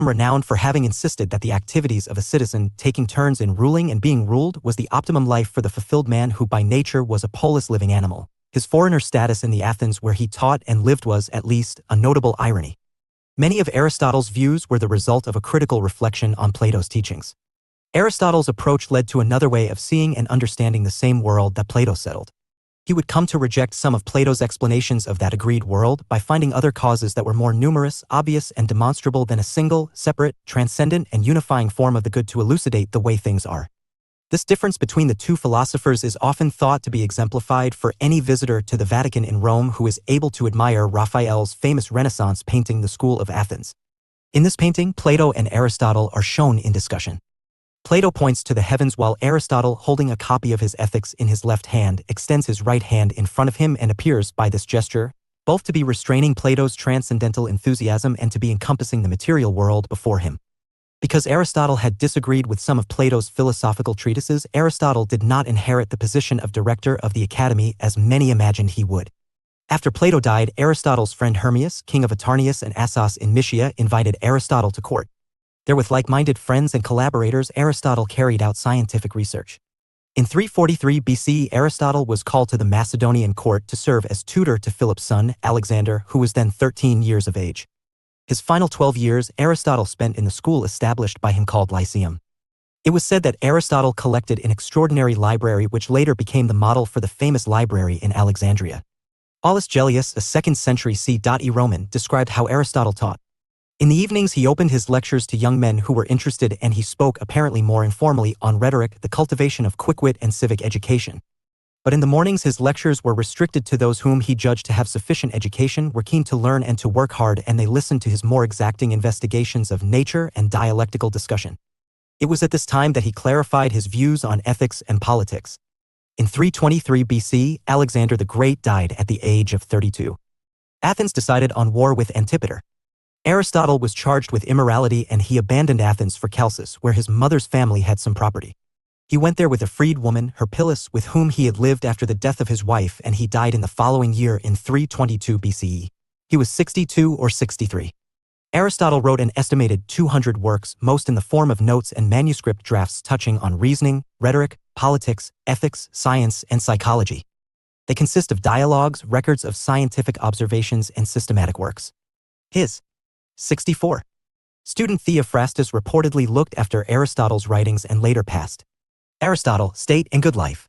renowned for having insisted that the activities of a citizen taking turns in ruling and being ruled was the optimum life for the fulfilled man who by nature was a polis living animal. His foreigner status in the Athens where he taught and lived was, at least, a notable irony. Many of Aristotle's views were the result of a critical reflection on Plato's teachings. Aristotle's approach led to another way of seeing and understanding the same world that Plato settled. He would come to reject some of Plato's explanations of that agreed world by finding other causes that were more numerous, obvious, and demonstrable than a single, separate, transcendent, and unifying form of the good to elucidate the way things are. This difference between the two philosophers is often thought to be exemplified for any visitor to the Vatican in Rome who is able to admire Raphael's famous Renaissance painting The School of Athens. In this painting, Plato and Aristotle are shown in discussion. Plato points to the heavens while Aristotle, holding a copy of his Ethics in his left hand, extends his right hand in front of him and appears, by this gesture, both to be restraining Plato's transcendental enthusiasm and to be encompassing the material world before him. Because Aristotle had disagreed with some of Plato's philosophical treatises, Aristotle did not inherit the position of director of the academy as many imagined he would. After Plato died, Aristotle's friend Hermias, king of Atarneus and Assos in Mysia, invited Aristotle to court. There, with like-minded friends and collaborators, Aristotle carried out scientific research. In 343 BC, Aristotle was called to the Macedonian court to serve as tutor to Philip's son, Alexander, who was then 13 years of age. His final 12 years Aristotle spent in the school established by him called Lyceum. It was said that Aristotle collected an extraordinary library which later became the model for the famous library in Alexandria. Aulus Gellius, a 2nd century C.E. Roman, described how Aristotle taught. In the evenings he opened his lectures to young men who were interested, and he spoke apparently more informally on rhetoric, the cultivation of quick wit and civic education. But in the mornings his lectures were restricted to those whom he judged to have sufficient education, were keen to learn and to work hard, and they listened to his more exacting investigations of nature and dialectical discussion. It was at this time that he clarified his views on ethics and politics. In 323 BC, Alexander the Great died at the age of 32. Athens decided on war with Antipater. Aristotle was charged with immorality and he abandoned Athens for Chalcis, where his mother's family had some property. He went there with a freed woman, Herpyllis, with whom he had lived after the death of his wife, and he died in the following year in 322 BCE. He was 62 or 63. Aristotle wrote an estimated 200 works, most in the form of notes and manuscript drafts touching on reasoning, rhetoric, politics, ethics, science, and psychology. They consist of dialogues, records of scientific observations, and systematic works. His 64. Student Theophrastus reportedly looked after Aristotle's writings and later passed Aristotle, State and Good Life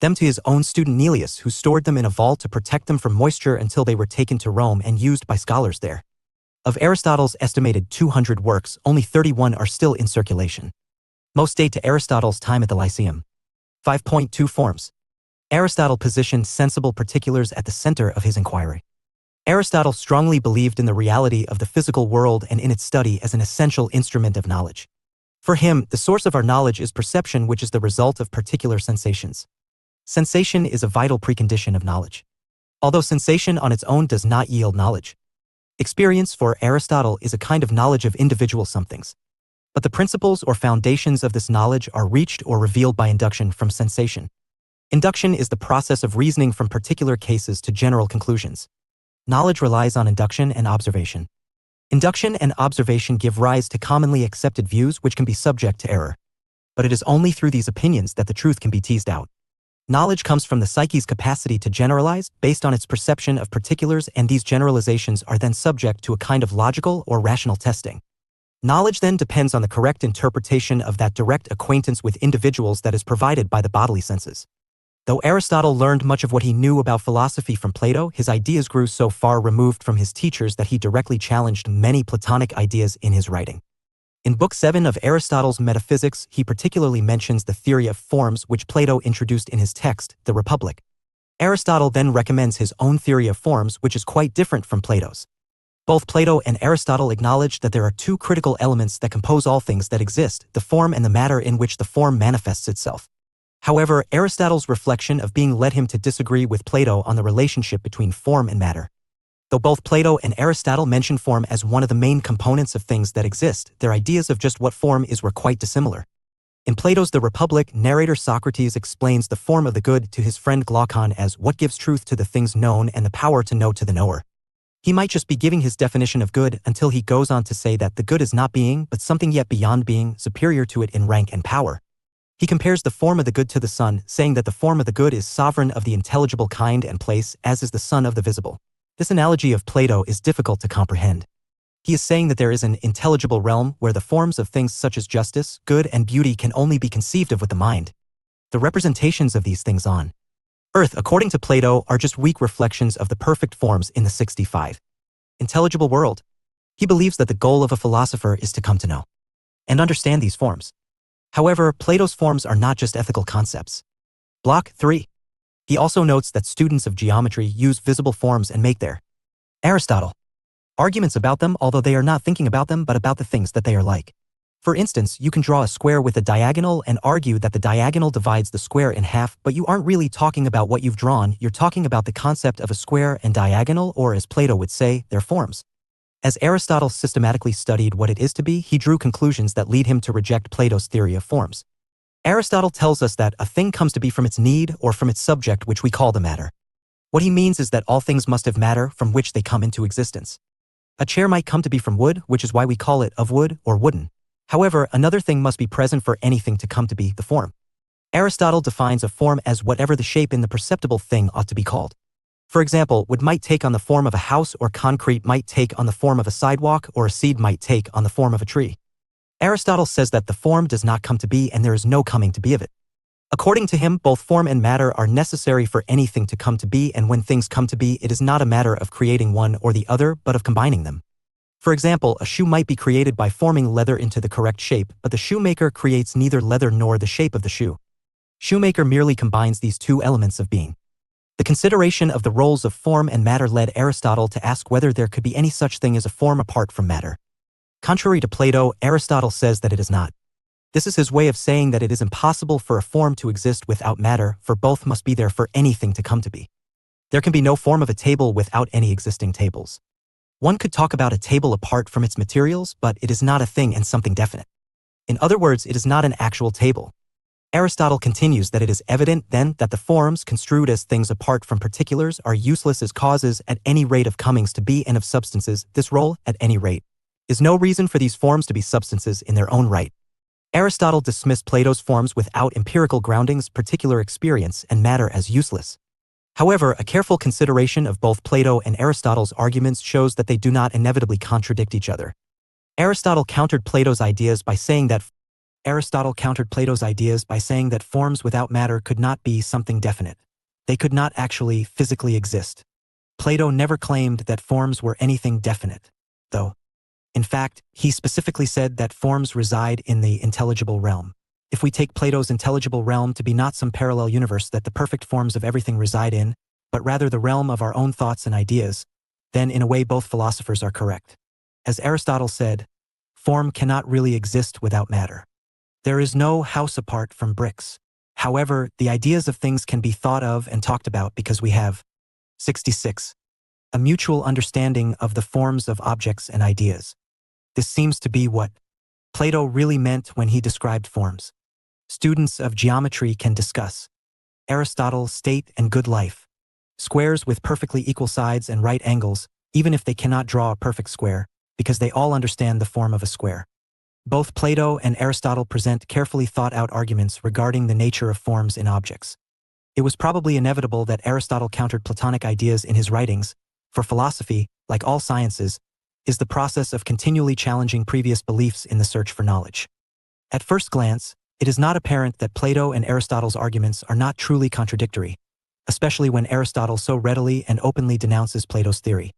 them to his own student Nelius, who stored them in a vault to protect them from moisture until they were taken to Rome and used by scholars there. Of Aristotle's estimated 200 works, only 31 are still in circulation. Most date to Aristotle's time at the Lyceum. 5.2 Forms. Aristotle positioned sensible particulars at the center of his inquiry. Aristotle strongly believed in the reality of the physical world and in its study as an essential instrument of knowledge. For him, the source of our knowledge is perception, which is the result of particular sensations. Sensation is a vital precondition of knowledge. Although sensation on its own does not yield knowledge. Experience, for Aristotle, is a kind of knowledge of individual somethings. But the principles or foundations of this knowledge are reached or revealed by induction from sensation. Induction is the process of reasoning from particular cases to general conclusions. Knowledge relies on induction and observation. Induction and observation give rise to commonly accepted views which can be subject to error. But it is only through these opinions that the truth can be teased out. Knowledge comes from the psyche's capacity to generalize based on its perception of particulars, and these generalizations are then subject to a kind of logical or rational testing. Knowledge then depends on the correct interpretation of that direct acquaintance with individuals that is provided by the bodily senses. Though Aristotle learned much of what he knew about philosophy from Plato, his ideas grew so far removed from his teachers that he directly challenged many Platonic ideas in his writing. In Book 7 of Aristotle's Metaphysics, he particularly mentions the theory of forms which Plato introduced in his text, The Republic. Aristotle then recommends his own theory of forms, which is quite different from Plato's. Both Plato and Aristotle acknowledge that there are two critical elements that compose all things that exist, the form and the matter in which the form manifests itself. However, Aristotle's reflection of being led him to disagree with Plato on the relationship between form and matter. Though both Plato and Aristotle mention form as one of the main components of things that exist, their ideas of just what form is were quite dissimilar. In Plato's The Republic, narrator Socrates explains the form of the good to his friend Glaucon as what gives truth to the things known and the power to know to the knower. He might just be giving his definition of good until he goes on to say that the good is not being, but something yet beyond being, superior to it in rank and power. He compares the form of the good to the sun, saying that the form of the good is sovereign of the intelligible kind and place, as is the sun of the visible. This analogy of Plato is difficult to comprehend. He is saying that there is an intelligible realm where the forms of things such as justice, good, and beauty can only be conceived of with the mind. The representations of these things on earth, according to Plato, are just weak reflections of the perfect forms in the 65 intelligible world. He believes that the goal of a philosopher is to come to know and understand these forms. However, Plato's forms are not just ethical concepts. Block 3. He also notes that students of geometry use visible forms and make their Aristotle arguments about them, although they are not thinking about them but about the things that they are like. For instance, you can draw a square with a diagonal and argue that the diagonal divides the square in half, but you aren't really talking about what you've drawn, you're talking about the concept of a square and diagonal, or as Plato would say, their forms. As Aristotle systematically studied what it is to be, he drew conclusions that lead him to reject Plato's theory of forms. Aristotle tells us that a thing comes to be from its need or from its subject, which we call the matter. What he means is that all things must have matter from which they come into existence. A chair might come to be from wood, which is why we call it of wood or wooden. However, another thing must be present for anything to come to be the form. Aristotle defines a form as whatever the shape in the perceptible thing ought to be called. For example, wood might take on the form of a house, or concrete might take on the form of a sidewalk, or a seed might take on the form of a tree. Aristotle says that the form does not come to be and there is no coming to be of it. According to him, both form and matter are necessary for anything to come to be, and when things come to be, it is not a matter of creating one or the other, but of combining them. For example, a shoe might be created by forming leather into the correct shape, but the shoemaker creates neither leather nor the shape of the shoe. Shoemaker merely combines these two elements of being. The consideration of the roles of form and matter led Aristotle to ask whether there could be any such thing as a form apart from matter. Contrary to Plato, Aristotle says that it is not. This is his way of saying that it is impossible for a form to exist without matter, for both must be there for anything to come to be. There can be no form of a table without any existing tables. One could talk about a table apart from its materials, but it is not a thing and something definite. In other words, it is not an actual table. Aristotle continues that it is evident then that the forms, construed as things apart from particulars, are useless as causes at any rate of comings to be and of substances. This role, at any rate, is no reason for these forms to be substances in their own right. Aristotle dismissed Plato's forms without empirical groundings, particular experience, and matter as useless. However, a careful consideration of both Plato and Aristotle's arguments shows that they do not inevitably contradict each other. Aristotle countered Plato's ideas by saying that forms without matter could not be something definite. They could not actually, physically exist. Plato never claimed that forms were anything definite, though. In fact, he specifically said that forms reside in the intelligible realm. If we take Plato's intelligible realm to be not some parallel universe that the perfect forms of everything reside in, but rather the realm of our own thoughts and ideas, then in a way both philosophers are correct. As Aristotle said, form cannot really exist without matter. There is no house apart from bricks. However, the ideas of things can be thought of and talked about because we have 66. A mutual understanding of the forms of objects and ideas. This seems to be what Plato really meant when he described forms. Students of geometry can discuss Aristotle, state, and good life. Squares with perfectly equal sides and right angles, even if they cannot draw a perfect square, because they all understand the form of a square. Both Plato and Aristotle present carefully thought-out arguments regarding the nature of forms in objects. It was probably inevitable that Aristotle countered Platonic ideas in his writings, for philosophy, like all sciences, is the process of continually challenging previous beliefs in the search for knowledge. At first glance, it is not apparent that Plato and Aristotle's arguments are not truly contradictory, especially when Aristotle so readily and openly denounces Plato's theory.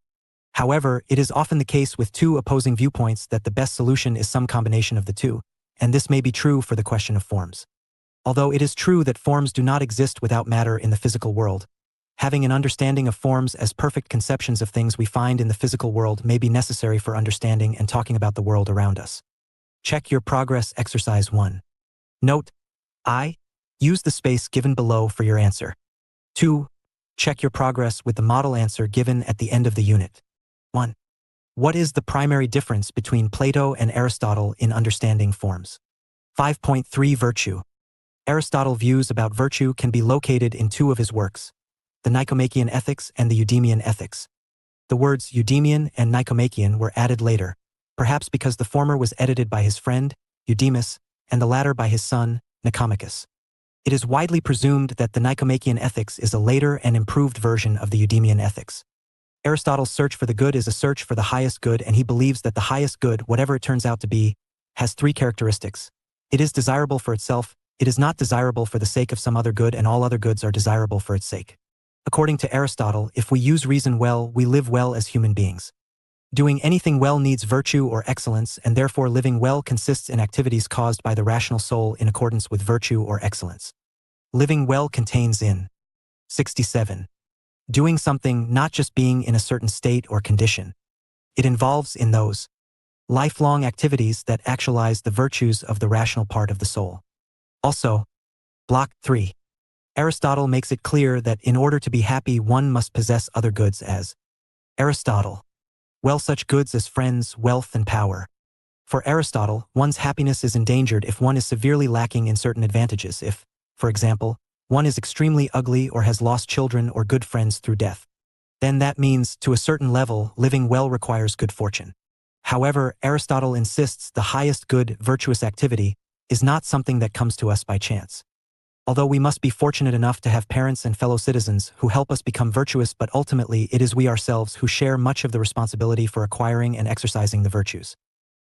However, it is often the case with two opposing viewpoints that the best solution is some combination of the two, and this may be true for the question of forms. Although it is true that forms do not exist without matter in the physical world, having an understanding of forms as perfect conceptions of things we find in the physical world may be necessary for understanding and talking about the world around us. Check your progress exercise 1. Note: I. Use the space given below for your answer. 2. Check your progress with the model answer given at the end of the unit. 1. What is the primary difference between Plato and Aristotle in understanding forms? 5.3 Virtue. Aristotle's views about virtue can be located in two of his works, the Nicomachean Ethics and the Eudemian Ethics. The words Eudaimonia and Nicomachean were added later, perhaps because the former was edited by his friend, Eudemus, and the latter by his son, Nicomachus. It is widely presumed that the Nicomachean ethics is a later and improved version of the Eudaimoian ethics. Aristotle's search for the good is a search for the highest good, and he believes that the highest good, whatever it turns out to be, has three characteristics. It is desirable for itself, it is not desirable for the sake of some other good, and all other goods are desirable for its sake. According to Aristotle, if we use reason well, we live well as human beings. Doing anything well needs virtue or excellence, and therefore living well consists in activities caused by the rational soul in accordance with virtue or excellence. Living well contains in 67. Doing something, not just being in a certain state or condition. It involves in those lifelong activities that actualize the virtues of the rational part of the soul. Also, Block 3. Aristotle makes it clear that in order to be happy one must possess other goods as Aristotle. Well, such goods as friends, wealth, and power. For Aristotle, one's happiness is endangered if one is severely lacking in certain advantages, if, for example, one is extremely ugly or has lost children or good friends through death. Then that means, to a certain level, living well requires good fortune. However, Aristotle insists the highest good, virtuous activity, is not something that comes to us by chance. Although we must be fortunate enough to have parents and fellow citizens who help us become virtuous, but ultimately it is we ourselves who share much of the responsibility for acquiring and exercising the virtues.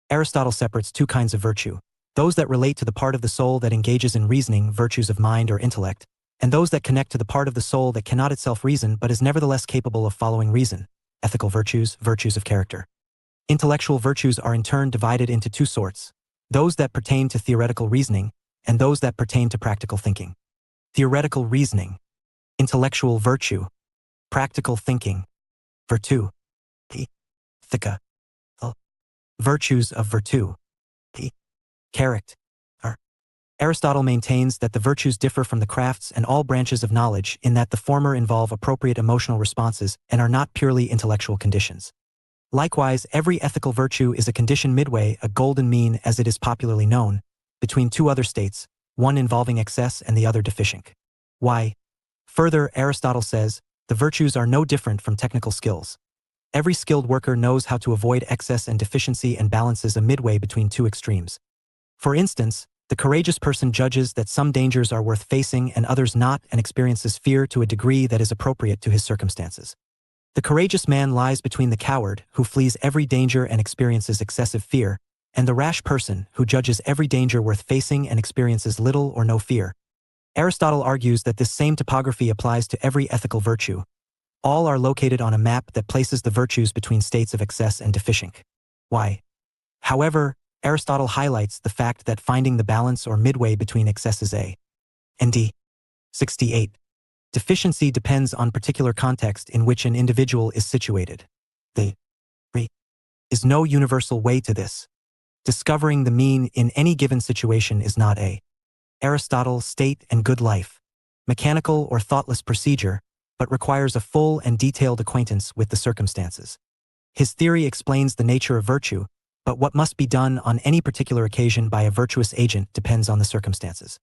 Aristotle separates two kinds of virtue: those that relate to the part of the soul that engages in reasoning, virtues of mind or intellect, and those that connect to the part of the soul that cannot itself reason but is nevertheless capable of following reason, ethical virtues, virtues of character. Intellectual virtues are in turn divided into two sorts: those that pertain to theoretical reasoning, and those that pertain to practical thinking. Theoretical reasoning, intellectual virtue, practical thinking, virtue, ethica, virtues of virtue, character. Aristotle maintains that the virtues differ from the crafts and all branches of knowledge in that the former involve appropriate emotional responses and are not purely intellectual conditions. Likewise, every ethical virtue is a condition midway, a golden mean as it is popularly known, between two other states, one involving excess and the other deficient. Why? Further, Aristotle says, the virtues are no different from technical skills. Every skilled worker knows how to avoid excess and deficiency and balances a midway between two extremes. For instance, the courageous person judges that some dangers are worth facing and others not, and experiences fear to a degree that is appropriate to his circumstances. The courageous man lies between the coward, who flees every danger and experiences excessive fear, and the rash person, who judges every danger worth facing and experiences little or no fear. Aristotle argues that this same topography applies to every ethical virtue. All are located on a map that places the virtues between states of excess and deficient. Why? However, Aristotle highlights the fact that finding the balance or midway between excesses A and D. 68. Deficiency depends on particular context in which an individual is situated. There is no universal way to this. Discovering the mean in any given situation is not a Aristotle state and good life, mechanical or thoughtless procedure, but requires a full and detailed acquaintance with the circumstances. His theory explains the nature of virtue, but what must be done on any particular occasion by a virtuous agent depends on the circumstances.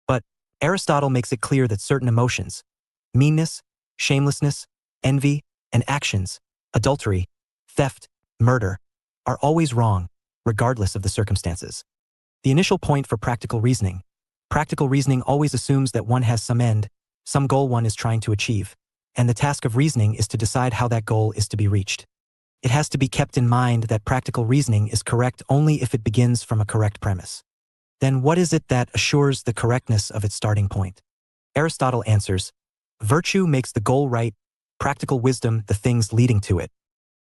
But Aristotle makes it clear that certain emotions, meanness, shamelessness, envy, and actions, adultery, theft, murder, are always wrong, regardless of the circumstances. The initial point for practical reasoning always assumes that one has some end, some goal one is trying to achieve, and the task of reasoning is to decide how that goal is to be reached. It has to be kept in mind that practical reasoning is correct only if it begins from a correct premise. Then what is it that assures the correctness of its starting point? Aristotle answers, virtue makes the goal right, practical wisdom the things leading to it.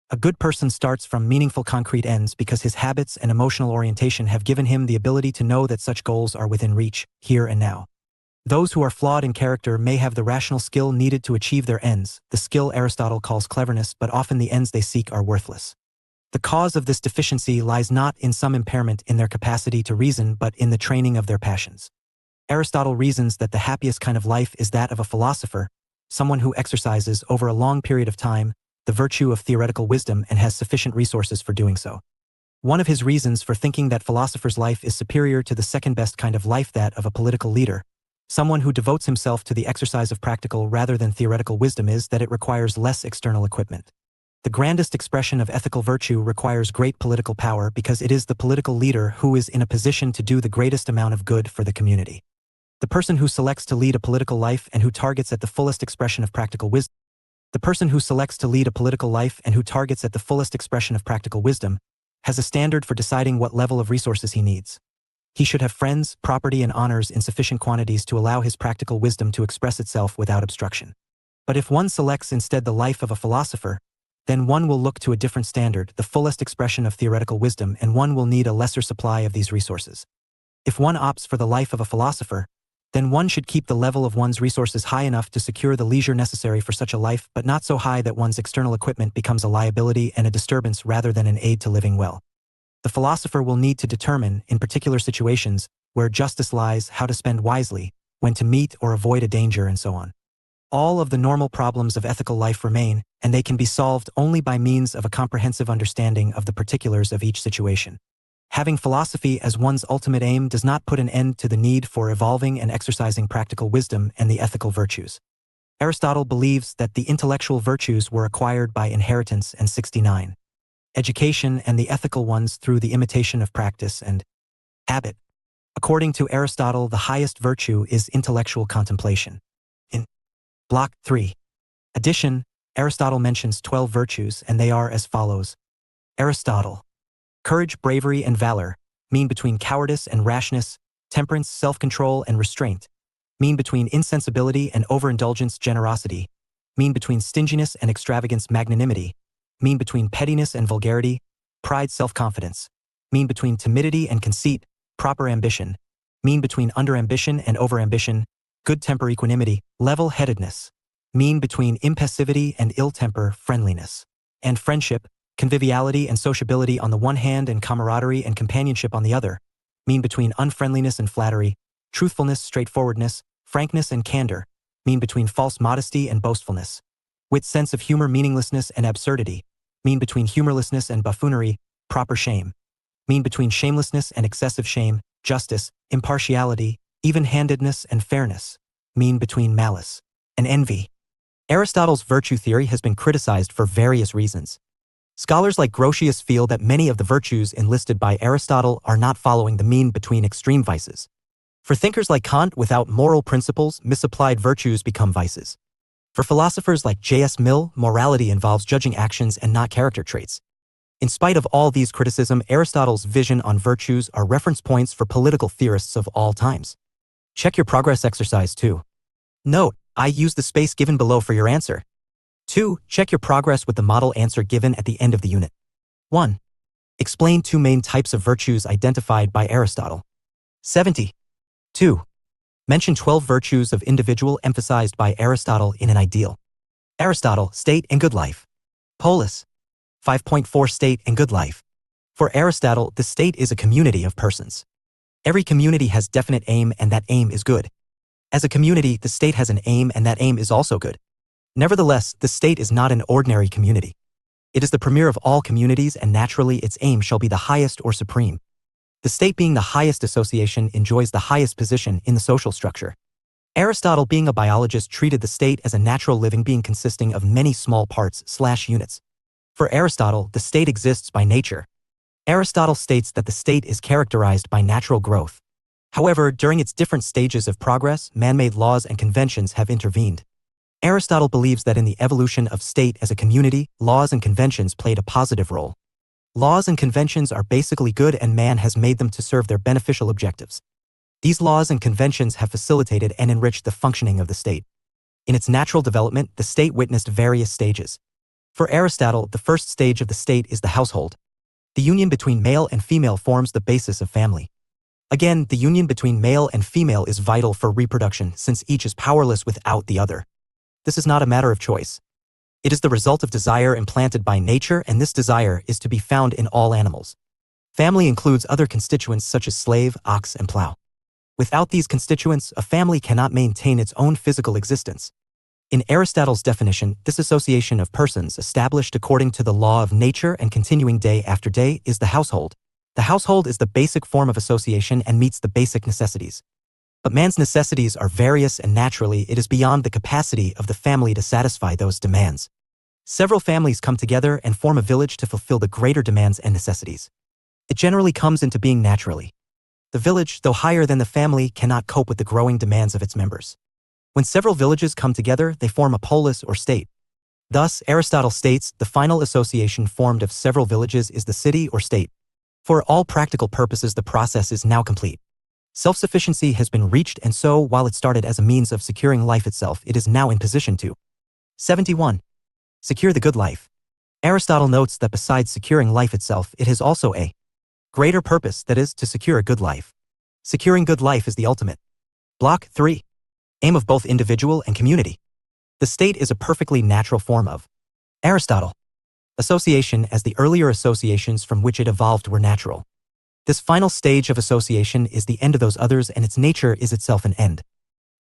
A good person starts from meaningful concrete ends because his habits and emotional orientation have given him the ability to know that such goals are within reach, here and now. Those who are flawed in character may have the rational skill needed to achieve their ends, the skill Aristotle calls cleverness, but often the ends they seek are worthless. The cause of this deficiency lies not in some impairment in their capacity to reason but in the training of their passions. Aristotle reasons that the happiest kind of life is that of a philosopher, someone who exercises over a long period of time the virtue of theoretical wisdom and has sufficient resources for doing so. One of his reasons for thinking that philosopher's life is superior to the second best kind of life, that of a political leader, someone who devotes himself to the exercise of practical rather than theoretical wisdom, is that it requires less external equipment. The grandest expression of ethical virtue requires great political power because it is the political leader who is in a position to do the greatest amount of good for the community. The person who selects to lead a political life and who targets at the fullest expression of practical wisdom. The person who selects to lead a political life and who targets at the fullest expression of practical wisdom has a standard for deciding what level of resources he needs. He should have friends, property, and honors in sufficient quantities to allow his practical wisdom to express itself without obstruction. But if one selects instead the life of a philosopher, then one will look to a different standard, the fullest expression of theoretical wisdom, and one will need a lesser supply of these resources. If one opts for the life of a philosopher, then one should keep the level of one's resources high enough to secure the leisure necessary for such a life, but not so high that one's external equipment becomes a liability and a disturbance rather than an aid to living well. The philosopher will need to determine, in particular situations, where justice lies, how to spend wisely, when to meet or avoid a danger, and so on. All of the normal problems of ethical life remain, and they can be solved only by means of a comprehensive understanding of the particulars of each situation. Having philosophy as one's ultimate aim does not put an end to the need for evolving and exercising practical wisdom and the ethical virtues. Aristotle believes that the intellectual virtues were acquired by inheritance and 69. Education and the ethical ones through the imitation of practice and habit. According to Aristotle, the highest virtue is intellectual contemplation. In Block 3. Addition, Aristotle mentions 12 virtues, and they are as follows. Aristotle. Courage, bravery, and valor, mean between cowardice and rashness, temperance, self-control, and restraint, mean between insensibility and overindulgence, generosity, mean between stinginess and extravagance, magnanimity, mean between pettiness and vulgarity, pride, self-confidence, mean between timidity and conceit, proper ambition, mean between under-ambition and over-ambition, good temper, equanimity, level-headedness, mean between impassivity and ill-temper, friendliness, and friendship, conviviality and sociability on the one hand and camaraderie and companionship on the other, mean between unfriendliness and flattery, truthfulness, straightforwardness, frankness and candor, mean between false modesty and boastfulness, wit, sense of humor, meaninglessness and absurdity, mean between humorlessness and buffoonery, proper shame, mean between shamelessness and excessive shame, justice, impartiality, even-handedness and fairness, mean between malice and envy. Aristotle's virtue theory has been criticized for various reasons. Scholars like Grotius feel that many of the virtues enlisted by Aristotle are not following the mean between extreme vices. For thinkers like Kant, without moral principles, misapplied virtues become vices. For philosophers like J.S. Mill, morality involves judging actions and not character traits. In spite of all these criticisms, Aristotle's vision on virtues are reference points for political theorists of all times. Check your progress exercise 2. Note, I use the space given below for your answer. 2. Check your progress with the model answer given at the end of the unit. 1. Explain 2 main types of virtues identified by Aristotle. 70. 2. Mention 12 virtues of individual emphasized by Aristotle in an ideal. Aristotle, state and good life. Polis. 5.4 State and good life. For Aristotle, the state is a community of persons. Every community has definite aim, and that aim is good. As a community, the state has an aim, and that aim is also good. Nevertheless, the state is not an ordinary community. It is the premier of all communities, and naturally its aim shall be the highest or supreme. The state, being the highest association, enjoys the highest position in the social structure. Aristotle, being a biologist, treated the state as a natural living being consisting of many small parts/units. For Aristotle, the state exists by nature. Aristotle states that the state is characterized by natural growth. However, during its different stages of progress, man-made laws and conventions have intervened. Aristotle believes that in the evolution of state as a community, laws and conventions played a positive role. Laws and conventions are basically good, and man has made them to serve their beneficial objectives. These laws and conventions have facilitated and enriched the functioning of the state. In its natural development, the state witnessed various stages. For Aristotle, the first stage of the state is the household. The union between male and female forms the basis of family. Again, the union between male and female is vital for reproduction, since each is powerless without the other. This is not a matter of choice. It is the result of desire implanted by nature, and this desire is to be found in all animals. Family includes other constituents such as slave, ox, and plow. Without these constituents, a family cannot maintain its own physical existence. In Aristotle's definition, this association of persons established according to the law of nature and continuing day after day is the household. The household is the basic form of association and meets the basic necessities. But man's necessities are various, and naturally it is beyond the capacity of the family to satisfy those demands. Several families come together and form a village to fulfill the greater demands and necessities. It generally comes into being naturally. The village, though higher than the family, cannot cope with the growing demands of its members. When several villages come together, they form a polis or state. Thus, Aristotle states, the final association formed of several villages is the city or state. For all practical purposes, the process is now complete. Self-sufficiency has been reached, and so, while it started as a means of securing life itself, it is now in position to 71. Secure the good life. Aristotle notes that besides securing life itself, it has also a greater purpose, that is, to secure a good life. Securing good life is the ultimate. Block 3. Aim of both individual and community. The state is a perfectly natural form of Aristotle. Association, as the earlier associations from which it evolved were natural. This final stage of association is the end of those others, and its nature is itself an end.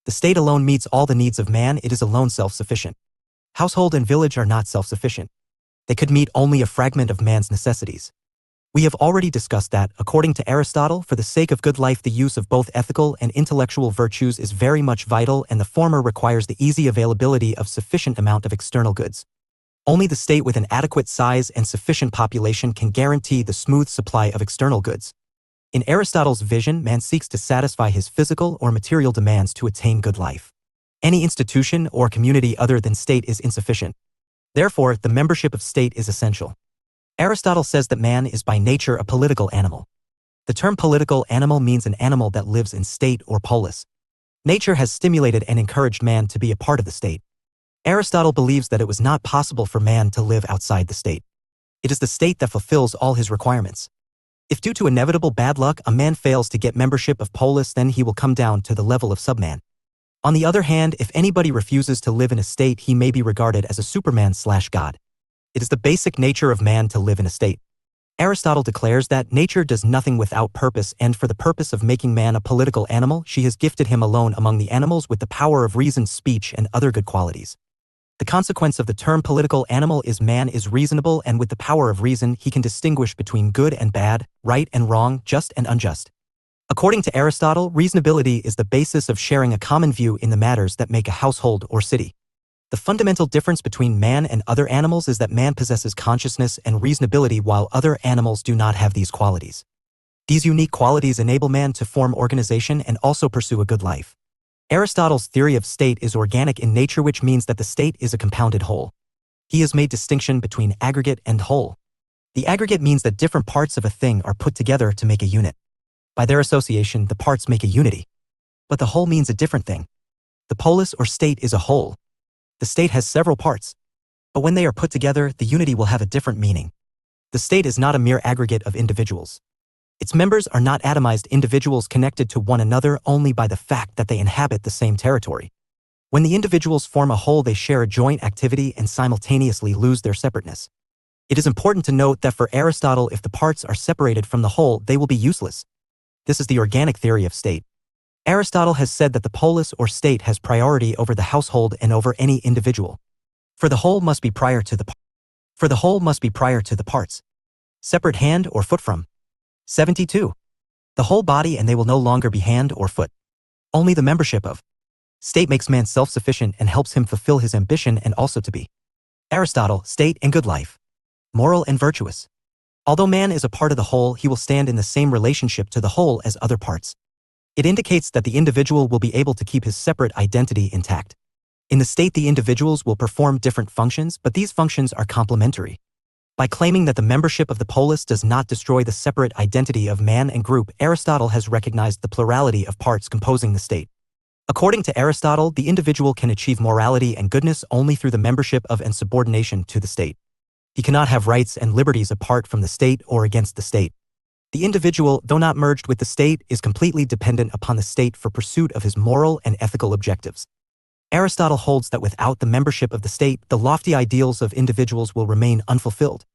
The state alone meets all the needs of man, it is alone self-sufficient. Household and village are not self-sufficient. They could meet only a fragment of man's necessities. We have already discussed that, according to Aristotle, for the sake of good life the use of both ethical and intellectual virtues is very much vital, and the former requires the easy availability of sufficient amount of external goods. Only the state with an adequate size and sufficient population can guarantee the smooth supply of external goods. In Aristotle's vision, man seeks to satisfy his physical or material demands to attain good life. Any institution or community other than state is insufficient. Therefore, the membership of state is essential. Aristotle says that man is by nature a political animal. The term political animal means an animal that lives in state or polis. Nature has stimulated and encouraged man to be a part of the state. Aristotle believes that it was not possible for man to live outside the state. It is the state that fulfills all his requirements. If due to inevitable bad luck a man fails to get membership of polis, then he will come down to the level of subman. On the other hand, if anybody refuses to live in a state, he may be regarded as a superman/god. It is the basic nature of man to live in a state. Aristotle declares that nature does nothing without purpose, and for the purpose of making man a political animal, she has gifted him alone among the animals with the power of reason, speech, and other good qualities. The consequence of the term political animal is man is reasonable, and with the power of reason he can distinguish between good and bad, right and wrong, just and unjust. According to Aristotle, reasonability is the basis of sharing a common view in the matters that make a household or city. The fundamental difference between man and other animals is that man possesses consciousness and reasonability while other animals do not have these qualities. These unique qualities enable man to form organization and also pursue a good life. Aristotle's theory of state is organic in nature, which means that the state is a compounded whole. He has made distinction between aggregate and whole. The aggregate means that different parts of a thing are put together to make a unit. By their association, the parts make a unity. But the whole means a different thing. The polis or state is a whole. The state has several parts. But when they are put together, the unity will have a different meaning. The state is not a mere aggregate of individuals. Its members are not atomized individuals connected to one another only by the fact that they inhabit the same territory. When the individuals form a whole, they share a joint activity and simultaneously lose their separateness. It is important to note that for Aristotle, if the parts are separated from the whole, they will be useless. This is the organic theory of state. Aristotle has said that the polis or state has priority over the household and over any individual. For the whole must be prior to the parts. Separate hand or foot from 72. The whole body, and they will no longer be hand or foot. Only the membership of state makes man self-sufficient and helps him fulfill his ambition and also to be Aristotle, state and good life. Moral and virtuous. Although man is a part of the whole, he will stand in the same relationship to the whole as other parts. It indicates that the individual will be able to keep his separate identity intact. In the state, the individuals will perform different functions, but these functions are complementary. By claiming that the membership of the polis does not destroy the separate identity of man and group, Aristotle has recognized the plurality of parts composing the state. According to Aristotle, the individual can achieve morality and goodness only through the membership of and subordination to the state. He cannot have rights and liberties apart from the state or against the state. The individual, though not merged with the state, is completely dependent upon the state for pursuit of his moral and ethical objectives. Aristotle holds that without the membership of the state, the lofty ideals of individuals will remain unfulfilled.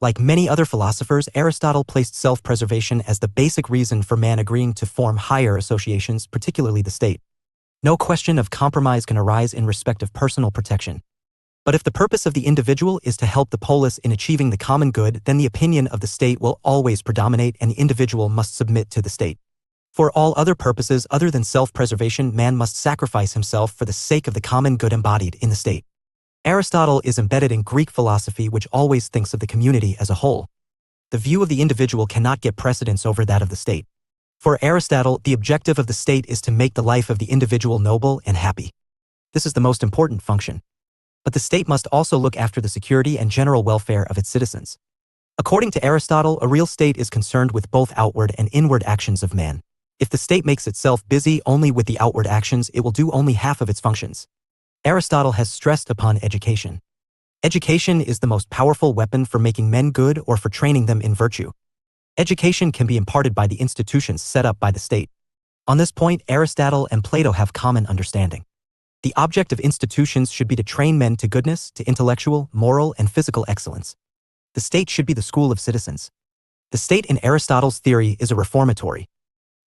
Like many other philosophers, Aristotle placed self-preservation as the basic reason for man agreeing to form higher associations, particularly the state. No question of compromise can arise in respect of personal protection. But if the purpose of the individual is to help the polis in achieving the common good, then the opinion of the state will always predominate and the individual must submit to the state. For all other purposes other than self-preservation, man must sacrifice himself for the sake of the common good embodied in the state. Aristotle is embedded in Greek philosophy, which always thinks of the community as a whole. The view of the individual cannot get precedence over that of the state. For Aristotle, the objective of the state is to make the life of the individual noble and happy. This is the most important function. But the state must also look after the security and general welfare of its citizens. According to Aristotle, a real state is concerned with both outward and inward actions of man. If the state makes itself busy only with the outward actions, it will do only half of its functions. Aristotle has stressed upon education. Education is the most powerful weapon for making men good or for training them in virtue. Education can be imparted by the institutions set up by the state. On this point, Aristotle and Plato have common understanding. The object of institutions should be to train men to goodness, to intellectual, moral, and physical excellence. The state should be the school of citizens. The state in Aristotle's theory is a reformatory.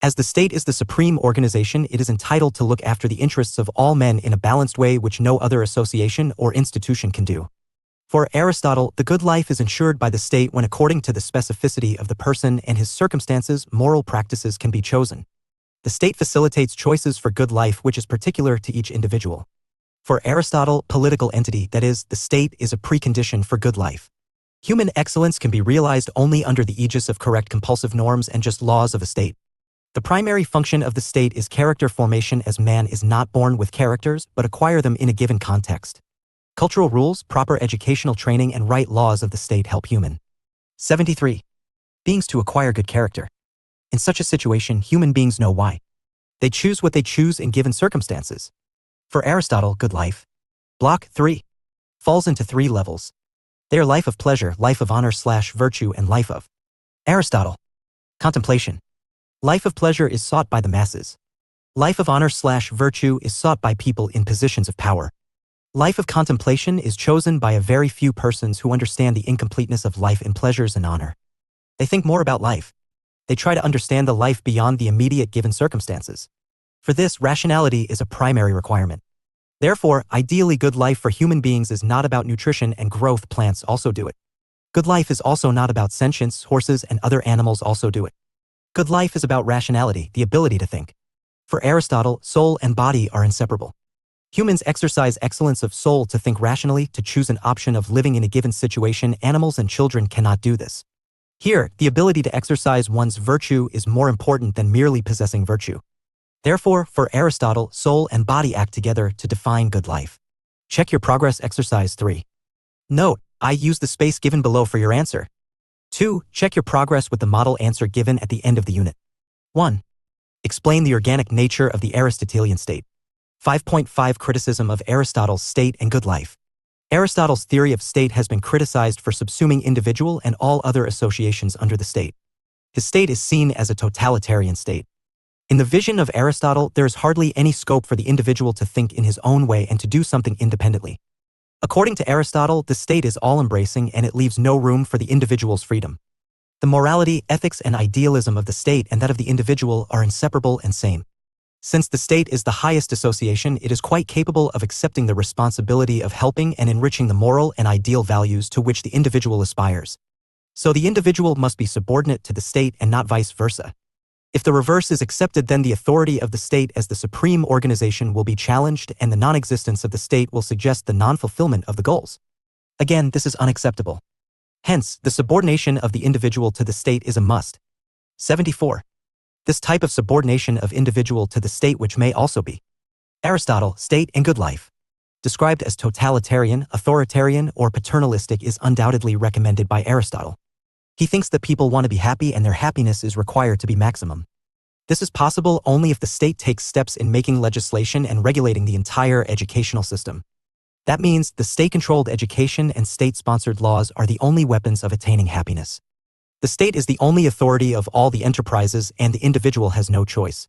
As the state is the supreme organization, it is entitled to look after the interests of all men in a balanced way which no other association or institution can do. For Aristotle, the good life is ensured by the state when, according to the specificity of the person and his circumstances, moral practices can be chosen. The state facilitates choices for good life which is particular to each individual. For Aristotle, political entity, that is, the state, is a precondition for good life. Human excellence can be realized only under the aegis of correct compulsive norms and just laws of a state. The primary function of the state is character formation, as man is not born with characters but acquire them in a given context. Cultural rules, proper educational training, and right laws of the state help human 73 beings to acquire good character. In such a situation, human beings know why. They choose what they choose in given circumstances. For Aristotle, good life, Block 3, falls into 3 levels. They are life of pleasure, life of honor/virtue, and life of Aristotle. Contemplation. Life of pleasure is sought by the masses. Life of honor/virtue is sought by people in positions of power. Life of contemplation is chosen by a very few persons who understand the incompleteness of life in pleasures and honor. They think more about life. They try to understand the life beyond the immediate given circumstances. For this, rationality is a primary requirement. Therefore, ideally good life for human beings is not about nutrition and growth. Plants also do it. Good life is also not about sentience. Horses and other animals also do it. Good life is about rationality, the ability to think. For Aristotle, soul and body are inseparable. Humans exercise excellence of soul to think rationally, to choose an option of living in a given situation. Animals and children cannot do this. Here, the ability to exercise one's virtue is more important than merely possessing virtue. Therefore, for Aristotle, soul and body act together to define good life. Check your progress. Exercise 3. Note, I use the space given below for your answer. 2. Check your progress with the model answer given at the end of the unit. 1. Explain the organic nature of the Aristotelian state. 5.5 Criticism of Aristotle's state and good life. Aristotle's theory of state has been criticized for subsuming individual and all other associations under the state. His state is seen as a totalitarian state. In the vision of Aristotle, there is hardly any scope for the individual to think in his own way and to do something independently. According to Aristotle, the state is all-embracing and it leaves no room for the individual's freedom. The morality, ethics, and idealism of the state and that of the individual are inseparable and same. Since the state is the highest association, it is quite capable of accepting the responsibility of helping and enriching the moral and ideal values to which the individual aspires. So the individual must be subordinate to the state and not vice versa. If the reverse is accepted, then the authority of the state as the supreme organization will be challenged and the non-existence of the state will suggest the non-fulfillment of the goals. Again, this is unacceptable. Hence, the subordination of the individual to the state is a must. 74. This type of subordination of individual to the state, which may also be Aristotle, state and good life, described as totalitarian, authoritarian, or paternalistic, is undoubtedly recommended by Aristotle. He thinks that people want to be happy and their happiness is required to be maximum. This is possible only if the state takes steps in making legislation and regulating the entire educational system. That means the state-controlled education and state-sponsored laws are the only weapons of attaining happiness. The state is the only authority of all the enterprises and the individual has no choice.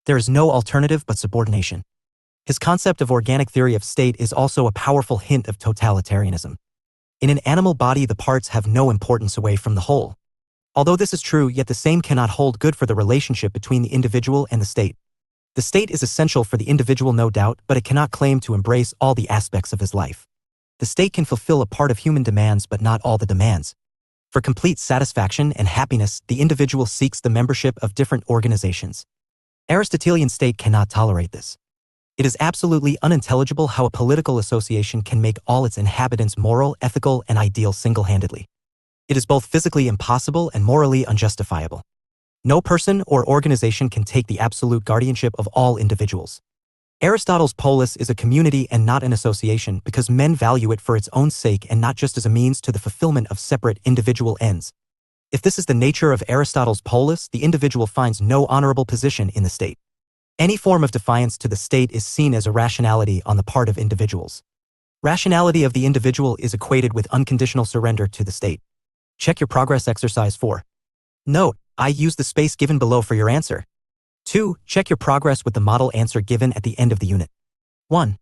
There is no alternative but subordination. His concept of organic theory of state is also a powerful hint of totalitarianism. In an animal body, the parts have no importance away from the whole. Although this is true, yet the same cannot hold good for the relationship between the individual and the state. The state is essential for the individual, no doubt, but it cannot claim to embrace all the aspects of his life. The state can fulfill a part of human demands, but not all the demands. For complete satisfaction and happiness, the individual seeks the membership of different organizations. Aristotelian state cannot tolerate this. It is absolutely unintelligible how a political association can make all its inhabitants moral, ethical, and ideal single-handedly. It is both physically impossible and morally unjustifiable. No person or organization can take the absolute guardianship of all individuals. Aristotle's polis is a community and not an association because men value it for its own sake and not just as a means to the fulfillment of separate individual ends. If this is the nature of Aristotle's polis, the individual finds no honorable position in the state. Any form of defiance to the state is seen as irrationality on the part of individuals. Rationality of the individual is equated with unconditional surrender to the state. Check your progress exercise 4. Note, I use the space given below for your answer. 2. Check your progress with the model answer given at the end of the unit. 1.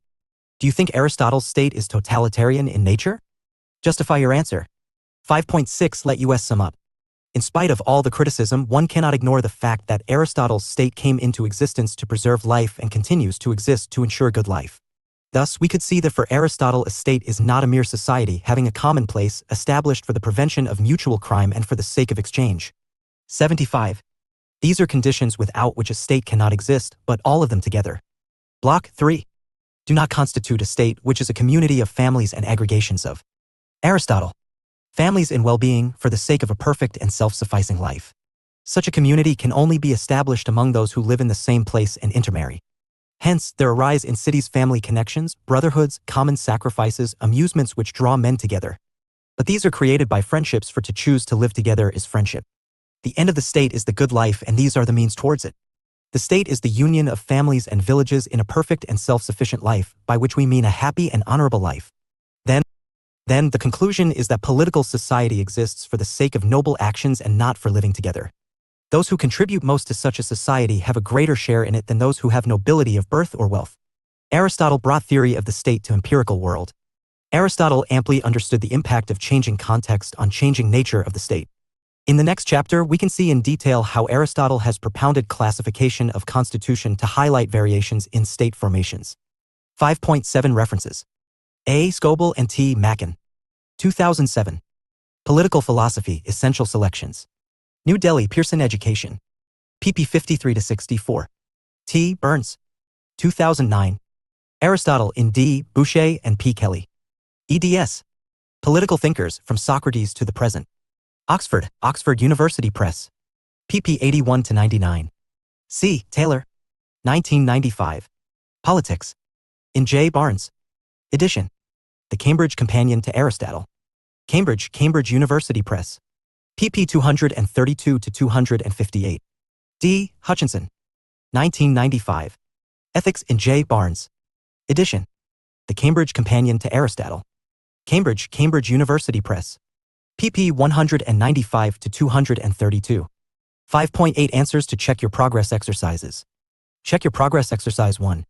Do you think Aristotle's state is totalitarian in nature? Justify your answer. 5.6 Let us sum up. In spite of all the criticism, one cannot ignore the fact that Aristotle's state came into existence to preserve life and continues to exist to ensure good life. Thus, we could see that for Aristotle, a state is not a mere society having a commonplace established for the prevention of mutual crime and for the sake of exchange. 75. These are conditions without which a state cannot exist, but all of them together. Block 3. Do not constitute a state, which is a community of families and aggregations of. Aristotle. Families in well-being for the sake of a perfect and self-sufficing life. Such a community can only be established among those who live in the same place and intermarry. Hence, there arise in cities family connections, brotherhoods, common sacrifices, amusements which draw men together. But these are created by friendships, for to choose to live together is friendship. The end of the state is the good life, and these are the means towards it. The state is the union of families and villages in a perfect and self-sufficient life, by which we mean a happy and honorable life. Then, the conclusion is that political society exists for the sake of noble actions and not for living together. Those who contribute most to such a society have a greater share in it than those who have nobility of birth or wealth. Aristotle brought theory of the state to empirical world. Aristotle amply understood the impact of changing context on changing nature of the state. In the next chapter, we can see in detail how Aristotle has propounded classification of constitution to highlight variations in state formations. 5.7 References. A. Scoble and T. Mackin. 2007. Political Philosophy, Essential Selections. New Delhi, Pearson Education. pp. 53-64. T. Burns. 2009. Aristotle in D. Boucher and P. Kelly. eds. Political Thinkers, From Socrates to the Present. Oxford, Oxford University Press. pp. 81-99. C. Taylor. 1995. Politics. In J. Barnes. Edition. The Cambridge Companion to Aristotle. Cambridge, Cambridge University Press. pp. 232-258. D. Hutchinson. 1995. Ethics in J. Barnes. Edition. The Cambridge Companion to Aristotle. Cambridge, Cambridge University Press. pp. 195-232. 5.8 Answers to check your progress exercises. Check your progress exercise 1.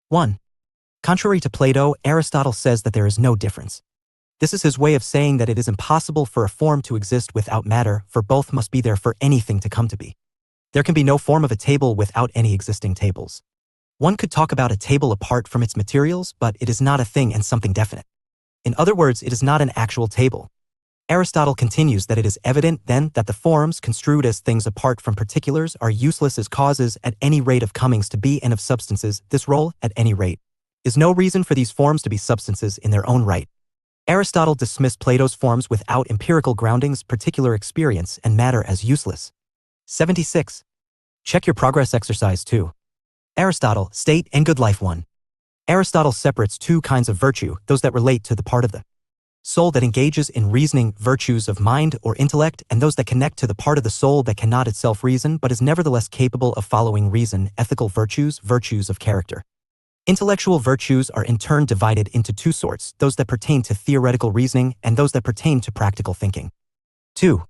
1. Contrary to Plato, Aristotle says that there is no difference. This is his way of saying that it is impossible for a form to exist without matter, for both must be there for anything to come to be. There can be no form of a table without any existing tables. One could talk about a table apart from its materials, but it is not a thing and something definite. In other words, it is not an actual table. Aristotle continues that it is evident, then, that the forms, construed as things apart from particulars, are useless as causes at any rate of comings to be and of substances. This role, at any rate, is no reason for these forms to be substances in their own right. Aristotle dismissed Plato's forms without empirical groundings, particular experience, and matter as useless. 76. Check your progress exercise 2. Aristotle, State and Good Life 1. Aristotle separates two kinds of virtue, those that relate to the part of the soul that engages in reasoning, virtues of mind or intellect, and those that connect to the part of the soul that cannot itself reason but is nevertheless capable of following reason, ethical virtues, virtues of character. Intellectual virtues are in turn divided into two sorts, those that pertain to theoretical reasoning and those that pertain to practical thinking. 2.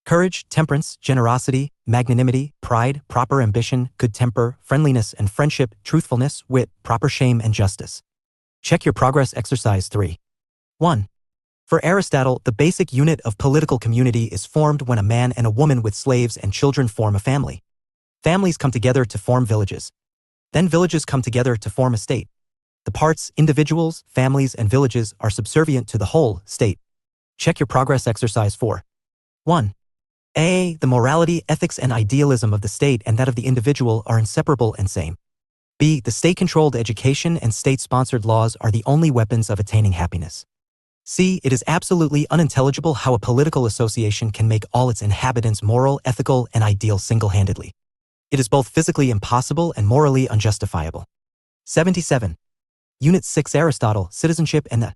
Courage, temperance, generosity, magnanimity, pride, proper ambition, good temper, friendliness and friendship, truthfulness, wit, proper shame and justice. Check your progress exercise 3. 1. For Aristotle, the basic unit of political community is formed when a man and a woman with slaves and children form a family. Families come together to form villages. Then villages come together to form a state. The parts, individuals, families, and villages are subservient to the whole state. Check your progress exercise 4. 1. A. The morality, ethics, and idealism of the state and that of the individual are inseparable and same. B. The state-controlled education and state-sponsored laws are the only weapons of attaining happiness. C. It is absolutely unintelligible how a political association can make all its inhabitants moral, ethical, and ideal single-handedly. It is both physically impossible and morally unjustifiable. 77. Unit 6 Aristotle, Citizenship and the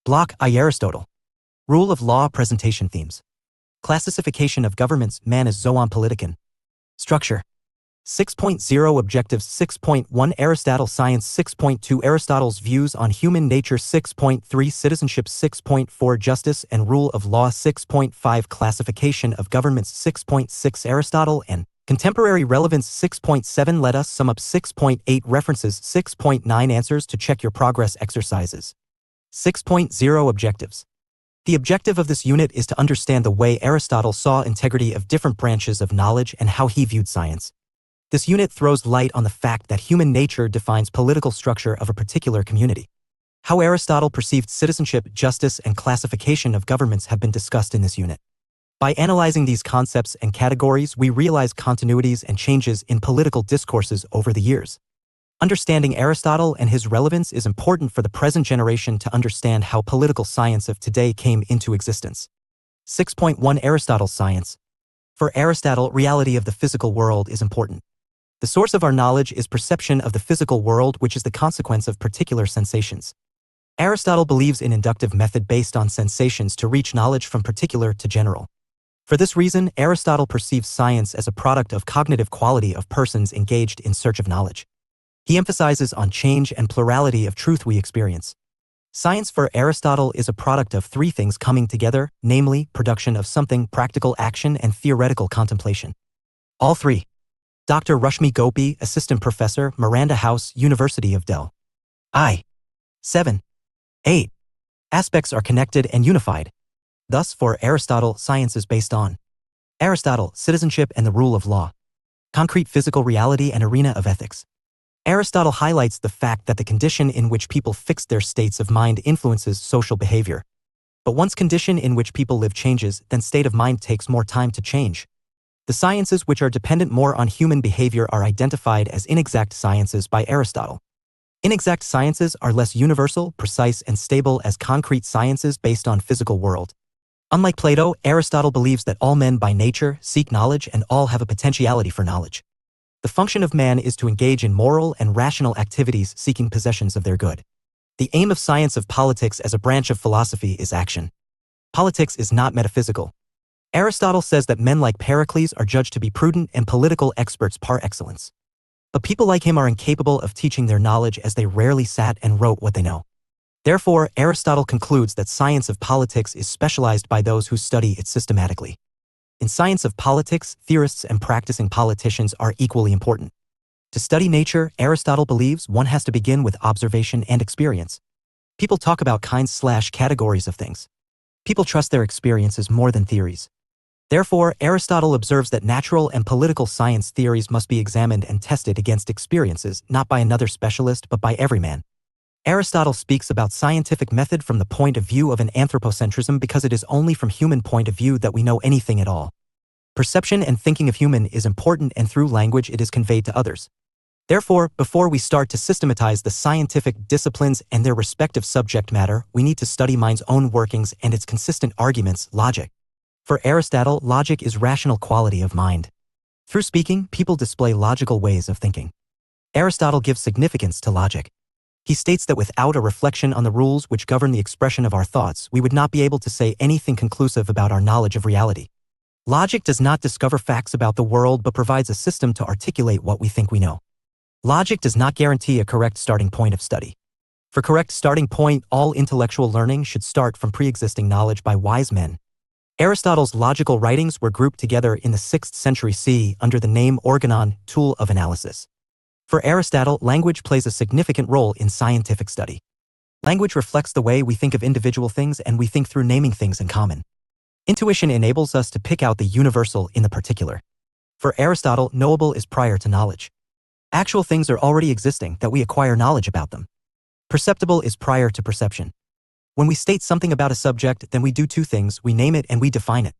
Block I Aristotle. Rule of Law Presentation Themes. Classification of governments, man as zoon politican. Structure. 6.0 Objectives 6.1 Aristotle Science 6.2 Aristotle's Views on Human Nature 6.3 Citizenship 6.4 Justice and Rule of Law 6.5 Classification of Governments 6.6 Aristotle and Contemporary Relevance 6.7 Let us sum up 6.8 References 6.9 Answers to check your progress exercises. 6.0 Objectives. The objective of this unit is to understand the way Aristotle saw integrity of different branches of knowledge and how he viewed science. This unit throws light on the fact that human nature defines political structure of a particular community. How Aristotle perceived citizenship, justice, and classification of governments have been discussed in this unit. By analyzing these concepts and categories, we realize continuities and changes in political discourses over the years. Understanding Aristotle and his relevance is important for the present generation to understand how political science of today came into existence. 6.1 Aristotle's Science. For Aristotle, reality of the physical world is important. The source of our knowledge is perception of the physical world, which is the consequence of particular sensations. Aristotle believes in inductive method based on sensations to reach knowledge from particular to general. For this reason, Aristotle perceives science as a product of cognitive quality of persons engaged in search of knowledge. He emphasizes on change and plurality of truth we experience. Science for Aristotle is a product of three things coming together, namely, production of something, practical action, and theoretical contemplation. All three. Dr. Rushmi Gopi, Assistant Professor, Miranda House, University of Delhi. 7. 8. Aspects are connected and unified. Thus, for Aristotle, science is based on Aristotle, citizenship and the rule of law. Concrete physical reality and arena of ethics. Aristotle highlights the fact that the condition in which people fix their states of mind influences social behavior. But once condition in which people live changes, then state of mind takes more time to change. The sciences which are dependent more on human behavior are identified as inexact sciences by Aristotle. Inexact sciences are less universal, precise, and stable as concrete sciences based on physical world. Unlike Plato, Aristotle believes that all men by nature seek knowledge and all have a potentiality for knowledge. The function of man is to engage in moral and rational activities seeking possessions of their good. The aim of science of politics as a branch of philosophy is action. Politics is not metaphysical. Aristotle says that men like Pericles are judged to be prudent and political experts par excellence. But people like him are incapable of teaching their knowledge as they rarely sat and wrote what they know. Therefore, Aristotle concludes that science of politics is specialized by those who study it systematically. In science of politics, theorists and practicing politicians are equally important. To study nature, Aristotle believes one has to begin with observation and experience. People talk about kinds/categories of things. People trust their experiences more than theories. Therefore, Aristotle observes that natural and political science theories must be examined and tested against experiences, not by another specialist but by every man. Aristotle speaks about scientific method from the point of view of an anthropocentrism because it is only from human point of view that we know anything at all. Perception and thinking of human is important, and through language it is conveyed to others. Therefore, before we start to systematize the scientific disciplines and their respective subject matter, we need to study mind's own workings and its consistent arguments, logic. For Aristotle, logic is rational quality of mind. Through speaking, people display logical ways of thinking. Aristotle gives significance to logic. He states that without a reflection on the rules which govern the expression of our thoughts, we would not be able to say anything conclusive about our knowledge of reality. Logic does not discover facts about the world but provides a system to articulate what we think we know. Logic does not guarantee a correct starting point of study. For correct starting point, all intellectual learning should start from pre-existing knowledge by wise men. Aristotle's logical writings were grouped together in the 6th century CE under the name organon, tool of analysis. For Aristotle, language plays a significant role in scientific study. Language reflects the way we think of individual things, and we think through naming things in common. Intuition enables us to pick out the universal in the particular. For Aristotle, knowable is prior to knowledge. Actual things are already existing that we acquire knowledge about them. Perceptible is prior to perception. When we state something about a subject, then we do two things: we name it and we define it.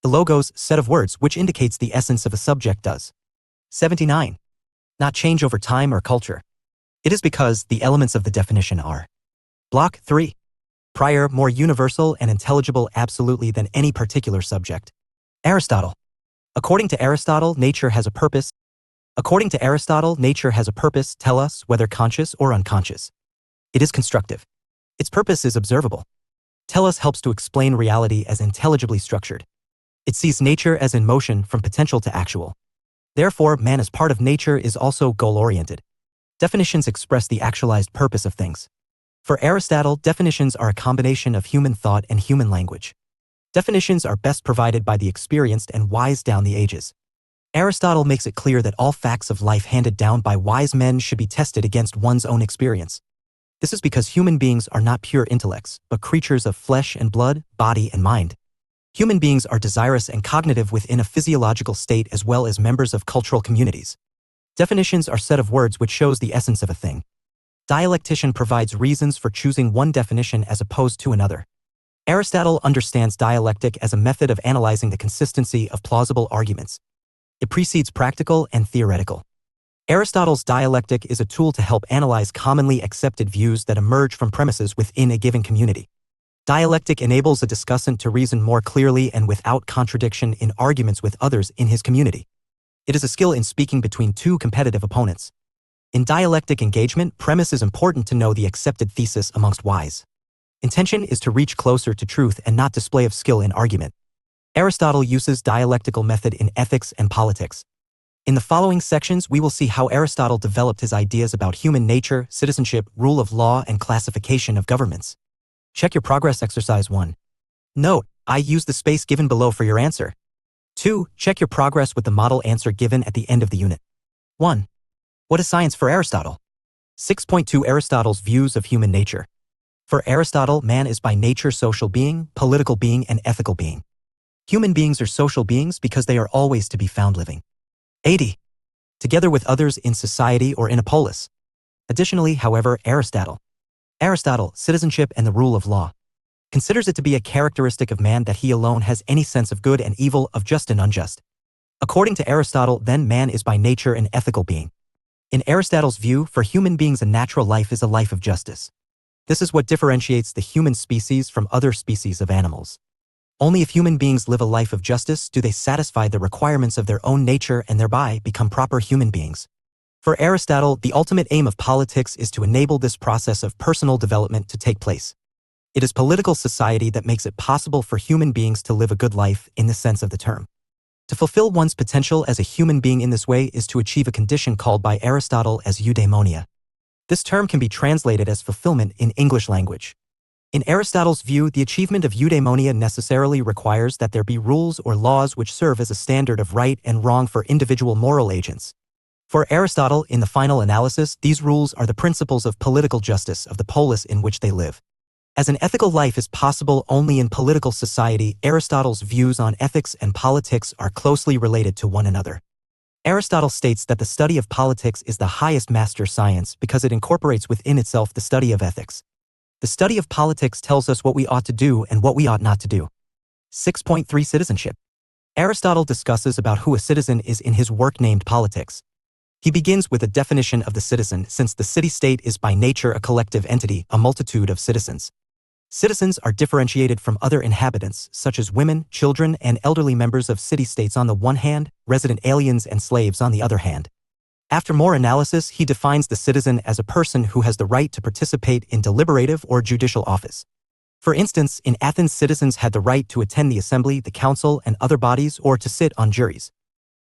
The logos, set of words which indicates the essence of a subject, does. 79. not change over time or culture. It is because the elements of the definition are: Block 3. Prior, more universal and intelligible absolutely than any particular subject. Aristotle. According to Aristotle, nature has a purpose. According to Aristotle, nature has a purpose, tell us, whether conscious or unconscious. It is constructive. Its purpose is observable. Tell us helps to explain reality as intelligibly structured. It sees nature as in motion from potential to actual. Therefore, man as part of nature is also goal-oriented. Definitions express the actualized purpose of things. For Aristotle, definitions are a combination of human thought and human language. Definitions are best provided by the experienced and wise down the ages. Aristotle makes it clear that all facts of life handed down by wise men should be tested against one's own experience. This is because human beings are not pure intellects, but creatures of flesh and blood, body and mind. Human beings are desirous and cognitive within a physiological state as well as members of cultural communities. Definitions are set of words which shows the essence of a thing. Dialectician provides reasons for choosing one definition as opposed to another. Aristotle understands dialectic as a method of analyzing the consistency of plausible arguments. It precedes practical and theoretical. Aristotle's dialectic is a tool to help analyze commonly accepted views that emerge from premises within a given community. Dialectic enables a discussant to reason more clearly and without contradiction in arguments with others in his community. It is a skill in speaking between two competitive opponents. In dialectic engagement, premise is important to know the accepted thesis amongst wise. Intention is to reach closer to truth and not display of skill in argument. Aristotle uses dialectical method in ethics and politics. In the following sections, we will see how Aristotle developed his ideas about human nature, citizenship, rule of law, and classification of governments. Check your progress exercise 1. Note, I use the space given below for your answer. 2. Check your progress with the model answer given at the end of the unit. 1. What is science for Aristotle? 6.2 Aristotle's views of human nature. For Aristotle, man is by nature social being, political being, and ethical being. Human beings are social beings because they are always to be found living. 80. Together with others in society or in a polis. Additionally, however, Aristotle, citizenship and the rule of law, considers it to be a characteristic of man that he alone has any sense of good and evil, of just and unjust. According to Aristotle, then man is by nature an ethical being. In Aristotle's view, for human beings a natural life is a life of justice. This is what differentiates the human species from other species of animals. Only if human beings live a life of justice do they satisfy the requirements of their own nature and thereby become proper human beings. For Aristotle, the ultimate aim of politics is to enable this process of personal development to take place. It is political society that makes it possible for human beings to live a good life in the sense of the term. To fulfill one's potential as a human being in this way is to achieve a condition called by Aristotle as eudaimonia. This term can be translated as fulfillment in English language. In Aristotle's view, the achievement of eudaimonia necessarily requires that there be rules or laws which serve as a standard of right and wrong for individual moral agents. For Aristotle, in the final analysis, these rules are the principles of political justice of the polis in which they live. As an ethical life is possible only in political society, Aristotle's views on ethics and politics are closely related to one another. Aristotle states that the study of politics is the highest master science because it incorporates within itself the study of ethics. The study of politics tells us what we ought to do and what we ought not to do. 6.3 Citizenship. Aristotle discusses about who a citizen is in his work named Politics. He begins with a definition of the citizen, since the city-state is by nature a collective entity, a multitude of citizens. Citizens are differentiated from other inhabitants, such as women, children, and elderly members of city-states on the one hand, resident aliens and slaves on the other hand. After more analysis, he defines the citizen as a person who has the right to participate in deliberative or judicial office. For instance, in Athens, citizens had the right to attend the assembly, the council, and other bodies, or to sit on juries.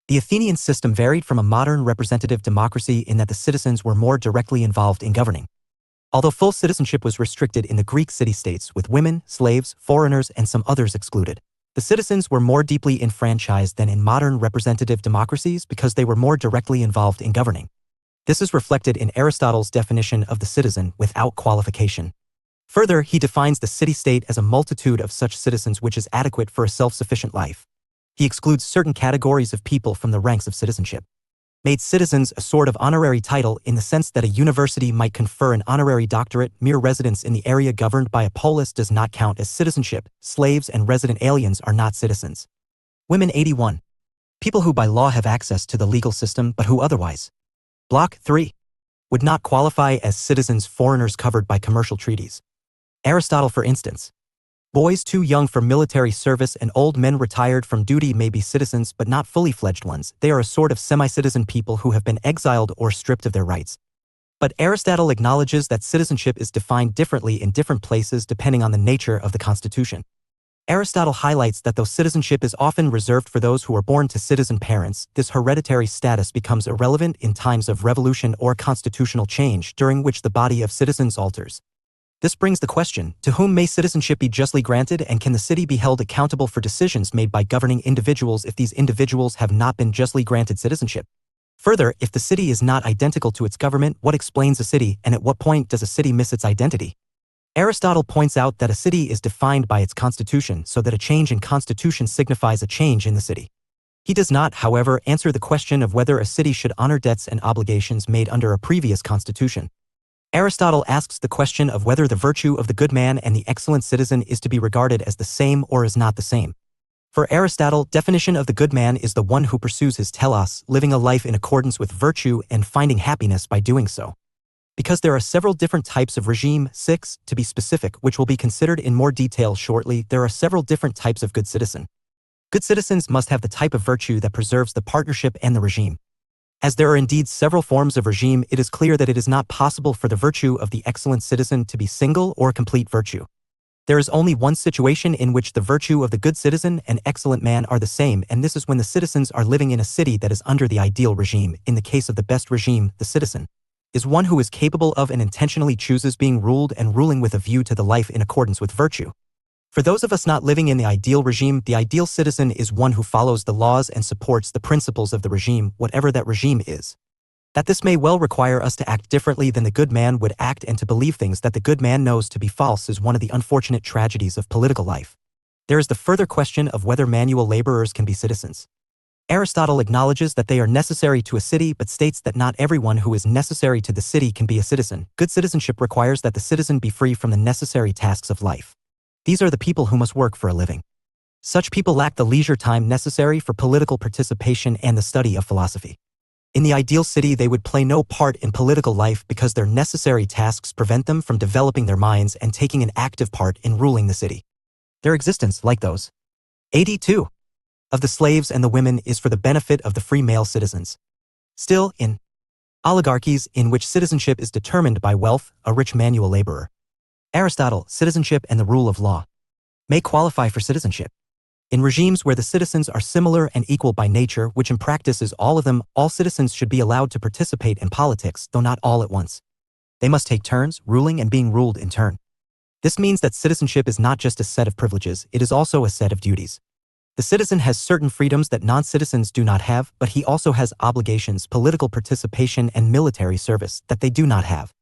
The Athenian system varied from a modern representative democracy in that the citizens were more directly involved in governing. Although full citizenship was restricted in the Greek city-states with women, slaves, foreigners, and some others excluded, the citizens were more deeply enfranchised than in modern representative democracies because they were more directly involved in governing. This is reflected in Aristotle's definition of the citizen without qualification. Further, he defines the city-state as a multitude of such citizens which is adequate for a self-sufficient life. He excludes certain categories of people from the ranks of citizenship. Made citizens a sort of honorary title in the sense that a university might confer an honorary doctorate. Mere residence in the area governed by a polis does not count as citizenship. Slaves and resident aliens are not citizens. Women 81. People who by law have access to the legal system but who otherwise Block 3. Would not qualify as citizens foreigners covered by commercial treaties. Aristotle, for instance. Boys too young for military service and old men retired from duty may be citizens but not fully fledged ones. They are a sort of semi-citizen people who have been exiled or stripped of their rights. But Aristotle acknowledges that citizenship is defined differently in different places depending on the nature of the constitution. Aristotle highlights that though citizenship is often reserved for those who are born to citizen parents, this hereditary status becomes irrelevant in times of revolution or constitutional change during which the body of citizens alters. This brings the question, to whom may citizenship be justly granted, and can the city be held accountable for decisions made by governing individuals if these individuals have not been justly granted citizenship? Further, if the city is not identical to its government, what explains a city, and at what point does a city miss its identity? Aristotle points out that a city is defined by its constitution, so that a change in constitution signifies a change in the city. He does not, however, answer the question of whether a city should honor debts and obligations made under a previous constitution. Aristotle asks the question of whether the virtue of the good man and the excellent citizen is to be regarded as the same or is not the same. For Aristotle, definition of the good man is the one who pursues his telos, living a life in accordance with virtue and finding happiness by doing so. Because there are several different types of regime, 6, to be specific, which will be considered in more detail shortly, there are several different types of good citizen. Good citizens must have the type of virtue that preserves the partnership and the regime. As there are indeed several forms of regime, it is clear that it is not possible for the virtue of the excellent citizen to be single or complete virtue. There is only one situation in which the virtue of the good citizen and excellent man are the same, and this is when the citizens are living in a city that is under the ideal regime. In the case of the best regime, the citizen is one who is capable of and intentionally chooses being ruled and ruling with a view to the life in accordance with virtue. For those of us not living in the ideal regime, the ideal citizen is one who follows the laws and supports the principles of the regime, whatever that regime is. That this may well require us to act differently than the good man would act and to believe things that the good man knows to be false is one of the unfortunate tragedies of political life. There is the further question of whether manual laborers can be citizens. Aristotle acknowledges that they are necessary to a city but states that not everyone who is necessary to the city can be a citizen. Good citizenship requires that the citizen be free from the necessary tasks of life. These are the people who must work for a living. Such people lack the leisure time necessary for political participation and the study of philosophy. In the ideal city, they would play no part in political life because their necessary tasks prevent them from developing their minds and taking an active part in ruling the city. Their existence, like those 82 of the slaves and the women, is for the benefit of the free male citizens. Still, in oligarchies in which citizenship is determined by wealth, a rich manual laborer, Aristotle, citizenship and the rule of law may qualify for citizenship. In regimes where the citizens are similar and equal by nature, which in practice is all of them, all citizens should be allowed to participate in politics, though not all at once. They must take turns, ruling and being ruled in turn. This means that citizenship is not just a set of privileges, it is also a set of duties. The citizen has certain freedoms that non-citizens do not have, but he also has obligations, political participation and military service that they do not have.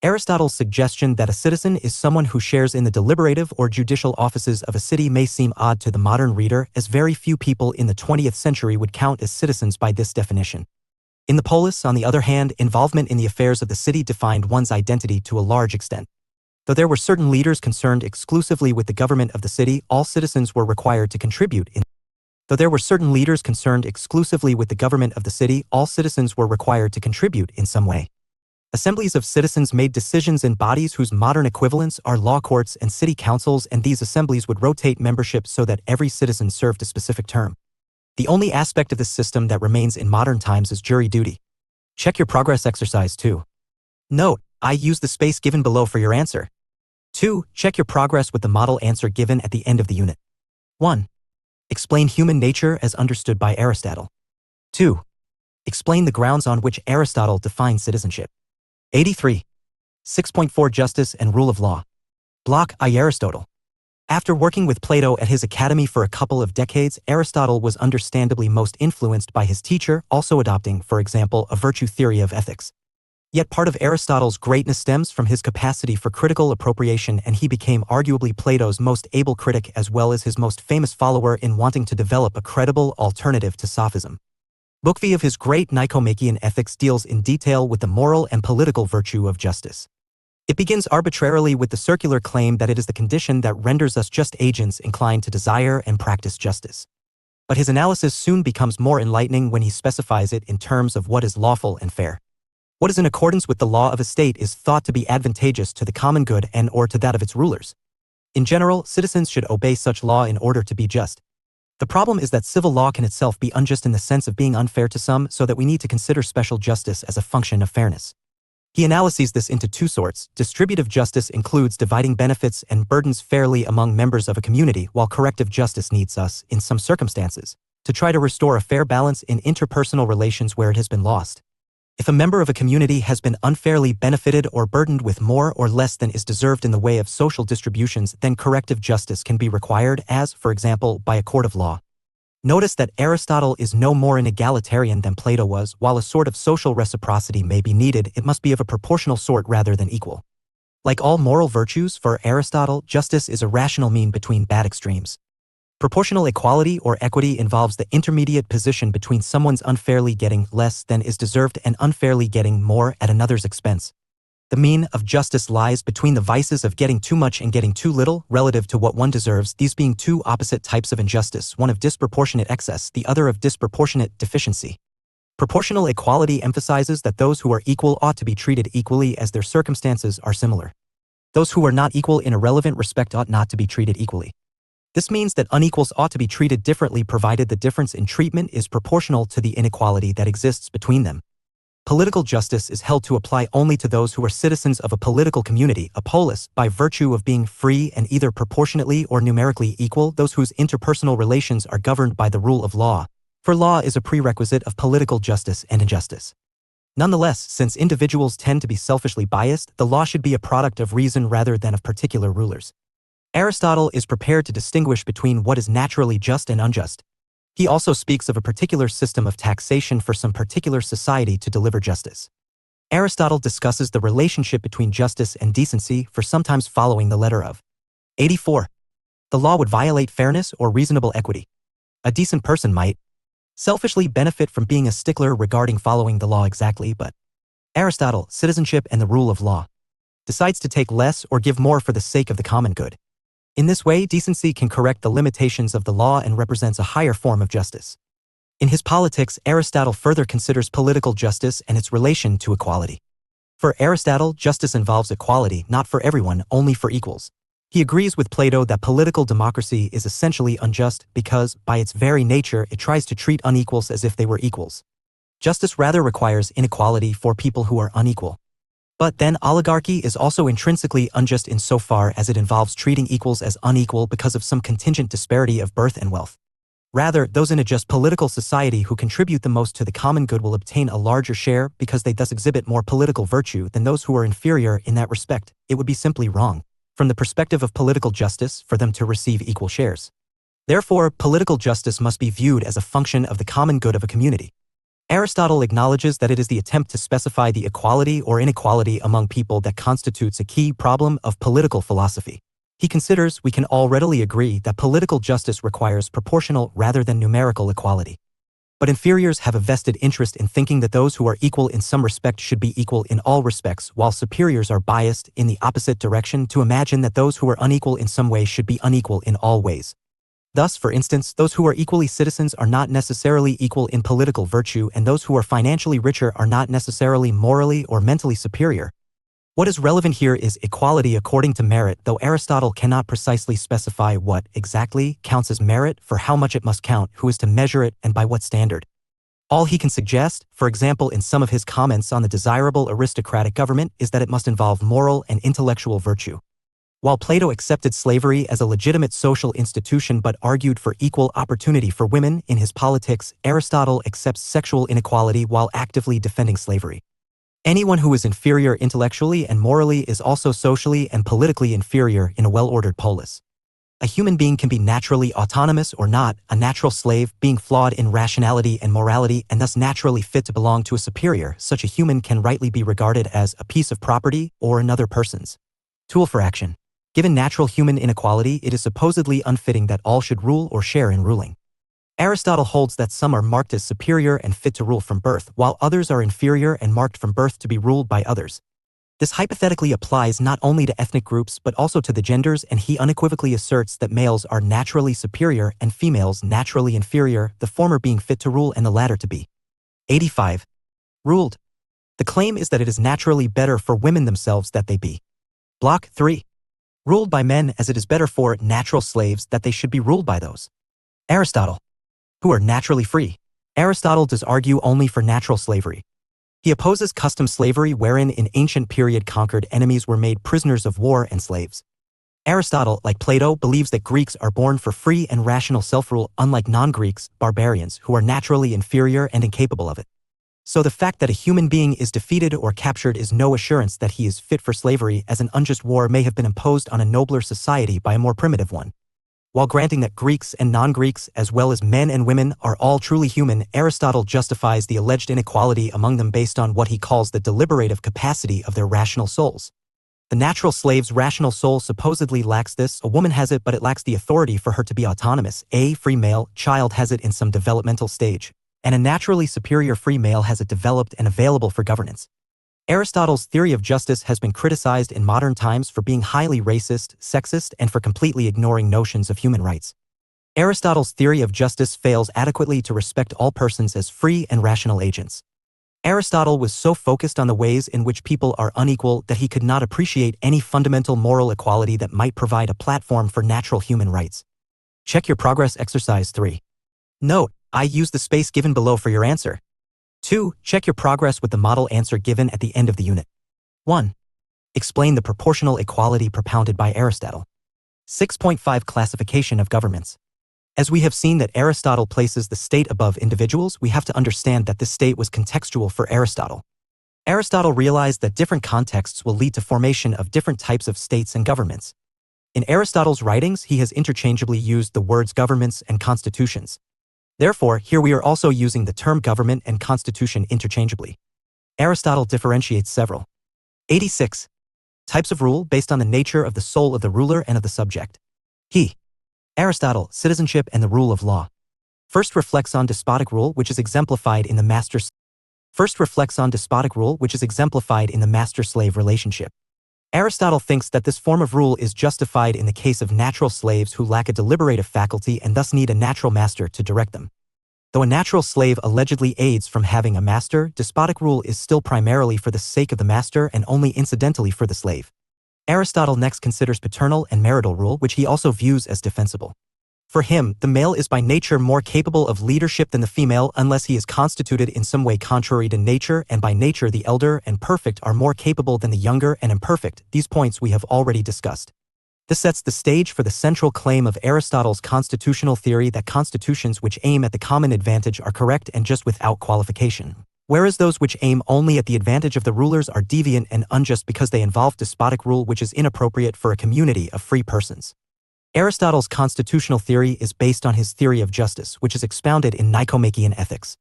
Aristotle's suggestion that a citizen is someone who shares in the deliberative or judicial offices of a city may seem odd to the modern reader, as very few people in the 20th century would count as citizens by this definition. In the polis, on the other hand, involvement in the affairs of the city defined one's identity to a large extent. Though there were certain leaders concerned exclusively with the government of the city, all citizens were required to contribute in. Though there were certain leaders concerned exclusively with the government of the city, all citizens were required to contribute in some way. Assemblies of citizens made decisions in bodies whose modern equivalents are law courts and city councils, and these assemblies would rotate membership so that every citizen served a specific term. The only aspect of this system that remains in modern times is jury duty. Check your progress exercise 2. Note, I use the space given below for your answer. 2. Check your progress with the model answer given at the end of the unit. 1. Explain human nature as understood by Aristotle. 2. Explain the grounds on which Aristotle defines citizenship. 83. 6.4 Justice and Rule of Law. Block I. Aristotle. After working with Plato at his academy for a couple of decades, Aristotle was understandably most influenced by his teacher, also adopting, for example, a virtue theory of ethics. Yet part of Aristotle's greatness stems from his capacity for critical appropriation, and he became arguably Plato's most able critic as well as his most famous follower in wanting to develop a credible alternative to sophism. Book V of his great Nicomachean Ethics deals in detail with the moral and political virtue of justice. It begins arbitrarily with the circular claim that it is the condition that renders us just agents inclined to desire and practice justice. But his analysis soon becomes more enlightening when he specifies it in terms of what is lawful and fair. What is in accordance with the law of a state is thought to be advantageous to the common good and or to that of its rulers. In general, citizens should obey such law in order to be just. The problem is that civil law can itself be unjust in the sense of being unfair to some, so that we need to consider special justice as a function of fairness. He analyses this into two sorts. Distributive justice includes dividing benefits and burdens fairly among members of a community, while corrective justice needs us, in some circumstances, to try to restore a fair balance in interpersonal relations where it has been lost. If a member of a community has been unfairly benefited or burdened with more or less than is deserved in the way of social distributions, then corrective justice can be required as, for example, by a court of law. Notice that Aristotle is no more an egalitarian than Plato was. While a sort of social reciprocity may be needed, it must be of a proportional sort rather than equal. Like all moral virtues, for Aristotle, justice is a rational mean between bad extremes. Proportional equality or equity involves the intermediate position between someone's unfairly getting less than is deserved and unfairly getting more at another's expense. The mean of justice lies between the vices of getting too much and getting too little relative to what one deserves, these being two opposite types of injustice, one of disproportionate excess, the other of disproportionate deficiency. Proportional equality emphasizes that those who are equal ought to be treated equally as their circumstances are similar. Those who are not equal in a relevant respect ought not to be treated equally. This means that unequals ought to be treated differently provided the difference in treatment is proportional to the inequality that exists between them. Political justice is held to apply only to those who are citizens of a political community, a polis, by virtue of being free and either proportionately or numerically equal, those whose interpersonal relations are governed by the rule of law, for law is a prerequisite of political justice and injustice. Nonetheless, since individuals tend to be selfishly biased, the law should be a product of reason rather than of particular rulers. Aristotle is prepared to distinguish between what is naturally just and unjust. He also speaks of a particular system of taxation for some particular society to deliver justice. Aristotle discusses the relationship between justice and decency, for sometimes following the letter of 84. The law would violate fairness or reasonable equity. A decent person might selfishly benefit from being a stickler regarding following the law exactly, but Aristotle, citizenship and the rule of law, decides to take less or give more for the sake of the common good. In this way, decency can correct the limitations of the law and represents a higher form of justice. In his Politics, Aristotle further considers political justice and its relation to equality. For Aristotle, justice involves equality, not for everyone, only for equals. He agrees with Plato that political democracy is essentially unjust because, by its very nature, it tries to treat unequals as if they were equals. Justice rather requires inequality for people who are unequal. But then oligarchy is also intrinsically unjust insofar as it involves treating equals as unequal because of some contingent disparity of birth and wealth. Rather, those in a just political society who contribute the most to the common good will obtain a larger share because they thus exhibit more political virtue than those who are inferior in that respect. It would be simply wrong, from the perspective of political justice, for them to receive equal shares. Therefore, political justice must be viewed as a function of the common good of a community. Aristotle acknowledges that it is the attempt to specify the equality or inequality among people that constitutes a key problem of political philosophy. He considers we can all readily agree that political justice requires proportional rather than numerical equality. But inferiors have a vested interest in thinking that those who are equal in some respect should be equal in all respects, while superiors are biased in the opposite direction to imagine that those who are unequal in some way should be unequal in all ways. Thus, for instance, those who are equally citizens are not necessarily equal in political virtue, and those who are financially richer are not necessarily morally or mentally superior. What is relevant here is equality according to merit, though Aristotle cannot precisely specify what exactly counts as merit, for how much it must count, who is to measure it, and by what standard. All he can suggest, for example in some of his comments on the desirable aristocratic government, is that it must involve moral and intellectual virtue. While Plato accepted slavery as a legitimate social institution but argued for equal opportunity for women in his Politics, Aristotle accepts sexual inequality while actively defending slavery. Anyone who is inferior intellectually and morally is also socially and politically inferior in a well-ordered polis. A human being can be naturally autonomous or not, a natural slave, being flawed in rationality and morality and thus naturally fit to belong to a superior. Such a human can rightly be regarded as a piece of property or another person's tool for action. Given natural human inequality, it is supposedly unfitting that all should rule or share in ruling. Aristotle holds that some are marked as superior and fit to rule from birth, while others are inferior and marked from birth to be ruled by others. This hypothetically applies not only to ethnic groups but also to the genders, and he unequivocally asserts that males are naturally superior and females naturally inferior, the former being fit to rule and the latter to be 85. Ruled. The claim is that it is naturally better for women themselves that they be. Block 3. Ruled by men, as it is better for natural slaves that they should be ruled by those. Aristotle. Who are naturally free. Aristotle does argue only for natural slavery. He opposes custom slavery wherein in ancient period conquered enemies were made prisoners of war and slaves. Aristotle, like Plato, believes that Greeks are born for free and rational self-rule, unlike non-Greeks, barbarians, who are naturally inferior and incapable of it. So the fact that a human being is defeated or captured is no assurance that he is fit for slavery, as an unjust war may have been imposed on a nobler society by a more primitive one. While granting that Greeks and non-Greeks, as well as men and women, are all truly human, Aristotle justifies the alleged inequality among them based on what he calls the deliberative capacity of their rational souls. The natural slave's rational soul supposedly lacks this. A woman has it, but it lacks the authority for her to be autonomous. A free male child has it in some developmental stage, and a naturally superior free male has it developed and available for governance. Aristotle's theory of justice has been criticized in modern times for being highly racist, sexist, and for completely ignoring notions of human rights. Aristotle's theory of justice fails adequately to respect all persons as free and rational agents. Aristotle was so focused on the ways in which people are unequal that he could not appreciate any fundamental moral equality that might provide a platform for natural human rights. Check your progress exercise 3. Note, I use the space given below for your answer. 2. Check your progress with the model answer given at the end of the unit. 1. Explain the proportional equality propounded by Aristotle. 6.5 Classification of governments. As we have seen that Aristotle places the state above individuals, we have to understand that this state was contextual for Aristotle. Aristotle realized that different contexts will lead to formation of different types of states and governments. In Aristotle's writings, he has interchangeably used the words governments and constitutions. Therefore, here we are also using the term government and constitution interchangeably. Aristotle differentiates several 86 types of rule based on the nature of the soul of the ruler and of the subject. Aristotle, citizenship and the rule of law. First reflects on despotic rule, which is exemplified in the master-slave relationship. Aristotle thinks that this form of rule is justified in the case of natural slaves who lack a deliberative faculty and thus need a natural master to direct them. Though a natural slave allegedly aids from having a master, despotic rule is still primarily for the sake of the master and only incidentally for the slave. Aristotle next considers paternal and marital rule, which he also views as defensible. For him, the male is by nature more capable of leadership than the female unless he is constituted in some way contrary to nature, and by nature the elder and perfect are more capable than the younger and imperfect. These points we have already discussed. This sets the stage for the central claim of Aristotle's constitutional theory that constitutions which aim at the common advantage are correct and just without qualification, whereas those which aim only at the advantage of the rulers are deviant and unjust because they involve despotic rule which is inappropriate for a community of free persons. Aristotle's constitutional theory is based on his theory of justice, which is expounded in Nicomachean Ethics.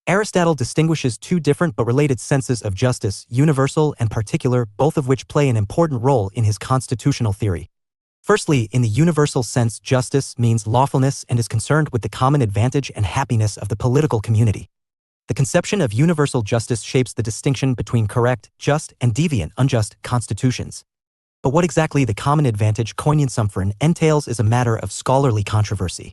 Aristotle distinguishes two different but related senses of justice, universal and particular, both of which play an important role in his constitutional theory. Firstly, in the universal sense, justice means lawfulness and is concerned with the common advantage and happiness of the political community. The conception of universal justice shapes the distinction between correct, just, and deviant, unjust constitutions. But what exactly the common advantage koinonsumphron entails is a matter of scholarly controversy.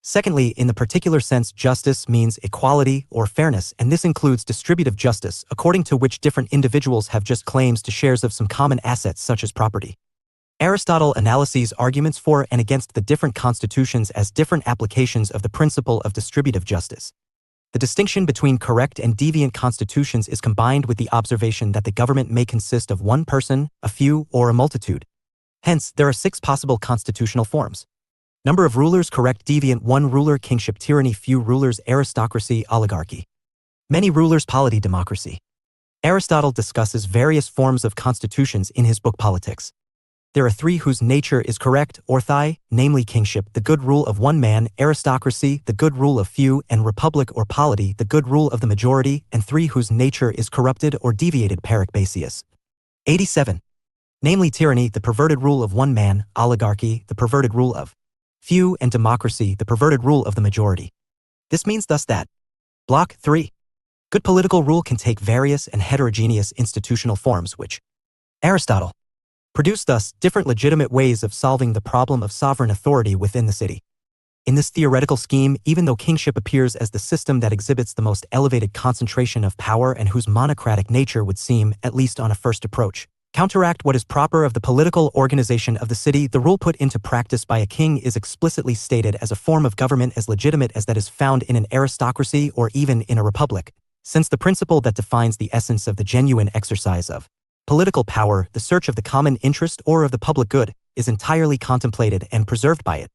Secondly, in the particular sense, justice means equality or fairness, and this includes distributive justice, according to which different individuals have just claims to shares of some common assets such as property. Aristotle analyses arguments for and against the different constitutions as different applications of the principle of distributive justice. The distinction between correct and deviant constitutions is combined with the observation that the government may consist of one person, a few, or a multitude. Hence, there are 6 possible constitutional forms. Number of rulers: correct, deviant, 1 ruler, kingship, tyranny, few rulers, aristocracy, oligarchy. Many rulers, polity, democracy. Aristotle discusses various forms of constitutions in his book Politics. There are 3 whose nature is correct, orthai, namely kingship, the good rule of one man, aristocracy, the good rule of few, and republic or polity, the good rule of the majority, and 3 whose nature is corrupted or deviated, Pericbasius. 87. Namely tyranny, the perverted rule of one man, oligarchy, the perverted rule of few, and democracy, the perverted rule of the majority. This means thus that Block 3. Good political rule can take various and heterogeneous institutional forms which Aristotle produce thus different legitimate ways of solving the problem of sovereign authority within the city. In this theoretical scheme, even though kingship appears as the system that exhibits the most elevated concentration of power and whose monocratic nature would seem, at least on a first approach, counteract what is proper of the political organization of the city, the rule put into practice by a king is explicitly stated as a form of government as legitimate as that is found in an aristocracy or even in a republic, since the principle that defines the essence of the genuine exercise of political power, the search of the common interest or of the public good, is entirely contemplated and preserved by it.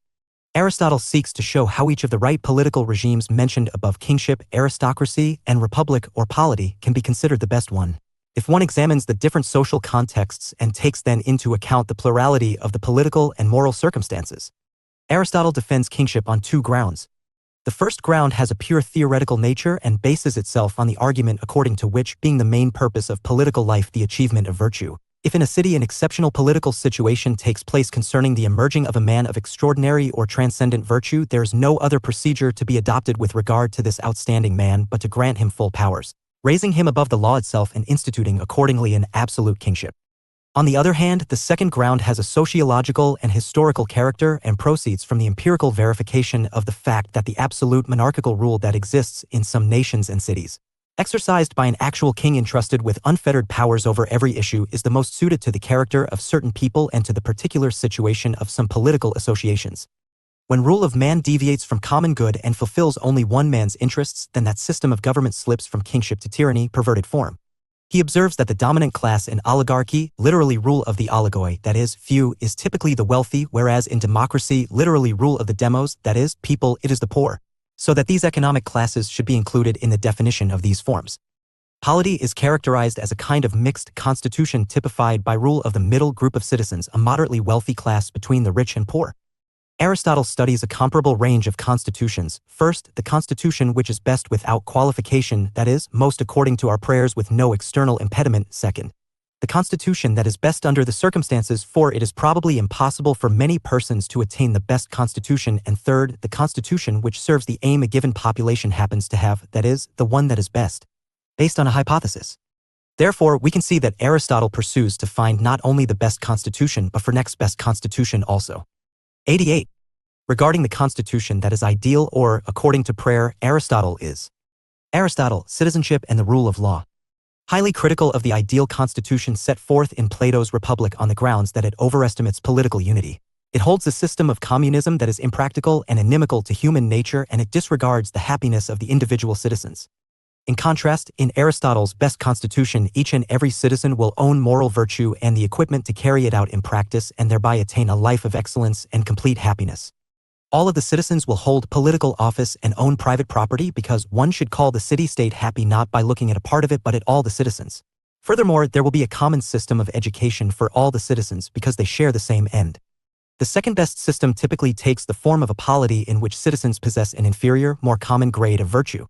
Aristotle seeks to show how each of the right political regimes mentioned above, kingship, aristocracy, and republic or polity, can be considered the best one, if one examines the different social contexts and takes then into account the plurality of the political and moral circumstances. Aristotle defends kingship on two grounds. The first ground has a pure theoretical nature and bases itself on the argument according to which, being the main purpose of political life the achievement of virtue, if in a city an exceptional political situation takes place concerning the emerging of a man of extraordinary or transcendent virtue, there is no other procedure to be adopted with regard to this outstanding man but to grant him full powers, raising him above the law itself and instituting accordingly an absolute kingship. On the other hand, the second ground has a sociological and historical character and proceeds from the empirical verification of the fact that the absolute monarchical rule that exists in some nations and cities, exercised by an actual king entrusted with unfettered powers over every issue, is the most suited to the character of certain people and to the particular situation of some political associations. When rule of man deviates from common good and fulfills only one man's interests, then that system of government slips from kingship to tyranny, perverted form. He observes that the dominant class in oligarchy, literally rule of the oligoi, that is, few, is typically the wealthy, whereas in democracy, literally rule of the demos, that is, people, it is the poor, so that these economic classes should be included in the definition of these forms. Polity is characterized as a kind of mixed constitution typified by rule of the middle group of citizens, a moderately wealthy class between the rich and poor. Aristotle studies a comparable range of constitutions. First, the constitution which is best without qualification, that is, most according to our prayers with no external impediment. Second, the constitution that is best under the circumstances, for it is probably impossible for many persons to attain the best constitution. And third, the constitution which serves the aim a given population happens to have, that is, the one that is best, based on a hypothesis. Therefore, we can see that Aristotle pursues to find not only the best constitution but for next best constitution also. 88. Regarding the constitution that is ideal or, according to prayer, Aristotle, citizenship and the rule of law. Highly critical of the ideal constitution set forth in Plato's Republic on the grounds that it overestimates political unity. It holds a system of communism that is impractical and inimical to human nature, and it disregards the happiness of the individual citizens. In contrast, in Aristotle's best constitution, each and every citizen will own moral virtue and the equipment to carry it out in practice and thereby attain a life of excellence and complete happiness. All of the citizens will hold political office and own private property because one should call the city-state happy not by looking at a part of it but at all the citizens. Furthermore, there will be a common system of education for all the citizens because they share the same end. The second-best system typically takes the form of a polity in which citizens possess an inferior, more common grade of virtue.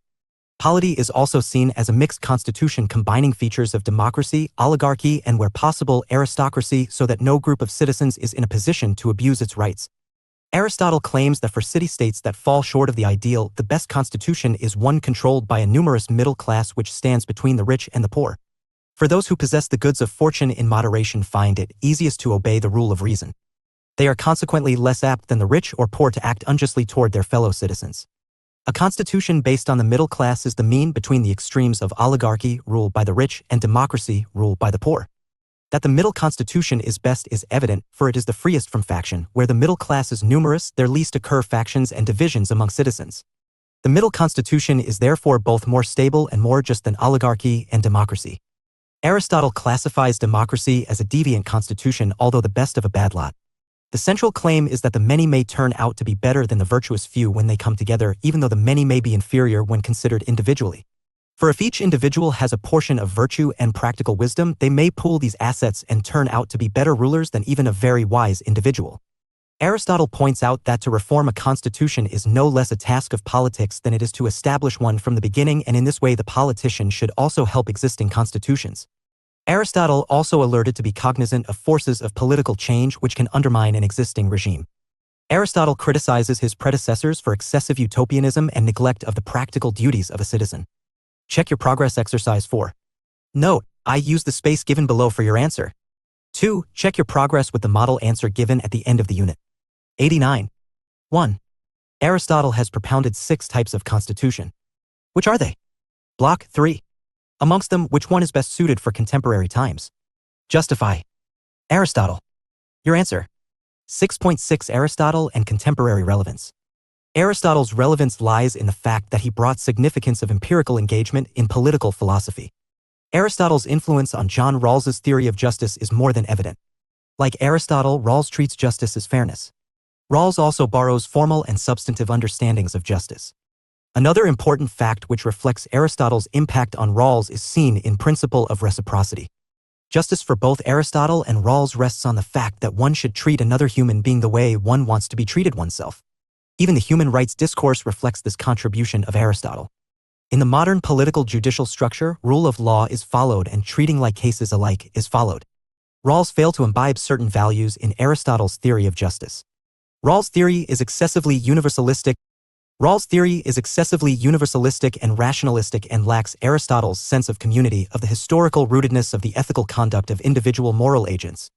Polity is also seen as a mixed constitution combining features of democracy, oligarchy, and where possible, aristocracy, so that no group of citizens is in a position to abuse its rights. Aristotle claims that for city-states that fall short of the ideal, the best constitution is one controlled by a numerous middle class which stands between the rich and the poor. For those who possess the goods of fortune in moderation find it easiest to obey the rule of reason. They are consequently less apt than the rich or poor to act unjustly toward their fellow citizens. A constitution based on the middle class is the mean between the extremes of oligarchy, ruled by the rich, and democracy, ruled by the poor. That the middle constitution is best is evident, for it is the freest from faction. Where the middle class is numerous, there least occur factions and divisions among citizens. The middle constitution is therefore both more stable and more just than oligarchy and democracy. Aristotle classifies democracy as a deviant constitution, although the best of a bad lot. The central claim is that the many may turn out to be better than the virtuous few when they come together, even though the many may be inferior when considered individually. For if each individual has a portion of virtue and practical wisdom, they may pool these assets and turn out to be better rulers than even a very wise individual. Aristotle points out that to reform a constitution is no less a task of politics than it is to establish one from the beginning, and in this way the politician should also help existing constitutions. Aristotle also alerted to be cognizant of forces of political change which can undermine an existing regime. Aristotle criticizes his predecessors for excessive utopianism and neglect of the practical duties of a citizen. Check your progress exercise 4. Note, I use the space given below for your answer. 2. Check your progress with the model answer given at the end of the unit. 89. 1. Aristotle has propounded 6 types of constitution. Which are they? Block 3. Amongst them, which one is best suited for contemporary times? Justify. Aristotle. Your answer. 6.6 Aristotle and contemporary relevance. Aristotle's relevance lies in the fact that he brought significance of empirical engagement in political philosophy. Aristotle's influence on John Rawls's theory of justice is more than evident. Like Aristotle, Rawls treats justice as fairness. Rawls also borrows formal and substantive understandings of justice. Another important fact which reflects Aristotle's impact on Rawls is seen in principle of reciprocity. Justice for both Aristotle and Rawls rests on the fact that one should treat another human being the way one wants to be treated oneself. Even the human rights discourse reflects this contribution of Aristotle. In the modern political judicial structure, rule of law is followed and treating like cases alike is followed. Rawls failed to imbibe certain values in Aristotle's theory of justice. Rawls' theory is excessively universalistic and rationalistic and lacks Aristotle's sense of community, of the historical rootedness of the ethical conduct of individual moral agents.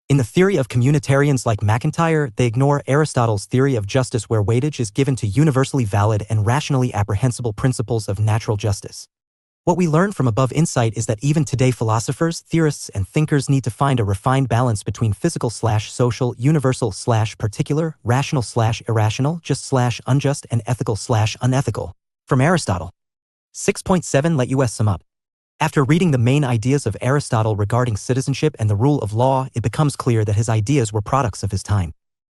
In the theory of communitarians like McIntyre, they ignore Aristotle's theory of justice where weightage is given to universally valid and rationally apprehensible principles of natural justice. What we learn from above insight is that even today philosophers, theorists, and thinkers need to find a refined balance between physical/social, universal/particular, rational/irrational, just/unjust, and ethical/unethical. From Aristotle. 6.7 Let us sum up. After reading the main ideas of Aristotle regarding citizenship and the rule of law, it becomes clear that his ideas were products of his time.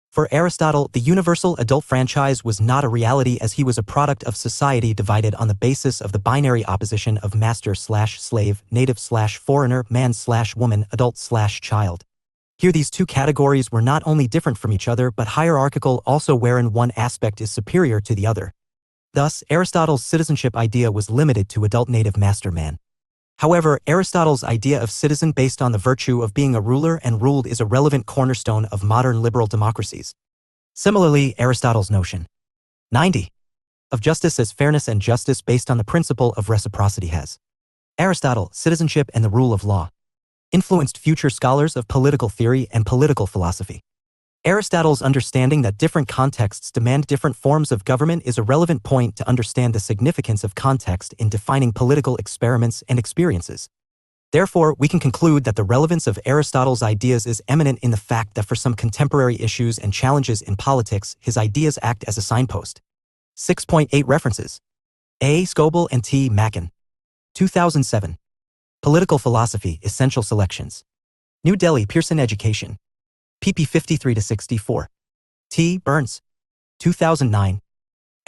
For Aristotle, the universal adult franchise was not a reality as he was a product of society divided on the basis of the binary opposition of master/slave, native/foreigner, man/woman, adult/child. Here these two categories were not only different from each other but hierarchical also, wherein one aspect is superior to the other. Thus, Aristotle's citizenship idea was limited to adult native master man. However, Aristotle's idea of citizen based on the virtue of being a ruler and ruled is a relevant cornerstone of modern liberal democracies. Similarly, Aristotle's notion 90 of justice as fairness and justice based on the principle of reciprocity has. Aristotle, citizenship and the rule of law, influenced future scholars of political theory and political philosophy. Aristotle's understanding that different contexts demand different forms of government is a relevant point to understand the significance of context in defining political experiments and experiences. Therefore, we can conclude that the relevance of Aristotle's ideas is eminent in the fact that for some contemporary issues and challenges in politics, his ideas act as a signpost. 6.8 References. A. Scoble and T. Mackin. 2007. Political Philosophy, Essential Selections. New Delhi, Pearson Education. pp. 53-64. T. Burns. 2009.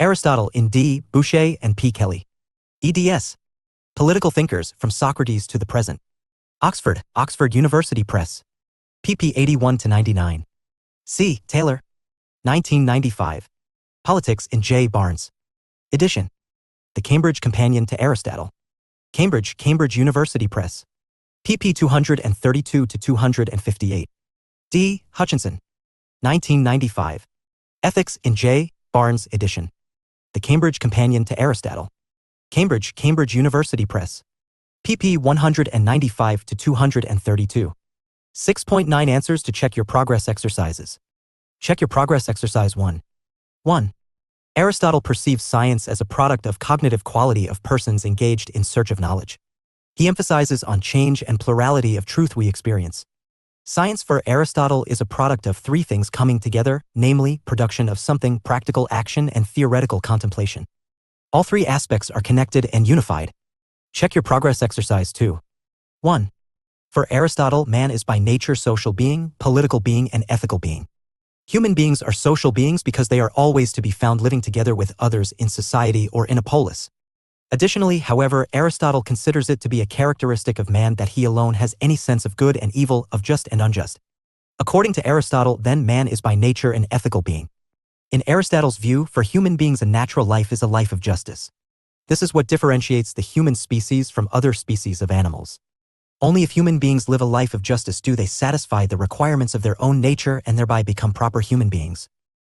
Aristotle in D. Boucher and P. Kelly. eds. Political Thinkers, From Socrates to the Present. Oxford, Oxford University Press. pp. 81-99. C. Taylor. 1995. Politics in J. Barnes. Edition. The Cambridge Companion to Aristotle. Cambridge, Cambridge University Press. pp. 232-258. D. Hutchinson. 1995. Ethics in J. Barnes edition. The Cambridge Companion to Aristotle. Cambridge, Cambridge University Press. pp. 195-232. 6.9 Answers to Check Your Progress Exercises. Check Your Progress Exercise 1. 1. Aristotle perceives science as a product of cognitive quality of persons engaged in search of knowledge. He emphasizes on change and plurality of truth we experience. Science for Aristotle is a product of 3 things coming together, namely, production of something, practical action, and theoretical contemplation. All 3 aspects are connected and unified. Check Your Progress Exercise 2. 1. For Aristotle, man is by nature social being, political being, and ethical being. Human beings are social beings because they are always to be found living together with others in society or in a polis. Additionally, however, Aristotle considers it to be a characteristic of man that he alone has any sense of good and evil, of just and unjust. According to Aristotle, then, man is by nature an ethical being. In Aristotle's view, for human beings a natural life is a life of justice. This is what differentiates the human species from other species of animals. Only if human beings live a life of justice do they satisfy the requirements of their own nature and thereby become proper human beings.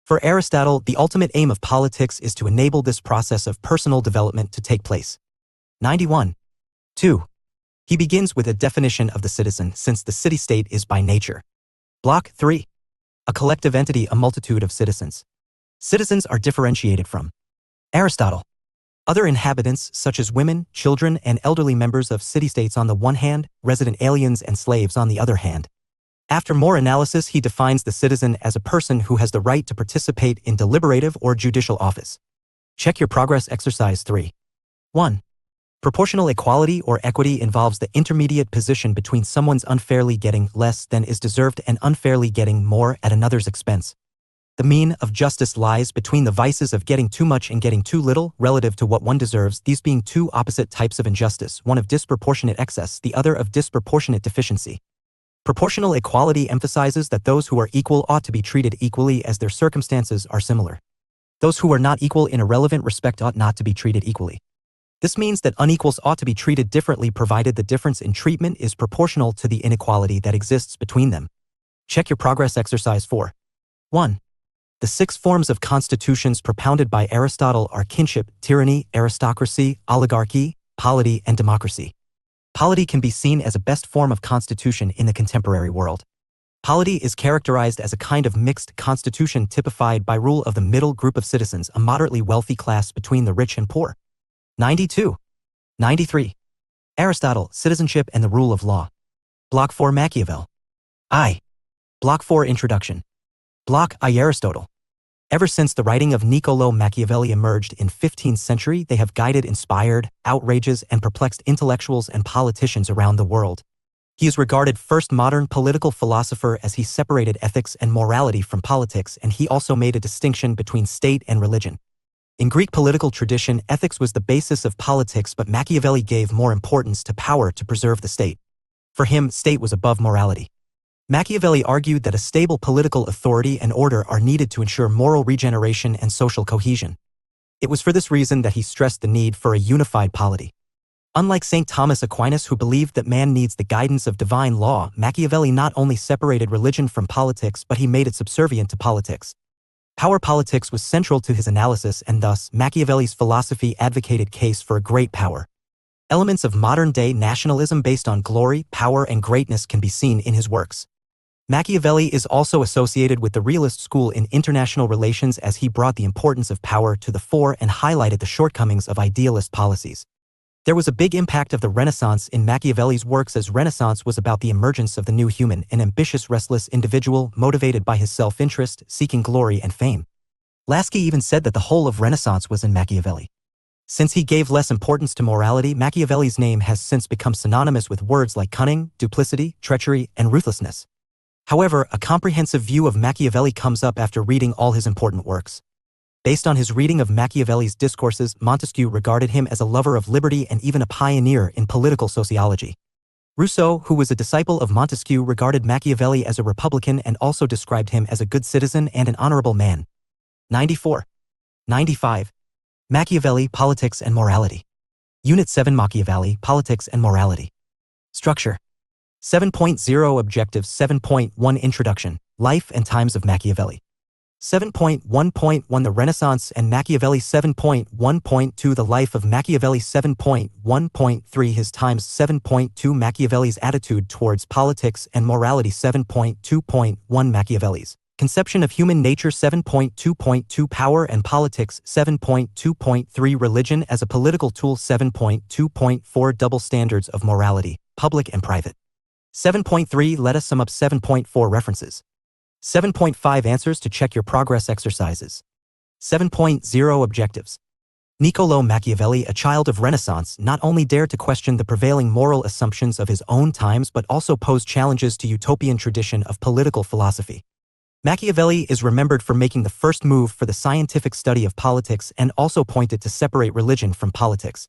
For Aristotle, the ultimate aim of politics is to enable this process of personal development to take place. 91. 2. He begins with a definition of the citizen, since the city-state is by nature. Block 3. A collective entity, a multitude of citizens. Citizens are differentiated from Aristotle. Other inhabitants, such as women, children, and elderly members of city-states on the one hand, resident aliens and slaves on the other hand. After more analysis, he defines the citizen as a person who has the right to participate in deliberative or judicial office. Check your progress exercise 3. 1. Proportional equality or equity involves the intermediate position between someone's unfairly getting less than is deserved and unfairly getting more at another's expense. The mean of justice lies between the vices of getting too much and getting too little relative to what one deserves, these being two opposite types of injustice, one of disproportionate excess, the other of disproportionate deficiency. Proportional equality emphasizes that those who are equal ought to be treated equally as their circumstances are similar. Those who are not equal in a relevant respect ought not to be treated equally. This means that unequals ought to be treated differently provided the difference in treatment is proportional to the inequality that exists between them. Check your progress exercise 4. 1. The 6 forms of constitutions propounded by Aristotle are kinship, tyranny, aristocracy, oligarchy, polity, and democracy. Polity can be seen as a best form of constitution in the contemporary world. Polity is characterized as a kind of mixed constitution typified by rule of the middle group of citizens, a moderately wealthy class between the rich and poor. 92. 93. Aristotle, Citizenship and the Rule of Law. Block 4 Machiavel. I. Block 4 Introduction. Block I Aristotle. Ever since the writing of Niccolò Machiavelli emerged in 15th century, they have guided, inspired, outrages, and perplexed intellectuals and politicians around the world. He is regarded first modern political philosopher as he separated ethics and morality from politics, and he also made a distinction between state and religion. In Greek political tradition, ethics was the basis of politics, but Machiavelli gave more importance to power to preserve the state. For him, state was above morality. Machiavelli argued that a stable political authority and order are needed to ensure moral regeneration and social cohesion. It was for this reason that he stressed the need for a unified polity. Unlike St. Thomas Aquinas, who believed that man needs the guidance of divine law, Machiavelli not only separated religion from politics, but he made it subservient to politics. Power politics was central to his analysis, and thus Machiavelli's philosophy advocated case for a great power. Elements of modern-day nationalism based on glory, power, and greatness can be seen in his works. Machiavelli is also associated with the realist school in international relations, as he brought the importance of power to the fore and highlighted the shortcomings of idealist policies. There was a big impact of the Renaissance in Machiavelli's works, as Renaissance was about the emergence of the new human, an ambitious, restless individual motivated by his self-interest, seeking glory and fame. Lasky even said that the whole of Renaissance was in Machiavelli. Since he gave less importance to morality, Machiavelli's name has since become synonymous with words like cunning, duplicity, treachery, and ruthlessness. However, a comprehensive view of Machiavelli comes up after reading all his important works. Based on his reading of Machiavelli's discourses, Montesquieu regarded him as a lover of liberty and even a pioneer in political sociology. Rousseau, who was a disciple of Montesquieu, regarded Machiavelli as a republican and also described him as a good citizen and an honorable man. 94. 95. Machiavelli, Politics and Morality. Unit 7 Machiavelli, Politics and Morality. Structure. 7.0 Objectives. 7.1 Introduction, Life and Times of Machiavelli. 7.1.1 The Renaissance and Machiavelli. 7.1.2 The Life of Machiavelli. 7.1.3 His Times. 7.2 Machiavelli's Attitude towards Politics and Morality. 7.2.1 Machiavelli's Conception of Human Nature. 7.2.2 Power and Politics. 7.2.3 Religion as a Political Tool. 7.2.4 Double Standards of Morality, Public and Private. 7.3 Let us sum up. 7.4 References. 7.5 Answers to check your progress exercises. 7.0 Objectives. Niccolò Machiavelli, a child of Renaissance, not only dared to question the prevailing moral assumptions of his own times but also posed challenges to utopian tradition of political philosophy. Machiavelli is remembered for making the first move for the scientific study of politics and also pointed to separate religion from politics.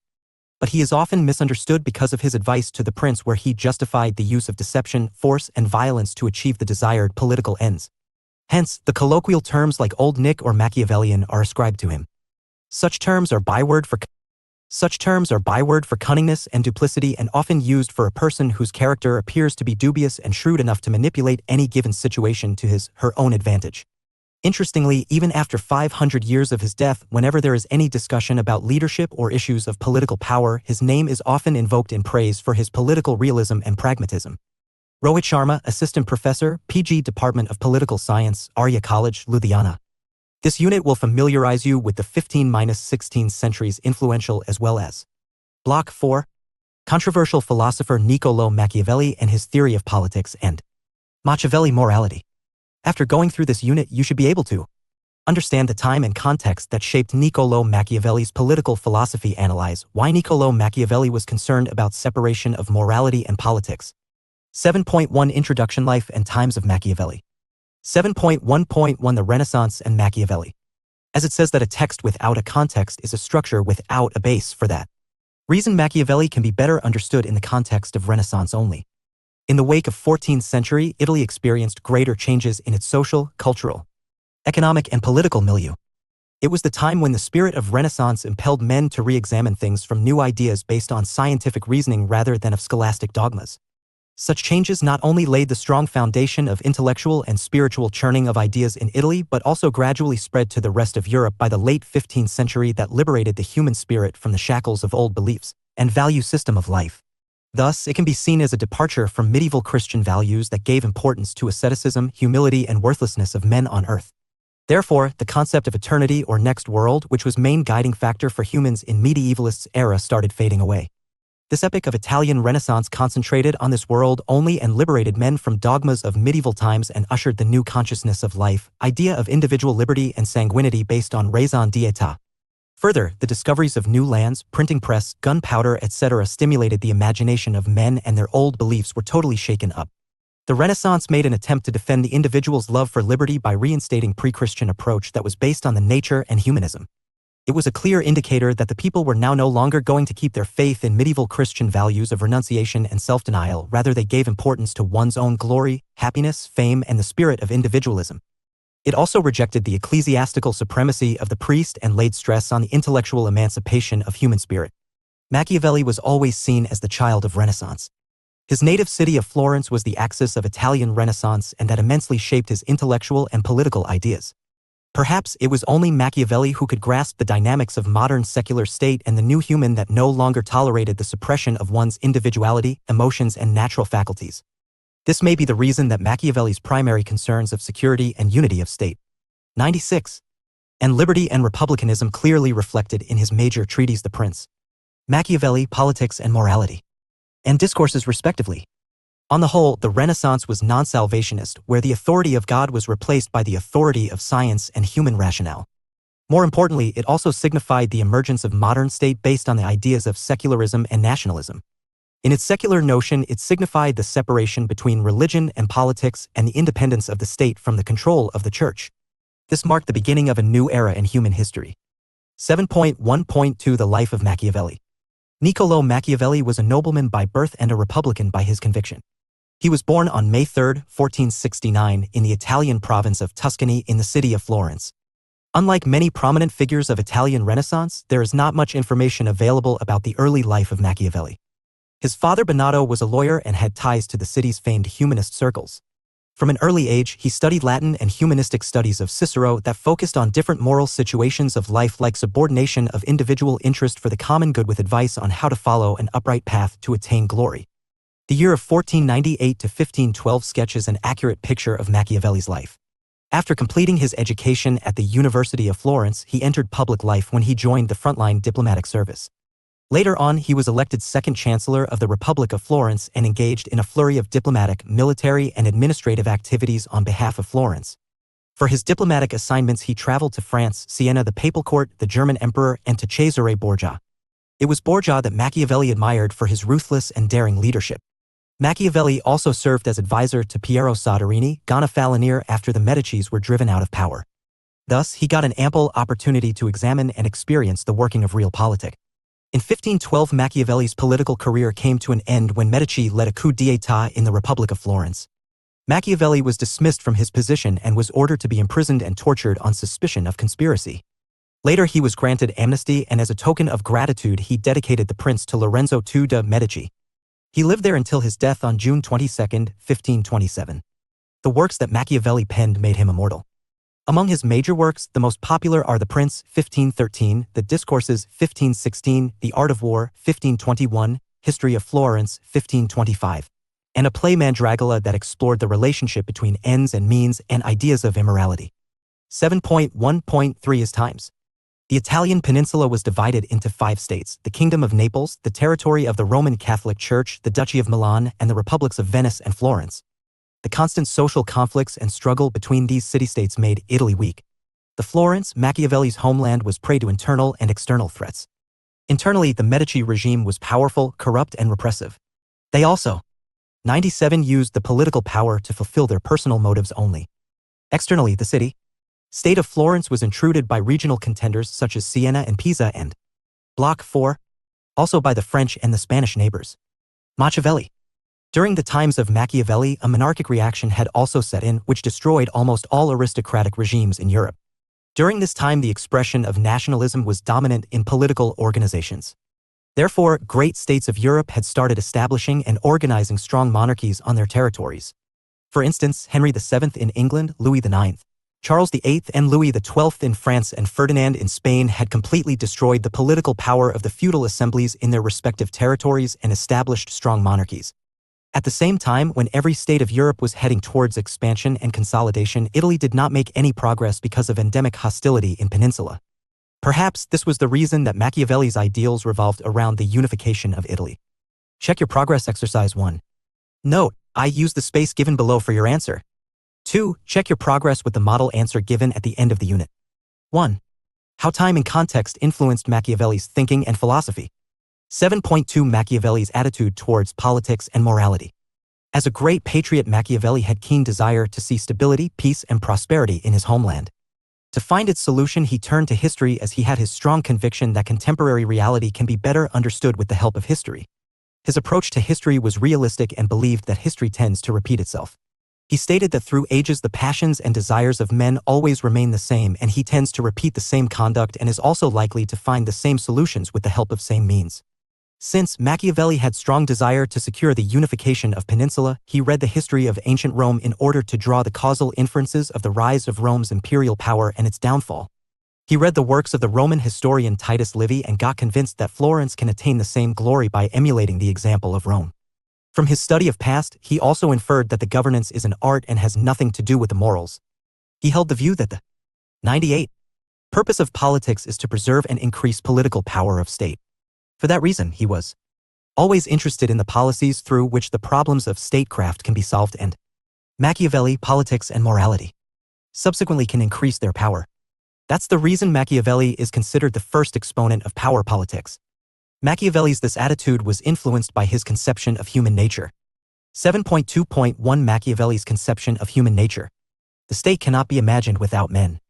But he is often misunderstood because of his advice to the prince, where he justified the use of deception, force, and violence to achieve the desired political ends. Hence, the colloquial terms like Old Nick or Machiavellian are ascribed to him. Such terms are byword for cunningness and duplicity, and often used for a person whose character appears to be dubious and shrewd enough to manipulate any given situation to his/her own advantage. Interestingly, even after 500 years of his death, whenever there is any discussion about leadership or issues of political power, his name is often invoked in praise for his political realism and pragmatism. Rohit Sharma, Assistant Professor, PG Department of Political Science, Arya College, Ludhiana. This unit will familiarize you with the 15–16th centuries influential as well as Block 4, controversial philosopher Niccolò Machiavelli and his theory of politics, and Machiavelli morality. After going through this unit, you should be able to understand the time and context that shaped Niccolò Machiavelli's political philosophy. Analyze why Niccolò Machiavelli was concerned about separation of morality and politics. 7.1 Introduction, Life and Times of Machiavelli. 7.1.1 The Renaissance and Machiavelli. As it says that a text without a context is a structure without a base. For that reason, Machiavelli can be better understood in the context of Renaissance only. In the wake of 14th century, Italy experienced greater changes in its social, cultural, economic and political milieu. It was the time when the spirit of Renaissance impelled men to re-examine things from new ideas based on scientific reasoning rather than of scholastic dogmas. Such changes not only laid the strong foundation of intellectual and spiritual churning of ideas in Italy, but also gradually spread to the rest of Europe by the late 15th century that liberated the human spirit from the shackles of old beliefs and value system of life. Thus, it can be seen as a departure from medieval Christian values that gave importance to asceticism, humility, and worthlessness of men on earth. Therefore, the concept of eternity or next world, which was main guiding factor for humans in medievalists' era, started fading away. This epoch of Italian Renaissance concentrated on this world only and liberated men from dogmas of medieval times and ushered the new consciousness of life, idea of individual liberty and sanguinity based on raison d'etat. Further, the discoveries of new lands, printing press, gunpowder, etc. stimulated the imagination of men, and their old beliefs were totally shaken up. The Renaissance made an attempt to defend the individual's love for liberty by reinstating pre-Christian approach that was based on the nature and humanism. It was a clear indicator that the people were now no longer going to keep their faith in medieval Christian values of renunciation and self-denial, rather they gave importance to one's own glory, happiness, fame, and the spirit of individualism. It also rejected the ecclesiastical supremacy of the priest and laid stress on the intellectual emancipation of human spirit. Machiavelli was always seen as the child of Renaissance. His native city of Florence was the axis of Italian Renaissance, and that immensely shaped his intellectual and political ideas. Perhaps it was only Machiavelli who could grasp the dynamics of modern secular state and the new human that no longer tolerated the suppression of one's individuality, emotions, and natural faculties. This may be the reason that Machiavelli's primary concerns of security and unity of state, 96, and liberty and republicanism clearly reflected in his major treatise The Prince, Machiavelli, Politics and Morality, and Discourses respectively. On the whole, the Renaissance was non-salvationist, where the authority of God was replaced by the authority of science and human rationale. More importantly, it also signified the emergence of modern state based on the ideas of secularism and nationalism. In its secular notion, it signified the separation between religion and politics and the independence of the state from the control of the church. This marked the beginning of a new era in human history. 7.1.2 The Life of Machiavelli. Niccolò Machiavelli was a nobleman by birth and a republican by his conviction. He was born on May 3, 1469, in the Italian province of Tuscany in the city of Florence. Unlike many prominent figures of Italian Renaissance, there is not much information available about the early life of Machiavelli. His father Bennato was a lawyer and had ties to the city's famed humanist circles. From an early age, he studied Latin and humanistic studies of Cicero that focused on different moral situations of life, like subordination of individual interest for the common good, with advice on how to follow an upright path to attain glory. The year of 1498 to 1512 sketches an accurate picture of Machiavelli's life. After completing his education at the University of Florence, he entered public life when he joined the frontline diplomatic service. Later on, he was elected second chancellor of the Republic of Florence and engaged in a flurry of diplomatic, military, and administrative activities on behalf of Florence. For his diplomatic assignments, he traveled to France, Siena, the papal court, the German emperor, and to Cesare Borgia. It was Borgia that Machiavelli admired for his ruthless and daring leadership. Machiavelli also served as advisor to Piero Soderini, Gonfalonier, after the Medicis were driven out of power. Thus, he got an ample opportunity to examine and experience the working of real politics. In 1512, Machiavelli's political career came to an end when Medici led a coup d'état in the Republic of Florence. Machiavelli was dismissed from his position and was ordered to be imprisoned and tortured on suspicion of conspiracy. Later, he was granted amnesty, and as a token of gratitude, he dedicated the prince to Lorenzo II de' Medici. He lived there until his death on June 22, 1527. The works that Machiavelli penned made him immortal. Among his major works, the most popular are The Prince, 1513, The Discourses, 1516, The Art of War, 1521, History of Florence, 1525, and a play Mandragola that explored the relationship between ends and means and ideas of immorality. 7.1.3 is times. The Italian peninsula was divided into 5 states: the Kingdom of Naples, the territory of the Roman Catholic Church, the Duchy of Milan, and the republics of Venice and Florence. The constant social conflicts and struggle between these city-states made Italy weak. The Florence, Machiavelli's homeland, was prey to internal and external threats. Internally, the Medici regime was powerful, corrupt, and repressive. They also, 97, used the political power to fulfill their personal motives only. Externally, the state of Florence was intruded by regional contenders such as Siena and Pisa and Bloc 4, also by the French and the Spanish neighbors. Machiavelli. During the times of Machiavelli, a monarchic reaction had also set in, which destroyed almost all aristocratic regimes in Europe. During this time, the expression of nationalism was dominant in political organizations. Therefore, great states of Europe had started establishing and organizing strong monarchies on their territories. For instance, Henry VII in England, Louis IX, Charles VIII and Louis XII in France, and Ferdinand in Spain had completely destroyed the political power of the feudal assemblies in their respective territories and established strong monarchies. At the same time, when every state of Europe was heading towards expansion and consolidation, Italy did not make any progress because of endemic hostility in Peninsula. Perhaps this was the reason that Machiavelli's ideals revolved around the unification of Italy. Check your progress exercise 1. Note, I use the space given below for your answer. 2. Check your progress with the model answer given at the end of the unit. 1. How time and context influenced Machiavelli's thinking and philosophy. 7.2 Machiavelli's attitude towards politics and morality. As a great patriot, Machiavelli had keen desire to see stability, peace, and prosperity in his homeland. To find its solution, he turned to history, as he had his strong conviction that contemporary reality can be better understood with the help of history. His approach to history was realistic and believed that history tends to repeat itself. He stated that through ages the passions and desires of men always remain the same, and he tends to repeat the same conduct and is also likely to find the same solutions with the help of same means. Since Machiavelli had strong desire to secure the unification of Peninsula, he read the history of ancient Rome in order to draw the causal inferences of the rise of Rome's imperial power and its downfall. He read the works of the Roman historian Titus Livy and got convinced that Florence can attain the same glory by emulating the example of Rome. From his study of past, he also inferred that the governance is an art and has nothing to do with the morals. He held the view that the 98 purpose of politics is to preserve and increase political power of state. For that reason, he was always interested in the policies through which the problems of statecraft can be solved, and Machiavelli, politics and morality subsequently can increase their power. That's the reason Machiavelli is considered the first exponent of power politics. Machiavelli's this attitude was influenced by his conception of human nature. 7.2.1 Machiavelli's conception of human nature. The state cannot be imagined without men.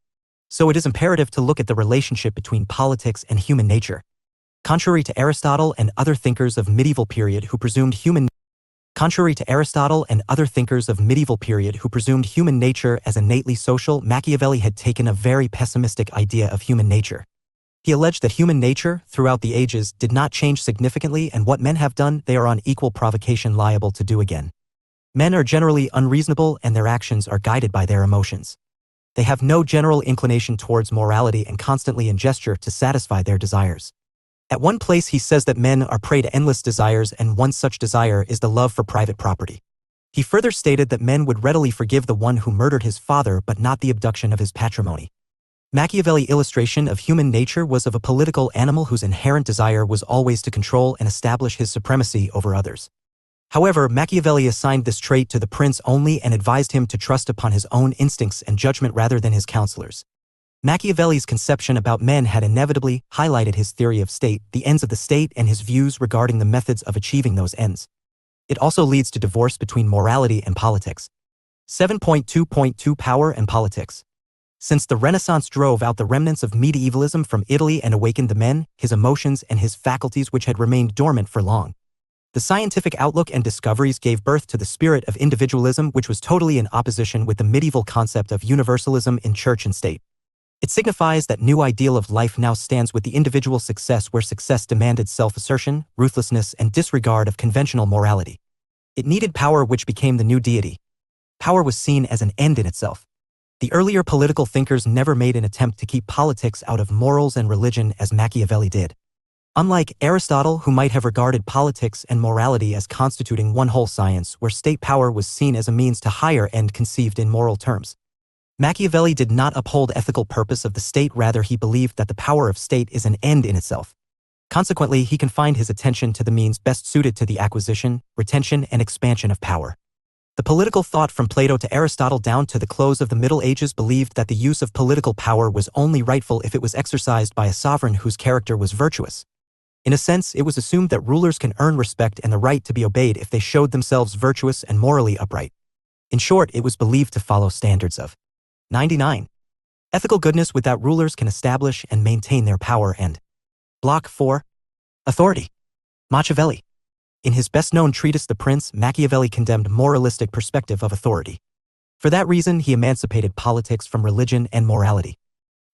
So it is imperative to look at the relationship between politics and human nature. Contrary to Aristotle and other thinkers of medieval period who presumed human nature as innately social, Machiavelli had taken a very pessimistic idea of human nature. He alleged that human nature, throughout the ages, did not change significantly, and what men have done, they are on equal provocation liable to do again. Men are generally unreasonable, and their actions are guided by their emotions. They have no general inclination towards morality and constantly in gesture to satisfy their desires. At one place he says that men are prey to endless desires, and one such desire is the love for private property. He further stated that men would readily forgive the one who murdered his father but not the abduction of his patrimony. Machiavelli's illustration of human nature was of a political animal whose inherent desire was always to control and establish his supremacy over others. However, Machiavelli assigned this trait to the prince only and advised him to trust upon his own instincts and judgment rather than his counselors. Machiavelli's conception about men had inevitably highlighted his theory of state, the ends of the state, and his views regarding the methods of achieving those ends. It also leads to divorce between morality and politics. 7.2.2 Power and politics. Since the Renaissance drove out the remnants of medievalism from Italy and awakened the men, his emotions, and his faculties which had remained dormant for long, the scientific outlook and discoveries gave birth to the spirit of individualism, which was totally in opposition with the medieval concept of universalism in church and state. It signifies that new ideal of life now stands with the individual success, where success demanded self-assertion, ruthlessness, and disregard of conventional morality. It needed power, which became the new deity. Power was seen as an end in itself. The earlier political thinkers never made an attempt to keep politics out of morals and religion as Machiavelli did. Unlike Aristotle, who might have regarded politics and morality as constituting one whole science, where state power was seen as a means to higher end conceived in moral terms. Machiavelli did not uphold ethical purpose of the state, rather he believed that the power of state is an end in itself. Consequently, he confined his attention to the means best suited to the acquisition, retention, and expansion of power. The political thought from Plato to Aristotle down to the close of the Middle Ages believed that the use of political power was only rightful if it was exercised by a sovereign whose character was virtuous. In a sense, it was assumed that rulers can earn respect and the right to be obeyed if they showed themselves virtuous and morally upright. In short, it was believed to follow standards of 99. Ethical goodness with that rulers can establish and maintain their power and Block 4. Authority. Machiavelli. In his best-known treatise The Prince, Machiavelli condemned moralistic perspective of authority. For that reason, he emancipated politics from religion and morality.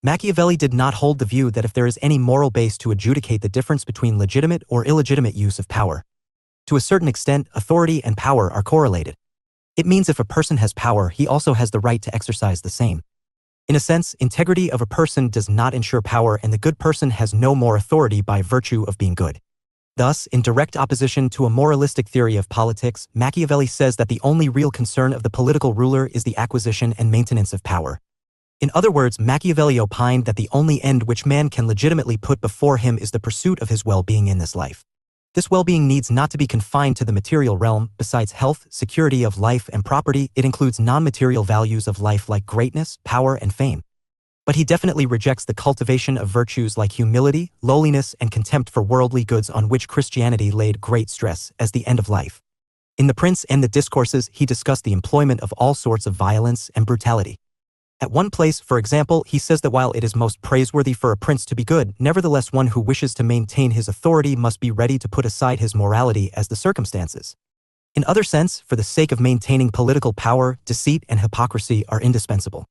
Machiavelli did not hold the view that if there is any moral base to adjudicate the difference between legitimate or illegitimate use of power. To a certain extent, authority and power are correlated. It means if a person has power, he also has the right to exercise the same. In a sense, integrity of a person does not ensure power, and the good person has no more authority by virtue of being good. Thus, in direct opposition to a moralistic theory of politics, Machiavelli says that the only real concern of the political ruler is the acquisition and maintenance of power. In other words, Machiavelli opined that the only end which man can legitimately put before him is the pursuit of his well-being in this life. This well-being needs not to be confined to the material realm. Besides health, security of life, and property, it includes non-material values of life like greatness, power, and fame. But he definitely rejects the cultivation of virtues like humility, lowliness, and contempt for worldly goods on which Christianity laid great stress as the end of life. In The Prince and the Discourses, he discussed the employment of all sorts of violence and brutality. At one place, for example, he says that while it is most praiseworthy for a prince to be good, nevertheless one who wishes to maintain his authority must be ready to put aside his morality as the circumstances. In other sense, for the sake of maintaining political power, deceit and hypocrisy are indispensable.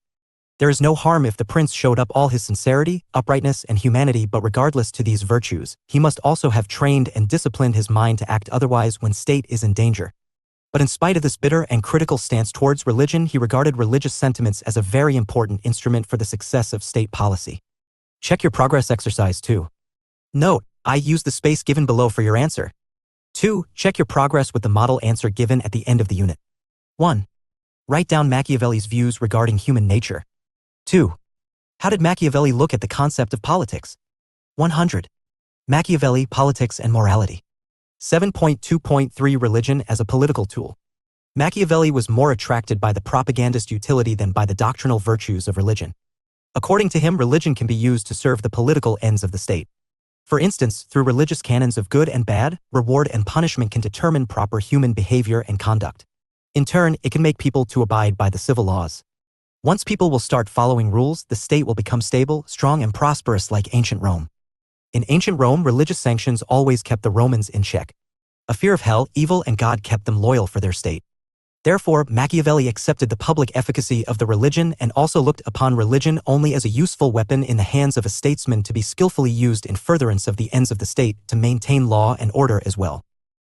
There is no harm if the prince showed up all his sincerity, uprightness, and humanity, but regardless to these virtues, he must also have trained and disciplined his mind to act otherwise when state is in danger. But in spite of this bitter and critical stance towards religion, he regarded religious sentiments as a very important instrument for the success of state policy. Check your progress exercise 2. Note, I use the space given below for your answer. 2. Check your progress with the model answer given at the end of the unit. 1. Write down Machiavelli's views regarding human nature. 2. How did Machiavelli look at the concept of politics? 100. Machiavelli, Politics and Morality. 7.2.3 Religion as a political tool. Machiavelli was more attracted by the propagandist utility than by the doctrinal virtues of religion. According to him, religion can be used to serve the political ends of the state. For instance, through religious canons of good and bad, reward and punishment can determine proper human behavior and conduct. In turn, it can make people to abide by the civil laws. Once people will start following rules, the state will become stable, strong, and prosperous like ancient Rome. In ancient Rome, religious sanctions always kept the Romans in check. A fear of hell, evil, and God kept them loyal for their state. Therefore, Machiavelli accepted the public efficacy of the religion and also looked upon religion only as a useful weapon in the hands of a statesman to be skillfully used in furtherance of the ends of the state to maintain law and order as well.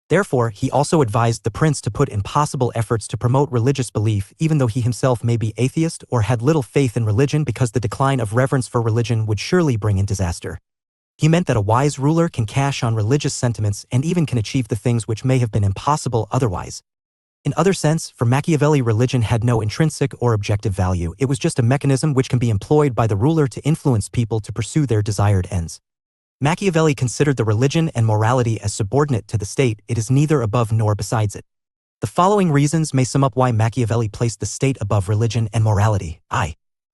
Therefore, he also advised the prince to put in possible efforts to promote religious belief, even though he himself may be atheist or had little faith in religion, because the decline of reverence for religion would surely bring in disaster. He meant that a wise ruler can cash on religious sentiments and even can achieve the things which may have been impossible otherwise. In other sense, for Machiavelli, religion had no intrinsic or objective value. It was just a mechanism which can be employed by the ruler to influence people to pursue their desired ends. Machiavelli considered the religion and morality as subordinate to the state. It is neither above nor besides it. The following reasons may sum up why Machiavelli placed the state above religion and morality.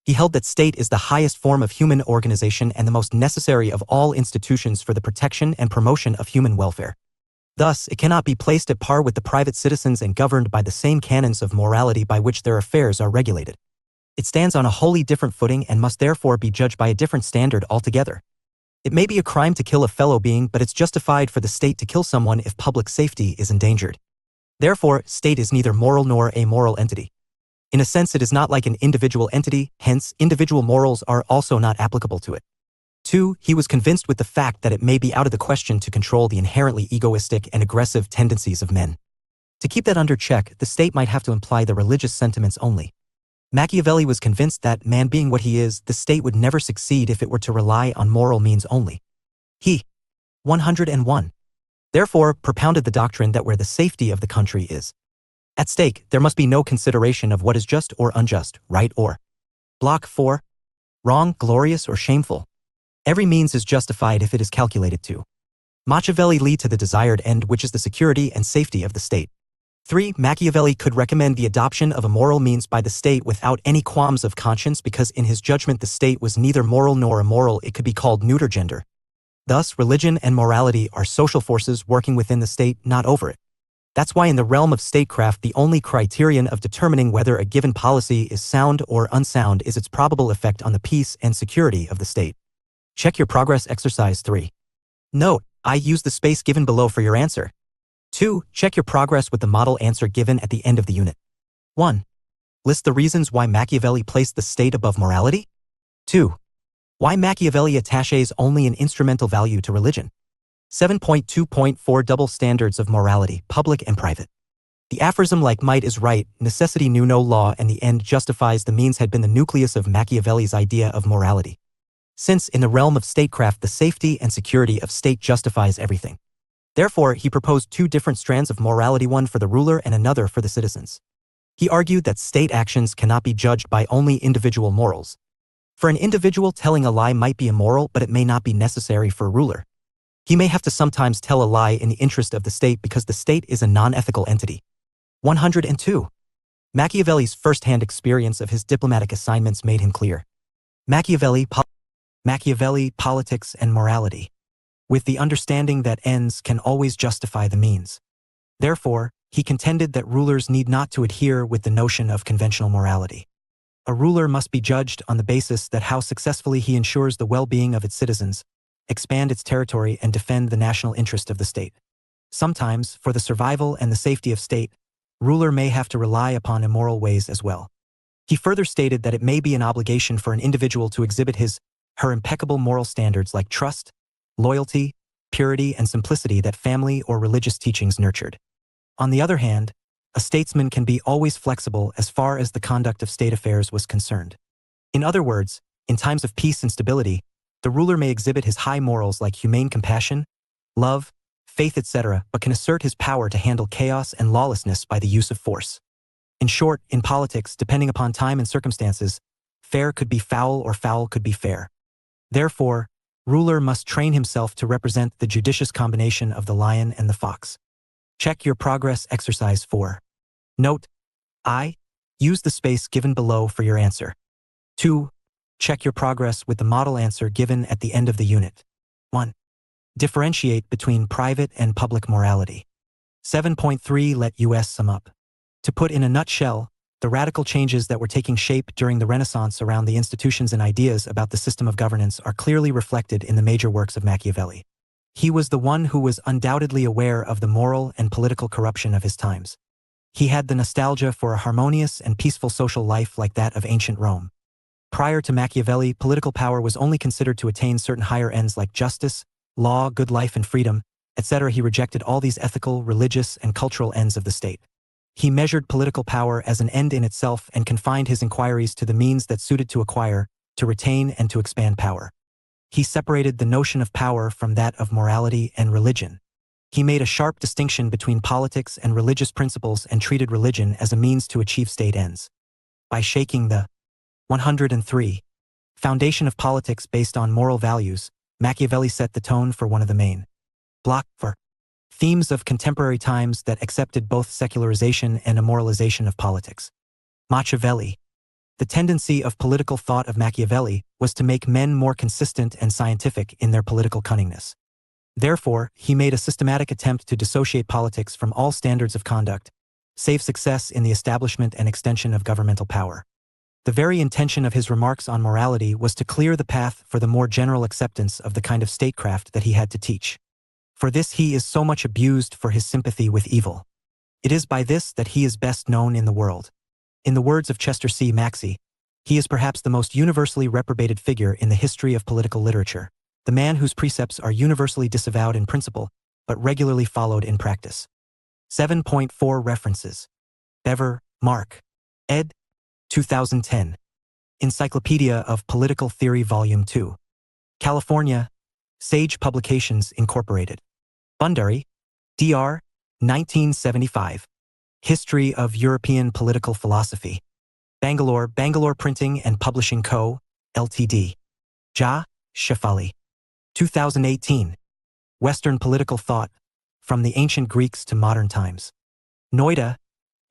He held that state is the highest form of human organization and the most necessary of all institutions for the protection and promotion of human welfare. Thus, it cannot be placed at par with the private citizens and governed by the same canons of morality by which their affairs are regulated. It stands on a wholly different footing and must therefore be judged by a different standard altogether. It may be a crime to kill a fellow being, but it's justified for the state to kill someone if public safety is endangered. Therefore, state is neither moral nor a moral entity. In a sense, it is not like an individual entity, hence, individual morals are also not applicable to it. 2. He was convinced with the fact that it may be out of the question to control the inherently egoistic and aggressive tendencies of men. To keep that under check, the state might have to imply the religious sentiments only. Machiavelli was convinced that, man being what he is, the state would never succeed if it were to rely on moral means only. He 101. Therefore, propounded the doctrine that where the safety of the country is at stake, there must be no consideration of what is just or unjust, right or Block 4. Wrong, glorious, or shameful. Every means is justified if it is calculated to Machiavelli lead to the desired end, which is the security and safety of the state. 3. Machiavelli could recommend the adoption of a moral means by the state without any qualms of conscience because in his judgment the state was neither moral nor immoral, it could be called neuter gender. Thus, religion and morality are social forces working within the state, not over it. That's why in the realm of statecraft the only criterion of determining whether a given policy is sound or unsound is its probable effect on the peace and security of the state. Check your progress exercise 3. Note, I use the space given below for your answer. 2. Check your progress with the model answer given at the end of the unit. 1. List the reasons why Machiavelli placed the state above morality. 2. Why Machiavelli attaches only an instrumental value to religion. 7.2.4 Double standards of morality, public and private. The aphorism like might is right, necessity knew no law, and the end justifies the means had been the nucleus of Machiavelli's idea of morality. Since in the realm of statecraft the safety and security of state justifies everything. Therefore, he proposed two different strands of morality, one for the ruler and another for the citizens. He argued that state actions cannot be judged by only individual morals. For an individual, telling a lie might be immoral, but it may not be necessary for a ruler. He may have to sometimes tell a lie in the interest of the state because the state is a non-ethical entity. 102. Machiavelli's first-hand experience of his diplomatic assignments made him clear. Machiavelli, Politics and Morality. With the understanding that ends can always justify the means. Therefore, he contended that rulers need not to adhere with the notion of conventional morality. A ruler must be judged on the basis that how successfully he ensures the well-being of its citizens, expand its territory, and defend the national interest of the state. Sometimes, for the survival and the safety of state, ruler may have to rely upon immoral ways as well. He further stated that it may be an obligation for an individual to exhibit her impeccable moral standards like trust, loyalty, purity, and simplicity that family or religious teachings nurtured. On the other hand, a statesman can be always flexible as far as the conduct of state affairs was concerned. In other words, in times of peace and stability, the ruler may exhibit his high morals like humane compassion, love, faith, etc., but can assert his power to handle chaos and lawlessness by the use of force. In short, in politics, depending upon time and circumstances, fair could be foul or foul could be fair. Therefore, ruler must train himself to represent the judicious combination of the lion and the fox. Check your progress exercise 4. Note, I use the space given below for your answer. 2. Check your progress with the model answer given at the end of the unit. 1. Differentiate between private and public morality. 7.3 Let us sum up. To put in a nutshell, the radical changes that were taking shape during the Renaissance around the institutions and ideas about the system of governance are clearly reflected in the major works of Machiavelli. He was the one who was undoubtedly aware of the moral and political corruption of his times. He had the nostalgia for a harmonious and peaceful social life like that of ancient Rome. Prior to Machiavelli, political power was only considered to attain certain higher ends like justice, law, good life, and freedom, etc. He rejected all these ethical, religious, and cultural ends of the state. He measured political power as an end in itself and confined his inquiries to the means that suited to acquire, to retain, and to expand power. He separated the notion of power from that of morality and religion. He made a sharp distinction between politics and religious principles and treated religion as a means to achieve state ends. By shaking the 103 foundation of politics based on moral values, Machiavelli set the tone for one of the main block for themes of contemporary times that accepted both secularization and immoralization of politics. Machiavelli. The tendency of political thought of Machiavelli was to make men more consistent and scientific in their political cunningness. Therefore, he made a systematic attempt to dissociate politics from all standards of conduct, save success in the establishment and extension of governmental power. The very intention of his remarks on morality was to clear the path for the more general acceptance of the kind of statecraft that he had to teach. For this he is so much abused for his sympathy with evil. It is by this that he is best known in the world. In the words of Chester C. Maxey, he is perhaps the most universally reprobated figure in the history of political literature, the man whose precepts are universally disavowed in principle, but regularly followed in practice. 7.4 References. Bever, Mark. ed. 2010. Encyclopedia of Political Theory Volume 2. California, Sage Publications, Incorporated. Bundary, Dr. 1975. History of European Political Philosophy. Bangalore Printing and Publishing Co., Ltd. Ja. Shefali. 2018. Western Political Thought, From the Ancient Greeks to Modern Times. Noida,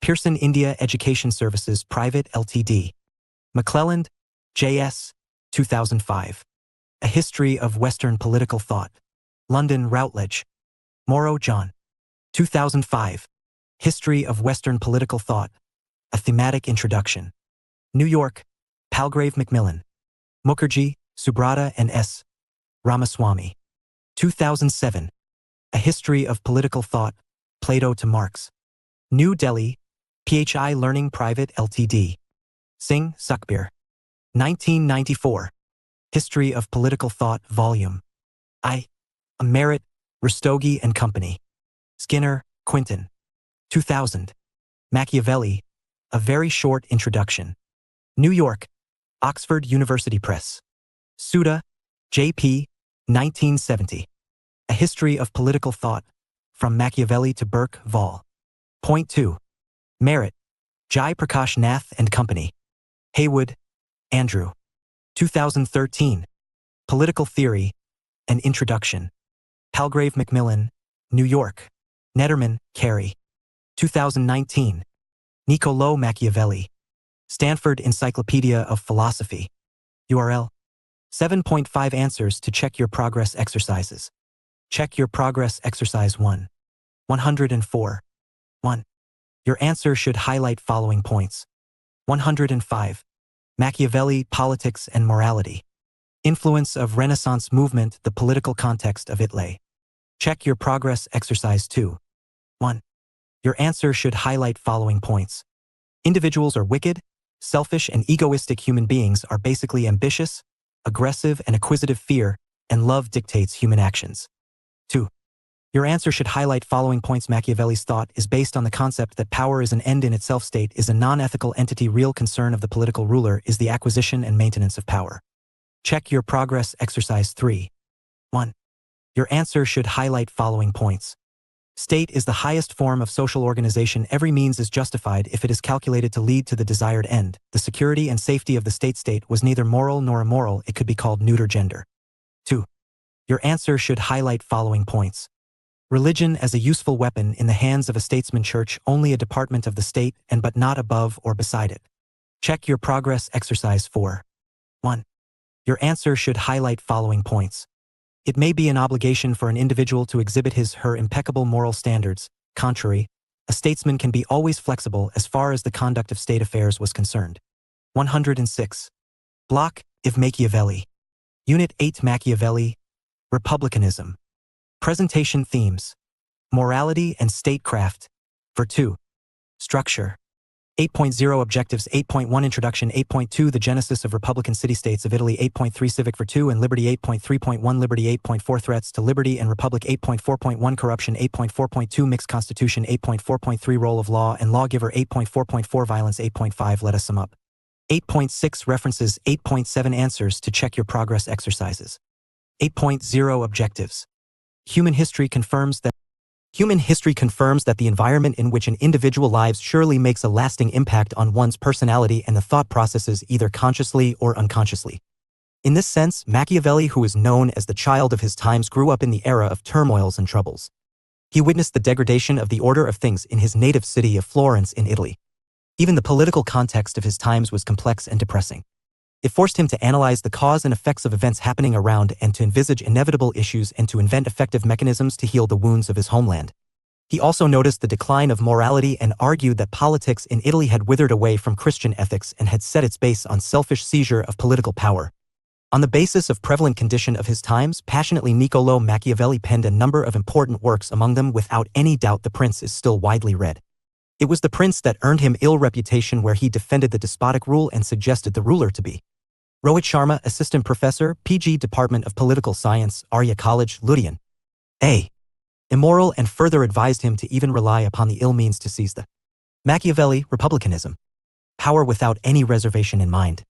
Pearson India Education Services Private Ltd. McClelland, J.S., 2005. A History of Western Political Thought. London, Routledge. Morrow, John. 2005. History of Western Political Thought, A Thematic Introduction. New York, Palgrave Macmillan. Mukherjee, Subrata and S. Ramaswamy. 2007. A History of Political Thought, Plato to Marx. New Delhi, PHI Learning Private Ltd. Singh, Sukhbir. 1994. History of Political Thought, Volume I. Merritt, Rastogi and Company. Skinner, Quinton. 2000. Machiavelli, A Very Short Introduction. New York, Oxford University Press. Suda, J.P., 1970. A History of Political Thought, From Machiavelli to Burke, Vol. Point 2. Merritt, Jai Prakash Nath and Company. Haywood, Andrew. 2013. Political Theory, An Introduction. Palgrave Macmillan, New York. Netterman, Carey. 2019. Niccolò Machiavelli. Stanford Encyclopedia of Philosophy. URL. 7.5 Answers to Check Your Progress Exercises. Check Your Progress Exercise 1. 104. 1. Your answer should highlight following points. 105. Machiavelli, Politics and Morality. Influence of Renaissance Movement, the Political Context of Italy. Check Your Progress Exercise 2. 1. Your answer should highlight following points. Individuals are wicked, selfish and egoistic. Human beings are basically ambitious, aggressive and acquisitive. Fear and love dictates human actions. 2. Your answer should highlight following points. Machiavelli's thought is based on the concept that power is an end in itself. State is a non-ethical entity. Real concern of the political ruler is the acquisition and maintenance of power. Check Your Progress Exercise 3. 1. Your answer should highlight following points. State is the highest form of social organization. Every means is justified if it is calculated to lead to the desired end. The security and safety of the state. State was neither moral nor immoral. It could be called neuter gender. 2. Your answer should highlight following points. Religion as a useful weapon in the hands of a statesman. Church only a department of the state and but not above or beside it. Check Your Progress Exercise 4. 1. Your answer should highlight following points. It may be an obligation for an individual to exhibit his/her impeccable moral standards. Contrary, a statesman can be always flexible as far as the conduct of state affairs was concerned. 106. Block, If Machiavelli. Unit 8 Machiavelli. Republicanism. Presentation themes. Morality and statecraft. For 2. Structure. 8.0 Objectives. 8.1 Introduction. 8.2 The Genesis of Republican City-States of Italy. 8.3 Civic Virtue and Liberty. 8.3.1 Liberty. 8.4 Threats to Liberty and Republic. 8.4.1 Corruption. 8.4.2 Mixed Constitution. 8.4.3 Role of Law and Lawgiver. 8.4.4 Violence. 8.5 Let us sum up. 8.6 References. 8.7 Answers to Check Your Progress Exercises. 8.0 Objectives. Human history confirms that the environment in which an individual lives surely makes a lasting impact on one's personality and the thought processes, either consciously or unconsciously. In this sense, Machiavelli, who is known as the child of his times, grew up in the era of turmoils and troubles. He witnessed the degradation of the order of things in his native city of Florence in Italy. Even the political context of his times was complex and depressing. It forced him to analyze the cause and effects of events happening around and to envisage inevitable issues and to invent effective mechanisms to heal the wounds of his homeland. He also noticed the decline of morality and argued that politics in Italy had withered away from Christian ethics and had set its base on selfish seizure of political power. On the basis of prevalent condition of his times, passionately Niccolò Machiavelli penned a number of important works. Among them, without any doubt, The Prince is still widely read. It was The Prince that earned him ill reputation, where he defended the despotic rule and suggested the ruler to be Rohit Sharma, Assistant Professor, PG, Department of Political Science, Arya College, Ludian. Immoral, and further advised him to even rely upon the ill means to seize the Machiavelli, republicanism. Power without any reservation in mind.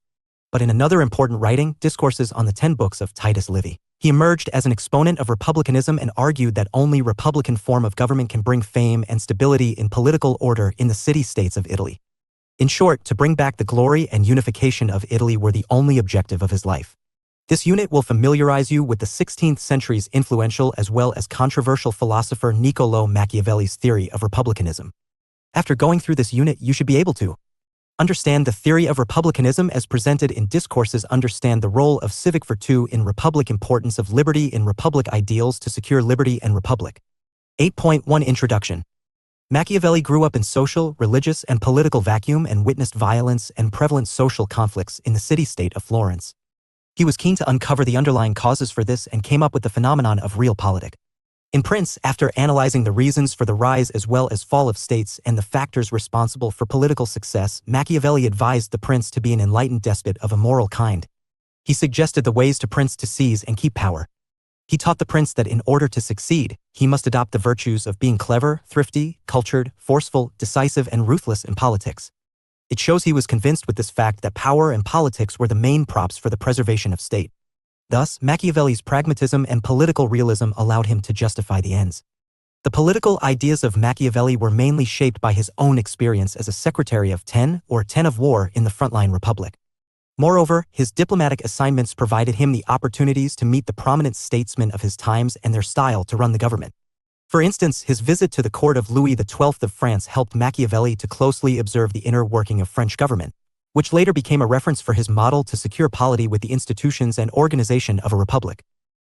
But in another important writing, Discourses on the 10 Books of Titus Livy, he emerged as an exponent of republicanism and argued that only republican form of government can bring fame and stability in political order in the city-states of Italy. In short, to bring back the glory and unification of Italy were the only objective of his life. This unit will familiarize you with the 16th century's influential as well as controversial philosopher Niccolò Machiavelli's theory of republicanism. After going through this unit, you should be able to understand the theory of republicanism as presented in discourses, understand the role of civic virtue in republic, importance of liberty in republic, ideals to secure liberty and republic. 8.1 Introduction. Machiavelli grew up in social, religious, and political vacuum and witnessed violence and prevalent social conflicts in the city-state of Florence. He was keen to uncover the underlying causes for this and came up with the phenomenon of realpolitik. In Prince, after analyzing the reasons for the rise as well as fall of states and the factors responsible for political success, Machiavelli advised the prince to be an enlightened despot of a moral kind. He suggested the ways to prince to seize and keep power. He taught the prince that in order to succeed, he must adopt the virtues of being clever, thrifty, cultured, forceful, decisive, and ruthless in politics. It shows he was convinced with this fact that power and politics were the main props for the preservation of state. Thus, Machiavelli's pragmatism and political realism allowed him to justify the ends. The political ideas of Machiavelli were mainly shaped by his own experience as a secretary of 10 of war in the frontline republic. Moreover, his diplomatic assignments provided him the opportunities to meet the prominent statesmen of his times and their style to run the government. For instance, his visit to the court of Louis XII of France helped Machiavelli to closely observe the inner working of French government, which later became a reference for his model to secure polity with the institutions and organization of a republic.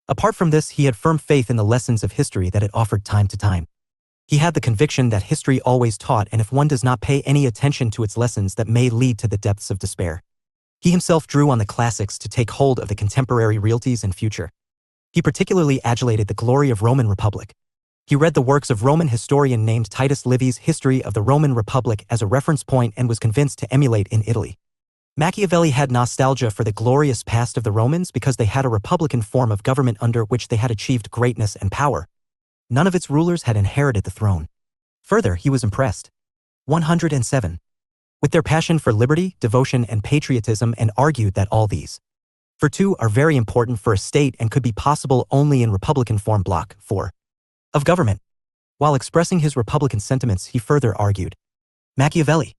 Apart from this, he had firm faith in the lessons of history that it offered time to time. He had the conviction that history always taught, and if one does not pay any attention to its lessons, that may lead to the depths of despair. He himself drew on the classics to take hold of the contemporary realities and future. He particularly adulated the glory of Roman Republic. He read the works of Roman historian named Titus Livy's History of the Roman Republic as a reference point and was convinced to emulate in Italy. Machiavelli had nostalgia for the glorious past of the Romans because they had a republican form of government under which they had achieved greatness and power. None of its rulers had inherited the throne. Further, he was impressed. 107. With their passion for liberty, devotion, and patriotism, and argued that all these virtues are very important for a state and could be possible only in republican form. Block 4. Of government. While expressing his republican sentiments, he further argued, Machiavelli,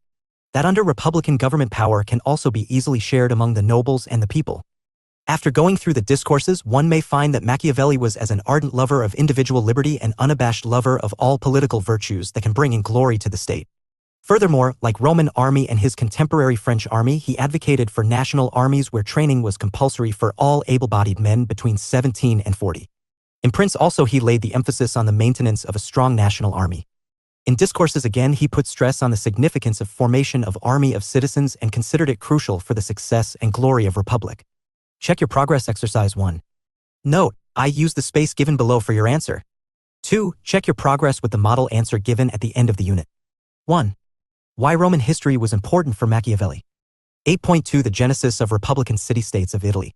that under republican government power can also be easily shared among the nobles and the people. After going through the discourses, one may find that Machiavelli was as an ardent lover of individual liberty and unabashed lover of all political virtues that can bring in glory to the state. Furthermore, like Roman army and his contemporary French army, he advocated for national armies where training was compulsory for all able-bodied men between 17 and 40. In Prince also he laid the emphasis on the maintenance of a strong national army. In discourses again he put stress on the significance of formation of army of citizens and considered it crucial for the success and glory of republic. Check your progress exercise 1. Note, I use the space given below for your answer. 2. Check your progress with the model answer given at the end of the unit. 1. Why Roman history was important for Machiavelli. 8.2 The genesis of republican city-states of Italy.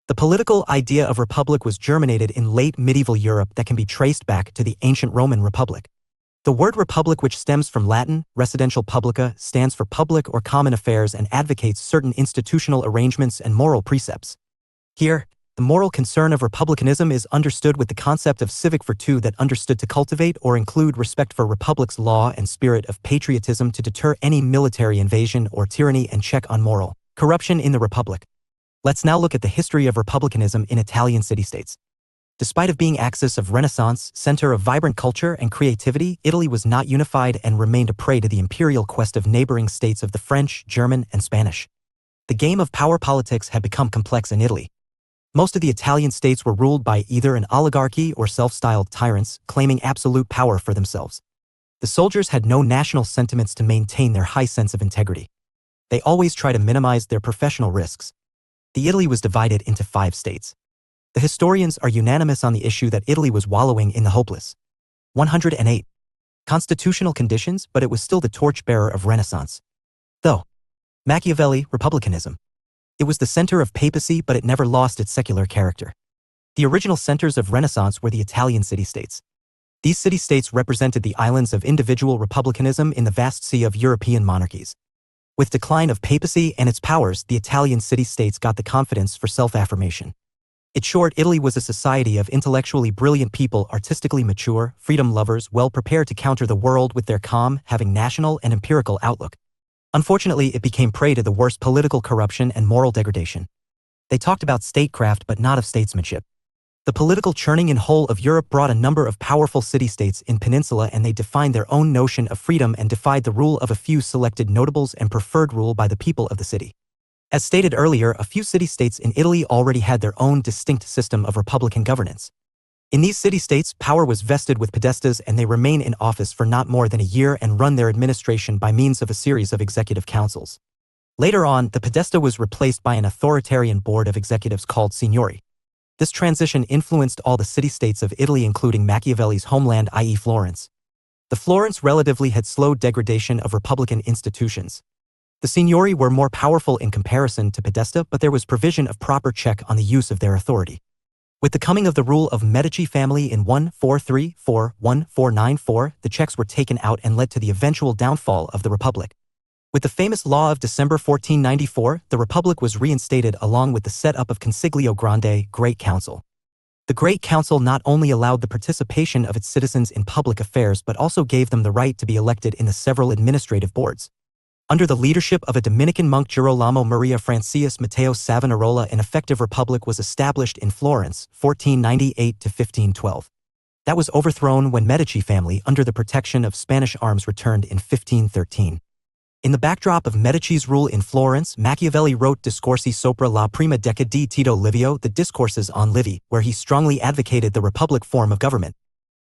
The political idea of republic was germinated in late medieval Europe that can be traced back to the ancient Roman Republic. The word republic, which stems from Latin, residential publica, stands for public or common affairs and advocates certain institutional arrangements and moral precepts. Here, the moral concern of republicanism is understood with the concept of civic virtue that understood to cultivate or include respect for republic's law and spirit of patriotism to deter any military invasion or tyranny and check on moral corruption in the republic. Let's now look at the history of republicanism in Italian city-states. Despite of being axis of Renaissance, center of vibrant culture and creativity, Italy was not unified and remained a prey to the imperial quest of neighboring states of the French, German, and Spanish. The game of power politics had become complex in Italy. Most of the Italian states were ruled by either an oligarchy or self-styled tyrants, claiming absolute power for themselves. The soldiers had no national sentiments to maintain their high sense of integrity. They always try to minimize their professional risks. The Italy was divided into 5 states. The historians are unanimous on the issue that Italy was wallowing in the hopeless 108 constitutional conditions, but it was still the torchbearer of Renaissance. Though Machiavelli, republicanism. It was the center of papacy, but it never lost its secular character. The original centers of Renaissance were the Italian city-states. These city-states represented the islands of individual republicanism in the vast sea of European monarchies. With decline of papacy and its powers, the Italian city-states got the confidence for self-affirmation. In short, Italy was a society of intellectually brilliant people, artistically mature, freedom lovers, well prepared to counter the world with their calm, having national and empirical outlook. Unfortunately, it became prey to the worst political corruption and moral degradation. They talked about statecraft but not of statesmanship. The political churning in whole of Europe brought a number of powerful city-states in peninsula, and they defined their own notion of freedom and defied the rule of a few selected notables and preferred rule by the people of the city. As stated earlier, a few city-states in Italy already had their own distinct system of republican governance. In these city-states, power was vested with podestas, and they remain in office for not more than a year and run their administration by means of a series of executive councils. Later on, the podesta was replaced by an authoritarian board of executives called signori. This transition influenced all the city-states of Italy, including Machiavelli's homeland, i.e. Florence. The Florence relatively had slowed degradation of republican institutions. The signori were more powerful in comparison to podesta, but there was provision of proper check on the use of their authority. With the coming of the rule of Medici family in 1434-1494, the checks were taken out and led to the eventual downfall of the Republic. With the famous law of December 1494, the Republic was reinstated along with the setup of Consiglio Grande, Great Council. The Great Council not only allowed the participation of its citizens in public affairs but also gave them the right to be elected in the several administrative boards. Under the leadership of a Dominican monk, Girolamo Maria Francius Matteo Savonarola, an effective republic was established in Florence, 1498 to 1512. That was overthrown when Medici family, under the protection of Spanish arms, returned in 1513. In the backdrop of Medici's rule in Florence, Machiavelli wrote Discorsi sopra la prima decade di Tito Livio, the Discourses on Livy, where he strongly advocated the republic form of government.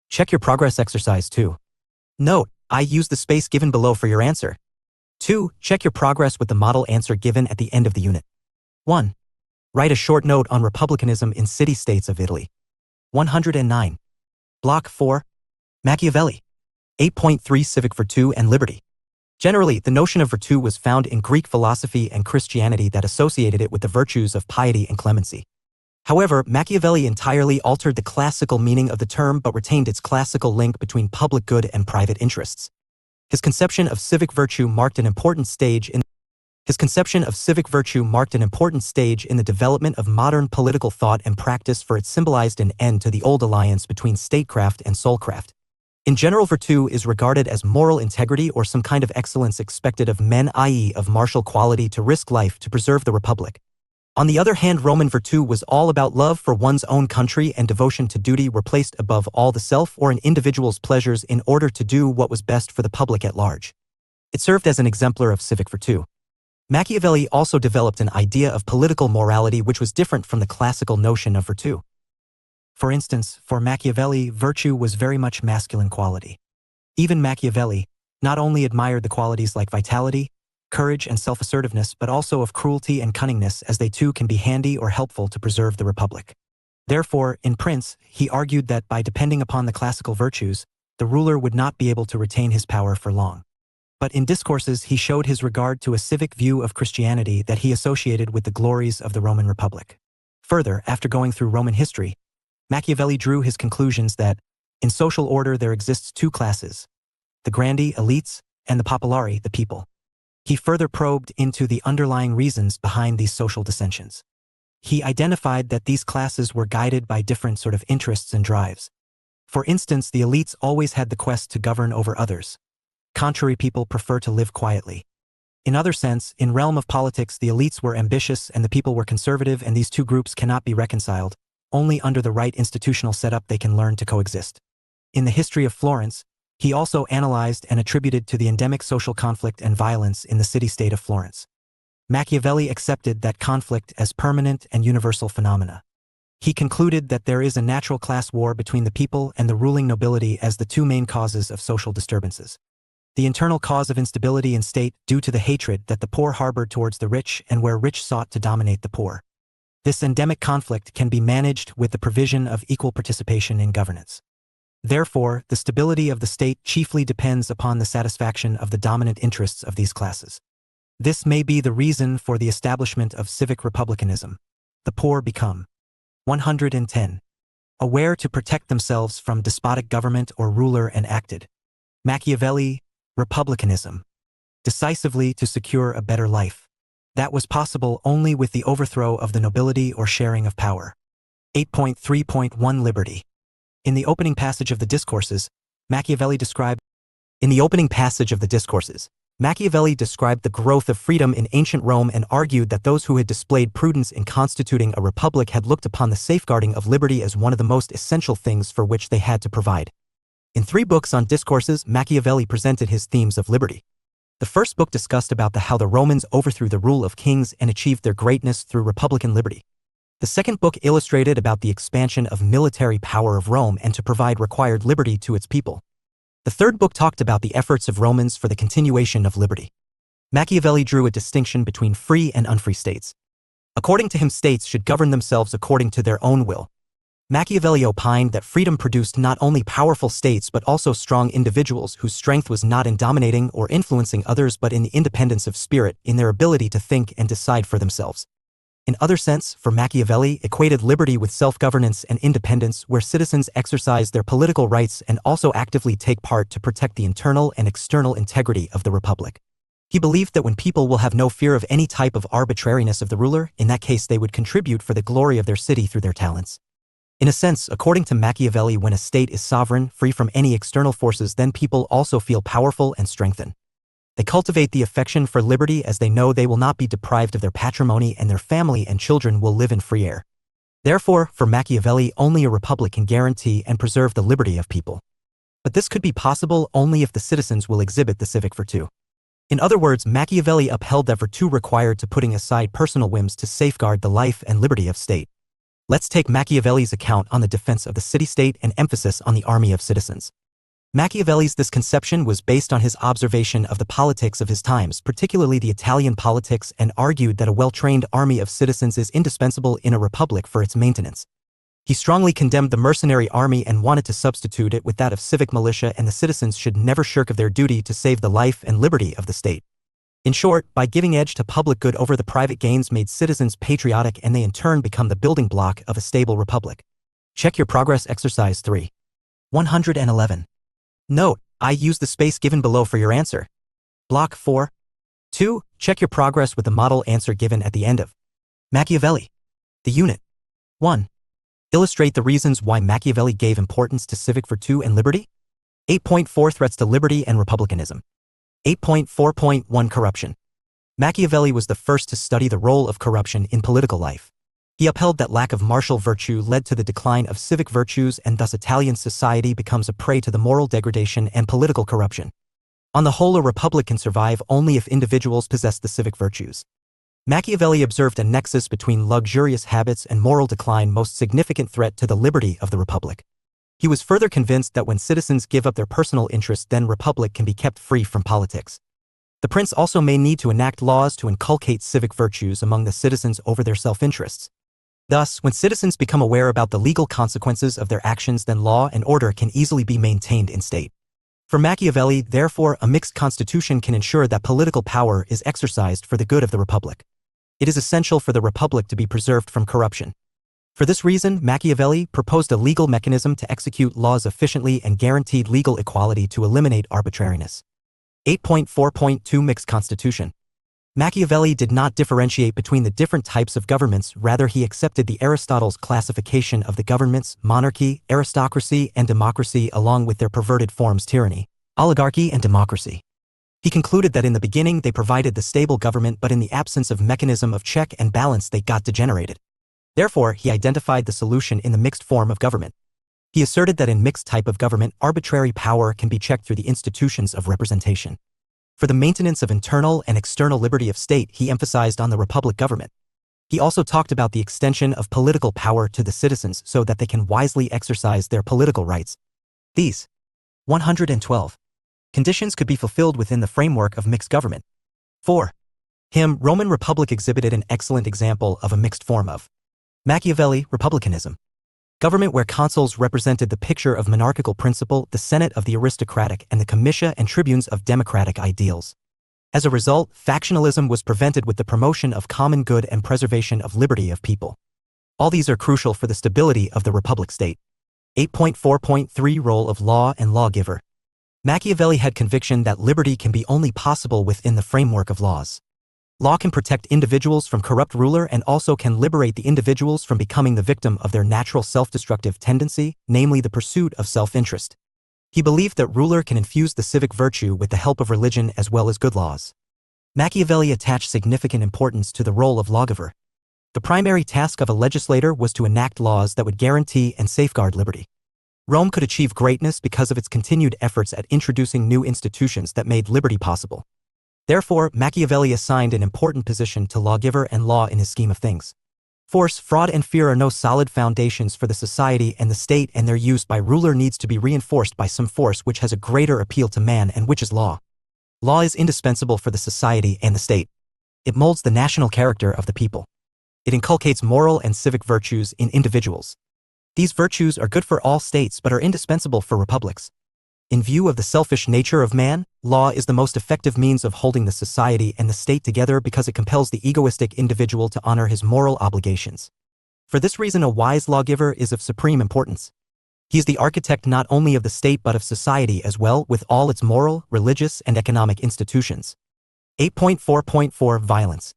Check your progress exercise 2. Note, I use the space given below for your answer. 2. Check your progress with the model answer given at the end of the unit. 1. Write a short note on republicanism in city-states of Italy. 109. Block 4. Machiavelli. 8.3 Civic virtue and liberty. Generally, the notion of virtue was found in Greek philosophy and Christianity that associated it with the virtues of piety and clemency. However, Machiavelli entirely altered the classical meaning of the term but retained its classical link between public good and private interests. His conception of civic virtue marked an important stage in the development of modern political thought and practice, for it symbolized an end to the old alliance between statecraft and soulcraft. In general, virtue is regarded as moral integrity or some kind of excellence expected of men, i.e. of martial quality to risk life to preserve the republic. On the other hand, Roman virtue was all about love for one's own country, and devotion to duty were placed above all the self or an individual's pleasures in order to do what was best for the public at large. It served as an exemplar of civic virtue. Machiavelli also developed an idea of political morality which was different from the classical notion of virtue. For instance, for Machiavelli, virtue was very much masculine quality. Even Machiavelli not only admired the qualities like vitality, courage, and self-assertiveness, but also of cruelty and cunningness, as they too can be handy or helpful to preserve the republic. Therefore, in Prince, he argued that by depending upon the classical virtues, the ruler would not be able to retain his power for long. But in Discourses, he showed his regard to a civic view of Christianity that he associated with the glories of the Roman Republic. Further, after going through Roman history, Machiavelli drew his conclusions that, in social order there exists two classes, the grandi, elites, and the popolari, the people. He further probed into the underlying reasons behind these social dissensions. He identified that these classes were guided by different sort of interests and drives. For instance, the elites always had the quest to govern over others. Contrary people prefer to live quietly. In other sense, in realm of politics, the elites were ambitious and the people were conservative, and these two groups cannot be reconciled. Only under the right institutional setup they can learn to coexist. In the history of Florence, he also analyzed and attributed to the endemic social conflict and violence in the city-state of Florence. Machiavelli accepted that conflict as permanent and universal phenomena. He concluded that there is a natural class war between the people and the ruling nobility as the two main causes of social disturbances. The internal cause of instability in state due to the hatred that the poor harbored towards the rich and where rich sought to dominate the poor. This endemic conflict can be managed with the provision of equal participation in governance. Therefore, the stability of the state chiefly depends upon the satisfaction of the dominant interests of these classes. This may be the reason for the establishment of civic republicanism. The poor become 110. Aware to protect themselves from despotic government or ruler and acted. Machiavelli, republicanism. Decisively to secure a better life. That was possible only with the overthrow of the nobility or sharing of power. 8.3.1 Liberty. In the opening passage of the Discourses, Machiavelli described Machiavelli described the growth of freedom in ancient Rome and argued that those who had displayed prudence in constituting a republic had looked upon the safeguarding of liberty as one of the most essential things for which they had to provide. In 3 books on discourses, Machiavelli presented his themes of liberty. The first book discussed about how the Romans overthrew the rule of kings and achieved their greatness through republican liberty. The second book illustrated about the expansion of military power of Rome and to provide required liberty to its people. The third book talked about the efforts of Romans for the continuation of liberty. Machiavelli drew a distinction between free and unfree states. According to him, states should govern themselves according to their own will. Machiavelli opined that freedom produced not only powerful states but also strong individuals whose strength was not in dominating or influencing others but in the independence of spirit, in their ability to think and decide for themselves. In other sense, for Machiavelli, equated liberty with self-governance and independence where citizens exercise their political rights and also actively take part to protect the internal and external integrity of the republic. He believed that when people will have no fear of any type of arbitrariness of the ruler, in that case they would contribute for the glory of their city through their talents. In a sense, according to Machiavelli, when a state is sovereign, free from any external forces, then people also feel powerful and strengthened. They cultivate the affection for liberty as they know they will not be deprived of their patrimony and their family and children will live in free air. Therefore, for Machiavelli, only a republic can guarantee and preserve the liberty of people. But this could be possible only if the citizens will exhibit the civic virtue. In other words, Machiavelli upheld that virtue required to putting aside personal whims to safeguard the life and liberty of state. Let's take Machiavelli's account on the defense of the city-state and emphasis on the army of citizens. Machiavelli's this conception was based on his observation of the politics of his times, particularly the Italian politics, and argued that a well-trained army of citizens is indispensable in a republic for its maintenance. He strongly condemned the mercenary army and wanted to substitute it with that of civic militia, and the citizens should never shirk of their duty to save the life and liberty of the state. In short, by giving edge to public good over the private gains made citizens patriotic, and they in turn become the building block of a stable republic. Check your progress exercise 3. 111. Note, I use the space given below for your answer. Block 4. 2. Check your progress with the model answer given at the end of Machiavelli. The unit. 1. Illustrate the reasons why Machiavelli gave importance to civic virtue and liberty. 8.4 Threats to liberty and republicanism. 8.4.1 Corruption. Machiavelli was the first to study the role of corruption in political life. He upheld that lack of martial virtue led to the decline of civic virtues, and thus Italian society becomes a prey to the moral degradation and political corruption. On the whole, a republic can survive only if individuals possess the civic virtues. Machiavelli observed a nexus between luxurious habits and moral decline, most significant threat to the liberty of the republic. He was further convinced that when citizens give up their personal interests, then republic can be kept free from politics. The prince also may need to enact laws to inculcate civic virtues among the citizens over their self-interests. Thus, when citizens become aware about the legal consequences of their actions, then law and order can easily be maintained in state. For Machiavelli, therefore, a mixed constitution can ensure that political power is exercised for the good of the republic. It is essential for the republic to be preserved from corruption. For this reason, Machiavelli proposed a legal mechanism to execute laws efficiently and guaranteed legal equality to eliminate arbitrariness. 8.4.2 Mixed Constitution. Machiavelli did not differentiate between the different types of governments, rather he accepted the Aristotle's classification of the governments, monarchy, aristocracy, and democracy, along with their perverted forms tyranny, oligarchy, and democracy. He concluded that in the beginning they provided the stable government, but in the absence of mechanism of check and balance they got degenerated. Therefore, he identified the solution in the mixed form of government. He asserted that in mixed type of government, arbitrary power can be checked through the institutions of representation. For the maintenance of internal and external liberty of state, he emphasized on the republic government. He also talked about the extension of political power to the citizens so that they can wisely exercise their political rights. These 112 conditions could be fulfilled within the framework of mixed government. 4. Roman Republic exhibited an excellent example of a mixed form of Machiavelli republicanism. Government where consuls represented the picture of monarchical principle, the Senate of the aristocratic, and the comitia and tribunes of democratic ideals. As a result, factionalism was prevented with the promotion of common good and preservation of liberty of people. All these are crucial for the stability of the republic state. 8.4.3 Role of law and lawgiver. Machiavelli had conviction that liberty can be only possible within the framework of laws. Law can protect individuals from corrupt ruler and also can liberate the individuals from becoming the victim of their natural self-destructive tendency, namely the pursuit of self-interest. He believed that ruler can infuse the civic virtue with the help of religion as well as good laws. Machiavelli attached significant importance to the role of lawgiver. The primary task of a legislator was to enact laws that would guarantee and safeguard liberty. Rome could achieve greatness because of its continued efforts at introducing new institutions that made liberty possible. Therefore, Machiavelli assigned an important position to lawgiver and law in his scheme of things. Force, fraud, and fear are no solid foundations for the society and the state, and their use by ruler needs to be reinforced by some force which has a greater appeal to man and which is law. Law is indispensable for the society and the state. It molds the national character of the people. It inculcates moral and civic virtues in individuals. These virtues are good for all states but are indispensable for republics. In view of the selfish nature of man, law is the most effective means of holding the society and the state together because it compels the egoistic individual to honor his moral obligations. For this reason, a wise lawgiver is of supreme importance. He is the architect not only of the state but of society as well, with all its moral, religious, and economic institutions. 8.4.4 Violence.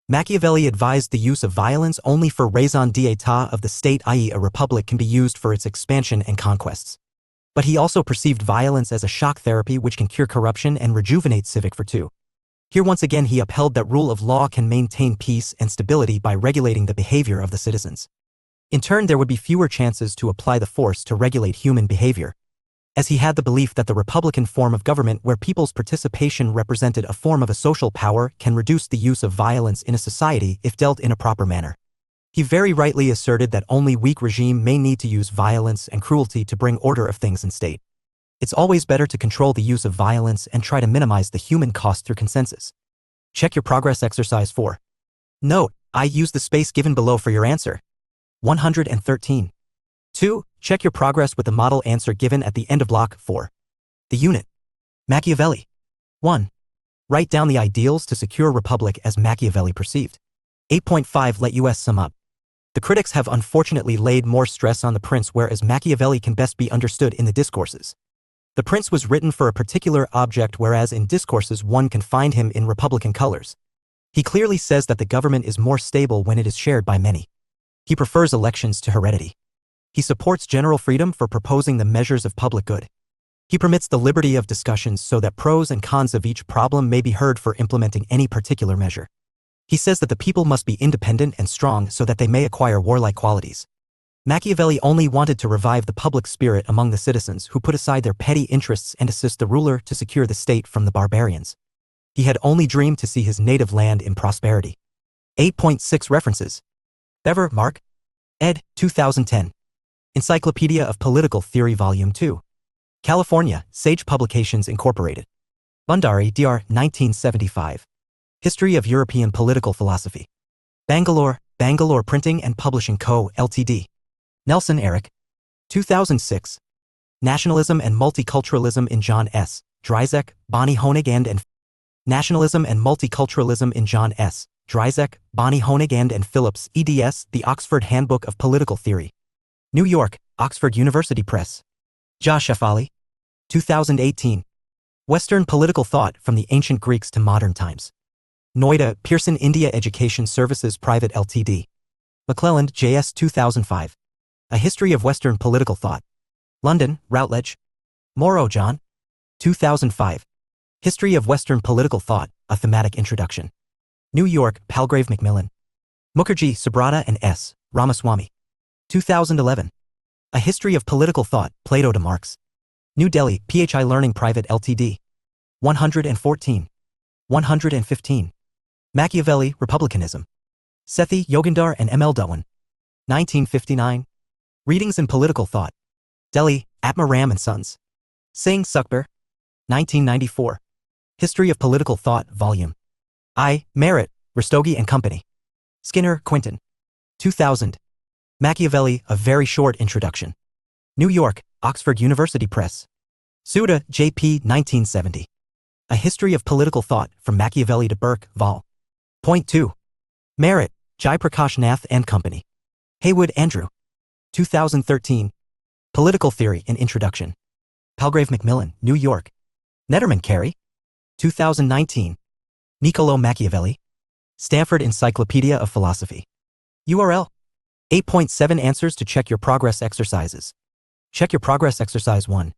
Machiavelli advised the use of violence only for raison d'etat of the state, i.e. a republic can be used for its expansion and conquests. But he also perceived violence as a shock therapy which can cure corruption and rejuvenate civic virtue. Here once again he upheld that rule of law can maintain peace and stability by regulating the behavior of the citizens. In turn, there would be fewer chances to apply the force to regulate human behavior, as he had the belief that the republican form of government where people's participation represented a form of a social power can reduce the use of violence in a society if dealt in a proper manner. He very rightly asserted that only weak regime may need to use violence and cruelty to bring order of things in state. It's always better to control the use of violence and try to minimize the human cost through consensus. Check your progress exercise 4. Note, I use the space given below for your answer. 113. 2. Check your progress with the model answer given at the end of block 4. The unit. Machiavelli. 1. Write down the ideals to secure a republic as Machiavelli perceived. 8.5 Let us sum up. The critics have unfortunately laid more stress on the prince, whereas Machiavelli can best be understood in the discourses. The prince was written for a particular object, whereas in discourses one can find him in republican colors. He clearly says that the government is more stable when it is shared by many. He prefers elections to heredity. He supports general freedom for proposing the measures of public good. He permits the liberty of discussions so that pros and cons of each problem may be heard for implementing any particular measure. He says that the people must be independent and strong so that they may acquire warlike qualities. Machiavelli only wanted to revive the public spirit among the citizens who put aside their petty interests and assist the ruler to secure the state from the barbarians. He had only dreamed to see his native land in prosperity. 8.6 References. Bever, Mark. ed. 2010. Encyclopedia of Political Theory Volume 2. California, Sage Publications Incorporated. Bhandari, Dr. 1975. History of European Political Philosophy. Bangalore, Bangalore Printing and Publishing Co., Ltd. Nelson, Eric. 2006. Nationalism and Multiculturalism in John S. Dryzek, Bonnie Honig and Nationalism and Multiculturalism in John S. Dryzek, Bonnie Honig and Phillips, eds. The Oxford Handbook of Political Theory. New York, Oxford University Press. Josh F. Ali. 2018. Western Political Thought from the Ancient Greeks to Modern Times. Noida, Pearson India Education Services Private Ltd. McClelland, J.S. 2005. A History of Western Political Thought. London, Routledge. Morrow, John. 2005. History of Western Political Thought, A Thematic Introduction. New York, Palgrave Macmillan. Mukherjee, Subrata and S. Ramaswamy. 2011. A History of Political Thought, Plato to Marx. New Delhi, PHI Learning Private Ltd. 114. 115. Machiavelli, Republicanism. Sethi, Yogendar and M. L. Dhawan. 1959. Readings in Political Thought. Delhi, Atma Ram and Sons. Singh, Sukhbir. 1994. History of Political Thought, Volume I. Merritt, Rastogi and Company. Skinner, Quinton. 2000. Machiavelli, A Very Short Introduction. New York, Oxford University Press. Suda, J.P. 1970. A History of Political Thought, From Machiavelli to Burke, Vol. Point 2. Merritt, Jaiprakash Nath and Company. Haywood, Andrew. 2013. Political Theory, An Introduction. Palgrave Macmillan, New York. Netterman, Carey. 2019. Niccolo Machiavelli. Stanford Encyclopedia of Philosophy. URL. 8.7 Answers to check your progress exercises. Check your progress exercise 1.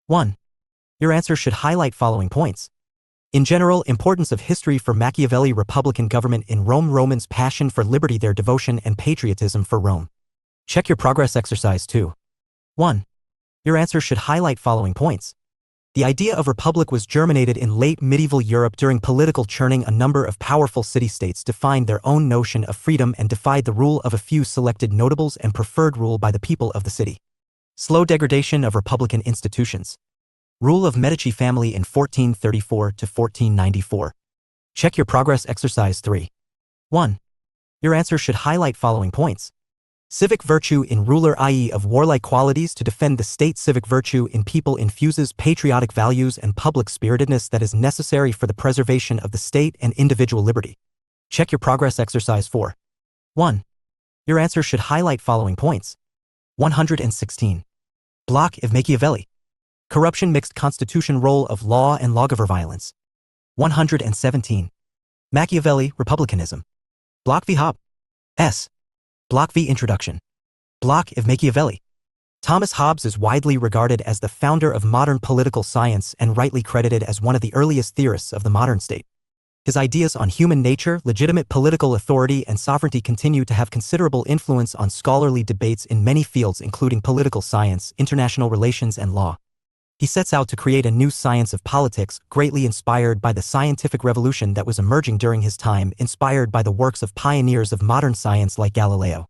1. Your answer should highlight following points. In general, importance of history for Machiavelli, Republican government in Rome, Romans' passion for liberty, their devotion and patriotism for Rome. Check your progress exercise 2. 1. Your answer should highlight following points. The idea of republic was germinated in late medieval Europe during political churning. A number of powerful city-states defined their own notion of freedom and defied the rule of a few selected notables and preferred rule by the people of the city. Slow degradation of republican institutions. Rule of Medici family in 1434 to 1494. Check your progress exercise 3. 1. Your answer should highlight following points. Civic virtue in ruler, i.e. of warlike qualities to defend the state. Civic virtue in people infuses patriotic values and public spiritedness that is necessary for the preservation of the state and individual liberty. Check your progress exercise 4. 1. Your answer should highlight following points. 116. Block of Machiavelli. Corruption, mixed constitution, role of law and lawgiver violence. 117. Machiavelli, republicanism. Block v. Hobbes. Block v. Introduction. Block of Machiavelli. Thomas Hobbes is widely regarded as the founder of modern political science and rightly credited as one of the earliest theorists of the modern state. His ideas on human nature, legitimate political authority, and sovereignty continue to have considerable influence on scholarly debates in many fields including political science, international relations, and law. He sets out to create a new science of politics, greatly inspired by the scientific revolution that was emerging during his time, inspired by the works of pioneers of modern science like Galileo.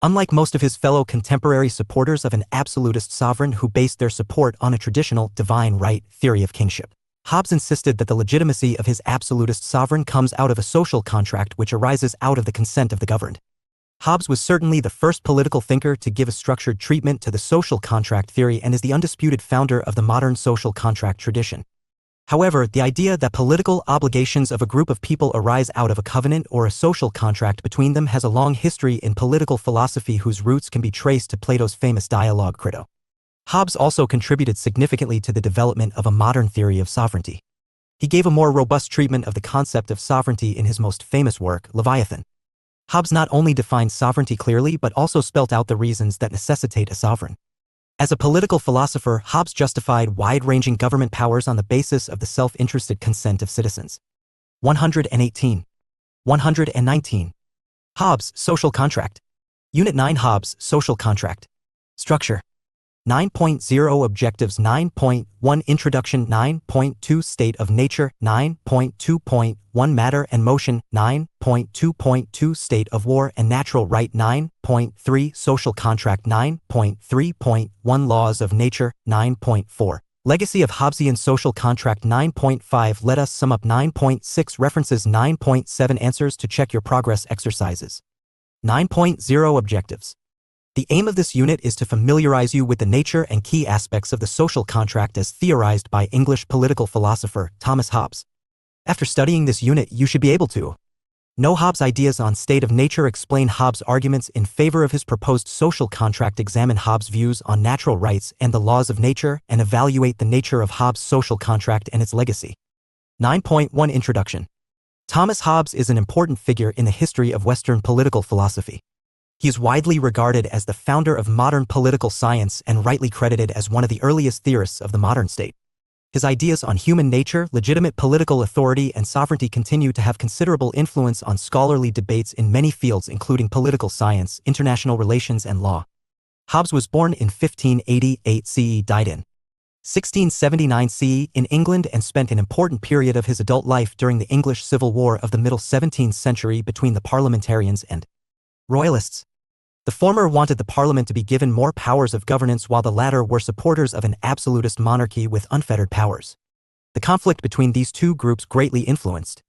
Unlike most of his fellow contemporary supporters of an absolutist sovereign who based their support on a traditional divine right theory of kingship, Hobbes insisted that the legitimacy of his absolutist sovereign comes out of a social contract which arises out of the consent of the governed. Hobbes was certainly the first political thinker to give a structured treatment to the social contract theory and is the undisputed founder of the modern social contract tradition. However, the idea that political obligations of a group of people arise out of a covenant or a social contract between them has a long history in political philosophy whose roots can be traced to Plato's famous dialogue Crito. Hobbes also contributed significantly to the development of a modern theory of sovereignty. He gave a more robust treatment of the concept of sovereignty in his most famous work, Leviathan. Hobbes not only defined sovereignty clearly but also spelt out the reasons that necessitate a sovereign. As a political philosopher, Hobbes justified wide-ranging government powers on the basis of the self-interested consent of citizens. 118. 119. Hobbes' Social Contract. Unit 9. Hobbes' Social Contract. Structure. 9.0 Objectives. 9.1 Introduction. 9.2 State of Nature. 9.2.1 Matter and Motion. 9.2.2 State of War and Natural Right. 9.3 Social Contract. 9.3.1 Laws of Nature. 9.4 Legacy of Hobbesian Social Contract. 9.5 Let us sum up. 9.6 References. 9.7 Answers to check your progress exercises. 9.0 Objectives. The aim of this unit is to familiarize you with the nature and key aspects of the social contract as theorized by English political philosopher Thomas Hobbes. After studying this unit, you should be able to know Hobbes' ideas on state of nature, explain Hobbes' arguments in favor of his proposed social contract, examine Hobbes' views on natural rights and the laws of nature, and evaluate the nature of Hobbes' social contract and its legacy. 9.1 Introduction. Thomas Hobbes is an important figure in the history of Western political philosophy. He is widely regarded as the founder of modern political science and rightly credited as one of the earliest theorists of the modern state. His ideas on human nature, legitimate political authority, and sovereignty continue to have considerable influence on scholarly debates in many fields including political science, international relations, and law. Hobbes was born in 1588 CE, died in 1679 CE in England, and spent an important period of his adult life during the English Civil War of the middle 17th century between the parliamentarians and royalists. The former wanted the parliament to be given more powers of governance while the latter were supporters of an absolutist monarchy with unfettered powers. The conflict between these two groups greatly influenced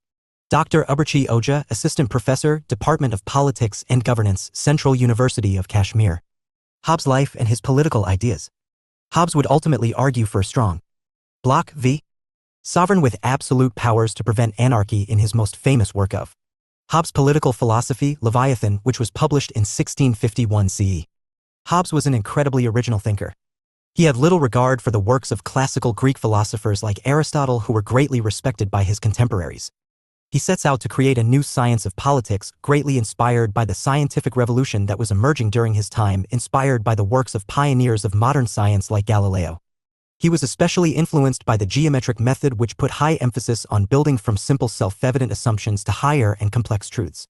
Dr. Uberchi Oja, Assistant Professor, Department of Politics and Governance, Central University of Kashmir. Hobbes' life and his political ideas. Hobbes would ultimately argue for a strong bloc v. sovereign with absolute powers to prevent anarchy in his most famous work of Hobbes' Political Philosophy, Leviathan, which was published in 1651 CE. Hobbes was an incredibly original thinker. He had little regard for the works of classical Greek philosophers like Aristotle, who were greatly respected by his contemporaries. He sets out to create a new science of politics, greatly inspired by the scientific revolution that was emerging during his time, inspired by the works of pioneers of modern science like Galileo. He was especially influenced by the geometric method, which put high emphasis on building from simple self-evident assumptions to higher and complex truths.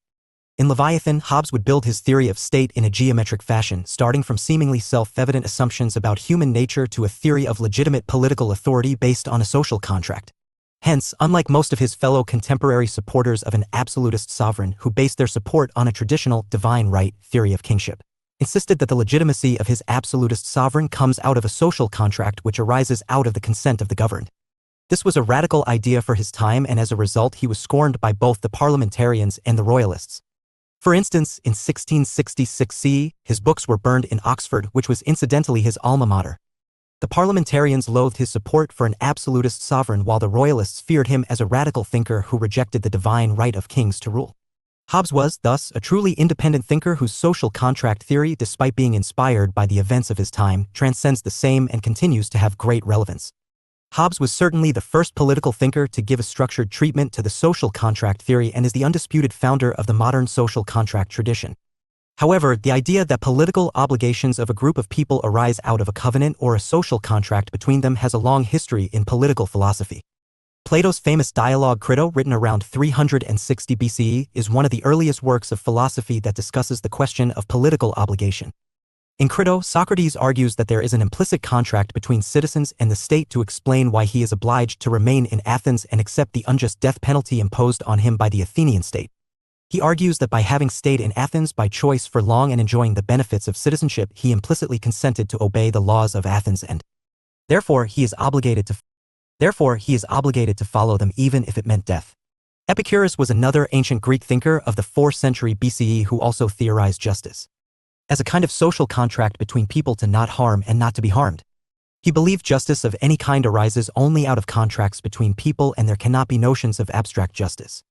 In Leviathan, Hobbes would build his theory of state in a geometric fashion, starting from seemingly self-evident assumptions about human nature to a theory of legitimate political authority based on a social contract. Hence, unlike most of his fellow contemporary supporters of an absolutist sovereign who based their support on a traditional divine right theory of kingship, insisted that the legitimacy of his absolutist sovereign comes out of a social contract which arises out of the consent of the governed. This was a radical idea for his time, and as a result he was scorned by both the parliamentarians and the royalists. For instance, in 1666 CE, his books were burned in Oxford, which was incidentally his alma mater. The parliamentarians loathed his support for an absolutist sovereign, while the royalists feared him as a radical thinker who rejected the divine right of kings to rule. Hobbes was, thus, a truly independent thinker whose social contract theory, despite being inspired by the events of his time, transcends the same and continues to have great relevance. Hobbes was certainly the first political thinker to give a structured treatment to the social contract theory and is the undisputed founder of the modern social contract tradition. However, the idea that political obligations of a group of people arise out of a covenant or a social contract between them has a long history in political philosophy. Plato's famous dialogue Crito, written around 360 BCE, is one of the earliest works of philosophy that discusses the question of political obligation. In Crito, Socrates argues that there is an implicit contract between citizens and the state to explain why he is obliged to remain in Athens and accept the unjust death penalty imposed on him by the Athenian state. He argues that by having stayed in Athens by choice for long and enjoying the benefits of citizenship, he implicitly consented to obey the laws of Athens and therefore he is obligated to follow them even if it meant death. Epicurus was another ancient Greek thinker of the 4th century BCE who also theorized justice as a kind of social contract between people to not harm and not to be harmed. He believed justice of any kind arises only out of contracts between people, and there cannot be notions of abstract justice.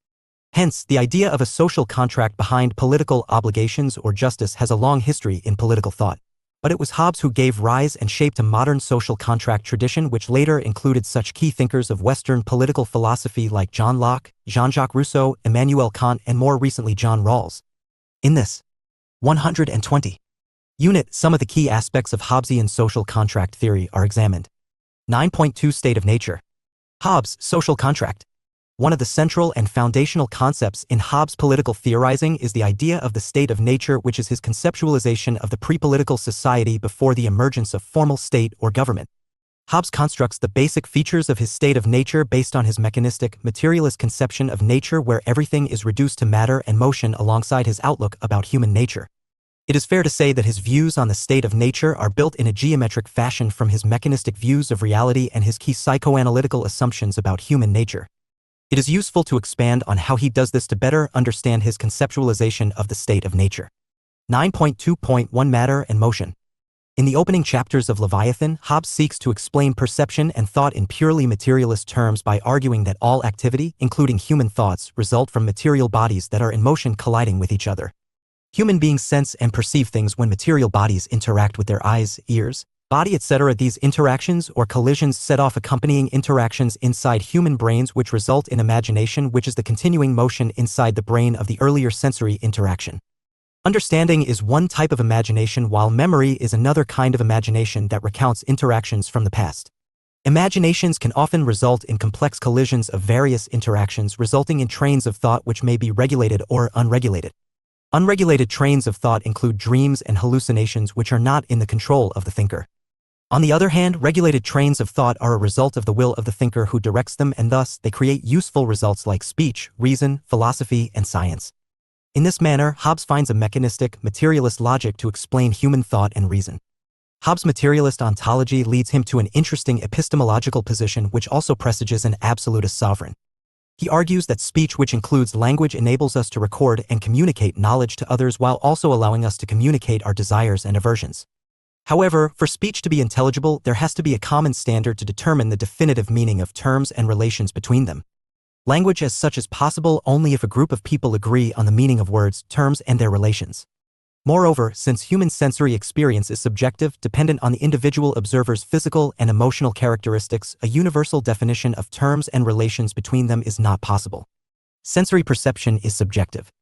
Hence, the idea of a social contract behind political obligations or justice has a long history in political thought. But it was Hobbes who gave rise and shape to modern social contract tradition, which later included such key thinkers of Western political philosophy like John Locke, Jean-Jacques Rousseau, Immanuel Kant, and more recently John Rawls. In this 120 unit, some of the key aspects of Hobbesian social contract theory are examined. 9.2 State of Nature. Hobbes' social contract. One of the central and foundational concepts in Hobbes' political theorizing is the idea of the state of nature, which is his conceptualization of the pre-political society before the emergence of formal state or government. Hobbes constructs the basic features of his state of nature based on his mechanistic, materialist conception of nature, where everything is reduced to matter and motion, alongside his outlook about human nature. It is fair to say that his views on the state of nature are built in a geometric fashion from his mechanistic views of reality and his key psychoanalytical assumptions about human nature. It is useful to expand on how he does this to better understand his conceptualization of the state of nature. 9.2.1 Matter and Motion. In the opening chapters of Leviathan, Hobbes seeks to explain perception and thought in purely materialist terms by arguing that all activity, including human thoughts, result from material bodies that are in motion colliding with each other. Human beings sense and perceive things when material bodies interact with their eyes, ears, body, etc. These interactions or collisions set off accompanying interactions inside human brains, which result in imagination, which is the continuing motion inside the brain of the earlier sensory interaction. Understanding is one type of imagination, while memory is another kind of imagination that recounts interactions from the past. Imaginations can often result in complex collisions of various interactions, resulting in trains of thought which may be regulated or unregulated. Unregulated trains of thought include dreams and hallucinations, which are not in the control of the thinker. On the other hand, regulated trains of thought are a result of the will of the thinker who directs them, and thus they create useful results like speech, reason, philosophy, and science. In this manner, Hobbes finds a mechanistic, materialist logic to explain human thought and reason. Hobbes' materialist ontology leads him to an interesting epistemological position which also presages an absolutist sovereign. He argues that speech, which includes language, enables us to record and communicate knowledge to others while also allowing us to communicate our desires and aversions. However, for speech to be intelligible, there has to be a common standard to determine the definitive meaning of terms and relations between them. Language as such is possible only if a group of people agree on the meaning of words, terms, and their relations. Moreover, since human sensory experience is subjective, dependent on the individual observer's physical and emotional characteristics, a universal definition of terms and relations between them is not possible. Sensory perception is subjective.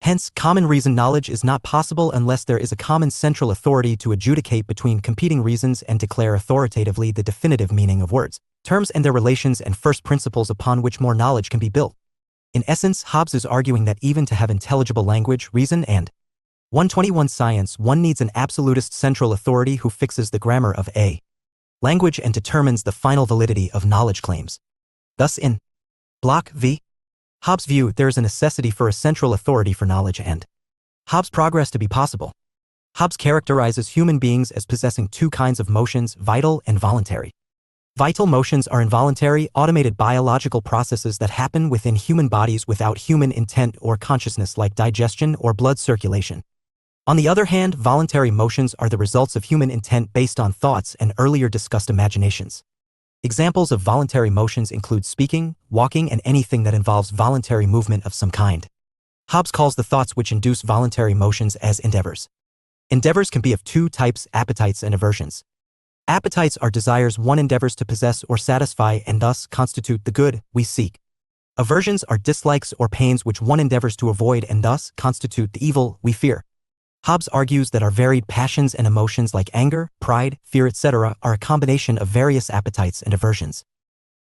Hence, common reason knowledge is not possible unless there is a common central authority to adjudicate between competing reasons and declare authoritatively the definitive meaning of words, terms and their relations and first principles upon which more knowledge can be built. In essence, Hobbes is arguing that even to have intelligible language, reason, and 121 science, one needs an absolutist central authority who fixes the grammar of a language and determines the final validity of knowledge claims. Thus in Block v. Hobbes' view, there is a necessity for a central authority for knowledge and Hobbes' progress to be possible. Hobbes characterizes human beings as possessing two kinds of motions, vital and voluntary. Vital motions are involuntary, automated biological processes that happen within human bodies without human intent or consciousness, like digestion or blood circulation. On the other hand, voluntary motions are the results of human intent based on thoughts and earlier discussed imaginations. Examples of voluntary motions include speaking, walking, and anything that involves voluntary movement of some kind. Hobbes calls the thoughts which induce voluntary motions as endeavors. Endeavors can be of two types: appetites and aversions. Appetites are desires one endeavors to possess or satisfy and thus constitute the good we seek. Aversions are dislikes or pains which one endeavors to avoid and thus constitute the evil we fear. Hobbes argues that our varied passions and emotions like anger, pride, fear, etc. are a combination of various appetites and aversions.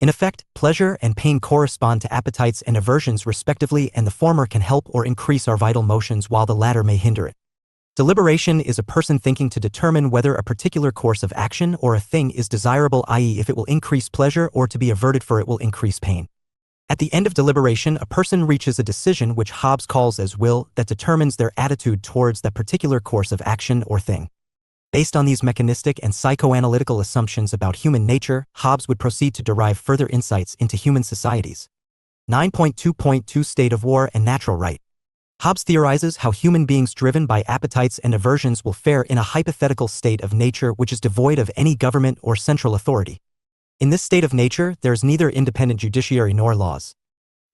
In effect, pleasure and pain correspond to appetites and aversions respectively, and the former can help or increase our vital motions while the latter may hinder it. Deliberation is a person thinking to determine whether a particular course of action or a thing is desirable, i.e., if it will increase pleasure, or to be averted for it will increase pain. At the end of deliberation, a person reaches a decision which Hobbes calls as will, that determines their attitude towards that particular course of action or thing. Based on these mechanistic and psychoanalytical assumptions about human nature, Hobbes would proceed to derive further insights into human societies. 9.2.2 State of War and Natural Right. Hobbes theorizes how human beings driven by appetites and aversions will fare in a hypothetical state of nature which is devoid of any government or central authority. In this state of nature, there is neither independent judiciary nor laws.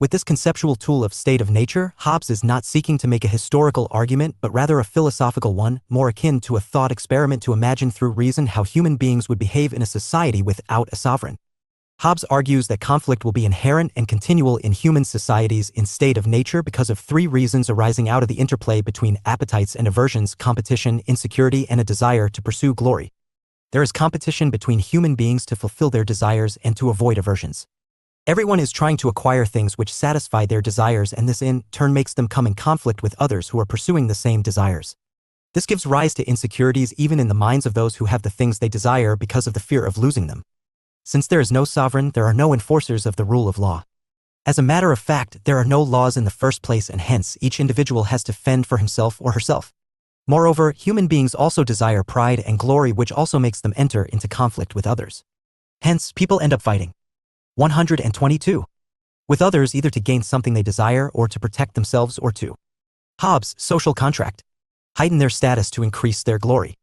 With this conceptual tool of state of nature, Hobbes is not seeking to make a historical argument but rather a philosophical one, more akin to a thought experiment to imagine through reason how human beings would behave in a society without a sovereign. Hobbes argues that conflict will be inherent and continual in human societies in state of nature because of three reasons arising out of the interplay between appetites and aversions: competition, insecurity, and a desire to pursue glory. There is competition between human beings to fulfill their desires and to avoid aversions. Everyone is trying to acquire things which satisfy their desires, and this in turn makes them come in conflict with others who are pursuing the same desires. This gives rise to insecurities even in the minds of those who have the things they desire because of the fear of losing them. Since there is no sovereign, there are no enforcers of the rule of law. As a matter of fact, there are no laws in the first place, and hence each individual has to fend for himself or herself. Moreover, human beings also desire pride and glory, which also makes them enter into conflict with others. Hence, people end up fighting. 122. With others, either to gain something they desire or to protect themselves or to Hobbes' social contract, heighten their status to increase their glory.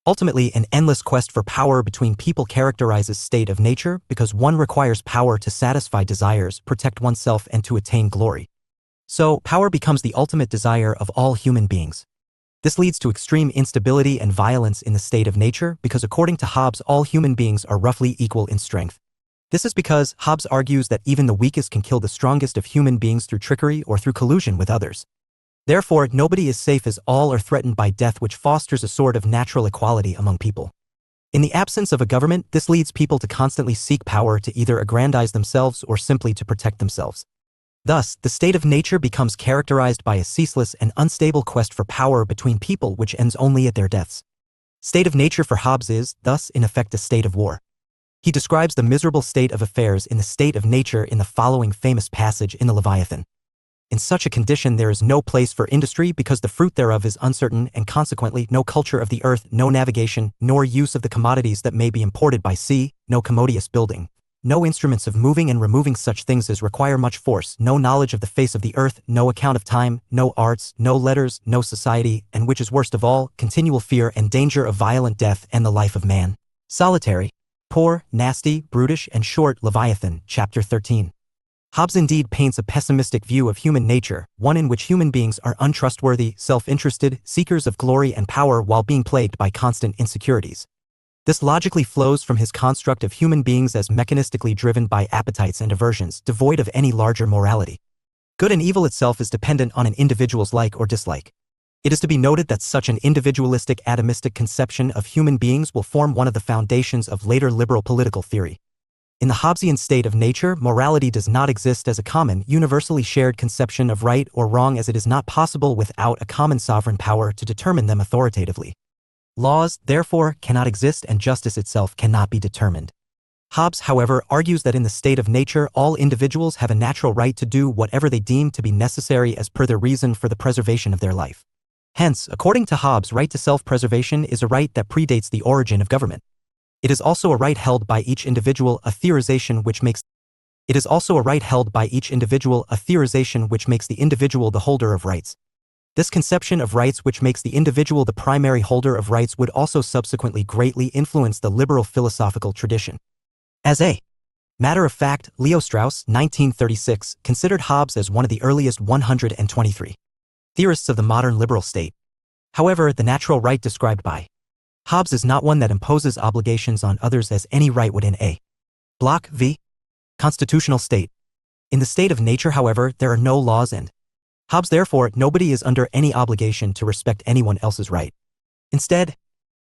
Ultimately, an endless quest for power between people characterizes state of nature because one requires power to satisfy desires, protect oneself, and to attain glory. So, power becomes the ultimate desire of all human beings. This leads to extreme instability and violence in the state of nature because, according to Hobbes, all human beings are roughly equal in strength. This is because Hobbes argues that even the weakest can kill the strongest of human beings through trickery or through collusion with others. Therefore, nobody is safe as all are threatened by death, which fosters a sort of natural equality among people. In the absence of a government, this leads people to constantly seek power to either aggrandize themselves or simply to protect themselves. Thus, the state of nature becomes characterized by a ceaseless and unstable quest for power between people which ends only at their deaths. State of nature for Hobbes is, thus, in effect a state of war. He describes the miserable state of affairs in the state of nature in the following famous passage in the Leviathan. In such a condition there is no place for industry because the fruit thereof is uncertain, and consequently no culture of the earth, no navigation, nor use of the commodities that may be imported by sea, no commodious building, no instruments of moving and removing such things as require much force, no knowledge of the face of the earth, no account of time, no arts, no letters, no society, and which is worst of all, continual fear and danger of violent death and the life of man. Solitary, poor, nasty, brutish, and short. Leviathan, chapter 13. Hobbes indeed paints a pessimistic view of human nature, one in which human beings are untrustworthy, self-interested, seekers of glory and power while being plagued by constant insecurities. This logically flows from his construct of human beings as mechanistically driven by appetites and aversions, devoid of any larger morality. Good and evil itself is dependent on an individual's like or dislike. It is to be noted that such an individualistic atomistic conception of human beings will form one of the foundations of later liberal political theory. In the Hobbesian state of nature, morality does not exist as a common, universally shared conception of right or wrong, as it is not possible without a common sovereign power to determine them authoritatively. Laws, therefore, cannot exist and justice itself cannot be determined. Hobbes, however, argues that in the state of nature all individuals have a natural right to do whatever they deem to be necessary as per their reason for the preservation of their life. Hence, according to Hobbes, right to self-preservation is a right that predates the origin of government. It is also a right held by each individual, a theorization which makes the individual the holder of rights. This conception of rights, which makes the individual the primary holder of rights, would also subsequently greatly influence the liberal philosophical tradition. As a matter of fact, Leo Strauss, 1936, considered Hobbes as one of the earliest 123 theorists of the modern liberal state. However, the natural right described by Hobbes is not one that imposes obligations on others as any right would in a Bloch v. constitutional state. In the state of nature, however, there are no laws, and Hobbes, therefore, nobody is under any obligation to respect anyone else's right. Instead,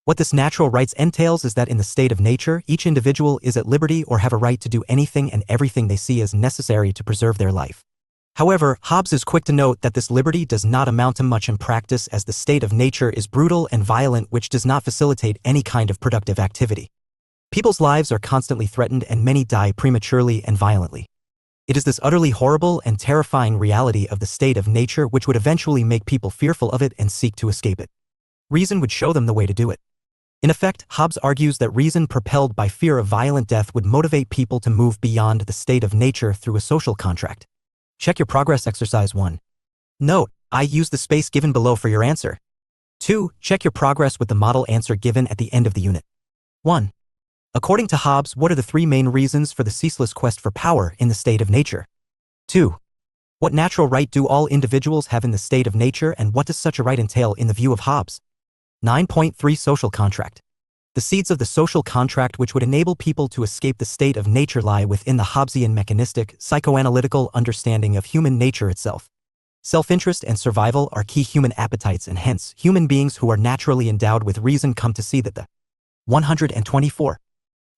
what this natural rights entails is that in the state of nature, each individual is at liberty or have a right to do anything and everything they see as necessary to preserve their life. However, Hobbes is quick to note that this liberty does not amount to much in practice, as the state of nature is brutal and violent, which does not facilitate any kind of productive activity. People's lives are constantly threatened and many die prematurely and violently. It is this utterly horrible and terrifying reality of the state of nature which would eventually make people fearful of it and seek to escape it. Reason would show them the way to do it. In effect, Hobbes argues that reason propelled by fear of violent death would motivate people to move beyond the state of nature through a social contract. Check your progress exercise 1. Note, I use the space given below for your answer. 2. Check your progress with the model answer given at the end of the unit. 1. According to Hobbes, what are the 3 main reasons for the ceaseless quest for power in the state of nature? 2. What natural right do all individuals have in the state of nature, and what does such a right entail in the view of Hobbes? 9.3 Social contract. The seeds of the social contract which would enable people to escape the state of nature lie within the Hobbesian mechanistic, psychoanalytical understanding of human nature itself. Self-interest and survival are key human appetites, and hence, human beings who are naturally endowed with reason come to see that the 124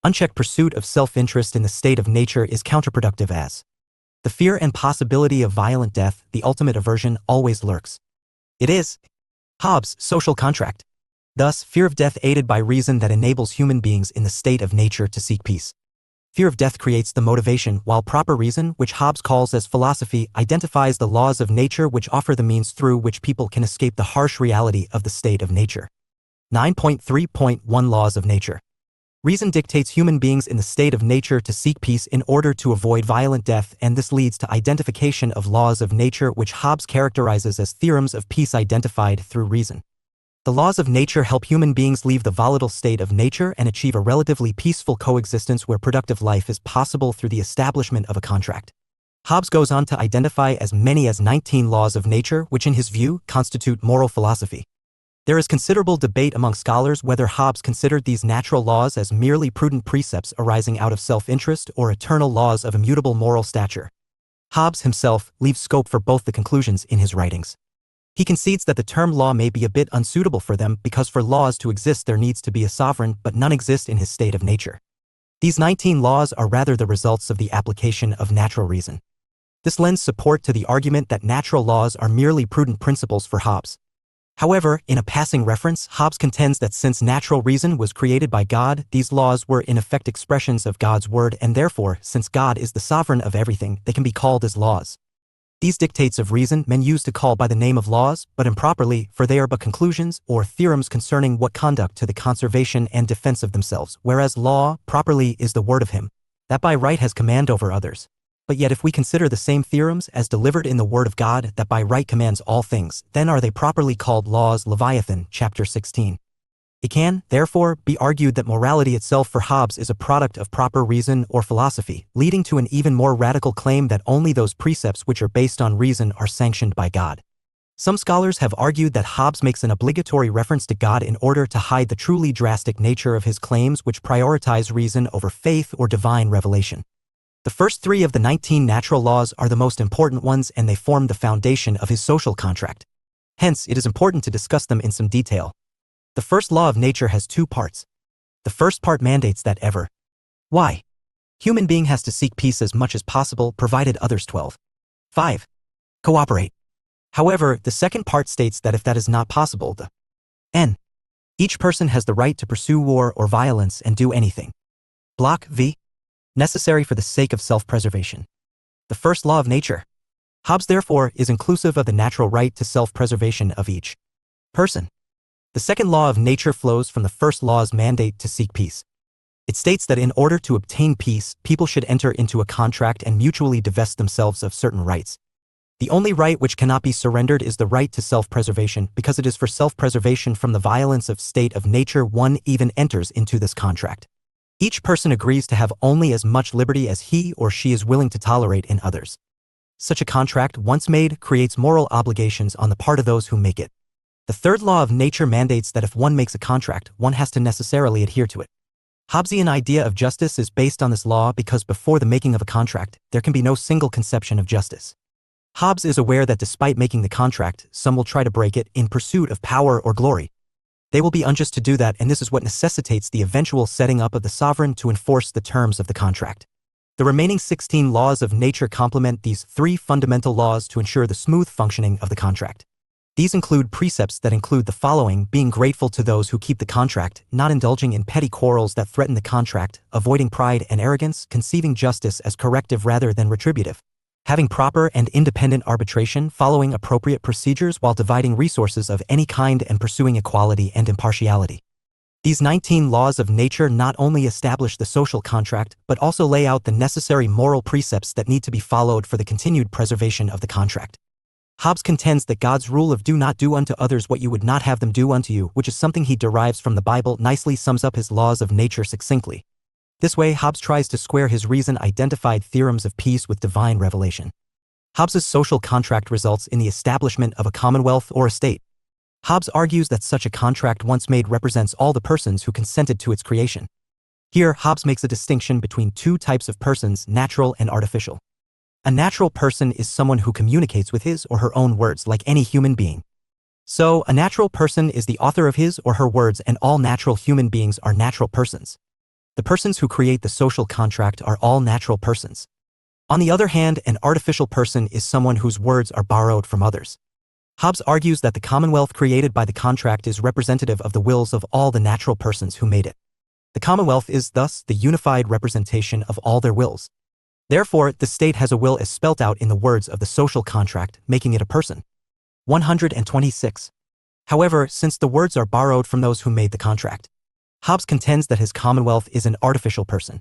unchecked pursuit of self-interest in the state of nature is counterproductive, as the fear and possibility of violent death, the ultimate aversion, always lurks. It is Hobbes' social contract. Thus, fear of death aided by reason that enables human beings in the state of nature to seek peace. Fear of death creates the motivation, while proper reason, which Hobbes calls as philosophy, identifies the laws of nature which offer the means through which people can escape the harsh reality of the state of nature. 9.3.1 Laws of nature. Reason dictates human beings in the state of nature to seek peace in order to avoid violent death, and this leads to identification of laws of nature which Hobbes characterizes as theorems of peace identified through reason. The laws of nature help human beings leave the volatile state of nature and achieve a relatively peaceful coexistence where productive life is possible through the establishment of a contract. Hobbes goes on to identify as many as 19 laws of nature, which in his view constitute moral philosophy. There is considerable debate among scholars whether Hobbes considered these natural laws as merely prudent precepts arising out of self-interest or eternal laws of immutable moral stature. Hobbes himself leaves scope for both the conclusions in his writings. He concedes that the term law may be a bit unsuitable for them because for laws to exist there needs to be a sovereign, but none exist in his state of nature. These 19 laws are rather the results of the application of natural reason. This lends support to the argument that natural laws are merely prudent principles for Hobbes. However, in a passing reference, Hobbes contends that since natural reason was created by God, these laws were in effect expressions of God's word, and therefore, since God is the sovereign of everything, they can be called as laws. These dictates of reason men use to call by the name of laws, but improperly, for they are but conclusions or theorems concerning what conduct to the conservation and defense of themselves, whereas law, properly, is the word of him that by right has command over others. But yet if we consider the same theorems as delivered in the word of God that by right commands all things, then are they properly called laws. Leviathan, chapter 16. It can, therefore, be argued that morality itself for Hobbes is a product of proper reason or philosophy, leading to an even more radical claim that only those precepts which are based on reason are sanctioned by God. Some scholars have argued that Hobbes makes an obligatory reference to God in order to hide the truly drastic nature of his claims which prioritize reason over faith or divine revelation. The first 3 of the 19 natural laws are the most important ones and they form the foundation of his social contract. Hence, it is important to discuss them in some detail. The first law of nature has 2 parts. The first part mandates that why? Human being has to seek peace as much as possible provided others 5. Cooperate. However, the second part states that if that is not possible, each person has the right to pursue war or violence and do anything necessary for the sake of self-preservation. The first law of nature. Hobbes therefore is inclusive of the natural right to self-preservation of each person. The second law of nature flows from the first law's mandate to seek peace. It states that in order to obtain peace, people should enter into a contract and mutually divest themselves of certain rights. The only right which cannot be surrendered is the right to self-preservation, because it is for self-preservation from the violence of state of nature one even enters into this contract. Each person agrees to have only as much liberty as he or she is willing to tolerate in others. Such a contract, once made, creates moral obligations on the part of those who make it. The third law of nature mandates that if one makes a contract, one has to necessarily adhere to it. Hobbesian idea of justice is based on this law because before the making of a contract, there can be no single conception of justice. Hobbes is aware that despite making the contract, some will try to break it in pursuit of power or glory. They will be unjust to do that, and this is what necessitates the eventual setting up of the sovereign to enforce the terms of the contract. The remaining 16 laws of nature complement these 3 fundamental laws to ensure the smooth functioning of the contract. These include precepts that include the following: being grateful to those who keep the contract, not indulging in petty quarrels that threaten the contract, avoiding pride and arrogance, conceiving justice as corrective rather than retributive, having proper and independent arbitration, following appropriate procedures while dividing resources of any kind, and pursuing equality and impartiality. These 19 laws of nature not only establish the social contract, but also lay out the necessary moral precepts that need to be followed for the continued preservation of the contract. Hobbes contends that God's rule of do not do unto others what you would not have them do unto you, which is something he derives from the Bible, nicely sums up his laws of nature succinctly. This way, Hobbes tries to square his reason-identified theorems of peace with divine revelation. Hobbes's social contract results in the establishment of a commonwealth or a state. Hobbes argues that such a contract once made represents all the persons who consented to its creation. Here, Hobbes makes a distinction between 2 types of persons, natural and artificial. A natural person is someone who communicates with his or her own words like any human being. So, a natural person is the author of his or her words, and all natural human beings are natural persons. The persons who create the social contract are all natural persons. On the other hand, an artificial person is someone whose words are borrowed from others. Hobbes argues that the commonwealth created by the contract is representative of the wills of all the natural persons who made it. The commonwealth is, thus, the unified representation of all their wills. Therefore, the state has a will as spelt out in the words of the social contract, making it a person. 126. However, since the words are borrowed from those who made the contract, Hobbes contends that his commonwealth is an artificial person.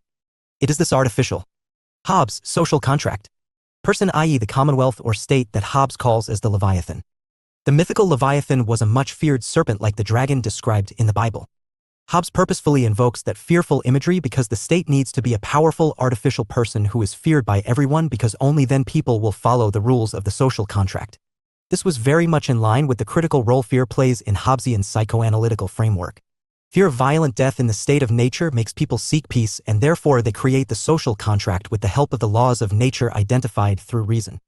It is this artificial Hobbes' social contract person, i.e. the commonwealth or state, that Hobbes calls as the Leviathan. The mythical Leviathan was a much feared serpent like the dragon described in the Bible. Hobbes purposefully invokes that fearful imagery because the state needs to be a powerful artificial person who is feared by everyone, because only then people will follow the rules of the social contract. This was very much in line with the critical role fear plays in Hobbesian psychoanalytical framework. Fear of violent death in the state of nature makes people seek peace, and therefore they create the social contract with the help of the laws of nature identified through reason.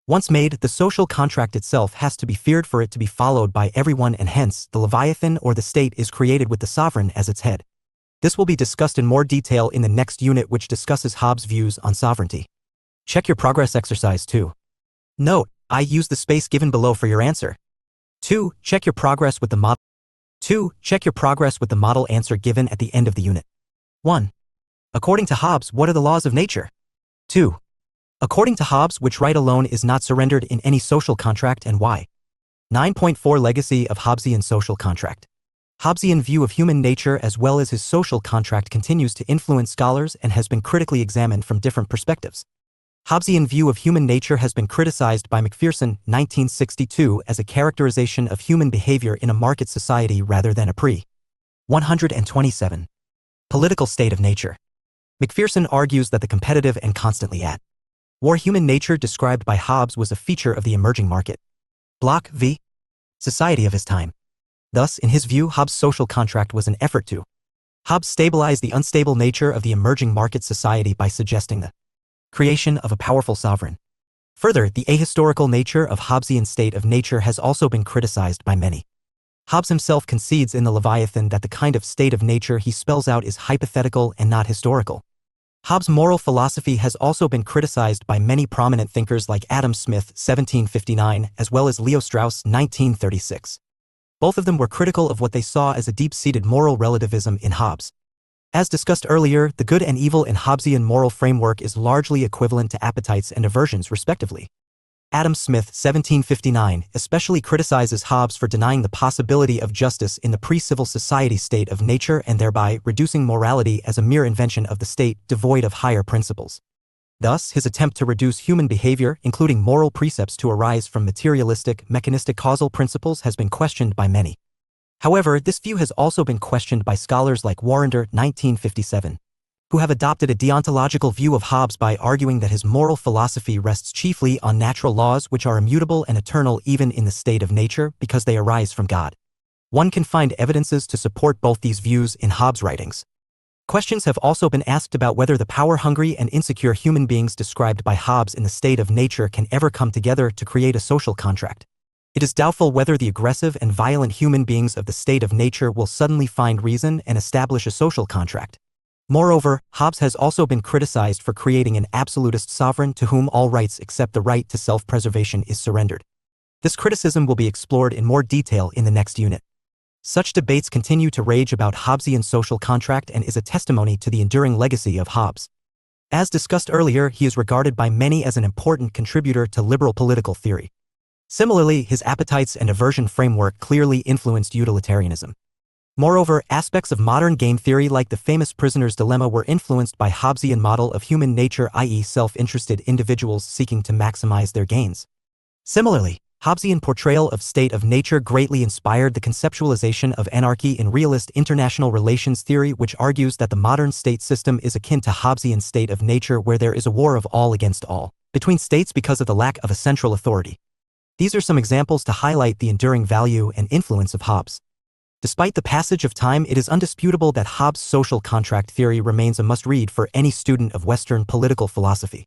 Once made, the social contract itself has to be feared for it to be followed by everyone, and hence, the Leviathan or the state is created with the sovereign as its head. This will be discussed in more detail in the next unit, which discusses Hobbes' views on sovereignty. Check your progress exercise 2. Note, I use the space given below for your answer. 2. Check your progress with the model. 2. Check your progress with the model answer given at the end of the unit. 1. According to Hobbes, what are the laws of nature? 2. According to Hobbes, which right alone is not surrendered in any social contract, and why? 9.4 Legacy of Hobbesian social contract. Hobbesian view of human nature as well as his social contract continues to influence scholars and has been critically examined from different perspectives. Hobbesian view of human nature has been criticized by McPherson, 1962, as a characterization of human behavior in a market society rather than a pre-127 political state of nature. McPherson argues that the competitive and constantly at war human nature described by Hobbes was a feature of the emerging market bloc v. society of his time. Thus, in his view, Hobbes' social contract was an effort to Hobbes stabilize the unstable nature of the emerging market society by suggesting the Creation of a powerful sovereign. Further, the ahistorical nature of Hobbesian state of nature has also been criticized by many. Hobbes himself concedes in the Leviathan that the kind of state of nature he spells out is hypothetical and not historical. Hobbes' moral philosophy has also been criticized by many prominent thinkers like Adam Smith, 1759, as well as Leo Strauss, 1936. Both of them were critical of what they saw as a deep-seated moral relativism in Hobbes. As discussed earlier, the good and evil in Hobbesian moral framework is largely equivalent to appetites and aversions respectively. Adam Smith, 1759, especially criticizes Hobbes for denying the possibility of justice in the pre-civil society state of nature and thereby reducing morality as a mere invention of the state devoid of higher principles. Thus, his attempt to reduce human behavior, including moral precepts, to arise from materialistic, mechanistic causal principles has been questioned by many. However, this view has also been questioned by scholars like Warrender, 1957, who have adopted a deontological view of Hobbes by arguing that his moral philosophy rests chiefly on natural laws which are immutable and eternal even in the state of nature because they arise from God. One can find evidences to support both these views in Hobbes' writings. Questions have also been asked about whether the power-hungry and insecure human beings described by Hobbes in the state of nature can ever come together to create a social contract. It is doubtful whether the aggressive and violent human beings of the state of nature will suddenly find reason and establish a social contract. Moreover, Hobbes has also been criticized for creating an absolutist sovereign to whom all rights except the right to self-preservation is surrendered. This criticism will be explored in more detail in the next unit. Such debates continue to rage about Hobbesian social contract and is a testimony to the enduring legacy of Hobbes. As discussed earlier, he is regarded by many as an important contributor to liberal political theory. Similarly, his appetites and aversion framework clearly influenced utilitarianism. Moreover, aspects of modern game theory like the famous prisoner's dilemma were influenced by Hobbesian model of human nature, i.e. self-interested individuals seeking to maximize their gains. Similarly, Hobbesian portrayal of state of nature greatly inspired the conceptualization of anarchy in realist international relations theory, which argues that the modern state system is akin to Hobbesian state of nature where there is a war of all against all, between states because of the lack of a central authority. These are some examples to highlight the enduring value and influence of Hobbes. Despite the passage of time, it is undisputable that Hobbes' social contract theory remains a must-read for any student of Western political philosophy.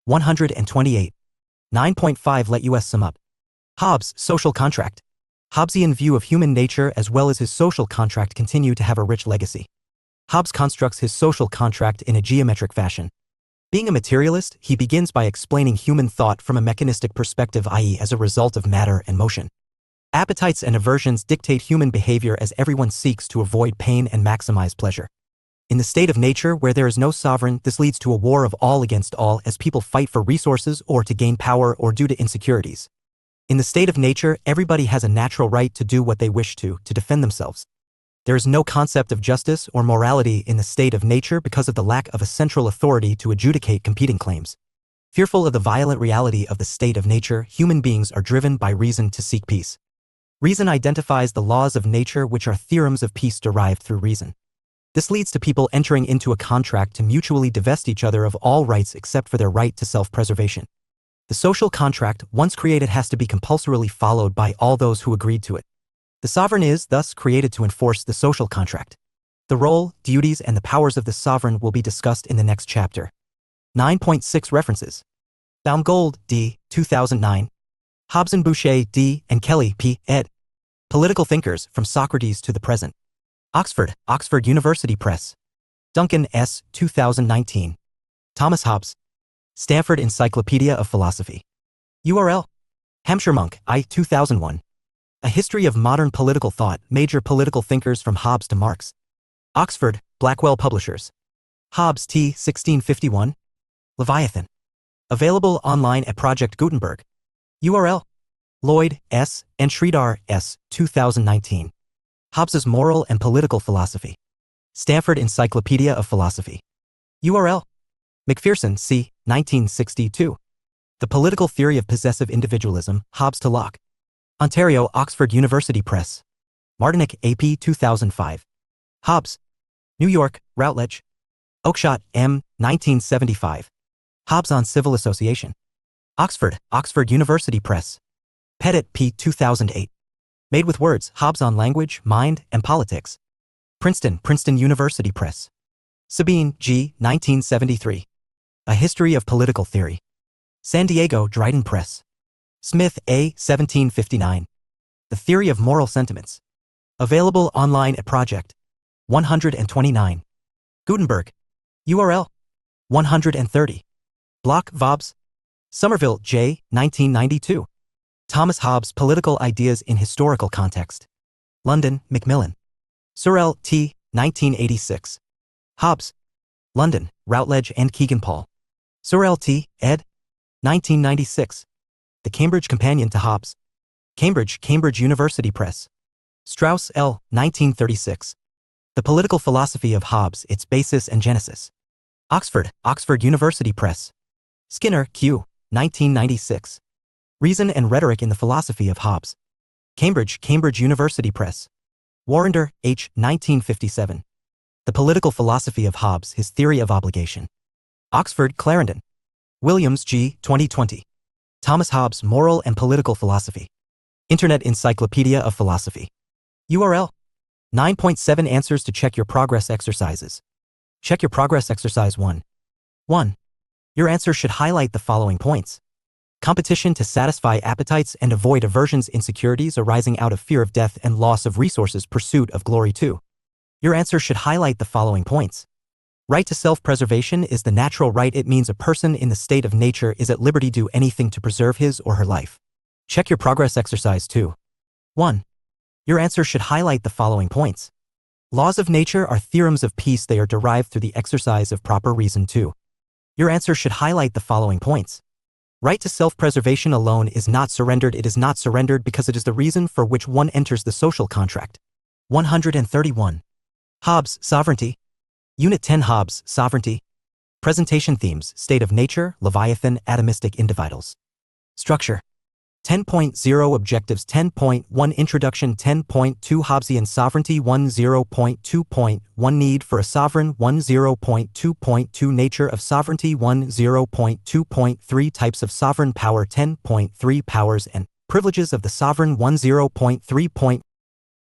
128. 9.5 Let us sum up. Hobbes' social contract. Hobbesian view of human nature as well as his social contract continue to have a rich legacy. Hobbes constructs his social contract in a geometric fashion. Being a materialist, he begins by explaining human thought from a mechanistic perspective, i.e. as a result of matter and motion. Appetites and aversions dictate human behavior as everyone seeks to avoid pain and maximize pleasure. In the state of nature where there is no sovereign, this leads to a war of all against all as people fight for resources or to gain power or due to insecurities. In the state of nature, everybody has a natural right to do what they wish to defend themselves. There is no concept of justice or morality in the state of nature because of the lack of a central authority to adjudicate competing claims. Fearful of the violent reality of the state of nature, human beings are driven by reason to seek peace. Reason identifies the laws of nature, which are theorems of peace derived through reason. This leads to people entering into a contract to mutually divest each other of all rights except for their right to self-preservation. The social contract, once created, has to be compulsorily followed by all those who agreed to it. The sovereign is, thus, created to enforce the social contract. The role, duties, and the powers of the sovereign will be discussed in the next chapter. 9.6 References. Baumgold, D. 2009. Hobson Boucher, D. and Kelly, P. ed. Political Thinkers, From Socrates to the Present. Oxford, Oxford University Press. Duncan, S. 2019. Thomas Hobbes. Stanford Encyclopedia of Philosophy. URL. Hampshire Monk, I. 2001. A History of Modern Political Thought, Major Political Thinkers from Hobbes to Marx. Oxford, Blackwell Publishers. Hobbes, T. 1651. Leviathan. Available online at Project Gutenberg. URL. Lloyd, S. and Sridhar, S. 2019. Hobbes's Moral and Political Philosophy. Stanford Encyclopedia of Philosophy. URL. McPherson, C. 1962. The Political Theory of Possessive Individualism, Hobbes to Locke. Ontario, Oxford University Press. Martinick, AP 2005. Hobbes. New York, Routledge. Oakeshott, M. 1975. Hobbes on Civil Association. Oxford, Oxford University Press. Pettit, P. 2008. Made with Words, Hobbes on Language, Mind, and Politics. Princeton, Princeton University Press. Sabine, G. 1973. A History of Political Theory. San Diego, Dryden Press. Smith, A. 1759. The Theory of Moral Sentiments. Available online at Project 129. Gutenberg. URL 130. Block, Vobs. Somerville, J. 1992. Thomas Hobbes' Political Ideas in Historical Context. London, Macmillan. Sorel, T. 1986. Hobbes. London, Routledge and Kegan-Paul. Sorel, T. ed. 1996. The Cambridge Companion to Hobbes. Cambridge, Cambridge University Press. Strauss, L. 1936. The Political Philosophy of Hobbes, Its Basis and Genesis. Oxford, Oxford University Press. Skinner, Q. 1996. Reason and Rhetoric in the Philosophy of Hobbes. Cambridge, Cambridge University Press. Warrender, H. 1957. The Political Philosophy of Hobbes, His Theory of Obligation. Oxford, Clarendon. Williams, G. 2020. Thomas Hobbes' Moral and Political Philosophy. Internet Encyclopedia of Philosophy. URL 9.7 Answers to Check Your Progress Exercises. Check Your Progress Exercise 1. 1. Your answer should highlight the following points. Competition to satisfy appetites and avoid aversions, insecurities arising out of fear of death and loss of resources, pursuit of glory. 2. Your answer should highlight the following points. Right to self-preservation is the natural right. It means a person in the state of nature is at liberty to do anything to preserve his or her life. Check Your Progress Exercise 2. 1. Your answer should highlight the following points. Laws of nature are theorems of peace. They are derived through the exercise of proper reason. 2. Your answer should highlight the following points. Right to self-preservation alone is not surrendered. It is not surrendered because it is the reason for which one enters the social contract. 131. Hobbes, Sovereignty. Unit 10 Hobbes, Sovereignty. Presentation themes, State of Nature, Leviathan, Atomistic Individuals. Structure. 10.0 Objectives 10.1 Introduction 10.2 Hobbesian Sovereignty 10.2.1 Need for a Sovereign 10.2.2 Nature of Sovereignty 10.2.3 Types of Sovereign Power 10.3 Powers and Privileges of the Sovereign 10.3.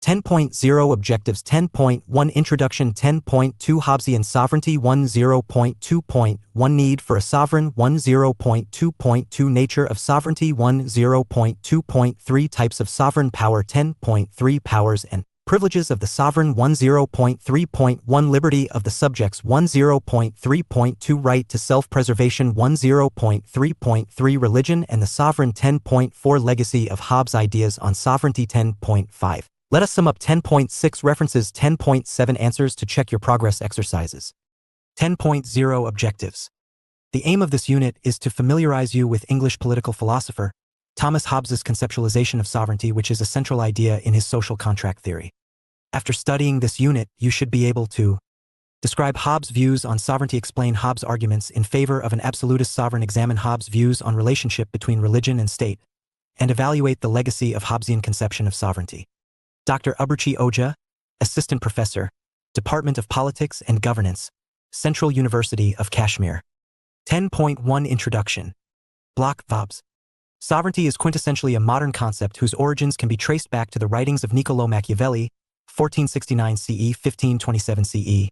10.0 Objectives 10.1 Introduction 10.2 Hobbesian Sovereignty 10.2.1 Need for a Sovereign 10.2.2 Nature of Sovereignty 10.2.3 Types of Sovereign Power 10.3 Powers and Privileges of the Sovereign 10.3.1 Liberty of the Subjects 10.3.2 Right to Self-Preservation 10.3.3 Religion and the Sovereign 10.4 Legacy of Hobbes' Ideas on Sovereignty 10.5 Let us sum up 10.6 References 10.7 Answers to Check Your Progress Exercises. 10.0 Objectives. The aim of this unit is to familiarize you with English political philosopher Thomas Hobbes' conceptualization of sovereignty, which is a central idea in his social contract theory. After studying this unit, you should be able to describe Hobbes' views on sovereignty, explain Hobbes' arguments in favor of an absolutist sovereign, examine Hobbes' views on relationship between religion and state, and evaluate the legacy of Hobbesian conception of sovereignty. Dr. Uberchi Oja, Assistant Professor, Department of Politics and Governance, Central University of Kashmir. 10.1 Introduction. Block, Hobbes. Sovereignty is quintessentially a modern concept whose origins can be traced back to the writings of Niccolò Machiavelli, 1469 CE, 1527 CE,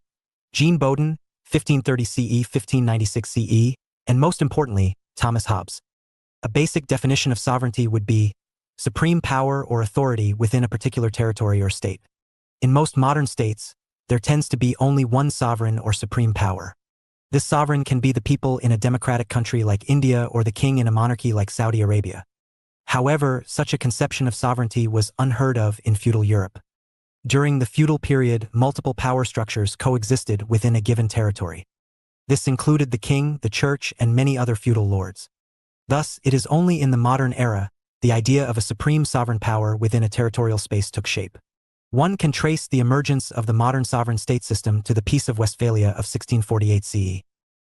Jean Bodin, 1530 CE, 1596 CE, and most importantly, Thomas Hobbes. A basic definition of sovereignty would be supreme power or authority within a particular territory or state. In most modern states, there tends to be only one sovereign or supreme power. This sovereign can be the people in a democratic country like India or the king in a monarchy like Saudi Arabia. However, such a conception of sovereignty was unheard of in feudal Europe. During the feudal period, multiple power structures coexisted within a given territory. This included the king, the church, and many other feudal lords. Thus, it is only in the modern era the idea of a supreme sovereign power within a territorial space took shape. One can trace the emergence of the modern sovereign state system to the Peace of Westphalia of 1648 CE.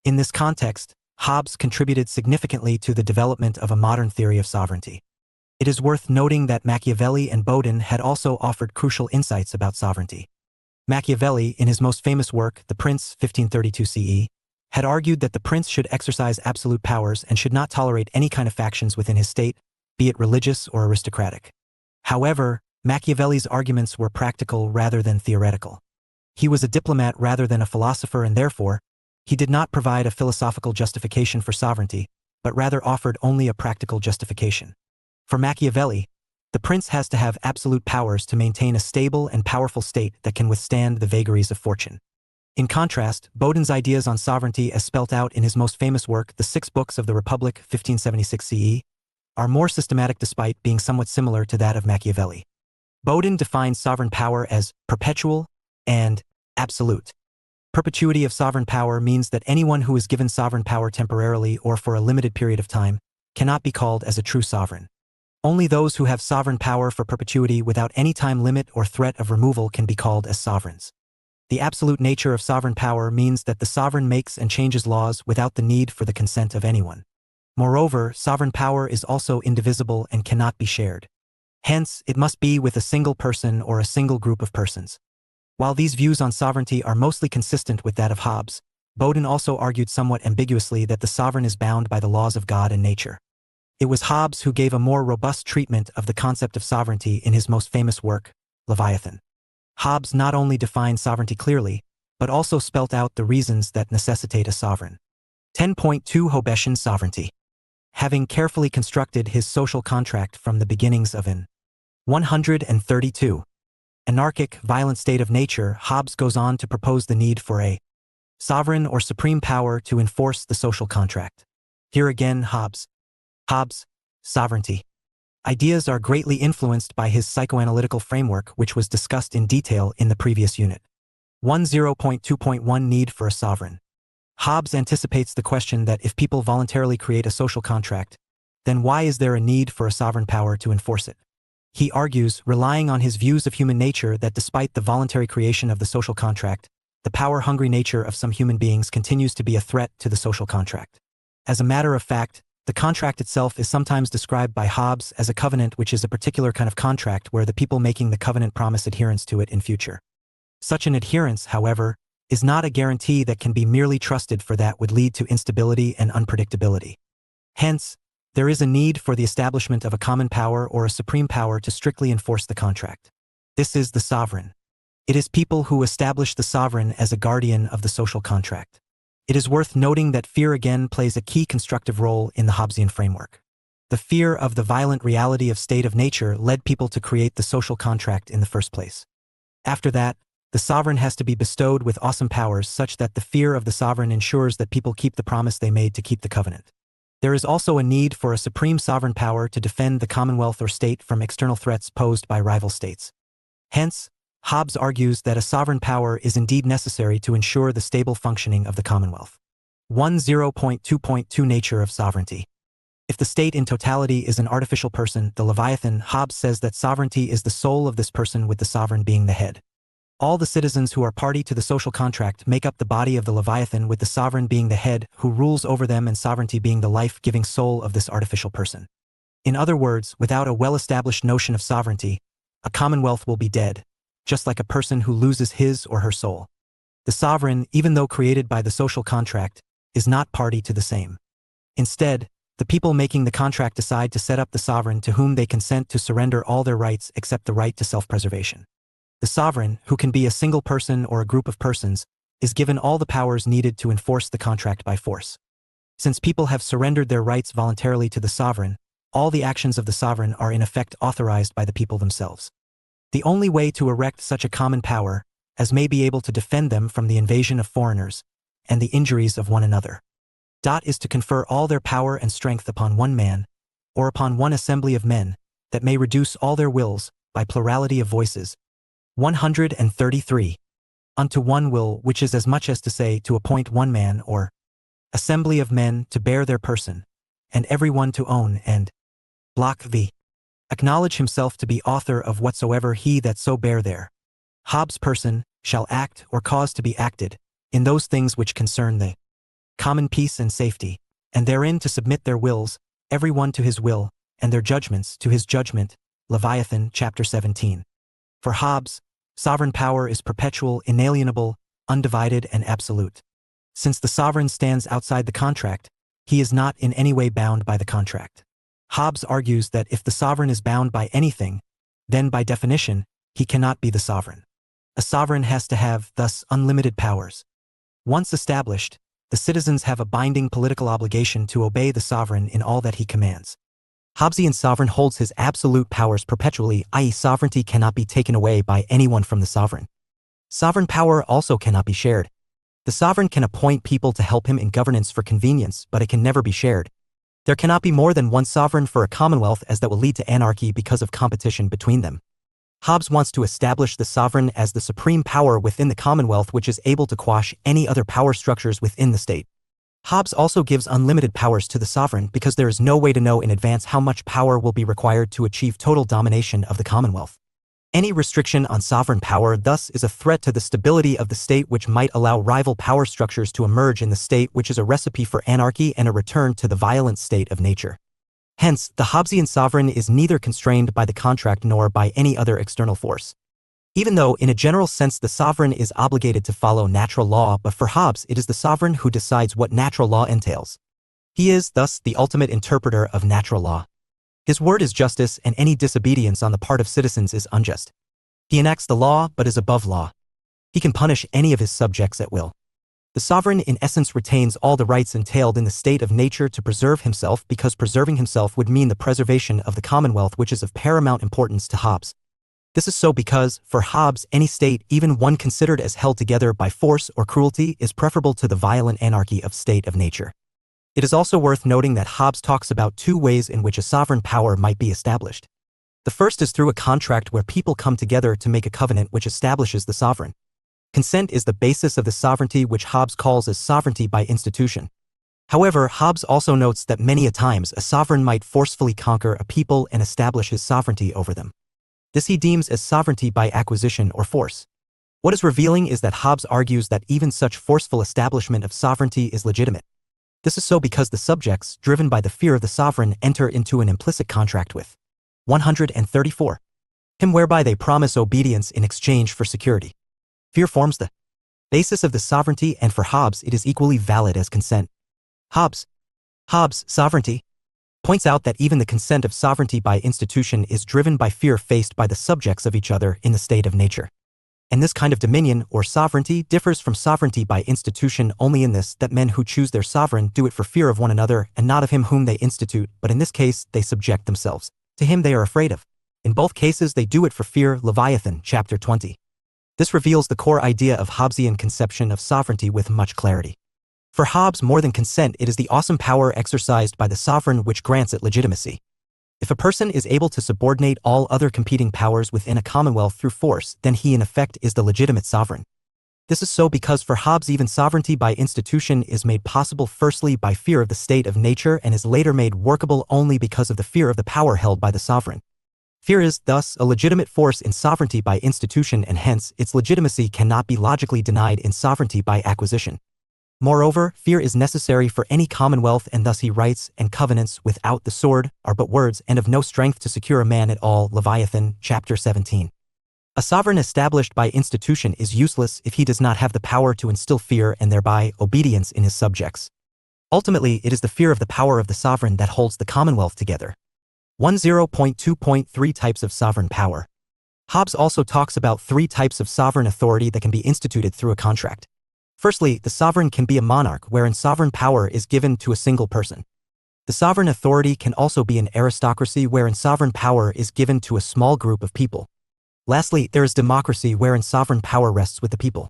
In this context, Hobbes contributed significantly to the development of a modern theory of sovereignty. It is worth noting that Machiavelli and Bodin had also offered crucial insights about sovereignty. Machiavelli, in his most famous work, The Prince, 1532 CE, had argued that the prince should exercise absolute powers and should not tolerate any kind of factions within his state, be it religious or aristocratic. However, Machiavelli's arguments were practical rather than theoretical. He was a diplomat rather than a philosopher, and therefore, He did not provide a philosophical justification for sovereignty, but rather offered only a practical justification. For Machiavelli, the prince has to have absolute powers to maintain a stable and powerful state that can withstand the vagaries of fortune. In contrast, Bodin's ideas on sovereignty as spelt out in his most famous work, The Six Books of the Republic, 1576 CE, are more systematic despite being somewhat similar to that of Machiavelli. Bodin defines sovereign power as perpetual and absolute. Perpetuity of sovereign power means that anyone who is given sovereign power temporarily or for a limited period of time cannot be called as a true sovereign. Only those who have sovereign power for perpetuity without any time limit or threat of removal can be called as sovereigns. The absolute nature of sovereign power means that the sovereign makes and changes laws without the need for the consent of anyone. Moreover, sovereign power is also indivisible and cannot be shared. Hence, it must be with a single person or a single group of persons. While these views on sovereignty are mostly consistent with that of Hobbes, Bodin also argued somewhat ambiguously that the sovereign is bound by the laws of God and nature. It was Hobbes who gave a more robust treatment of the concept of sovereignty in his most famous work, Leviathan. Hobbes not only defined sovereignty clearly, but also spelt out the reasons that necessitate a sovereign. 10.2 Hobbesian sovereignty. Having carefully constructed his social contract from the beginnings of an 132 anarchic, violent state of nature, Hobbes goes on to propose the need for a sovereign or supreme power to enforce the social contract. Here again, Hobbes' sovereignty ideas are greatly influenced by his psychoanalytical framework, which was discussed in detail in the previous unit. 10.2.1 Need for a sovereign. Hobbes anticipates the question that if people voluntarily create a social contract, then why is there a need for a sovereign power to enforce it? He argues, relying on his views of human nature, that despite the voluntary creation of the social contract, the power-hungry nature of some human beings continues to be a threat to the social contract. As a matter of fact, the contract itself is sometimes described by Hobbes as a covenant, which is a particular kind of contract where the people making the covenant promise adherence to it in future. Such an adherence, however, is not a guarantee that can be merely trusted, for that would lead to instability and unpredictability. Hence, there is a need for the establishment of a common power or a supreme power to strictly enforce the contract. This is the sovereign. It is people who establish the sovereign as a guardian of the social contract. It is worth noting that fear again plays a key constructive role in the Hobbesian framework. The fear of the violent reality of state of nature led people to create the social contract in the first place. After that, the sovereign has to be bestowed with awesome powers such that the fear of the sovereign ensures that people keep the promise they made to keep the covenant. There is also a need for a supreme sovereign power to defend the commonwealth or state from external threats posed by rival states. Hence, Hobbes argues that a sovereign power is indeed necessary to ensure the stable functioning of the commonwealth. 10.2.2 Nature of sovereignty. If the state in totality is an artificial person, the Leviathan, Hobbes says that sovereignty is the soul of this person, with the sovereign being the head. All the citizens who are party to the social contract make up the body of the Leviathan, with the sovereign being the head who rules over them, and sovereignty being the life-giving soul of this artificial person. In other words, without a well-established notion of sovereignty, a commonwealth will be dead, just like a person who loses his or her soul. The sovereign, even though created by the social contract, is not party to the same. Instead, the people making the contract decide to set up the sovereign, to whom they consent to surrender all their rights except the right to self-preservation. The sovereign, who can be a single person or a group of persons, is given all the powers needed to enforce the contract by force. Since people have surrendered their rights voluntarily to the sovereign, all the actions of the sovereign are in effect authorized by the people themselves. The only way to erect such a common power as may be able to defend them from the invasion of foreigners and the injuries of one another, is to confer all their power and strength upon one man, or upon one assembly of men, that may reduce all their wills, by plurality of voices. 133. Unto one will, which is as much as to say, to appoint one man or assembly of men to bear their person, and every one to own and block v. acknowledge himself to be author of whatsoever he that so bear there. Hobbes' person shall act or cause to be acted in those things which concern the common peace and safety, and therein to submit their wills, every one to his will, and their judgments to his judgment. Leviathan, chapter 17. For Hobbes, sovereign power is perpetual, inalienable, undivided, and absolute. Since the sovereign stands outside the contract, he is not in any way bound by the contract. Hobbes argues that if the sovereign is bound by anything, then by definition, he cannot be the sovereign. A sovereign has to have, thus, unlimited powers. Once established, the citizens have a binding political obligation to obey the sovereign in all that he commands. Hobbesian sovereign holds his absolute powers perpetually, i.e. sovereignty cannot be taken away by anyone from the sovereign. Sovereign power also cannot be shared. The sovereign can appoint people to help him in governance for convenience, but it can never be shared. There cannot be more than one sovereign for a commonwealth, as that will lead to anarchy because of competition between them. Hobbes wants to establish the sovereign as the supreme power within the commonwealth, which is able to quash any other power structures within the state. Hobbes also gives unlimited powers to the sovereign because there is no way to know in advance how much power will be required to achieve total domination of the commonwealth. Any restriction on sovereign power thus is a threat to the stability of the state, which might allow rival power structures to emerge in the state, which is a recipe for anarchy and a return to the violent state of nature. Hence, the Hobbesian sovereign is neither constrained by the contract nor by any other external force. Even though, in a general sense, the sovereign is obligated to follow natural law, but for Hobbes it is the sovereign who decides what natural law entails. He is, thus, the ultimate interpreter of natural law. His word is justice, and any disobedience on the part of citizens is unjust. He enacts the law, but is above law. He can punish any of his subjects at will. The sovereign in essence retains all the rights entailed in the state of nature to preserve himself, because preserving himself would mean the preservation of the commonwealth, which is of paramount importance to Hobbes. This is so because, for Hobbes, any state, even one considered as held together by force or cruelty, is preferable to the violent anarchy of state of nature. It is also worth noting that Hobbes talks about two ways in which a sovereign power might be established. The first is through a contract where people come together to make a covenant which establishes the sovereign. Consent is the basis of the sovereignty, which Hobbes calls as sovereignty by institution. However, Hobbes also notes that many a times a sovereign might forcefully conquer a people and establish his sovereignty over them. This he deems as sovereignty by acquisition or force. What is revealing is that Hobbes argues that even such forceful establishment of sovereignty is legitimate. This is so because the subjects, driven by the fear of the sovereign, enter into an implicit contract with 134 him, whereby they promise obedience in exchange for security. Fear forms the basis of the sovereignty, and for Hobbes it is equally valid as consent. Hobbes' sovereignty points out that even the consent of sovereignty by institution is driven by fear faced by the subjects of each other in the state of nature. And this kind of dominion or sovereignty differs from sovereignty by institution only in this, that men who choose their sovereign do it for fear of one another and not of him whom they institute, but in this case they subject themselves to him they are afraid of. In both cases they do it for fear. Leviathan, chapter 20. This reveals the core idea of Hobbesian conception of sovereignty with much clarity. For Hobbes, more than consent, it is the awesome power exercised by the sovereign which grants it legitimacy. If a person is able to subordinate all other competing powers within a commonwealth through force, then he in effect is the legitimate sovereign. This is so because for Hobbes even sovereignty by institution is made possible firstly by fear of the state of nature and is later made workable only because of the fear of the power held by the sovereign. Fear is, thus, a legitimate force in sovereignty by institution, and hence its legitimacy cannot be logically denied in sovereignty by acquisition. Moreover, fear is necessary for any commonwealth, and thus he writes, and covenants without the sword are but words and of no strength to secure a man at all. Leviathan, chapter 17. A sovereign established by institution is useless if he does not have the power to instill fear and thereby obedience in his subjects. Ultimately, it is the fear of the power of the sovereign that holds the commonwealth together. 10.2.3 Types of sovereign power. Hobbes also talks about three types of sovereign authority that can be instituted through a contract. Firstly, the sovereign can be a monarch, wherein sovereign power is given to a single person. The sovereign authority can also be an aristocracy, wherein sovereign power is given to a small group of people. Lastly, there is democracy, wherein sovereign power rests with the people.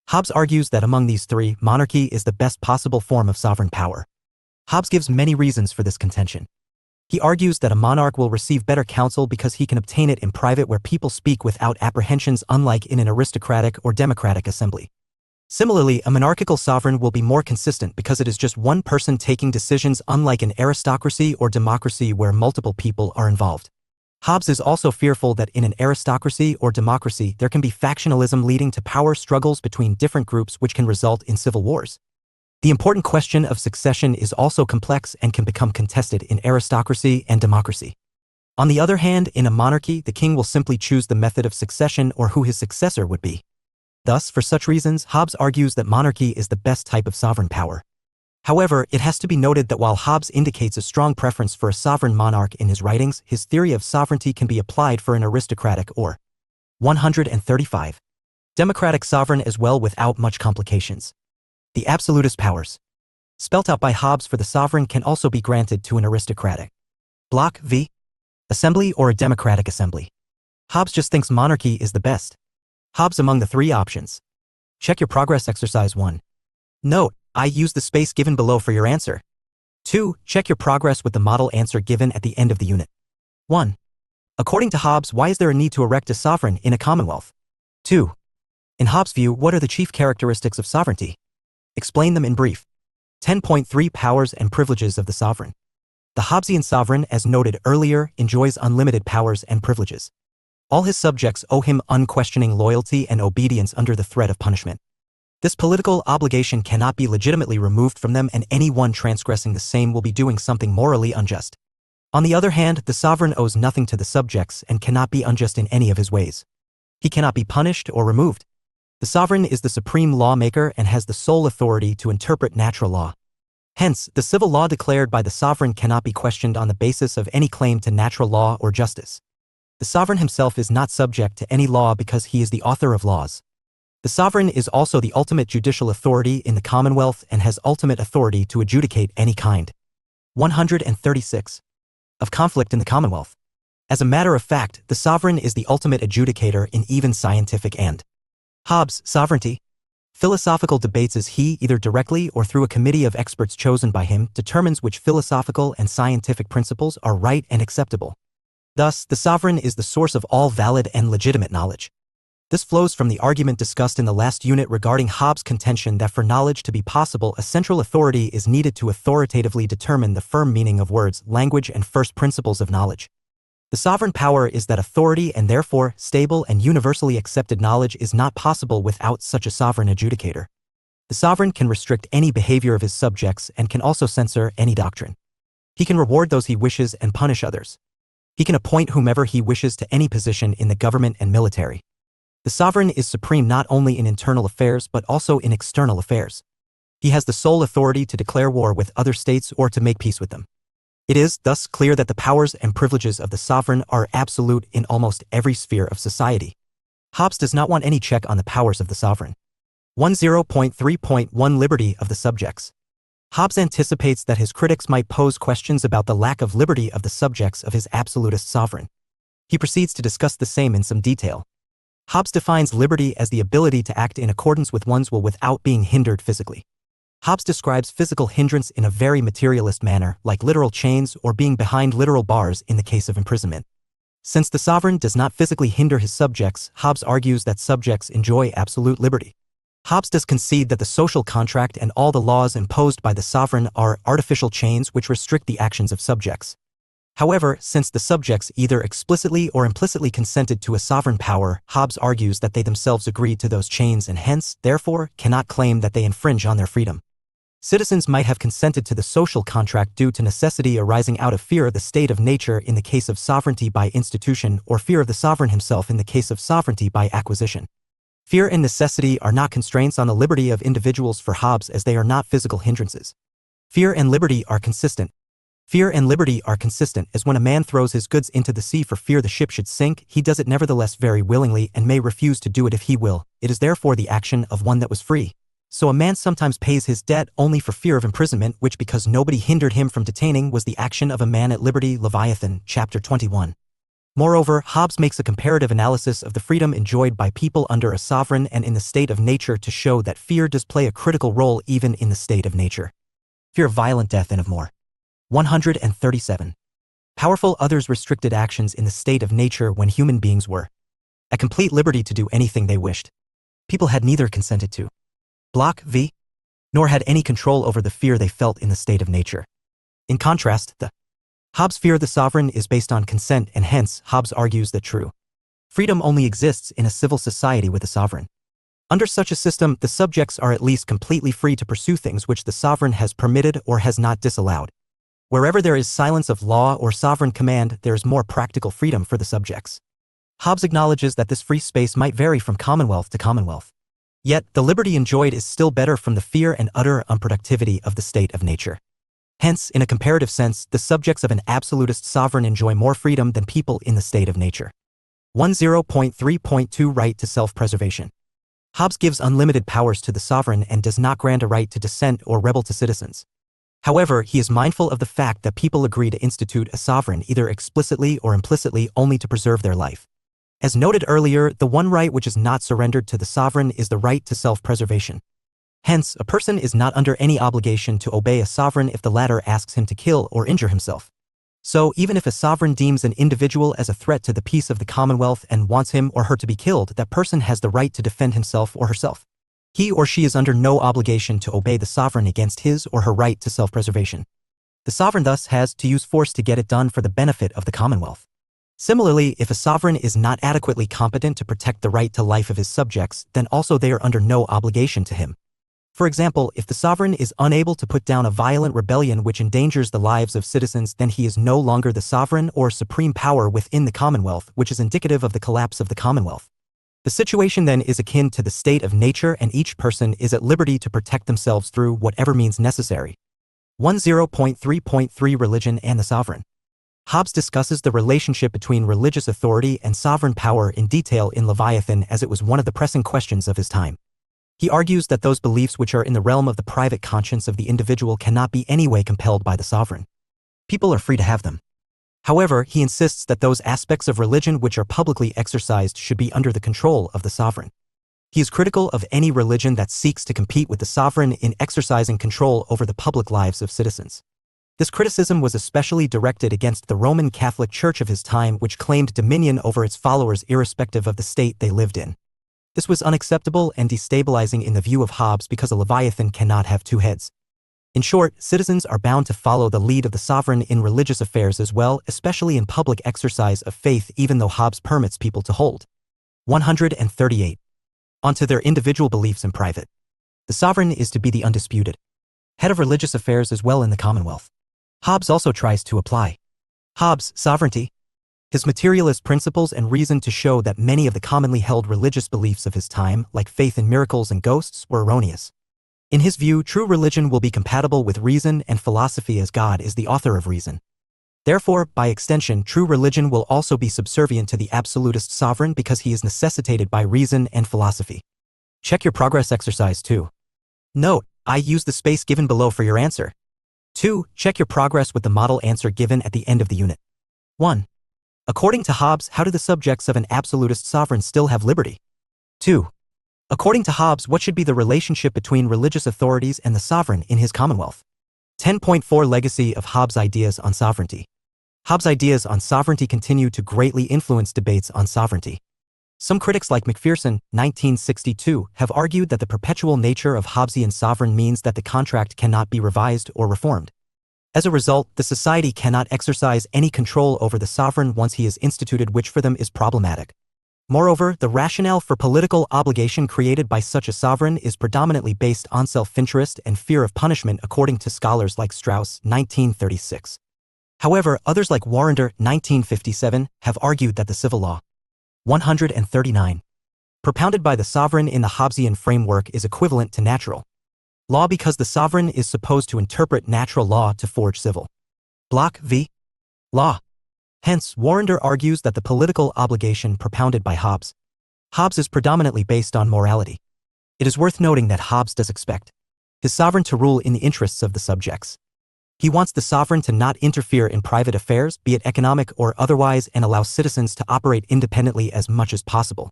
Hobbes argues that among these three, monarchy is the best possible form of sovereign power. Hobbes gives many reasons for this contention. He argues that a monarch will receive better counsel because he can obtain it in private, where people speak without apprehensions, unlike in an aristocratic or democratic assembly. Similarly, a monarchical sovereign will be more consistent because it is just one person taking decisions, unlike an aristocracy or democracy where multiple people are involved. Hobbes is also fearful that in an aristocracy or democracy there can be factionalism leading to power struggles between different groups, which can result in civil wars. The important question of succession is also complex and can become contested in aristocracy and democracy. On the other hand, in a monarchy, the king will simply choose the method of succession or who his successor would be. Thus, for such reasons, Hobbes argues that monarchy is the best type of sovereign power. However, it has to be noted that while Hobbes indicates a strong preference for a sovereign monarch in his writings, his theory of sovereignty can be applied for an aristocratic or 135 democratic sovereign as well without much complications. The absolutist powers spelt out by Hobbes for the sovereign can also be granted to an aristocratic bloc v. assembly or a democratic assembly. Hobbes just thinks monarchy is the best. Hobbes among the three options. Check your progress exercise 1. Note, I use the space given below for your answer. 2. Check your progress with the model answer given at the end of the unit. 1. According to Hobbes, why is there a need to erect a sovereign in a commonwealth? 2. In Hobbes' view, what are the chief characteristics of sovereignty? Explain them in brief. 10.3 Powers and privileges of the sovereign. The Hobbesian sovereign, as noted earlier, enjoys unlimited powers and privileges. All his subjects owe him unquestioning loyalty and obedience under the threat of punishment. This political obligation cannot be legitimately removed from them, and anyone transgressing the same will be doing something morally unjust. On the other hand, the sovereign owes nothing to the subjects and cannot be unjust in any of his ways. He cannot be punished or removed. The sovereign is the supreme lawmaker and has the sole authority to interpret natural law. Hence, the civil law declared by the sovereign cannot be questioned on the basis of any claim to natural law or justice. The sovereign himself is not subject to any law because he is the author of laws. The sovereign is also the ultimate judicial authority in the Commonwealth and has ultimate authority to adjudicate any kind. 136. Of conflict in the Commonwealth. As a matter of fact, the sovereign is the ultimate adjudicator in even scientific and Hobbes' sovereignty. Philosophical debates as he, either directly or through a committee of experts chosen by him, determines which philosophical and scientific principles are right and acceptable. Thus, the sovereign is the source of all valid and legitimate knowledge. This flows from the argument discussed in the last unit regarding Hobbes' contention that for knowledge to be possible, a central authority is needed to authoritatively determine the firm meaning of words, language, and first principles of knowledge. The sovereign power is that authority, and therefore, stable and universally accepted knowledge is not possible without such a sovereign adjudicator. The sovereign can restrict any behavior of his subjects and can also censor any doctrine. He can reward those he wishes and punish others. He can appoint whomever he wishes to any position in the government and military. The sovereign is supreme not only in internal affairs but also in external affairs. He has the sole authority to declare war with other states or to make peace with them. It is, thus, clear that the powers and privileges of the sovereign are absolute in almost every sphere of society. Hobbes does not want any check on the powers of the sovereign. 10.3.1 Liberty of the subjects. Hobbes anticipates that his critics might pose questions about the lack of liberty of the subjects of his absolutist sovereign. He proceeds to discuss the same in some detail. Hobbes defines liberty as the ability to act in accordance with one's will without being hindered physically. Hobbes describes physical hindrance in a very materialist manner, like literal chains or being behind literal bars in the case of imprisonment. Since the sovereign does not physically hinder his subjects, Hobbes argues that subjects enjoy absolute liberty. Hobbes does concede that the social contract and all the laws imposed by the sovereign are artificial chains which restrict the actions of subjects. However, since the subjects either explicitly or implicitly consented to a sovereign power, Hobbes argues that they themselves agreed to those chains and hence, therefore, cannot claim that they infringe on their freedom. Citizens might have consented to the social contract due to necessity arising out of fear of the state of nature in the case of sovereignty by institution or fear of the sovereign himself in the case of sovereignty by acquisition. Fear and necessity are not constraints on the liberty of individuals for Hobbes as they are not physical hindrances. Fear and liberty are consistent. Fear and liberty are consistent as when a man throws his goods into the sea for fear the ship should sink, he does it nevertheless very willingly and may refuse to do it if he will. It is therefore the action of one that was free. So a man sometimes pays his debt only for fear of imprisonment, which because nobody hindered him from detaining was the action of a man at liberty. Leviathan, chapter 21. Moreover, Hobbes makes a comparative analysis of the freedom enjoyed by people under a sovereign and in the state of nature to show that fear does play a critical role even in the state of nature. Fear of violent death and of more. 137. Powerful others restricted actions in the state of nature when human beings were at complete liberty to do anything they wished. People had neither consented to Block v. nor had any control over the fear they felt in the state of nature. In contrast, the Hobbes' fear of the sovereign is based on consent, and hence Hobbes argues that true freedom only exists in a civil society with a sovereign. Under such a system, the subjects are at least completely free to pursue things which the sovereign has permitted or has not disallowed. Wherever there is silence of law or sovereign command, there is more practical freedom for the subjects. Hobbes acknowledges that this free space might vary from commonwealth to commonwealth. Yet, the liberty enjoyed is still better from the fear and utter unproductivity of the state of nature. Hence, in a comparative sense, the subjects of an absolutist sovereign enjoy more freedom than people in the state of nature. 10.3.2 Right to self-preservation. Hobbes gives unlimited powers to the sovereign and does not grant a right to dissent or rebel to citizens. However, he is mindful of the fact that people agree to institute a sovereign either explicitly or implicitly only to preserve their life. As noted earlier, the one right which is not surrendered to the sovereign is the right to self-preservation. Hence, a person is not under any obligation to obey a sovereign if the latter asks him to kill or injure himself. So, even if a sovereign deems an individual as a threat to the peace of the Commonwealth and wants him or her to be killed, that person has the right to defend himself or herself. He or she is under no obligation to obey the sovereign against his or her right to self-preservation. The sovereign thus has to use force to get it done for the benefit of the Commonwealth. Similarly, if a sovereign is not adequately competent to protect the right to life of his subjects, then also they are under no obligation to him. For example, if the sovereign is unable to put down a violent rebellion which endangers the lives of citizens, then he is no longer the sovereign or supreme power within the Commonwealth, which is indicative of the collapse of the Commonwealth. The situation then is akin to the state of nature, and each person is at liberty to protect themselves through whatever means necessary. 10.3.3 Religion and the Sovereign. Hobbes discusses the relationship between religious authority and sovereign power in detail in Leviathan, as it was one of the pressing questions of his time. He argues that those beliefs which are in the realm of the private conscience of the individual cannot be anyway compelled by the sovereign. People are free to have them. However, he insists that those aspects of religion which are publicly exercised should be under the control of the sovereign. He is critical of any religion that seeks to compete with the sovereign in exercising control over the public lives of citizens. This criticism was especially directed against the Roman Catholic Church of his time, which claimed dominion over its followers irrespective of the state they lived in. This was unacceptable and destabilizing in the view of Hobbes because a Leviathan cannot have two heads. In short, citizens are bound to follow the lead of the sovereign in religious affairs as well, especially in public exercise of faith, even though Hobbes permits people to hold. 138. Onto their individual beliefs in private. The sovereign is to be the undisputed head of religious affairs as well in the Commonwealth. Hobbes also tries to apply Hobbes' sovereignty, his materialist principles and reason, to show that many of the commonly held religious beliefs of his time, like faith in miracles and ghosts, were erroneous. In his view, true religion will be compatible with reason and philosophy, as God is the author of reason. Therefore, by extension, true religion will also be subservient to the absolutist sovereign because he is necessitated by reason and philosophy. Check your progress exercise 2. Note, I use the space given below for your answer. 2. Check your progress with the model answer given at the end of the unit. 1. According to Hobbes, how do the subjects of an absolutist sovereign still have liberty? 2. According to Hobbes, what should be the relationship between religious authorities and the sovereign in his Commonwealth? 10.4 Legacy of Hobbes' ideas on sovereignty. Hobbes' ideas on sovereignty continue to greatly influence debates on sovereignty. Some critics like Macpherson, 1962, have argued that the perpetual nature of Hobbesian sovereign means that the contract cannot be revised or reformed. As a result, the society cannot exercise any control over the sovereign once he is instituted, which for them is problematic. Moreover, the rationale for political obligation created by such a sovereign is predominantly based on self-interest and fear of punishment, according to scholars like Strauss, 1936. However, others like Warrender, 1957, have argued that the civil law 139 propounded by the sovereign in the Hobbesian framework is equivalent to natural law because the sovereign is supposed to interpret natural law to forge civil Block v. law. Hence, Warrender argues that the political obligation propounded by Hobbes is predominantly based on morality. It is worth noting that Hobbes does expect his sovereign to rule in the interests of the subjects. He wants the sovereign to not interfere in private affairs, be it economic or otherwise, and allow citizens to operate independently as much as possible.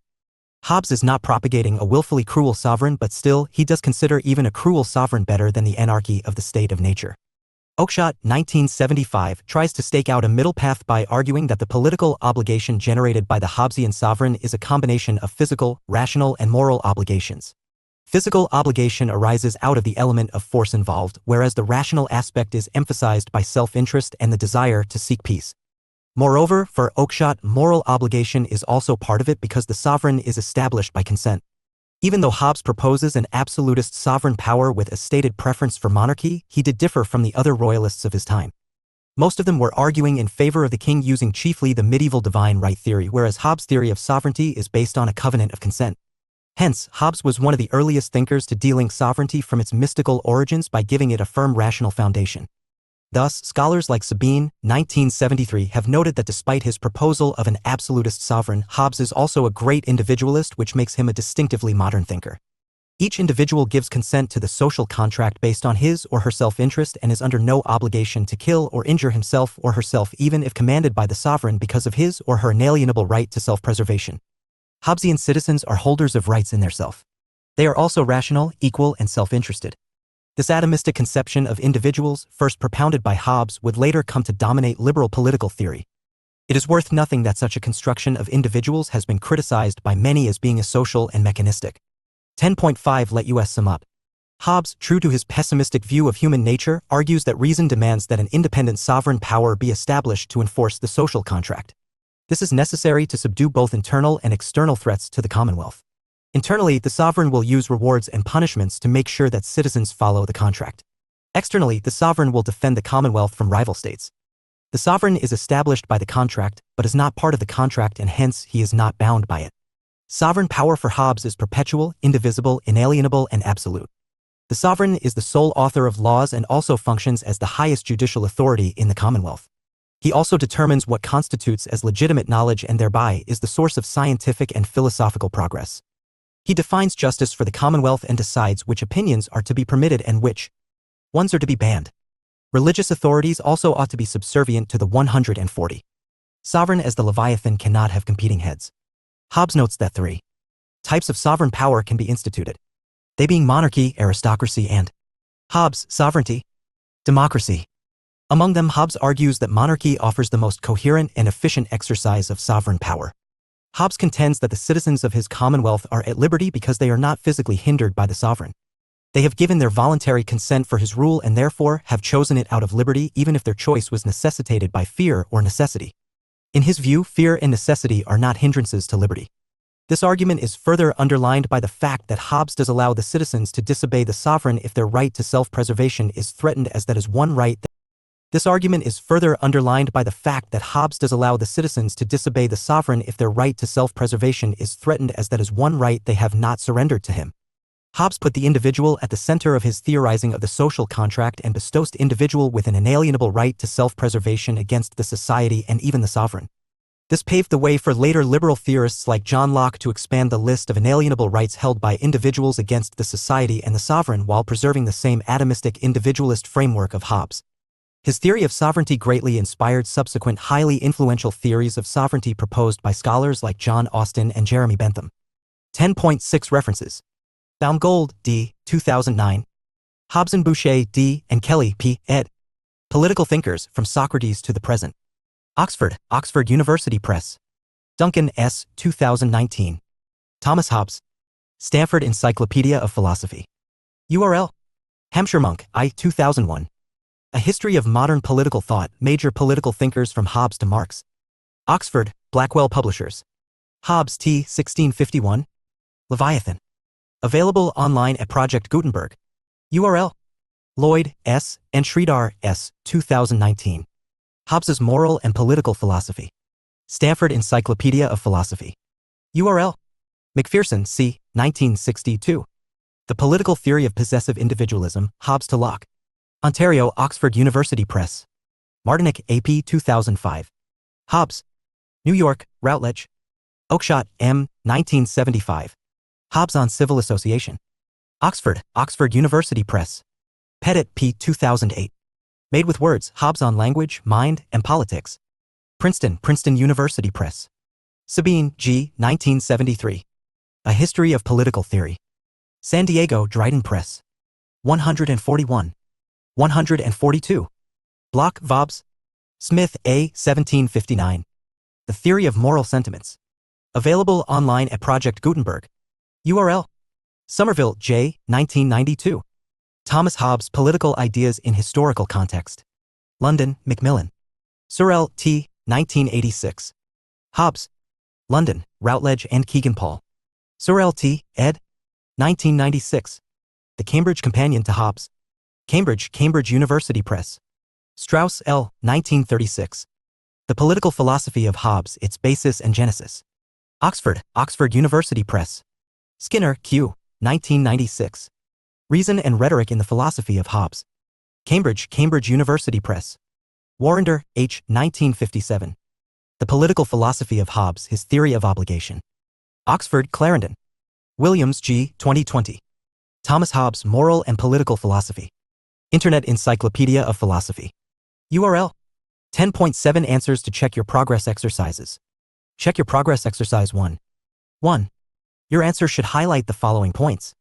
Hobbes is not propagating a willfully cruel sovereign, but still, he does consider even a cruel sovereign better than the anarchy of the state of nature. Oakeshott, 1975, tries to stake out a middle path by arguing that the political obligation generated by the Hobbesian sovereign is a combination of physical, rational, and moral obligations. Physical obligation arises out of the element of force involved, whereas the rational aspect is emphasized by self-interest and the desire to seek peace. Moreover, for Oakeshott, moral obligation is also part of it because the sovereign is established by consent. Even though Hobbes proposes an absolutist sovereign power with a stated preference for monarchy, he did differ from the other royalists of his time. Most of them were arguing in favor of the king using chiefly the medieval divine right theory, whereas Hobbes' theory of sovereignty is based on a covenant of consent. Hence, Hobbes was one of the earliest thinkers to delink sovereignty from its mystical origins by giving it a firm rational foundation. Thus, scholars like Sabine, 1973, have noted that despite his proposal of an absolutist sovereign, Hobbes is also a great individualist, which makes him a distinctively modern thinker. Each individual gives consent to the social contract based on his or her self-interest and is under no obligation to kill or injure himself or herself even if commanded by the sovereign because of his or her inalienable right to self-preservation. Hobbesian citizens are holders of rights in their self. They are also rational, equal, and self-interested. This atomistic conception of individuals, first propounded by Hobbes, would later come to dominate liberal political theory. It is worth noting that such a construction of individuals has been criticized by many as being asocial and mechanistic. 10.5 Let us sum up. Hobbes, true to his pessimistic view of human nature, argues that reason demands that an independent sovereign power be established to enforce the social contract. This is necessary to subdue both internal and external threats to the Commonwealth. Internally, the sovereign will use rewards and punishments to make sure that citizens follow the contract. Externally, the sovereign will defend the Commonwealth from rival states. The sovereign is established by the contract, but is not part of the contract and hence he is not bound by it. Sovereign power for Hobbes is perpetual, indivisible, inalienable, and absolute. The sovereign is the sole author of laws and also functions as the highest judicial authority in the Commonwealth. He also determines what constitutes as legitimate knowledge and thereby is the source of scientific and philosophical progress. He defines justice for the Commonwealth and decides which opinions are to be permitted and which ones are to be banned. Religious authorities also ought to be subservient to the 140. Sovereign as the Leviathan cannot have competing heads. Hobbes notes that 3 types of sovereign power can be instituted, they being monarchy, aristocracy, and Hobbes, sovereignty, democracy. Among them, Hobbes argues that monarchy offers the most coherent and efficient exercise of sovereign power. Hobbes contends that the citizens of his commonwealth are at liberty because they are not physically hindered by the sovereign. They have given their voluntary consent for his rule and therefore have chosen it out of liberty even if their choice was necessitated by fear or necessity. In his view, fear and necessity are not hindrances to liberty. This argument is further underlined by the fact that Hobbes does allow the citizens to disobey the sovereign if their right to self-preservation is threatened, as that is one right. This argument is further underlined by the fact that Hobbes does allow the citizens to disobey the sovereign if their right to self-preservation is threatened, as that is one right they have not surrendered to him. Hobbes put the individual at the center of his theorizing of the social contract and bestows the individual with an inalienable right to self-preservation against the society and even the sovereign. This paved the way for later liberal theorists like John Locke to expand the list of inalienable rights held by individuals against the society and the sovereign while preserving the same atomistic individualist framework of Hobbes. His theory of sovereignty greatly inspired subsequent highly influential theories of sovereignty proposed by scholars like John Austin and Jeremy Bentham. 10.6 References. Baumgold, D. 2009. Hobson Boucher, D. and Kelly, P. ed. Political Thinkers, From Socrates to the Present. Oxford, Oxford University Press. Duncan, S. 2019. Thomas Hobbes. Stanford Encyclopedia of Philosophy. URL. Hampshire Monk, I. 2001. A History of Modern Political Thought, Major Political Thinkers from Hobbes to Marx. Oxford, Blackwell Publishers. Hobbes, T. 1651. Leviathan. Available online at Project Gutenberg. URL. Lloyd, S. and Sridhar, S. 2019. Hobbes's Moral and Political Philosophy. Stanford Encyclopedia of Philosophy. URL. McPherson, C. 1962. The Political Theory of Possessive Individualism, Hobbes to Locke. Ontario, Oxford University Press. Martinick, AP 2005. Hobbes. New York, Routledge. Oakeshott, M. 1975. Hobbes on Civil Association. Oxford, Oxford University Press. Pettit, P. 2008. Made with Words, Hobbes on Language, Mind, and Politics. Princeton, Princeton University Press. Sabine, G. 1973. A History of Political Theory. San Diego, Dryden Press. 141. 142. Bloch, Vobs. Smith, A. 1759. The Theory of Moral Sentiments. Available online at Project Gutenberg. URL. Somerville, J. 1992. Thomas Hobbes' Political Ideas in Historical Context. London, Macmillan. Sorel, T. 1986. Hobbes. London, Routledge and Kegan Paul. Sorel, T. ed. 1996. The Cambridge Companion to Hobbes. Cambridge, Cambridge University Press. Strauss, L. 1936. The Political Philosophy of Hobbes, Its Basis and Genesis. Oxford, Oxford University Press. Skinner, Q. 1996. Reason and Rhetoric in the Philosophy of Hobbes. Cambridge University Press. Warrender, H. 1957. The Political Philosophy of Hobbes, His Theory of Obligation. Oxford, Clarendon. Williams, G. 2020. Thomas Hobbes, Moral and Political Philosophy. Internet Encyclopedia of Philosophy. URL. 10.7 Answers to check your progress exercises. Check your progress exercise 1. 1. Your answer should highlight the following points.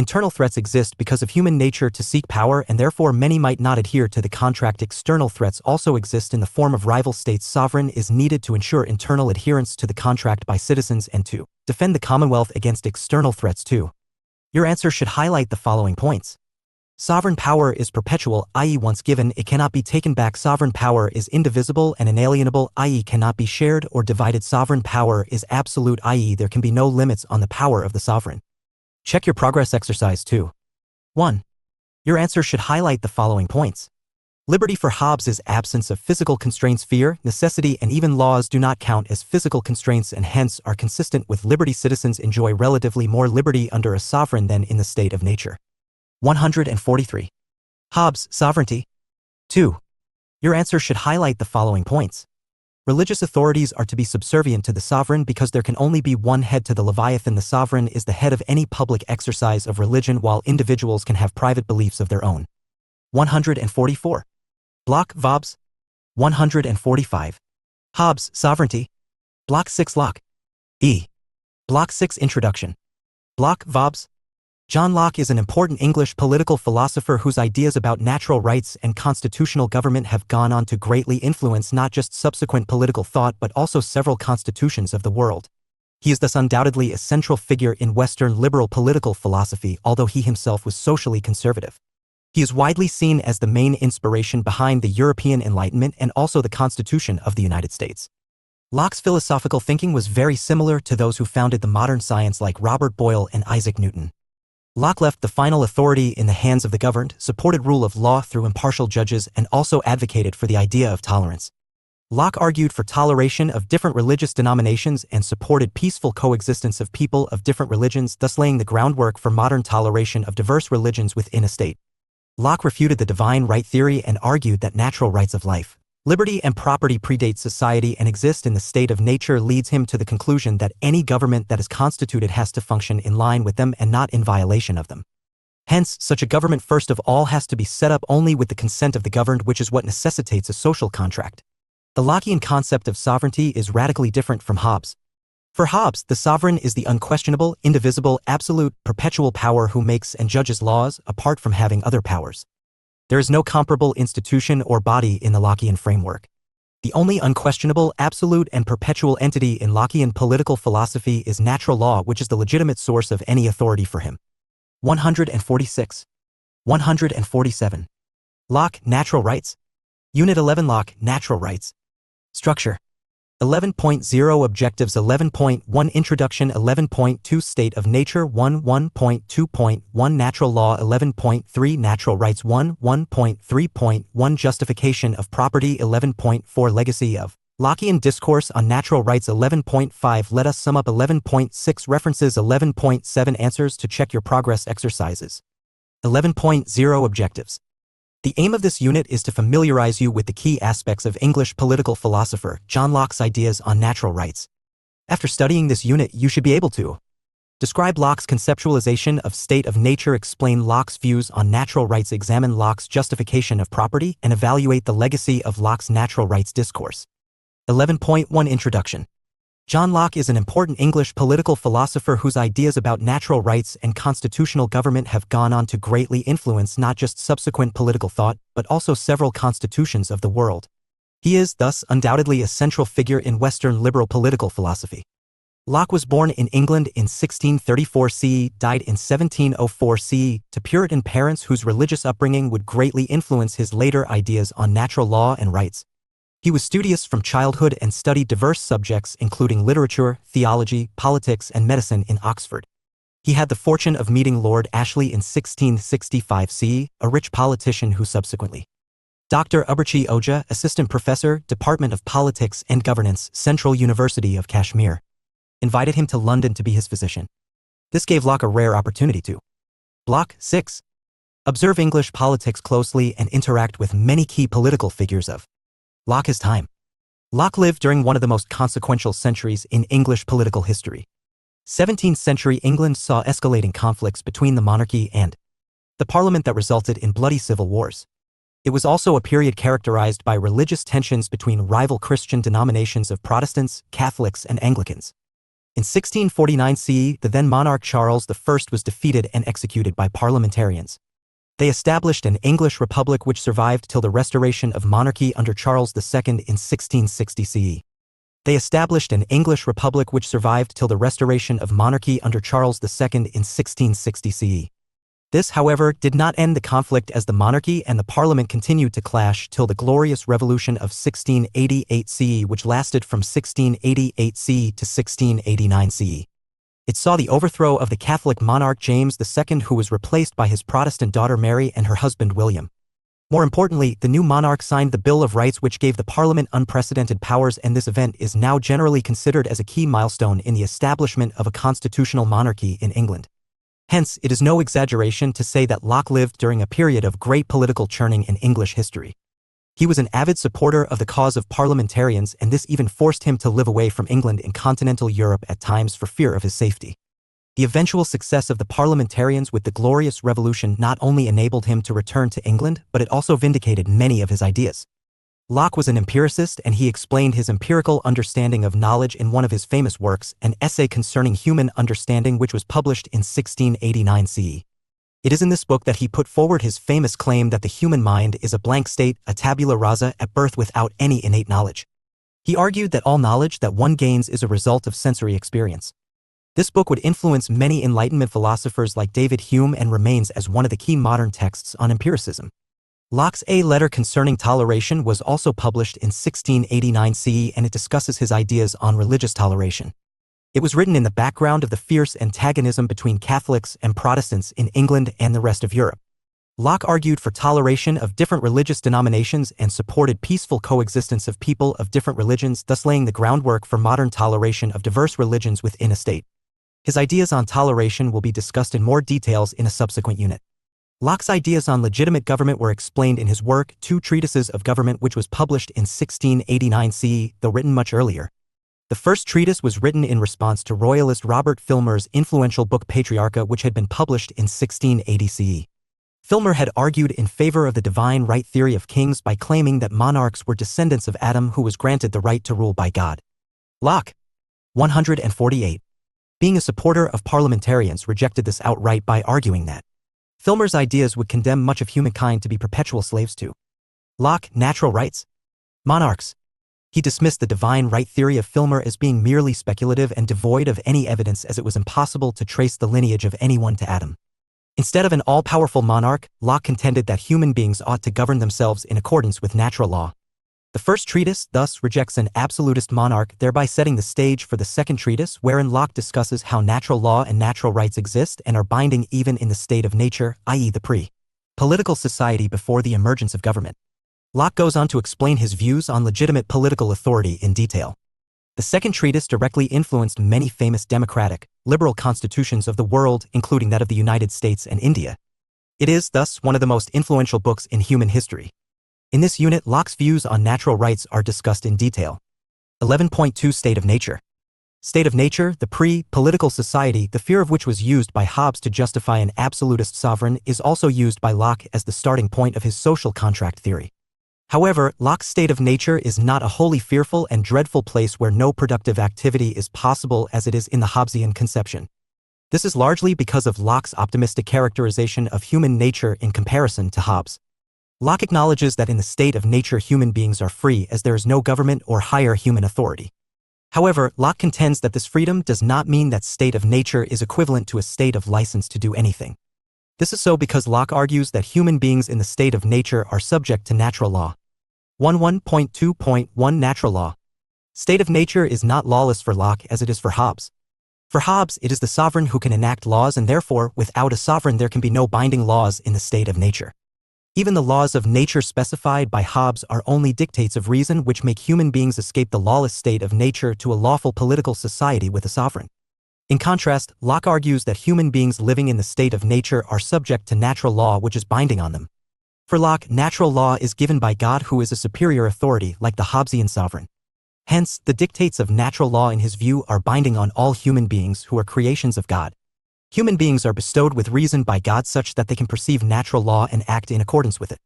Internal threats exist because of human nature to seek power, and therefore many might not adhere to the contract. External threats also exist in the form of rival states. Sovereign is needed to ensure internal adherence to the contract by citizens and to defend the Commonwealth against external threats. 2. Your answer should highlight the following points. Sovereign power is perpetual, i.e. once given, it cannot be taken back. Sovereign power is indivisible and inalienable, i.e. cannot be shared or divided. Sovereign power is absolute, i.e. there can be no limits on the power of the sovereign. Check your progress exercise 2. 1. Your answer should highlight the following points. Liberty for Hobbes is absence of physical constraints. Fear, necessity, and even laws do not count as physical constraints and hence are consistent with liberty. Citizens enjoy relatively more liberty under a sovereign than in the state of nature. 143. Hobbes, sovereignty. 2. Your answer should highlight the following points. Religious authorities are to be subservient to the sovereign because there can only be one head to the Leviathan. The sovereign is the head of any public exercise of religion, while individuals can have private beliefs of their own. 144. Block, Hobbes. 145. Hobbes, sovereignty. Block 6, Locke. E. Block 6, Introduction. Block, Hobbes. John Locke is an important English political philosopher whose ideas about natural rights and constitutional government have gone on to greatly influence not just subsequent political thought but also several constitutions of the world. He is thus undoubtedly a central figure in Western liberal political philosophy, although he himself was socially conservative. He is widely seen as the main inspiration behind the European Enlightenment and also the Constitution of the United States. Locke's philosophical thinking was very similar to those who founded the modern science like Robert Boyle and Isaac Newton. Locke left the final authority in the hands of the governed, supported rule of law through impartial judges, and also advocated for the idea of tolerance. Locke argued for toleration of different religious denominations and supported peaceful coexistence of people of different religions, thus laying the groundwork for modern toleration of diverse religions within a state. Locke refuted the divine right theory and argued that natural rights of life, liberty, and property predate society and exist in the state of nature. Leads him to the conclusion that any government that is constituted has to function in line with them and not in violation of them. Hence, such a government first of all has to be set up only with the consent of the governed, which is what necessitates a social contract. The Lockean concept of sovereignty is radically different from Hobbes. For Hobbes, the sovereign is the unquestionable, indivisible, absolute, perpetual power who makes and judges laws apart from having other powers. There is no comparable institution or body in the Lockean framework. The only unquestionable, absolute, and perpetual entity in Lockean political philosophy is natural law, which is the legitimate source of any authority for him. 146. 147. Locke, Natural Rights. Unit 11. Locke, Natural Rights. Structure. 11.0 Objectives. 11.1 Introduction. 11.2 State of Nature. 1.2.1 Natural Law. 11.3 Natural Rights. 1.3.1 Justification of Property. 11.4 Legacy of Lockean Discourse on Natural Rights. 11.5 Let us sum up. 11.6 References. 11.7 Answers to check your progress exercises. 11.0 Objectives. The aim of this unit is to familiarize you with the key aspects of English political philosopher John Locke's ideas on natural rights. After studying this unit, you should be able to describe Locke's conceptualization of state of nature, explain Locke's views on natural rights, examine Locke's justification of property, and evaluate the legacy of Locke's natural rights discourse. 11.1 Introduction. John Locke is an important English political philosopher whose ideas about natural rights and constitutional government have gone on to greatly influence not just subsequent political thought, but also several constitutions of the world. He is, thus, undoubtedly a central figure in Western liberal political philosophy. Locke was born in England in 1634 CE, died in 1704 CE, to Puritan parents whose religious upbringing would greatly influence his later ideas on natural law and rights. He was studious from childhood and studied diverse subjects including literature, theology, politics, and medicine in Oxford. He had the fortune of meeting Lord Ashley in 1665 CE, a rich politician who subsequently Dr. Uberchi Oja, Assistant Professor, Department of Politics and Governance, Central University of Kashmir, invited him to London to be his physician. This gave Locke a rare opportunity to Block 6. Observe English politics closely and interact with many key political figures of Locke's time. Locke lived during one of the most consequential centuries in English political history. 17th century England saw escalating conflicts between the monarchy and the Parliament that resulted in bloody civil wars. It was also a period characterized by religious tensions between rival Christian denominations of Protestants, Catholics, and Anglicans. In 1649 CE, the then monarch Charles I was defeated and executed by parliamentarians. They established an English republic which survived till the restoration of monarchy under Charles II in 1660 CE. They established an English republic which survived till the restoration of monarchy under Charles II in 1660 CE. This, however, did not end the conflict as the monarchy and the parliament continued to clash till the Glorious Revolution of 1688 CE, which lasted from 1688 CE to 1689 CE. It saw the overthrow of the Catholic monarch James II, who was replaced by his Protestant daughter Mary and her husband William. More importantly, the new monarch signed the Bill of Rights, which gave the Parliament unprecedented powers, and this event is now generally considered as a key milestone in the establishment of a constitutional monarchy in England. Hence, it is no exaggeration to say that Locke lived during a period of great political churning in English history. He was an avid supporter of the cause of parliamentarians, and this even forced him to live away from England in continental Europe at times for fear of his safety. The eventual success of the parliamentarians with the Glorious Revolution not only enabled him to return to England, but it also vindicated many of his ideas. Locke was an empiricist, and he explained his empirical understanding of knowledge in one of his famous works, an essay concerning human understanding, which was published in 1689 CE. It is in this book that he put forward his famous claim that the human mind is a blank state, a tabula rasa, at birth without any innate knowledge. He argued that all knowledge that one gains is a result of sensory experience. This book would influence many Enlightenment philosophers like David Hume and remains as one of the key modern texts on empiricism. Locke's A Letter Concerning Toleration was also published in 1689 CE, and it discusses his ideas on religious toleration. It was written in the background of the fierce antagonism between Catholics and Protestants in England and the rest of Europe. Locke argued for toleration of different religious denominations and supported peaceful coexistence of people of different religions, thus laying the groundwork for modern toleration of diverse religions within a state. His ideas on toleration will be discussed in more details in a subsequent unit. Locke's ideas on legitimate government were explained in his work, Two Treatises of Government, which was published in 1689 CE, though written much earlier. The first treatise was written in response to royalist Robert Filmer's influential book Patriarcha, which had been published in 1680 CE. Filmer had argued in favor of the divine right theory of kings by claiming that monarchs were descendants of Adam, who was granted the right to rule by God. Locke, 148, being a supporter of parliamentarians, rejected this outright by arguing that Filmer's ideas would condemn much of humankind to be perpetual slaves to Locke, natural rights, monarchs. He dismissed the divine right theory of Filmer as being merely speculative and devoid of any evidence, as it was impossible to trace the lineage of anyone to Adam. Instead of an all-powerful monarch, Locke contended that human beings ought to govern themselves in accordance with natural law. The first treatise thus rejects an absolutist monarch, thereby setting the stage for the second treatise, wherein Locke discusses how natural law and natural rights exist and are binding even in the state of nature, i.e. the pre-political society before the emergence of government. Locke goes on to explain his views on legitimate political authority in detail. The second treatise directly influenced many famous democratic, liberal constitutions of the world, including that of the United States and India. It is, thus, one of the most influential books in human history. In this unit, Locke's views on natural rights are discussed in detail. 11.2 State of Nature. State of nature, the pre-political society, the fear of which was used by Hobbes to justify an absolutist sovereign, is also used by Locke as the starting point of his social contract theory. However, Locke's state of nature is not a wholly fearful and dreadful place where no productive activity is possible as it is in the Hobbesian conception. This is largely because of Locke's optimistic characterization of human nature in comparison to Hobbes. Locke acknowledges that in the state of nature human beings are free, as there is no government or higher human authority. However, Locke contends that this freedom does not mean that state of nature is equivalent to a state of license to do anything. This is so because Locke argues that human beings in the state of nature are subject to natural law. 11.2.1 Natural law. State of nature is not lawless for Locke as it is for Hobbes. For Hobbes, it is the sovereign who can enact laws, and therefore, without a sovereign there can be no binding laws in the state of nature. Even the laws of nature specified by Hobbes are only dictates of reason which make human beings escape the lawless state of nature to a lawful political society with a sovereign. In contrast, Locke argues that human beings living in the state of nature are subject to natural law which is binding on them. For Locke, natural law is given by God, who is a superior authority like the Hobbesian sovereign. Hence, the dictates of natural law in his view are binding on all human beings who are creations of God. Human beings are bestowed with reason by God such that they can perceive natural law and act in accordance with it.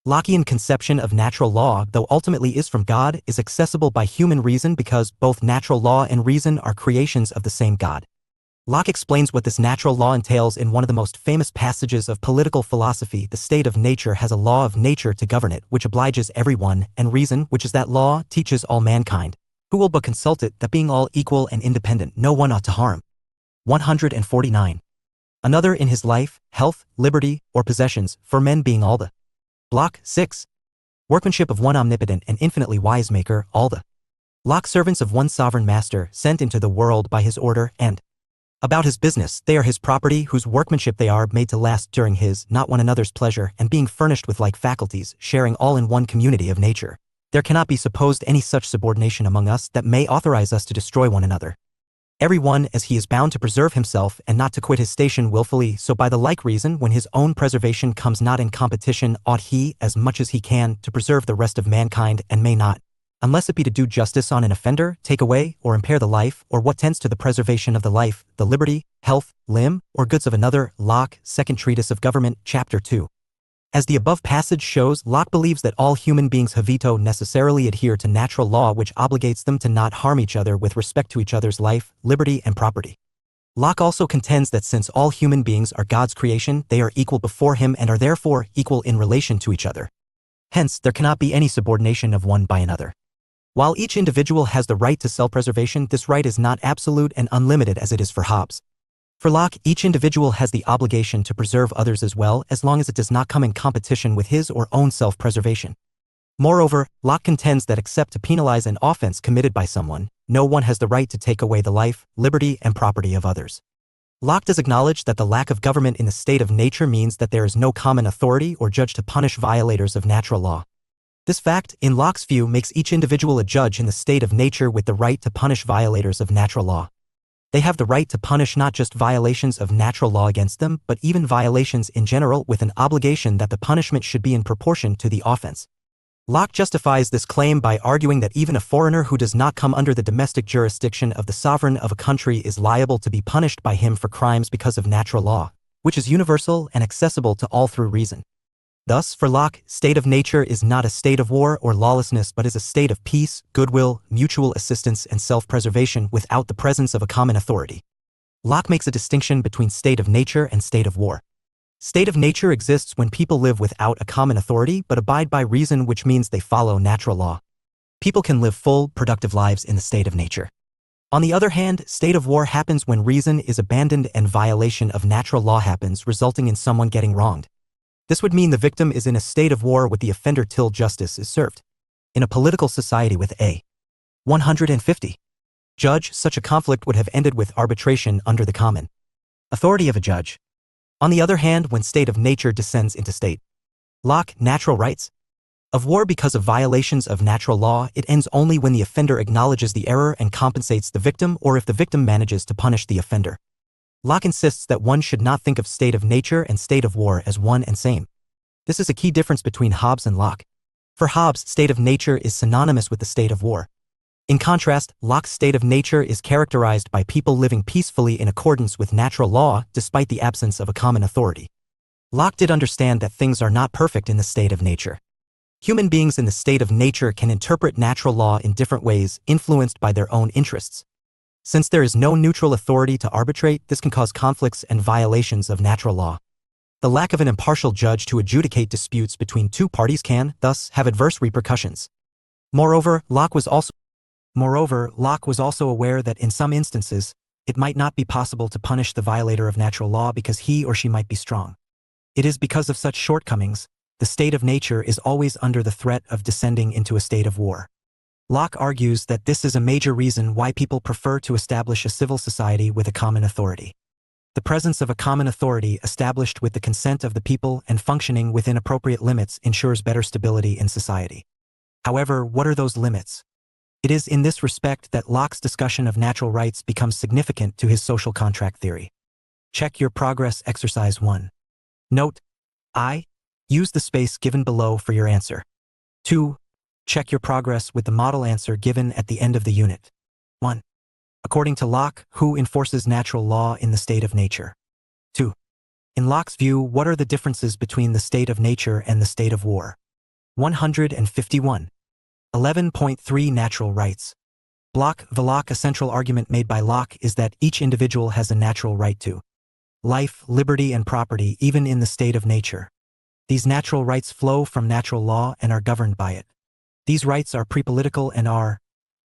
Lockean conception of natural law, though ultimately is from God, is accessible by human reason because both natural law and reason are creations of the same God. Locke explains what this natural law entails in one of the most famous passages of political philosophy. The state of nature has a law of nature to govern it, which obliges everyone, and reason, which is that law, teaches all mankind, who will but consult it, that being all equal and independent, no one ought to harm. 149. Another in his life, health, liberty, or possessions, for men being all the. Block 6. Workmanship of one omnipotent and infinitely wise maker, all the. Locke servants of one sovereign master, sent into the world by his order, and about his business, they are his property, whose workmanship they are, made to last during his, not one another's pleasure, and being furnished with like faculties, sharing all in one community of nature. There cannot be supposed any such subordination among us that may authorize us to destroy one another. Every one as he is bound to preserve himself and not to quit his station willfully, so by the like reason when his own preservation comes not in competition, ought he, as much as he can, to preserve the rest of mankind, and may not, unless it be to do justice on an offender, take away or impair the life, or what tends to the preservation of the life, the liberty, health, limb, or goods of another. Locke, Second Treatise of Government, Chapter 2. As the above passage shows, Locke believes that all human beings habito necessarily adhere to natural law which obligates them to not harm each other with respect to each other's life, liberty, and property. Locke also contends that since all human beings are God's creation, they are equal before him and are therefore equal in relation to each other. Hence, there cannot be any subordination of one by another. While each individual has the right to self-preservation, this right is not absolute and unlimited as it is for Hobbes. For Locke, each individual has the obligation to preserve others as well, as long as it does not come in competition with his or own self-preservation. Moreover, Locke contends that except to penalize an offense committed by someone, no one has the right to take away the life, liberty, and property of others. Locke does acknowledge that the lack of government in the state of nature means that there is no common authority or judge to punish violators of natural law. This fact, in Locke's view, makes each individual a judge in the state of nature with the right to punish violators of natural law. They have the right to punish not just violations of natural law against them, but even violations in general, with an obligation that the punishment should be in proportion to the offense. Locke justifies this claim by arguing that even a foreigner who does not come under the domestic jurisdiction of the sovereign of a country is liable to be punished by him for crimes because of natural law, which is universal and accessible to all through reason. Thus, for Locke, state of nature is not a state of war or lawlessness but is a state of peace, goodwill, mutual assistance, and self-preservation without the presence of a common authority. Locke makes a distinction between state of nature and state of war. State of nature exists when people live without a common authority but abide by reason, which means they follow natural law. People can live full, productive lives in the state of nature. On the other hand, state of war happens when reason is abandoned and violation of natural law happens, resulting in someone getting wronged. This would mean the victim is in a state of war with the offender till justice is served. In a political society with a 150 judge, such a conflict would have ended with arbitration under the common authority of a judge. On the other hand, when state of nature descends into state Locke, natural rights of war because of violations of natural law, it ends only when the offender acknowledges the error and compensates the victim, or if the victim manages to punish the offender. Locke insists that one should not think of state of nature and state of war as one and same. This is a key difference between Hobbes and Locke. For Hobbes, state of nature is synonymous with the state of war. In contrast, Locke's state of nature is characterized by people living peacefully in accordance with natural law despite the absence of a common authority. Locke did understand that things are not perfect in the state of nature. Human beings in the state of nature can interpret natural law in different ways, influenced by their own interests. Since there is no neutral authority to arbitrate, this can cause conflicts and violations of natural law. The lack of an impartial judge to adjudicate disputes between two parties can, thus, have adverse repercussions. Moreover, Locke was also aware that in some instances, it might not be possible to punish the violator of natural law because he or she might be strong. It is because of such shortcomings, the state of nature is always under the threat of descending into a state of war. Locke argues that this is a major reason why people prefer to establish a civil society with a common authority. The presence of a common authority established with the consent of the people and functioning within appropriate limits ensures better stability in society. However, what are those limits? It is in this respect that Locke's discussion of natural rights becomes significant to his social contract theory. Check your progress exercise 1. Note: I. Use the space given below for your answer. 2. Check your progress with the model answer given at the end of the unit. 1. According to Locke, who enforces natural law in the state of nature? 2. In Locke's view, what are the differences between the state of nature and the state of war? 151. 11.3 Natural rights. Locke, a central argument made by Locke is that each individual has a natural right to life, liberty, and property, even in the state of nature. These natural rights flow from natural law and are governed by it. These rights are pre-political and are,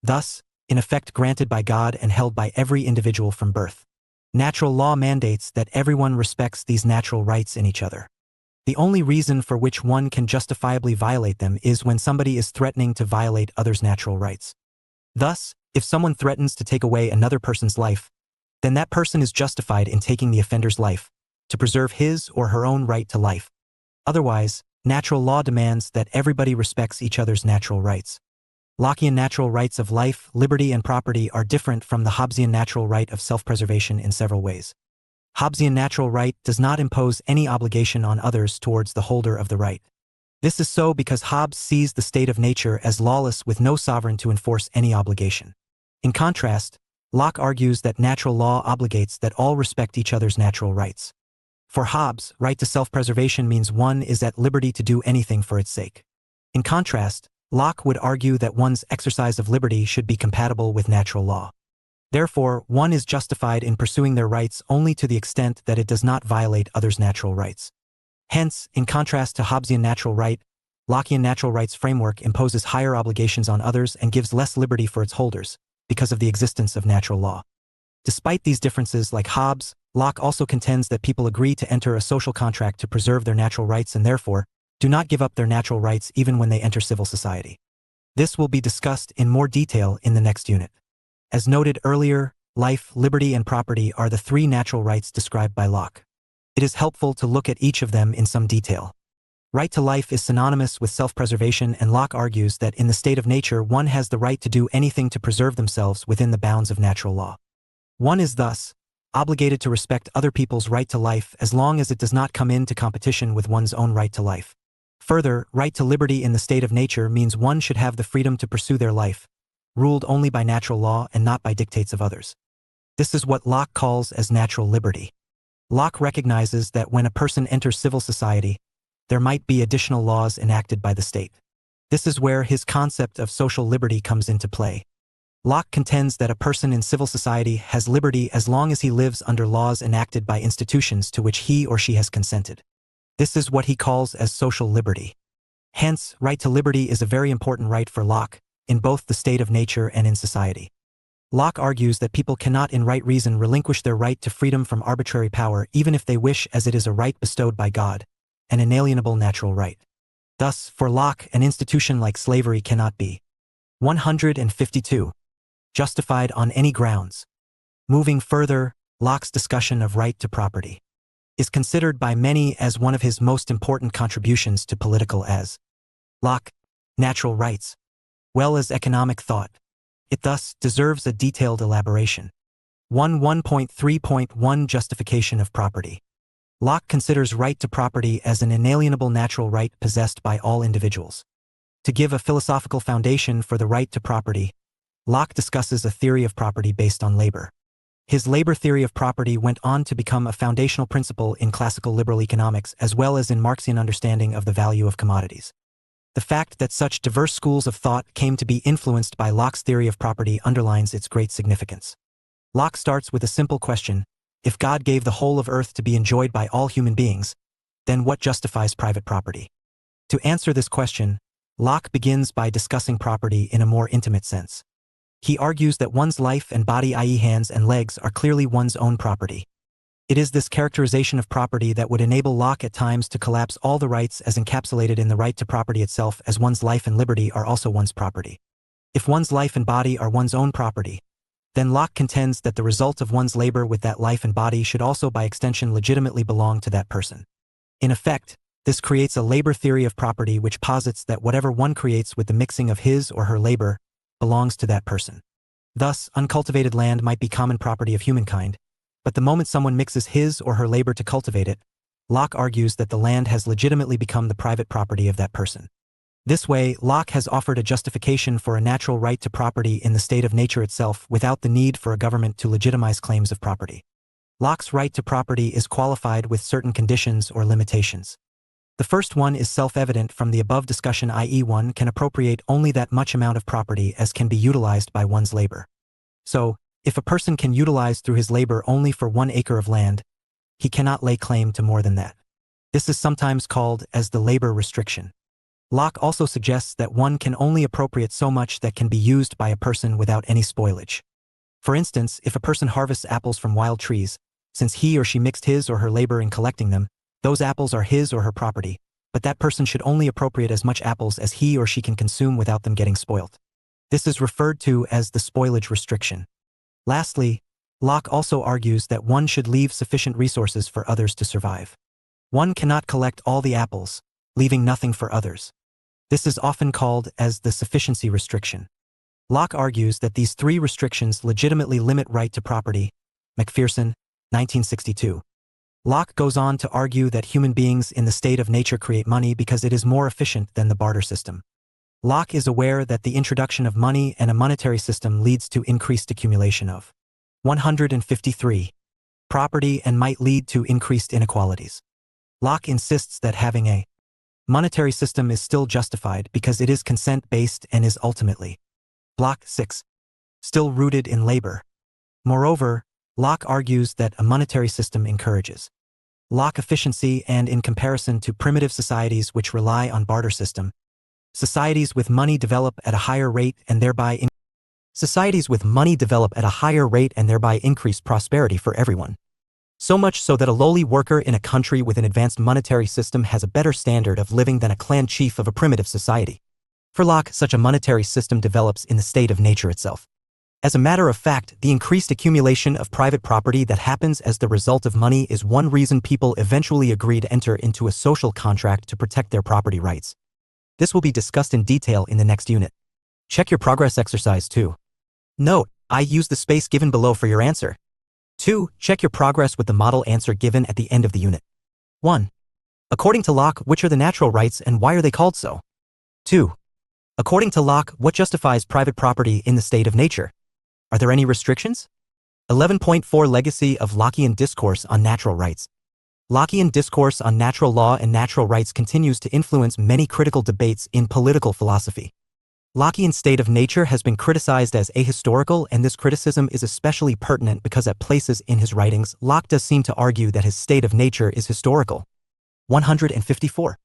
thus, in effect granted by God and held by every individual from birth. Natural law mandates that everyone respects these natural rights in each other. The only reason for which one can justifiably violate them is when somebody is threatening to violate others' natural rights. Thus, if someone threatens to take away another person's life, then that person is justified in taking the offender's life, to preserve his or her own right to life. Otherwise, natural law demands that everybody respects each other's natural rights. Lockean natural rights of life, liberty, and property are different from the Hobbesian natural right of self-preservation in several ways. Hobbesian natural right does not impose any obligation on others towards the holder of the right. This is so because Hobbes sees the state of nature as lawless with no sovereign to enforce any obligation. In contrast, Locke argues that natural law obligates that all respect each other's natural rights. For Hobbes, right to self-preservation means one is at liberty to do anything for its sake. In contrast, Locke would argue that one's exercise of liberty should be compatible with natural law. Therefore, one is justified in pursuing their rights only to the extent that it does not violate others' natural rights. Hence, in contrast to Hobbesian natural right, Lockean natural rights framework imposes higher obligations on others and gives less liberty for its holders, because of the existence of natural law. Despite these differences, like Hobbes, Locke also contends that people agree to enter a social contract to preserve their natural rights and therefore, do not give up their natural rights even when they enter civil society. This will be discussed in more detail in the next unit. As noted earlier, life, liberty, and property are the three natural rights described by Locke. It is helpful to look at each of them in some detail. Right to life is synonymous with self-preservation, and Locke argues that in the state of nature one has the right to do anything to preserve themselves within the bounds of natural law. One is thus obligated to respect other people's right to life as long as it does not come into competition with one's own right to life. Further, right to liberty in the state of nature means one should have the freedom to pursue their life, ruled only by natural law and not by dictates of others. This is what Locke calls as natural liberty. Locke recognizes that when a person enters civil society, there might be additional laws enacted by the state. This is where his concept of social liberty comes into play. Locke contends that a person in civil society has liberty as long as he lives under laws enacted by institutions to which he or she has consented. This is what he calls as social liberty. Hence, right to liberty is a very important right for Locke, in both the state of nature and in society. Locke argues that people cannot in right reason relinquish their right to freedom from arbitrary power even if they wish, as it is a right bestowed by God, an inalienable natural right. Thus, for Locke, an institution like slavery cannot be 152. Justified on any grounds. Moving further, Locke's discussion of right to property is considered by many as one of his most important contributions to political as Locke, natural rights, well as economic thought. It thus deserves a detailed elaboration. 1.3.1 Justification of property. Locke considers right to property as an inalienable natural right possessed by all individuals. To give a philosophical foundation for the right to property, Locke discusses a theory of property based on labor. His labor theory of property went on to become a foundational principle in classical liberal economics as well as in Marxian understanding of the value of commodities. The fact that such diverse schools of thought came to be influenced by Locke's theory of property underlines its great significance. Locke starts with a simple question: if God gave the whole of earth to be enjoyed by all human beings, then what justifies private property? To answer this question, Locke begins by discussing property in a more intimate sense. He argues that one's life and body, i.e. hands and legs, are clearly one's own property. It is this characterization of property that would enable Locke at times to collapse all the rights as encapsulated in the right to property itself, as one's life and liberty are also one's property. If one's life and body are one's own property, then Locke contends that the result of one's labor with that life and body should also by extension legitimately belong to that person. In effect, this creates a labor theory of property which posits that whatever one creates with the mixing of his or her labor belongs to that person. Thus, uncultivated land might be common property of humankind, but the moment someone mixes his or her labor to cultivate it, Locke argues that the land has legitimately become the private property of that person. This way, Locke has offered a justification for a natural right to property in the state of nature itself without the need for a government to legitimize claims of property. Locke's right to property is qualified with certain conditions or limitations. The first one is self-evident from the above discussion, i.e. one can appropriate only that much amount of property as can be utilized by one's labor. So, if a person can utilize through his labor only for 1 acre of land, he cannot lay claim to more than that. This is sometimes called as the labor restriction. Locke also suggests that one can only appropriate so much that can be used by a person without any spoilage. For instance, if a person harvests apples from wild trees, since he or she mixed his or her labor in collecting them, those apples are his or her property, but that person should only appropriate as much apples as he or she can consume without them getting spoilt. This is referred to as the spoilage restriction. Lastly, Locke also argues that one should leave sufficient resources for others to survive. One cannot collect all the apples, leaving nothing for others. This is often called as the sufficiency restriction. Locke argues that these 3 restrictions legitimately limit right to property. McPherson, 1962. Locke goes on to argue that human beings in the state of nature create money because it is more efficient than the barter system. Locke is aware that the introduction of money and a monetary system leads to increased accumulation of 153 property and might lead to increased inequalities. Locke insists that having a monetary system is still justified because it is consent-based and is ultimately Block 6, still rooted in labor. Moreover, Locke argues that a monetary system encourages Locke efficiency and in comparison to primitive societies which rely on barter system, societies with money develop at a higher rate and thereby increase prosperity for everyone. So much so that a lowly worker in a country with an advanced monetary system has a better standard of living than a clan chief of a primitive society. For Locke, such a monetary system develops in the state of nature itself. As a matter of fact, the increased accumulation of private property that happens as the result of money is one reason people eventually agree to enter into a social contract to protect their property rights. This will be discussed in detail in the next unit. Check your progress exercise 2. Note, I use the space given below for your answer. 2. Check your progress with the model answer given at the end of the unit. 1. According to Locke, which are the natural rights and why are they called so? 2. According to Locke, what justifies private property in the state of nature? Are there any restrictions? 11.4 Legacy of Lockean Discourse on Natural Rights. Lockean discourse on natural law and natural rights continues to influence many critical debates in political philosophy. Lockean state of nature has been criticized as ahistorical, and this criticism is especially pertinent because at places in his writings, Locke does seem to argue that his state of nature is historical. 154.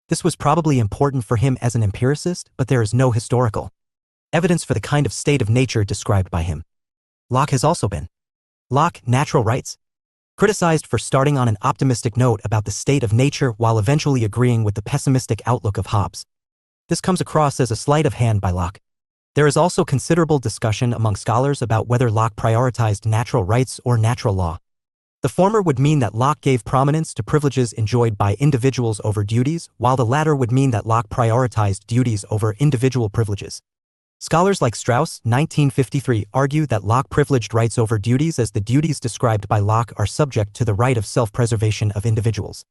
This was probably important for him as an empiricist, but there is no historical evidence for the kind of state of nature described by him. Locke has also been Locke, Natural Rights, criticized for starting on an optimistic note about the state of nature while eventually agreeing with the pessimistic outlook of Hobbes. This comes across as a sleight of hand by Locke. There is also considerable discussion among scholars about whether Locke prioritized natural rights or natural law. The former would mean that Locke gave prominence to privileges enjoyed by individuals over duties, while the latter would mean that Locke prioritized duties over individual privileges. Scholars like Strauss, 1953, argue that Locke privileged rights over duties as the duties described by Locke are subject to the right of self-preservation of individuals.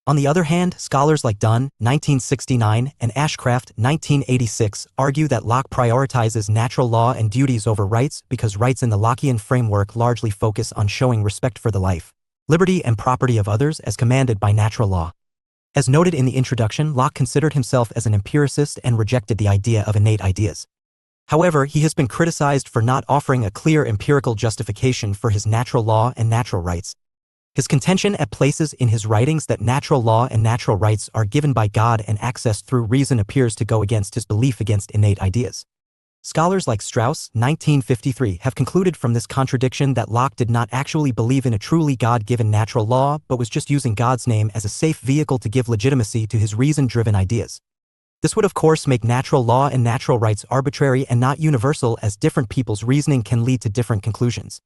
On the other hand, scholars like Dunn, 1969, and Ashcraft, 1986, argue that Locke prioritizes natural law and duties over rights because rights in the Lockean framework largely focus on showing respect for the life, liberty, and property of others as commanded by natural law. As noted in the introduction, Locke considered himself as an empiricist and rejected the idea of innate ideas. However, he has been criticized for not offering a clear empirical justification for his natural law and natural rights. His contention at places in his writings that natural law and natural rights are given by God and accessed through reason appears to go against his belief against innate ideas. Scholars like Strauss, 1953, have concluded from this contradiction that Locke did not actually believe in a truly God-given natural law, but was just using God's name as a safe vehicle to give legitimacy to his reason-driven ideas. This would of course make natural law and natural rights arbitrary and not universal, as different people's reasoning can lead to different conclusions.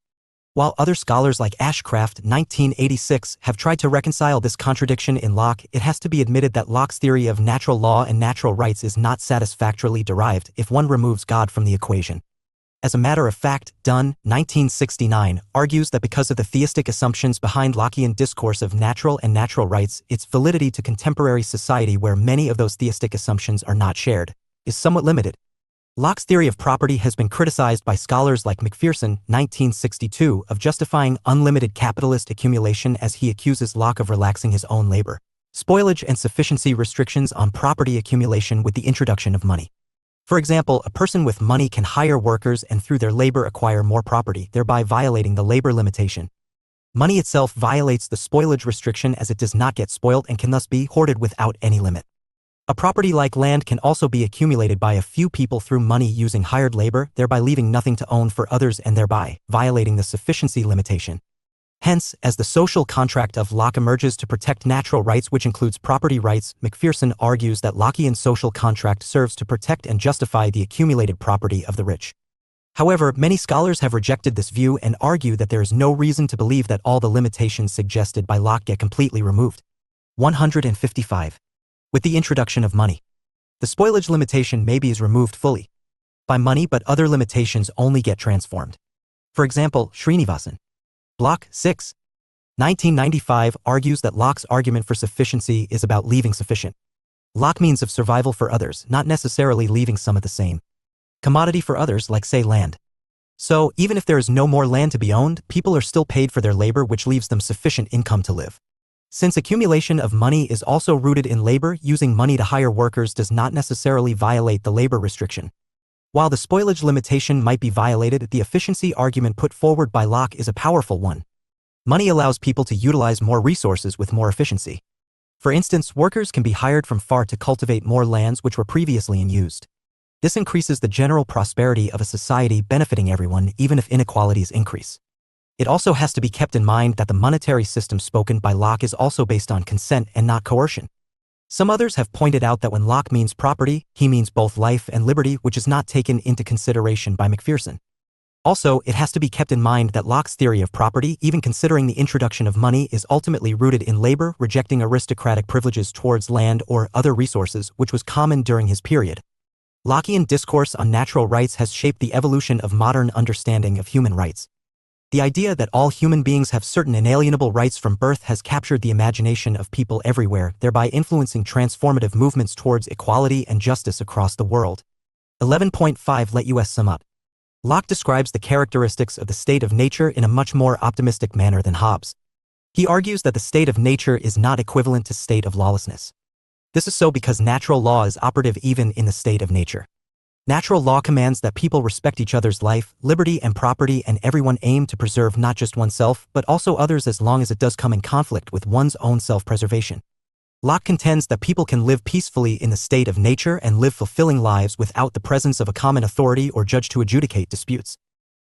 While other scholars like Ashcraft 1986 have tried to reconcile this contradiction in Locke, it has to be admitted that Locke's theory of natural law and natural rights is not satisfactorily derived if one removes God from the equation. As a matter of fact, Dunn, 1969, argues that because of the theistic assumptions behind Lockean discourse of natural and natural rights, its validity to contemporary society where many of those theistic assumptions are not shared, is somewhat limited. Locke's theory of property has been criticized by scholars like Macpherson, 1962, of justifying unlimited capitalist accumulation as he accuses Locke of relaxing his own labor, spoilage and sufficiency restrictions on property accumulation with the introduction of money. For example, a person with money can hire workers and through their labor acquire more property, thereby violating the labor limitation. Money itself violates the spoilage restriction as it does not get spoiled and can thus be hoarded without any limit. A property like land can also be accumulated by a few people through money using hired labor, thereby leaving nothing to own for others and thereby violating the sufficiency limitation. Hence, as the social contract of Locke emerges to protect natural rights which includes property rights, Macpherson argues that Lockean social contract serves to protect and justify the accumulated property of the rich. However, many scholars have rejected this view and argue that there is no reason to believe that all the limitations suggested by Locke get completely removed. 155. With the introduction of money, the spoilage limitation maybe is removed fully by money, but other limitations only get transformed. For example, Srinivasan, Block 6, 1995, argues that Locke's argument for sufficiency is about leaving sufficient Locke means of survival for others, not necessarily leaving some of the same commodity for others, like say land. So, even if there is no more land to be owned, people are still paid for their labor, which leaves them sufficient income to live. Since accumulation of money is also rooted in labor, using money to hire workers does not necessarily violate the labor restriction. While the spoilage limitation might be violated, the efficiency argument put forward by Locke is a powerful one. Money allows people to utilize more resources with more efficiency. For instance, workers can be hired from far to cultivate more lands which were previously unused. This increases the general prosperity of a society, benefiting everyone, even if inequalities increase. It also has to be kept in mind that the monetary system spoken by Locke is also based on consent and not coercion. Some others have pointed out that when Locke means property, he means both life and liberty, which is not taken into consideration by Macpherson. Also, it has to be kept in mind that Locke's theory of property, even considering the introduction of money, is ultimately rooted in labor, rejecting aristocratic privileges towards land or other resources, which was common during his period. Lockean discourse on natural rights has shaped the evolution of modern understanding of human rights. The idea that all human beings have certain inalienable rights from birth has captured the imagination of people everywhere, thereby influencing transformative movements towards equality and justice across the world. 11.5 Let us sum up. Locke describes the characteristics of the state of nature in a much more optimistic manner than Hobbes. He argues that the state of nature is not equivalent to state of lawlessness. This is so because natural law is operative even in the state of nature. Natural law commands that people respect each other's life, liberty and property, and everyone aim to preserve not just oneself, but also others as long as it does come in conflict with one's own self-preservation. Locke contends that people can live peacefully in the state of nature and live fulfilling lives without the presence of a common authority or judge to adjudicate disputes.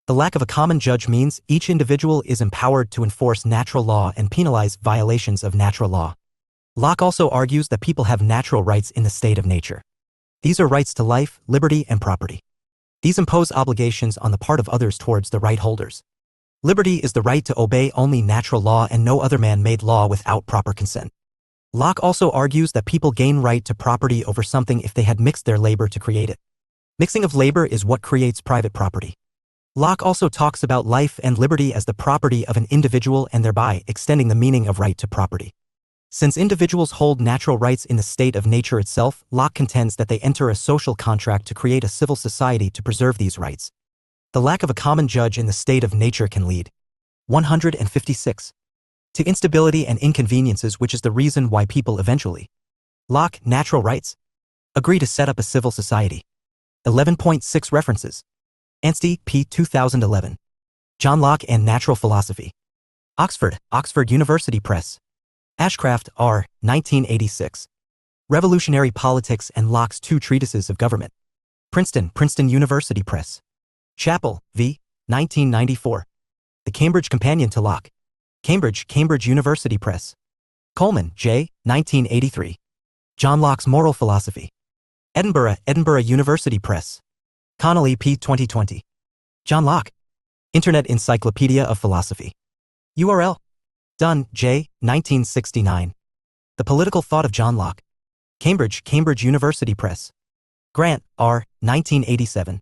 The lack of a common judge means each individual is empowered to enforce natural law and penalize violations of natural law. Locke also argues that people have natural rights in the state of nature. These are rights to life, liberty, and property. These impose obligations on the part of others towards the right holders. Liberty is the right to obey only natural law and no other man-made law without proper consent. Locke also argues that people gain right to property over something if they had mixed their labor to create it. Mixing of labor is what creates private property. Locke also talks about life and liberty as the property of an individual and thereby extending the meaning of right to property. Since individuals hold natural rights in the state of nature itself, Locke contends that they enter a social contract to create a civil society to preserve these rights. The lack of a common judge in the state of nature can lead 156 to instability and inconveniences, which is the reason why people eventually Locke, natural rights, agree to set up a civil society. 11.6 References. Anstey, P. 2011. John Locke and Natural Philosophy. Oxford, Oxford University Press. Ashcraft, R. 1986. Revolutionary Politics and Locke's Two Treatises of Government. Princeton, Princeton University Press. Chappell, V. 1994. The Cambridge Companion to Locke. Cambridge, Cambridge University Press. Coleman, J. 1983. John Locke's Moral Philosophy. Edinburgh, Edinburgh University Press. Connolly, P. 2020. John Locke. Internet Encyclopedia of Philosophy. URL. Dunn, J. 1969. The Political Thought of John Locke. Cambridge, Cambridge University Press. Grant, R. 1987.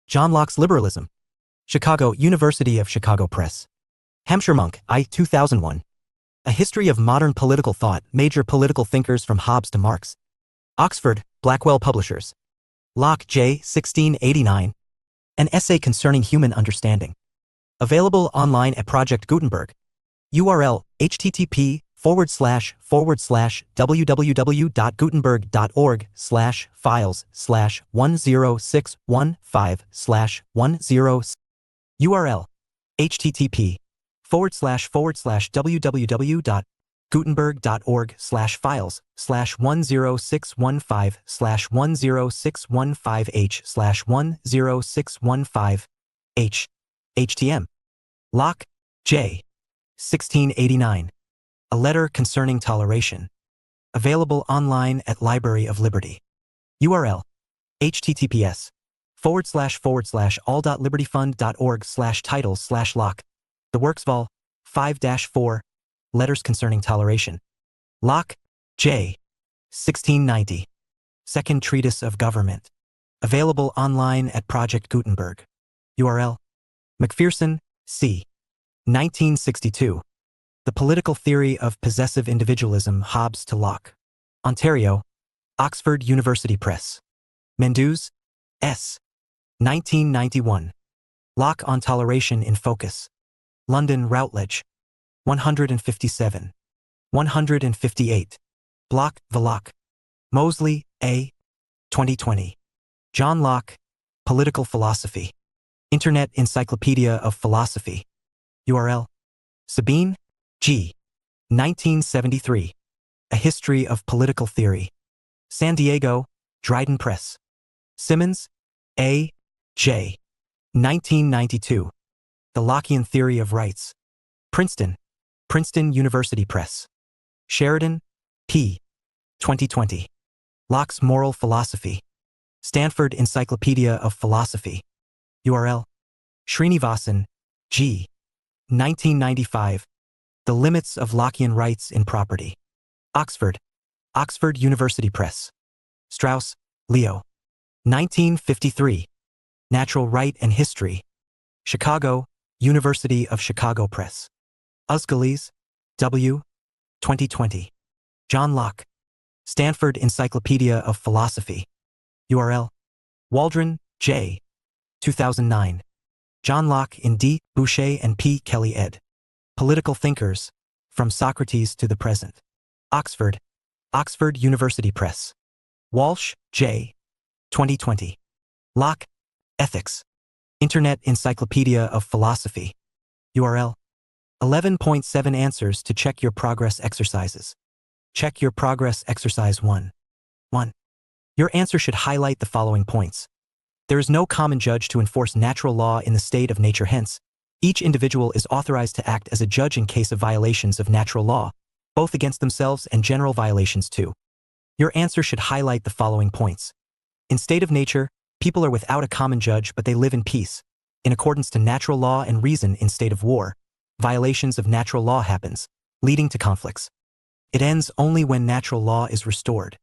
John Locke's Liberalism. Chicago, University of Chicago Press. Hampshire Monk, I. 2001. A History of Modern Political Thought, Major Political Thinkers from Hobbes to Marx. Oxford, Blackwell Publishers. Locke, J. 1689. An Essay Concerning Human Understanding. Available online at Project Gutenberg. URL, http://www.gutenberg.org/files/10615/10. URL, http://www.gutenberg.org/files/10615/10615h/10615h. HTM. Locke, J. 1689. A Letter Concerning Toleration. Available online at Library of Liberty. URL, https://all.libertyfund.org/titles/Locke. The Works Vol. 5-4. Letters Concerning Toleration. Locke, J. 1690. Second Treatise of Government. Available online at Project Gutenberg. URL, McPherson, C. 1962. The Political Theory of Possessive Individualism, Hobbes to Locke. Ontario, Oxford University Press. Mendoza, S. 1991. Locke on Toleration in Focus. London Routledge. 157. 158. Block, Locke. Mosley, A. 2020. John Locke, Political Philosophy. Internet Encyclopedia of Philosophy. URL, Sabine, G. 1973. A History of Political Theory. San Diego, Dryden Press. Simmons, A. J. 1992. The Lockean Theory of Rights. Princeton, Princeton University Press. Sheridan, P. 2020. Locke's Moral Philosophy. Stanford Encyclopedia of Philosophy. URL, Srinivasan, G. 1995. The Limits of Lockean Rights in Property. Oxford, Oxford University Press. Strauss, Leo. 1953. Natural Right and History. Chicago, University of Chicago Press. Usgalis, W. 2020. John Locke. Stanford Encyclopedia of Philosophy. URL, Waldron, J. 2009. John Locke in D. Boucher and P. Kelly ed. Political Thinkers, From Socrates to the Present. Oxford, Oxford University Press. Walsh, J. 2020. Locke, Ethics. Internet Encyclopedia of Philosophy. URL, 11.7 Answers to Check Your Progress Exercises. Check Your Progress Exercise 1. 1. Your answer should highlight the following points. There is no common judge to enforce natural law in the state of nature, hence, each individual is authorized to act as a judge in case of violations of natural law, both against themselves and general violations too. Your answer should highlight the following points. In state of nature, people are without a common judge, but they live in peace. In accordance to natural law and reason, in state of war, violations of natural law happens, leading to conflicts. It ends only when natural law is restored.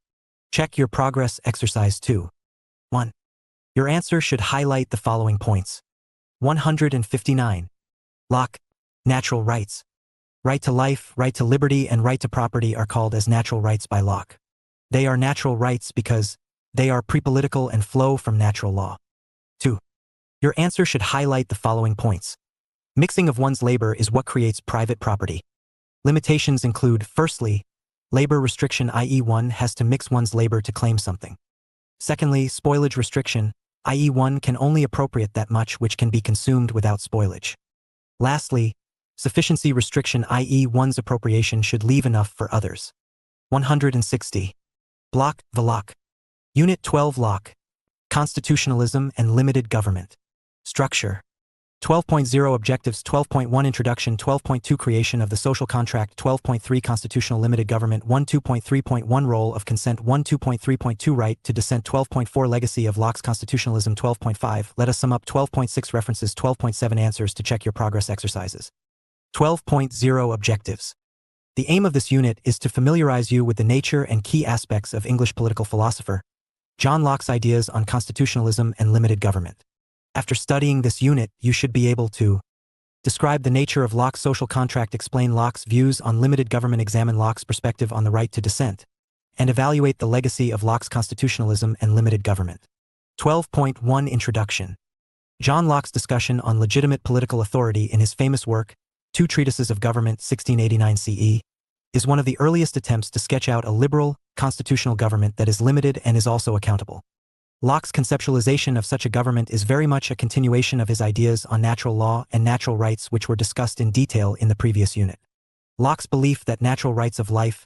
Check Your Progress Exercise 2. 1. Your answer should highlight the following points. 159. Locke, Natural Rights. Right to life, right to liberty, and right to property are called as natural rights by Locke. They are natural rights because they are pre-political and flow from natural law. 2. Your answer should highlight the following points. Mixing of one's labor is what creates private property. Limitations include, firstly, labor restriction, i.e. one has to mix one's labor to claim something. Secondly, spoilage restriction, i.e. one can only appropriate that much which can be consumed without spoilage. Lastly, sufficiency restriction, i.e. one's appropriation should leave enough for others. 160. Block, Locke. Unit 12 Locke. Constitutionalism and Limited Government. Structure. 12.0 Objectives, 12.1 Introduction, 12.2 Creation of the Social Contract, 12.3 Constitutional Limited Government, 2.3.1 Role of Consent, 2.3.2 Right to Dissent, 12.4 Legacy of Locke's Constitutionalism, 12.5 Let us sum up, 12.6 References, 12.7 Answers to check your progress exercises. 12.0 Objectives. The aim of this unit is to familiarize you with the nature and key aspects of English political philosopher John Locke's ideas on constitutionalism and limited government. After studying this unit, you should be able to describe the nature of Locke's social contract, explain Locke's views on limited government, examine Locke's perspective on the right to dissent, and evaluate the legacy of Locke's constitutionalism and limited government. 12.1 Introduction. John Locke's discussion on legitimate political authority in his famous work, Two Treatises of Government, 1689 CE, is one of the earliest attempts to sketch out a liberal, constitutional government that is limited and is also accountable. Locke's conceptualization of such a government is very much a continuation of his ideas on natural law and natural rights, which were discussed in detail in the previous unit. Locke's belief that natural rights of life,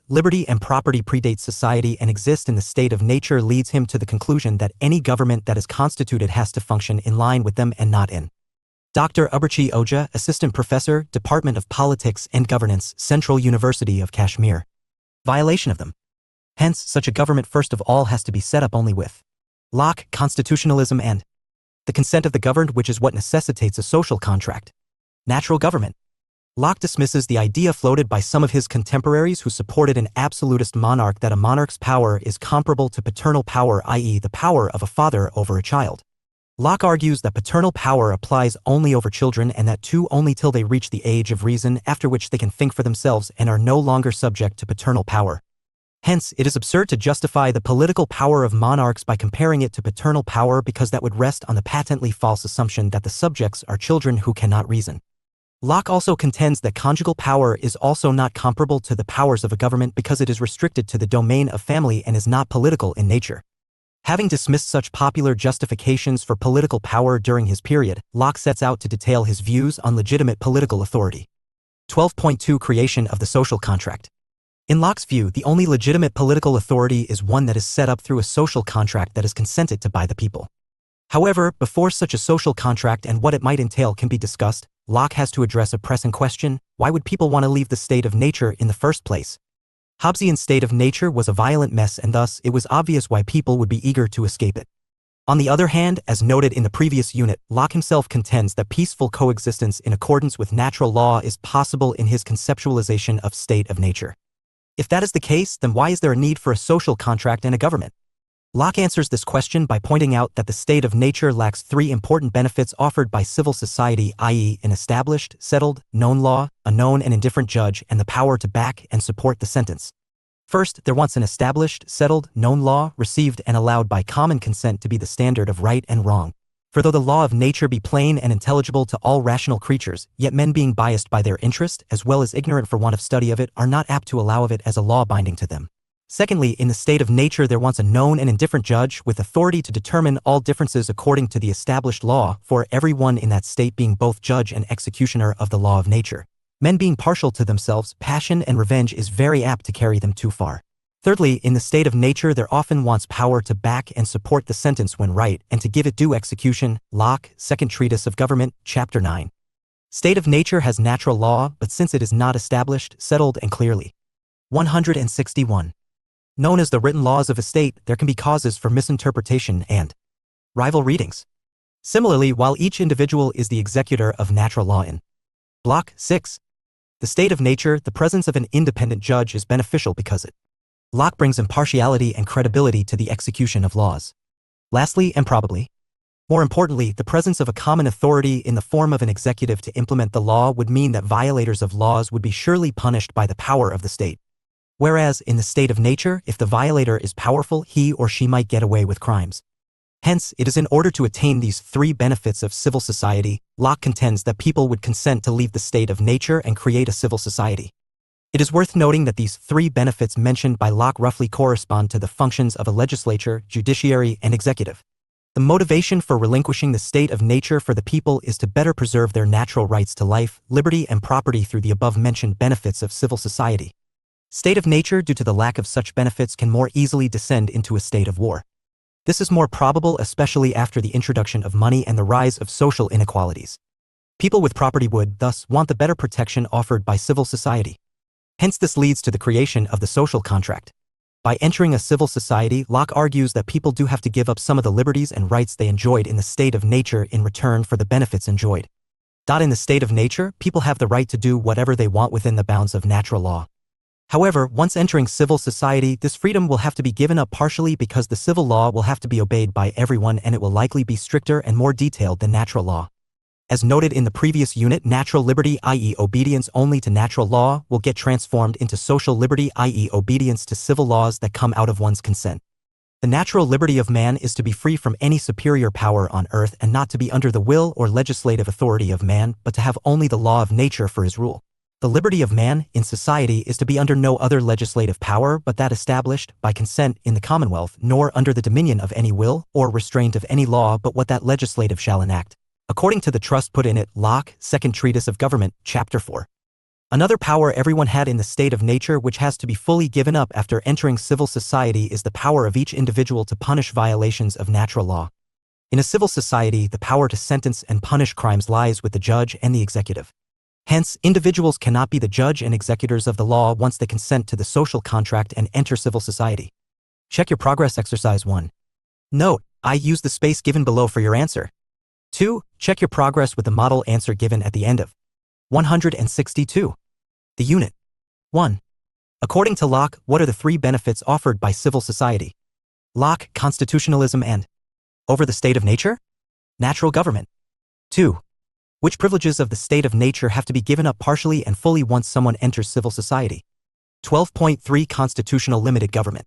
liberty and property predate society and exist in the state of nature leads him to the conclusion that any government that is constituted has to function in line with them and not in. Dr. Uberchi Oja, Assistant Professor, Department of Politics and Governance, Central University of Kashmir. Violation of them. Hence, such a government first of all has to be set up only with Locke, constitutionalism and the consent of the governed, which is what necessitates a social contract. Natural government. Locke dismisses the idea floated by some of his contemporaries who supported an absolutist monarch that a monarch's power is comparable to paternal power, i.e. the power of a father over a child. Locke argues that paternal power applies only over children and that too only till they reach the age of reason, after which they can think for themselves and are no longer subject to paternal power. Hence, it is absurd to justify the political power of monarchs by comparing it to paternal power, because that would rest on the patently false assumption that the subjects are children who cannot reason. Locke also contends that conjugal power is also not comparable to the powers of a government because it is restricted to the domain of family and is not political in nature. Having dismissed such popular justifications for political power during his period, Locke sets out to detail his views on legitimate political authority. 12.2 Creation of the Social Contract. In Locke's view, the only legitimate political authority is one that is set up through a social contract that is consented to by the people. However, before such a social contract and what it might entail can be discussed, Locke has to address a pressing question: why would people want to leave the state of nature in the first place? Hobbesian state of nature was a violent mess, and thus it was obvious why people would be eager to escape it. On the other hand, as noted in the previous unit, Locke himself contends that peaceful coexistence in accordance with natural law is possible in his conceptualization of state of nature. If that is the case, then why is there a need for a social contract and a government? Locke answers this question by pointing out that the state of nature lacks three important benefits offered by civil society, i.e. an established, settled, known law, a known and indifferent judge, and the power to back and support the sentence. First, there wants an established, settled, known law, received and allowed by common consent to be the standard of right and wrong. For though the law of nature be plain and intelligible to all rational creatures, yet men being biased by their interest, as well as ignorant for want of study of it, are not apt to allow of it as a law binding to them. Secondly, in the state of nature there wants a known and indifferent judge with authority to determine all differences according to the established law, for everyone in that state being both judge and executioner of the law of nature. Men being partial to themselves, passion and revenge is very apt to carry them too far. Thirdly, in the state of nature there often wants power to back and support the sentence when right, and to give it due execution. Locke, Second Treatise of Government, Chapter 9. State of nature has natural law, but since it is not established, settled and clearly 161. Known as the written laws of a state, there can be causes for misinterpretation and rival readings. Similarly, while each individual is the executor of natural law in Block 6, the state of nature, the presence of an independent judge is beneficial because it Locke brings impartiality and credibility to the execution of laws. Lastly, and probably more importantly, the presence of a common authority in the form of an executive to implement the law would mean that violators of laws would be surely punished by the power of the state. Whereas, in the state of nature, if the violator is powerful, he or she might get away with crimes. Hence, it is in order to attain these three benefits of civil society, Locke contends that people would consent to leave the state of nature and create a civil society. It is worth noting that these three benefits mentioned by Locke roughly correspond to the functions of a legislature, judiciary, and executive. The motivation for relinquishing the state of nature for the people is to better preserve their natural rights to life, liberty, and property through the above-mentioned benefits of civil society. State of nature, due to the lack of such benefits, can more easily descend into a state of war. This is more probable especially after the introduction of money and the rise of social inequalities. People with property would, thus, want the better protection offered by civil society. Hence this leads to the creation of the social contract. By entering a civil society, Locke argues that people do have to give up some of the liberties and rights they enjoyed in the state of nature in return for the benefits enjoyed. In the state of nature, people have the right to do whatever they want within the bounds of natural law. However, once entering civil society, this freedom will have to be given up partially because the civil law will have to be obeyed by everyone and it will likely be stricter and more detailed than natural law. As noted in the previous unit, natural liberty, i.e. obedience only to natural law, will get transformed into social liberty, i.e. obedience to civil laws that come out of one's consent. The natural liberty of man is to be free from any superior power on earth and not to be under the will or legislative authority of man, but to have only the law of nature for his rule. The liberty of man in society is to be under no other legislative power but that established by consent in the Commonwealth, nor under the dominion of any will or restraint of any law but what that legislative shall enact, according to the trust put in it. Locke, Second Treatise of Government, Chapter 4. Another power everyone had in the state of nature which has to be fully given up after entering civil society is the power of each individual to punish violations of natural law. In a civil society, the power to sentence and punish crimes lies with the judge and the executive. Hence, individuals cannot be the judge and executors of the law once they consent to the social contract and enter civil society. Check your progress exercise 1. Note, I use the space given below for your answer. 2. Check your progress with the model answer given at the end of 162. The unit. 1. According to Locke, what are the 3 benefits offered by civil society? Locke, constitutionalism and over the state of nature? Natural government. 2. Which privileges of the state of nature have to be given up partially and fully once someone enters civil society? 12.3 Constitutional limited government.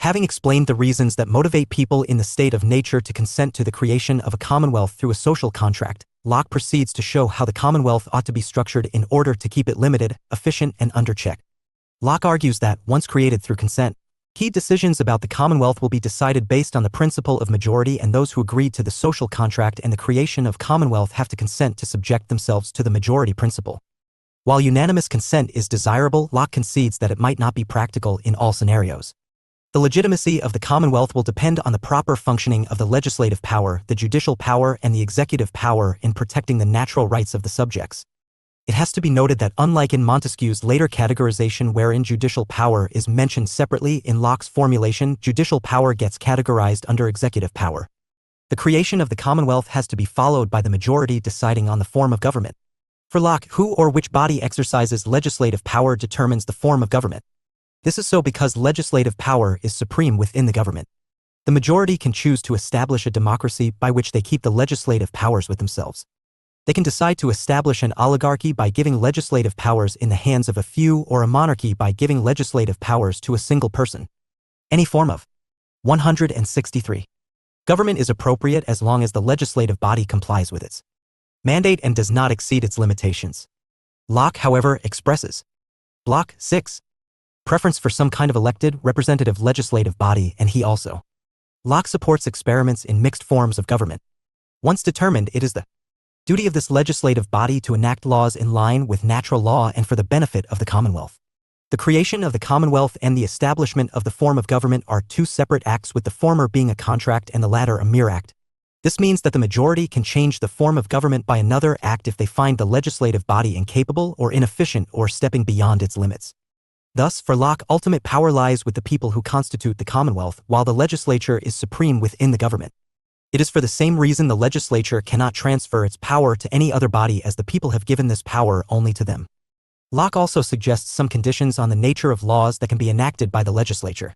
Having explained the reasons that motivate people in the state of nature to consent to the creation of a commonwealth through a social contract, Locke proceeds to show how the commonwealth ought to be structured in order to keep it limited, efficient, and under check. Locke argues that, once created through consent, key decisions about the Commonwealth will be decided based on the principle of majority, and those who agreed to the social contract and the creation of Commonwealth have to consent to subject themselves to the majority principle. While unanimous consent is desirable, Locke concedes that it might not be practical in all scenarios. The legitimacy of the Commonwealth will depend on the proper functioning of the legislative power, the judicial power, and the executive power in protecting the natural rights of the subjects. It has to be noted that unlike in Montesquieu's later categorization wherein judicial power is mentioned separately, in Locke's formulation, judicial power gets categorized under executive power. The creation of the Commonwealth has to be followed by the majority deciding on the form of government. For Locke, who or which body exercises legislative power determines the form of government. This is so because legislative power is supreme within the government. The majority can choose to establish a democracy by which they keep the legislative powers with themselves. They can decide to establish an oligarchy by giving legislative powers in the hands of a few, or a monarchy by giving legislative powers to a single person. Any form of 163. Government is appropriate as long as the legislative body complies with its mandate and does not exceed its limitations. Locke, however, expresses Block 6. Preference for some kind of elected, representative legislative body, and he also. Locke supports experiments in mixed forms of government. Once determined, it is the duty of this legislative body to enact laws in line with natural law and for the benefit of the Commonwealth. The creation of the Commonwealth and the establishment of the form of government are 2 separate acts, with the former being a contract and the latter a mere act. This means that the majority can change the form of government by another act if they find the legislative body incapable or inefficient or stepping beyond its limits. Thus, for Locke, ultimate power lies with the people who constitute the Commonwealth, while the legislature is supreme within the government. It is for the same reason the legislature cannot transfer its power to any other body, as the people have given this power only to them. Locke also suggests some conditions on the nature of laws that can be enacted by the legislature.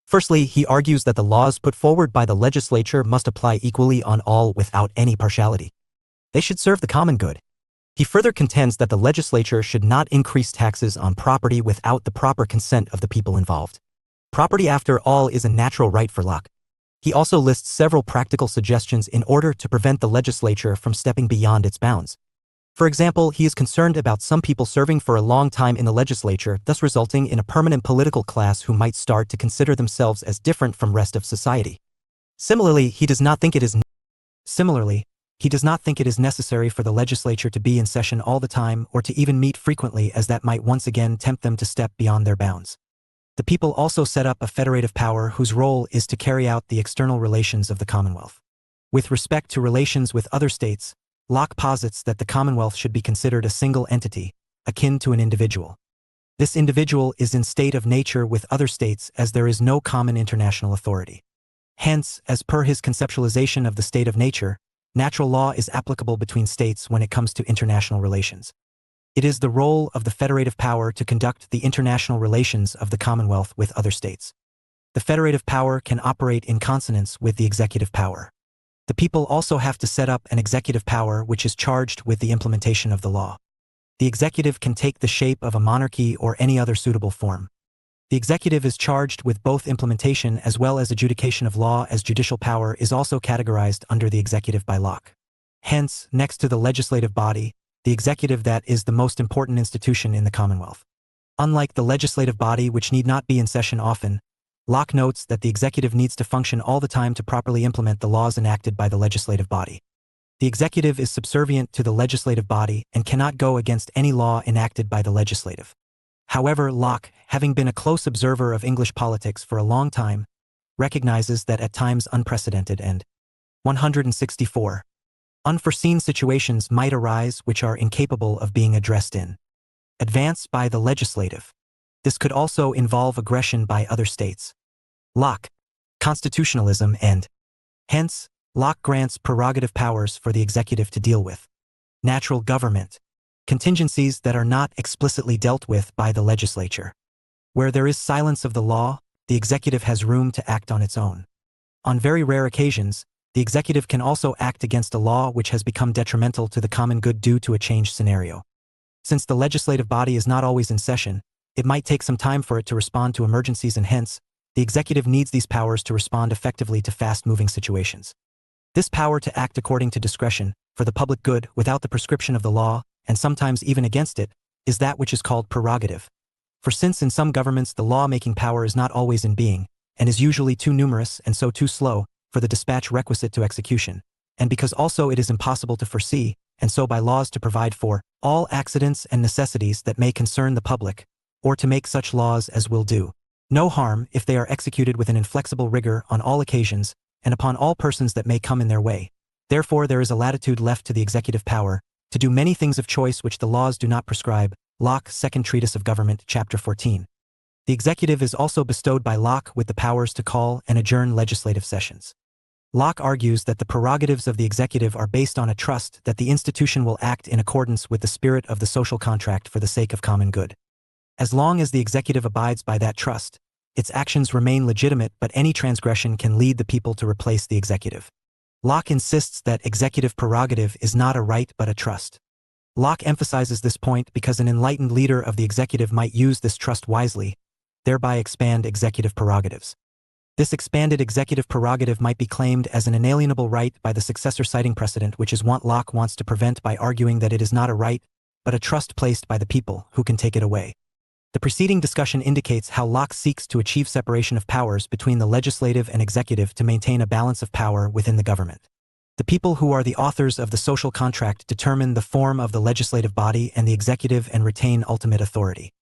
Firstly, he argues that the laws put forward by the legislature must apply equally on all without any partiality. They should serve the common good. He further contends that the legislature should not increase taxes on property without the proper consent of the people involved. Property, after all, is a natural right for Locke. He also lists several practical suggestions in order to prevent the legislature from stepping beyond its bounds. For example, he is concerned about some people serving for a long time in the legislature, thus resulting in a permanent political class who might start to consider themselves as different from rest of society. Similarly, he does not think it is necessary for the legislature to be in session all the time or to even meet frequently, as that might once again tempt them to step beyond their bounds. The people also set up a federative power whose role is to carry out the external relations of the Commonwealth. With respect to relations with other states, Locke posits that the Commonwealth should be considered a single entity, akin to an individual. This individual is in state of nature with other states as there is no common international authority. Hence, as per his conceptualization of the state of nature, natural law is applicable between states when it comes to international relations. It is the role of the federative power to conduct the international relations of the Commonwealth with other states. The federative power can operate in consonance with the executive power. The people also have to set up an executive power which is charged with the implementation of the law. The executive can take the shape of a monarchy or any other suitable form. The executive is charged with both implementation as well as adjudication of law, as judicial power is also categorized under the executive by Locke. Hence, next to the legislative body, the executive that is the most important institution in the Commonwealth. Unlike the legislative body, which need not be in session often, Locke notes that the executive needs to function all the time to properly implement the laws enacted by the legislative body. The executive is subservient to the legislative body and cannot go against any law enacted by the legislative. However, Locke, having been a close observer of English politics for a long time, recognizes that at times unprecedented and 164 unforeseen situations might arise which are incapable of being addressed in advance by the legislative. This could also involve aggression by other states. Locke, constitutionalism, and hence, Locke grants prerogative powers for the executive to deal with natural government contingencies that are not explicitly dealt with by the legislature. Where there is silence of the law, the executive has room to act on its own. On very rare occasions, the executive can also act against a law which has become detrimental to the common good due to a changed scenario. Since the legislative body is not always in session, it might take some time for it to respond to emergencies, and hence, the executive needs these powers to respond effectively to fast-moving situations. This power to act according to discretion, for the public good, without the prescription of the law, and sometimes even against it, is that which is called prerogative. For since in some governments the law-making power is not always in being, and is usually too numerous and so too slow for the dispatch requisite to execution, and because also it is impossible to foresee, and so by laws to provide for, all accidents and necessities that may concern the public, or to make such laws as will do no harm if they are executed with an inflexible rigor on all occasions, and upon all persons that may come in their way. Therefore there is a latitude left to the executive power, to do many things of choice which the laws do not prescribe. Locke, Second Treatise of Government, Chapter 14. The executive is also bestowed by Locke with the powers to call and adjourn legislative sessions. Locke argues that the prerogatives of the executive are based on a trust that the institution will act in accordance with the spirit of the social contract for the sake of common good. As long as the executive abides by that trust, its actions remain legitimate, but any transgression can lead the people to replace the executive. Locke insists that executive prerogative is not a right but a trust. Locke emphasizes this point because an enlightened leader of the executive might use this trust wisely, thereby expand executive prerogatives. This expanded executive prerogative might be claimed as an inalienable right by the successor citing precedent, which is what Locke wants to prevent by arguing that it is not a right, but a trust placed by the people, who can take it away. The preceding discussion indicates how Locke seeks to achieve separation of powers between the legislative and executive to maintain a balance of power within the government. The people, who are the authors of the social contract, determine the form of the legislative body and the executive and retain ultimate authority.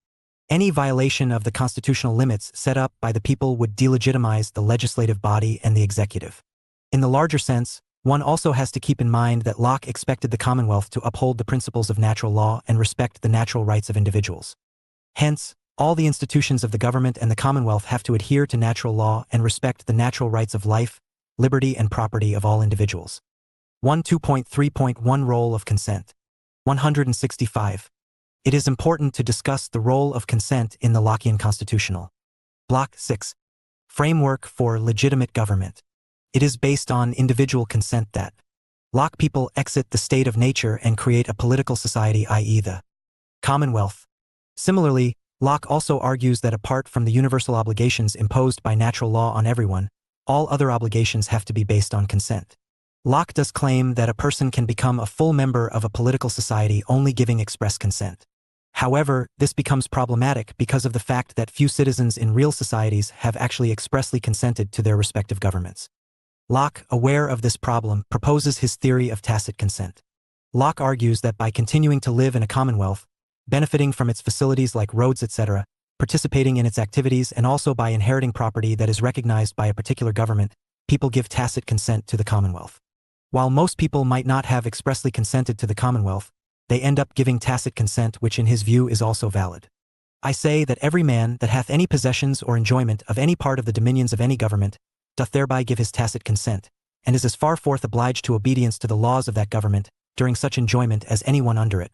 Any violation of the constitutional limits set up by the people would delegitimize the legislative body and the executive. In the larger sense, one also has to keep in mind that Locke expected the Commonwealth to uphold the principles of natural law and respect the natural rights of individuals. Hence, all the institutions of the government and the Commonwealth have to adhere to natural law and respect the natural rights of life, liberty, and property of all individuals. 2.3.1 Role of consent. 165. It is important to discuss the role of consent in the Lockean constitutional Block 6 framework for legitimate government. It is based on individual consent that Locke people exit the state of nature and create a political society, i.e. the Commonwealth. Similarly, Locke also argues that apart from the universal obligations imposed by natural law on everyone, all other obligations have to be based on consent. Locke does claim that a person can become a full member of a political society only giving express consent. However, this becomes problematic because of the fact that few citizens in real societies have actually expressly consented to their respective governments. Locke, aware of this problem, proposes his theory of tacit consent. Locke argues that by continuing to live in a commonwealth, benefiting from its facilities like roads, etc., participating in its activities, and also by inheriting property that is recognized by a particular government, people give tacit consent to the Commonwealth. While most people might not have expressly consented to the Commonwealth, they end up giving tacit consent, which in his view is also valid. I say that every man that hath any possessions or enjoyment of any part of the dominions of any government, doth thereby give his tacit consent, and is as far forth obliged to obedience to the laws of that government, during such enjoyment as any one under it,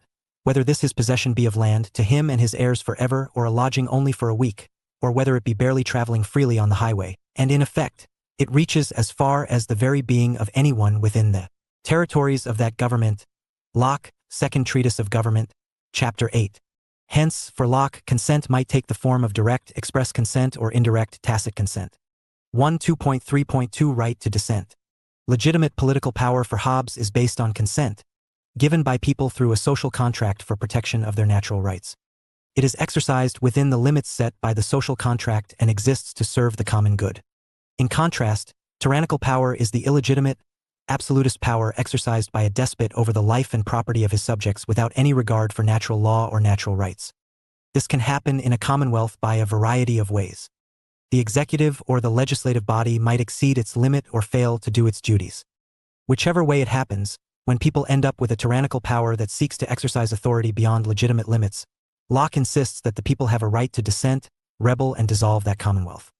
whether this his possession be of land to him and his heirs forever, or a lodging only for a week, or whether it be barely traveling freely on the highway, and in effect, it reaches as far as the very being of anyone within the territories of that government. Locke, Second Treatise of Government, Chapter 8. Hence, for Locke, consent might take the form of direct, express consent or indirect, tacit consent. 1.2.3.2 Right to dissent. Legitimate political power for Hobbes is based on consent, given by people through a social contract for protection of their natural rights. It is exercised within the limits set by the social contract and exists to serve the common good. In contrast, tyrannical power is the illegitimate, absolutist power exercised by a despot over the life and property of his subjects without any regard for natural law or natural rights. This can happen in a commonwealth by a variety of ways. The executive or the legislative body might exceed its limit or fail to do its duties. Whichever way it happens, when people end up with a tyrannical power that seeks to exercise authority beyond legitimate limits, Locke insists that the people have a right to dissent, rebel, and dissolve that commonwealth.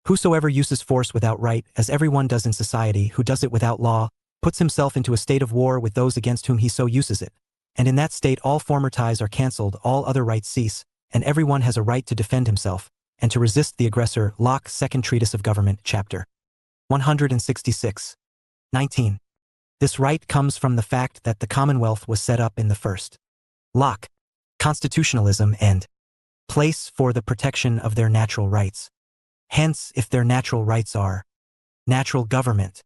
Whosoever uses force without right, as everyone does in society who does it without law, puts himself into a state of war with those against whom he so uses it, and in that state all former ties are cancelled, all other rights cease, and everyone has a right to defend himself, and to resist the aggressor. Locke, Second Treatise of Government, Chapter 166. 19. This right comes from the fact that the Commonwealth was set up in the first Locke, constitutionalism and place for the protection of their natural rights. Hence, if their natural rights are natural government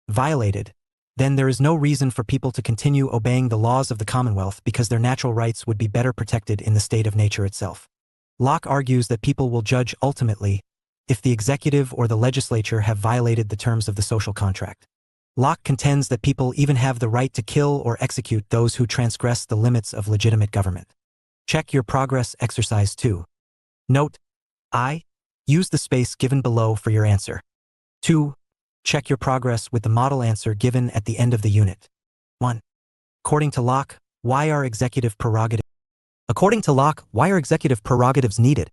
violated, then there is no reason for people to continue obeying the laws of the Commonwealth because their natural rights would be better protected in the state of nature itself. Locke argues that people will judge ultimately if the executive or the legislature have violated the terms of the social contract. Locke contends that people even have the right to kill or execute those who transgress the limits of legitimate government. Check your progress exercise 2. Note: I. Use the space given below for your answer. 2. Check your progress with the model answer given at the end of the unit. 1. According to Locke, why are executive prerogatives? According to Locke, why are executive prerogatives needed?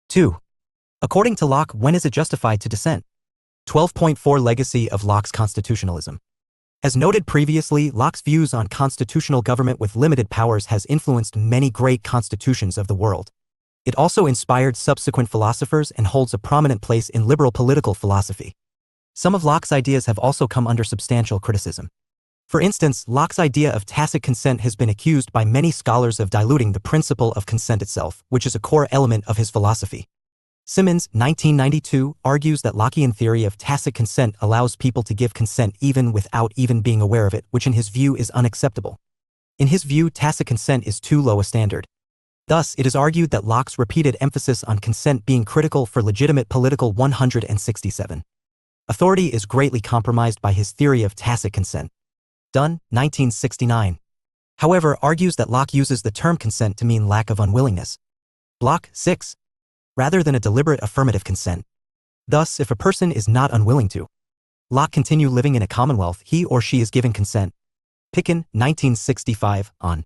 2. According to Locke, when is it justified to dissent? 12.4 Legacy of Locke's constitutionalism. As noted previously, Locke's views on constitutional government with limited powers has influenced many great constitutions of the world. It also inspired subsequent philosophers and holds a prominent place in liberal political philosophy. Some of Locke's ideas have also come under substantial criticism. For instance, Locke's idea of tacit consent has been accused by many scholars of diluting the principle of consent itself, which is a core element of his philosophy. Simmons, 1992, argues that Lockean theory of tacit consent allows people to give consent even without even being aware of it, which in his view is unacceptable. In his view, tacit consent is too low a standard. Thus, it is argued that Locke's repeated emphasis on consent being critical for legitimate political 167. Authority is greatly compromised by his theory of tacit consent. Dunn, 1969. However, argues that Locke uses the term consent to mean lack of unwillingness. Block 6. Rather than a deliberate affirmative consent. Thus, if a person is not unwilling to Locke continue living in a commonwealth, he or she is given consent. Picken, 1965, on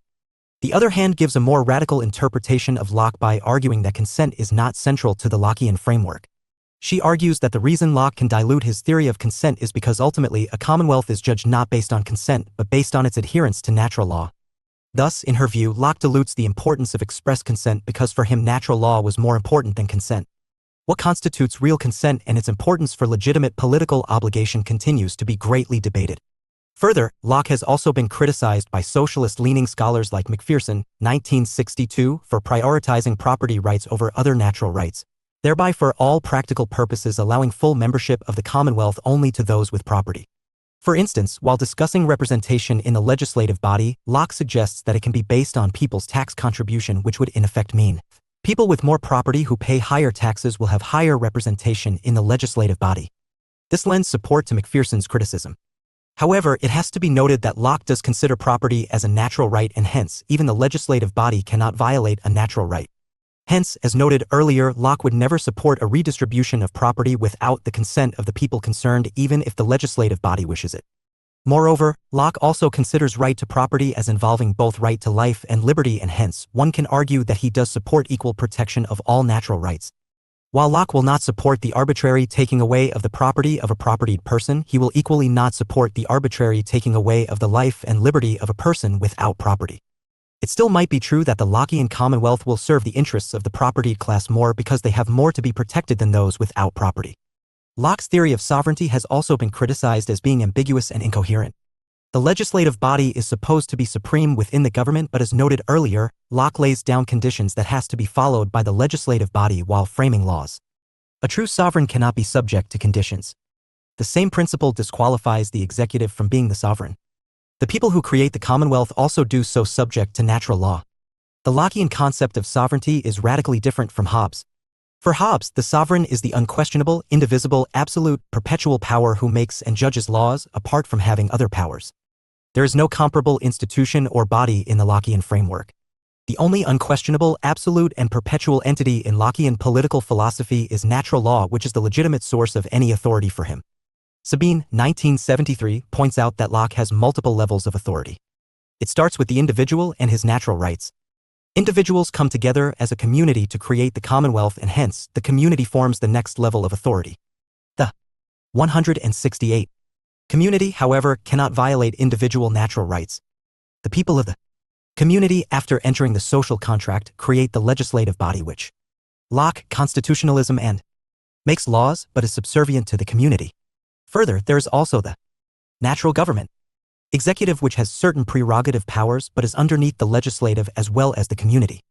the other hand, gives a more radical interpretation of Locke by arguing that consent is not central to the Lockean framework. She argues that the reason Locke can dilute his theory of consent is because ultimately a commonwealth is judged not based on consent but based on its adherence to natural law. Thus, in her view, Locke dilutes the importance of express consent because for him natural law was more important than consent. What constitutes real consent and its importance for legitimate political obligation continues to be greatly debated. Further, Locke has also been criticized by socialist-leaning scholars like Macpherson, 1962, for prioritizing property rights over other natural rights, thereby for all practical purposes allowing full membership of the Commonwealth only to those with property. For instance, while discussing representation in the legislative body, Locke suggests that it can be based on people's tax contribution, which would in effect mean people with more property who pay higher taxes will have higher representation in the legislative body. This lends support to Macpherson's criticism. However, it has to be noted that Locke does consider property as a natural right and hence, even the legislative body cannot violate a natural right. Hence, as noted earlier, Locke would never support a redistribution of property without the consent of the people concerned, even if the legislative body wishes it. Moreover, Locke also considers right to property as involving both right to life and liberty, and hence, one can argue that he does support equal protection of all natural rights. While Locke will not support the arbitrary taking away of the property of a propertied person, he will equally not support the arbitrary taking away of the life and liberty of a person without property. It still might be true that the Lockean Commonwealth will serve the interests of the propertied class more because they have more to be protected than those without property. Locke's theory of sovereignty has also been criticized as being ambiguous and incoherent. The legislative body is supposed to be supreme within the government, but as noted earlier, Locke lays down conditions that has to be followed by the legislative body while framing laws. A true sovereign cannot be subject to conditions. The same principle disqualifies the executive from being the sovereign. The people who create the Commonwealth also do so subject to natural law. The Lockean concept of sovereignty is radically different from Hobbes. For Hobbes, the sovereign is the unquestionable, indivisible, absolute, perpetual power who makes and judges laws apart from having other powers. There is no comparable institution or body in the Lockean framework. The only unquestionable, absolute, and perpetual entity in Lockean political philosophy is natural law, which is the legitimate source of any authority for him. Sabine, 1973, points out that Locke has multiple levels of authority. It starts with the individual and his natural rights. Individuals come together as a community to create the Commonwealth, and hence, the community forms the next level of authority. The 168. Community, however, cannot violate individual natural rights. The people of the community, after entering the social contract, create the legislative body which Locke, constitutionalism and makes laws but is subservient to the community. Further, there is also the natural government, executive, which has certain prerogative powers but is underneath the legislative as well as the community.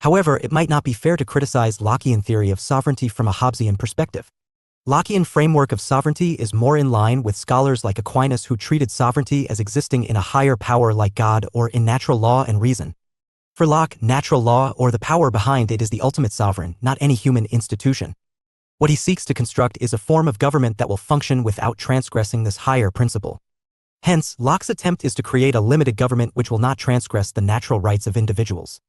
However, it might not be fair to criticize Lockean theory of sovereignty from a Hobbesian perspective. Lockean framework of sovereignty is more in line with scholars like Aquinas, who treated sovereignty as existing in a higher power like God or in natural law and reason. For Locke, natural law or the power behind it is the ultimate sovereign, not any human institution. What he seeks to construct is a form of government that will function without transgressing this higher principle. Hence, Locke's attempt is to create a limited government which will not transgress the natural rights of individuals.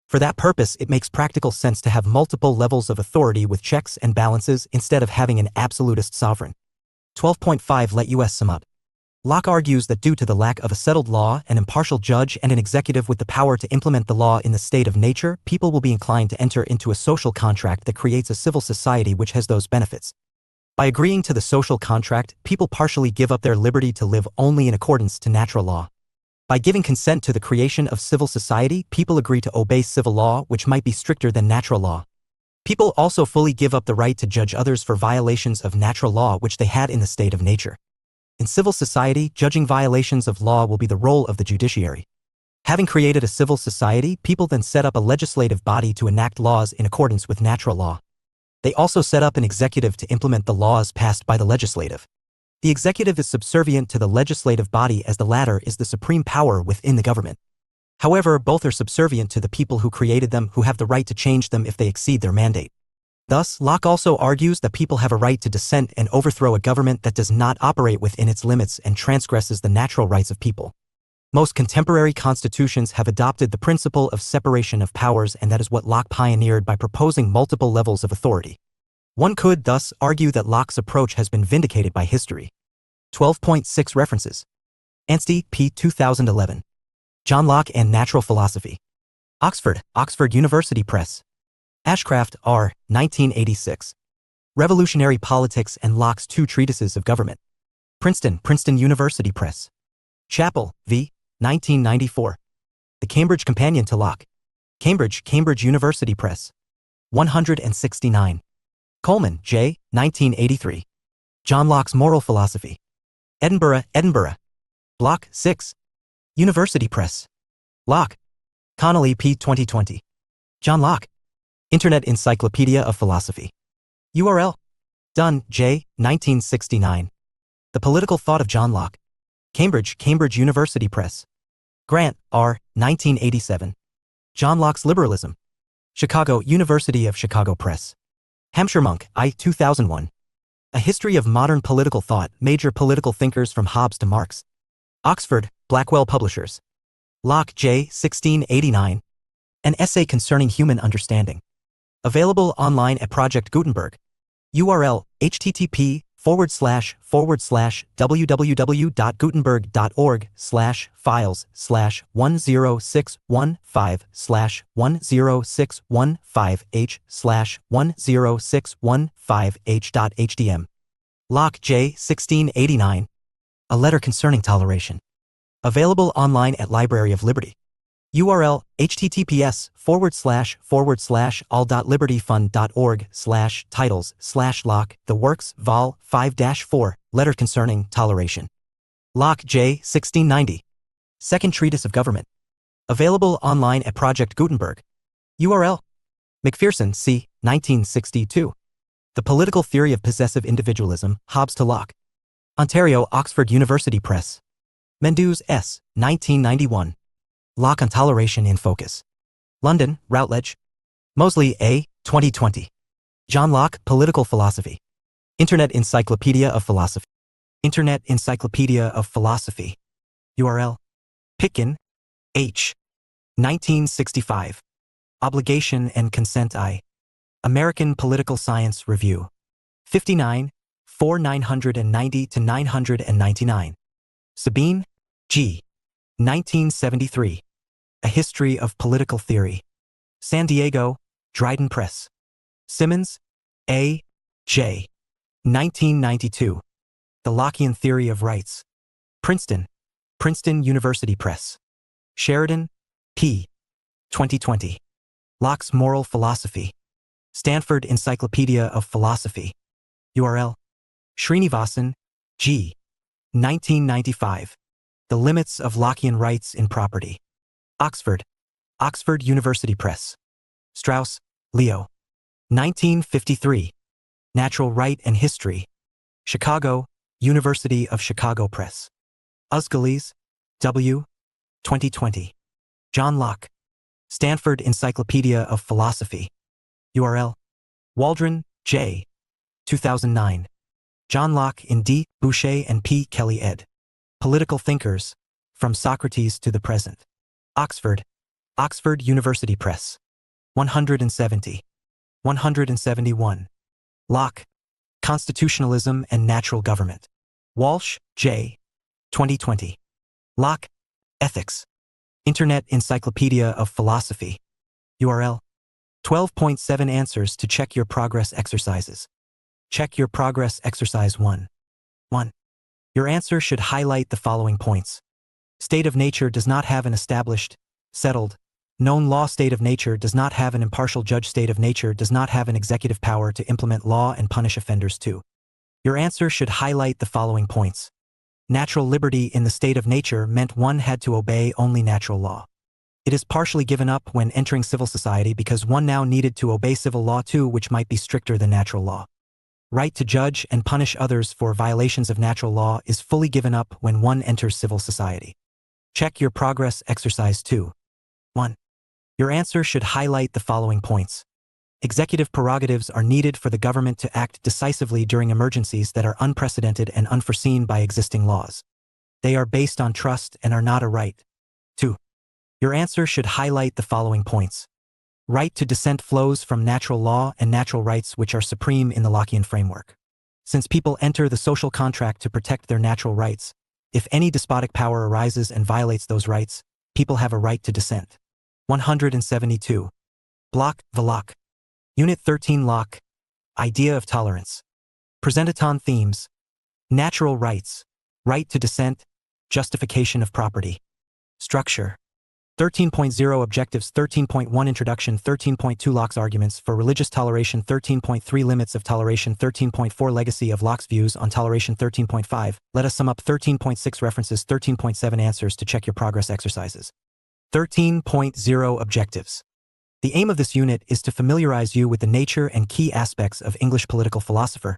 For that purpose, it makes practical sense to have multiple levels of authority with checks and balances instead of having an absolutist sovereign. 12.5 Let us sum up. Locke argues that due to the lack of a settled law, an impartial judge, and an executive with the power to implement the law in the state of nature, people will be inclined to enter into a social contract that creates a civil society which has those benefits. By agreeing to the social contract, people partially give up their liberty to live only in accordance to natural law. By giving consent to the creation of civil society, people agree to obey civil law, which might be stricter than natural law. People also fully give up the right to judge others for violations of natural law which they had in the state of nature. In civil society, judging violations of law will be the role of the judiciary. Having created a civil society, people then set up a legislative body to enact laws in accordance with natural law. They also set up an executive to implement the laws passed by the legislative. The executive is subservient to the legislative body, as the latter is the supreme power within the government. However, both are subservient to the people who created them, who have the right to change them if they exceed their mandate. Thus, Locke also argues that people have a right to dissent and overthrow a government that does not operate within its limits and transgresses the natural rights of people. Most contemporary constitutions have adopted the principle of separation of powers, and that is what Locke pioneered by proposing multiple levels of authority. One could thus argue that Locke's approach has been vindicated by history. 12.6 References. Anstey, P. 2011. John Locke and Natural Philosophy. Oxford, Oxford University Press. Ashcraft, R. 1986. Revolutionary Politics and Locke's Two Treatises of Government. Princeton, Princeton University Press. Chappell, V. 1994. The Cambridge Companion to Locke. Cambridge, Cambridge University Press. 169. Coleman, J. 1983. John Locke's Moral Philosophy. Edinburgh, Edinburgh. Block 6. University Press. Locke. Connolly, P. 2020. John Locke. Internet Encyclopedia of Philosophy. URL. Dunn, J. 1969. The Political Thought of John Locke. Cambridge, Cambridge University Press. Grant, R. 1987. John Locke's Liberalism. Chicago, University of Chicago Press. Hampshire Monk, I. 2001. A History of Modern Political Thought, Major Political Thinkers from Hobbes to Marx. Oxford, Blackwell Publishers. Locke, J. 1689. An Essay Concerning Human Understanding. Available online at Project Gutenberg. URL http://www.gutenberg.org/files/10615/10615h/10615h.htm. Locke J. 1689. A Letter Concerning Toleration. Available online at Library of Liberty. URL https://all.libertyfund.org/titles/Locke, The Works, Vol. 5-4, Letter Concerning Toleration. Locke J. 1690. Second Treatise of Government. Available online at Project Gutenberg. URL McPherson, C. 1962. The Political Theory of Possessive Individualism, Hobbes to Locke. Ontario, Oxford University Press. Mendes, S. 1991. Locke on Toleration in Focus. London, Routledge. Mosley, A. 2020. John Locke, Political Philosophy. Internet Encyclopedia of Philosophy. Internet Encyclopedia of Philosophy. URL Pitkin, H. 1965. Obligation and Consent I. American Political Science Review. 59, 990-999. Sabine, G. 1973. A History of Political Theory. San Diego, Dryden Press. Simmons, A. J. 1992. The Lockean Theory of Rights. Princeton, Princeton University Press. Sheridan, P. 2020. Locke's Moral Philosophy. Stanford Encyclopedia of Philosophy. URL Srinivasan, G. 1995. The Limits of Lockean Rights in Property. Oxford, Oxford University Press. Strauss, Leo. 1953. Natural Right and History. Chicago, University of Chicago Press. Usgalis, W. 2020. John Locke. Stanford Encyclopedia of Philosophy. URL Waldron, J. 2009. John Locke in D. Boucher and P. Kelly ed. Political Thinkers, From Socrates to the Present. Oxford, Oxford University Press. 170. 171. Locke, Constitutionalism and Natural Government. Walsh, J. 2020. Locke, Ethics. Internet Encyclopedia of Philosophy. URL 12.7 Answers to Check Your Progress Exercises. Check Your Progress Exercise 1. 1. Your answer should highlight the following points. State of nature does not have an established, settled, known law. State of nature does not have an impartial judge. State of nature does not have an executive power to implement law and punish offenders. 2. Your answer should highlight the following points. Natural liberty in the state of nature meant one had to obey only natural law. It is partially given up when entering civil society because one now needed to obey civil law too, which might be stricter than natural law. Right to judge and punish others for violations of natural law is fully given up when one enters civil society. Check Your Progress Exercise 2. 1. Your answer should highlight the following points. Executive prerogatives are needed for the government to act decisively during emergencies that are unprecedented and unforeseen by existing laws. They are based on trust and are not a right. 2. Your answer should highlight the following points. Right to dissent flows from natural law and natural rights which are supreme in the Lockean framework. Since people enter the social contract to protect their natural rights, if any despotic power arises and violates those rights, people have a right to dissent. 172. Block, Vlok. Unit 13 Locke. Idea of Tolerance. Presentaton themes. Natural rights. Right to dissent. Justification of property. Structure. 13.0 Objectives. 13.1 Introduction. 13.2 Locke's Arguments for Religious Toleration. 13.3 Limits of Toleration. 13.4 Legacy of Locke's Views on Toleration. 13.5 Let us sum up. 13.6 References. 13.7 Answers to Check Your Progress Exercises. 13.0 Objectives. The aim of this unit is to familiarize you with the nature and key aspects of English political philosopher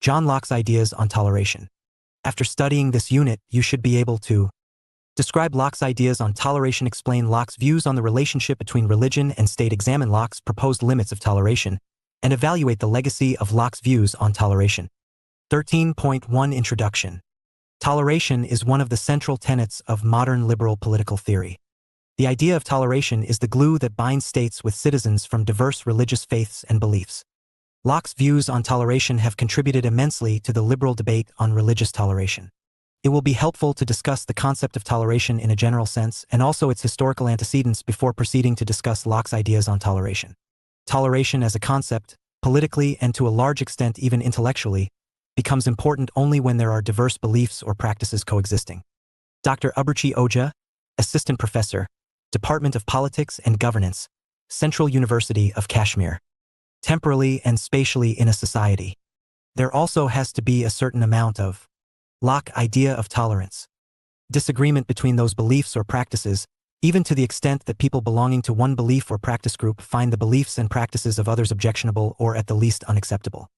John Locke's ideas on toleration. After studying this unit, you should be able to describe Locke's ideas on toleration, explain Locke's views on the relationship between religion and state, examine Locke's proposed limits of toleration, and evaluate the legacy of Locke's views on toleration. 13.1 Introduction. Toleration is one of the central tenets of modern liberal political theory. The idea of toleration is the glue that binds states with citizens from diverse religious faiths and beliefs. Locke's views on toleration have contributed immensely to the liberal debate on religious toleration. It will be helpful to discuss the concept of toleration in a general sense and also its historical antecedents before proceeding to discuss Locke's ideas on toleration. Toleration as a concept, politically and to a large extent even intellectually, becomes important only when there are diverse beliefs or practices coexisting. Dr. Uberchi Oja, Assistant Professor, Department of Politics and Governance, Central University of Kashmir. Temporally and spatially in a society, there also has to be a certain amount of Locke idea of tolerance. Disagreement between those beliefs or practices, even to the extent that people belonging to one belief or practice group find the beliefs and practices of others objectionable or at the least unacceptable.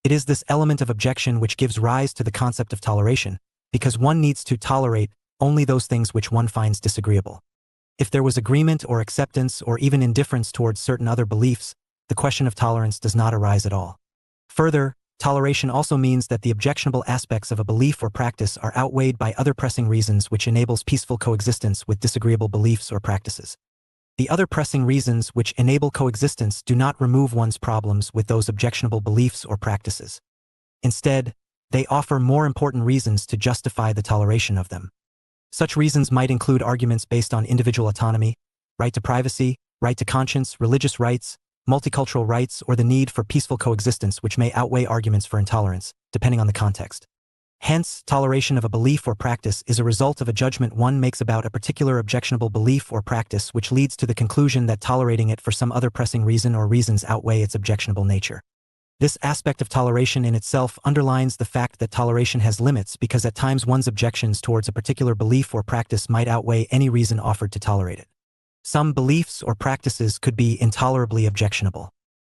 It is this element of objection which gives rise to the concept of toleration, because one needs to tolerate only those things which one finds disagreeable. If there was agreement or acceptance or even indifference towards certain other beliefs, the question of tolerance does not arise at all. Further, toleration also means that the objectionable aspects of a belief or practice are outweighed by other pressing reasons which enables peaceful coexistence with disagreeable beliefs or practices. The other pressing reasons which enable coexistence do not remove one's problems with those objectionable beliefs or practices. Instead, they offer more important reasons to justify the toleration of them. Such reasons might include arguments based on individual autonomy, right to privacy, right to conscience, religious rights, multicultural rights, or the need for peaceful coexistence, which may outweigh arguments for intolerance, depending on the context. Hence, toleration of a belief or practice is a result of a judgment one makes about a particular objectionable belief or practice, which leads to the conclusion that tolerating it for some other pressing reason or reasons outweigh its objectionable nature. This aspect of toleration in itself underlines the fact that toleration has limits, because at times one's objections towards a particular belief or practice might outweigh any reason offered to tolerate it. Some beliefs or practices could be intolerably objectionable.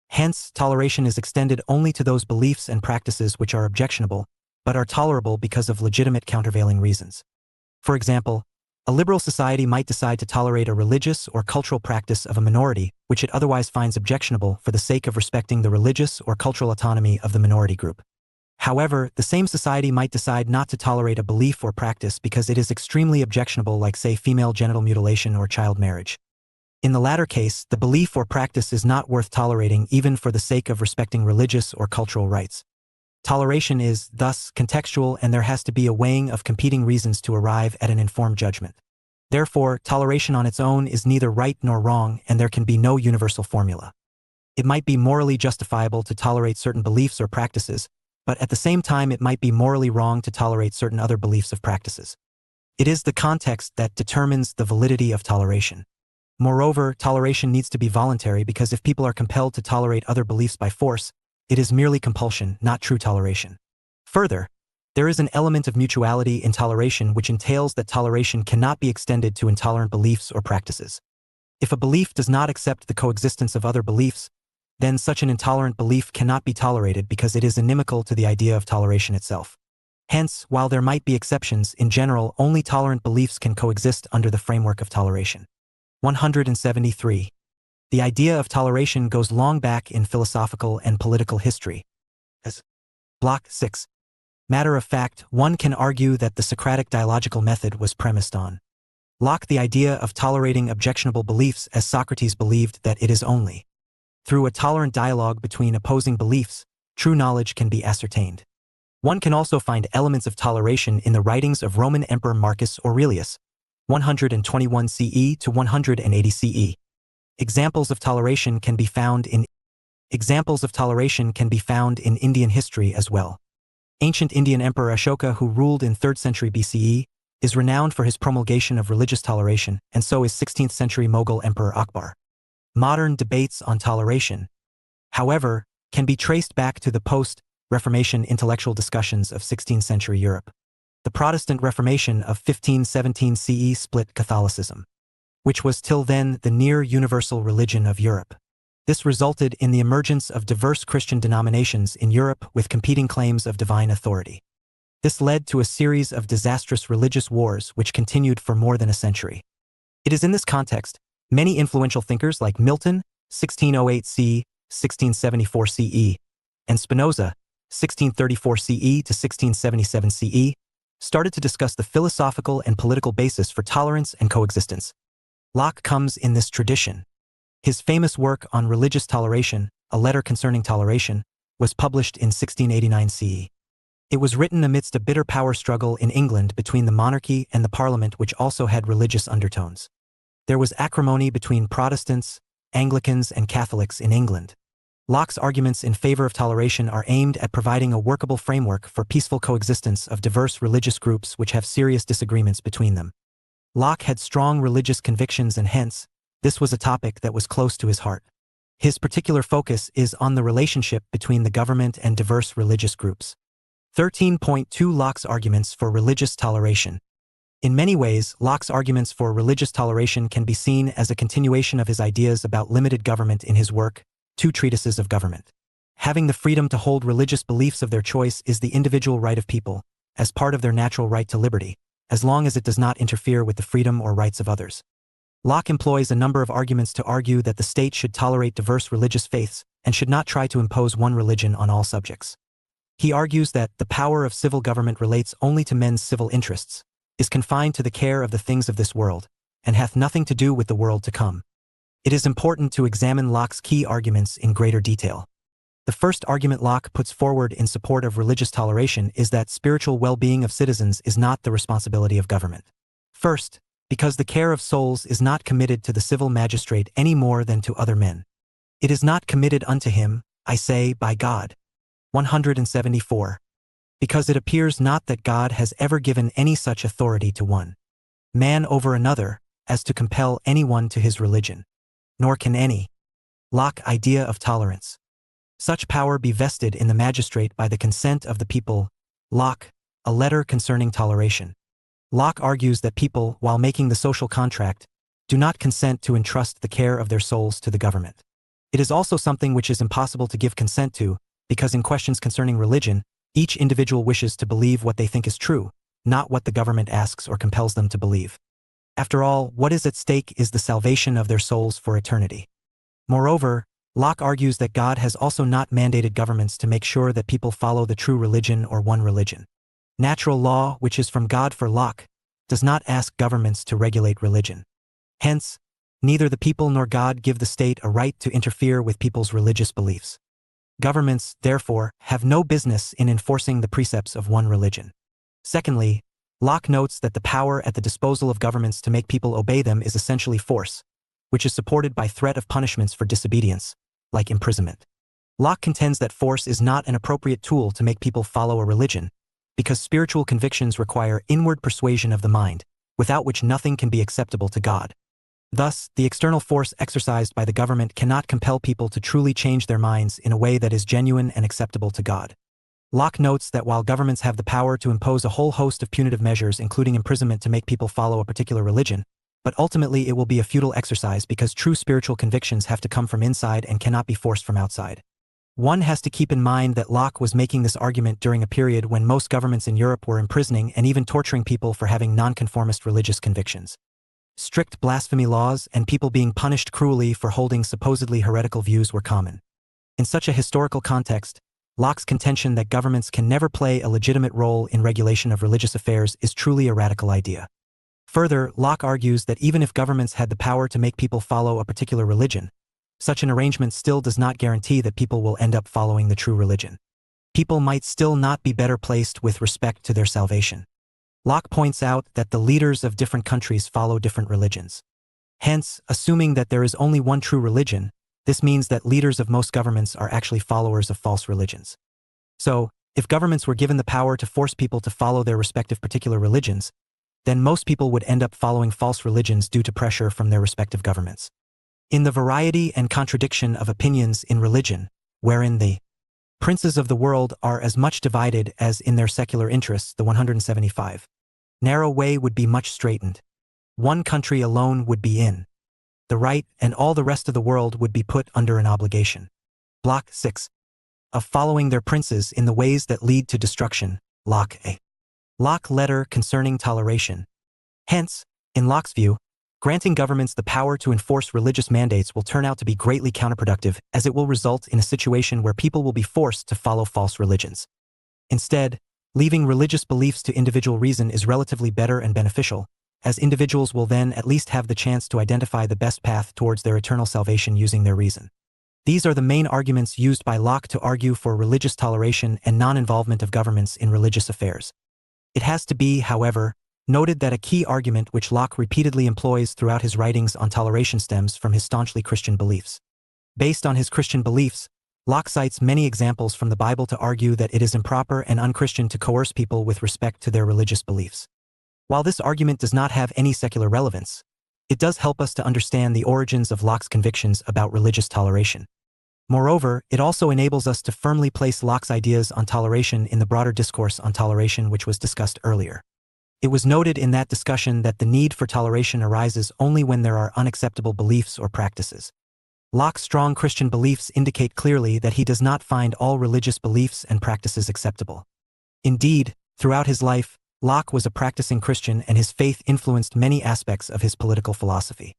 Hence, toleration is extended only to those beliefs and practices which are objectionable, but are tolerable because of legitimate countervailing reasons. For example, a liberal society might decide to tolerate a religious or cultural practice of a minority, which it otherwise finds objectionable, for the sake of respecting the religious or cultural autonomy of the minority group. However, the same society might decide not to tolerate a belief or practice because it is extremely objectionable, like, say, female genital mutilation or child marriage. In the latter case, the belief or practice is not worth tolerating even for the sake of respecting religious or cultural rights. Toleration is, thus, contextual, and there has to be a weighing of competing reasons to arrive at an informed judgment. Therefore, toleration on its own is neither right nor wrong, and there can be no universal formula. It might be morally justifiable to tolerate certain beliefs or practices, but at the same time it might be morally wrong to tolerate certain other beliefs or practices. It is the context that determines the validity of toleration. Moreover, toleration needs to be voluntary, because if people are compelled to tolerate other beliefs by force, it is merely compulsion, not true toleration. Further, there is an element of mutuality in toleration, which entails that toleration cannot be extended to intolerant beliefs or practices. If a belief does not accept the coexistence of other beliefs, then such an intolerant belief cannot be tolerated, because it is inimical to the idea of toleration itself. Hence, while there might be exceptions, in general, only tolerant beliefs can coexist under the framework of toleration. 173. The idea of toleration goes long back in philosophical and political history. As Block 6. Matter of fact, one can argue that the Socratic dialogical method was premised on Locke, the idea of tolerating objectionable beliefs, as Socrates believed that it is only through a tolerant dialogue between opposing beliefs true knowledge can be ascertained. One can also find elements of toleration in the writings of Roman Emperor Marcus Aurelius, 121 CE to 180 CE. Examples of toleration can be found in Indian history as well. Ancient Indian Emperor Ashoka, who ruled in 3rd century BCE, is renowned for his promulgation of religious toleration, and so is 16th century Mughal Emperor Akbar. Modern debates on toleration, however, can be traced back to the post-Reformation intellectual discussions of 16th century Europe. The Protestant Reformation of 1517 CE split Catholicism, which was till then the near-universal religion of Europe. This resulted in the emergence of diverse Christian denominations in Europe with competing claims of divine authority. This led to a series of disastrous religious wars which continued for more than a century. It is in this context, many influential thinkers like Milton, 1608 CE, 1674 CE, and Spinoza, 1634 CE to 1677 CE, started to discuss the philosophical and political basis for tolerance and coexistence. Locke comes in this tradition. His famous work on religious toleration, A Letter Concerning Toleration, was published in 1689 CE. It was written amidst a bitter power struggle in England between the monarchy and the Parliament, which also had religious undertones. There was acrimony between Protestants, Anglicans, and Catholics in England. Locke's arguments in favor of toleration are aimed at providing a workable framework for peaceful coexistence of diverse religious groups which have serious disagreements between them. Locke had strong religious convictions, and hence, this was a topic that was close to his heart. His particular focus is on the relationship between the government and diverse religious groups. 13.2 Locke's arguments for religious toleration. In many ways, Locke's arguments for religious toleration can be seen as a continuation of his ideas about limited government in his work, Two Treatises of Government. Having the freedom to hold religious beliefs of their choice is the individual right of people, as part of their natural right to liberty, as long as it does not interfere with the freedom or rights of others. Locke employs a number of arguments to argue that the state should tolerate diverse religious faiths and should not try to impose one religion on all subjects. He argues that the power of civil government relates only to men's civil interests, is confined to the care of the things of this world, and hath nothing to do with the world to come. It is important to examine Locke's key arguments in greater detail. The first argument Locke puts forward in support of religious toleration is that spiritual well-being of citizens is not the responsibility of government. First, because the care of souls is not committed to the civil magistrate any more than to other men. It is not committed unto him, I say, by God. 174. Because it appears not that God has ever given any such authority to one man over another, as to compel anyone to his religion. Nor can any Locke idea of tolerance. Such power be vested in the magistrate by the consent of the people. Locke, A Letter Concerning Toleration. Locke argues that people, while making the social contract, do not consent to entrust the care of their souls to the government. It is also something which is impossible to give consent to, because in questions concerning religion, each individual wishes to believe what they think is true, not what the government asks or compels them to believe. After all, what is at stake is the salvation of their souls for eternity. Moreover, Locke argues that God has also not mandated governments to make sure that people follow the true religion or one religion. Natural law, which is from God for Locke, does not ask governments to regulate religion. Hence, neither the people nor God give the state a right to interfere with people's religious beliefs. Governments, therefore, have no business in enforcing the precepts of one religion. Secondly, Locke notes that the power at the disposal of governments to make people obey them is essentially force, which is supported by threat of punishments for disobedience, like imprisonment. Locke contends that force is not an appropriate tool to make people follow a religion, because spiritual convictions require inward persuasion of the mind, without which nothing can be acceptable to God. Thus, the external force exercised by the government cannot compel people to truly change their minds in a way that is genuine and acceptable to God. Locke notes that while governments have the power to impose a whole host of punitive measures including imprisonment to make people follow a particular religion, but ultimately it will be a futile exercise because true spiritual convictions have to come from inside and cannot be forced from outside. One has to keep in mind that Locke was making this argument during a period when most governments in Europe were imprisoning and even torturing people for having nonconformist religious convictions. Strict blasphemy laws and people being punished cruelly for holding supposedly heretical views were common. In such a historical context, Locke's contention that governments can never play a legitimate role in regulation of religious affairs is truly a radical idea. Further, Locke argues that even if governments had the power to make people follow a particular religion, such an arrangement still does not guarantee that people will end up following the true religion. People might still not be better placed with respect to their salvation. Locke points out that the leaders of different countries follow different religions. Hence, assuming that there is only one true religion, this means that leaders of most governments are actually followers of false religions. So, if governments were given the power to force people to follow their respective particular religions, then most people would end up following false religions due to pressure from their respective governments. In the variety and contradiction of opinions in religion, wherein the princes of the world are as much divided as in their secular interests, the 175 narrow way would be much straitened. One country alone would be in the right, and all the rest of the world would be put under an obligation. Block 6. Of following their princes in the ways that lead to destruction. Locke A. Locke Letter Concerning Toleration. Hence, in Locke's view, granting governments the power to enforce religious mandates will turn out to be greatly counterproductive, as it will result in a situation where people will be forced to follow false religions. Instead, leaving religious beliefs to individual reason is relatively better and beneficial, as individuals will then at least have the chance to identify the best path towards their eternal salvation using their reason. These are the main arguments used by Locke to argue for religious toleration and non-involvement of governments in religious affairs. It has to be, however, noted that a key argument which Locke repeatedly employs throughout his writings on toleration stems from his staunchly Christian beliefs. Based on his Christian beliefs, Locke cites many examples from the Bible to argue that it is improper and unchristian to coerce people with respect to their religious beliefs. While this argument does not have any secular relevance, it does help us to understand the origins of Locke's convictions about religious toleration. Moreover, it also enables us to firmly place Locke's ideas on toleration in the broader discourse on toleration which was discussed earlier. It was noted in that discussion that the need for toleration arises only when there are unacceptable beliefs or practices. Locke's strong Christian beliefs indicate clearly that he does not find all religious beliefs and practices acceptable. Indeed, throughout his life, Locke was a practicing Christian and his faith influenced many aspects of his political philosophy.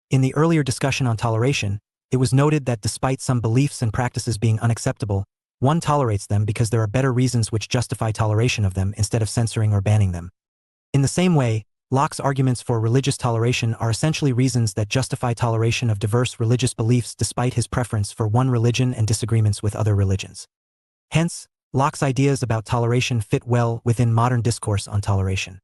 In the earlier discussion on toleration, it was noted that despite some beliefs and practices being unacceptable, one tolerates them because there are better reasons which justify toleration of them instead of censoring or banning them. In the same way, Locke's arguments for religious toleration are essentially reasons that justify toleration of diverse religious beliefs despite his preference for one religion and disagreements with other religions. Hence, Locke's ideas about toleration fit well within modern discourse on toleration.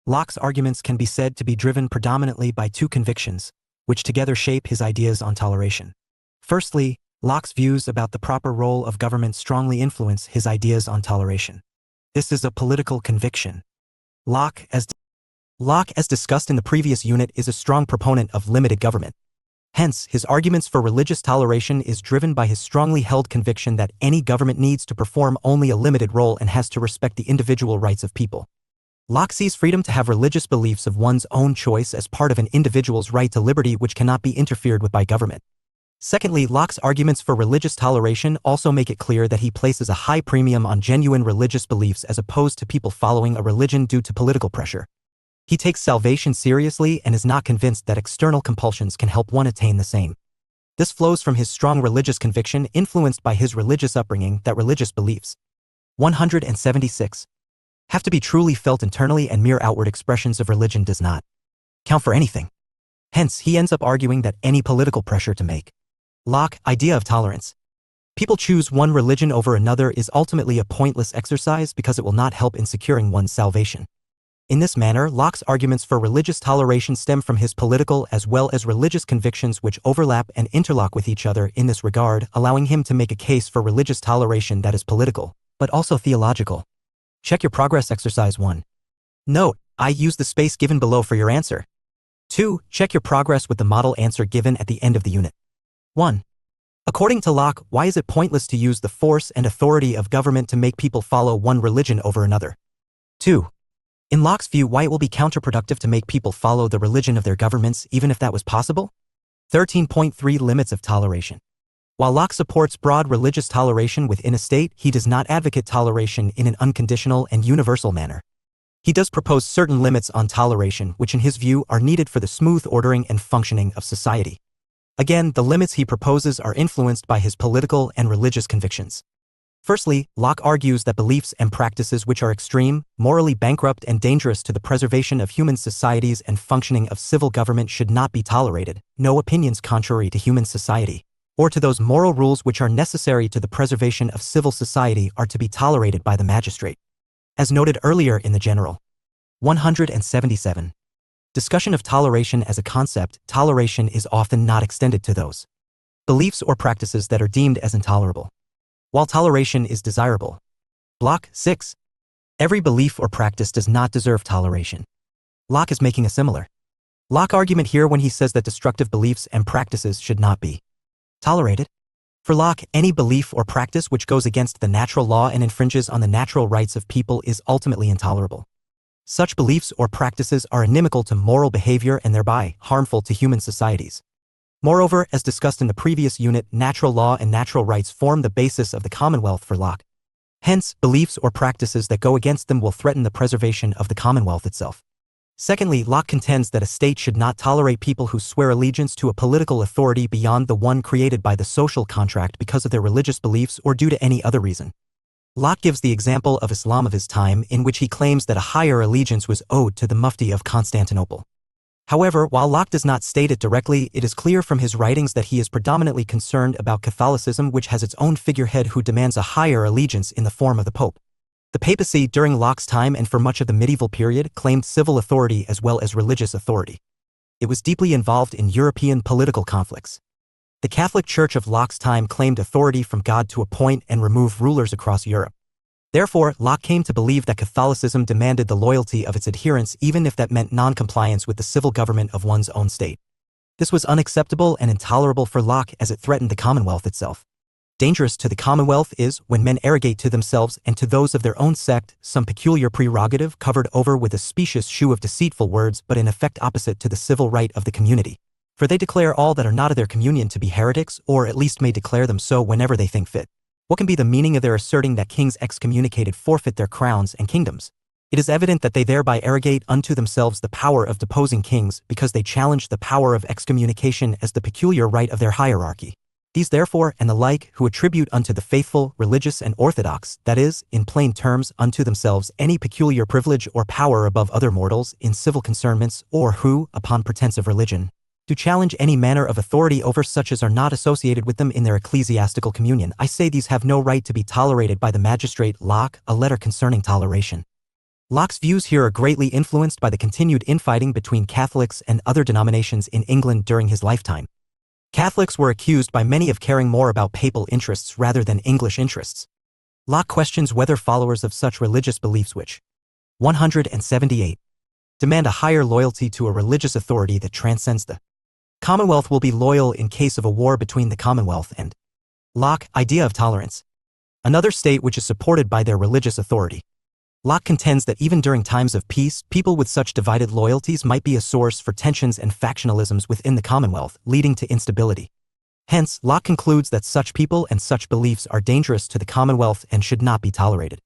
Locke's arguments can be said to be driven predominantly by two convictions, which together shape his ideas on toleration. Firstly, Locke's views about the proper role of government strongly influence his ideas on toleration. This is a political conviction. Locke, as discussed in the previous unit, is a strong proponent of limited government. Hence, his arguments for religious toleration is driven by his strongly held conviction that any government needs to perform only a limited role and has to respect the individual rights of people. Locke sees freedom to have religious beliefs of one's own choice as part of an individual's right to liberty which cannot be interfered with by government. Secondly, Locke's arguments for religious toleration also make it clear that he places a high premium on genuine religious beliefs as opposed to people following a religion due to political pressure. He takes salvation seriously and is not convinced that external compulsions can help one attain the same. This flows from his strong religious conviction influenced by his religious upbringing that religious beliefs 176 have to be truly felt internally and mere outward expressions of religion does not count for anything. Hence, he ends up arguing that any political pressure to make Locke idea of tolerance people choose one religion over another is ultimately a pointless exercise because it will not help in securing one's salvation. In this manner, Locke's arguments for religious toleration stem from his political as well as religious convictions which overlap and interlock with each other in this regard, allowing him to make a case for religious toleration that is political, but also theological. Check your progress exercise 1. Note, I use the space given below for your answer. 2. Check your progress with the model answer given at the end of the unit. 1. According to Locke, why is it pointless to use the force and authority of government to make people follow one religion over another? 2. In Locke's view, why it will be counterproductive to make people follow the religion of their governments even if that was possible? 13.3 Limits of toleration. While Locke supports broad religious toleration within a state, he does not advocate toleration in an unconditional and universal manner. He does propose certain limits on toleration which in his view are needed for the smooth ordering and functioning of society. Again, the limits he proposes are influenced by his political and religious convictions. Firstly, Locke argues that beliefs and practices which are extreme, morally bankrupt and dangerous to the preservation of human societies and functioning of civil government should not be tolerated, no opinions contrary to human society, or to those moral rules which are necessary to the preservation of civil society are to be tolerated by the magistrate. As noted earlier in the General 177. Discussion of toleration as a concept, toleration is often not extended to those beliefs or practices that are deemed as intolerable, while toleration is desirable. Block 6. Every belief or practice does not deserve toleration. Locke is making a similar Locke argument here when he says that destructive beliefs and practices should not be tolerated. For Locke, any belief or practice which goes against the natural law and infringes on the natural rights of people is ultimately intolerable. Such beliefs or practices are inimical to moral behavior and thereby harmful to human societies. Moreover, as discussed in the previous unit, natural law and natural rights form the basis of the Commonwealth for Locke. Hence, beliefs or practices that go against them will threaten the preservation of the Commonwealth itself. Secondly, Locke contends that a state should not tolerate people who swear allegiance to a political authority beyond the one created by the social contract because of their religious beliefs or due to any other reason. Locke gives the example of Islam of his time in which he claims that a higher allegiance was owed to the Mufti of Constantinople. However, while Locke does not state it directly, it is clear from his writings that he is predominantly concerned about Catholicism, which has its own figurehead who demands a higher allegiance in the form of the Pope. The papacy, during Locke's time and for much of the medieval period, claimed civil authority as well as religious authority. It was deeply involved in European political conflicts. The Catholic Church of Locke's time claimed authority from God to appoint and remove rulers across Europe. Therefore, Locke came to believe that Catholicism demanded the loyalty of its adherents even if that meant non-compliance with the civil government of one's own state. This was unacceptable and intolerable for Locke as it threatened the Commonwealth itself. Dangerous to the Commonwealth is when men arrogate to themselves and to those of their own sect some peculiar prerogative covered over with a specious shoe of deceitful words but in effect opposite to the civil right of the community. For they declare all that are not of their communion to be heretics, or at least may declare them so whenever they think fit. What can be the meaning of their asserting that kings excommunicated forfeit their crowns and kingdoms? It is evident that they thereby arrogate unto themselves the power of deposing kings because they challenge the power of excommunication as the peculiar right of their hierarchy. These therefore, and the like, who attribute unto the faithful, religious and orthodox, that is, in plain terms, unto themselves any peculiar privilege or power above other mortals in civil concernments, or who, upon pretense of religion, do challenge any manner of authority over such as are not associated with them in their ecclesiastical communion, I say these have no right to be tolerated by the magistrate. Locke, a letter concerning toleration. Locke's views here are greatly influenced by the continued infighting between Catholics and other denominations in England during his lifetime. Catholics were accused by many of caring more about papal interests rather than English interests. Locke questions whether followers of such religious beliefs which 178 demand a higher loyalty to a religious authority that transcends the Commonwealth will be loyal in case of a war between the Commonwealth and Locke, idea of tolerance, another state which is supported by their religious authority. Locke contends that even during times of peace, people with such divided loyalties might be a source for tensions and factionalisms within the Commonwealth, leading to instability. Hence, Locke concludes that such people and such beliefs are dangerous to the Commonwealth and should not be tolerated.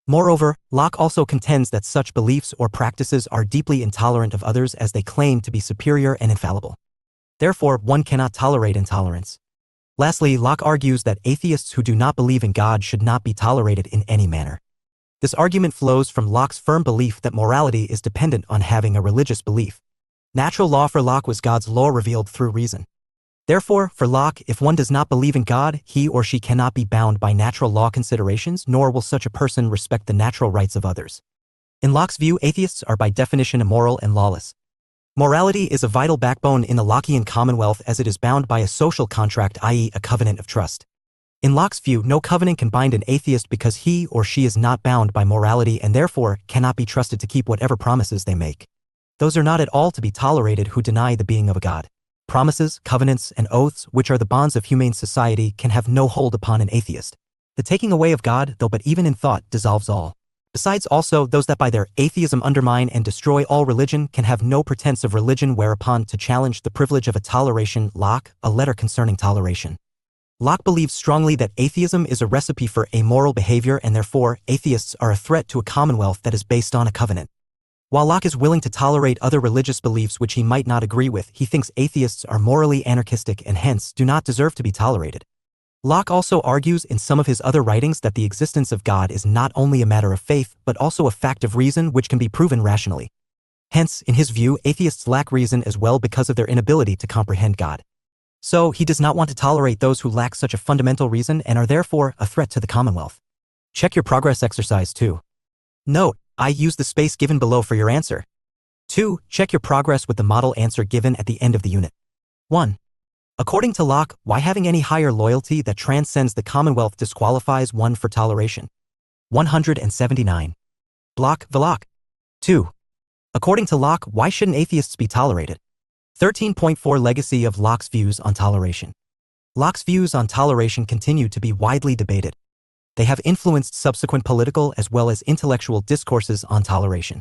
Moreover, Locke also contends that such beliefs or practices are deeply intolerant of others as they claim to be superior and infallible. Therefore, one cannot tolerate intolerance. Lastly, Locke argues that atheists who do not believe in God should not be tolerated in any manner. This argument flows from Locke's firm belief that morality is dependent on having a religious belief. Natural law for Locke was God's law revealed through reason. Therefore, for Locke, if one does not believe in God, he or she cannot be bound by natural law considerations, nor will such a person respect the natural rights of others. In Locke's view, atheists are by definition immoral and lawless. Morality is a vital backbone in the Lockean Commonwealth as it is bound by a social contract, i.e., a covenant of trust. In Locke's view, no covenant can bind an atheist because he or she is not bound by morality and therefore cannot be trusted to keep whatever promises they make. Those are not at all to be tolerated who deny the being of a God. Promises, covenants, and oaths, which are the bonds of humane society, can have no hold upon an atheist. The taking away of God, though but even in thought, dissolves all. Besides also, those that by their atheism undermine and destroy all religion can have no pretense of religion whereupon to challenge the privilege of a toleration. Locke, a letter concerning toleration. Locke believes strongly that atheism is a recipe for amoral behavior and therefore, atheists are a threat to a commonwealth that is based on a covenant. While Locke is willing to tolerate other religious beliefs which he might not agree with, he thinks atheists are morally anarchistic and hence do not deserve to be tolerated. Locke also argues in some of his other writings that the existence of God is not only a matter of faith, but also a fact of reason which can be proven rationally. Hence, in his view, atheists lack reason as well because of their inability to comprehend God. So, he does not want to tolerate those who lack such a fundamental reason and are therefore a threat to the Commonwealth. Check your progress exercise 2. Note, I use the space given below for your answer. 2. Check your progress with the model answer given at the end of the unit. 1. According to Locke, why having any higher loyalty that transcends the Commonwealth disqualifies one for toleration? 179. Block, Vlok. 2. According to Locke, why shouldn't atheists be tolerated? 13.4 Legacy of Locke's views on toleration. Locke's views on toleration continue to be widely debated. They have influenced subsequent political as well as intellectual discourses on toleration.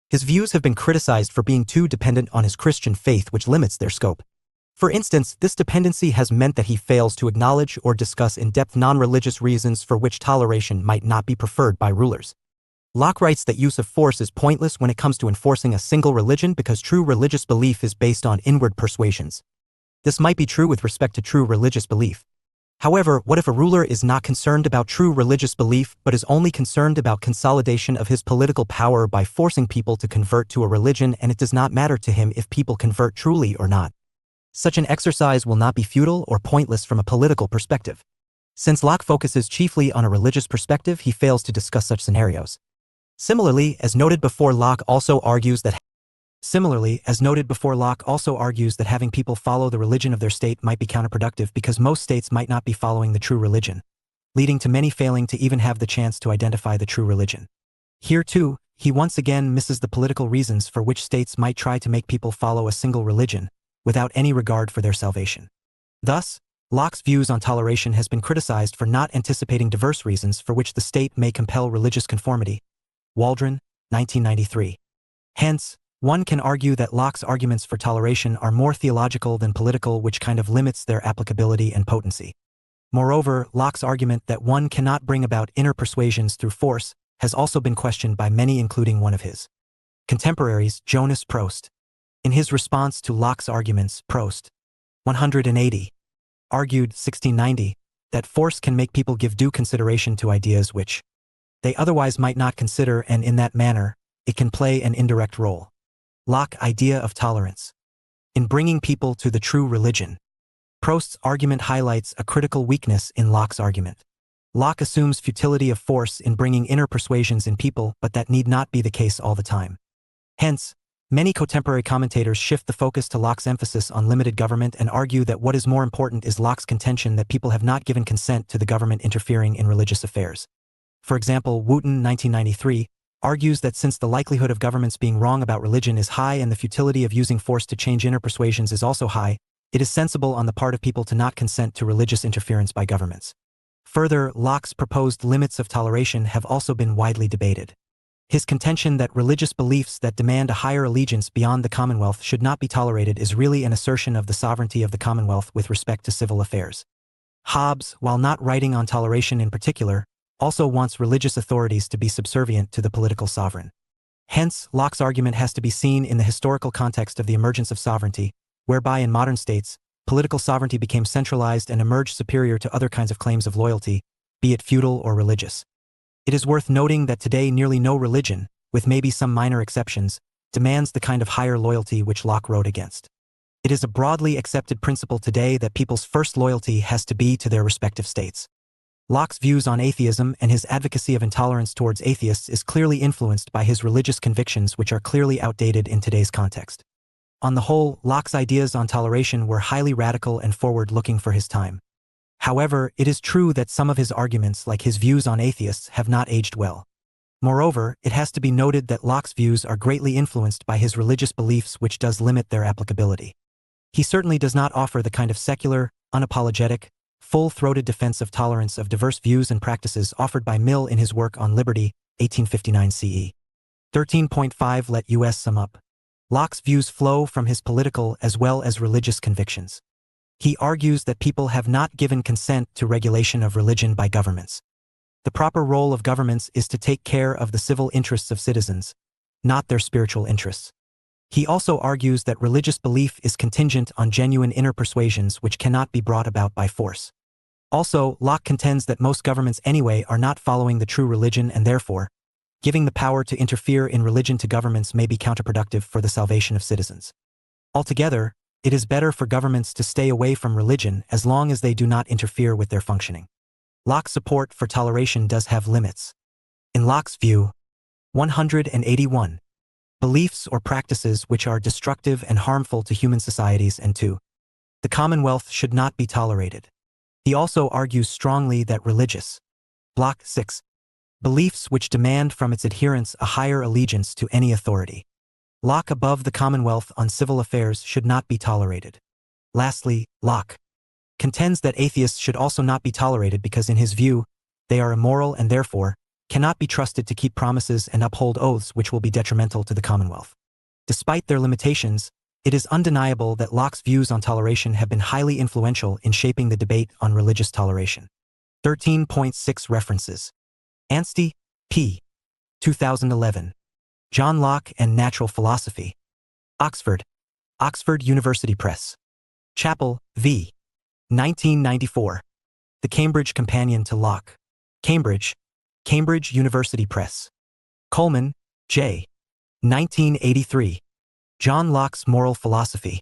His views have been criticized for being too dependent on his Christian faith, which limits their scope. For instance, this dependency has meant that he fails to acknowledge or discuss in-depth non-religious reasons for which toleration might not be preferred by rulers. Locke writes that use of force is pointless when it comes to enforcing a single religion because true religious belief is based on inward persuasions. This might be true with respect to true religious belief. However, what if a ruler is not concerned about true religious belief but is only concerned about consolidation of his political power by forcing people to convert to a religion, and it does not matter to him if people convert truly or not? Such an exercise will not be futile or pointless from a political perspective. Since Locke focuses chiefly on a religious perspective, he fails to discuss such scenarios. Similarly, as noted before, Locke also argues that having people follow the religion of their state might be counterproductive because most states might not be following the true religion, leading to many failing to even have the chance to identify the true religion. Here too, he once again misses the political reasons for which states might try to make people follow a single religion, without any regard for their salvation. Thus, Locke's views on toleration has been criticized for not anticipating diverse reasons for which the state may compel religious conformity. Waldron, 1993. Hence, one can argue that Locke's arguments for toleration are more theological than political, which kind of limits their applicability and potency. Moreover, Locke's argument that one cannot bring about inner persuasions through force has also been questioned by many, including one of his contemporaries, Jonas Prost. In his response to Locke's arguments, Prost, 180, argued 1690, that force can make people give due consideration to ideas which they otherwise might not consider, and in that manner, it can play an indirect role. Locke's idea of tolerance. In bringing people to the true religion, Prost's argument highlights a critical weakness in Locke's argument. Locke assumes futility of force in bringing inner persuasions in people, but that need not be the case all the time. Hence, many contemporary commentators shift the focus to Locke's emphasis on limited government and argue that what is more important is Locke's contention that people have not given consent to the government interfering in religious affairs. For example, Wooten, 1993, argues that since the likelihood of governments being wrong about religion is high and the futility of using force to change inner persuasions is also high, it is sensible on the part of people to not consent to religious interference by governments. Further, Locke's proposed limits of toleration have also been widely debated. His contention that religious beliefs that demand a higher allegiance beyond the Commonwealth should not be tolerated is really an assertion of the sovereignty of the Commonwealth with respect to civil affairs. Hobbes, while not writing on toleration in particular, also wants religious authorities to be subservient to the political sovereign. Hence, Locke's argument has to be seen in the historical context of the emergence of sovereignty, whereby in modern states, political sovereignty became centralized and emerged superior to other kinds of claims of loyalty, be it feudal or religious. It is worth noting that today nearly no religion, with maybe some minor exceptions, demands the kind of higher loyalty which Locke wrote against. It is a broadly accepted principle today that people's first loyalty has to be to their respective states. Locke's views on atheism and his advocacy of intolerance towards atheists is clearly influenced by his religious convictions, which are clearly outdated in today's context. On the whole, Locke's ideas on toleration were highly radical and forward-looking for his time. However, it is true that some of his arguments, like his views on atheists, have not aged well. Moreover, it has to be noted that Locke's views are greatly influenced by his religious beliefs, which does limit their applicability. He certainly does not offer the kind of secular, unapologetic, full-throated defense of tolerance of diverse views and practices offered by Mill in his work on liberty, 1859 CE. 13.5 Let us sum up. Locke's views flow from his political as well as religious convictions. He argues that people have not given consent to regulation of religion by governments. The proper role of governments is to take care of the civil interests of citizens, not their spiritual interests. He also argues that religious belief is contingent on genuine inner persuasions which cannot be brought about by force. Also, Locke contends that most governments anyway are not following the true religion, and therefore, giving the power to interfere in religion to governments may be counterproductive for the salvation of citizens. Altogether, it is better for governments to stay away from religion as long as they do not interfere with their functioning. Locke's support for toleration does have limits. In Locke's view, 181. Beliefs or practices which are destructive and harmful to human societies and to the Commonwealth should not be tolerated. He also argues strongly that religious, Block 6, beliefs which demand from its adherents a higher allegiance to any authority, Locke above the Commonwealth on civil affairs, should not be tolerated. Lastly, Locke contends that atheists should also not be tolerated because in his view, they are immoral and therefore cannot be trusted to keep promises and uphold oaths which will be detrimental to the Commonwealth. Despite their limitations, it is undeniable that Locke's views on toleration have been highly influential in shaping the debate on religious toleration. 13.6 References. Anstey, P. 2011. John Locke and Natural Philosophy. Oxford. Oxford University Press. Chappell, V. 1994. The Cambridge Companion to Locke. Cambridge, Cambridge University Press. Coleman, J. 1983. John Locke's Moral Philosophy.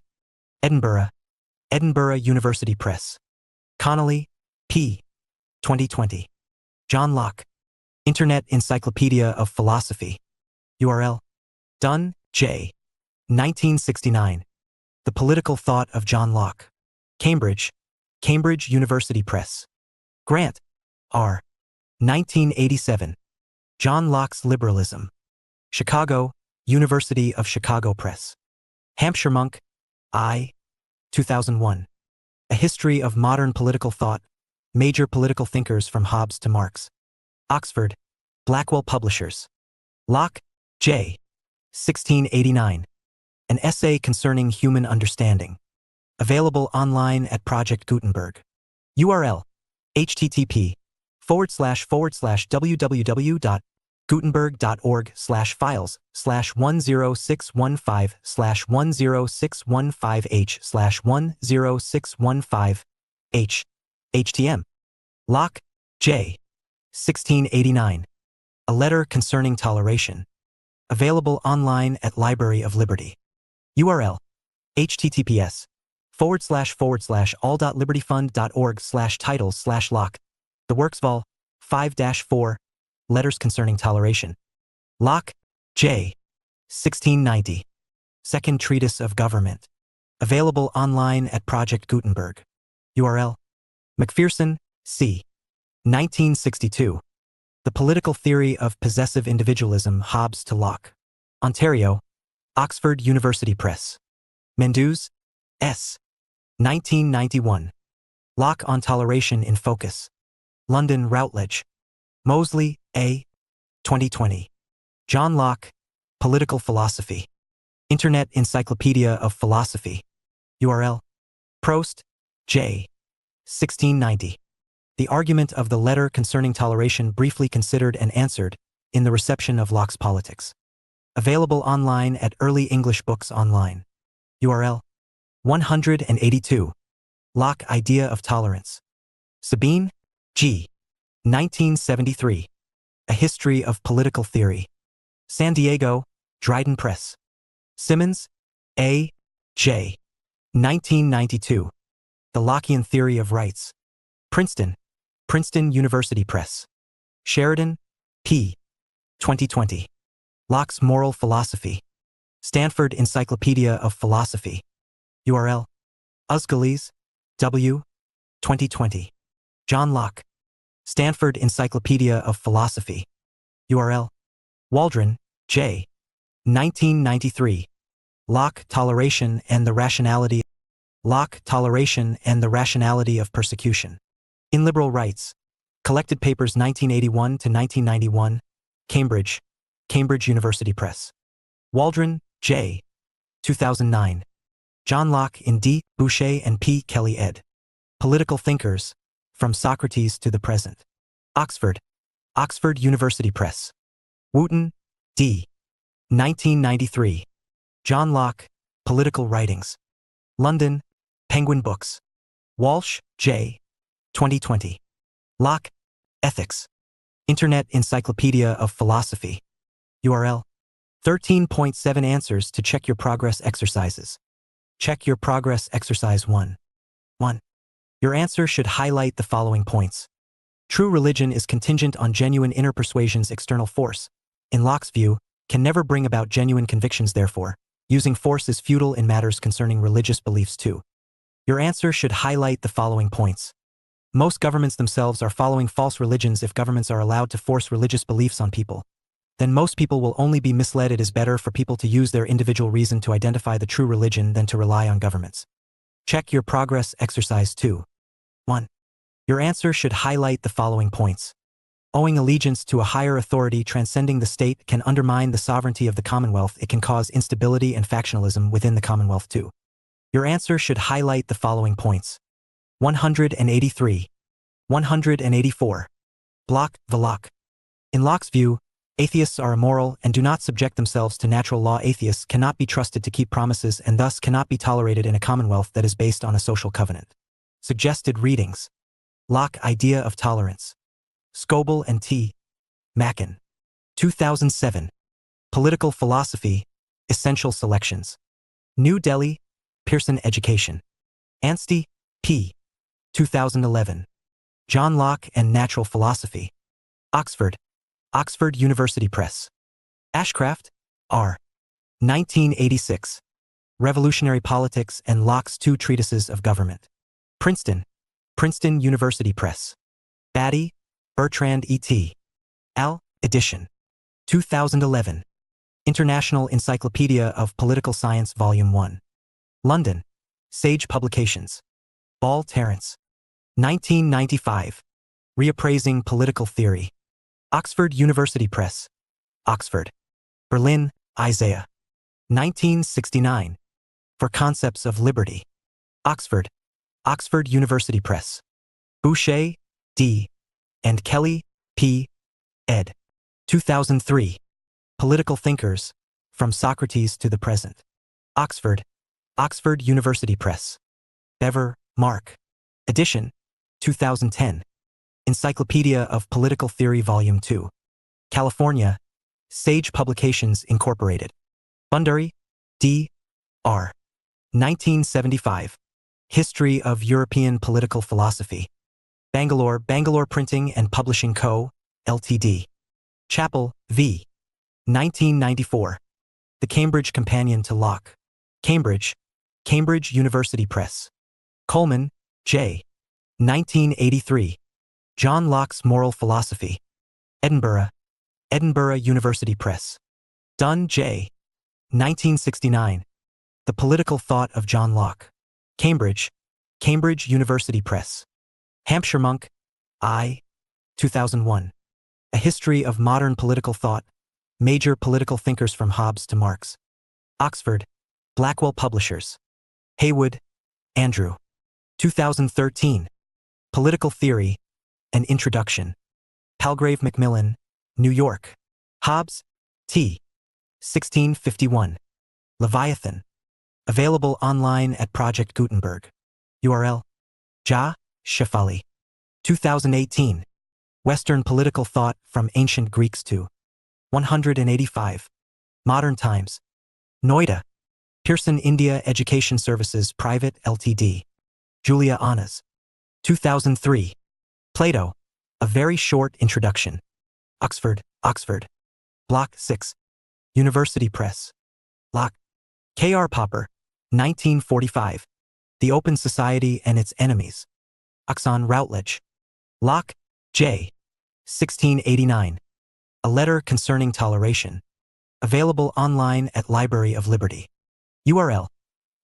Edinburgh, Edinburgh University Press. Connolly, P. 2020. John Locke. Internet Encyclopedia of Philosophy. URL. Dunn, J. 1969. The Political Thought of John Locke. Cambridge, Cambridge University Press. Grant, R. 1987. John Locke's Liberalism. Chicago, University of Chicago Press. Hampshire Monk, I. 2001. A History of Modern Political Thought, Major Political Thinkers from Hobbes to Marx. Oxford, Blackwell Publishers. Locke, J. 1689. An Essay Concerning Human Understanding. Available online at Project Gutenberg. URL. http://www.gutenberg.org/files/10615/10615h/10615h. HTM. Locke, J. 1689. A Letter Concerning Toleration. Available online at Library of Liberty. URL. https://all.libertyfund.org/titles/Locke. The Works Vol. 5-4. Letters Concerning Toleration. Locke, J. 1690. Second Treatise of Government. Available online at Project Gutenberg. URL. McPherson, C. 1962. The Political Theory of Possessive Individualism, Hobbes to Locke. Ontario, Oxford University Press. Mendoza, S. 1991. Locke on Toleration in Focus. London, Routledge. Mosley, A. 2020. John Locke, Political Philosophy. Internet Encyclopedia of Philosophy. URL. Prost, J. 1690. The Argument of the Letter Concerning Toleration briefly considered and answered in the Reception of Locke's Politics. Available online at Early English Books Online. URL. 182. Locke Idea of Tolerance. Sabine, G. 1973. A History of Political Theory. San Diego, Dryden Press. Simmons, A. J. 1992. The Lockean Theory of Rights. Princeton, Princeton University Press. Sheridan, P. 2020. Locke's Moral Philosophy. Stanford Encyclopedia of Philosophy. URL. Usgeles, W. 2020. John Locke. Stanford Encyclopedia of Philosophy. URL. Waldron, J. 1993. Locke, Toleration and the Rationality. Locke, Toleration and the Rationality of Persecution. In Liberal Rights. Collected Papers 1981 to 1991. Cambridge, Cambridge University Press. Waldron, J. 2009. John Locke in D. Boucher and P. Kelly ed. Political Thinkers, From Socrates to the Present. Oxford, Oxford University Press. Wooten, D. 1993. John Locke, Political Writings. London, Penguin Books. Walsh, J. 2020. Locke, Ethics. Internet Encyclopedia of Philosophy. URL. 13.7 Answers to Check Your Progress Exercises. Check Your Progress Exercise 1. 1. Your answer should highlight the following points. True religion is contingent on genuine inner persuasion's external force. In Locke's view, can never bring about genuine convictions therefore. Using force is futile in matters concerning religious beliefs too. Your answer should highlight the following points. Most governments themselves are following false religions. If governments are allowed to force religious beliefs on people, then most people will only be misled. It is better for people to use their individual reason to identify the true religion than to rely on governments. Check Your Progress Exercise 2. 1. Your answer should highlight the following points. Owing allegiance to a higher authority transcending the state can undermine the sovereignty of the Commonwealth. It can cause instability and factionalism within the Commonwealth too. Your answer should highlight the following points. 183. 184. The Locke. In Locke's view, atheists are immoral and do not subject themselves to natural law. Atheists cannot be trusted to keep promises and thus cannot be tolerated in a commonwealth that is based on a social covenant. Suggested readings. Locke, Idea of Tolerance. Scoble and T. Mackin. 2007. Political Philosophy, Essential Selections. New Delhi, Pearson Education. Anstey, P. 2011. John Locke and Natural Philosophy. Oxford, Oxford University Press. Ashcraft, R. 1986. Revolutionary Politics and Locke's Two Treatises of Government. Princeton, Princeton University Press. Batty, Bertrand E.T. Al. Edition. 2011. International Encyclopedia of Political Science Volume 1. London, Sage Publications. Ball, Terence. 1995. Reappraising Political Theory. Oxford University Press. Oxford. Berlin, Isaiah. 1969. For Concepts of Liberty. Oxford. Oxford University Press. Boucher, D. and Kelly, P. ed. 2003. Political Thinkers, From Socrates to the Present. Oxford. Oxford University Press. Bever, Mark. Edition. 2010. Encyclopedia of Political Theory Volume 2. California, Sage Publications Incorporated. Bundary, D. R. 1975. History of European Political Philosophy. Bangalore, Bangalore Printing and Publishing Co., Ltd. Chappell, V. 1994. The Cambridge Companion to Locke. Cambridge, Cambridge University Press. Coleman, J. 1983. John Locke's Moral Philosophy. Edinburgh, Edinburgh University Press. Dunn, J. 1969. The Political Thought of John Locke. Cambridge, Cambridge University Press. Hampshire Monk, I. 2001. A History of Modern Political Thought. Major Political Thinkers from Hobbes to Marx. Oxford, Blackwell Publishers. Haywood, Andrew. 2013. Political Theory, An Introduction. Palgrave Macmillan, New York. Hobbes, T. 1651. Leviathan. Available online at Project Gutenberg. URL. Ja. Shefali. 2018. Western Political Thought from Ancient Greeks to 185. Modern Times. Noida. Pearson India Education Services Private Ltd. Julia Annas. 2003. Plato. A Very Short Introduction. Oxford, Oxford. Block 6. University Press. Locke. K.R. Popper. 1945. The Open Society and Its Enemies. Oxon Routledge. Locke, J. 1689. A Letter Concerning Toleration. Available online at Library of Liberty. URL.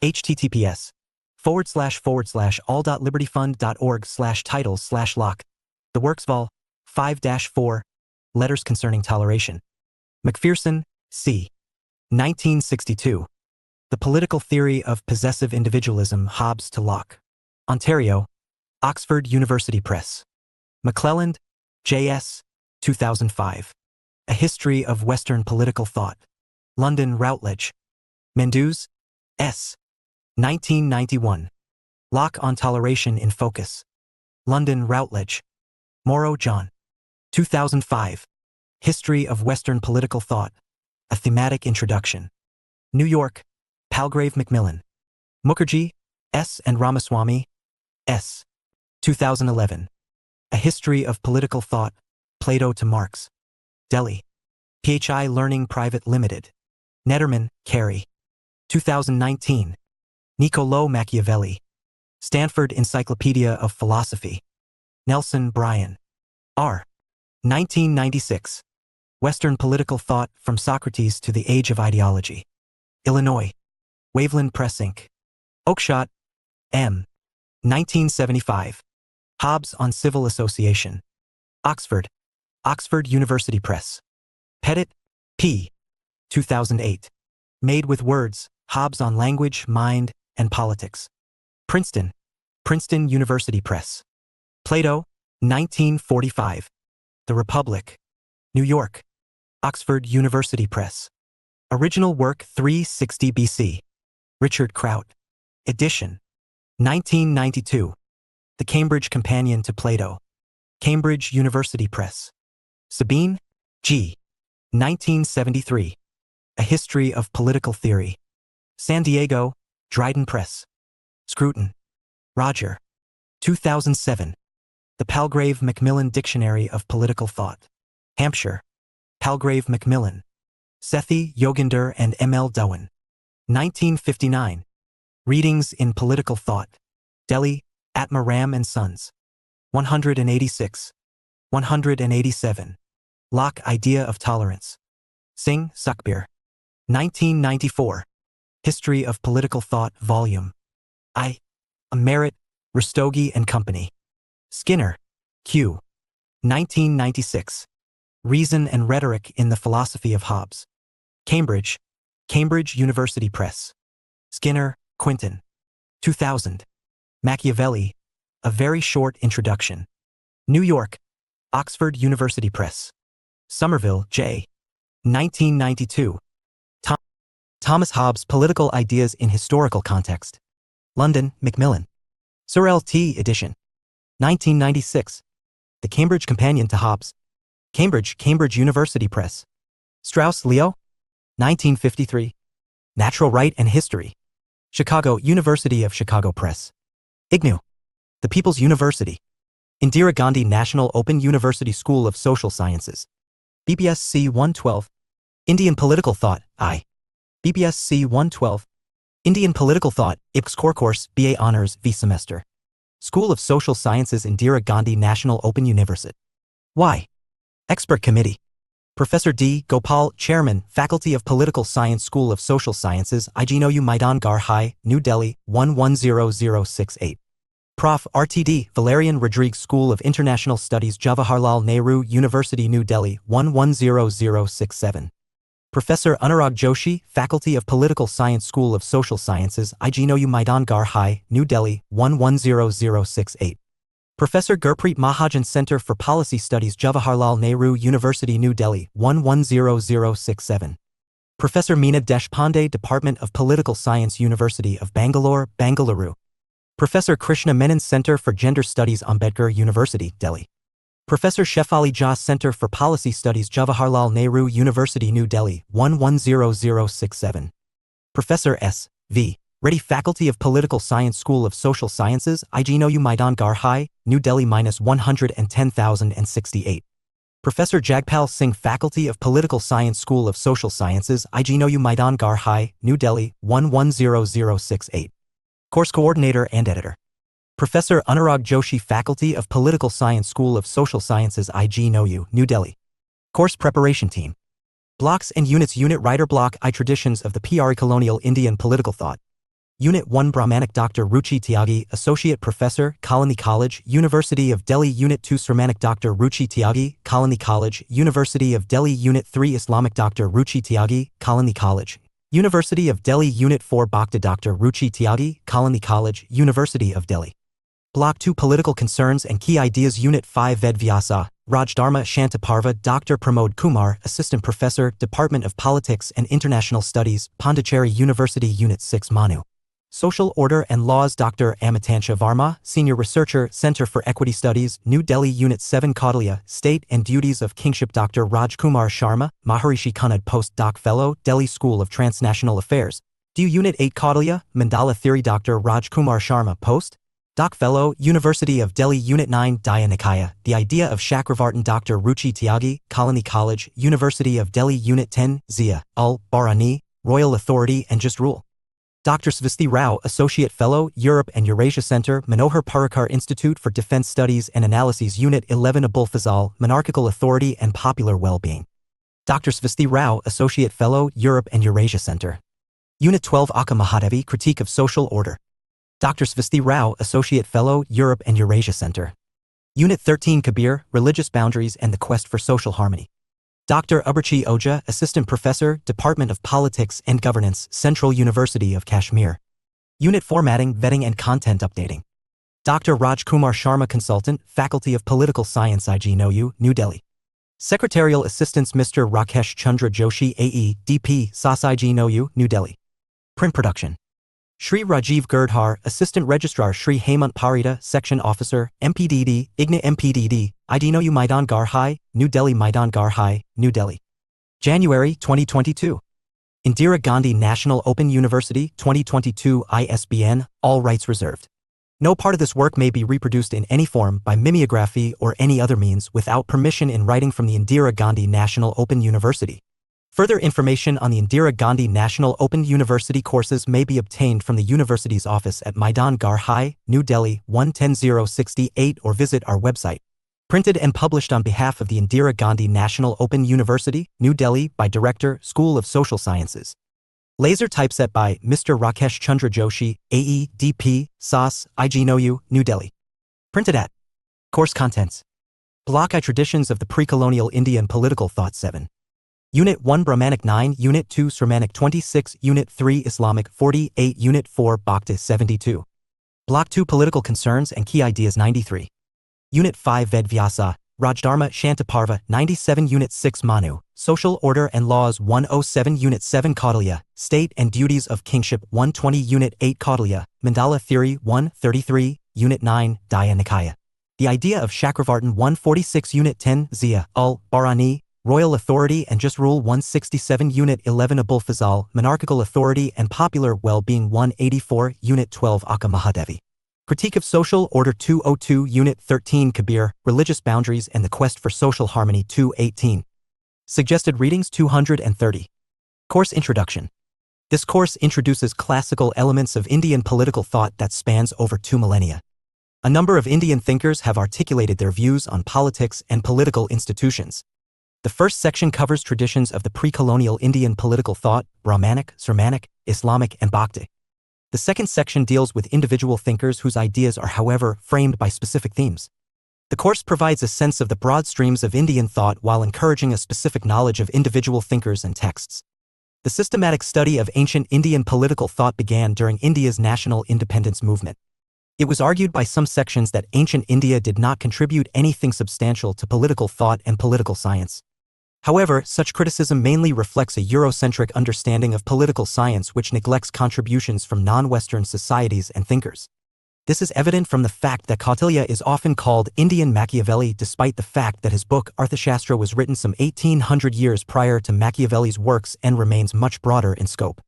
https://all.libertyfund.org/titles/Locke. The Works Vol. 5-4. Letters Concerning Toleration. McPherson, C. 1962. The Political Theory of Possessive Individualism, Hobbes to Locke. Ontario, Oxford University Press. McClelland, J.S. 2005. A History of Western Political Thought. London, Routledge. Mendoza, S. 1991. Locke on Toleration in Focus. London, Routledge. Morrow, John. 2005. History of Western Political Thought. A Thematic Introduction. New York, Palgrave Macmillan. Mukherjee, S. and Ramaswamy, S. 2011. A History of Political Thought, Plato to Marx. Delhi. PHI Learning Private Limited. Netterman, Carey. 2019. Niccolò Machiavelli. Stanford Encyclopedia of Philosophy. Nelson, Brian. R. 1996. Western Political Thought from Socrates to the Age of Ideology. Illinois. Waveland Press Inc. Oakeshott, M. 1975. Hobbes on Civil Association. Oxford. Oxford University Press. Pettit, P. 2008. Made with Words, Hobbes on Language, Mind, and Politics. Princeton. Princeton University Press. Plato, 1945. The Republic. New York. Oxford University Press. Original work 360 BC. Richard Kraut. Edition. 1992. The Cambridge Companion to Plato. Cambridge University Press. Sabine, G. 1973. A History of Political Theory. San Diego, Dryden Press. Scruton, Roger. 2007. The Palgrave Macmillan Dictionary of Political Thought. Hampshire. Palgrave Macmillan. Sethi Yoginder and M. L. Dowen. 1959. Readings in Political Thought. Delhi, Atma Ram and Sons. 186. 187. Locke Idea of Tolerance. Singh, Sukhbir. 1994. History of Political Thought, Volume I. Merritt, Rastogi and Company. Skinner, Q. 1996. Reason and Rhetoric in the Philosophy of Hobbes. Cambridge, Cambridge University Press. Skinner, Quinton. 2000. Machiavelli, A Very Short Introduction. New York, Oxford University Press. Somerville, J. 1992. Thomas Hobbes' Political Ideas in Historical Context. London, Macmillan. Sorel T. edition. 1996. The Cambridge Companion to Hobbes. Cambridge, Cambridge University Press. Strauss, Leo. 1953. Natural Right and History. Chicago, University of Chicago Press. IGNOU. The People's University. Indira Gandhi National Open University School of Social Sciences. BPSC 112. Indian Political Thought, I. BPSC 112. Indian Political Thought, IPS Core Course, BA Honors, V Semester. School of Social Sciences, Indira Gandhi National Open University. Y. Expert Committee. Professor D. Gopal, Chairman, Faculty of Political Science, School of Social Sciences, IGNOU Maidan Garh High, New Delhi, 110068. Prof. RTD, Valerian Rodriguez School of International Studies, Jawaharlal Nehru University, New Delhi, 110067. Professor Anurag Joshi, Faculty of Political Science, School of Social Sciences, IGNOU Maidan Garh High, New Delhi, 110068. Professor Gurpreet Mahajan, Center for Policy Studies, Jawaharlal Nehru University, New Delhi, 110067. Professor Meena Deshpande, Department of Political Science, University of Bangalore, Bengaluru. Professor Krishna Menon, Center for Gender Studies, Ambedkar University, Delhi. Professor Shefali Jha, Center for Policy Studies, Jawaharlal Nehru University, New Delhi, 110067. Professor S. V. Reddy, Faculty of Political Science, School of Social Sciences, IGNOU Maidan Garh High, New Delhi, -110,068. Professor Jagpal Singh, Faculty of Political Science, School of Social Sciences, IGNOU Maidan Garh High, New Delhi, 110068. Course Coordinator and Editor. Professor Anurag Joshi, Faculty of Political Science, School of Social Sciences, IGNOU, New Delhi. Course Preparation Team. Blocks and Units. Unit Writer Block I. Traditions of the Pre-Colonial Indian Political Thought. Unit 1. Brahmanic. Dr. Ruchi Tyagi, Associate Professor, Colony College, University of Delhi. Unit 2. Sermanic. Dr. Ruchi Tyagi, Colony College, University of Delhi. Unit 3. Islamic. Dr. Ruchi Tyagi, Colony College, University of Delhi. Unit 4. Bhakti. Dr. Ruchi Tyagi, Colony College, University of Delhi. Block 2. Political Concerns and Key Ideas. Unit 5. Ved Vyasa, Rajdharma Shantaparva. Dr. Pramod Kumar, Assistant Professor, Department of Politics and International Studies, Pondicherry University. Unit 6. Manu. Social Order and Laws. Dr. Amitansha Varma, Senior Researcher, Center for Equity Studies, New Delhi. Unit 7. Kautilya, State and Duties of Kingship. Dr. Rajkumar Sharma, Maharishi Kunad Postdoc Fellow, Delhi School of Transnational Affairs. DU Unit 8. Kautilya, Mandala Theory. Dr. Rajkumar Sharma Post Doc Fellow, University of Delhi. Unit 9. Daya Nikaya, The Idea of Chakravartin. Dr. Ruchi Tyagi, Colony College, University of Delhi. Unit 10. Zia, Ul, Barani, Royal Authority and Just Rule. Dr. Svasti Rao, Associate Fellow, Europe and Eurasia Center, Manohar Parrikar Institute for Defense Studies and Analyses. Unit 11. Abul Fazal, Monarchical Authority and Popular Well-Being. Dr. Svasti Rao, Associate Fellow, Europe and Eurasia Center. Unit 12. Akka Mahadevi, Critique of Social Order. Dr. Svasti Rao, Associate Fellow, Europe and Eurasia Center. Unit 13. Kabir, Religious Boundaries and the Quest for Social Harmony. Dr. Abarchi Oja, Assistant Professor, Department of Politics and Governance, Central University of Kashmir. Unit Formatting, Vetting and Content Updating. Dr. Rajkumar Sharma, Consultant, Faculty of Political Science, IGNOU, New Delhi. Secretarial Assistants Mr. Rakesh Chandra Joshi, AE, DP, SAS, IGNOU, New Delhi. Print Production. Shri Rajiv Girdhar, Assistant Registrar Shri Hemant Parida, Section Officer, MPDD, IGNOU MPDD, IGNOU Maidan Garhai, New Delhi Maidan Garhai, New Delhi. January 2022. Indira Gandhi National Open University, 2022 ISBN, all rights reserved. No part of this work may be reproduced in any form by mimeography or any other means without permission in writing from the Indira Gandhi National Open University. Further information on the Indira Gandhi National Open University courses may be obtained from the university's office at Maidan Garhai, New Delhi 110068 or visit our website. Printed and published on behalf of the Indira Gandhi National Open University, New Delhi by Director, School of Social Sciences. Laser typeset by Mr. Rakesh Chandra Joshi, AE, DP, SAS, IGNOU, New Delhi. Printed at. Course Contents. Block I Traditions of the Pre-Colonial Indian Political Thought 7. Unit 1 Brahmanic 9, Unit 2 Sramanic 26, Unit 3 Islamic 48, Unit 4 Bhakti 72. Block 2 Political Concerns and Key Ideas 93. Unit 5 Ved Vyasa, Rajdharma Shantaparva 97, Unit 6 Manu, Social Order and Laws 107, Unit 7 Kautilya, State and Duties of Kingship 120, Unit 8 Kautilya, Mandala Theory 133, Unit 9 Daya Nikaya. The Idea of Chakravartin 146, Unit 10 Zia Barani, Royal Authority and Just Rule 167, Unit 11 Abul Fazal, Monarchical Authority and Popular Well-Being 184, Unit 12 Akka Mahadevi. Critique of Social Order 202, Unit 13 Kabir, Religious Boundaries and the Quest for Social Harmony 218. Suggested readings 230. Course Introduction. This course introduces classical elements of Indian political thought that spans over 2 millennia. A number of Indian thinkers have articulated their views on politics and political institutions. The first section covers traditions of the pre-colonial Indian political thought, Brahmanic, Sramanic, Islamic and Bhakti. The second section deals with individual thinkers whose ideas are, however, framed by specific themes. The course provides a sense of the broad streams of Indian thought while encouraging a specific knowledge of individual thinkers and texts. The systematic study of ancient Indian political thought began during India's national independence movement. It was argued by some sections that ancient India did not contribute anything substantial to political thought and political science. However, such criticism mainly reflects a Eurocentric understanding of political science which neglects contributions from non-Western societies and thinkers. This is evident from the fact that Kautilya is often called Indian Machiavelli despite the fact that his book Arthashastra was written some 1800 years prior to Machiavelli's works and remains much broader in scope.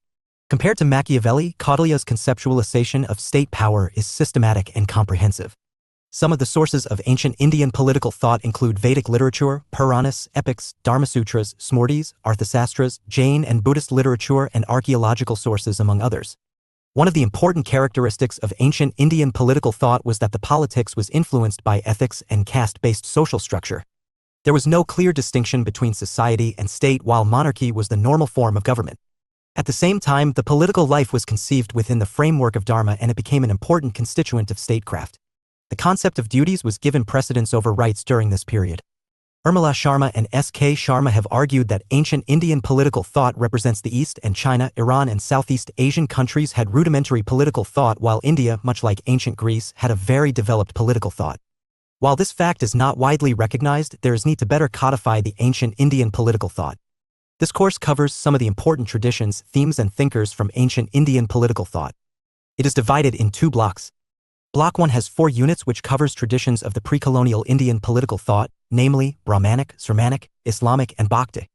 Compared to Machiavelli, Kautilya's conceptualization of state power is systematic and comprehensive. Some of the sources of ancient Indian political thought include Vedic literature, Puranas, epics, Dharmasutras, Smritis, Arthasastras, Jain and Buddhist literature and archaeological sources among others. One of the important characteristics of ancient Indian political thought was that the politics was influenced by ethics and caste-based social structure. There was no clear distinction between society and state while monarchy was the normal form of government. At the same time, the political life was conceived within the framework of dharma and it became an important constituent of statecraft. The concept of duties was given precedence over rights during this period. Urmila Sharma and S.K. Sharma have argued that ancient Indian political thought represents the East and China, Iran and Southeast Asian countries had rudimentary political thought while India, much like ancient Greece, had a very developed political thought. While this fact is not widely recognized, there is need to better codify the ancient Indian political thought. This course covers some of the important traditions, themes and thinkers from ancient Indian political thought. It is divided in 2 blocks. Block 1 has 4 units which covers traditions of the pre-colonial Indian political thought, namely Brahmanic, Sramanic, Islamic and Bhakti.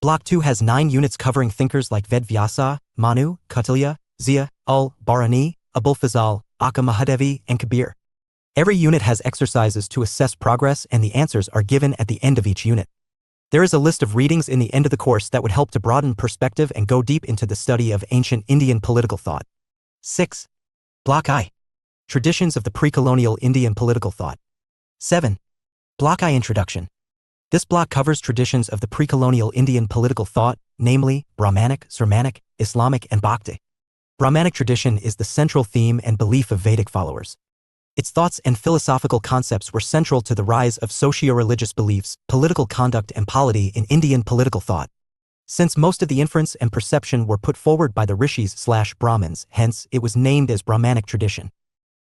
Block 2 has 9 units covering thinkers like Ved Vyasa, Manu, Kautilya, Zia, Barani, Abul Fazal, Akka Mahadevi and Kabir. Every unit has exercises to assess progress and the answers are given at the end of each unit. There is a list of readings in the end of the course that would help to broaden perspective and go deep into the study of ancient Indian political thought. 6. Block I. Traditions of the Pre-Colonial Indian Political Thought. 7. Block I Introduction. This block covers traditions of the pre-colonial Indian political thought, namely Brahmanic, Sramanic, Islamic and Bhakti. Brahmanic tradition is the central theme and belief of Vedic followers. Its thoughts and philosophical concepts were central to the rise of socio-religious beliefs, political conduct and polity in Indian political thought. Since most of the inference and perception were put forward by the rishis/Brahmins, hence it was named as Brahmanic tradition.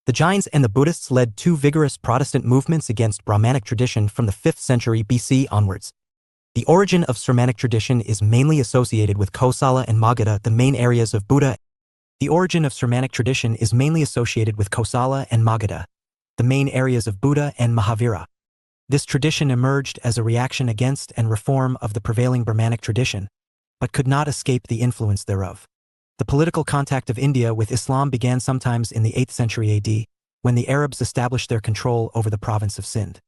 The Jains and the Buddhists led 2 vigorous Protestant movements against Brahmanic tradition from the 5th century BC onwards. The origin of Sramanic tradition is mainly associated with Kosala and Magadha, the main areas of Buddha The origin of Sramanic tradition is mainly associated with Kosala and Magadha, the main areas of Buddha and Mahavira. This tradition emerged as a reaction against and reform of the prevailing Brahmanic tradition, but could not escape the influence thereof. The political contact of India with Islam began sometimes in the 8th century AD, when the Arabs established their control over the province of Sindh.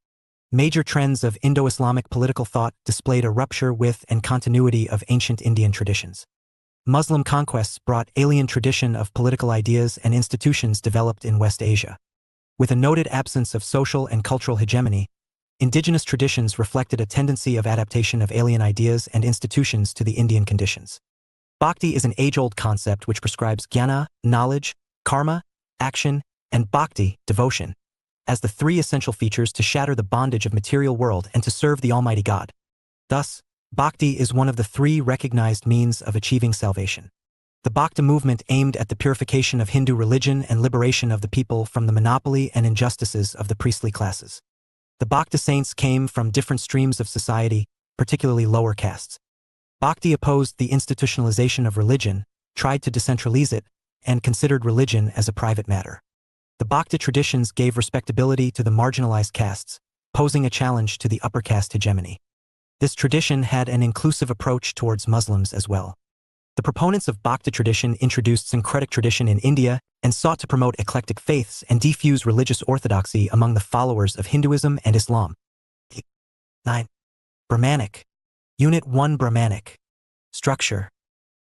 Major trends of Indo-Islamic political thought displayed a rupture with and continuity of ancient Indian traditions. Muslim conquests brought alien tradition of political ideas and institutions developed in West Asia. With a noted absence of social and cultural hegemony, indigenous traditions reflected a tendency of adaptation of alien ideas and institutions to the Indian conditions. Bhakti is an age-old concept which prescribes jnana, knowledge, karma, action, and bhakti, devotion, as the three essential features to shatter the bondage of material world and to serve the Almighty God. Thus, bhakti is one of the three recognized means of achieving salvation. The Bhakti movement aimed at the purification of Hindu religion and liberation of the people from the monopoly and injustices of the priestly classes. The Bhakti saints came from different streams of society, particularly lower castes. Bhakti opposed the institutionalization of religion, tried to decentralize it, and considered religion as a private matter. The Bhakti traditions gave respectability to the marginalized castes, posing a challenge to the upper caste hegemony. This tradition had an inclusive approach towards Muslims as well. The proponents of Bhakti tradition introduced syncretic tradition in India and sought to promote eclectic faiths and defuse religious orthodoxy among the followers of Hinduism and Islam. 9. Brahmanic. Unit 1 Brahmanic. Structure.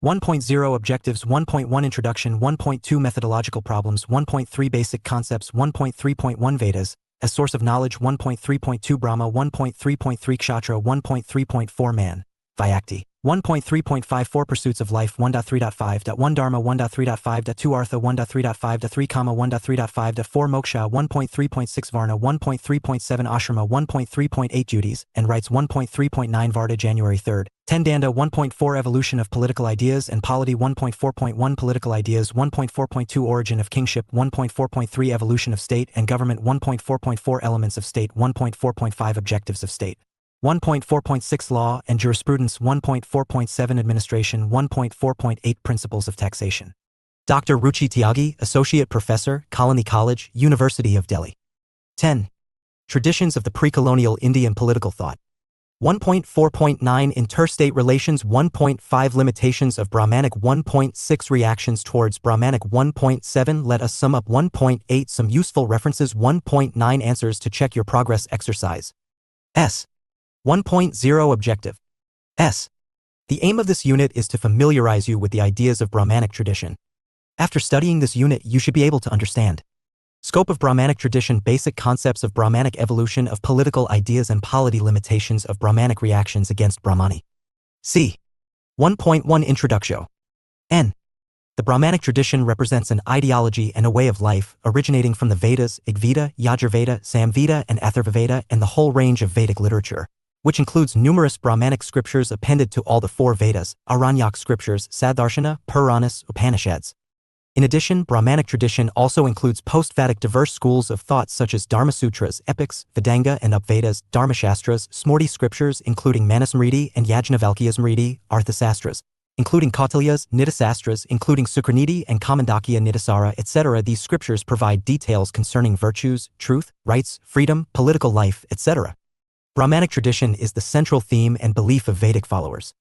1.0 Objectives 1.1 Introduction 1.2 Methodological Problems 1.3 Basic Concepts 1.3.1 Vedas, as source of knowledge 1.3.2 Brahma 1.3.3 Kshatriya 1.3.4 Man, Vyakti. 1.3.54 Pursuits of Life 1.3.5.1 Dharma 1.3.5.2 Artha 1.3.5.3 Kama 1.3.5.4 Moksha 1.3.6 Varna 1.3.7 Ashrama 1.3.8 Duties and Rights 1.3.9 Varda January 3, 10 Danda 1.4 Evolution of Political Ideas and Polity 1.4.1 Political Ideas 1.4.2 Origin of Kingship 1.4.3 Evolution of State and Government 1.4.4 Elements of State 1.4.5 Objectives of State 1.4.6 Law and Jurisprudence 1.4.7 Administration 1.4.8 Principles of Taxation. Dr. Ruchi Tyagi, Associate Professor, Colony College, University of Delhi. 10. Traditions of the Pre-Colonial Indian Political Thought. 1.4.9 Interstate Relations 1.5 Limitations of Brahmanic 1.6 Reactions towards Brahmanic 1.7 Let us sum up 1.8 Some useful references 1.9 Answers to check your progress exercise. 1.0 Objective. The aim of this unit is to familiarize you with the ideas of Brahmanic tradition. After studying this unit, you should be able to understand scope of Brahmanic tradition, basic concepts of Brahmanic evolution of political ideas and polity, limitations of Brahmanic reactions against Brahmani. 1.1 Introduction. The Brahmanic tradition represents an ideology and a way of life originating from the Vedas, Rigveda, Yajurveda, Samveda, and Atharvaveda, and the whole range of Vedic literature, which includes numerous Brahmanic scriptures appended to all the four Vedas, Aranyak scriptures, Sadharshana, Puranas, Upanishads. In addition, Brahmanic tradition also includes post-Vedic diverse schools of thought such as Dharmasutras, epics, Vedanga and Upvedas, Dharmashastras, Smriti scriptures including Manusmriti and Yajnavalkya Smriti, Arthasastras, including Kautilya's, Nitisastras, including Sukraniti and Kamandakya Nitisara, etc. These scriptures provide details concerning virtues, truth, rights, freedom, political life, etc. Brahmanic tradition is the central theme and belief of Vedic followers.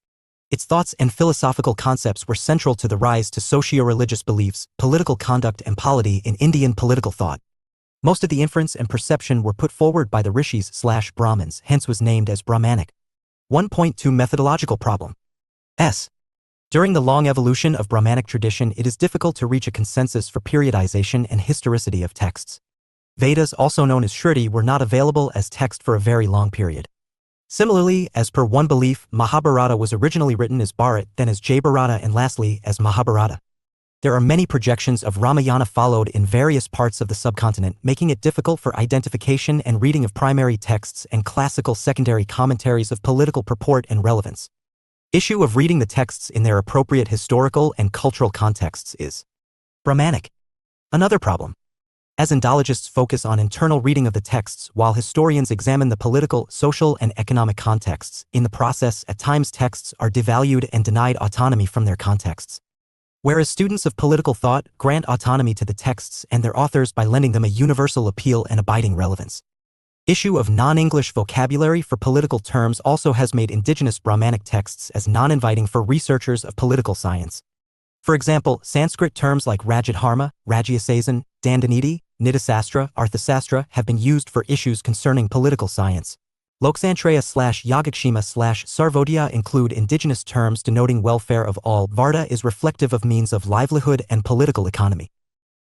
Its thoughts and philosophical concepts were central to the rise to socio-religious beliefs, political conduct and polity in Indian political thought. Most of the inference and perception were put forward by the rishis/Brahmins, hence was named as Brahmanic. 1.2 Methodological Problem. During the long evolution of Brahmanic tradition, it is difficult to reach a consensus for periodization and historicity of texts. Vedas, also known as Shruti, were not available as text for a very long period. Similarly, as per one belief, Mahabharata was originally written as Bharat, then as Jayabharata, and lastly as Mahabharata. There are many projections of Ramayana followed in various parts of the subcontinent, making it difficult for identification and reading of primary texts and classical secondary commentaries of political purport and relevance. Issue of reading the texts in their appropriate historical and cultural contexts is Brahmanic. Another problem, as Indologists focus on internal reading of the texts while historians examine the political, social, and economic contexts. In the process, at times texts are devalued and denied autonomy from their contexts. Whereas students of political thought grant autonomy to the texts and their authors by lending them a universal appeal and abiding relevance. Issue of non-English vocabulary for political terms also has made indigenous Brahmanic texts as non-inviting for researchers of political science. For example, Sanskrit terms like Rajadharma, Rajyasasan, Dandaniti, Nidasastra, Arthasastra have been used for issues concerning political science. Loksantraya/Yogakshema/Sarvodaya include indigenous terms denoting welfare of all. Varda is reflective of means of livelihood and political economy.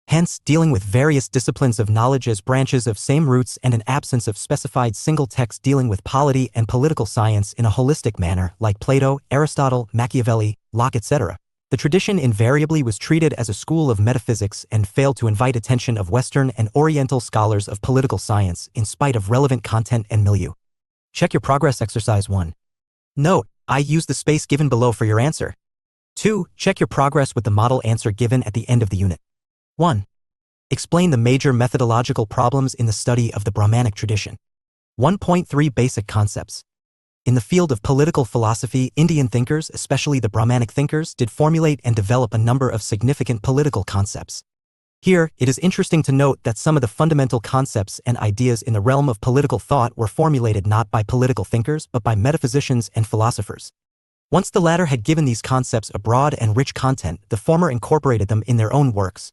Hence, dealing with various disciplines of knowledge as branches of same roots and an absence of specified single text dealing with polity and political science in a holistic manner like Plato, Aristotle, Machiavelli, Locke, etc. The tradition invariably was treated as a school of metaphysics and failed to invite attention of Western and Oriental scholars of political science in spite of relevant content and milieu. Check your progress exercise 1. Note, I use the space given below for your answer. 2. Check your progress with the model answer given at the end of the unit. 1. Explain the major methodological problems in the study of the Brahmanic tradition. 1.3 Basic concepts. In the field of political philosophy, Indian thinkers, especially the Brahmanic thinkers, did formulate and develop a number of significant political concepts. Here, it is interesting to note that some of the fundamental concepts and ideas in the realm of political thought were formulated not by political thinkers but by metaphysicians and philosophers. Once the latter had given these concepts a broad and rich content, the former incorporated them in their own works.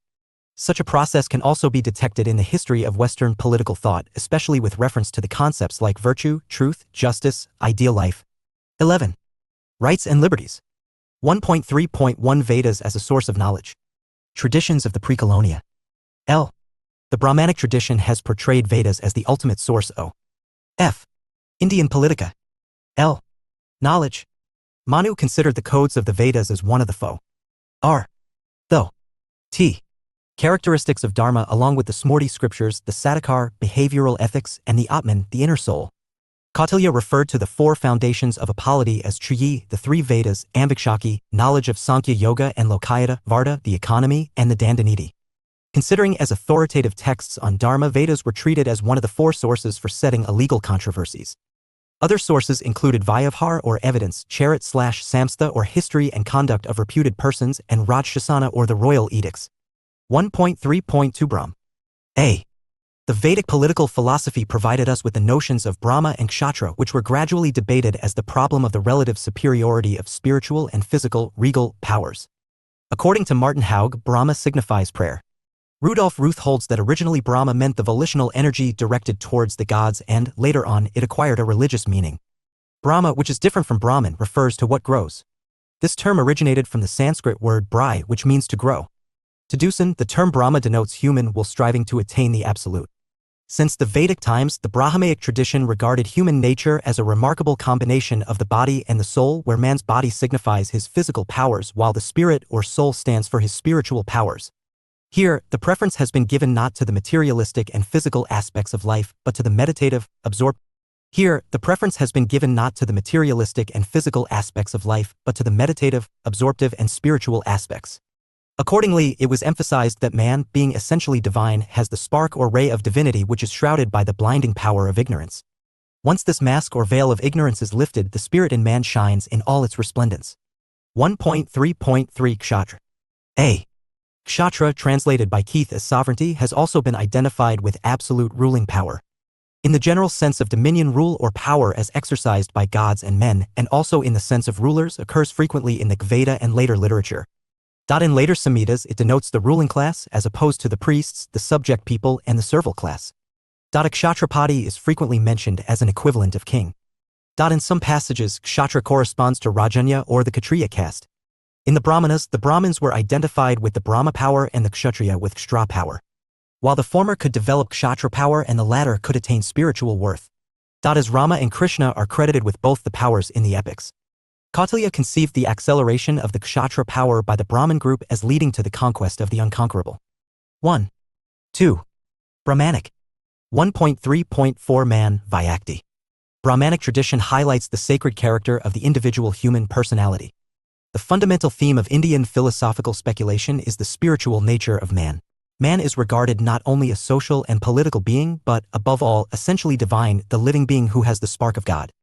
Such a process can also be detected in the history of Western political thought, especially with reference to the concepts like virtue, truth, justice, ideal life. 11. Rights and liberties. 1.3.1 Vedas as a source of knowledge. Traditions of the pre-colonia. L. The Brahmanic tradition has portrayed Vedas as the ultimate source of F. Indian politica. L. Knowledge. Manu considered the codes of the Vedas as one of the four R. Though. T. Characteristics of Dharma along with the Smriti scriptures, the Sadhakar, behavioral ethics, and the Atman, the inner soul. Kautilya referred to the four foundations of a polity as Triyi, the three Vedas, Ambikshaki, knowledge of Sankhya Yoga and Lokayata, Varda, the economy, and the Dandaniti. Considering as authoritative texts on Dharma, Vedas were treated as one of the four sources for setting legal controversies. Other sources included Vyavhar or evidence, Charit/Samstha or history and conduct of reputed persons, and Rajshasana or the royal edicts. 1.3.2 Brahm. A. The Vedic political philosophy provided us with the notions of Brahma and Kshatriya, which were gradually debated as the problem of the relative superiority of spiritual and physical, regal, powers. According to Martin Haug, Brahma signifies prayer. Rudolf Ruth holds that originally Brahma meant the volitional energy directed towards the gods and, later on, it acquired a religious meaning. Brahma, which is different from Brahman, refers to what grows. This term originated from the Sanskrit word brai, which means to grow. To Deussen, the term Brahma denotes human will striving to attain the absolute. Since the Vedic times, the Brahmaic tradition regarded human nature as a remarkable combination of the body and the soul, where man's body signifies his physical powers while the spirit or soul stands for his spiritual powers. Here, the preference has been given not to the materialistic and physical aspects of life, but to the meditative, absorptive and spiritual aspects. Accordingly, it was emphasized that man, being essentially divine, has the spark or ray of divinity which is shrouded by the blinding power of ignorance. Once this mask or veil of ignorance is lifted, the spirit in man shines in all its resplendence. 1.3.3 Kshatriya. A. Kshatriya, translated by Keith as sovereignty, has also been identified with absolute ruling power. In the general sense of dominion, rule or power as exercised by gods and men, and also in the sense of rulers, occurs frequently in the Veda and later literature. In later Samhitas, it denotes the ruling class as opposed to the priests, the subject people, and the servile class. A Kshatrapati is frequently mentioned as an equivalent of king. In some passages, Kshatriya corresponds to Rajanya or the Kshatriya caste. In the Brahmanas, the Brahmins were identified with the Brahma power and the Kshatriya with Kshatriya power. While the former could develop Kshatriya power and the latter could attain spiritual worth. As Rama and Krishna are credited with both the powers in the epics. Kautilya conceived the acceleration of the Kshatriya power by the Brahmin group as leading to the conquest of the unconquerable. 1. 2. Brahmanic. 1.3.4 Man, Vyakti. Brahmanic tradition highlights the sacred character of the individual human personality. The fundamental theme of Indian philosophical speculation is the spiritual nature of man. Man is regarded not only a social and political being, but, above all, essentially divine, the living being who has the spark of God.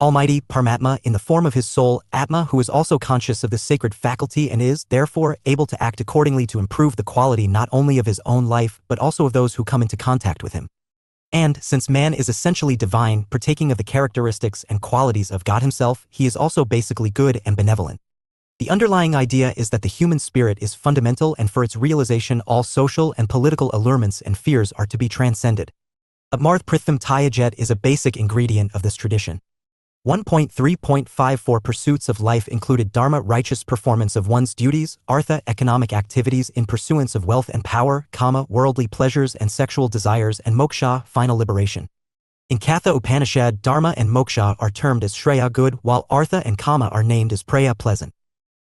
Almighty Paramatma in the form of his soul, Atma, who is also conscious of this sacred faculty and is, therefore, able to act accordingly to improve the quality not only of his own life but also of those who come into contact with him. And, since man is essentially divine, partaking of the characteristics and qualities of God himself, he is also basically good and benevolent. The underlying idea is that the human spirit is fundamental, and for its realization all social and political allurements and fears are to be transcended. Amarth Pritham Tyajet is a basic ingredient of this tradition. 1.3.54 Pursuits of life included dharma, righteous performance of one's duties, artha, economic activities in pursuance of wealth and power, kama, worldly pleasures and sexual desires, and moksha, final liberation. In Katha Upanishad, dharma and moksha are termed as shreya, good, while artha and kama are named as preya, pleasant.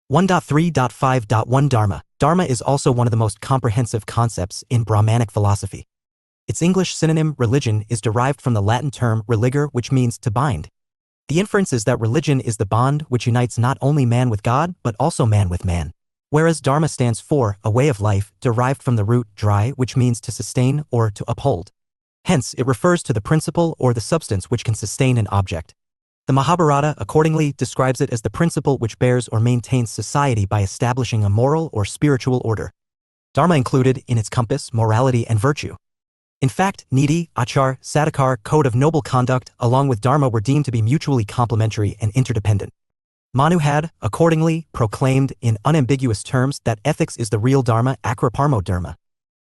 1.3.5.1 Dharma. Dharma is also one of the most comprehensive concepts in Brahmanic philosophy. Its English synonym, religion, is derived from the Latin term religare, which means to bind. The inference is that religion is the bond which unites not only man with God, but also man with man. Whereas dharma stands for a way of life, derived from the root dry, which means to sustain or to uphold. Hence, it refers to the principle or the substance which can sustain an object. The Mahabharata, accordingly, describes it as the principle which bears or maintains society by establishing a moral or spiritual order. Dharma included, in its compass, morality and virtue. In fact, niti, achar, sadakar, code of noble conduct, along with dharma were deemed to be mutually complementary and interdependent. Manu had, accordingly, proclaimed, in unambiguous terms, that ethics is the real dharma, akraparmo dharma.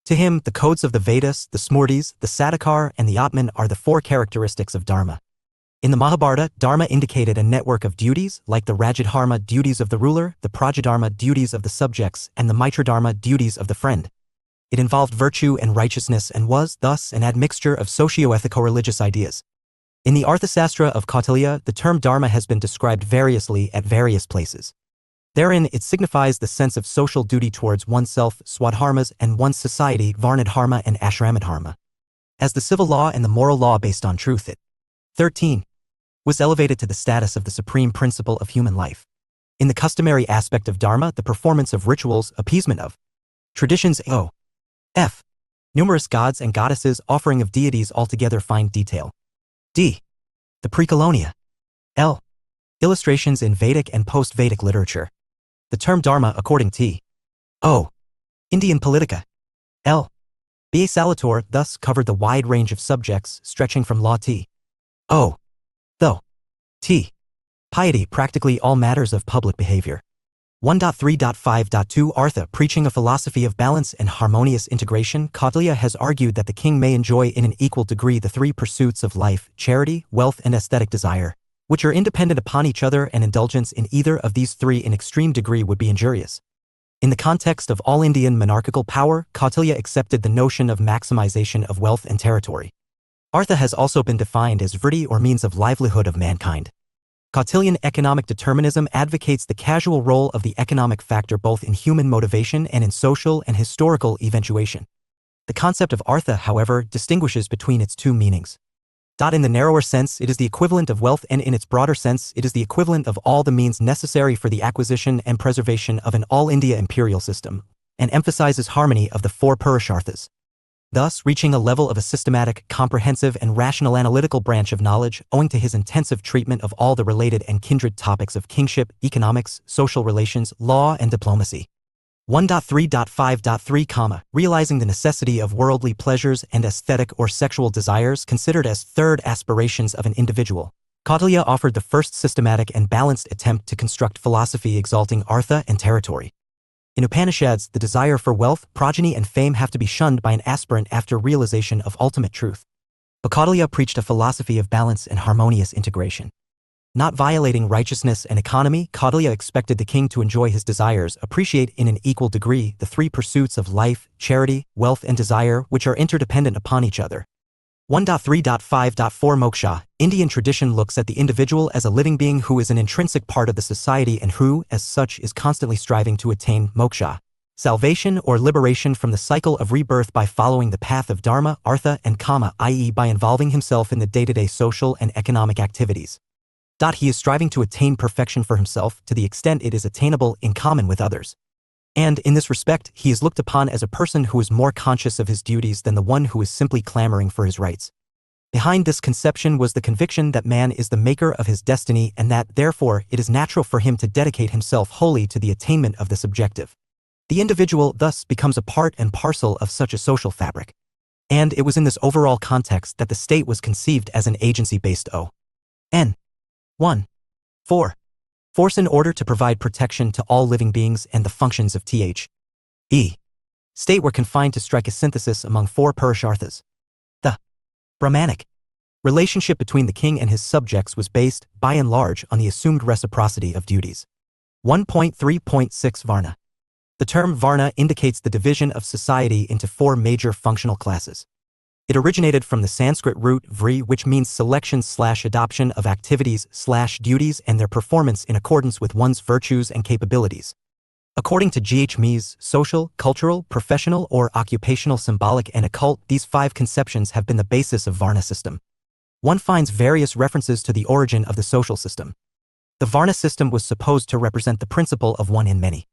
To him, the codes of the Vedas, the Smrtis, the Sadakar, and the Atman are the four characteristics of dharma. In the Mahabharata, dharma indicated a network of duties, like the Rajadharma, duties of the ruler, the Prajadharma, duties of the subjects, and the Maitradharma, duties of the friend. It involved virtue and righteousness and was, thus, an admixture of socio-ethico-religious ideas. In the Arthasastra of Kautilya, the term dharma has been described variously at various places. Therein, it signifies the sense of social duty towards oneself, swadharmas, and one's society, varnadharma and ashramadharma. As the civil law and the moral law based on truth, it 13. Was elevated to the status of the supreme principle of human life. In the customary aspect of dharma, the performance of rituals, appeasement of traditions, f. Numerous gods and goddesses, offering of deities altogether find detail. D. The pre-colonia. L. Illustrations in Vedic and post-Vedic literature. The term dharma, according to O. Indian Politica. L. B. Salator, thus covered the wide range of subjects, stretching from law to O. Though. T. Piety, practically all matters of public behavior. 1.3.5.2 Artha, preaching a philosophy of balance and harmonious integration. Kautilya has argued that the king may enjoy in an equal degree the three pursuits of life, charity, wealth, and aesthetic desire, which are independent upon each other, and indulgence in either of these three in extreme degree would be injurious. In the context of all Indian monarchical power, Kautilya accepted the notion of maximization of wealth and territory. Artha has also been defined as vritti or means of livelihood of mankind. Kautilyan economic determinism advocates the casual role of the economic factor both in human motivation and in social and historical eventuation. The concept of artha, however, distinguishes between its two meanings. In the narrower sense, it is the equivalent of wealth, and in its broader sense, it is the equivalent of all the means necessary for the acquisition and preservation of an all-India imperial system, and emphasizes harmony of the four Purusharthas. Thus, reaching a level of a systematic, comprehensive, and rational analytical branch of knowledge, owing to his intensive treatment of all the related and kindred topics of kingship, economics, social relations, law, and diplomacy. 1.3.5.3, realizing the necessity of worldly pleasures and aesthetic or sexual desires considered as third aspirations of an individual. Kautilya offered the first systematic and balanced attempt to construct philosophy exalting artha and territory. In Upanishads, the desire for wealth, progeny, and fame have to be shunned by an aspirant after realization of ultimate truth. But Kautilya preached a philosophy of balance and harmonious integration. Not violating righteousness and economy, Kautilya expected the king to enjoy his desires, appreciate in an equal degree the three pursuits of life, charity, wealth, and desire, which are interdependent upon each other. 1.3.5.4 Moksha. Indian tradition looks at the individual as a living being who is an intrinsic part of the society and who, as such, is constantly striving to attain moksha, salvation or liberation from the cycle of rebirth by following the path of dharma, artha, and kama, i.e. by involving himself in the day-to-day social and economic activities. He is striving to attain perfection for himself to the extent it is attainable in common with others. And, in this respect, he is looked upon as a person who is more conscious of his duties than the one who is simply clamoring for his rights. Behind this conception was the conviction that man is the maker of his destiny and that, therefore, it is natural for him to dedicate himself wholly to the attainment of this objective. The individual thus becomes a part and parcel of such a social fabric. And it was in this overall context that the state was conceived as an agency-based O.N. 1. 4. Force in order to provide protection to all living beings, and the functions of the state were confined to strike a synthesis among four Purusharthas. The Brahmanic relationship between the king and his subjects was based, by and large, on the assumed reciprocity of duties. 1.3.6 Varna. The term Varna indicates the division of society into four major functional classes. It originated from the Sanskrit root vri, which means selection/adoption of activities/duties and their performance in accordance with one's virtues and capabilities. According to G.H. Mies, social, cultural, professional, or occupational, symbolic, and occult, these five conceptions have been the basis of Varna system. One finds various references to the origin of the social system. The Varna system was supposed to represent the principle of one in many.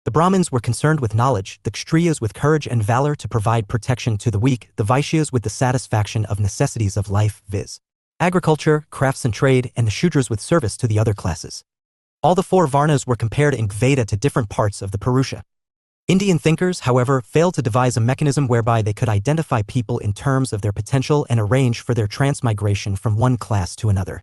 The Brahmins were concerned with knowledge, the Kshatriyas with courage and valor to provide protection to the weak, the Vaishyas with the satisfaction of necessities of life, viz. agriculture, crafts and trade, and the Shudras with service to the other classes. All the four Varnas were compared in Veda to different parts of the Purusha. Indian thinkers, however, failed to devise a mechanism whereby they could identify people in terms of their potential and arrange for their transmigration from one class to another.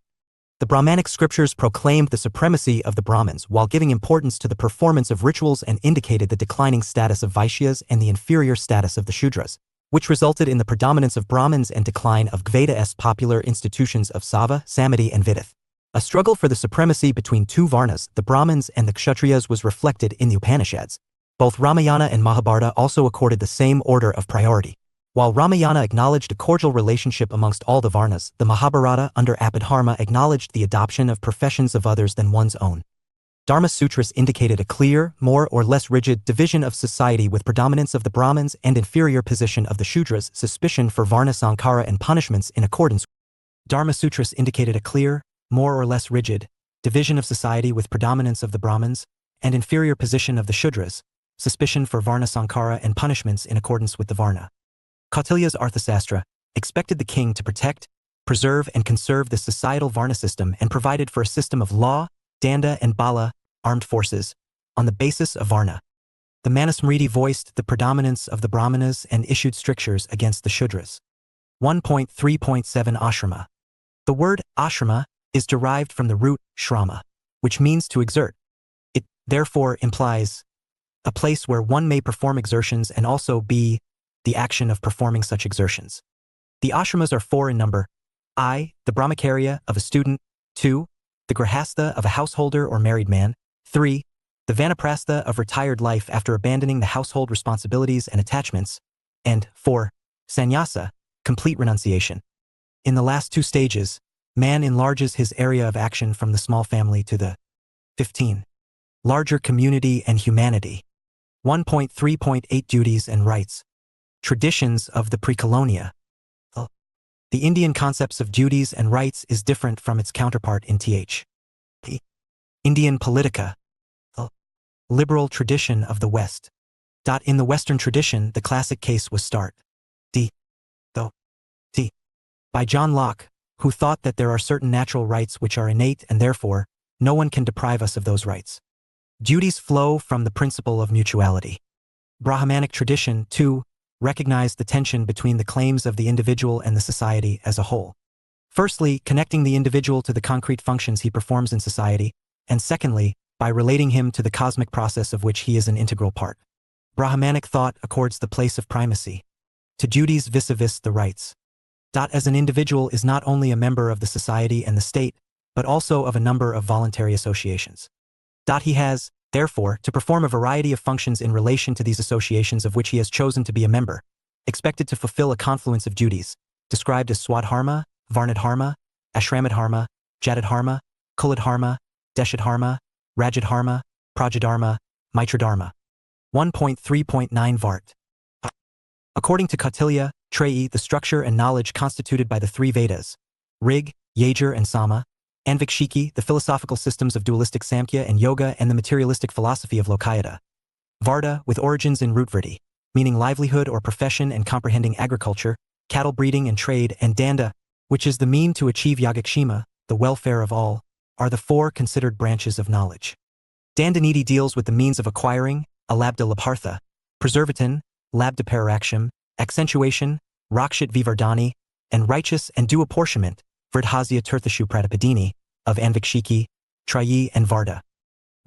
The Brahmanic scriptures proclaimed the supremacy of the Brahmins while giving importance to the performance of rituals and indicated the declining status of Vaishyas and the inferior status of the Shudras, which resulted in the predominance of Brahmins and decline of Veda's popular institutions of Sava, Samiti, and Vidith. A struggle for the supremacy between two Varnas, the Brahmins and the Kshatriyas, was reflected in the Upanishads. Both Ramayana and Mahabharata also accorded the same order of priority. While Ramayana acknowledged a cordial relationship amongst all the Varnas, the Mahabharata under Abhidharma acknowledged the adoption of professions of others than one's own. Dharma Sutras indicated a clear, more or less rigid, division of society with predominance of the Brahmins and inferior position of the Shudras, suspicion for Varna Sankara and punishments in accordance. Dharma Sutras indicated a clear, more or less rigid, division of society with predominance of the Brahmins and inferior position of the Shudras, suspicion for Varna Sankara and punishments in accordance with the Varna. Kautilya's Arthasastra expected the king to protect, preserve, and conserve the societal Varna system and provided for a system of law, danda, and bala, armed forces, on the basis of Varna. The Manusmriti voiced the predominance of the Brahmanas and issued strictures against the Shudras. 1.3.7 Ashrama. The word ashrama is derived from the root shrama, which means to exert. It, therefore, implies a place where one may perform exertions and also be the action of performing such exertions. The ashramas are four in number: I, the brahmacharya of a student; 2, the grihastha of a householder or married man; 3, the vanaprastha of retired life after abandoning the household responsibilities and attachments; and 4, sannyasa, complete renunciation. In the last two stages, man enlarges his area of action from the small family to the 15. Larger community and humanity. 1.3.8 Duties and rights. Traditions of the pre-colonia. The Indian concepts of duties and rights is different from its counterpart in the Indian Politica, liberal tradition of the West. In the Western tradition, the classic case was Start by John Locke, who thought that there are certain natural rights which are innate and therefore, no one can deprive us of those rights. Duties flow from the principle of mutuality. Brahmanic tradition, too, recognized the tension between the claims of the individual and the society as a whole. Firstly, connecting the individual to the concrete functions he performs in society, and secondly, by relating him to the cosmic process of which he is an integral part. Brahmanic thought accords the place of primacy to duties vis-a-vis the rights. As an individual is not only a member of the society and the state, but also of a number of voluntary associations. He has, therefore, to perform a variety of functions in relation to these associations of which he has chosen to be a member, expected to fulfill a confluence of duties, described as swadharma, varnadharma, ashramadharma, jatadharma, kuladharma, deshadharma, rajadharma, prajadharma, mitradharma. 1.3.9 Vart. According to Kautilya, Treyi, the structure and knowledge constituted by the three Vedas, Rig, Yajur, and Sama, and Vikshiki, the philosophical systems of dualistic Samkhya and Yoga and the materialistic philosophy of Lokayata. Varda, with origins in Rootvritti, meaning livelihood or profession and comprehending agriculture, cattle breeding and trade, and Danda, which is the mean to achieve Yogakshema, the welfare of all, are the four considered branches of knowledge. Dandaniti deals with the means of acquiring, alabda labhartha, preservatin, labda paraksham, accentuation, rakshit vivardhani, and righteous and due apportionment, vrdhasya tirthashu pratipadini, of anvikshiki, trayi and varda.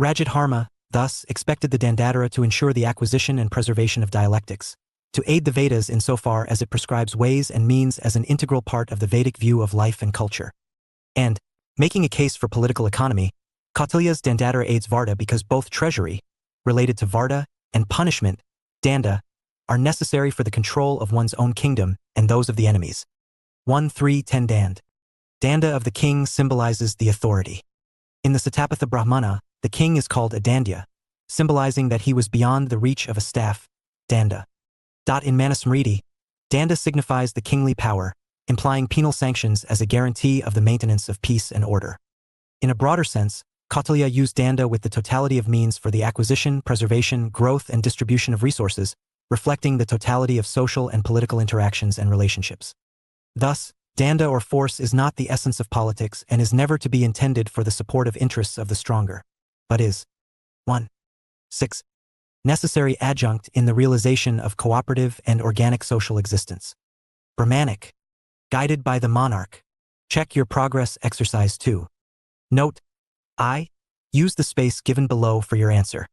Rajat Harma, thus, expected the Dandatara to ensure the acquisition and preservation of dialectics, to aid the Vedas insofar as it prescribes ways and means as an integral part of the Vedic view of life and culture. And, making a case for political economy, Kautilya's Dandatara aids Varda because both treasury, related to Varda, and punishment, Danda, are necessary for the control of one's own kingdom and those of the enemies. 1.3.10 Dand. Danda of the king symbolizes the authority. In the Satapatha Brahmana, the king is called a Dandya, symbolizing that he was beyond the reach of a staff, Danda. In Manusmriti, Danda signifies the kingly power, implying penal sanctions as a guarantee of the maintenance of peace and order. In a broader sense, Kautilya used Danda with the totality of means for the acquisition, preservation, growth, and distribution of resources, reflecting the totality of social and political interactions and relationships. Thus, Danda or force is not the essence of politics and is never to be intended for the support of interests of the stronger, but is 1.6. Necessary adjunct in the realization of cooperative and organic social existence. Brahmanic. Guided by the monarch. Check your progress exercise 2. Note: I. Use the space given below for your answer.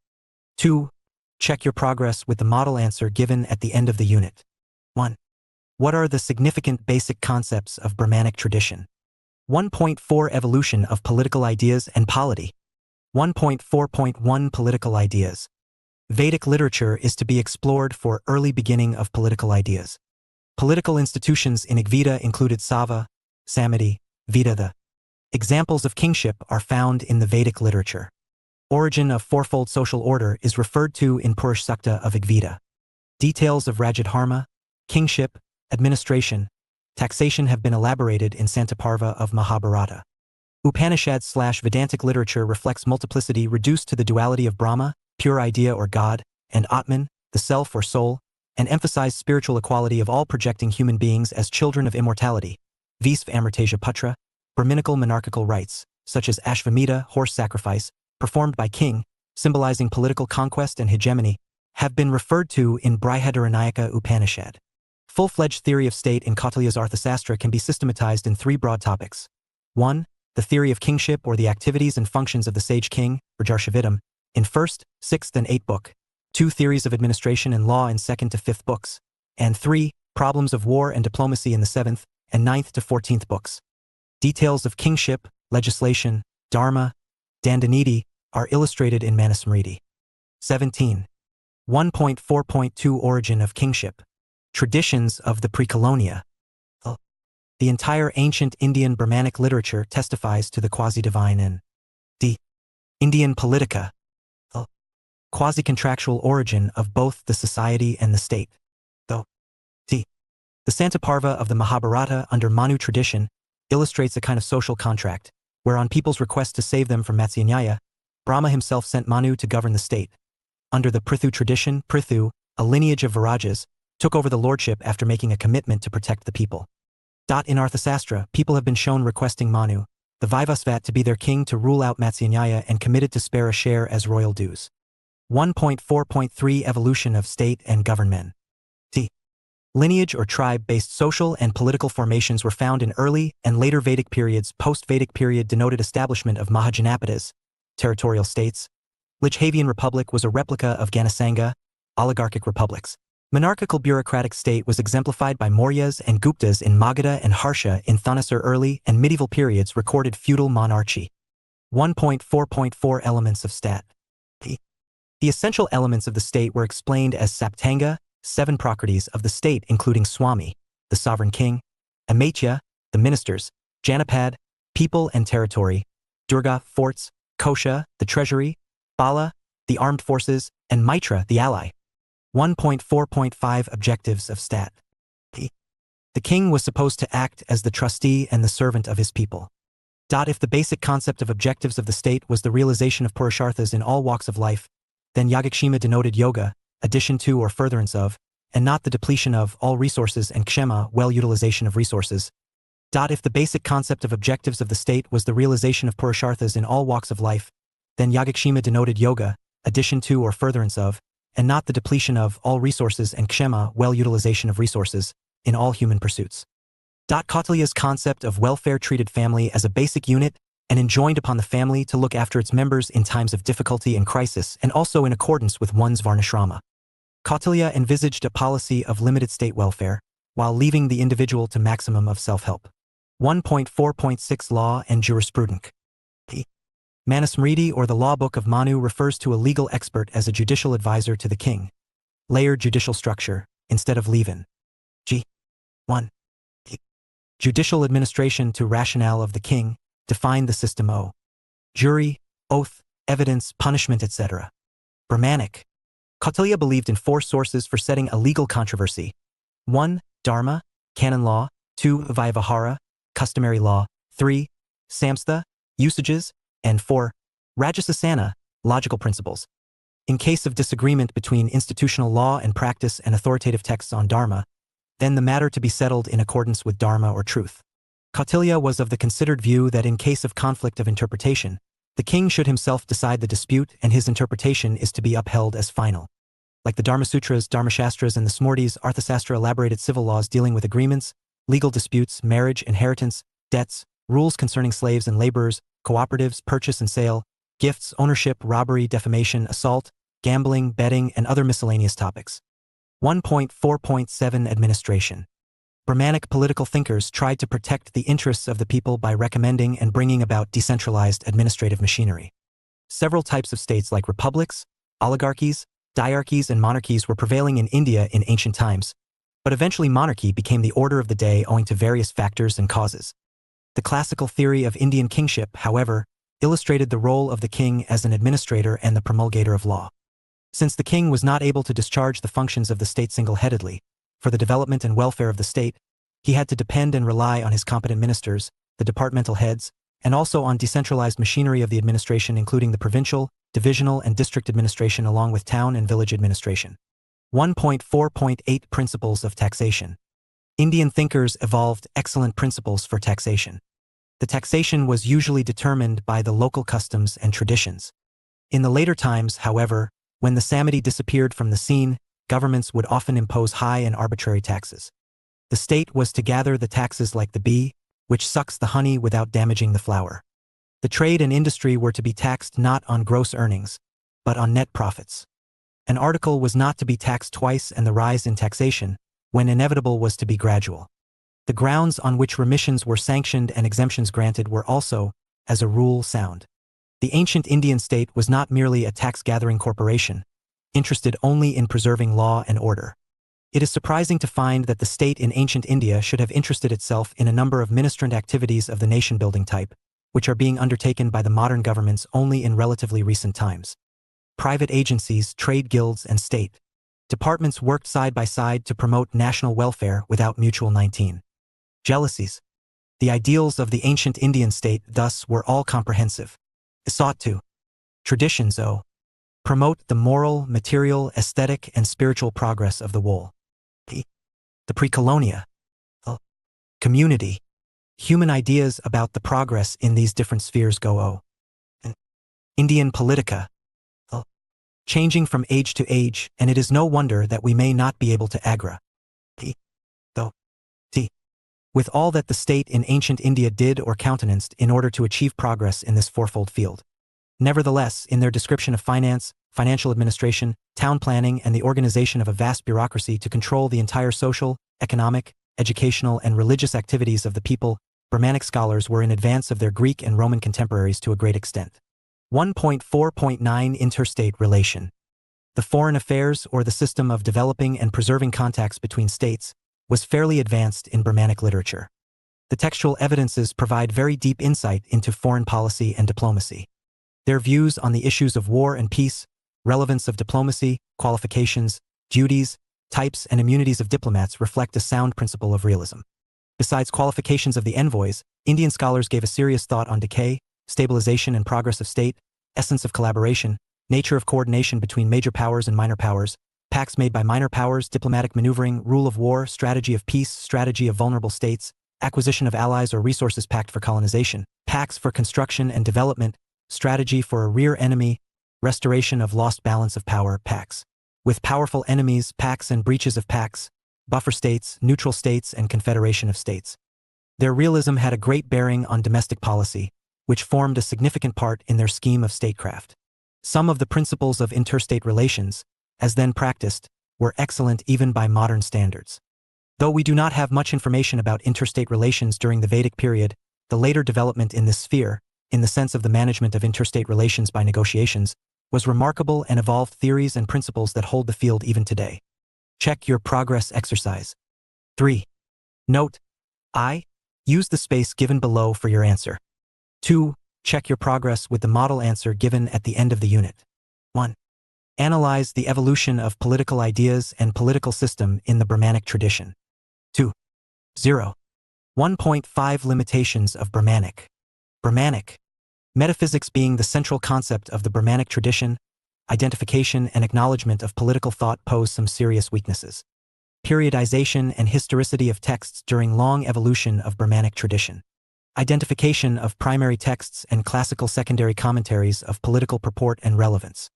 2. Check your progress with the model answer given at the end of the unit. 1. What are the significant basic concepts of Brahmanic tradition? 1.4 Evolution of political ideas and polity. 1.4.1 Political ideas. Vedic literature is to be explored for early beginning of political ideas. Political institutions in Rigveda included Sava, Samiti, Vedada. Examples of kingship are found in the Vedic literature. Origin of fourfold social order is referred to in Purush Sukta of Rigveda. Details of Rajat Harma, kingship, administration, taxation have been elaborated in Santaparva of Mahabharata. Upanishad/Vedantic literature reflects multiplicity reduced to the duality of Brahma, pure idea or God, and Atman, the self or soul, and emphasize spiritual equality of all projecting human beings as children of immortality. Visva Amrtasya Putra, Brahminical monarchical rites, such as Ashvamedha, horse sacrifice, performed by king, symbolizing political conquest and hegemony, have been referred to in Brihadaranyaka Upanishad. Full-fledged theory of state in Kautilya's Arthasastra can be systematized in 3 broad topics. 1. The theory of kingship or the activities and functions of the sage king, Rajarshavidam, in 1st, 6th, and 8th book. 2. Theories of administration and law in 2nd to 5th books. And 3. Problems of war and diplomacy in the 7th and 9th to 14th books. Details of kingship, legislation, dharma, dandaniti are illustrated in Manusmriti. 17. 1.4.2 Origin of kingship. Traditions of the pre-colonia. The entire ancient Indian Brahmanic literature testifies to the quasi-divine and the Indian politica, quasi-contractual origin of both the society and the state. Though the Santaparva of the Mahabharata under Manu tradition illustrates a kind of social contract, where on people's request to save them from Matsyanyaya, Brahma himself sent Manu to govern the state. Under the Prithu tradition, Prithu, a lineage of Virajas, took over the lordship after making a commitment to protect the people. In Arthasastra, people have been shown requesting Manu, the Vaivasvat, to be their king to rule out Matsyanyaya and committed to spare a share as royal dues. 1.4.3 Evolution of state and government. Lineage or tribe-based social and political formations were found in early and later Vedic periods. Post-Vedic period denoted establishment of Mahajanapadas, territorial states. Lijhavian Republic was a replica of Ganasanga, oligarchic republics. Monarchical bureaucratic state was exemplified by Mauryas and Guptas in Magadha and Harsha in Thanissar. Early and medieval periods recorded feudal monarchy. 1.4.4 Elements of stat. The essential elements of the state were explained as Saptanga, 7 Prakritis of the state including Swami, the sovereign king, Amatya, the ministers, Janapad, people and territory, Durga, forts, Kosha, the treasury, Bala, the armed forces, and Mitra, the ally. 1.4.5 Objectives of stat. The king was supposed to act as the trustee and the servant of his people. If the basic concept of objectives of the state was the realization of purusharthas in all walks of life, then Yogakshema denoted yoga, addition to or furtherance of, and not the depletion of, all resources, and kshema, well utilization of resources. If the basic concept of objectives of the state was the realization of purusharthas in all walks of life, then yogakshema denoted yoga, addition to or furtherance of, and not the depletion of, all resources, and kshema, well-utilization of resources, in all human pursuits. Kautilya's concept of welfare treated family as a basic unit and enjoined upon the family to look after its members in times of difficulty and crisis, and also in accordance with one's varnashrama. Kautilya envisaged a policy of limited state welfare, while leaving the individual to maximum of self-help. 1.4.6 Law and Jurisprudence. The Manusmriti, or the law book of Manu, refers to a legal expert as a judicial advisor to the king. Layered judicial structure, instead of leave-in. G. 1. The judicial administration to rationale of the king, define the system o. Jury, oath, evidence, punishment, etc. Brahmanic. Kautilya believed in 4 sources for setting a legal controversy. 1. Dharma, canon law. 2. Vyavahara, customary law. 3. Samstha, usages. And 4. Rajasasana, logical principles. In case of disagreement between institutional law and practice and authoritative texts on dharma, then the matter to be settled in accordance with dharma or truth. Kautilya was of the considered view that in case of conflict of interpretation, the king should himself decide the dispute and his interpretation is to be upheld as final. Like the Dharmasutras, Dharmashastras, and the Smritis, Arthasastra elaborated civil laws dealing with agreements, legal disputes, marriage, inheritance, debts, rules concerning slaves and laborers, cooperatives, purchase and sale, gifts, ownership, robbery, defamation, assault, gambling, betting, and other miscellaneous topics. 1.4.7 Administration. Brahmanic political thinkers tried to protect the interests of the people by recommending and bringing about decentralized administrative machinery. Several types of states like republics, oligarchies, diarchies, and monarchies were prevailing in India in ancient times, but eventually monarchy became the order of the day owing to various factors and causes. The classical theory of Indian kingship, however, illustrated the role of the king as an administrator and the promulgator of law. Since the king was not able to discharge the functions of the state single-headedly, for the development and welfare of the state, he had to depend and rely on his competent ministers, the departmental heads, and also on decentralized machinery of the administration including the provincial, divisional, and district administration along with town and village administration. 1.4.8 Principles of Taxation. Indian thinkers evolved excellent principles for taxation. The taxation was usually determined by the local customs and traditions. In the later times, however, when the samiti disappeared from the scene, governments would often impose high and arbitrary taxes. The state was to gather the taxes like the bee, which sucks the honey without damaging the flower. The trade and industry were to be taxed not on gross earnings, but on net profits. An article was not to be taxed twice, and the rise in taxation, when inevitable, was to be gradual. The grounds on which remissions were sanctioned and exemptions granted were also, as a rule, sound. The ancient Indian state was not merely a tax-gathering corporation, interested only in preserving law and order. It is surprising to find that the state in ancient India should have interested itself in a number of ministrant activities of the nation-building type, which are being undertaken by the modern governments only in relatively recent times. Private agencies, trade guilds, and state departments worked side by side to promote national welfare without mutual jealousies. The ideals of the ancient Indian state thus were all comprehensive. It sought to traditions promote the moral, material, aesthetic, and spiritual progress of the whole. The pre-colonia community. Human ideas about the progress in these different spheres go Indian politica changing from age to age, and it is no wonder that we may not be able to agra with all that the state in ancient India did or countenanced in order to achieve progress in this fourfold field. Nevertheless, in their description of finance, financial administration, town planning, and the organization of a vast bureaucracy to control the entire social, economic, educational, and religious activities of the people, Brahmanic scholars were in advance of their Greek and Roman contemporaries to a great extent. 1.4.9 Interstate relation. The foreign affairs, or the system of developing and preserving contacts between states, was fairly advanced in Brahmanic literature. The textual evidences provide very deep insight into foreign policy and diplomacy. Their views on the issues of war and peace, relevance of diplomacy, qualifications, duties, types, and immunities of diplomats reflect a sound principle of realism. Besides qualifications of the envoys, Indian scholars gave a serious thought on decay, stabilization and progress of state, essence of collaboration, nature of coordination between major powers and minor powers, pacts made by minor powers, diplomatic maneuvering, rule of war, strategy of peace, strategy of vulnerable states, acquisition of allies or resources, pact for colonization, pacts for construction and development, strategy for a rear enemy, restoration of lost balance of power, pacts. With powerful enemies, pacts and breaches of pacts, buffer states, neutral states, and confederation of states. Their realism had a great bearing on domestic policy, which formed a significant part in their scheme of statecraft. Some of the principles of interstate relations, as then practiced, were excellent even by modern standards. Though we do not have much information about interstate relations during the Vedic period, the later development in this sphere, in the sense of the management of interstate relations by negotiations, was remarkable and evolved theories and principles that hold the field even today. Check your progress exercise. 3. Note: I. Use the space given below for your answer. 2. Check your progress with the model answer given at the end of the unit. 1. Analyze the evolution of political ideas and political system in the Brahmanic tradition. 2. 0. 1.5 Limitations of Brahmanic. Brahmanic. Metaphysics being the central concept of the Brahmanic tradition, identification and acknowledgement of political thought pose some serious weaknesses. Periodization and historicity of texts during long evolution of Brahmanic tradition. Identification of primary texts and classical secondary commentaries of political purport and relevance.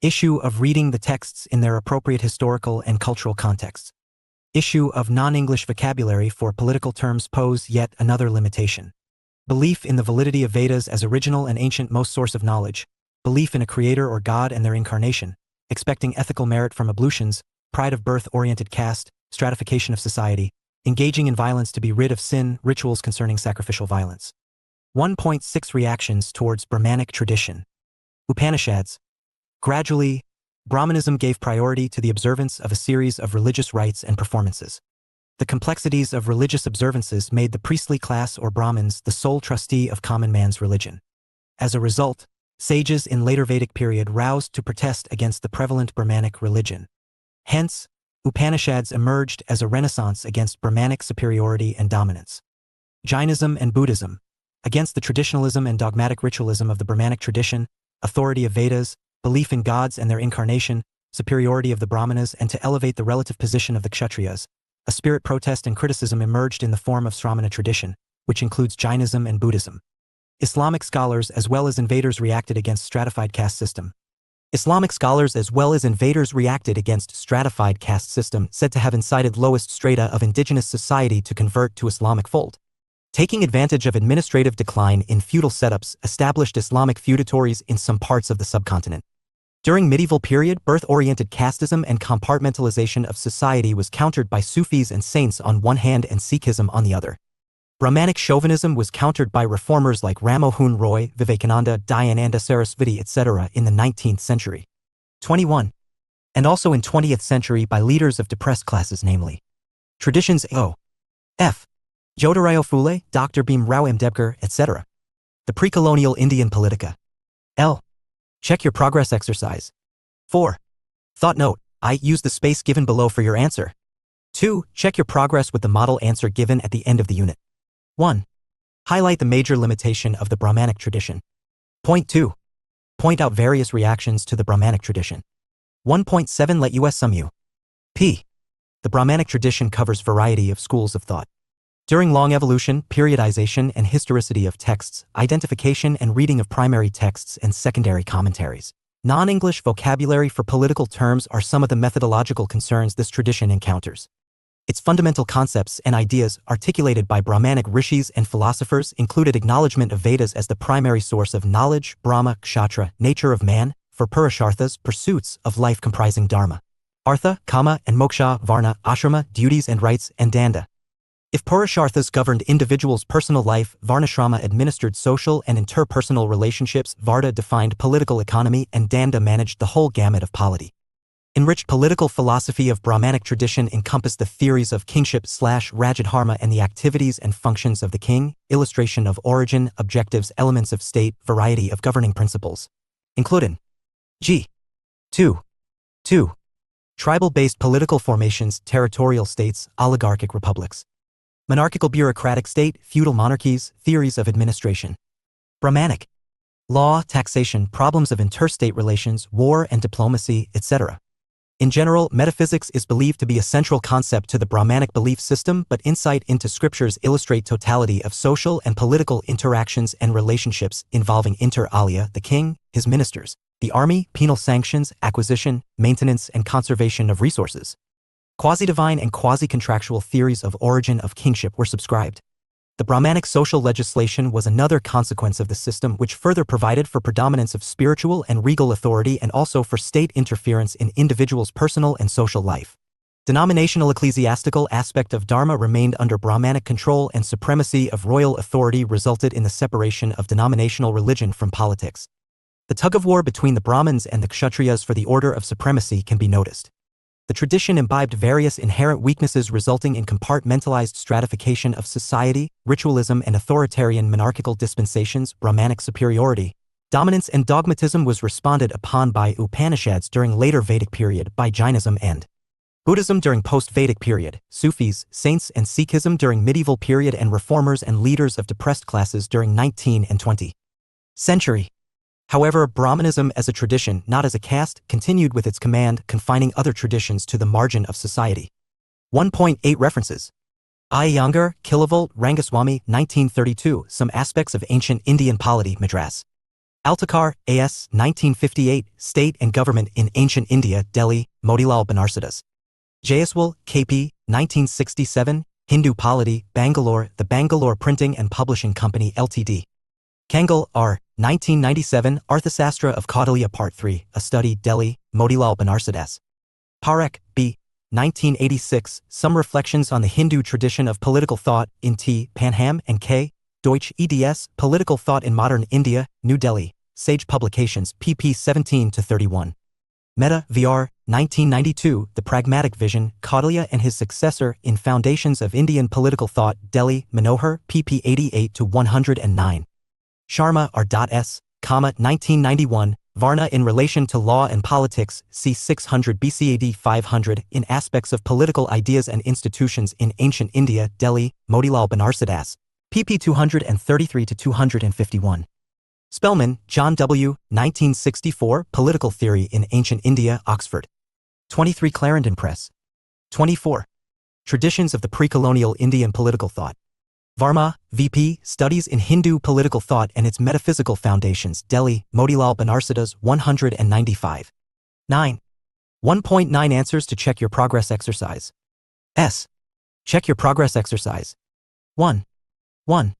Issue of reading the texts in their appropriate historical and cultural contexts. Issue of non-English vocabulary for political terms pose yet another limitation. Belief in the validity of Vedas as original and ancient most source of knowledge, belief in a creator or God and their incarnation, expecting ethical merit from ablutions, pride of birth-oriented caste, stratification of society, engaging in violence to be rid of sin, rituals concerning sacrificial violence. 1.6 Reactions towards Brahmanic tradition. Upanishads. Gradually, Brahmanism gave priority to the observance of a series of religious rites and performances. The complexities of religious observances made the priestly class or Brahmins the sole trustee of common man's religion. As a result, sages in later Vedic period roused to protest against the prevalent Brahmanic religion. Hence, Upanishads emerged as a renaissance against Brahmanic superiority and dominance. Jainism and Buddhism, against the traditionalism and dogmatic ritualism of the Brahmanic tradition, authority of Vedas, belief in gods and their incarnation, superiority of the Brahmanas, and to elevate the relative position of the Kshatriyas, a spirit protest and criticism emerged in the form of Sramana tradition, which includes Jainism and Buddhism. Islamic scholars as well as invaders reacted against stratified caste system. Islamic scholars as well as invaders reacted against stratified caste system said to have incited lowest strata of indigenous society to convert to Islamic fold. Taking advantage of administrative decline in feudal setups established Islamic feudatories in some parts of the subcontinent. During medieval period, birth-oriented casteism and compartmentalization of society was countered by Sufis and saints on one hand and Sikhism on the other. Brahmanic chauvinism was countered by reformers like Ramohun Roy, Vivekananda, Dayananda Sarasvati, etc. in the 19th century. 21. And also in 20th century by leaders of depressed classes, namely traditions O. F. Jyotirao Phule, Dr. Bhim Rao Ambedkar, etc. The pre-colonial Indian Politica. L. Check your progress exercise. 4. Thought note: I. Use the space given below for your answer. 2. Check your progress with the model answer given at the end of the unit. 1. Highlight the major limitation of the Brahmanic tradition. Point 2. Point out various reactions to the Brahmanic tradition. 1.7 Let us sum you. P. The Brahmanic tradition covers variety of schools of thought. During long evolution, periodization and historicity of texts, identification and reading of primary texts and secondary commentaries. Non-English vocabulary for political terms are some of the methodological concerns this tradition encounters. Its fundamental concepts and ideas, articulated by Brahmanic rishis and philosophers, included acknowledgement of Vedas as the primary source of knowledge, Brahma, Kshatra, nature of man, for Purusharthas, pursuits of life comprising Dharma, Artha, Kama, and Moksha, Varna, Ashrama, duties and rights, and Danda. If Purusharthas governed individuals' personal life, Varnashrama administered social and interpersonal relationships, Varda defined political economy, and Danda managed the whole gamut of polity. Enriched political philosophy of Brahmanic tradition encompassed the theories of kingship/Rajadharma and the activities and functions of the king, illustration of origin, objectives, elements of state, variety of governing principles. Included G. 2. Tribal-based political formations, territorial states, oligarchic republics. Monarchical bureaucratic state, feudal monarchies, theories of administration. Brahmanic. Law, taxation, problems of interstate relations, war and diplomacy, etc. In general, metaphysics is believed to be a central concept to the Brahmanic belief system, but insight into scriptures illustrate totality of social and political interactions and relationships involving inter alia, the king, his ministers, the army, penal sanctions, acquisition, maintenance, and conservation of resources. Quasi-divine and quasi-contractual theories of origin of kingship were subscribed. The Brahmanic social legislation was another consequence of the system, which further provided for predominance of spiritual and regal authority and also for state interference in individuals' personal and social life. Denominational ecclesiastical aspect of Dharma remained under Brahmanic control, and supremacy of royal authority resulted in the separation of denominational religion from politics. The tug-of-war between the Brahmins and the Kshatriyas for the order of supremacy can be noticed. The tradition imbibed various inherent weaknesses, resulting in compartmentalized stratification of society, ritualism and authoritarian monarchical dispensations. Brahmanic superiority, dominance and dogmatism was responded upon by Upanishads during later Vedic period, by Jainism and Buddhism during post-Vedic period, Sufis, saints and Sikhism during medieval period, and reformers and leaders of depressed classes during 19th and 20th century. However, Brahmanism as a tradition, not as a caste, continued with its command, confining other traditions to the margin of society. 1.8 References. Iyengar, Kilovolt, Rangaswamy, 1932, Some Aspects of Ancient Indian Polity, Madras. Altekar, A.S., 1958, State and Government in Ancient India, Delhi, Motilal Banarsidass. Jaiswal, K.P., 1967, Hindu Polity, Bangalore, The Bangalore Printing and Publishing Company, Ltd. Kangal, R., 1997, Arthasastra of Kautilya Part 3, A Study, Delhi, Motilal Banarsidass. Parekh, B., 1986, Some Reflections on the Hindu Tradition of Political Thought, in T. Panham and K. Deutsch eds, Political Thought in Modern India, New Delhi, Sage Publications, pp. 17-31. Mehta, V.R., 1992, The Pragmatic Vision, Kautilya and His Successor, in Foundations of Indian Political Thought, Delhi, Manohar, pp. 88-109. Sharma, R.S., 1991, Varna in Relation to Law and Politics, c. 600 BCAD 500, in Aspects of Political Ideas and Institutions in Ancient India, Delhi, Motilal Banarsidass, pp. 233-251. Spellman, John W., 1964, Political Theory in Ancient India, Oxford. 23 Clarendon Press. 24. Traditions of the Pre-Colonial Indian Political Thought. Varma, V.P., Studies in Hindu Political Thought and Its Metaphysical Foundations, Delhi, Motilal Banarsidass, 195. 9. 1.9 Answers to Check Your Progress Exercise. S. Check your progress exercise. 1. 1.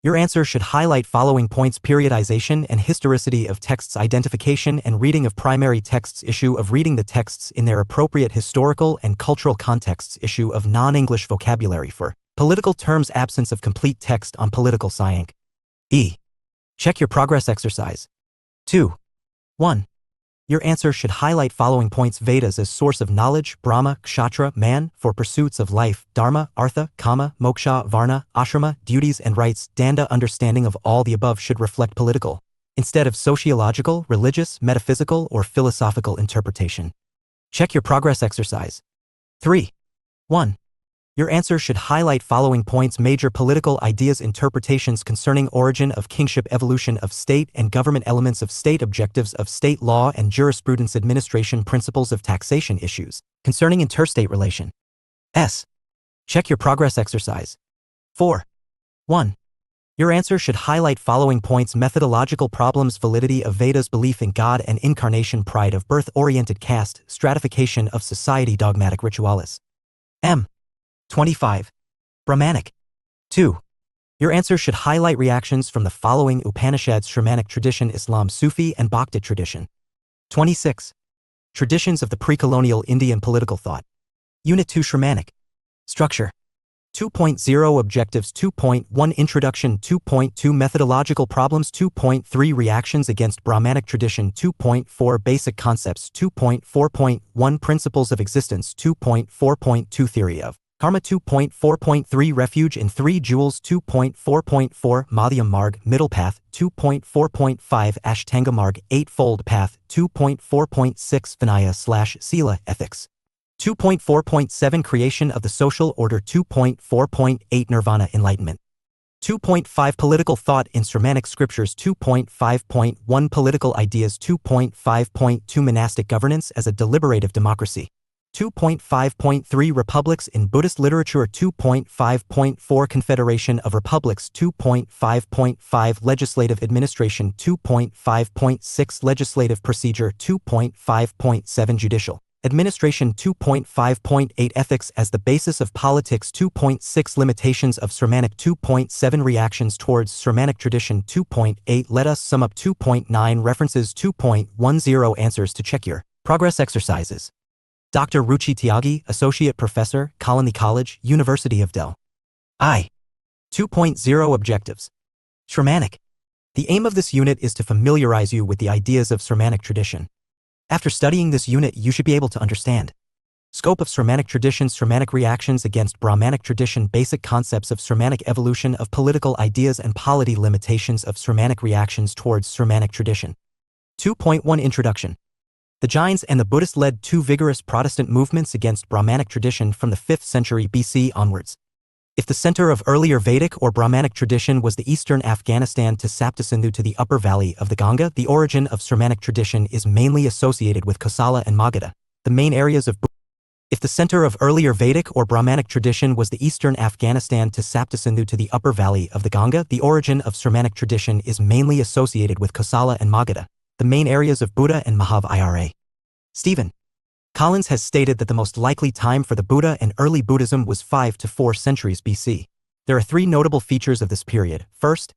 Your answer should highlight following points: periodization and historicity of texts, identification and reading of primary texts, issue of reading the texts in their appropriate historical and cultural contexts, issue of non-English vocabulary for political terms, absence of complete text on political science. E. Check your progress exercise. 2. 1. Your answer should highlight following points: Vedas as source of knowledge, Brahma, Kshatra, man, for pursuits of life, Dharma, Artha, Kama, Moksha, Varna, Ashrama, duties and rights. Danda understanding of all the above should reflect political, instead of sociological, religious, metaphysical, or philosophical interpretation. Check your progress exercise. 3. 1. Your answer should highlight following points: major political ideas, interpretations concerning origin of kingship, evolution of state and government, elements of state, objectives of state law and jurisprudence, administration, principles of taxation, issues concerning interstate relation. S. Check your progress exercise. 4. 1. Your answer should highlight following points: methodological problems, validity of Vedas, belief in God and incarnation, pride of birth-oriented caste, stratification of society, dogmatic ritualis. M. 25. Brahmanic. 2. Your answer should highlight reactions from the following Upanishads: Shramanic tradition, Islam, Sufi and Bhakti tradition. 26. Traditions of the pre-colonial Indian political thought. Unit 2 Shramanic. Structure. 2.0 Objectives. 2.1 Introduction. 2.2 Methodological problems. 2.3 Reactions against Brahmanic tradition. 2.4 Basic concepts. 2.4.1 Principles of existence. 2.4.2 Theory of Karma. 2.4.3 Refuge in Three Jewels. 2.4.4 Madhyam Marg, Middle Path. 2.4.5 Ashtanga Marg, Eightfold Path. 2.4.6 Vinaya/Sila, Ethics. 2.4.7 Creation of the Social Order. 2.4.8 Nirvana, Enlightenment. 2.5 Political Thought in Sermonic Scriptures 2.5.1 Political Ideas 2.5.2 Monastic Governance as a Deliberative Democracy 2.5.3 Republics in Buddhist Literature 2.5.4 Confederation of Republics 2.5.5 Legislative Administration 2.5.6 Legislative Procedure 2.5.7 Judicial Administration 2.5.8 Ethics as the Basis of Politics 2.6 Limitations of Sermonic 2.7 Reactions towards Sermonic Tradition 2.8 Let us sum up 2.9 References 2.10 Answers to check your progress exercises. Dr. Ruchi Tyagi, Associate Professor, Colony College, University of Delhi. 2.0 Objectives. Sermonic. The aim of this unit is to familiarize you with the ideas of Sermonic tradition. After studying this unit, you should be able to understand scope of Sermonic tradition, Sermonic reactions against Brahmanic tradition, basic concepts of Sermonic evolution of political ideas and polity, limitations of Sermonic reactions towards Sermonic tradition. 2.1 Introduction. The Jains and the Buddhists led two vigorous Protestant movements against Brahmanic tradition from the 5th century BC onwards. If the center of earlier Vedic or Brahmanic tradition was the eastern Afghanistan to Saptasindhu to the upper valley of the Ganga, the origin of Sermonic tradition is mainly associated with Kosala and Magadha, the main areas of If the center of earlier Vedic or Brahmanic tradition was the eastern Afghanistan to Saptasindhu to the upper valley of the Ganga, the origin of Sermonic tradition is mainly associated with Kosala and Magadha, the main areas of Buddha and Mahavira. Stephen Collins has stated that the most likely time for the Buddha and early Buddhism was 5 to 4 centuries BC. There are three notable features of this period. First,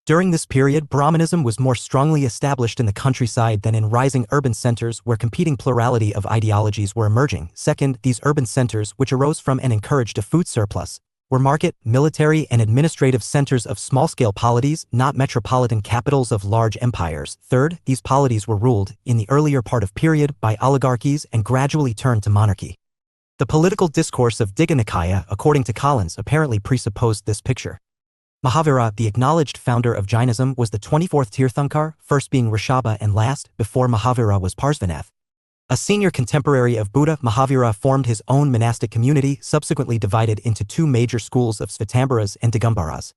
during this period, Brahmanism was more strongly established in the countryside than in rising urban centers where competing plurality of ideologies were emerging. Second, these urban centers, which arose from and encouraged a food surplus, were market, military, and administrative centers of small-scale polities, not metropolitan capitals of large empires. Third, these polities were ruled, in the earlier part of period, by oligarchies and gradually turned to monarchy. The political discourse of Digha Nikaya, according to Collins, apparently presupposed this picture. Mahavira, the acknowledged founder of Jainism, was the 24th Tirthankar, first being Rishabha and last, before Mahavira, was Parsvanath. A senior contemporary of Buddha, Mahavira formed his own monastic community, subsequently divided into two major schools of Svetambaras and Digambaras.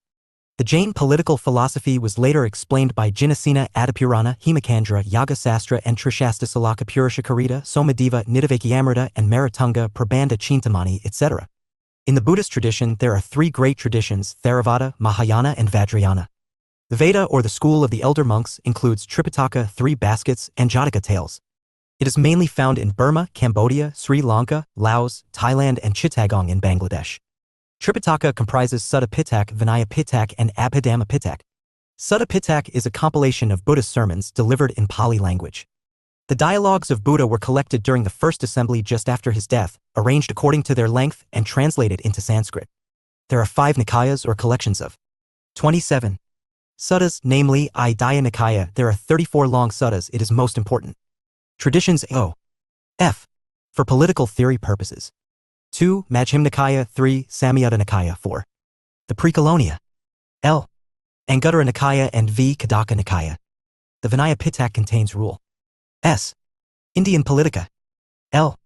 The Jain political philosophy was later explained by Jinasena, Adipurana, Hemakandra, Yagasastra, and Trishastasala Purushakarita, Somadeva, Nidavakyamrita, and Maratunga, Prabandha Chintamani, etc. In the Buddhist tradition, there are three great traditions: Theravada, Mahayana, and Vajrayana. The Veda, or the school of the elder monks, includes Tripitaka, 3 baskets, and Jataka tales. It is mainly found in Burma, Cambodia, Sri Lanka, Laos, Thailand, and Chittagong in Bangladesh. Tripitaka comprises Sutta Pitaka, Vinaya Pitaka, and Abhidhamma Pitaka. Sutta Pitaka is a compilation of Buddhist sermons delivered in Pali language. The dialogues of Buddha were collected during the first assembly just after his death, arranged according to their length, and translated into Sanskrit. There are 5 Nikayas or collections of 27 suttas, namely Aidaya Nikaya. There are 34 long suttas. It is most important. Traditions O.F. for political theory purposes. 2. Majjhima Nikaya. 3. Samyutta Nikaya. 4. The Precolonia. L. Anguttara Nikaya and V. Kadaka Nikaya. The Vinaya Pitaka contains Rule S. Indian Politica. L.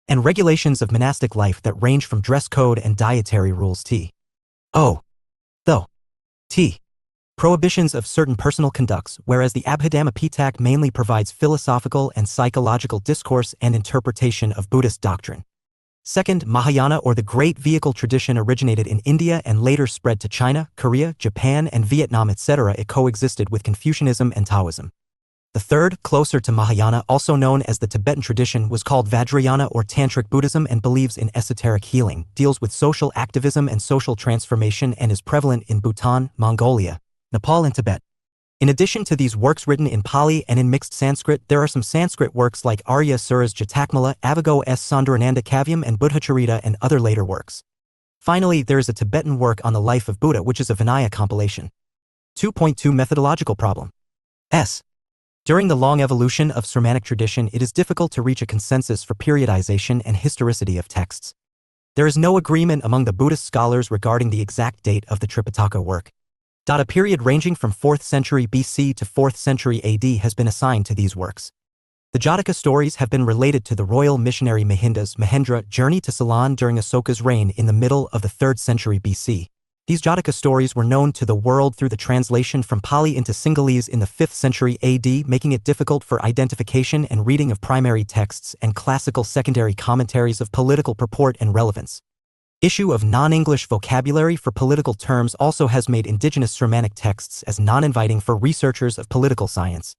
and regulations of monastic life that range from dress code and dietary rules T. O. though T. prohibitions of certain personal conducts, whereas the Abhidhamma Pitaka mainly provides philosophical and psychological discourse and interpretation of Buddhist doctrine. Second, Mahayana, or the Great Vehicle tradition, originated in India and later spread to China, Korea, Japan, and Vietnam, etc. It coexisted with Confucianism and Taoism. The third, closer to Mahayana, also known as the Tibetan tradition, was called Vajrayana or Tantric Buddhism and believes in esoteric healing, deals with social activism and social transformation, and is prevalent in Bhutan, Mongolia, Nepal, and Tibet. In addition to these works written in Pali and in mixed Sanskrit, there are some Sanskrit works like Arya Sura's Jatakmala, Avago S. Sundarananda Kavyam, and Buddhacharita, and other later works. Finally, there is a Tibetan work on the life of Buddha, which is a Vinaya compilation. 2.2 Methodological problem. During the long evolution of Sermonic tradition, it is difficult to reach a consensus for periodization and historicity of texts. There is no agreement among the Buddhist scholars regarding the exact date of the Tripitaka work. A period ranging from 4th century BC to 4th century AD has been assigned to these works. The Jataka stories have been related to the royal missionary Mahinda's Mahendra journey to Ceylon during Asoka's reign in the middle of the 3rd century BC. These Jataka stories were known to the world through the translation from Pali into Sinhalese in the 5th century AD, making it difficult for identification and reading of primary texts and classical secondary commentaries of political purport and relevance. Issue of non-English vocabulary for political terms also has made indigenous Sramanic texts as non-inviting for researchers of political science.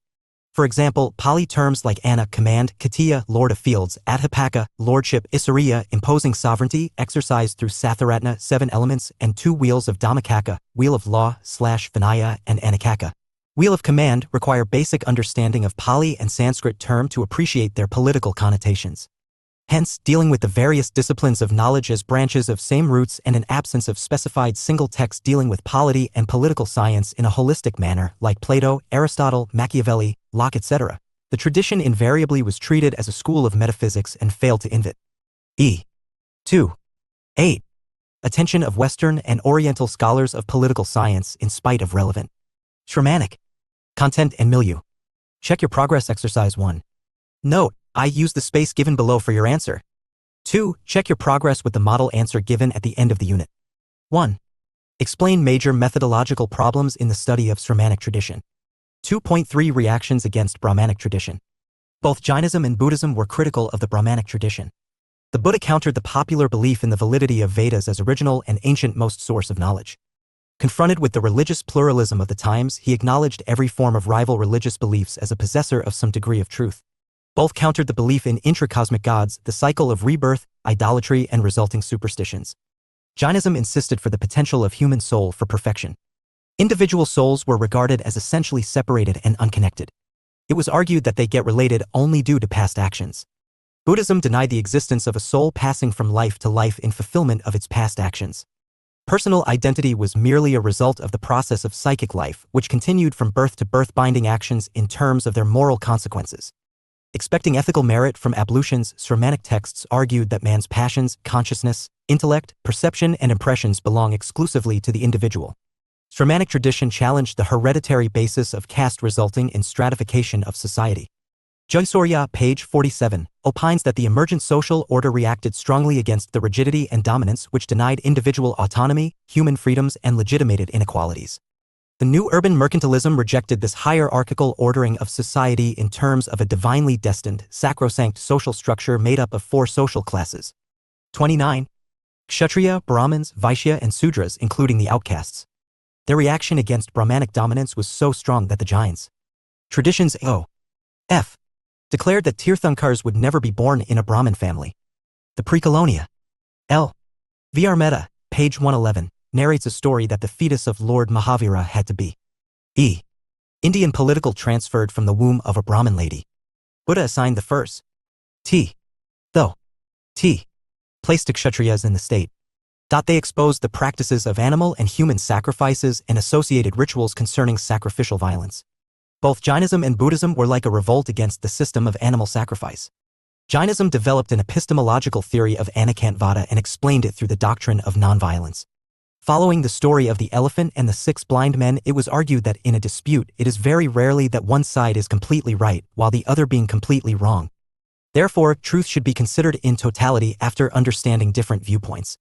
For example, Pali terms like Anna, command, Katiya, lord of fields, Adhipaka, lordship, Isariya, imposing sovereignty, exercised through Satharatna, 7 elements, and 2 wheels of Dhammacakka, wheel of law, Vinaya, and Anakaka. Wheel of command require basic understanding of Pali and Sanskrit term to appreciate their political connotations. Hence, dealing with the various disciplines of knowledge as branches of same roots and an absence of specified single text dealing with polity and political science in a holistic manner, like Plato, Aristotle, Machiavelli, Locke, etc., the tradition invariably was treated as a school of metaphysics and failed to invite 8. Attention of Western and Oriental scholars of political science in spite of relevant Sramanic content and milieu. Check your progress exercise 1. Note: I use the space given below for your answer. 2. Check your progress with the model answer given at the end of the unit. 1. Explain major methodological problems in the study of Sramanic tradition. 2.3 Reactions against Brahmanic tradition. Both Jainism and Buddhism were critical of the Brahmanic tradition. The Buddha countered the popular belief in the validity of Vedas as original and ancient most source of knowledge. Confronted with the religious pluralism of the times, he acknowledged every form of rival religious beliefs as a possessor of some degree of truth. Both countered the belief in intracosmic gods, the cycle of rebirth, idolatry, and resulting superstitions. Jainism insisted for the potential of human soul for perfection. Individual souls were regarded as essentially separated and unconnected. It was argued that they get related only due to past actions. Buddhism denied the existence of a soul passing from life to life in fulfillment of its past actions. Personal identity was merely a result of the process of psychic life, which continued from birth to birth, binding actions in terms of their moral consequences. Expecting ethical merit from ablutions, Sramanic texts argued that man's passions, consciousness, intellect, perception, and impressions belong exclusively to the individual. Sramanic tradition challenged the hereditary basis of caste, resulting in stratification of society. Jaisurya, page 47, opines that the emergent social order reacted strongly against the rigidity and dominance which denied individual autonomy, human freedoms, and legitimated inequalities. The new urban mercantilism rejected this hierarchical ordering of society in terms of a divinely destined, sacrosanct social structure made up of 4 social classes. 29. Kshatriya, Brahmins, Vaishya, and Sudras, including the outcasts. Their reaction against Brahmanic dominance was so strong that the Jains traditions O.F. declared that Tirthankars would never be born in a Brahmin family. The Precolonia L. Vr. page 111, narrates a story that the fetus of Lord Mahavira had to be Indian political transferred from the womb of a Brahmin lady. Buddha assigned the first place to Kshatriyas in the state. They exposed the practices of animal and human sacrifices and associated rituals concerning sacrificial violence. Both Jainism and Buddhism were like a revolt against the system of animal sacrifice. Jainism developed an epistemological theory of Anekantavada and explained it through the doctrine of nonviolence. Following the story of the elephant and the 6 blind men, it was argued that in a dispute, it is very rarely that one side is completely right, while the other being completely wrong. Therefore, truth should be considered in totality after understanding different viewpoints.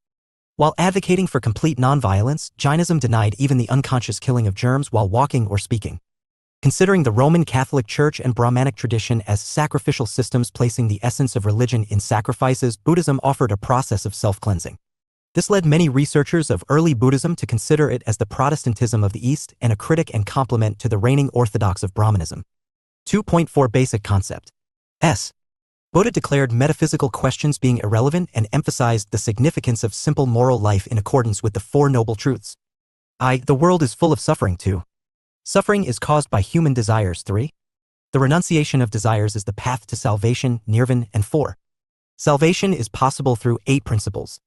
While advocating for complete nonviolence, Jainism denied even the unconscious killing of germs while walking or speaking. Considering the Roman Catholic Church and Brahmanic tradition as sacrificial systems placing the essence of religion in sacrifices, Buddhism offered a process of self-cleansing. This led many researchers of early Buddhism to consider it as the Protestantism of the East and a critic and complement to the reigning orthodox of Brahmanism. 2.4 Basic concept. Buddha declared metaphysical questions being irrelevant and emphasized the significance of simple moral life in accordance with the 4 noble truths. The world is full of suffering. 2. Suffering is caused by human desires. 3. The renunciation of desires is the path to salvation, nirvana, and 4. Salvation is possible through 8 principles.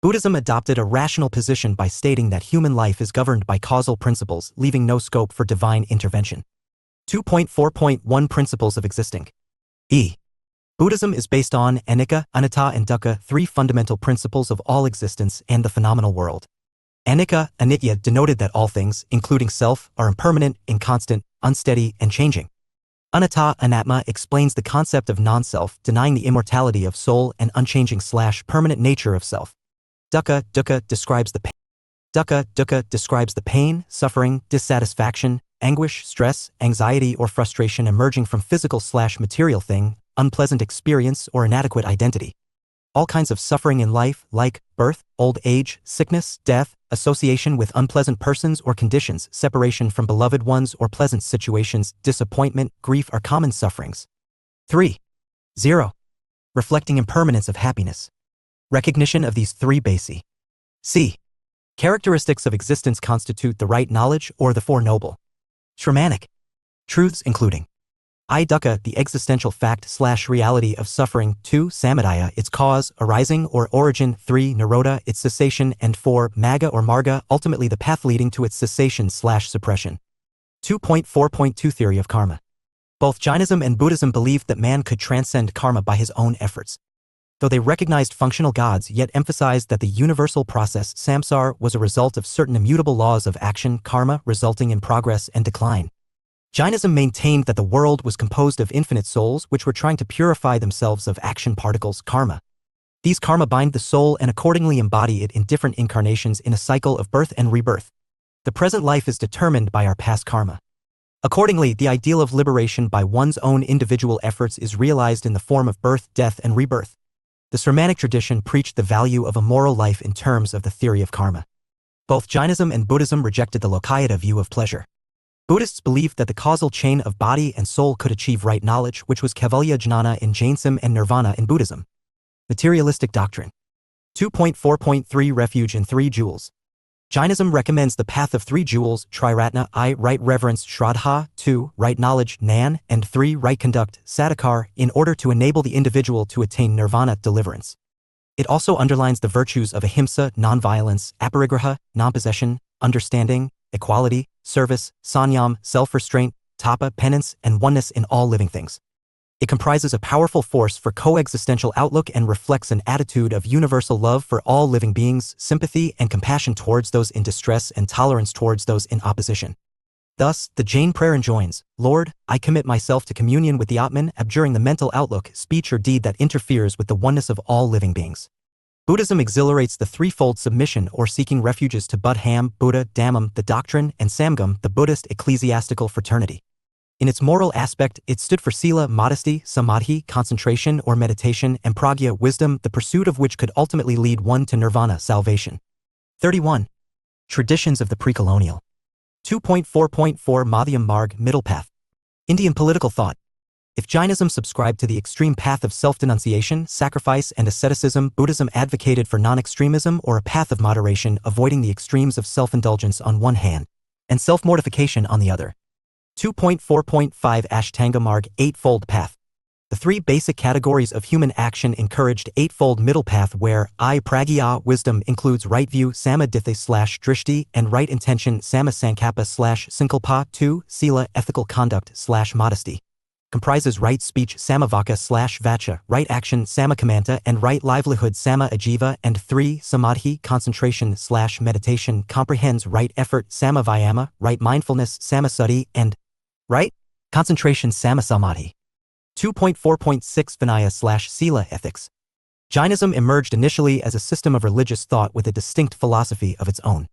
Buddhism adopted a rational position by stating that human life is governed by causal principles, leaving no scope for divine intervention. 2.4.1 Principles of existing. Buddhism is based on anicca, anatta, and dukkha, 3 fundamental principles of all existence and the phenomenal world. Anicca, anitya, denoted that all things, including self, are impermanent, inconstant, unsteady, and changing. Anatta, anatma, explains the concept of non-self, denying the immortality of soul and unchanging/permanent nature of self. Dukkha, dukkha, describes the Dukkha describes the pain, suffering, dissatisfaction, anguish, stress, anxiety, or frustration emerging from physical/material thing, unpleasant experience, or inadequate identity. All kinds of suffering in life, like birth, old age, sickness, death, association with unpleasant persons or conditions, separation from beloved ones or pleasant situations, disappointment, grief are common sufferings. 3. 0. Reflecting impermanence of happiness. Recognition of these three basic characteristics of existence constitute the right knowledge or the Four Noble Shramanic truths, including dukkha, the existential fact/reality of suffering, 2. Samadaya, its cause, arising or origin, 3. Nirodha, its cessation, and 4. Magga or marga, ultimately the path leading to its cessation/suppression. 2.4.2 Theory of Karma. Both Jainism and Buddhism believed that man could transcend karma by his own efforts. Though they recognized functional gods, yet emphasized that the universal process samsara was a result of certain immutable laws of action, karma, resulting in progress and decline. Jainism maintained that the world was composed of infinite souls which were trying to purify themselves of action particles, karma. These karma bind the soul and accordingly embody it in different incarnations in a cycle of birth and rebirth. The present life is determined by our past karma. Accordingly, the ideal of liberation by one's own individual efforts is realized in the form of birth, death, and rebirth. The Sramanic tradition preached the value of a moral life in terms of the theory of karma. Both Jainism and Buddhism rejected the Lokayata view of pleasure. Buddhists believed that the causal chain of body and soul could achieve right knowledge, which was Kaivalya Jnana in Jainism and Nirvana in Buddhism. Materialistic doctrine. 2.4.3 Refuge in Three Jewels. Jainism recommends the path of three jewels, Triratna, right reverence, Shraddha, 2. Right knowledge, Nan, and 3. Right conduct, Sadhakar, in order to enable the individual to attain nirvana, deliverance. It also underlines the virtues of ahimsa, nonviolence, aparigraha, non-possession, understanding, equality, service, sanyam, self-restraint, tapa, penance, and oneness in all living things. It comprises a powerful force for coexistential outlook and reflects an attitude of universal love for all living beings, sympathy and compassion towards those in distress, and tolerance towards those in opposition. Thus, the Jain prayer enjoins, Lord, I commit myself to communion with the Atman, abjuring the mental outlook, speech or deed that interferes with the oneness of all living beings. Buddhism exhilarates the threefold submission or seeking refuges to Buddham, Buddha, Dhammam, the doctrine, and Samgam, the Buddhist ecclesiastical fraternity. In its moral aspect, it stood for sila, modesty, samadhi, concentration or meditation, and pragya, wisdom, the pursuit of which could ultimately lead one to nirvana, salvation. 31. Traditions of the pre-colonial. 2.4.4 Madhyam Marg, middle path. Indian political thought. If Jainism subscribed to the extreme path of self-denunciation, sacrifice, and asceticism, Buddhism advocated for non-extremism or a path of moderation, avoiding the extremes of self-indulgence on one hand, and self-mortification on the other. 2.4.5 Ashtanga Marg, eightfold path. The three basic categories of human action encouraged eightfold middle path where pragya, wisdom, includes right view, samaditthi/drishti, and right intention, samasankappa/sankalpa. 2. Sila, ethical conduct/modesty. Comprises right speech, samavaka/vacha, right action, samakamanta, and right livelihood, sama-ajiva, and 3. Samadhi, concentration/meditation, comprehends right effort, samavayama, right mindfulness, samasati, and right concentration, samasamadhi. 2.4.6 Vinaya/Sila, ethics. Jainism emerged initially as a system of religious thought with a distinct philosophy of its own.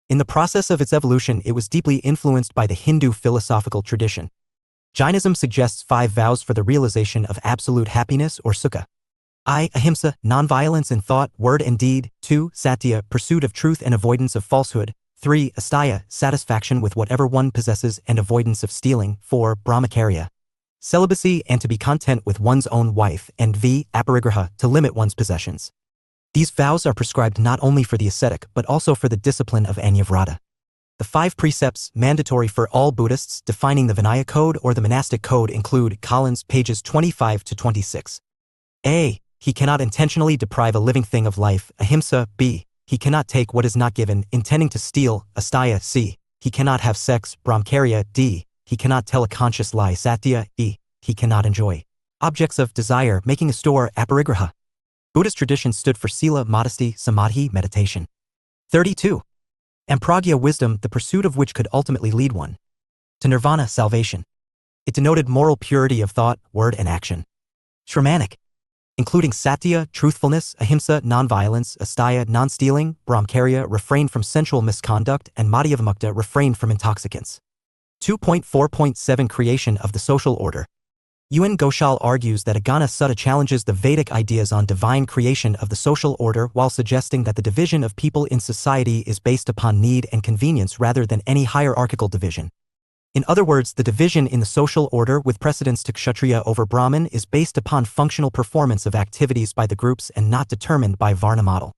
In the process of its evolution, it was deeply influenced by the Hindu philosophical tradition. Jainism suggests 5 vows for the realization of absolute happiness or sukha. Ahimsa, nonviolence in thought, word and deed. 2. Satya, pursuit of truth and avoidance of falsehood. 3. Asteya, satisfaction with whatever one possesses and avoidance of stealing. 4. Brahmacharya, celibacy and to be content with one's own wife. And aparigraha, to limit one's possessions. These vows are prescribed not only for the ascetic but also for the discipline of Anyavrata. The 5 precepts, mandatory for all Buddhists, defining the Vinaya Code or the monastic code include Collins, pages 25 to 26. A. He cannot intentionally deprive a living thing of life, ahimsa. B. He cannot take what is not given, intending to steal, asteya. C. He cannot have sex, brahmacharya. D. He cannot tell a conscious lie, satya. E. He cannot enjoy objects of desire, making a store, aparigraha. Buddhist tradition stood for sila, modesty, samadhi, meditation. 32. And pragya, wisdom, the pursuit of which could ultimately lead one to nirvana, salvation. It denoted moral purity of thought, word, and action. Shramanic including satya, truthfulness, ahimsa, nonviolence, asteya, non-stealing, brahmacharya, refrain from sensual misconduct, and madhyavamukta, refrain from intoxicants. 2.4.7 Creation of the Social Order. UN Ghoshal argues that IGNOU Sutta challenges the Vedic ideas on divine creation of the social order while suggesting that the division of people in society is based upon need and convenience rather than any hierarchical division. In other words, the division in the social order with precedence to Kshatriya over Brahmin is based upon functional performance of activities by the groups and not determined by Varna model.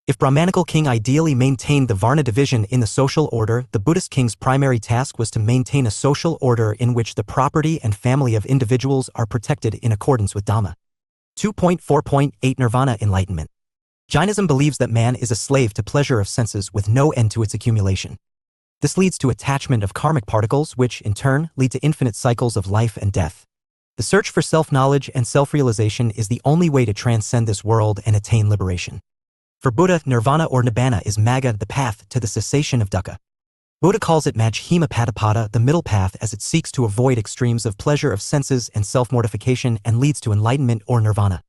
If Brahmanical king ideally maintained the Varna division in the social order, the Buddhist king's primary task was to maintain a social order in which the property and family of individuals are protected in accordance with Dhamma. 2.4.8 Nirvana Enlightenment. Jainism believes that man is a slave to pleasure of senses with no end to its accumulation. This leads to attachment of karmic particles which, in turn, lead to infinite cycles of life and death. The search for self-knowledge and self-realization is the only way to transcend this world and attain liberation. For Buddha, nirvana or nibbana is magga, the path to the cessation of dukkha. Buddha calls it majjhima padapada, the middle path, as it seeks to avoid extremes of pleasure of senses and self-mortification and leads to enlightenment or nirvana.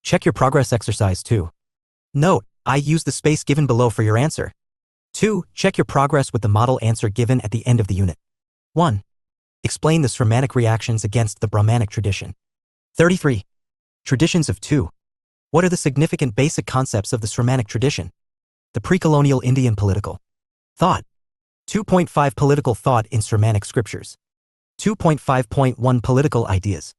Check your progress exercise 2. Note, I use the space given below for your answer. 2. Check your progress with the model answer given at the end of the unit. 1. Explain the Sramanic reactions against the Brahmanic tradition. 33. Traditions of 2. What are the significant basic concepts of the Sramanic tradition? The pre-colonial Indian political thought. 2.5 Political thought in Sramanic scriptures. 2.5.1 Political ideas.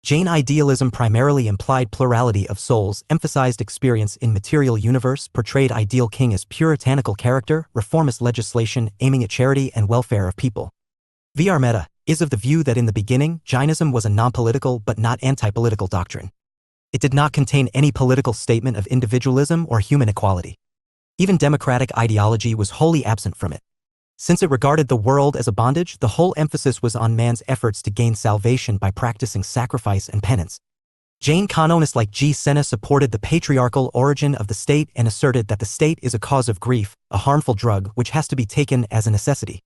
Jain idealism primarily implied plurality of souls, emphasized experience in material universe, portrayed ideal king as puritanical character, reformist legislation aiming at charity and welfare of people. VR Mehta is of the view that in the beginning, Jainism was a non-political but not anti-political doctrine. It did not contain any political statement of individualism or human equality. Even democratic ideology was wholly absent from it. Since it regarded the world as a bondage, the whole emphasis was on man's efforts to gain salvation by practicing sacrifice and penance. Jain canonists like G. Sena supported the patriarchal origin of the state and asserted that the state is a cause of grief, a harmful drug which has to be taken as a necessity.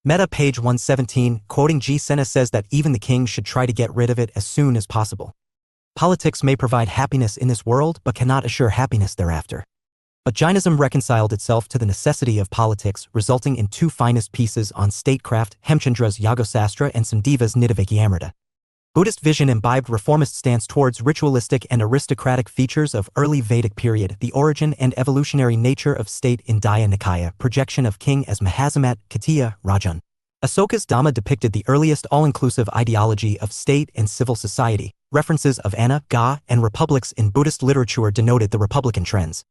Mehta, page 117, quoting G. Sena, says that even the king should try to get rid of it as soon as possible. Politics may provide happiness in this world but cannot assure happiness thereafter. But Jainism reconciled itself to the necessity of politics, resulting in 2 finest pieces on statecraft, Hemchandra's Yagosastra and Sandeva's Nidavakyamrita. Buddhist vision imbibed reformist stance towards ritualistic and aristocratic features of early Vedic period, the origin and evolutionary nature of state in Daya Nikaya, projection of king as Mahasamat, Katiya, Rajan. Asoka's Dhamma depicted the earliest all-inclusive ideology of state and civil society. References of Anna, Ga, and republics in Buddhist literature denoted the republican trends.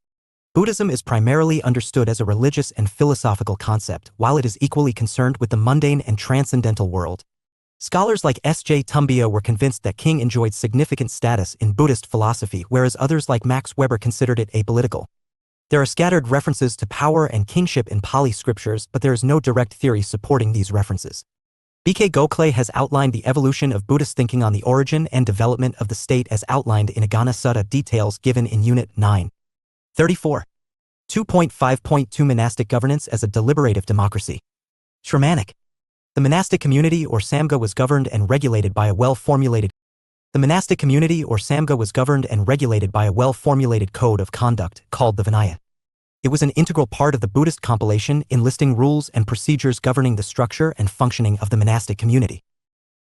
Buddhism is primarily understood as a religious and philosophical concept, while it is equally concerned with the mundane and transcendental world. Scholars like S.J. Tumbia were convinced that king enjoyed significant status in Buddhist philosophy, whereas others like Max Weber considered it apolitical. There are scattered references to power and kingship in Pali scriptures, but there is no direct theory supporting these references. B.K. Gokhale has outlined the evolution of Buddhist thinking on the origin and development of the state as outlined in IGNOU Sutta, details given in Unit 9. 34. 2.5.2 Monastic governance as a deliberative democracy. Sramanic. The monastic community or Samga was governed and regulated by a well-formulated code of conduct called the Vinaya. It was an integral part of the Buddhist compilation enlisting rules and procedures governing the structure and functioning of the monastic community.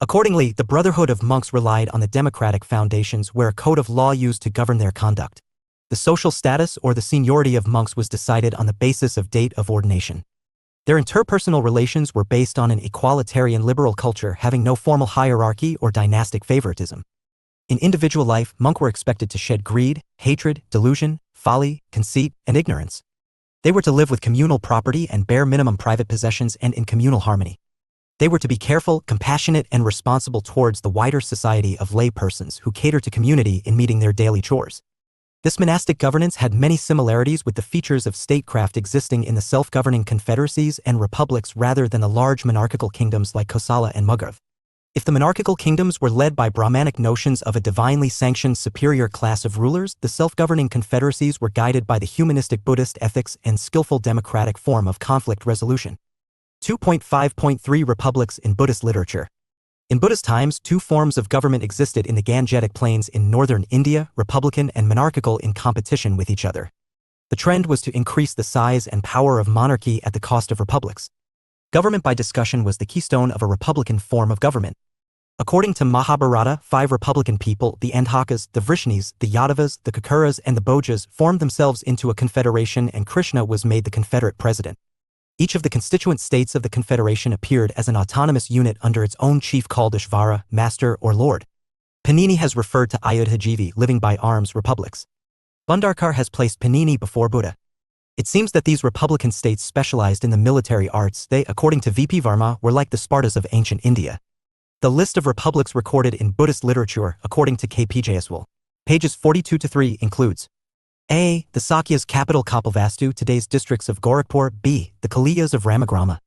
Accordingly, the Brotherhood of Monks relied on the democratic foundations where a code of law used to govern their conduct. The social status or the seniority of monks was decided on the basis of date of ordination. Their interpersonal relations were based on an equalitarian liberal culture having no formal hierarchy or dynastic favoritism. In individual life, monks were expected to shed greed, hatred, delusion, folly, conceit, and ignorance. They were to live with communal property and bare minimum private possessions and in communal harmony. They were to be careful, compassionate, and responsible towards the wider society of lay persons who cater to community in meeting their daily chores. This monastic governance had many similarities with the features of statecraft existing in the self-governing confederacies and republics rather than the large monarchical kingdoms like Kosala and Magadha. If the monarchical kingdoms were led by Brahmanic notions of a divinely sanctioned superior class of rulers, the self-governing confederacies were guided by the humanistic Buddhist ethics and skillful democratic form of conflict resolution. 2.5.3 Republics in Buddhist literature. In Buddha's times, two forms of government existed in the Gangetic Plains in northern India, republican and monarchical in competition with each other. The trend was to increase the size and power of monarchy at the cost of republics. Government by discussion was the keystone of a republican form of government. According to Mahabharata, 5 republican people, the Andhakas, the Vrishnis, the Yadavas, the Kakuras and the Bhojas, formed themselves into a confederation and Krishna was made the confederate president. Each of the constituent states of the confederation appeared as an autonomous unit under its own chief called Ishvara, master or lord. Panini has referred to Ayodhyajivi, living by arms republics. Bhandarkar has placed Panini before Buddha. It seems that these republican states specialized in the military arts. They, according to V.P. Varma, were like the Spartas of ancient India. The list of republics recorded in Buddhist literature, according to K.P. Jaiswal, pages 42-3, includes A. The Sakyas capital Kapilvastu, today's districts of Gorakhpur. B. The Kaliyas of Ramagrama.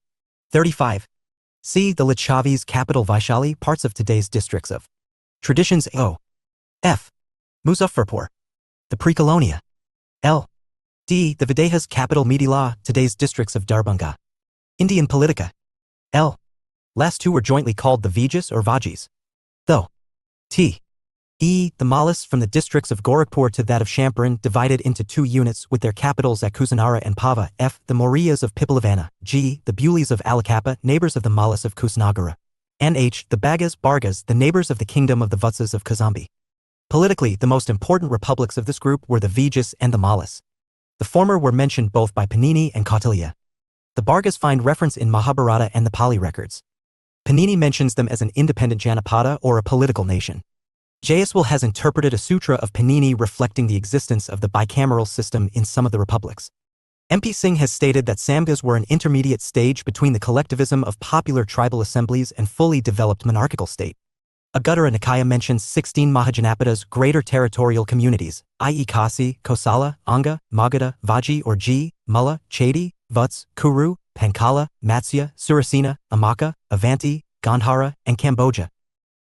35. C. The Lichavis capital Vaishali, parts of today's districts of Traditions. O. F. Muzaffarpur. The Pre-Colonia. L. D. The Videhas capital Midila, today's districts of Darbhanga. Indian Politica. L. Last two were jointly called the Vijas or Vajis. Though. T. E. The Mallas from the districts of Gorakhpur to that of Champaran, divided into 2 units with their capitals at Kusinara and Pava. F. The Mauriyas of Pipilavana. G. The Bulis of Alakappa, neighbors of the Mallas of Kusnagara. And H. The Bagas, Bargas, the neighbors of the kingdom of the Vatsas of Kazambi. Politically, the most important republics of this group were the Vijas and the Mallas. The former were mentioned both by Panini and Kautilya. The Bargas find reference in Mahabharata and the Pali records. Panini mentions them as an independent Janapada or a political nation. Jaiswal has interpreted a sutra of Panini reflecting the existence of the bicameral system in some of the republics. MP Singh has stated that Samgas were an intermediate stage between the collectivism of popular tribal assemblies and fully developed monarchical state. Aguttara Nikaya mentions 16 Mahajanapadas, greater territorial communities, i.e. Kasi, Kosala, Anga, Magadha, Vaji or G, Mulla, Chedi, Vats, Kuru, Panchala, Matsya, Surasena, Amaka, Avanti, Gandhara, and Cambodia.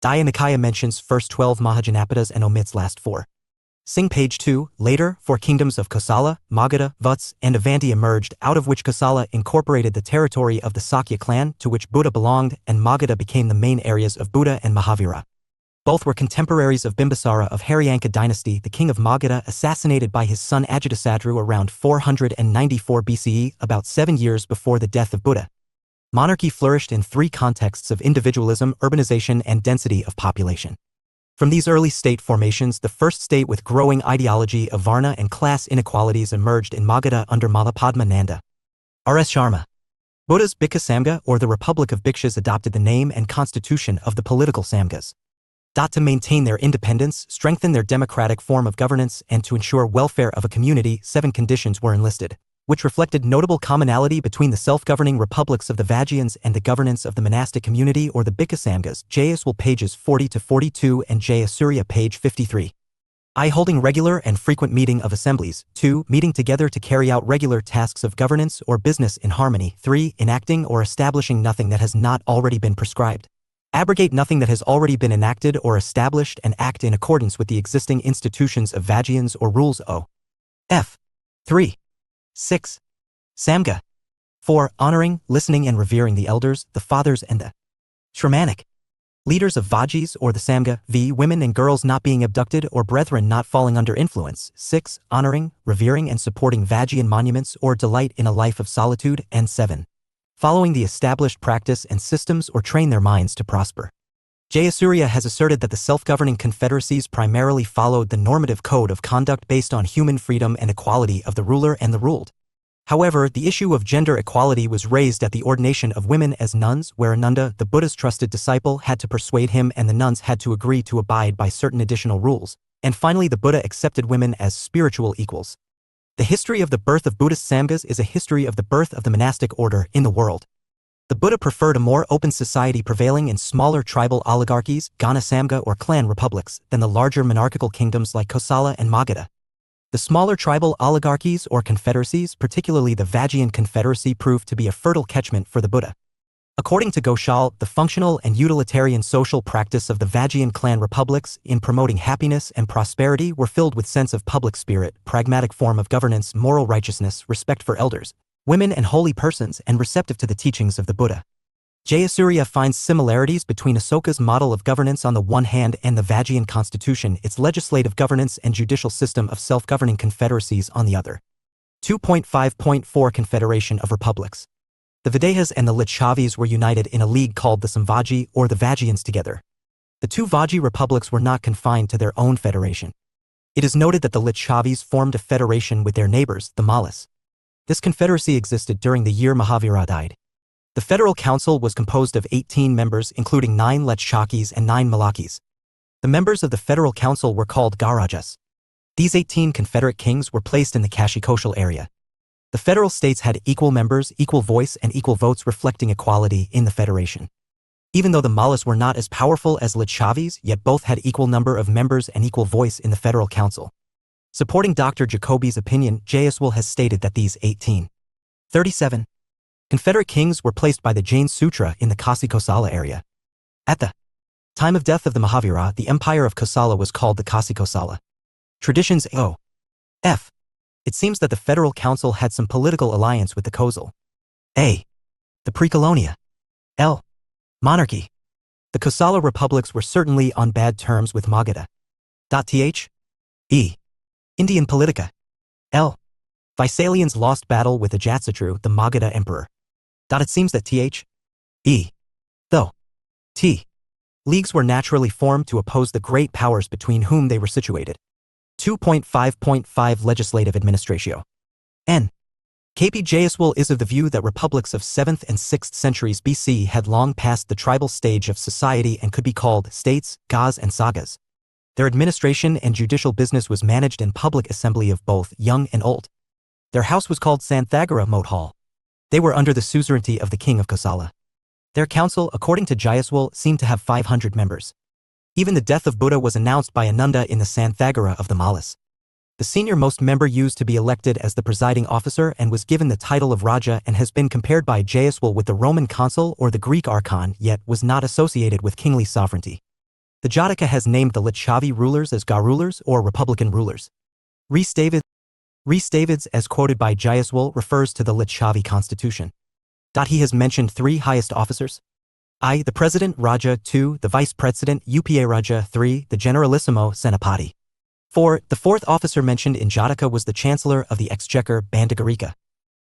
Daya Nikaya mentions first 12 Mahajanapadas and omits last 4. Singh page 2, later, 4 kingdoms of Kosala, Magadha, Vats, and Avanti emerged, out of which Kosala incorporated the territory of the Sakya clan to which Buddha belonged, and Magadha became the main areas of Buddha and Mahavira. Both were contemporaries of Bimbisara of Haryanka dynasty, the king of Magadha, assassinated by his son Ajatasattu around 494 BCE, about 7 years before the death of Buddha. Monarchy flourished in 3 contexts of individualism, urbanization, and density of population. From these early state formations, the first state with growing ideology of Varna and class inequalities emerged in Magadha under Malapadma Nanda. R.S. Sharma. Buddha's Bhikha Samga, or the Republic of Bhikshas, adopted the name and constitution of the political Samgas. To maintain their independence, strengthen their democratic form of governance, and to ensure welfare of a community, 7 conditions were enlisted, which reflected notable commonality between the self-governing republics of the Vajjayans and the governance of the monastic community or the Bhikha Samgas. Jaiswal pages 40-42 and Jaya Surya page 53. I. Holding regular and frequent meeting of assemblies. 2. Meeting together to carry out regular tasks of governance or business in harmony. 3. Enacting or establishing nothing that has not already been prescribed. Abrogate nothing that has already been enacted or established and act in accordance with the existing institutions of Vajjayans or rules. O. F. 3. 6. Samga. 4. Honoring, listening and revering the elders, the fathers and the Shramanic leaders of Vajis or the Samga. V. Women and girls not being abducted or brethren not falling under influence. 6. Honoring, revering and supporting Vajjayan monuments or delight in a life of solitude. And 7. Following the established practice and systems or train their minds to prosper. Jayasuriya has asserted that the self-governing confederacies primarily followed the normative code of conduct based on human freedom and equality of the ruler and the ruled. However, the issue of gender equality was raised at the ordination of women as nuns, where Ananda, the Buddha's trusted disciple, had to persuade him and the nuns had to agree to abide by certain additional rules. And finally, the Buddha accepted women as spiritual equals. The history of the birth of Buddhist Samgas is a history of the birth of the monastic order in the world. The Buddha preferred a more open society prevailing in smaller tribal oligarchies, Gana Samga or clan republics, than the larger monarchical kingdoms like Kosala and Magadha. The smaller tribal oligarchies or confederacies, particularly the Vajjayan confederacy, proved to be a fertile catchment for the Buddha. According to Ghoshal, the functional and utilitarian social practice of the Vajjayan clan republics in promoting happiness and prosperity were filled with sense of public spirit, pragmatic form of governance, moral righteousness, respect for elders, women and holy persons, and receptive to the teachings of the Buddha. Jayasuriya finds similarities between Asoka's model of governance on the one hand and the Vajjian constitution, its legislative governance and judicial system of self-governing confederacies on the other. 2.5.4 Confederation of Republics. The Videhas and the Lichavis were united in a league called the Samvaji or the Vajjians together. The two Vajji republics were not confined to their own federation. It is noted that the Lichavis formed a federation with their neighbors, the Mallas. This confederacy existed during the year Mahavira died. The Federal Council was composed of 18 members, including 9 Lechakis and 9 Malakis. The members of the Federal Council were called Garajas. These 18 Confederate kings were placed in the Kashi-Koshal area. The federal states had equal members, equal voice, and equal votes, reflecting equality in the federation. Even though the Mallas were not as powerful as Lichavis, yet both had equal number of members and equal voice in the Federal Council. Supporting Dr. Jacobi's opinion, Jayaswal has stated that these 37 Confederate kings were placed by the Jain Sutra in the Kasi-Kosala area. At the time of death of the Mahavira, the empire of Kosala was called the Kasi-Kosala. Traditions O.F. It seems that the Federal Council had some political alliance with the Kosal. A. The pre-colonia. L. Monarchy. The Kosala republics were certainly on bad terms with Magadha. Th. E. Indian Politica. L. Vaisalians lost battle with Ajatsatru, the Magadha emperor. It seems that Th. E. Though T. Leagues were naturally formed to oppose the great powers between whom they were situated. 2.5.5 Legislative Administratio. N. K.P. Jayaswal is of the view that republics of 7th and 6th centuries BC had long passed the tribal stage of society and could be called states, Gas and Sagas. Their administration and judicial business was managed in public assembly of both young and old. Their house was called Santhagara Moat Hall. They were under the suzerainty of the king of Kosala. Their council, according to Jayaswal, seemed to have 500 members. Even the death of Buddha was announced by Ananda in the Santhagara of the Mallas. The senior-most member used to be elected as the presiding officer and was given the title of Raja and has been compared by Jayaswal with the Roman consul or the Greek archon, yet was not associated with kingly sovereignty. The Jataka has named the Lichavi rulers as Ga rulers or Republican rulers. Rhys Davids, as quoted by Jayaswal, refers to the Lichavi constitution. He has mentioned 3 highest officers. I. The President, Raja. 2. The Vice President, UPA Raja. 3. The Generalissimo, Senapati. 4. The 4th officer mentioned in Jataka was the Chancellor of the Exchequer, Bandagarika.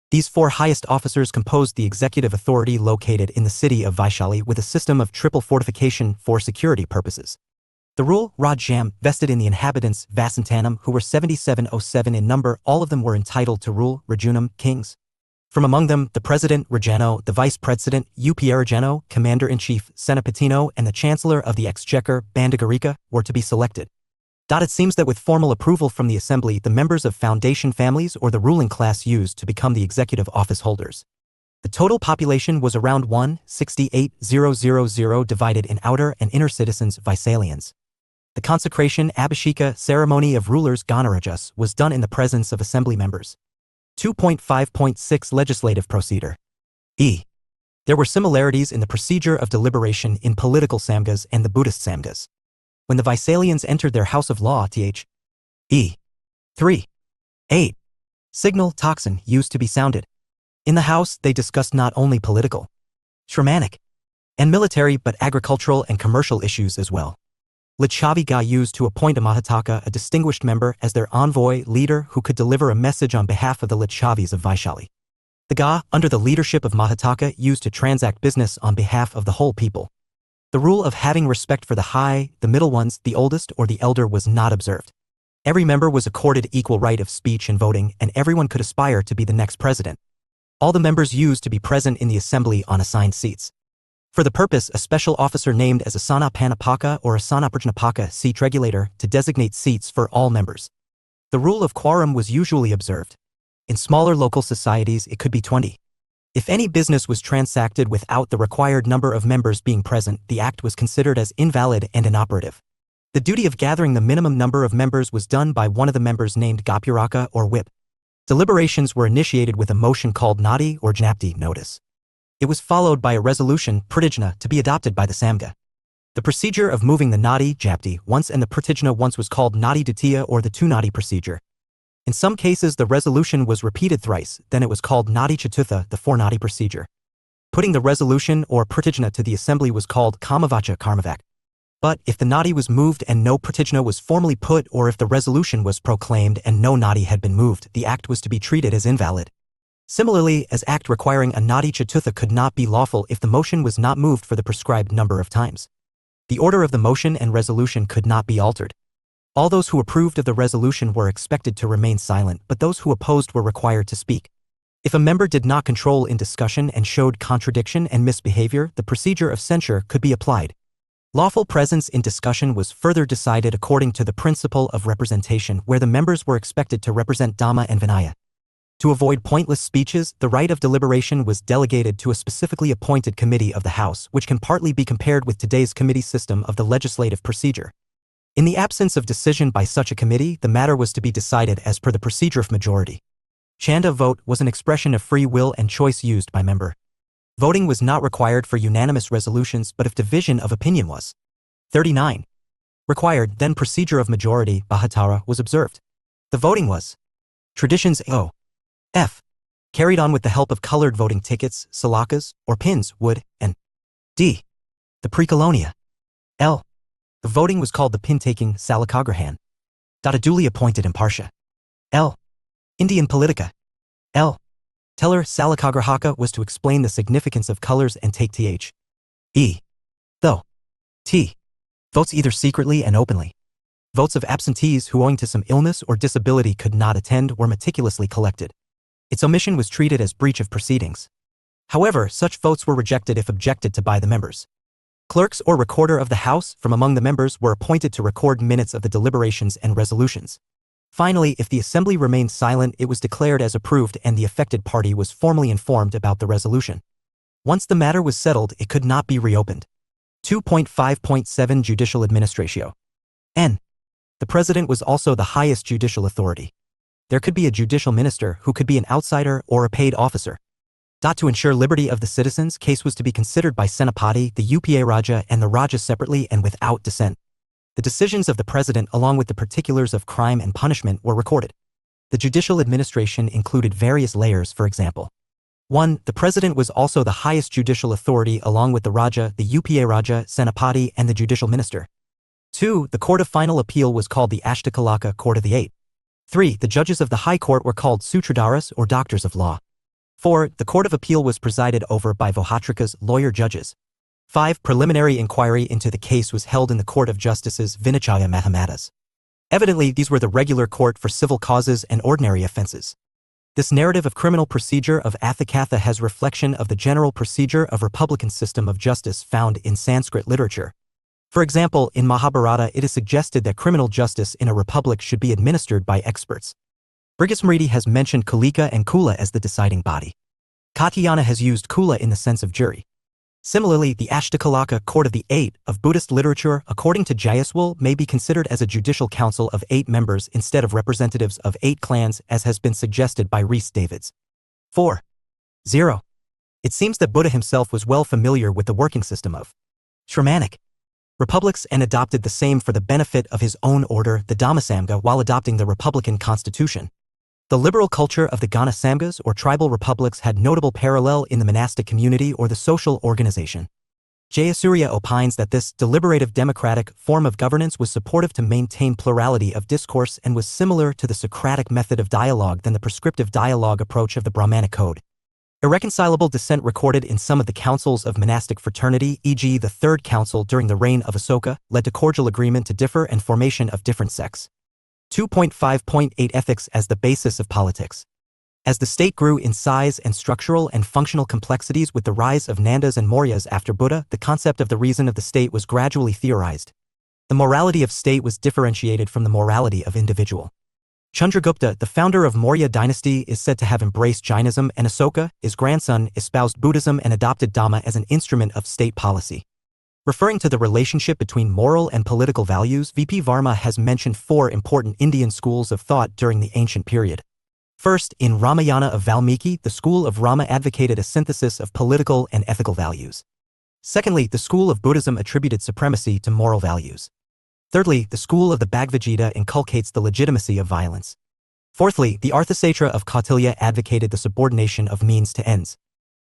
These 4 highest officers composed the executive authority located in the city of Vaishali with a system of triple fortification for security purposes. The rule, Rajyam, vested in the inhabitants, Vasantanam, who were 7707 in number. All of them were entitled to rule, Rajunam, kings. From among them, the President, Rajano, the Vice President, Rajano, Commander-in-Chief, Senapatino, and the Chancellor of the Exchequer, Bandagarika, were to be selected. It seems that with formal approval from the Assembly, the members of foundation families or the ruling class used to become the executive office holders. The total population was around 168,000 divided in outer and inner citizens, Vaisalians. The consecration Abhisheka ceremony of rulers Ganarajas was done in the presence of assembly members. 2.5.6 Legislative Procedure. E. There were similarities in the procedure of deliberation in political samgas and the Buddhist samgas. When the Vaisalians entered their house of law, Th. E. 3. 8. Signal tocsin used to be sounded. In the house, they discussed not only political, Shramanic, and military but agricultural and commercial issues as well. Lichavi Ga used to appoint a Mahataka, a distinguished member, as their envoy leader who could deliver a message on behalf of the Lichavis of Vaishali. The Ga, under the leadership of Mahataka, used to transact business on behalf of the whole people. The rule of having respect for the high, the middle ones, the oldest, or the elder was not observed. Every member was accorded equal right of speech and voting, and everyone could aspire to be the next president. All the members used to be present in the assembly on assigned seats. For the purpose, a special officer named as Asana Panapaka or Asana Prajnapaka, seat regulator, to designate seats for all members. The rule of quorum was usually observed. In smaller local societies, it could be 20. If any business was transacted without the required number of members being present, the act was considered as invalid and inoperative. The duty of gathering the minimum number of members was done by one of the members named Gopuraka or whip. Deliberations were initiated with a motion called Nadi or Jnapti notice. It was followed by a resolution, Pratijna, to be adopted by the Samga. The procedure of moving the Nadi Japti once and the Pratijna once was called Nadi Ditiya or the 2 Nadi procedure. In some cases the resolution was repeated thrice, then it was called Nadi Chatutha, the 4 Nadi procedure. Putting the resolution or pratijna to the assembly was called kamavacha karmavak. But if the nadi was moved and no pratijna was formally put, or if the resolution was proclaimed and no nadi had been moved, the act was to be treated as invalid. Similarly, as act requiring a nadi chaturtha could not be lawful if the motion was not moved for the prescribed number of times. The order of the motion and resolution could not be altered. All those who approved of the resolution were expected to remain silent, but those who opposed were required to speak. If a member did not control in discussion and showed contradiction and misbehavior, the procedure of censure could be applied. Lawful presence in discussion was further decided according to the principle of representation, where the members were expected to represent Dhamma and Vinaya. To avoid pointless speeches, the right of deliberation was delegated to a specifically appointed committee of the House, which can partly be compared with today's committee system of the legislative procedure. In the absence of decision by such a committee, the matter was to be decided as per the procedure of majority. Chanda vote was an expression of free will and choice used by member. Voting was not required for unanimous resolutions, but if division of opinion was 39 required, then procedure of majority Bahatara was observed. The voting was traditions O.F. carried on with the help of colored voting tickets, salakas, or pins, wood, and D. The pre-colonia L. The voting was called the pin-taking Salakagrahan. A duly appointed impartia L. Indian Politica L. Teller Salakagrahaka was to explain the significance of colors and take th. E. Though T. Votes either secretly and openly. Votes of absentees who owing to some illness or disability could not attend were meticulously collected. Its omission was treated as breach of proceedings. However, such votes were rejected if objected to by the members. Clerks or recorder of the House from among the members were appointed to record minutes of the deliberations and resolutions. Finally, if the assembly remained silent, it was declared as approved and the affected party was formally informed about the resolution. Once the matter was settled, it could not be reopened. 2.5.7 Judicial Administratio. N. The president was also the highest judicial authority. There could be a judicial minister who could be an outsider or a paid officer. To ensure liberty of the citizens, case was to be considered by Senapati, the UPA Raja, and the Raja separately and without dissent. The decisions of the president along with the particulars of crime and punishment were recorded. The judicial administration included various layers, for example. 1. The president was also the highest judicial authority along with the Raja, the UPA Raja, Senapati, and the judicial minister. 2. The court of final appeal was called the Ashtakalaka Court of the Eight. 3. The judges of the High Court were called Sutradaras or doctors of law. 4. The Court of Appeal was presided over by Vohatrikas, lawyer judges. 5. Preliminary inquiry into the case was held in the Court of Justices Vinachaya Mahamatas. Evidently, these were the regular court for civil causes and ordinary offenses. This narrative of criminal procedure of Athakatha has reflection of the general procedure of republican system of justice found in Sanskrit literature. For example, in Mahabharata it is suggested that criminal justice in a republic should be administered by experts. Brigasmriti has mentioned Kalika and Kula as the deciding body. Katyayana has used Kula in the sense of jury. Similarly, the Ashtakalaka Court of the Eight of Buddhist literature, according to Jayaswal, may be considered as a judicial council of 8 members instead of representatives of 8 clans as has been suggested by Rhys Davids. 4.0. It seems that Buddha himself was well familiar with the working system of Shramanic republics and adopted the same for the benefit of his own order, the Dhammasamga, while adopting the republican constitution. The liberal culture of the Gana Samgas or tribal republics had notable parallel in the monastic community or the social organization. Jayasurya opines that this deliberative democratic form of governance was supportive to maintain plurality of discourse and was similar to the Socratic method of dialogue than the prescriptive dialogue approach of the Brahmanic code. Irreconcilable dissent recorded in some of the councils of monastic fraternity, e.g. the Third Council during the reign of Asoka, led to cordial agreement to differ and formation of different sects. 2.5.8 Ethics as the basis of politics. As the state grew in size and structural and functional complexities with the rise of Nandas and Mauryas after Buddha, the concept of the reason of the state was gradually theorized. The morality of state was differentiated from the morality of individual. Chandragupta, the founder of Maurya dynasty, is said to have embraced Jainism, and Asoka, his grandson, espoused Buddhism and adopted Dhamma as an instrument of state policy. Referring to the relationship between moral and political values, V.P. Varma has mentioned 4 important Indian schools of thought during the ancient period. First, in Ramayana of Valmiki, the school of Rama advocated a synthesis of political and ethical values. Secondly, the school of Buddhism attributed supremacy to moral values. Thirdly, the school of the Bhagavad Gita inculcates the legitimacy of violence. Fourthly, the Arthasatra of Kautilya advocated the subordination of means to ends.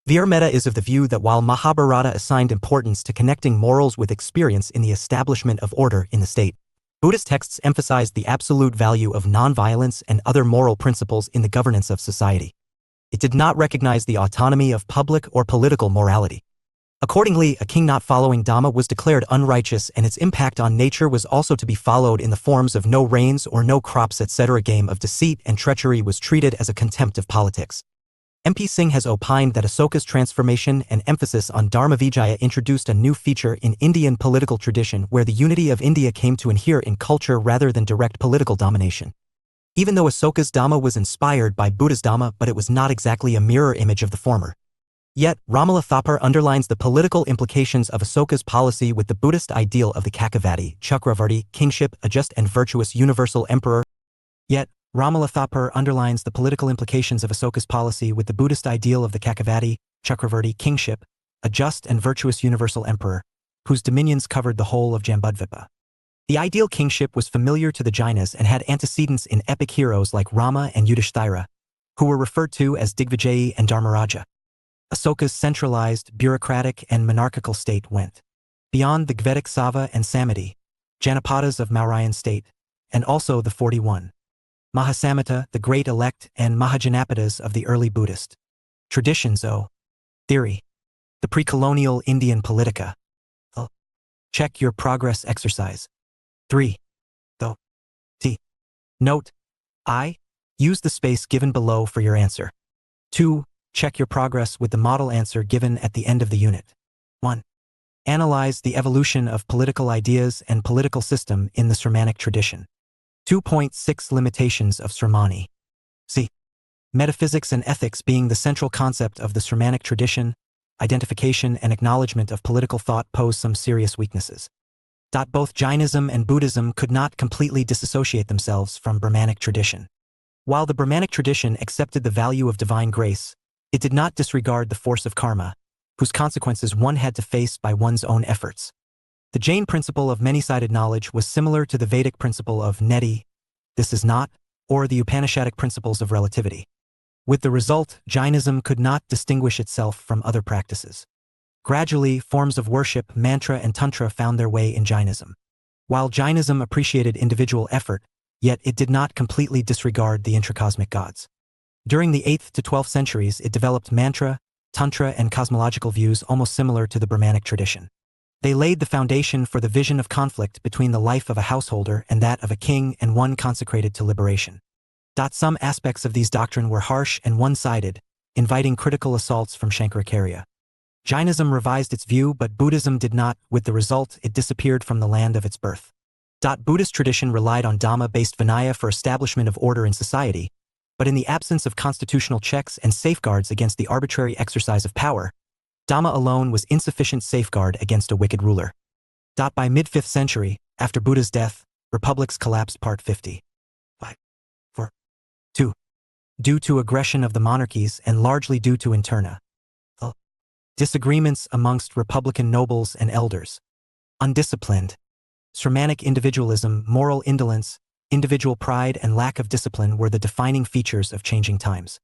Vir Mehta is of the view that while Mahabharata assigned importance to connecting morals with experience in the establishment of order in the state, Buddhist texts emphasized the absolute value of nonviolence and other moral principles in the governance of society. It did not recognize the autonomy of public or political morality. Accordingly, a king not following Dhamma was declared unrighteous, and its impact on nature was also to be followed in the forms of no rains or no crops, etc. A game of deceit and treachery was treated as a contempt of politics. MP Singh has opined that Asoka's transformation and emphasis on Dharma Vijaya introduced a new feature in Indian political tradition where the unity of India came to inhere in culture rather than direct political domination. Even though Asoka's Dhamma was inspired by Buddha's Dhamma, but it was not exactly a mirror image of the former. Yet, Ramala Thapar underlines the political implications of Asoka's policy with the Buddhist ideal of the Kakavati, Chakravarti, kingship, a just and virtuous universal emperor. Yet, Ramala Thapar underlines the political implications of Asoka's policy with the Buddhist ideal of the Kakavati, Chakravarti, kingship, a just and virtuous universal emperor, whose dominions covered the whole of Jambudvipa. The ideal kingship was familiar to the Jainas and had antecedents in epic heroes like Rama and Yudhishthira, who were referred to as Digvijayi and Dharmaraja. Asoka's centralized, bureaucratic, and monarchical state went beyond the Gvedic Sava and Samiti, Janapadas of Mauryan state, and also the 41 Mahasamhita, the great elect, and Mahajanapadas of the early Buddhist traditions. Theory. The pre-colonial Indian politica. Check your progress exercise. 3. Note. I. Use the space given below for your answer. 2. Check your progress with the model answer given at the end of the unit. 1. Analyze the evolution of political ideas and political system in the Sramanic tradition. 2.6 Limitations of Sramani. C. Metaphysics and ethics being the central concept of the Sramanic tradition, identification and acknowledgement of political thought pose some serious weaknesses. Both Jainism and Buddhism could not completely disassociate themselves from Brahmanic tradition. While the Brahmanic tradition accepted the value of divine grace, it did not disregard the force of karma, whose consequences one had to face by one's own efforts. The Jain principle of many-sided knowledge was similar to the Vedic principle of neti, this is not, or the Upanishadic principles of relativity. With the result, Jainism could not distinguish itself from other practices. Gradually, forms of worship, mantra, and tantra found their way in Jainism. While Jainism appreciated individual effort, yet it did not completely disregard the intracosmic gods. During the 8th to 12th centuries, it developed mantra, tantra, and cosmological views almost similar to the Brahmanic tradition. They laid the foundation for the vision of conflict between the life of a householder and that of a king and one consecrated to liberation. Some aspects of these doctrine were harsh and one-sided, inviting critical assaults from Shankaracharya. Jainism revised its view, but Buddhism did not, with the result it disappeared from the land of its birth. Buddhist tradition relied on Dhamma-based Vinaya for establishment of order in society, but in the absence of constitutional checks and safeguards against the arbitrary exercise of power, Dhamma alone was insufficient safeguard against a wicked ruler. By mid-5th century, after Buddha's death, republics collapsed. Part 50. 5. 4. 2. Due to aggression of the monarchies and largely due to internal disagreements amongst republican nobles and elders. Undisciplined. Sramanic individualism, moral indolence, individual pride, and lack of discipline were the defining features of changing times.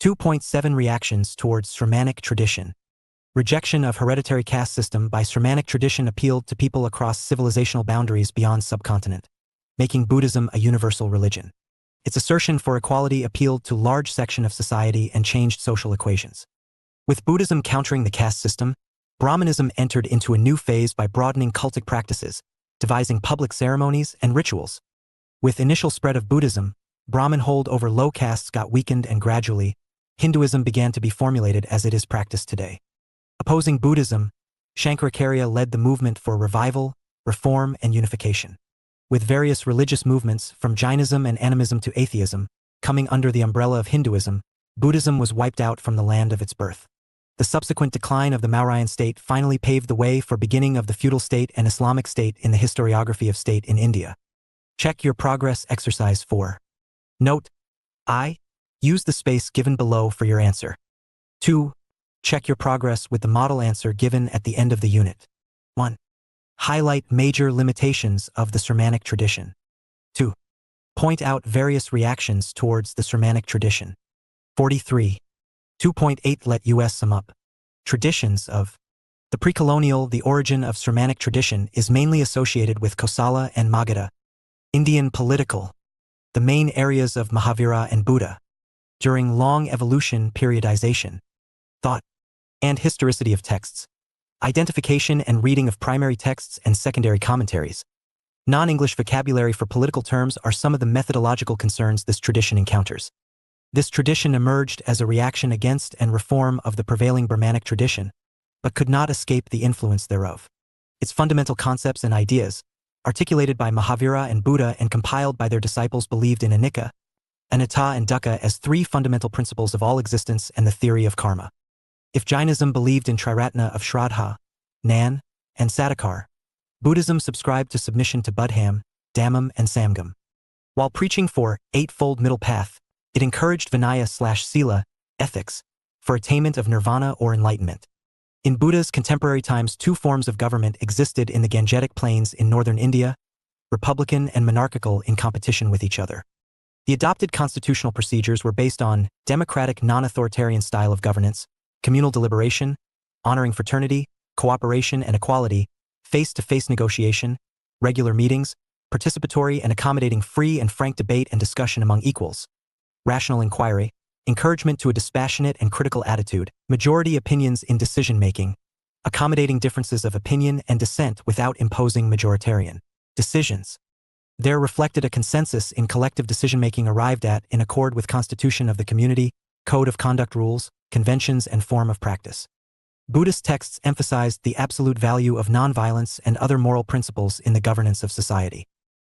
2.7 Reactions towards Sramanic tradition. Rejection of hereditary caste system by Sramanic tradition appealed to people across civilizational boundaries beyond subcontinent, making Buddhism a universal religion. Its assertion for equality appealed to large section of society and changed social equations. With Buddhism countering the caste system, Brahmanism entered into a new phase by broadening cultic practices, devising public ceremonies and rituals. With initial spread of Buddhism, Brahmin hold over low castes got weakened, and gradually, Hinduism began to be formulated as it is practiced today. Opposing Buddhism, Shankaracharya led the movement for revival, reform, and unification. With various religious movements, from Jainism and animism to atheism, coming under the umbrella of Hinduism, Buddhism was wiped out from the land of its birth. The subsequent decline of the Mauryan state finally paved the way for beginning of the feudal state and Islamic state in the historiography of state in India. Check your progress exercise 4. Note. I. Use the space given below for your answer. 2. Check your progress with the model answer given at the end of the unit. 1. Highlight major limitations of the Sramanic tradition. 2. Point out various reactions towards the Sramanic tradition. 43. 2.8 Let us sum up. Traditions of the pre-colonial. The origin of Sramanic tradition is mainly associated with Kosala and Magadha. Indian political. The main areas of Mahavira and Buddha. During long evolution, periodization, thought, and historicity of texts. Identification and reading of primary texts and secondary commentaries. Non-English vocabulary for political terms are some of the methodological concerns this tradition encounters. This tradition emerged as a reaction against and reform of the prevailing Brahmanic tradition, but could not escape the influence thereof. Its fundamental concepts and ideas, articulated by Mahavira and Buddha and compiled by their disciples, believed in anicca, anatta and dukkha as three fundamental principles of all existence and the theory of karma. If Jainism believed in triratna of Shraddha, Nan, and Sadakar, Buddhism subscribed to submission to Buddham, Dhammam, and Samgam. While preaching for eightfold middle path, it encouraged Vinaya/Sila, ethics, for attainment of nirvana or enlightenment. In Buddha's contemporary times, two forms of government existed in the Gangetic plains in northern India, republican and monarchical, in competition with each other. The adopted constitutional procedures were based on democratic non-authoritarian style of governance, communal deliberation, honoring fraternity, cooperation and equality, face-to-face negotiation, regular meetings, participatory and accommodating free and frank debate and discussion among equals, rational inquiry, encouragement to a dispassionate and critical attitude, majority opinions in decision-making, accommodating differences of opinion and dissent without imposing majoritarian decisions. There reflected a consensus in collective decision-making arrived at in accord with constitution of the community, code of conduct rules, conventions and form of practice. Buddhist texts emphasized the absolute value of nonviolence and other moral principles in the governance of society.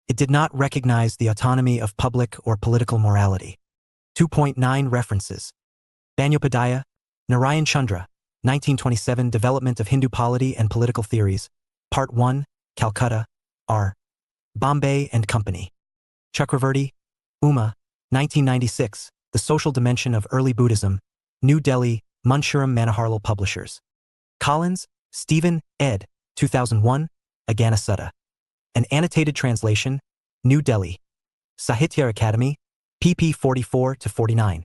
It did not recognize the autonomy of public or political morality. 2.9 References. Banyopadhyaya, Narayan Chandra, 1927, Development of Hindu Polity and Political Theories, Part 1, Calcutta, R. Bombay and Company. Chakravarti, Uma, 1996, The Social Dimension of Early Buddhism, New Delhi, Munshuram Manoharlal Publishers. Collins, Stephen, ed. 2001, Aganasutta. An annotated translation, New Delhi. Sahitya Academy, pp. 44-49.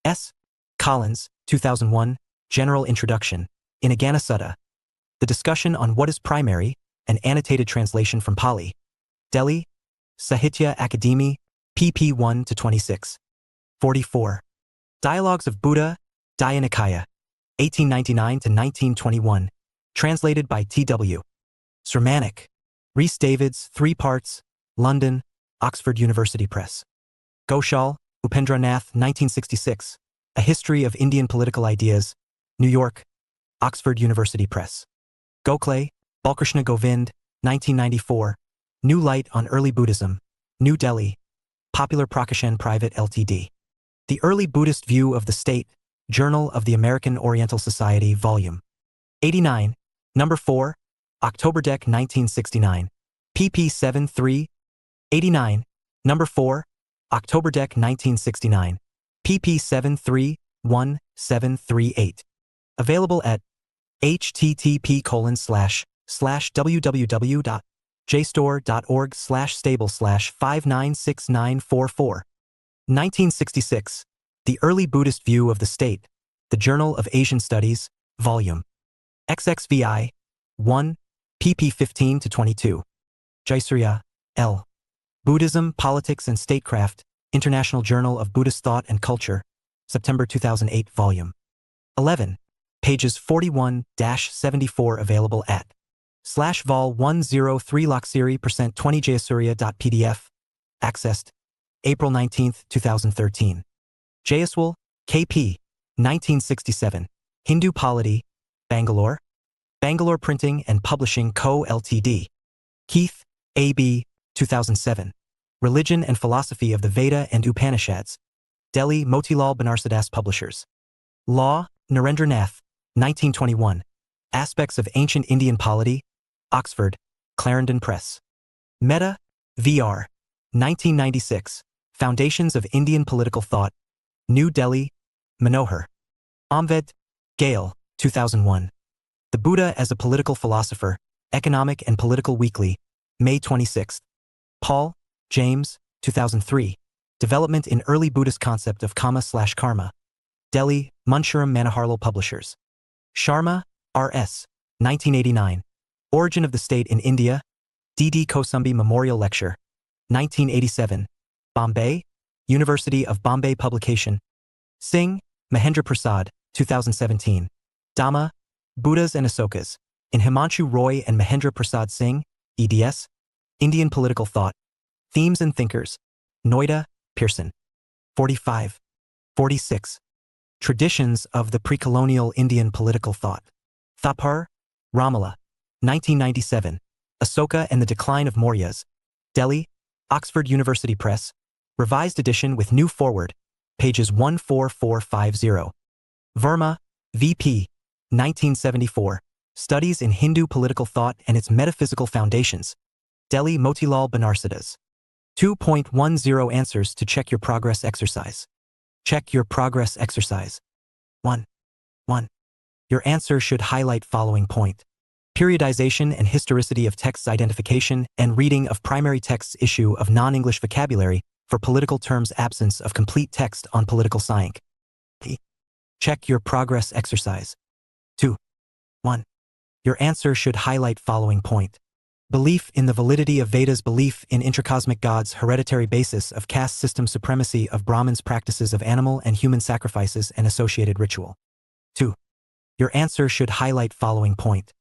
S. Collins, 2001, General Introduction, in Aganasutta. The Discussion on What is Primary, an annotated translation from Pali. Delhi, Sahitya Akademi, pp. 1-26. 44. Dialogues of Buddha, Daya Nikaya, 1899-1921, translated by T.W. Sramanic. Rhys Davids, 3 parts, London, Oxford University Press. Ghoshal, Upendranath, 1966, A History of Indian Political Ideas, New York, Oxford University Press. Gokhale, Balkrishna Govind, 1994, New Light on Early Buddhism, New Delhi, Popular Prakashan Private Ltd. The Early Buddhist View of the State, Journal of the American Oriental Society, Volume 89, No. 4, October Dec 1969, pp. 7-3, 89, No. 4, October Dec 1969, pp. 7-3-1-738. Available at http://www.jstore.org/stable/596944. 1966. The Early Buddhist View of the State, The Journal of Asian Studies, Volume XXVI, 1, pp. 15-22. Jaisurya, L. Buddhism, Politics and Statecraft, International Journal of Buddhist Thought and Culture, September 2008, Volume 11, pages 41-74, available at /vol 103 loxiri% 20 jayasuriya.pdf, accessed April 19, 2013. Jayaswal, K.P., 1967, Hindu Polity, Bangalore, Bangalore Printing and Publishing Co., Ltd. Keith, A.B., 2007, Religion and Philosophy of the Veda and Upanishads, Delhi, Motilal Banarsidass Publishers. Law, Narendranath, 1921, Aspects of Ancient Indian Polity, Oxford, Clarendon Press. Mehta, V.R., 1996, Foundations of Indian Political Thought, New Delhi, Manohar. Amved, Gail, 2001. The Buddha as a Political Philosopher, Economic and Political Weekly, May 26. Paul, James, 2003. Development in Early Buddhist Concept of Kama/Karma. Delhi, Munshiram Manoharlal Publishers. Sharma, R.S. 1989. Origin of the State in India. D.D. Kosumbi Memorial Lecture. 1987. Bombay, University of Bombay Publication. Singh, Mahendra Prasad, 2017. Dhamma, Buddhas and Asokas. In Himanshu Roy and Mahendra Prasad Singh, eds. Indian Political Thought. Themes and Thinkers. Noida, Pearson. 45. 46. Traditions of the Pre-Colonial Indian Political Thought. Thapar, Ramala. 1997. Asoka and the Decline of Mauryas. Delhi, Oxford University Press. Revised edition with new foreword. Pages 14450. Verma, V.P. 1974. Studies in Hindu Political Thought and its Metaphysical Foundations. Delhi Motilal Banarsidass. 2.10 Answers to check your progress exercise. Check your progress exercise. 1. Your answer should highlight following point. Periodization and historicity of texts, identification and reading of primary texts, issue of non-English vocabulary for political terms, absence of complete text on political science. Check your progress exercise. 2. 1. Your answer should highlight following point. Belief in the validity of Vedas, belief in intracosmic gods, hereditary basis of caste system, supremacy of Brahmins, practices of animal and human sacrifices and associated ritual. 2. Your answer should highlight following point.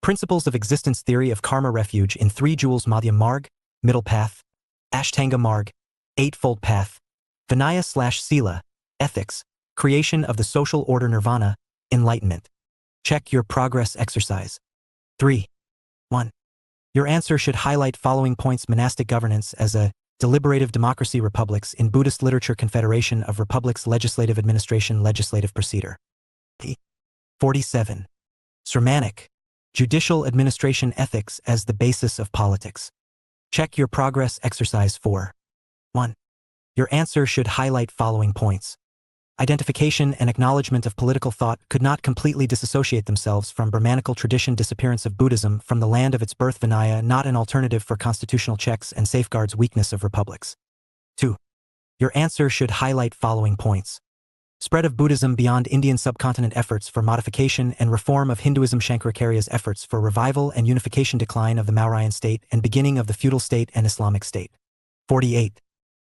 Principles of existence, theory of karma, refuge in 3 jewels, Madhya Marg, middle path, Ashtanga Marg, eightfold path, Vinaya/Sila, ethics, creation of the social order, nirvana, enlightenment. Check your progress exercise. 3. 1. Your answer should highlight following points. Monastic governance as a deliberative democracy, republics in Buddhist literature, confederation of republics, legislative administration, legislative procedure. 47. Sramanic, judicial administration, ethics as the basis of politics. Check your progress exercise. 4. 1. Your answer should highlight following points. Identification and acknowledgement of political thought could not completely disassociate themselves from Brahmanical tradition. Disappearance of Buddhism from the land of its birth. Vinaya not an alternative for constitutional checks and safeguards. Weakness of republics. 2. Your answer should highlight following points. Spread of Buddhism beyond Indian subcontinent, efforts for modification and reform of Hinduism. Shankaracharya's efforts for revival and unification. Decline of the Mauryan state and beginning of the feudal state and Islamic state. 48.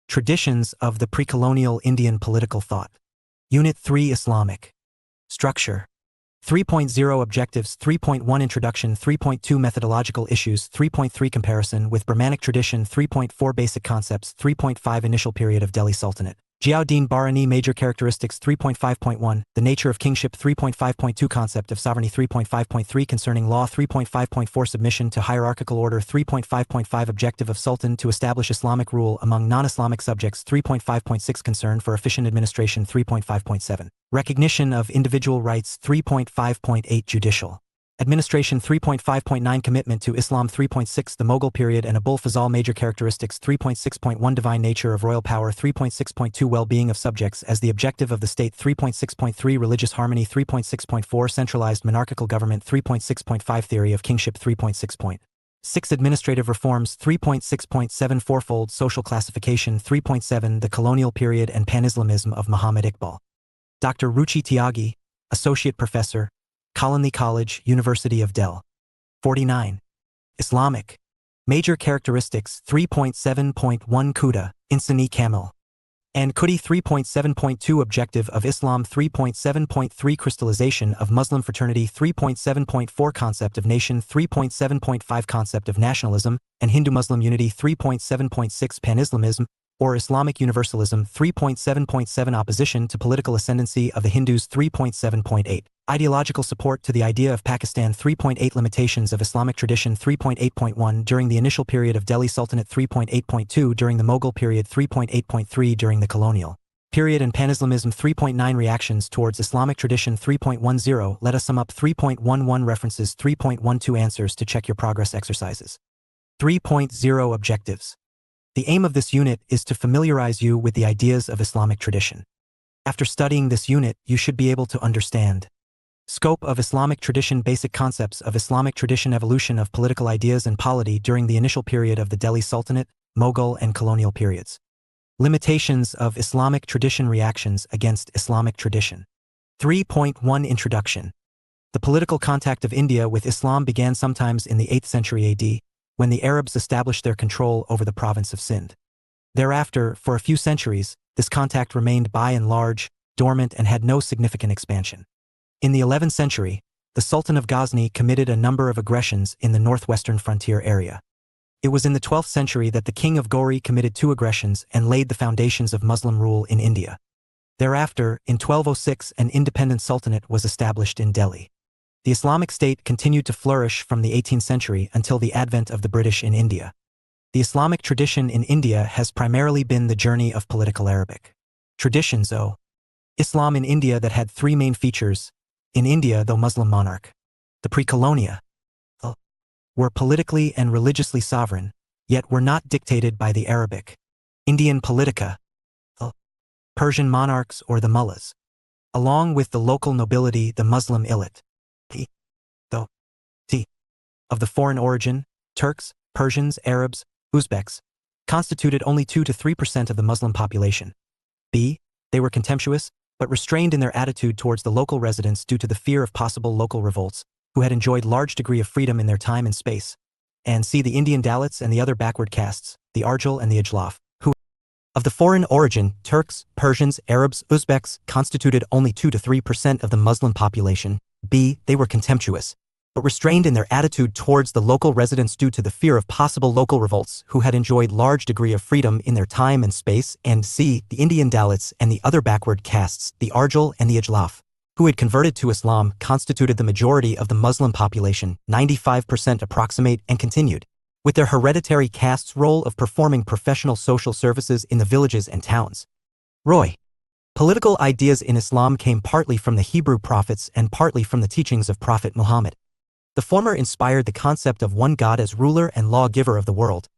Traditions of the Pre-Colonial Indian Political Thought. Unit 3 Islamic. Structure. 3.0 Objectives. 3.1 Introduction. 3.2 Methodological Issues. 3.3 Comparison with Brahmanic Tradition. 3.4 Basic Concepts. 3.5 Initial Period of Delhi Sultanate. Ziauddin Barani. Major Characteristics. 3.5.1 The Nature of Kingship. 3.5.2 Concept of Sovereignty. 3.5.3 Concerning Law. 3.5.4 Submission to Hierarchical Order. 3.5.5 Objective of Sultan to establish Islamic rule among non-Islamic subjects. 3.5.6 Concern for efficient administration. 3.5.7 Recognition of individual rights. 3.5.8 Judicial administration. 3.5.9 Commitment to Islam. 3.6 The Mughal period and Abul Fazal. Major characteristics. 3.6.1 Divine nature of royal power. 3.6.2 Well-being of subjects as the objective of the state. 3.6.3 Religious harmony. 3.6.4 Centralized monarchical government. 3.6.5 Theory of kingship. 3.6.6 Administrative reforms. 3.6.7 Fourfold social classification. 3.7 The colonial period and Pan-Islamism of Muhammad Iqbal. Dr. Ruchi Tyagi, Associate Professor, Kalani College, University of Delhi. 49. Islamic. Major characteristics. 3.7.1 Kuda, Insani Kamil. And Kudi. 3.7.2 Objective of Islam. 3.7.3 Crystallization of Muslim fraternity. 3.7.4 Concept of nation. 3.7.5 Concept of nationalism and Hindu-Muslim unity. 3.7.6 Pan-Islamism or Islamic universalism. 3.7.7 Opposition to political ascendancy of the Hindus. 3.7.8 Ideological support to the idea of Pakistan. 3.8 Limitations of Islamic tradition. 3.8.1 During the initial period of Delhi Sultanate. 3.8.2 During the Mughal period. 3.8.3 During the colonial period and Pan-Islamism. 3.9 Reactions towards Islamic tradition. 3.10 Let us sum up. 3.11 References. 3.12 Answers to check your progress exercises. 3.0 Objectives. The aim of this unit is to familiarize you with the ideas of Islamic tradition. After studying this unit, you should be able to understand scope of Islamic tradition, basic concepts of Islamic tradition, evolution of political ideas and polity during the initial period of the Delhi Sultanate, Mughal and colonial periods. Limitations of Islamic tradition, reactions against Islamic tradition. 3.1 Introduction. The political contact of India with Islam began sometimes in the 8th century AD, when the Arabs established their control over the province of Sindh. Thereafter, for a few centuries, this contact remained by and large dormant and had no significant expansion. In the 11th century, the Sultan of Ghazni committed a number of aggressions in the northwestern frontier area. It was in the 12th century that the king of Ghori committed 2 aggressions and laid the foundations of Muslim rule in India. Thereafter, in 1206, an independent sultanate was established in Delhi. The Islamic State continued to flourish from the 18th century until the advent of the British in India. The Islamic tradition in India has primarily been the journey of political Arabic traditions. Islam in India that had 3 main features. In India, though Muslim monarch, the pre-colonia were politically and religiously sovereign, yet were not dictated by the Arabic Indian politica, Persian monarchs or the mullahs, along with the local nobility, the Muslim elite, of the foreign origin, Turks, Persians, Arabs, Uzbeks, constituted only 2 to 3% of the Muslim population. B. They were contemptuous, but restrained in their attitude towards the local residents due to the fear of possible local revolts, who had enjoyed large degree of freedom in their time and space. And C. The Indian Dalits and the other backward castes, the Arjal and the Ajlaf, who, of the foreign origin, Turks, Persians, Arabs, Uzbeks, constituted only 2 to 3% of the Muslim population. B. They were contemptuous, but restrained in their attitude towards the local residents due to the fear of possible local revolts, who had enjoyed large degree of freedom in their time and space. And C. The Indian Dalits and the other backward castes, the Arjal and the Ajlaf, who had converted to Islam, constituted the majority of the Muslim population, 95% approximate, and continued, with their hereditary caste's role of performing professional social services in the villages and towns. Roy. Political ideas in Islam came partly from the Hebrew prophets and partly from the teachings of Prophet Muhammad. The former inspired the concept of one God as ruler and lawgiver of the world.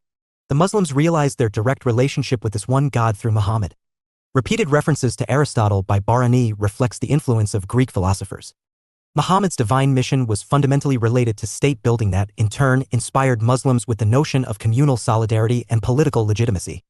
The Muslims realized their direct relationship with this one God through Muhammad. Repeated references to Aristotle by Barani reflects the influence of Greek philosophers. Muhammad's divine mission was fundamentally related to state building that, in turn, inspired Muslims with the notion of communal solidarity and political legitimacy.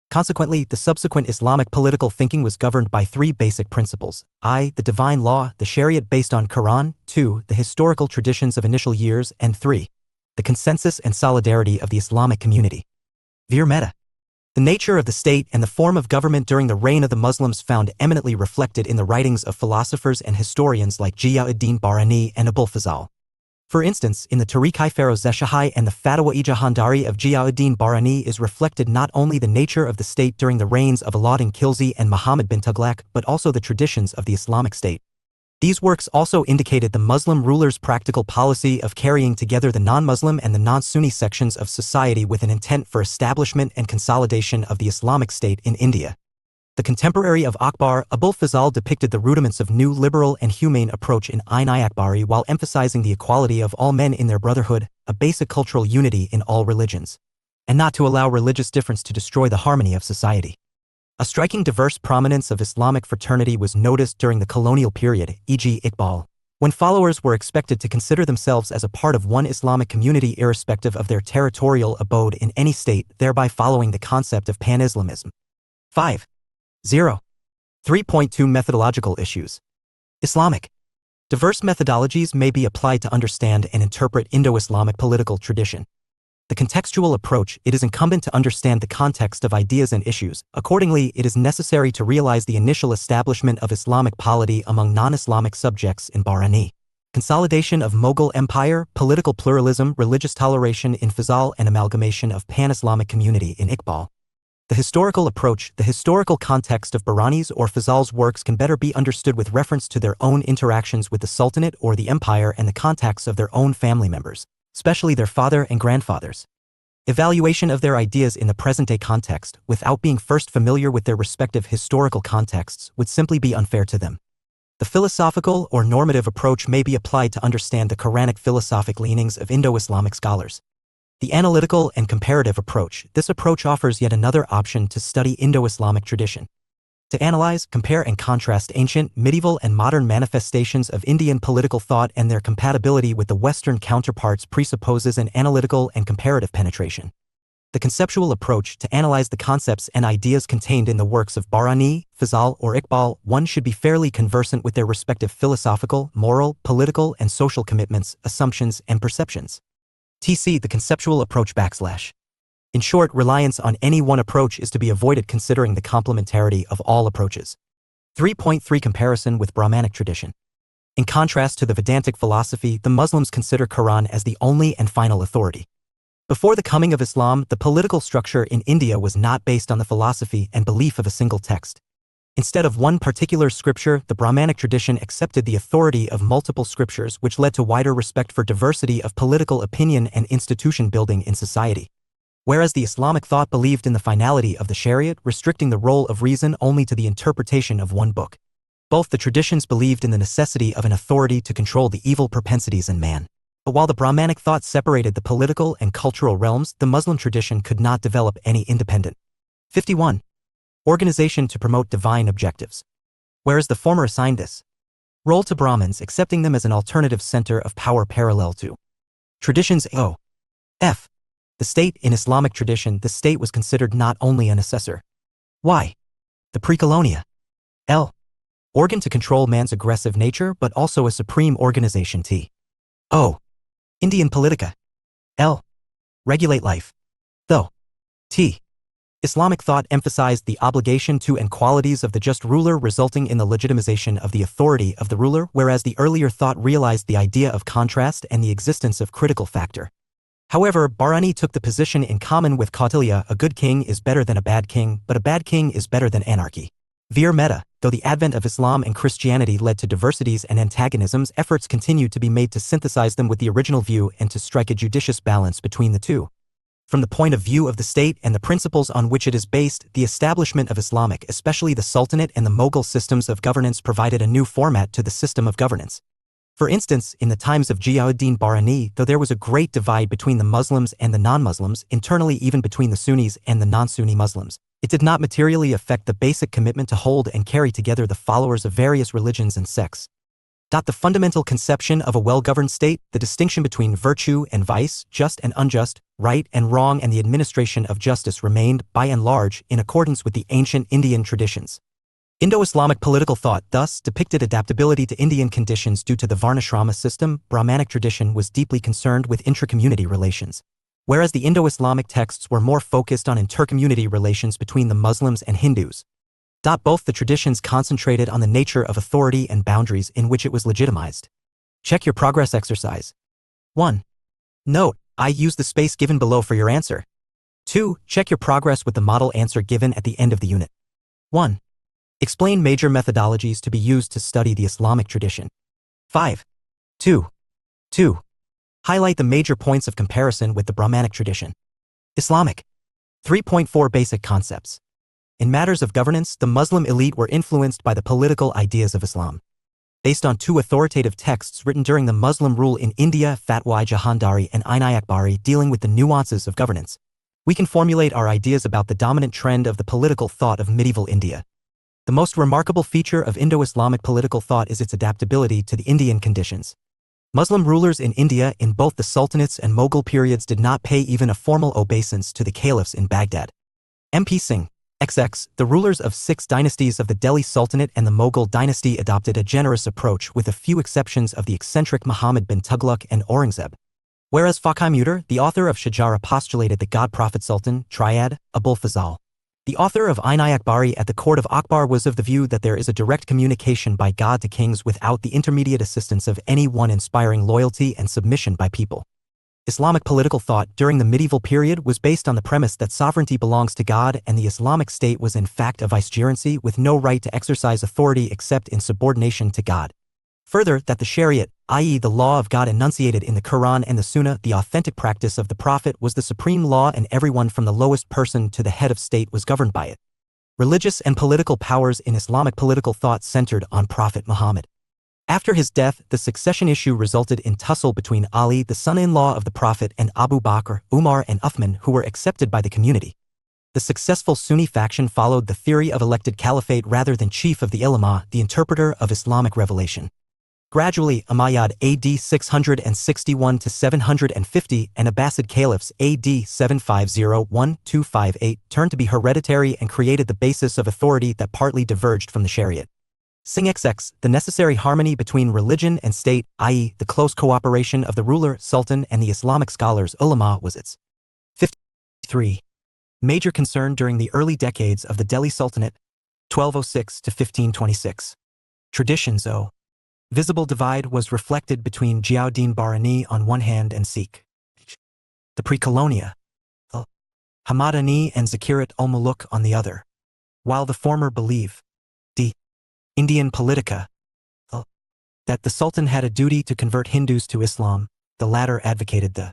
Consequently, the subsequent Islamic political thinking was governed by 3 basic principles: I, the divine law, the Shariat based on Quran; 2, the historical traditions of initial years; and 3, the consensus and solidarity of the Islamic community. Vir Meta. The nature of the state and the form of government during the reign of the Muslims found eminently reflected in the writings of philosophers and historians like Ziauddin Barani and Abul Fazal. For instance, in the Tariq-i Ferozeshahai and the Fatwa-i Jahandari of Ziauddin Barani is reflected not only the nature of the state during the reigns of Alauddin Khilji and Muhammad bin Tughlaq, but also the traditions of the Islamic State. These works also indicated the Muslim rulers' practical policy of carrying together the non-Muslim and the non-Sunni sections of society with an intent for establishment and consolidation of the Islamic State in India. The contemporary of Akbar, Abul Fazal, depicted the rudiments of new liberal and humane approach in Ain-i-Akbari while emphasizing the equality of all men in their brotherhood, a basic cultural unity in all religions, and not to allow religious difference to destroy the harmony of society. A striking diverse prominence of Islamic fraternity was noticed during the colonial period, e.g. Iqbal, when followers were expected to consider themselves as a part of one Islamic community irrespective of their territorial abode in any state, thereby following the concept of pan-Islamism. 5.0. 3.2 Methodological issues. Islamic. Diverse methodologies may be applied to understand and interpret Indo-Islamic political tradition. The contextual approach: it is incumbent to understand the context of ideas and issues. Accordingly, it is necessary to realize the initial establishment of Islamic polity among non-Islamic subjects in Barani, consolidation of Mughal Empire, political pluralism, religious toleration in Fazal, and amalgamation of pan-Islamic community in Iqbal. The historical approach: the historical context of Barani's or Fazal's works can better be understood with reference to their own interactions with the Sultanate or the Empire and the contacts of their own family members, especially their father and grandfathers. Evaluation of their ideas in the present-day context, without being first familiar with their respective historical contexts, would simply be unfair to them. The philosophical or normative approach may be applied to understand the Quranic philosophic leanings of Indo-Islamic scholars. The analytical and comparative approach: this approach offers yet another option to study Indo-Islamic tradition. To analyze, compare, and contrast ancient, medieval, and modern manifestations of Indian political thought and their compatibility with the Western counterparts presupposes an analytical and comparative penetration. the conceptual approach to analyze the concepts and ideas contained in the works of Bahrani, Fazal, or Iqbal. One should be fairly conversant with their respective philosophical, moral, political, and social commitments, assumptions, and perceptions. TC the conceptual approach /. In short, reliance on any one approach is to be avoided considering the complementarity of all approaches. 3.3 Comparison with Brahmanic tradition. In contrast to the Vedantic philosophy, the Muslims consider Quran as the only and final authority. Before the coming of Islam, the political structure in India was not based on the philosophy and belief of a single text. Instead of one particular scripture, the Brahmanic tradition accepted the authority of multiple scriptures, which led to wider respect for diversity of political opinion and institution building in society. Whereas the Islamic thought believed in the finality of the Shariat, restricting the role of reason only to the interpretation of one book. Both the traditions believed in the necessity of an authority to control the evil propensities in man. But while the Brahmanic thought separated the political and cultural realms, the Muslim tradition could not develop any independent. 51. Organization to promote divine objectives. Whereas the former assigned this role to Brahmins, accepting them as an alternative center of power parallel to traditions F. The state. In Islamic tradition, the state was considered not only an assessor. Y. The pre-colonia. L. Organ to control man's aggressive nature, but also a supreme organization. T. O. Indian politica. L. Regulate life. Though. T. Islamic thought emphasized the obligation to and qualities of the just ruler, resulting in the legitimization of the authority of the ruler, whereas the earlier thought realized the idea of contrast and the existence of critical factor. However, Bahrani took the position in common with Kautilya: a good king is better than a bad king, but a bad king is better than anarchy. Veer Mehta, though the advent of Islam and Christianity led to diversities and antagonisms, efforts continued to be made to synthesize them with the original view and to strike a judicious balance between the two. From the point of view of the state and the principles on which it is based, the establishment of Islamic, especially the Sultanate and the Mughal systems of governance, provided a new format to the system of governance. For instance, in the times of Ziauddin Bahrani, though there was a great divide between the Muslims and the non-Muslims, internally even between the Sunnis and the non-Sunni Muslims, it did not materially affect the basic commitment to hold and carry together the followers of various religions and sects. The fundamental conception of a well-governed state, the distinction between virtue and vice, just and unjust, right and wrong, and the administration of justice remained, by and large, in accordance with the ancient Indian traditions. Indo-Islamic political thought thus depicted adaptability to Indian conditions due to the Varnashrama system. Brahmanic tradition was deeply concerned with intra-community relations, whereas the Indo-Islamic texts were more focused on inter-community relations between the Muslims and Hindus. Both the traditions concentrated on the nature of authority and boundaries in which it was legitimized. Check your progress exercise. 1. Note: I use the space given below for your answer. 2. Check your progress with the model answer given at the end of the unit. 1. Explain major methodologies to be used to study the Islamic tradition. 5. 2. Highlight the major points of comparison with the Brahmanic tradition. Islamic. 3.4 Basic concepts. In matters of governance, the Muslim elite were influenced by the political ideas of Islam. Based on two authoritative texts written during the Muslim rule in India, Fatwa-i Jahandari and Ain-i Akbari, dealing with the nuances of governance, we can formulate our ideas about the dominant trend of the political thought of medieval India. The most remarkable feature of Indo-Islamic political thought is its adaptability to the Indian conditions. Muslim rulers in India in both the Sultanates and Mughal periods did not pay even a formal obeisance to the caliphs in Baghdad. MP Singh, XX, the rulers of 6 dynasties of the Delhi Sultanate and the Mughal dynasty adopted a generous approach, with a few exceptions of the eccentric Muhammad bin Tughlaq and Aurangzeb. Whereas Fakhimudar, the author of Shajara, postulated the God-Prophet Sultan, Triad, Abul Fazal, the author of Ain-i Akbari at the court of Akbar, was of the view that there is a direct communication by God to kings without the intermediate assistance of any one, inspiring loyalty and submission by people. Islamic political thought during the medieval period was based on the premise that sovereignty belongs to God, and the Islamic state was in fact a vicegerency with no right to exercise authority except in subordination to God. Further, that the Shariat, i.e. the law of God enunciated in the Quran and the Sunnah, the authentic practice of the Prophet, was the supreme law, and everyone from the lowest person to the head of state was governed by it. Religious and political powers in Islamic political thought centered on Prophet Muhammad. After his death, the succession issue resulted in tussle between Ali, the son-in-law of the Prophet, and Abu Bakr, Umar, and Uthman, who were accepted by the community. The successful Sunni faction followed the theory of elected caliphate rather than chief of the ulama, the interpreter of Islamic revelation. Gradually, Umayyad AD 661 to 750 and Abbasid caliphs AD 750-1258 turned to be hereditary and created the basis of authority that partly diverged from the Shariat. Sing XX, the necessary harmony between religion and state, i.e., the close cooperation of the ruler, sultan, and the Islamic scholars ulama was its 53. Major concern during the early decades of the Delhi Sultanate, 1206 to 1526. Traditions O. Visible divide was reflected between Ziauddin Bahrani on one hand and Sikh. The pre-Colonia, Hamadani and Zakirat ul-Muluk on the other. While the former believe, the Indian Politica, that the Sultan had a duty to convert Hindus to Islam, the latter advocated the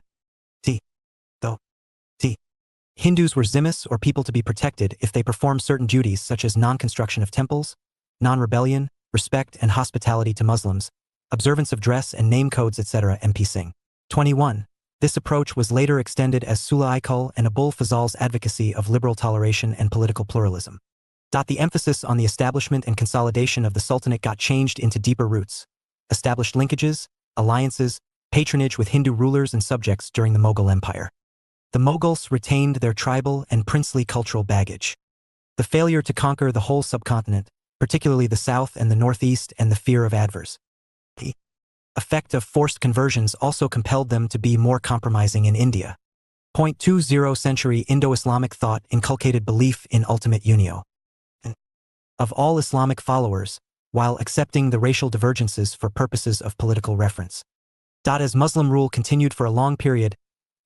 Hindus were zimmis or people to be protected if they performed certain duties such as non-construction of temples, non-rebellion, respect and hospitality to Muslims, observance of dress and name codes etc. MP Singh. 21. This approach was later extended as Sula Ikul and Abul Fazal's advocacy of liberal toleration and political pluralism. The emphasis on the establishment and consolidation of the Sultanate got changed into deeper roots, established linkages, alliances, patronage with Hindu rulers and subjects during the Mughal Empire. The Mughals retained their tribal and princely cultural baggage. The failure to conquer the whole subcontinent, particularly the south and the northeast, and the fear of adverse effect of forced conversions also compelled them to be more compromising in India. 20th century Indo-Islamic thought inculcated belief in ultimate unio of all Islamic followers, while accepting the racial divergences for purposes of political reference. As Muslim rule continued for a long period,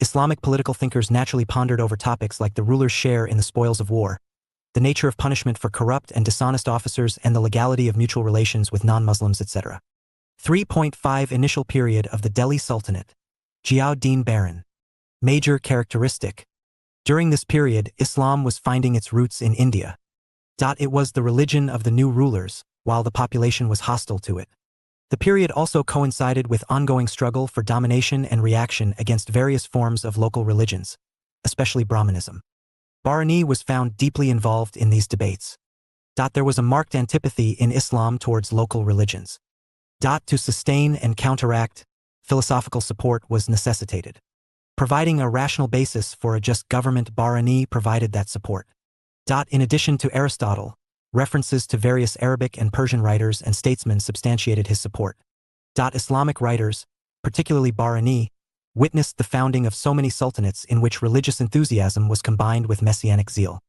Islamic political thinkers naturally pondered over topics like the ruler's share in the spoils of war, the nature of punishment for corrupt and dishonest officers, and the legality of mutual relations with non-Muslims, etc. 3.5 Initial period of the Delhi Sultanate. Ziauddin Baran. Major characteristic. During this period, Islam was finding its roots in India. It was the religion of the new rulers, while the population was hostile to it. The period also coincided with ongoing struggle for domination and reaction against various forms of local religions, especially Brahmanism. Bahrani was found deeply involved in these debates. There was a marked antipathy in Islam towards local religions. To sustain and counteract, philosophical support was necessitated. Providing a rational basis for a just government, Bahrani provided that support. In addition to Aristotle, references to various Arabic and Persian writers and statesmen substantiated his support. Islamic writers, particularly Bahrani, witnessed the founding of so many sultanates in which religious enthusiasm was combined with messianic zeal.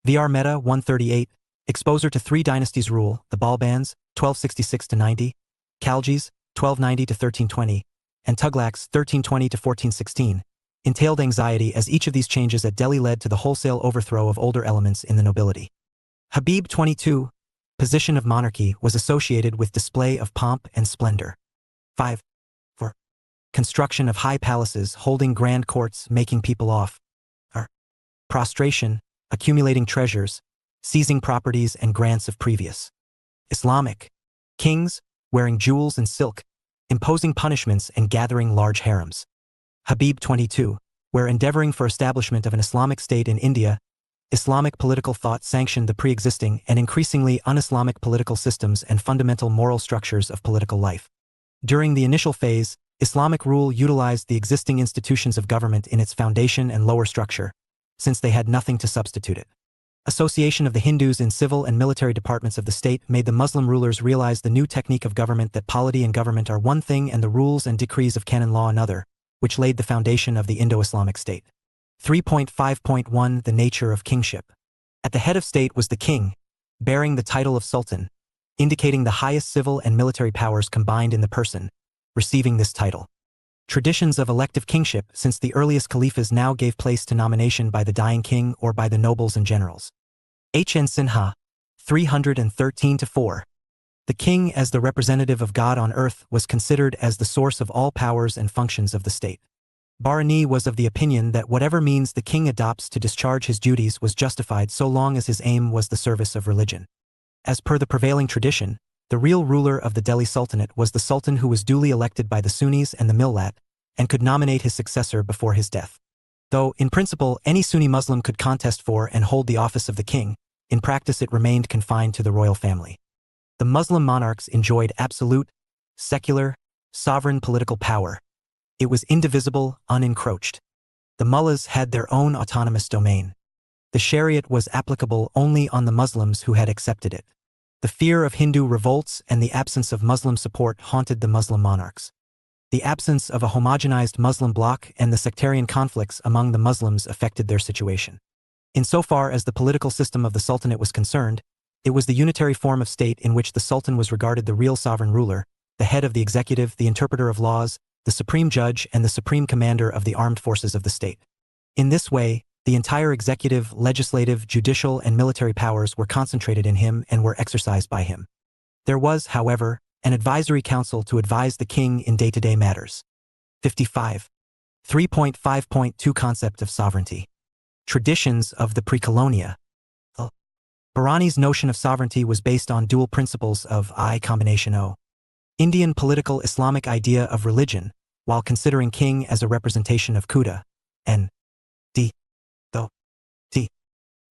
Vr Mehta 138, exposure to three dynasties' rule, the Balbans, 1266-90, Khaljis, 1290-1320, and Tughlaqs, 1320-1416, entailed anxiety as each of these changes at Delhi led to the wholesale overthrow of older elements in the nobility. Habib 22, position of monarchy was associated with display of pomp and splendor. 5. For construction of high palaces, holding grand courts, making people off. Prostration, accumulating treasures, seizing properties and grants of previous. Islamic kings, wearing jewels and silk, imposing punishments and gathering large harems. Habib 22, where endeavoring for establishment of an Islamic state in India, Islamic political thought sanctioned the pre-existing and increasingly un-Islamic political systems and fundamental moral structures of political life. During the initial phase, Islamic rule utilized the existing institutions of government in its foundation and lower structure, since they had nothing to substitute it. Association of the Hindus in civil and military departments of the state made the Muslim rulers realize the new technique of government, that polity and government are one thing and the rules and decrees of canon law another, which laid the foundation of the Indo-Islamic state. 3.5.1 The nature of kingship. At the head of state was the king, bearing the title of sultan, indicating the highest civil and military powers combined in the person, receiving this title. Traditions of elective kingship since the earliest caliphs now gave place to nomination by the dying king or by the nobles and generals. H.N. Sinha, 313-4. The king, as the representative of God on earth, was considered as the source of all powers and functions of the state. Bahrani was of the opinion that whatever means the king adopts to discharge his duties was justified so long as his aim was the service of religion. As per the prevailing tradition, the real ruler of the Delhi Sultanate was the sultan, who was duly elected by the Sunnis and the Millat, and could nominate his successor before his death. Though, in principle, any Sunni Muslim could contest for and hold the office of the king, in practice it remained confined to the royal family. The Muslim monarchs enjoyed absolute, secular, sovereign political power. It was indivisible, unencroached. The mullahs had their own autonomous domain. The Shariat was applicable only on the Muslims who had accepted it. The fear of Hindu revolts and the absence of Muslim support haunted the Muslim monarchs. The absence of a homogenized Muslim bloc and the sectarian conflicts among the Muslims affected their situation. Insofar as the political system of the Sultanate was concerned, it was the unitary form of state in which the Sultan was regarded the real sovereign ruler, the head of the executive, the interpreter of laws, the supreme judge, and the supreme commander of the armed forces of the state. In this way, the entire executive, legislative, judicial, and military powers were concentrated in him and were exercised by him. There was, however, an advisory council to advise the king in day-to-day matters. 55. 3.5.2 Concept of sovereignty. Traditions of the pre-colonia. Bahrani's notion of sovereignty was based on dual principles of I::O. Indian political Islamic idea of religion, while considering king as a representation of Khuda, and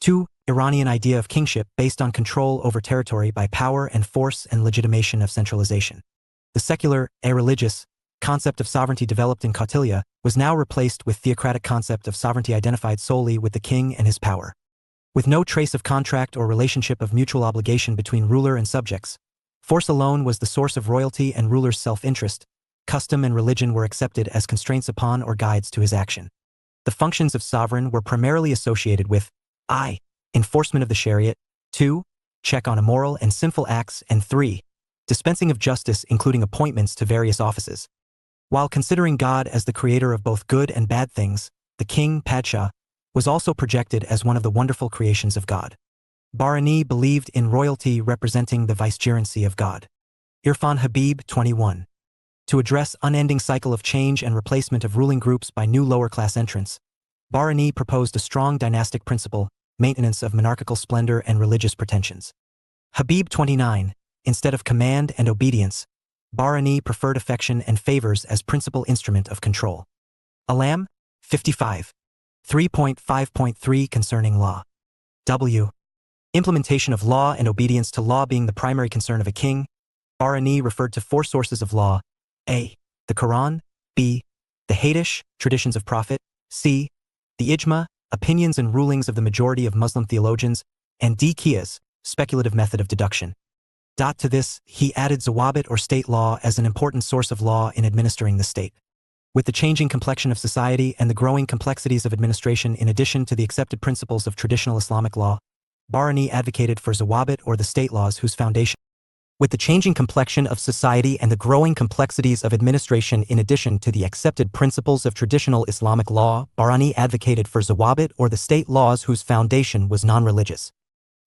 Two, Iranian idea of kingship based on control over territory by power and force and legitimation of centralization. The secular, a-religious, concept of sovereignty developed in Kautilya was now replaced with theocratic concept of sovereignty identified solely with the king and his power. With no trace of contract or relationship of mutual obligation between ruler and subjects, force alone was the source of royalty and ruler's self-interest, custom and religion were accepted as constraints upon or guides to his action. The functions of sovereign were primarily associated with I. Enforcement of the Shariat, 2. Check on immoral and sinful acts, and 3. Dispensing of justice including appointments to various offices. While considering God as the creator of both good and bad things, the king, Padshah, was also projected as one of the wonderful creations of God. Bahrani believed in royalty representing the vicegerency of God. Irfan Habib, 21. To address unending cycle of change and replacement of ruling groups by new lower-class entrants, Bahrani proposed a strong dynastic principle, maintenance of monarchical splendor and religious pretensions. Habib 29, instead of command and obedience, Bahrani preferred affection and favors as principal instrument of control. Alam, 55. 3.5.3 Concerning law. W. Implementation of law and obedience to law being the primary concern of a king, Bahrani referred to 4 sources of law: A. The Quran, B. The Hadith, traditions of Prophet, C. The Ijma, opinions and rulings of the majority of Muslim theologians, and D. Qiyas, speculative method of deduction. To this, he added zawabit or state law as an important source of law in administering the state. With the changing complexion of society and the growing complexities of administration in addition to the accepted principles of traditional Islamic law, Bahrani advocated for zawabit or the state laws whose foundation. With the changing complexion of society and the growing complexities of administration in addition to the accepted principles of traditional Islamic law, Bahrani advocated for zawabit or the state laws whose foundation was non-religious.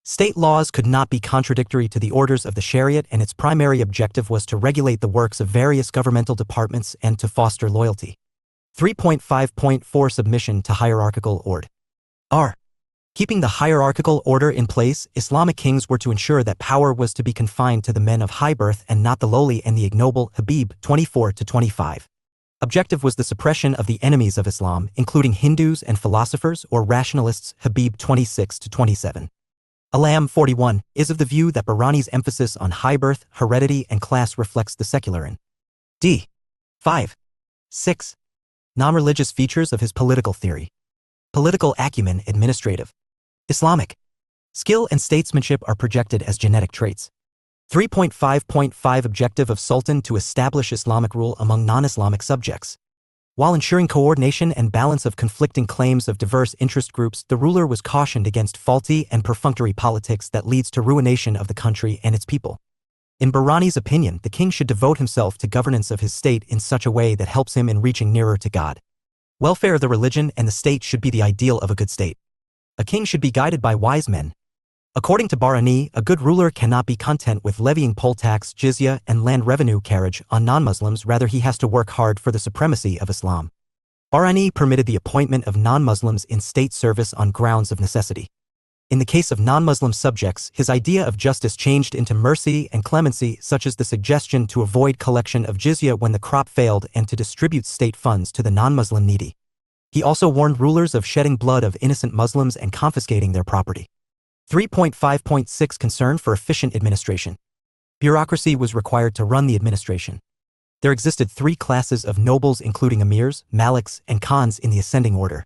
State laws could not be contradictory to the orders of the Shariat, and its primary objective was to regulate the works of various governmental departments and to foster loyalty. 3.5.4 Submission to hierarchical order. Keeping the hierarchical order in place, Islamic kings were to ensure that power was to be confined to the men of high birth and not the lowly and the ignoble. Habib 24-25. Objective was the suppression of the enemies of Islam, including Hindus and philosophers or rationalists. Habib 26-27. Alam 41 is of the view that Bahrani's emphasis on high birth, heredity, and class reflects the secular and d. 5. 6. Non-religious features of his political theory. Political acumen, administrative, Islamic skill and statesmanship are projected as genetic traits. 3.5.5 Objective of Sultan to establish Islamic rule among non-Islamic subjects. While ensuring coordination and balance of conflicting claims of diverse interest groups, the ruler was cautioned against faulty and perfunctory politics that leads to ruination of the country and its people. In Bahrani's opinion, the king should devote himself to governance of his state in such a way that helps him in reaching nearer to God. Welfare of the religion and the state should be the ideal of a good state. A king should be guided by wise men. According to Bahrani, a good ruler cannot be content with levying poll tax, jizya, and land revenue carriage on non-Muslims, rather he has to work hard for the supremacy of Islam. Bahrani permitted the appointment of non-Muslims in state service on grounds of necessity. In the case of non-Muslim subjects, his idea of justice changed into mercy and clemency, such as the suggestion to avoid collection of jizya when the crop failed and to distribute state funds to the non-Muslim needy. He also warned rulers of shedding blood of innocent Muslims and confiscating their property. 3.5.6 Concern for efficient administration. Bureaucracy was required to run the administration. There existed three classes of nobles including emirs, maliks, and khans in the ascending order.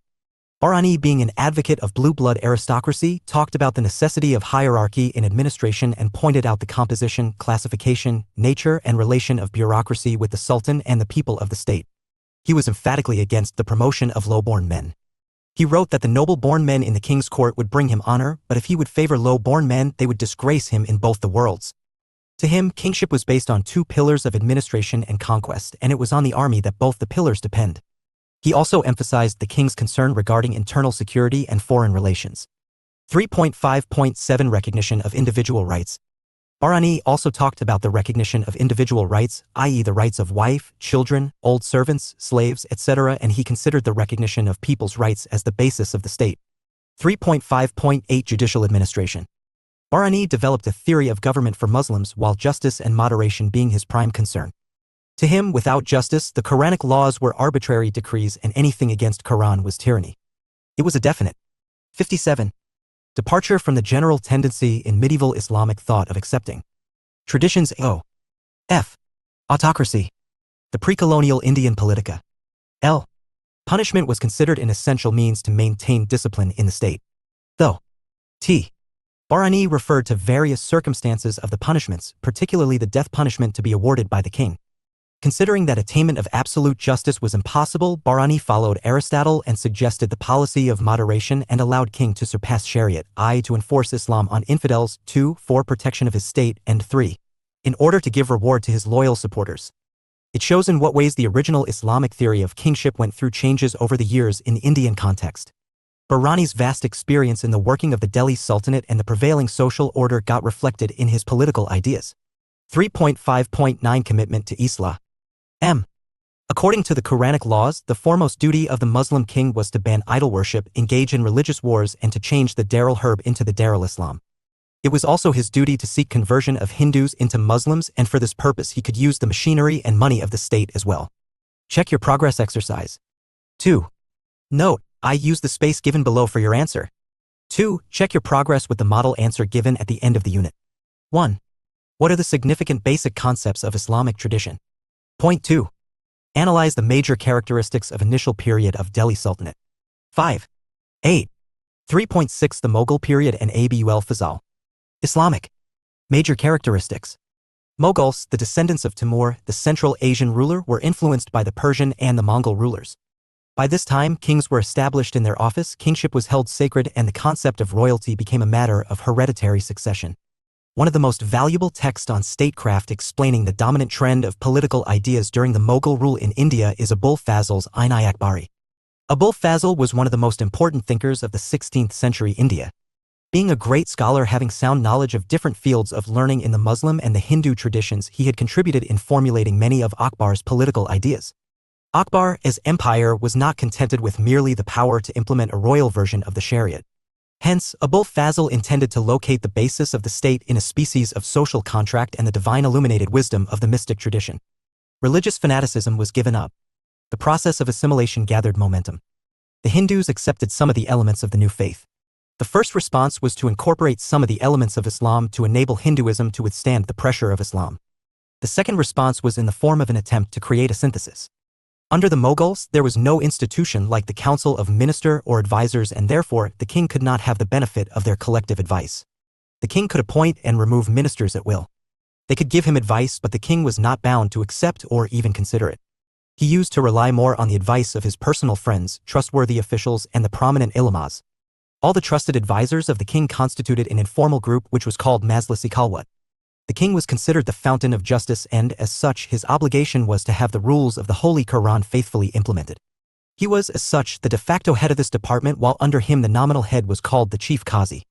Barani, being an advocate of blue-blood aristocracy, talked about the necessity of hierarchy in administration and pointed out the composition, classification, nature, and relation of bureaucracy with the sultan and the people of the state. He was emphatically against the promotion of low-born men. He wrote that the noble-born men in the king's court would bring him honor, but if he would favor low-born men, they would disgrace him in both the worlds. To him, kingship was based on two pillars of administration and conquest, and it was on the army that both the pillars depend. He also emphasized the king's concern regarding internal security and foreign relations. 3.5.7 Recognition of individual rights. Barani also talked about the recognition of individual rights, i.e. the rights of wife, children, old servants, slaves, etc., and he considered the recognition of people's rights as the basis of the state. 3.5.8 Judicial administration. Barani developed a theory of government for Muslims while justice and moderation being his prime concern. To him, without justice, the Quranic laws were arbitrary decrees and anything against Quran was tyranny. It was a definite. 57. Departure from the general tendency in medieval Islamic thought of accepting traditions. F. Autocracy. The pre-colonial Indian politica. L. Punishment was considered an essential means to maintain discipline in the state. Though T. Barani referred to various circumstances of the punishments, particularly the death punishment to be awarded by the king. Considering that attainment of absolute justice was impossible, Barani followed Aristotle and suggested the policy of moderation and allowed king to surpass Shariat, I. to enforce Islam on infidels, 2. for protection of his state, and 3. in order to give reward to his loyal supporters. It shows in what ways the original Islamic theory of kingship went through changes over the years in the Indian context. Barani's vast experience in the working of the Delhi Sultanate and the prevailing social order got reflected in his political ideas. 3.5.9 Commitment to Islah. According to the Quranic laws, the foremost duty of the Muslim king was to ban idol worship, engage in religious wars, and to change the Darul Harb into the Darul Islam. It was also his duty to seek conversion of Hindus into Muslims, and for this purpose he could use the machinery and money of the state as well. Check your progress exercise. 2. Note, I use the space given below for your answer. 2. Check your progress with the model answer given at the end of the unit. 1. What are the significant basic concepts of Islamic tradition? Point 2. Analyze the major characteristics of initial period of Delhi Sultanate. 5. 8. 3.6 The Mughal period and Abul Fazl. Islamic. Major characteristics. Mughals, the descendants of Timur, the Central Asian ruler, were influenced by the Persian and the Mongol rulers. By this time, kings were established in their office, kingship was held sacred, and the concept of royalty became a matter of hereditary succession. One of the most valuable texts on statecraft explaining the dominant trend of political ideas during the Mughal rule in India is Abul Fazl's Ain-i-Akbari. Abul Fazl was one of the most important thinkers of the 16th century India. Being a great scholar having sound knowledge of different fields of learning in the Muslim and the Hindu traditions, he had contributed in formulating many of Akbar's political ideas. Akbar, as empire, was not contented with merely the power to implement a royal version of the Shariat. Hence, Abul Fazl intended to locate the basis of the state in a species of social contract and the divine illuminated wisdom of the mystic tradition. Religious fanaticism was given up. The process of assimilation gathered momentum. The Hindus accepted some of the elements of the new faith. The first response was to incorporate some of the elements of Islam to enable Hinduism to withstand the pressure of Islam. The second response was in the form of an attempt to create a synthesis. Under the Mughals, there was no institution like the Council of Minister or Advisors, and therefore the king could not have the benefit of their collective advice. The king could appoint and remove ministers at will. They could give him advice, but the king was not bound to accept or even consider it. He used to rely more on the advice of his personal friends, trustworthy officials, and the prominent ulamas. All the trusted advisors of the king constituted an informal group which was called Majlis-i-Khalwat. The king was considered the fountain of justice, and, as such, his obligation was to have the rules of the Holy Quran faithfully implemented. He was, as such, the de facto head of this department, while under him the nominal head was called the chief qazi.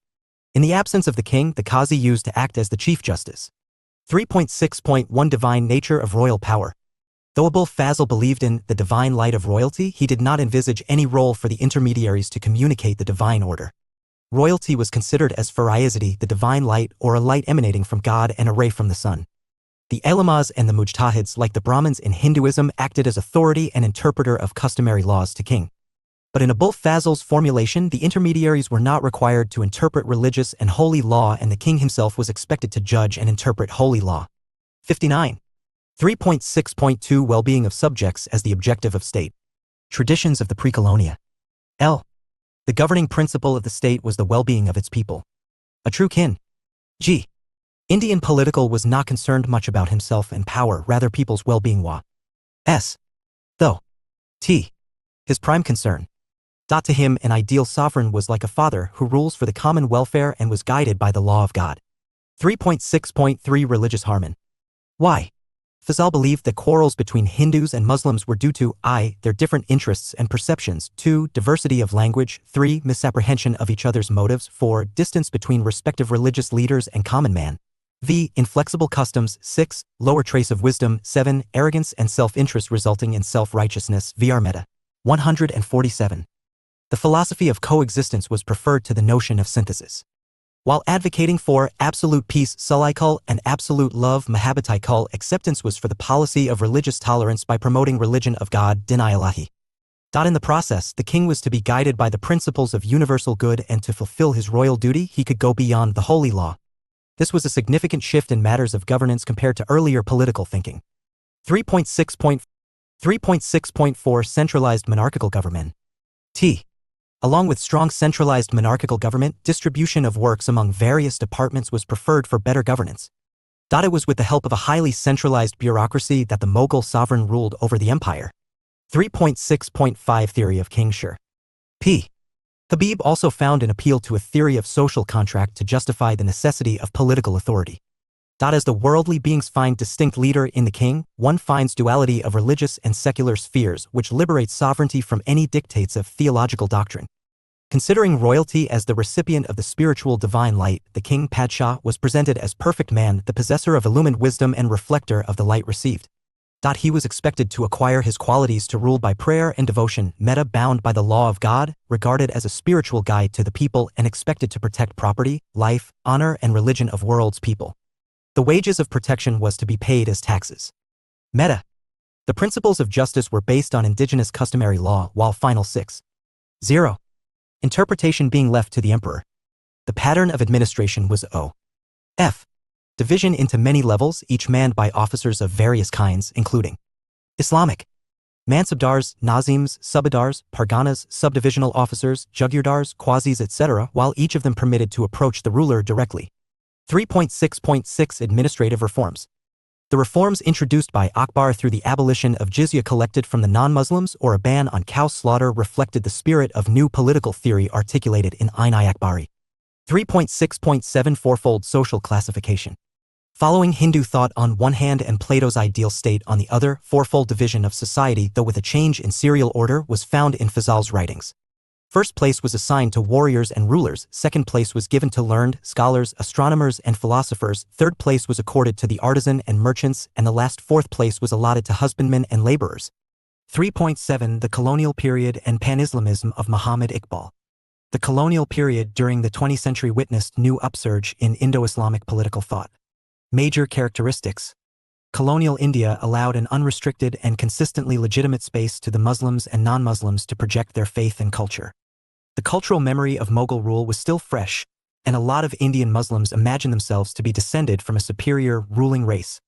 In the absence of the king, the qazi used to act as the chief justice. 3.6.1 Divine nature of royal power. Though Abul Fazl believed in the divine light of royalty, he did not envisage any role for the intermediaries to communicate the divine order. Royalty was considered as faraizati, the divine light, or a light emanating from God and a ray from the sun. The ulamas and the mujtahids, like the Brahmins in Hinduism, acted as authority and interpreter of customary laws to king. But in Abul Fazl's formulation, the intermediaries were not required to interpret religious and holy law, and the king himself was expected to judge and interpret holy law. 59. 3.6.2 Well-being of subjects as the objective of state. Traditions of the pre-colonia. L. The governing principle of the state was the well-being of its people. A true kin. G. Indian political was not concerned much about himself and power, rather people's well-being was. S. Though. T. His prime concern. To him, an ideal sovereign was like a father who rules for the common welfare and was guided by the law of God. 3.6.3 Religious harmony. Why? Fazal believed that quarrels between Hindus and Muslims were due to I. Their different interests and perceptions, 2. Diversity of language, 3. Misapprehension of each other's motives, 4. Distance between respective religious leaders and common man, v. Inflexible customs, 6. Lower trace of wisdom, 7. Arrogance and self-interest resulting in self-righteousness, vr Meta. 147. The philosophy of coexistence was preferred to the notion of synthesis. While advocating for absolute peace Sulaikul and absolute love Mahabbatikul, acceptance was for the policy of religious tolerance by promoting religion of God Din Ilahi. In the process, the king was to be guided by the principles of universal good, and to fulfill his royal duty he could go beyond the holy law. This was a significant shift in matters of governance compared to earlier political thinking. 3.6.4 Centralized monarchical government. T. Along with strong centralized monarchical government, distribution of works among various departments was preferred for better governance. It was with the help of a highly centralized bureaucracy that the Mughal sovereign ruled over the empire. 3.6.5 Theory of kingship. P. Habib also found an appeal to a theory of social contract to justify the necessity of political authority. As the worldly beings find distinct leader in the king, one finds duality of religious and secular spheres, which liberates sovereignty from any dictates of theological doctrine. Considering royalty as the recipient of the spiritual divine light, the king Padshah was presented as perfect man, the possessor of illumined wisdom and reflector of the light received. He was expected to acquire his qualities to rule by prayer and devotion, meta bound by the law of God, regarded as a spiritual guide to the people, and expected to protect property, life, honor, and religion of world's people. The wages of protection was to be paid as taxes. Meta. The principles of justice were based on indigenous customary law, while final 6.0. Interpretation being left to the emperor. The pattern of administration was O.F. Division into many levels, each manned by officers of various kinds, including Islamic Mansabdars, Nazims, Subadars, Parganas, subdivisional officers, Jugirdars, Qazis, etc., while each of them permitted to approach the ruler directly. 3.6.6 Administrative reforms. The reforms introduced by Akbar through the abolition of jizya collected from the non-Muslims or a ban on cow slaughter reflected the spirit of new political theory articulated in Ain-i-Akbari. 3.6.7 Fourfold social classification. Following Hindu thought on one hand and Plato's ideal state on the other, fourfold division of society, though with a change in serial order, was found in Fazal's writings. First place was assigned to warriors and rulers, second place was given to learned, scholars, astronomers, and philosophers, third place was accorded to the artisan and merchants, and the last fourth place was allotted to husbandmen and laborers. 3.7 The colonial period and pan-Islamism of Muhammad Iqbal. The colonial period during the 20th century witnessed new upsurge in Indo-Islamic political thought. Major characteristics. Colonial India allowed an unrestricted and consistently legitimate space to the Muslims and non-Muslims to project their faith and culture. The cultural memory of Mughal rule was still fresh, and a lot of Indian Muslims imagined themselves to be descended from a superior ruling race.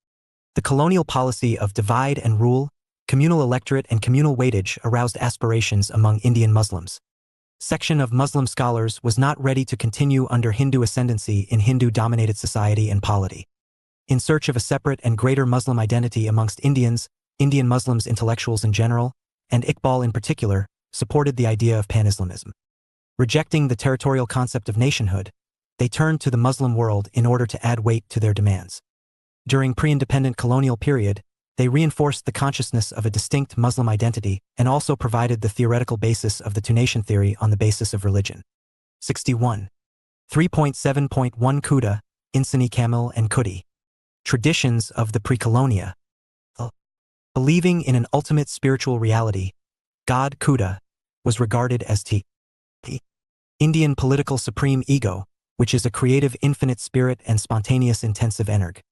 The colonial policy of divide and rule, communal electorate and communal weightage aroused aspirations among Indian Muslims. Section of Muslim scholars was not ready to continue under Hindu ascendancy in Hindu-dominated society and polity. In search of a separate and greater Muslim identity amongst Indians, Indian Muslims intellectuals in general, and Iqbal in particular, supported the idea of pan-Islamism. Rejecting the territorial concept of nationhood, they turned to the Muslim world in order to add weight to their demands. During pre-independent colonial period, they reinforced the consciousness of a distinct Muslim identity and also provided the theoretical basis of the two-nation theory on the basis of religion. 61. 3.7.1 Kuda, Insani Kamil and Kudi. Traditions of the pre-colonia. Believing in an ultimate spiritual reality, God Kuda, was regarded as the Indian political supreme ego, which is a creative infinite spirit and spontaneous intensive energy.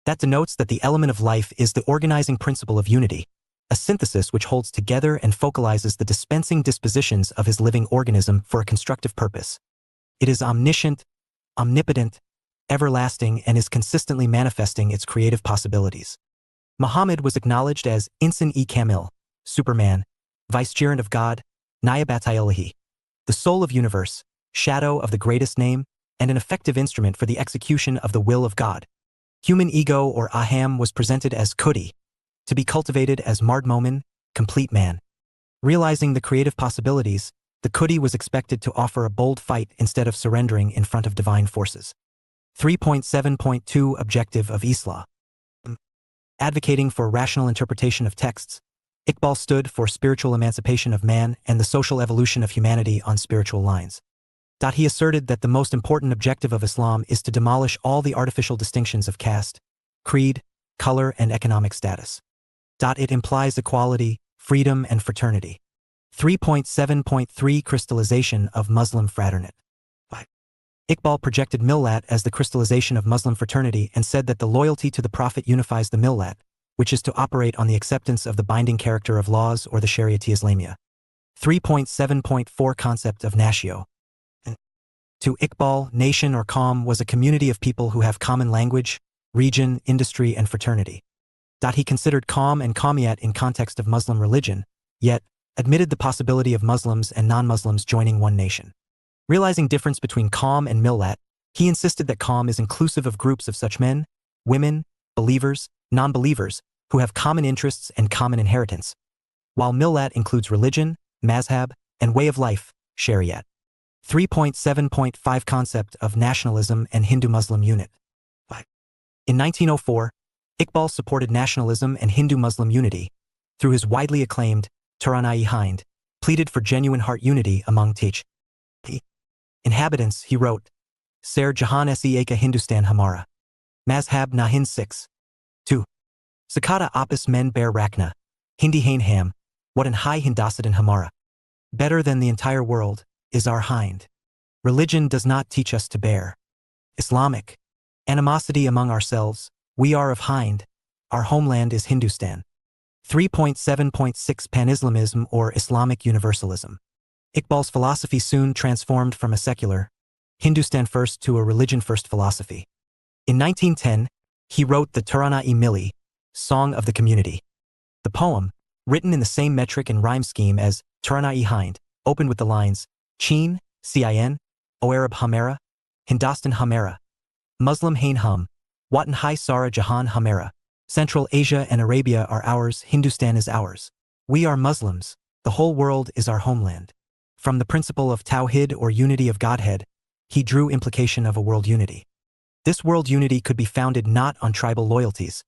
That denotes that the element of life is the organizing principle of unity, a synthesis which holds together and focalizes the dispensing dispositions of his living organism for a constructive purpose. It is omniscient, omnipotent, everlasting, and is consistently manifesting its creative possibilities. Muhammad was acknowledged as Insan-e-Kamil, Superman, Vicegerent of God, Nayabatayilahi, the soul of universe, shadow of the greatest name, and an effective instrument for the execution of the will of God. Human ego or aham was presented as Kudi, to be cultivated as Mardmomin, complete man. Realizing the creative possibilities, the Kudi was expected to offer a bold fight instead of surrendering in front of divine forces. 3.7.2 Objective of Islam. Advocating for rational interpretation of texts, Iqbal stood for spiritual emancipation of man and the social evolution of humanity on spiritual lines. He asserted that the most important objective of Islam is to demolish all the artificial distinctions of caste, creed, color, and economic status. It implies equality, freedom, and fraternity. 3.7.3 Crystallization of Muslim fraternity. Iqbal projected millat as the crystallization of Muslim fraternity and said that the loyalty to the Prophet unifies the millat, which is to operate on the acceptance of the binding character of laws or the Shariat-e-Islamiyya. 3.7.4 Concept of Natio. To Iqbal, nation or Qawm was a community of people who have common language, region, industry, and fraternity. He considered Qawm and Qawmiyat in context of Muslim religion, yet admitted the possibility of Muslims and non-Muslims joining one nation. Realizing difference between Qawm and millat, he insisted that Qawm is inclusive of groups of such men, women, believers, non-believers, who have common interests and common inheritance, while millat includes religion, mazhab, and way of life, shariat. 3.7.5 Concept of Nationalism and Hindu-Muslim Unit. In 1904, Iqbal supported nationalism and Hindu-Muslim unity through his widely acclaimed Tarana-e-Hind, pleaded for genuine heart unity among the inhabitants. He wrote, Ser Jahan se eka Hindustan Hamara. Mazhab na Hind 6. 2. Sakata opus men bear rakna, Hindi hain ham, what an high Hindasadan Hamara. Better than the entire world is our Hind. Religion does not teach us to bear Islamic animosity among ourselves. We are of Hind. Our homeland is Hindustan. 3.7.6 Pan-Islamism or Islamic Universalism. Iqbal's philosophy soon transformed from a secular, Hindustan-first to a religion-first philosophy. In 1910, he wrote the Tarana-e-Milli, Song of the Community. The poem, written in the same metric and rhyme scheme as Tarana-e-Hind, opened with the lines, Chin, Cin, O Arab Hamera, Hindustan Hamera, Muslim Hain Hum, Watan Hai Sara Jahan Hamera. Central Asia and Arabia are ours, Hindustan is ours. We are Muslims, the whole world is our homeland. From the principle of Tawhid or unity of Godhead, he drew implication of a world unity. This world unity could be founded not on tribal loyalties,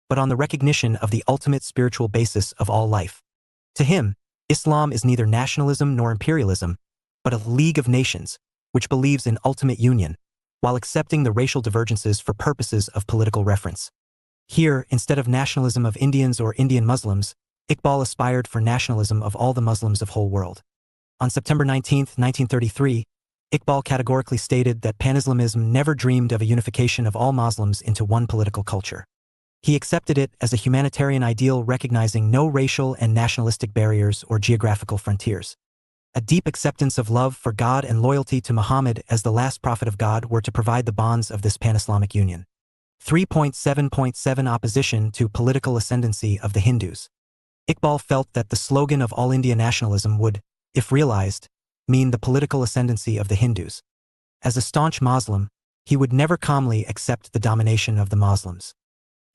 but on the recognition of the ultimate spiritual basis of all life. To him, Islam is neither nationalism nor imperialism, but a league of nations, which believes in ultimate union, while accepting the racial divergences for purposes of political reference. Here, instead of nationalism of Indians or Indian Muslims, Iqbal aspired for nationalism of all the Muslims of whole world. On September 19, 1933, Iqbal categorically stated that Pan-Islamism never dreamed of a unification of all Muslims into one political culture. He accepted it as a humanitarian ideal recognizing no racial and nationalistic barriers or geographical frontiers. A deep acceptance of love for God and loyalty to Muhammad as the last prophet of God were to provide the bonds of this pan-Islamic union. 3.7.7 Opposition to political ascendancy of the Hindus. Iqbal felt that the slogan of All India nationalism would, if realized, mean the political ascendancy of the Hindus. As a staunch Muslim, he would never calmly accept the domination of the Muslims.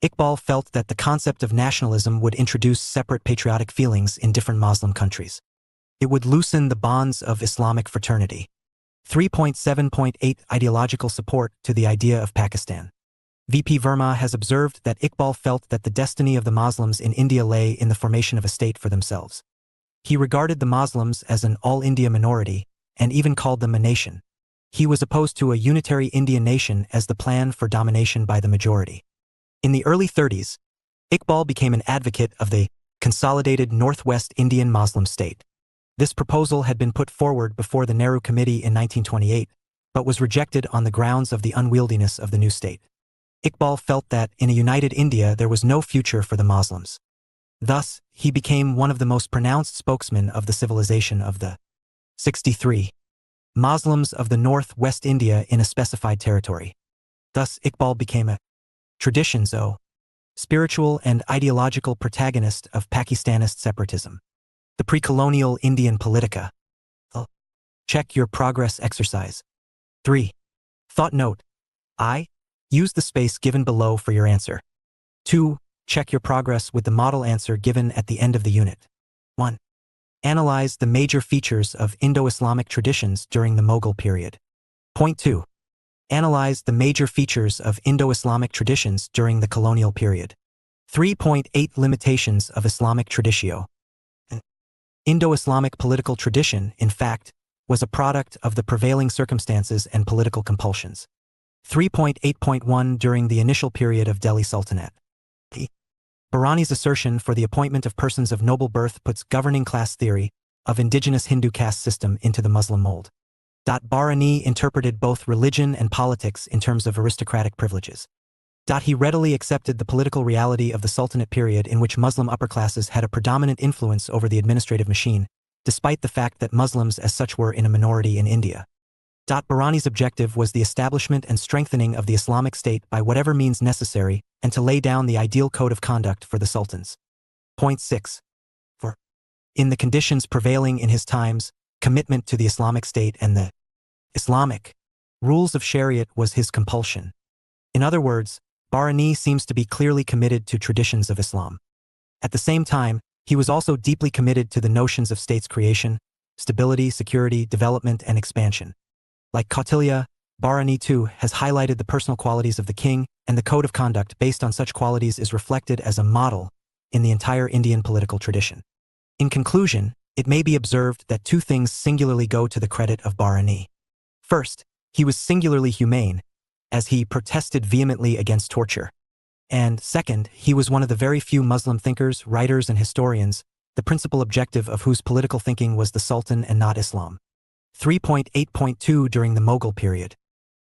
Iqbal felt that the concept of nationalism would introduce separate patriotic feelings in different Muslim countries. It would loosen the bonds of Islamic fraternity. 3.7.8 Ideological support to the idea of Pakistan. V.P. Verma has observed that Iqbal felt that the destiny of the Muslims in India lay in the formation of a state for themselves. He regarded the Muslims as an all-India minority, and even called them a nation. He was opposed to a unitary Indian nation as the plan for domination by the majority. In the early 30s, Iqbal became an advocate of the consolidated Northwest Indian Muslim state. This proposal had been put forward before the Nehru Committee in 1928, but was rejected on the grounds of the unwieldiness of the new state. Iqbal felt that in a united India there was no future for the Muslims. Thus, he became one of the most pronounced spokesmen of the civilization of the 63 Muslims of the North-West India in a specified territory. Thus, Iqbal became a traditions spiritual and ideological protagonist of Pakistanist separatism. The pre-colonial Indian politica. Check your progress exercise. 3. Thought note. I. Use the space given below for your answer. 2. Check your progress with the model answer given at the end of the unit. 1. Analyze the major features of Indo-Islamic traditions during the Mughal period. Point 2. Analyze the major features of Indo-Islamic traditions during the colonial period. 3.8 Limitations of Islamic Traditio. An Indo-Islamic political tradition, in fact, was a product of the prevailing circumstances and political compulsions. 3.8.1 During the initial period of Delhi Sultanate. Bahrani's assertion for the appointment of persons of noble birth puts governing class theory of indigenous Hindu caste system into the Muslim mold. Bahrani interpreted both religion and politics in terms of aristocratic privileges. He readily accepted the political reality of the Sultanate period in which Muslim upper classes had a predominant influence over the administrative machine, despite the fact that Muslims as such were in a minority in India. Bahrani's objective was the establishment and strengthening of the Islamic State by whatever means necessary and to lay down the ideal code of conduct for the sultans. Point 6. For, in the conditions prevailing in his times, commitment to the Islamic State and the Islamic rules of Shariat was his compulsion. In other words, Bahrani seems to be clearly committed to traditions of Islam. At the same time, he was also deeply committed to the notions of states' creation, stability, security, development, and expansion. Like Kautilya, Bahrani too has highlighted the personal qualities of the king, and the code of conduct based on such qualities is reflected as a model in the entire Indian political tradition. In conclusion, it may be observed that two things singularly go to the credit of Bahrani. First, he was singularly humane, as he protested vehemently against torture. And second, he was one of the very few Muslim thinkers, writers, and historians, the principal objective of whose political thinking was the Sultan and not Islam. 3.8.2 During the Mughal period.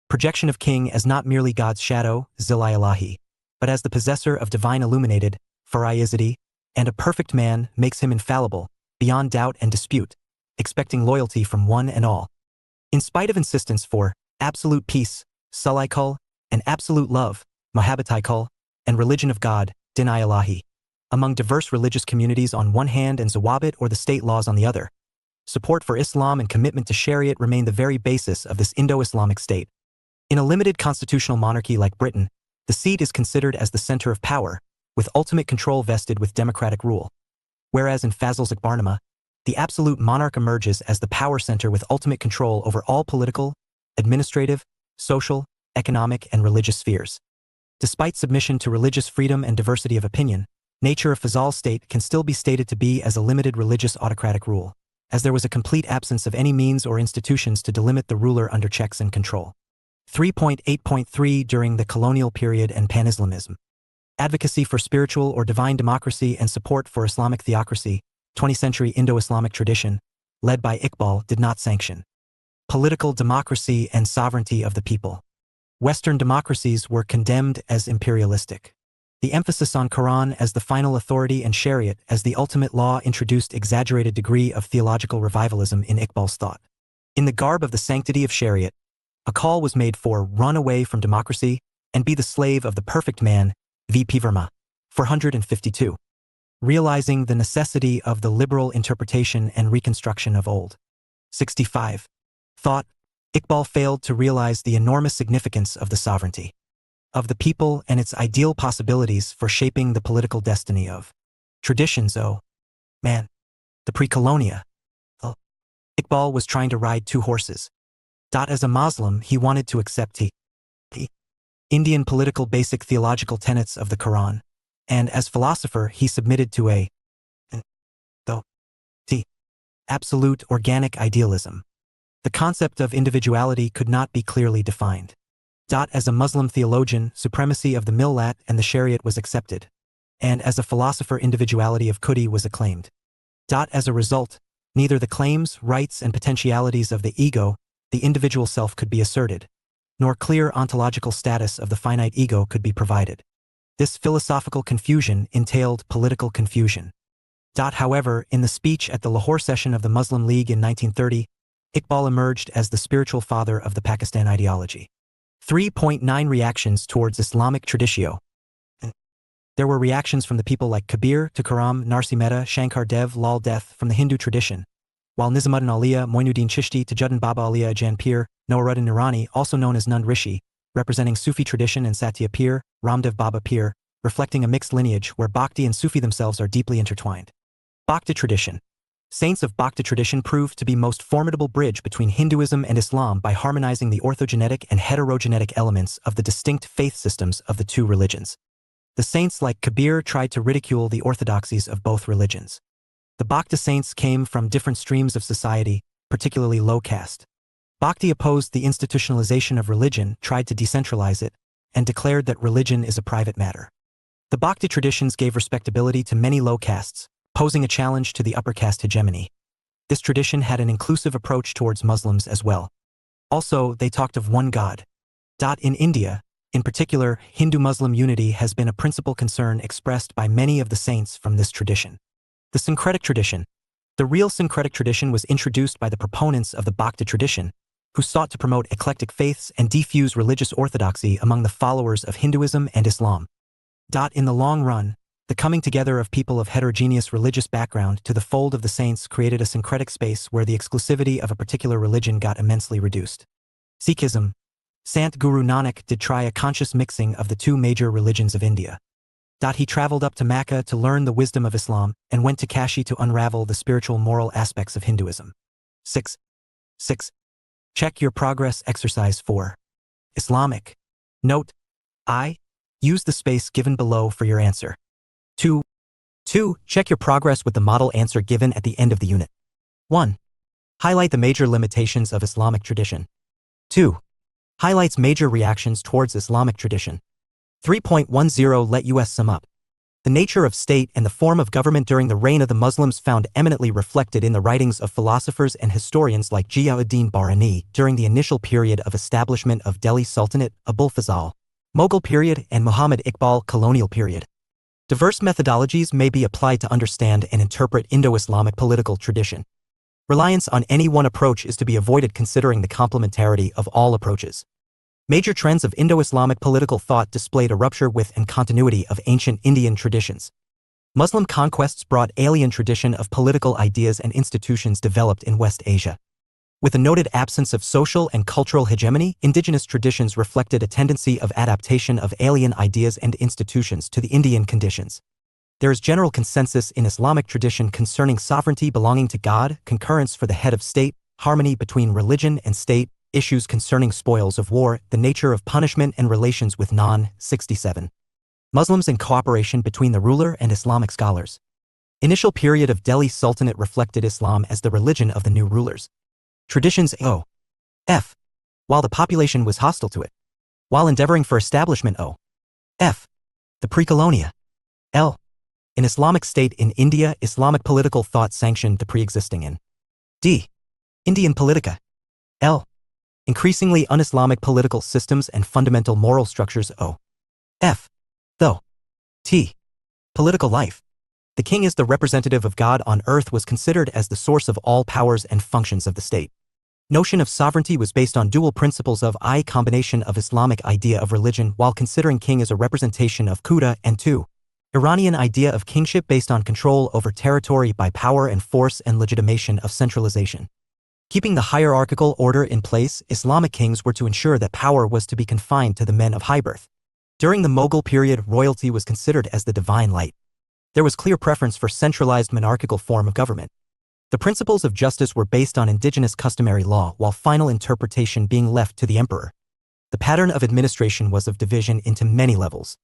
Projection of king as not merely God's shadow, Zil-i-Ilahi, but as the possessor of divine illuminated, Farayizati, and a perfect man makes him infallible, beyond doubt and dispute, expecting loyalty from one and all. In spite of insistence for absolute peace, Salaikul, and absolute love, Mahabbatikul, and religion of God, Din-i-Ilahi, among diverse religious communities on one hand and Zawabit or the state laws on the other, support for Islam and commitment to Shariat remain the very basis of this Indo-Islamic state. In a limited constitutional monarchy like Britain, the seat is considered as the center of power, with ultimate control vested with democratic rule. Whereas in Fazl's Akbarnama, the absolute monarch emerges as the power center with ultimate control over all political, administrative, social, economic, and religious spheres. Despite submission to religious freedom and diversity of opinion, nature of Fazl's state can still be stated to be as a limited religious autocratic rule, as there was a complete absence of any means or institutions to delimit the ruler under checks and control. 3.8.3 During the colonial period and Pan-Islamism. Advocacy for spiritual or divine democracy and support for Islamic theocracy, 20th century Indo-Islamic tradition, led by Iqbal, did not sanction political democracy and sovereignty of the people. Western democracies were condemned as imperialistic. The emphasis on Quran as the final authority and Shariat as the ultimate law introduced exaggerated degree of theological revivalism in Iqbal's thought. In the garb of the sanctity of Shariat, a call was made for run away from democracy and be the slave of the perfect man, V.P. Verma, 452. Realizing the necessity of the liberal interpretation and reconstruction of old. 65. Thought, Iqbal failed to realize the enormous significance of the sovereignty of the people and its ideal possibilities for shaping the political destiny of traditions. The pre-colonia. Iqbal was trying to ride two horses. As a Muslim, he wanted to accept the Indian political basic theological tenets of the Quran, and as philosopher he submitted to the absolute organic idealism. The concept of individuality could not be clearly defined. As a Muslim theologian, supremacy of the Millat and the Shariat was accepted, and as a philosopher individuality of Khudi was acclaimed. As a result, neither the claims, rights, and potentialities of the ego, the individual self, could be asserted, nor clear ontological status of the finite ego could be provided. This philosophical confusion entailed political confusion. However, in the speech at the Lahore session of the Muslim League in 1930, Iqbal emerged as the spiritual father of the Pakistan ideology. 3.9 Reactions towards Islamic Traditio. There were reactions from the people like Kabir, Tukaram, Narsi Mehta, Shankar Dev, Lal Deth from the Hindu tradition, while Nizamuddin Auliya, Moinuddin Chishti, Tajuddin Baba Auliya Ajahn Pir, Nawaruddin Nurani, also known as Nand Rishi, representing Sufi tradition, and Satya Pir, Ramdev Baba Pir, reflecting a mixed lineage where Bhakti and Sufi themselves are deeply intertwined. Bhakti tradition. Saints of Bhakti tradition proved to be most formidable bridge between Hinduism and Islam by harmonizing the orthogenetic and heterogenetic elements of the distinct faith systems of the two religions. The saints like Kabir tried to ridicule the orthodoxies of both religions. The Bhakti saints came from different streams of society, particularly low caste. Bhakti opposed the institutionalization of religion, tried to decentralize it, and declared that religion is a private matter. The Bhakti traditions gave respectability to many low castes, posing a challenge to the upper caste hegemony. This tradition had an inclusive approach towards Muslims as well. Also, they talked of one God. In India, in particular, Hindu-Muslim unity has been a principal concern expressed by many of the saints from this tradition. The syncretic tradition. The real syncretic tradition was introduced by the proponents of the Bhakti tradition, who sought to promote eclectic faiths and defuse religious orthodoxy among the followers of Hinduism and Islam. In the long run, the coming together of people of heterogeneous religious background to the fold of the saints created a syncretic space where the exclusivity of a particular religion got immensely reduced. Sikhism. Sant Guru Nanak did try a conscious mixing of the two major religions of India. He traveled up to Mecca to learn the wisdom of Islam and went to Kashi to unravel the spiritual moral aspects of Hinduism. 6. Check your progress exercise 4. Islamic. Note: I. Use the space given below for your answer. 2. Check your progress with the model answer given at the end of the unit. 1. Highlight the major limitations of Islamic tradition. 2. Highlights major reactions towards Islamic tradition. 3.10 Let us sum up. The nature of state and the form of government during the reign of the Muslims found eminently reflected in the writings of philosophers and historians like Ziauddin Bahrani during the initial period of establishment of Delhi Sultanate, Abul Fazl, Mughal period, and Muhammad Iqbal colonial period. Diverse methodologies may be applied to understand and interpret Indo-Islamic political tradition. Reliance on any one approach is to be avoided considering the complementarity of all approaches. Major trends of Indo-Islamic political thought displayed a rupture with and continuity of ancient Indian traditions. Muslim conquests brought alien tradition of political ideas and institutions developed in West Asia. With a noted absence of social and cultural hegemony, indigenous traditions reflected a tendency of adaptation of alien ideas and institutions to the Indian conditions. There is general consensus in Islamic tradition concerning sovereignty belonging to God, concurrence for the head of state, harmony between religion and state, issues concerning spoils of war, the nature of punishment and relations with non-67 Muslims and cooperation between the ruler and Islamic scholars. Initial period of Delhi Sultanate reflected Islam as the religion of the new rulers. Traditions O.F. While the population was hostile to it. While endeavoring for establishment O.F. The pre-colonia L. An Islamic state in India, Islamic political thought sanctioned the pre-existing in D. Indian politica L. Increasingly un-Islamic political systems and fundamental moral structures O.F. Though T. Political life. The king is the representative of God on earth was considered as the source of all powers and functions of the state. Notion of sovereignty was based on dual principles of I. Combination of Islamic idea of religion while considering king as a representation of Khuda, and 2. Iranian idea of kingship based on control over territory by power and force and legitimation of centralization. Keeping the hierarchical order in place, Islamic kings were to ensure that power was to be confined to the men of high birth. During the Mughal period, royalty was considered as the divine light. There was clear preference for centralized monarchical form of government. The principles of justice were based on indigenous customary law while final interpretation being left to the emperor. The pattern of administration was of division into many levels.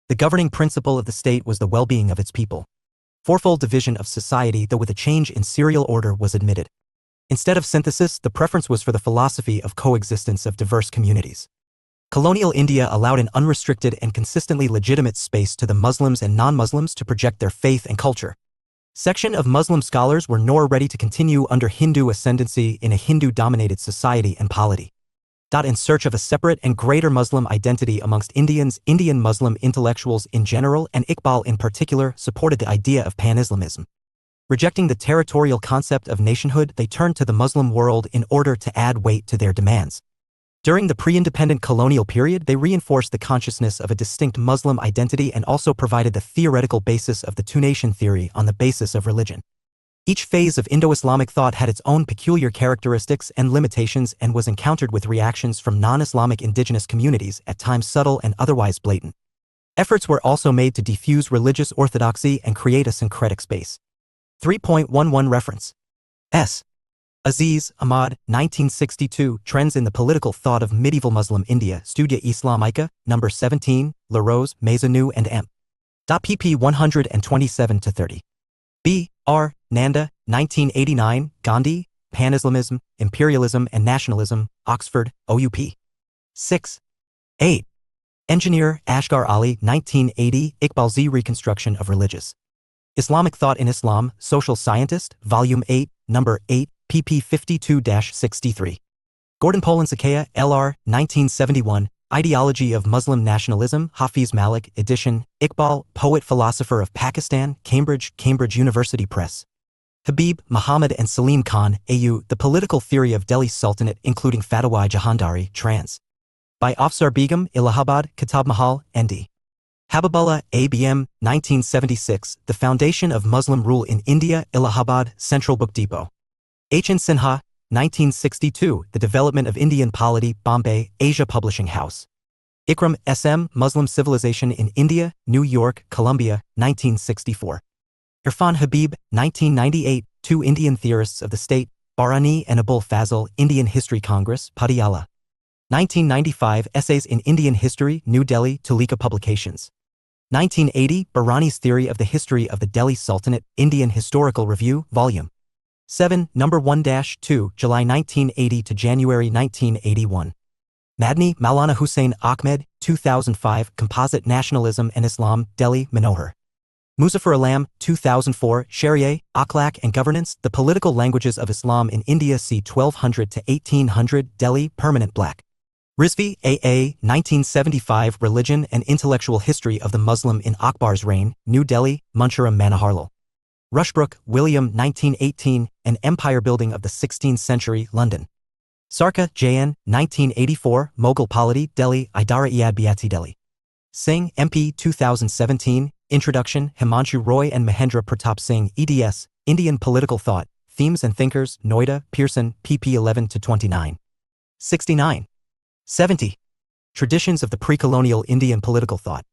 The governing principle of the state was the well-being of its people. Fourfold division of society, though with a change in serial order, was admitted. Instead of synthesis, the preference was for the philosophy of coexistence of diverse communities. Colonial India allowed an unrestricted and consistently legitimate space to the Muslims and non-Muslims to project their faith and culture. Section of Muslim scholars were nor ready to continue under Hindu ascendancy in a Hindu-dominated society and polity. In search of a separate and greater Muslim identity amongst Indians, Indian Muslim intellectuals in general and Iqbal in particular supported the idea of pan-Islamism. Rejecting the territorial concept of nationhood, they turned to the Muslim world in order to add weight to their demands. During the pre-independent colonial period, they reinforced the consciousness of a distinct Muslim identity and also provided the theoretical basis of the two-nation theory on the basis of religion. Each phase of Indo-Islamic thought had its own peculiar characteristics and limitations and was encountered with reactions from non-Islamic indigenous communities, at times subtle and otherwise blatant. Efforts were also made to defuse religious orthodoxy and create a syncretic space. 3.11 Reference. S. Aziz, Ahmad, 1962, Trends in the Political Thought of Medieval Muslim India, Studia Islamica, No. 17, La Rose, Maisonneuve and M. pp. 127-30. B. R. Nanda, 1989, Gandhi, Pan-Islamism, Imperialism and Nationalism, Oxford, OUP. 6. 8. Engineer, Asghar Ali, 1980, Iqbal Z. Reconstruction of Religious Islamic Thought in Islam, Social Scientist, Volume 8, No. 8, pp. 52-63. Gordon Polanskaya, L.R., 1971, Ideology of Muslim Nationalism, Hafiz Malik, edition, Iqbal, Poet-Philosopher of Pakistan, Cambridge University Press. Habib, Muhammad and Salim Khan, A.U., The Political Theory of Delhi Sultanate, including Fatwa Jahandari, trans. By Afsar Begum, Allahabad, Kitab Mahal, N.D. Habibullah, A.B.M., 1976, The Foundation of Muslim Rule in India, Allahabad, Central Book Depot. H. N. Sinha, 1962, The Development of Indian Polity, Bombay, Asia Publishing House. Ikram, S.M., Muslim Civilization in India, New York, Columbia, 1964. Irfan Habib, 1998, Two Indian Theorists of the State, Barani and Abul Fazl, Indian History Congress, Patiala. 1995, Essays in Indian History, New Delhi, Tulika Publications. 1980, Barani's Theory of the History of the Delhi Sultanate, Indian Historical Review, Volume 7, No. 1-2, July 1980 to January 1981. Madni, Maulana Hussain Ahmed, 2005, Composite Nationalism and Islam, Delhi, Manohar. Muzaffar Alam, 2004, Sharia, Akhlaq and Governance, The Political Languages of Islam in India c. 1200 to 1800, Delhi, Permanent Black. Rizvi, A.A., 1975, Religion and Intellectual History of the Muslim in Akbar's Reign, New Delhi, Munshiram Manoharlal. Rushbrook, William, 1918, An Empire Building of the 16th Century, London. Sarka, J.N., 1984, Mughal Polity, Delhi, Idara-e-Adbiyati, Delhi. Singh, M.P., 2017, Introduction, Himanshu Roy and Mahendra Pratap Singh, eds, Indian Political Thought, Themes and Thinkers, Noida, Pearson, pp. 11-29. 69. 70. Traditions of the Pre-Colonial Indian Political Thought.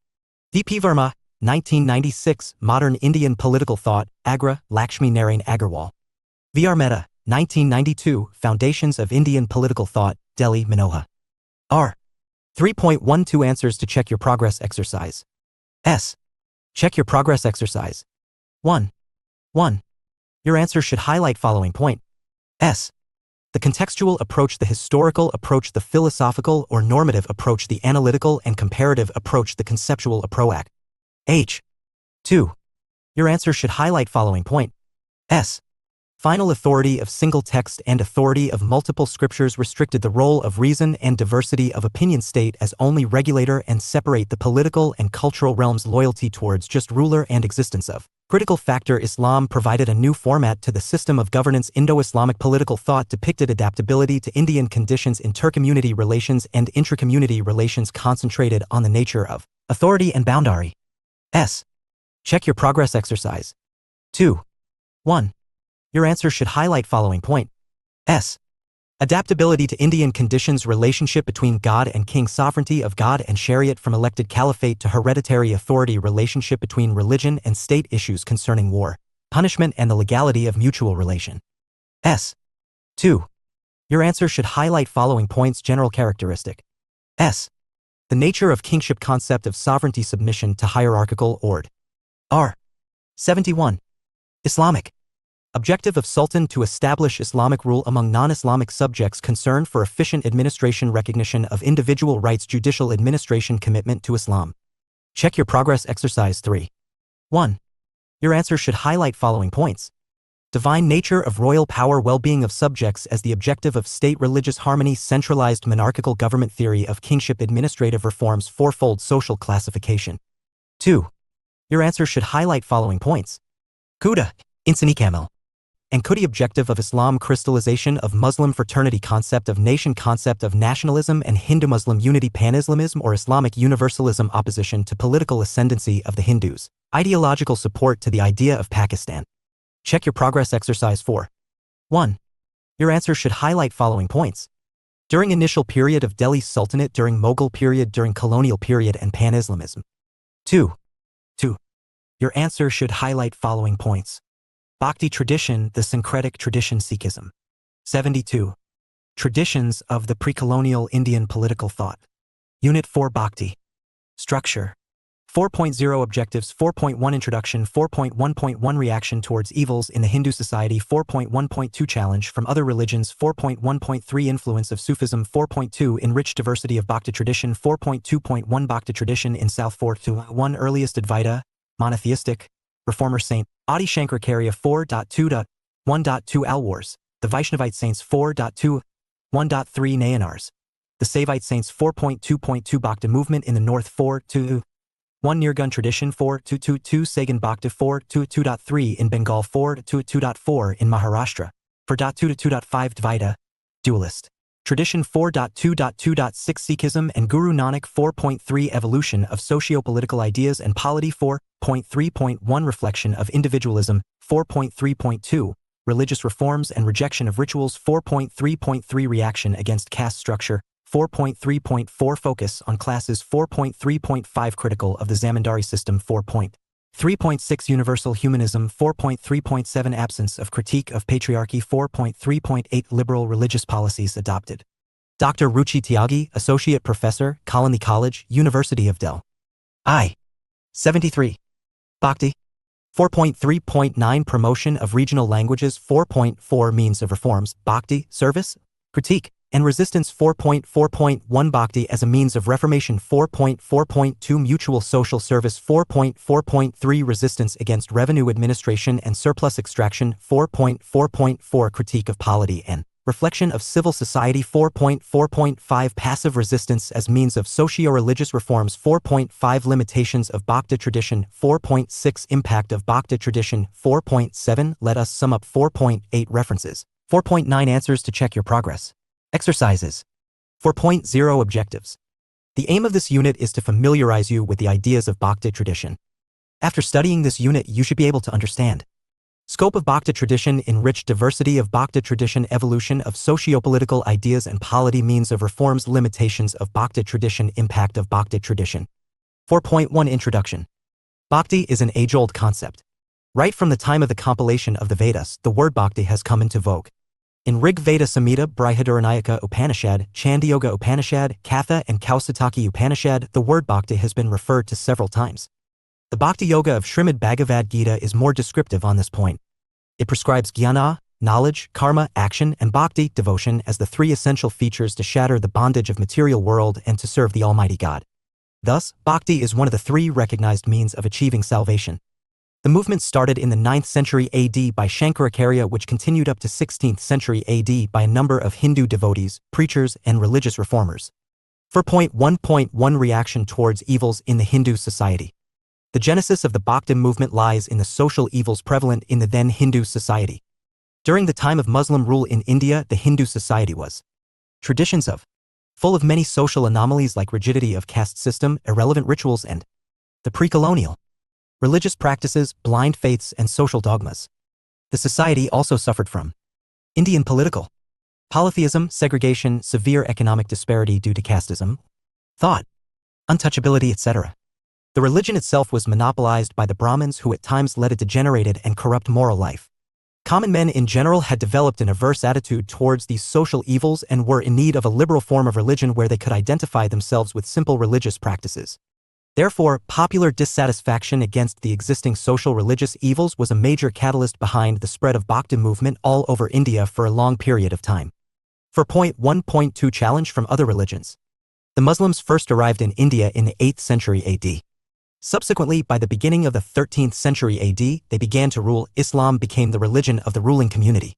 V.P. Verma, 1996, Modern Indian Political Thought, Agra, Lakshmi Narayan Agarwal. V.R. Mehta, 1992, Foundations of Indian Political Thought, Delhi, Manohar. R. 3.12 Answers to Check Your Progress Exercise. S. Check your progress exercise. 1. 1. Your answer should highlight following point. S. The contextual approach, the historical approach, the philosophical or normative approach, the analytical and comparative approach, the conceptual approach. H. 2. Your answer should highlight following point. S. Final authority of single text and authority of multiple scriptures restricted the role of reason and diversity of opinion state as only regulator and separate the political and cultural realms loyalty towards just ruler and existence of critical factor. Islam provided a new format to the system of governance. Indo-Islamic political thought depicted adaptability to Indian conditions. Inter-community relations and intra-community relations concentrated on the nature of authority and boundary. S. Check your progress exercise. 2. 1. Your answer should highlight following point. S. Adaptability to Indian conditions, relationship between God and king, sovereignty of God and Shariat from elected caliphate to hereditary authority, relationship between religion and state, issues concerning war, punishment and the legality of mutual relation. S. 2. Your answer should highlight following points. General characteristic. S. The nature of kingship, concept of sovereignty, submission to hierarchical ord. R. 71. Islamic. Objective of Sultan to establish Islamic rule among non-Islamic subjects, concern for efficient administration, recognition of individual rights, judicial administration, commitment to Islam. Check your progress exercise. 3. 1. Your answer should highlight following points. Divine nature of royal power, well-being of subjects as the objective of state, religious harmony, centralized monarchical government, theory of kingship, administrative reforms, fourfold social classification. 2. Your answer should highlight following points. Kuda, Insani Kamil. And could the objective of Islam crystallization of Muslim fraternity concept of nation concept of nationalism and Hindu-Muslim unity pan-Islamism or Islamic universalism opposition to political ascendancy of the Hindus, ideological support to the idea of Pakistan. Check your progress exercise 4. 1. Your answer should highlight following points. During initial period of Delhi Sultanate, during Mughal period, during colonial period and pan-Islamism. 2. Your answer should highlight following points. Bhakti tradition, the syncretic tradition Sikhism. 72. Traditions of the pre-colonial Indian political thought. Unit 4 Bhakti. Structure. 4.0 Objectives 4.1 Introduction 4.1.1 Reaction towards evils in the Hindu society 4.1.2 Challenge from other religions 4.1.3 Influence of Sufism 4.2 Enriched diversity of Bhakti tradition 4.2.1 Bhakti tradition in South 4.1 Earliest Advaita, monotheistic, reformer saint, Adi Shankaracharya 4.2.1.2 Alwars, the Vaishnavite saints 4.2.1.3 Nayanars, the Saivite saints 4.2.2 Bhakti movement in the north 4.2.1 Nirgun tradition 4.2.2 Sagan Bhakti 4.2.2.3 in Bengal 4.2.2.4 in Maharashtra, 4.2.2.5 Dvaita, dualist. Tradition 4.2.2.6 Sikhism and Guru Nanak 4.3 Evolution of socio-political ideas and polity 4.3.1 Reflection of individualism 4.3.2 Religious reforms and rejection of rituals 4.3.3 Reaction against caste structure 4.3.4 Focus on classes 4.3.5 Critical of the Zamindari system 4.3.6 Universal humanism 4.3.7 Absence of critique of patriarchy 4.3.8 Liberal religious policies adopted. Dr. Ruchi Tyagi, Associate Professor, Kalani College, University of Delhi. I. 73. Bhakti. 4.3.9 Promotion of regional languages 4.4 Means of reforms, Bhakti, service, critique, and resistance 4.4.1 Bhakti as a means of reformation 4.4.2 Mutual social service 4.4.3 Resistance against revenue administration and surplus extraction 4.4.4 Critique of polity and reflection of civil society 4.4.5 Passive resistance as means of socio-religious reforms 4.5 Limitations of Bhakti tradition 4.6 Impact of Bhakti tradition 4.7 Let us sum up 4.8 References 4.9 Answers to check your progress. Exercises. 4.0 Objectives. The aim of this unit is to familiarize you with the ideas of Bhakti tradition. After studying this unit, you should be able to understand scope of Bhakti tradition, enriched diversity of Bhakti tradition, evolution of socio-political ideas and polity, means of reforms, limitations of Bhakti tradition, impact of Bhakti tradition. 4.1 Introduction. Bhakti is an age-old concept. Right from the time of the compilation of the Vedas, the word Bhakti has come into vogue. In Rig Veda Samhita, Brihadaranyaka Upanishad, Chandogya Upanishad, Katha and Kausataki Upanishad, the word Bhakti has been referred to several times. The Bhakti Yoga of Srimad Bhagavad Gita is more descriptive on this point. It prescribes jnana, knowledge, karma, action, and bhakti, devotion, as the three essential features to shatter the bondage of material world and to serve the Almighty God. Thus, bhakti is one of the three recognized means of achieving salvation. The movement started in the 9th century AD by Shankaracharya, which continued up to 16th century AD by a number of Hindu devotees, preachers, and religious reformers. 4.1.1 Reaction towards evils in the Hindu society. The genesis of the Bhakti movement lies in the social evils prevalent in the then Hindu society. During the time of Muslim rule in India, the Hindu society was traditions of, full of many social anomalies like rigidity of caste system, irrelevant rituals, and the pre-colonial religious practices, blind faiths, and social dogmas. The society also suffered from Indian political polytheism, segregation, severe economic disparity due to casteism, thought, untouchability, etc. The religion itself was monopolized by the Brahmins, who at times led a degenerated and corrupt moral life. Common men in general had developed an averse attitude towards these social evils and were in need of a liberal form of religion where they could identify themselves with simple religious practices. Therefore, popular dissatisfaction against the existing social religious evils was a major catalyst behind the spread of Bhakti movement all over India for a long period of time. 4.1.2 Challenge from other religions. The Muslims first arrived in India in the 8th century AD. Subsequently, by the beginning of the 13th century AD, they began to rule. Islam became the religion of the ruling community.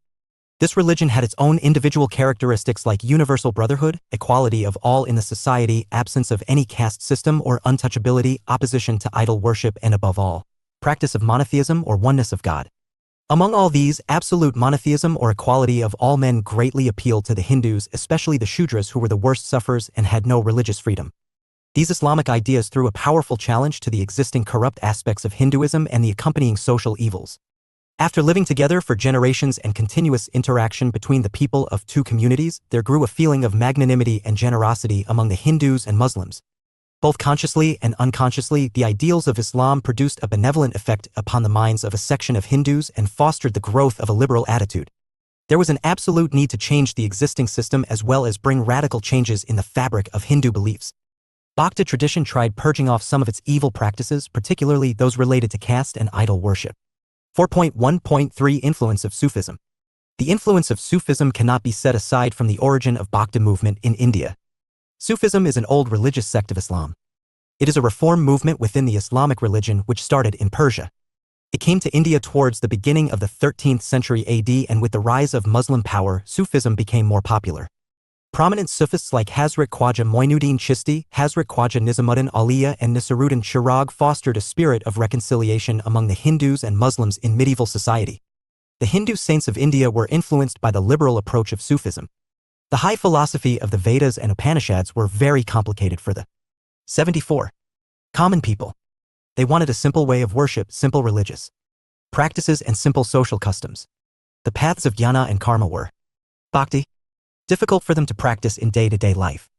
This religion had its own individual characteristics like universal brotherhood, equality of all in the society, absence of any caste system or untouchability, opposition to idol worship, and above all, practice of monotheism or oneness of God. Among all these, absolute monotheism or equality of all men greatly appealed to the Hindus, especially the Shudras, who were the worst sufferers and had no religious freedom. These Islamic ideas threw a powerful challenge to the existing corrupt aspects of Hinduism and the accompanying social evils. After living together for generations and continuous interaction between the people of two communities, there grew a feeling of magnanimity and generosity among the Hindus and Muslims. Both consciously and unconsciously, the ideals of Islam produced a benevolent effect upon the minds of a section of Hindus and fostered the growth of a liberal attitude. There was an absolute need to change the existing system as well as bring radical changes in the fabric of Hindu beliefs. Bhakti tradition tried purging off some of its evil practices, particularly those related to caste and idol worship. 4.1.3 Influence of Sufism. The influence of Sufism cannot be set aside from the origin of Bhakti movement in India. Sufism is an old religious sect of Islam. It is a reform movement within the Islamic religion which started in Persia. It came to India towards the beginning of the 13th century AD, and with the rise of Muslim power, Sufism became more popular. Prominent Sufis like Hazrat Khwaja Moinuddin Chishti, Hazrat Khwaja Nizamuddin Auliya and Nasiruddin Chirag fostered a spirit of reconciliation among the Hindus and Muslims in medieval society. The Hindu saints of India were influenced by the liberal approach of Sufism. The high philosophy of the Vedas and Upanishads were very complicated for the 74 common people. They wanted a simple way of worship, simple religious practices and simple social customs. The paths of jnana and karma were bhakti, difficult for them to practice in day-to-day life.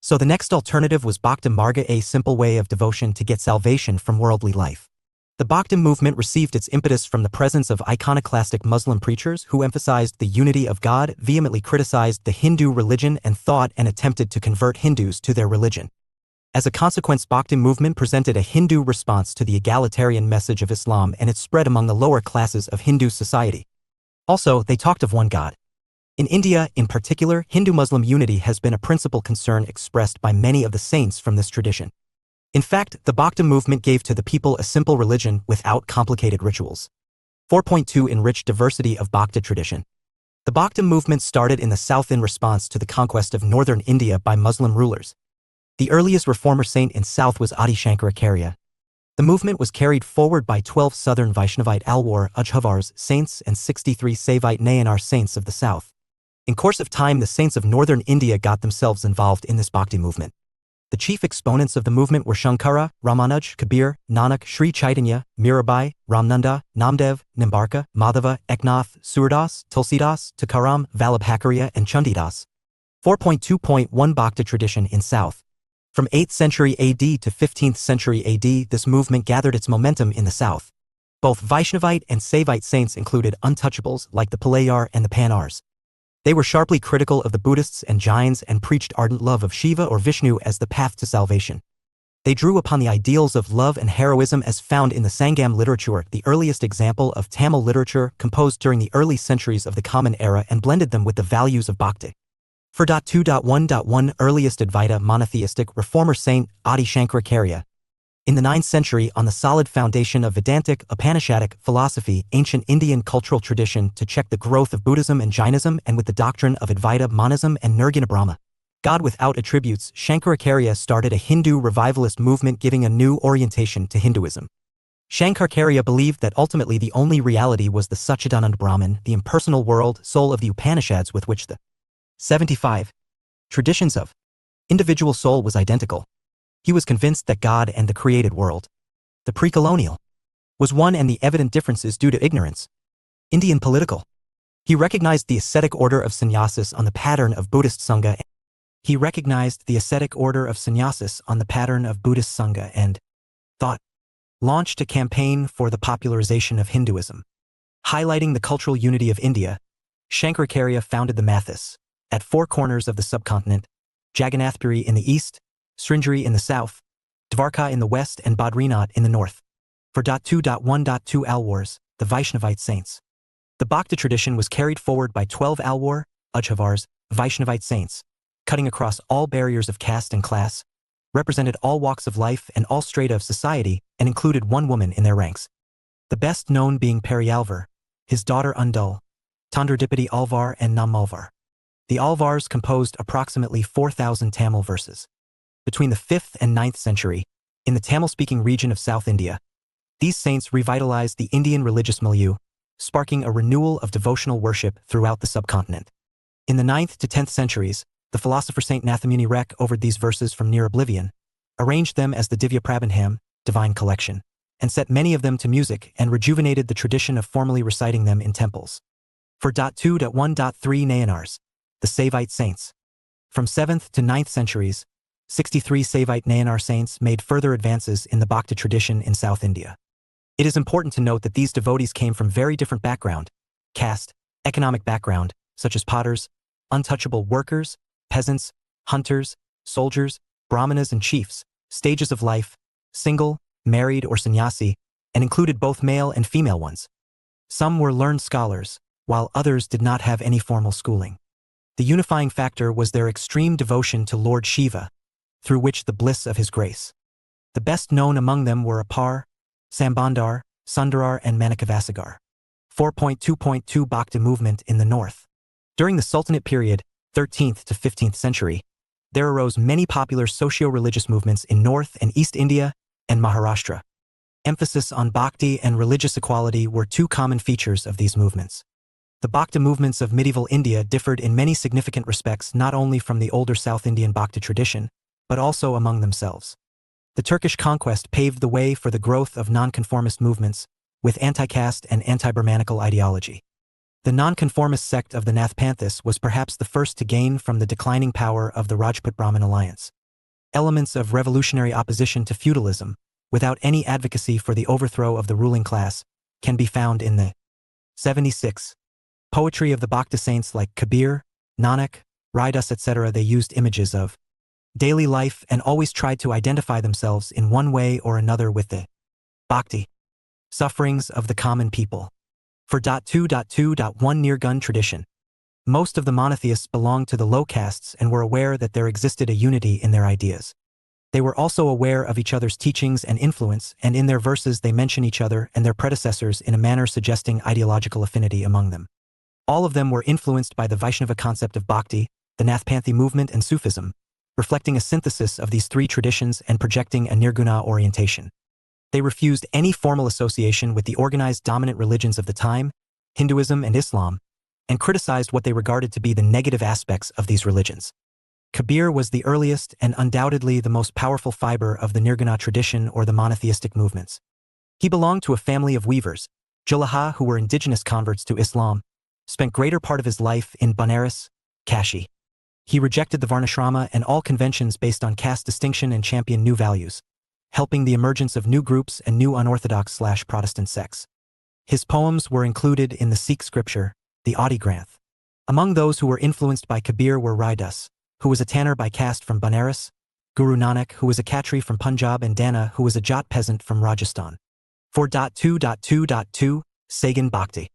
So the next alternative was Bhakti Marga, a simple way of devotion to get salvation from worldly life. The Bhakti movement received its impetus from the presence of iconoclastic Muslim preachers who emphasized the unity of God, vehemently criticized the Hindu religion and thought, and attempted to convert Hindus to their religion. As a consequence, Bhakti movement presented a Hindu response to the egalitarian message of Islam, and it spread among the lower classes of Hindu society. Also, they talked of one God. In India, in particular, Hindu-Muslim unity has been a principal concern expressed by many of the saints from this tradition. In fact, the Bhakti movement gave to the people a simple religion without complicated rituals. 4.2 Enriched diversity of Bhakti tradition. The Bhakti movement started in the south in response to the conquest of northern India by Muslim rulers. The earliest reformer saint in south was Adi Shankaracharya. The movement was carried forward by 12 southern Vaishnavite Alwar Ujhavars saints and 63 Saivite Nayanar saints of the south. In course of time, the saints of northern India got themselves involved in this Bhakti movement. The chief exponents of the movement were Shankara, Ramanuj, Kabir, Nanak, Sri Chaitanya, Mirabai, Ramnanda, Namdev, Nimbarka, Madhava, Eknath, Surdas, Tulsidas, Tukaram, Vallabhacharya, and Chandidas. 4.2.1 Bhakti tradition in South. From 8th century AD to 15th century AD, this movement gathered its momentum in the South. Both Vaishnavite and Saivite saints included untouchables like the Palayar and the Panars. They were sharply critical of the Buddhists and Jains and preached ardent love of Shiva or Vishnu as the path to salvation. They drew upon the ideals of love and heroism as found in the Sangam literature, the earliest example of Tamil literature composed during the early centuries of the Common Era, and blended them with the values of Bhakti. 4.2.1.1 Earliest Advaita monotheistic reformer saint Adi Shankaracharya. In the 9th century, on the solid foundation of Vedantic, Upanishadic philosophy, ancient Indian cultural tradition, to check the growth of Buddhism and Jainism, and with the doctrine of Advaita monism and Nirguna Brahma, God without attributes, Shankaracharya started a Hindu revivalist movement giving a new orientation to Hinduism. Shankaracharya believed that ultimately the only reality was the Satchidanand Brahman, the impersonal world, soul of the Upanishads, with which the 75 traditions of individual soul was identical. He was convinced that God and the created world, the pre-colonial, was one, and the evident differences due to ignorance. Indian political. He recognized the ascetic order of sannyasis on the pattern of Buddhist Sangha. And thought. Launched a campaign for the popularization of Hinduism. Highlighting the cultural unity of India, Shankaracharya founded the Mathis at four corners of the subcontinent: Jagannathpuri in the east, Sringeri in the south, Dwarka in the west, and Badrinath in the north. 4.2.1.2 Alwars, the Vaishnavite saints. The Bhakti tradition was carried forward by 12 Alwar, Ujhavars, Vaishnavite saints, cutting across all barriers of caste and class, represented all walks of life and all strata of society, and included one woman in their ranks. The best known being Periyalvar, his daughter Undul, Tondradipati Alvar, and Nammalvar. The Alvars composed approximately 4,000 Tamil verses. Between the 5th and 9th century, in the Tamil-speaking region of South India, these saints revitalized the Indian religious milieu, sparking a renewal of devotional worship throughout the subcontinent. In the 9th to 10th centuries, the philosopher Saint Nathaniel Rek overed these verses from near oblivion, arranged them as the Divya Prabandham, divine collection, and set many of them to music and rejuvenated the tradition of formally reciting them in temples. 4.2.1.3 Nayanars, the Saivite saints. From 7th to 9th centuries, 63 Saivite Nayanar saints made further advances in the Bhakti tradition in South India. It is important to note that these devotees came from very different background, caste, economic background, such as potters, untouchable workers, peasants, hunters, soldiers, brahmanas and chiefs, stages of life, single, married or sannyasi, and included both male and female ones. Some were learned scholars, while others did not have any formal schooling. The unifying factor was their extreme devotion to Lord Shiva, through which the bliss of his grace. The best known among them were Apar, Sambandar, Sundarar and Manikavasagar. 4.2.2 Bhakti movement in the north. During the Sultanate period, 13th to 15th century, there arose many popular socio-religious movements in North and East India and Maharashtra. Emphasis on bhakti and religious equality were two common features of these movements. The Bhakti movements of medieval India differed in many significant respects not only from the older South Indian Bhakti tradition, but also among themselves. The Turkish conquest paved the way for the growth of nonconformist movements, with anti-caste and anti-Brahmanical ideology. The nonconformist sect of the Nathpanthis was perhaps the first to gain from the declining power of the Rajput-Brahmin alliance. Elements of revolutionary opposition to feudalism, without any advocacy for the overthrow of the ruling class, can be found in the 76. Poetry of the Bhakti saints like Kabir, Nanak, Raidas etc. They used images of daily life and always tried to identify themselves in one way or another with the bhakti sufferings of the common people. 4.2.2.1 Nirgun tradition. Most of the monotheists belonged to the low castes and were aware that there existed a unity in their ideas. They were also aware of each other's teachings and influence, and in their verses they mention each other and their predecessors in a manner suggesting ideological affinity among them. All of them were influenced by the Vaishnava concept of bhakti, the Nathpanthi movement and Sufism, reflecting a synthesis of these three traditions and projecting a nirguna orientation. They refused any formal association with the organized dominant religions of the time, Hinduism and Islam, and criticized what they regarded to be the negative aspects of these religions. Kabir was the earliest and undoubtedly the most powerful fiber of the Nirguna tradition or the monotheistic movements. He belonged to a family of weavers, Julaha, who were indigenous converts to Islam, spent greater part of his life in Banaras, Kashi. He rejected the Varnashrama and all conventions based on caste distinction and championed new values, helping the emergence of new groups and new unorthodox/Protestant sects. His poems were included in the Sikh scripture, the Adi Granth. Among those who were influenced by Kabir were Raidas, who was a tanner by caste from Banaras, Guru Nanak, who was a Khatri from Punjab, and Dana, who was a Jat peasant from Rajasthan. 4.2.2.2 Sagan Bhakti.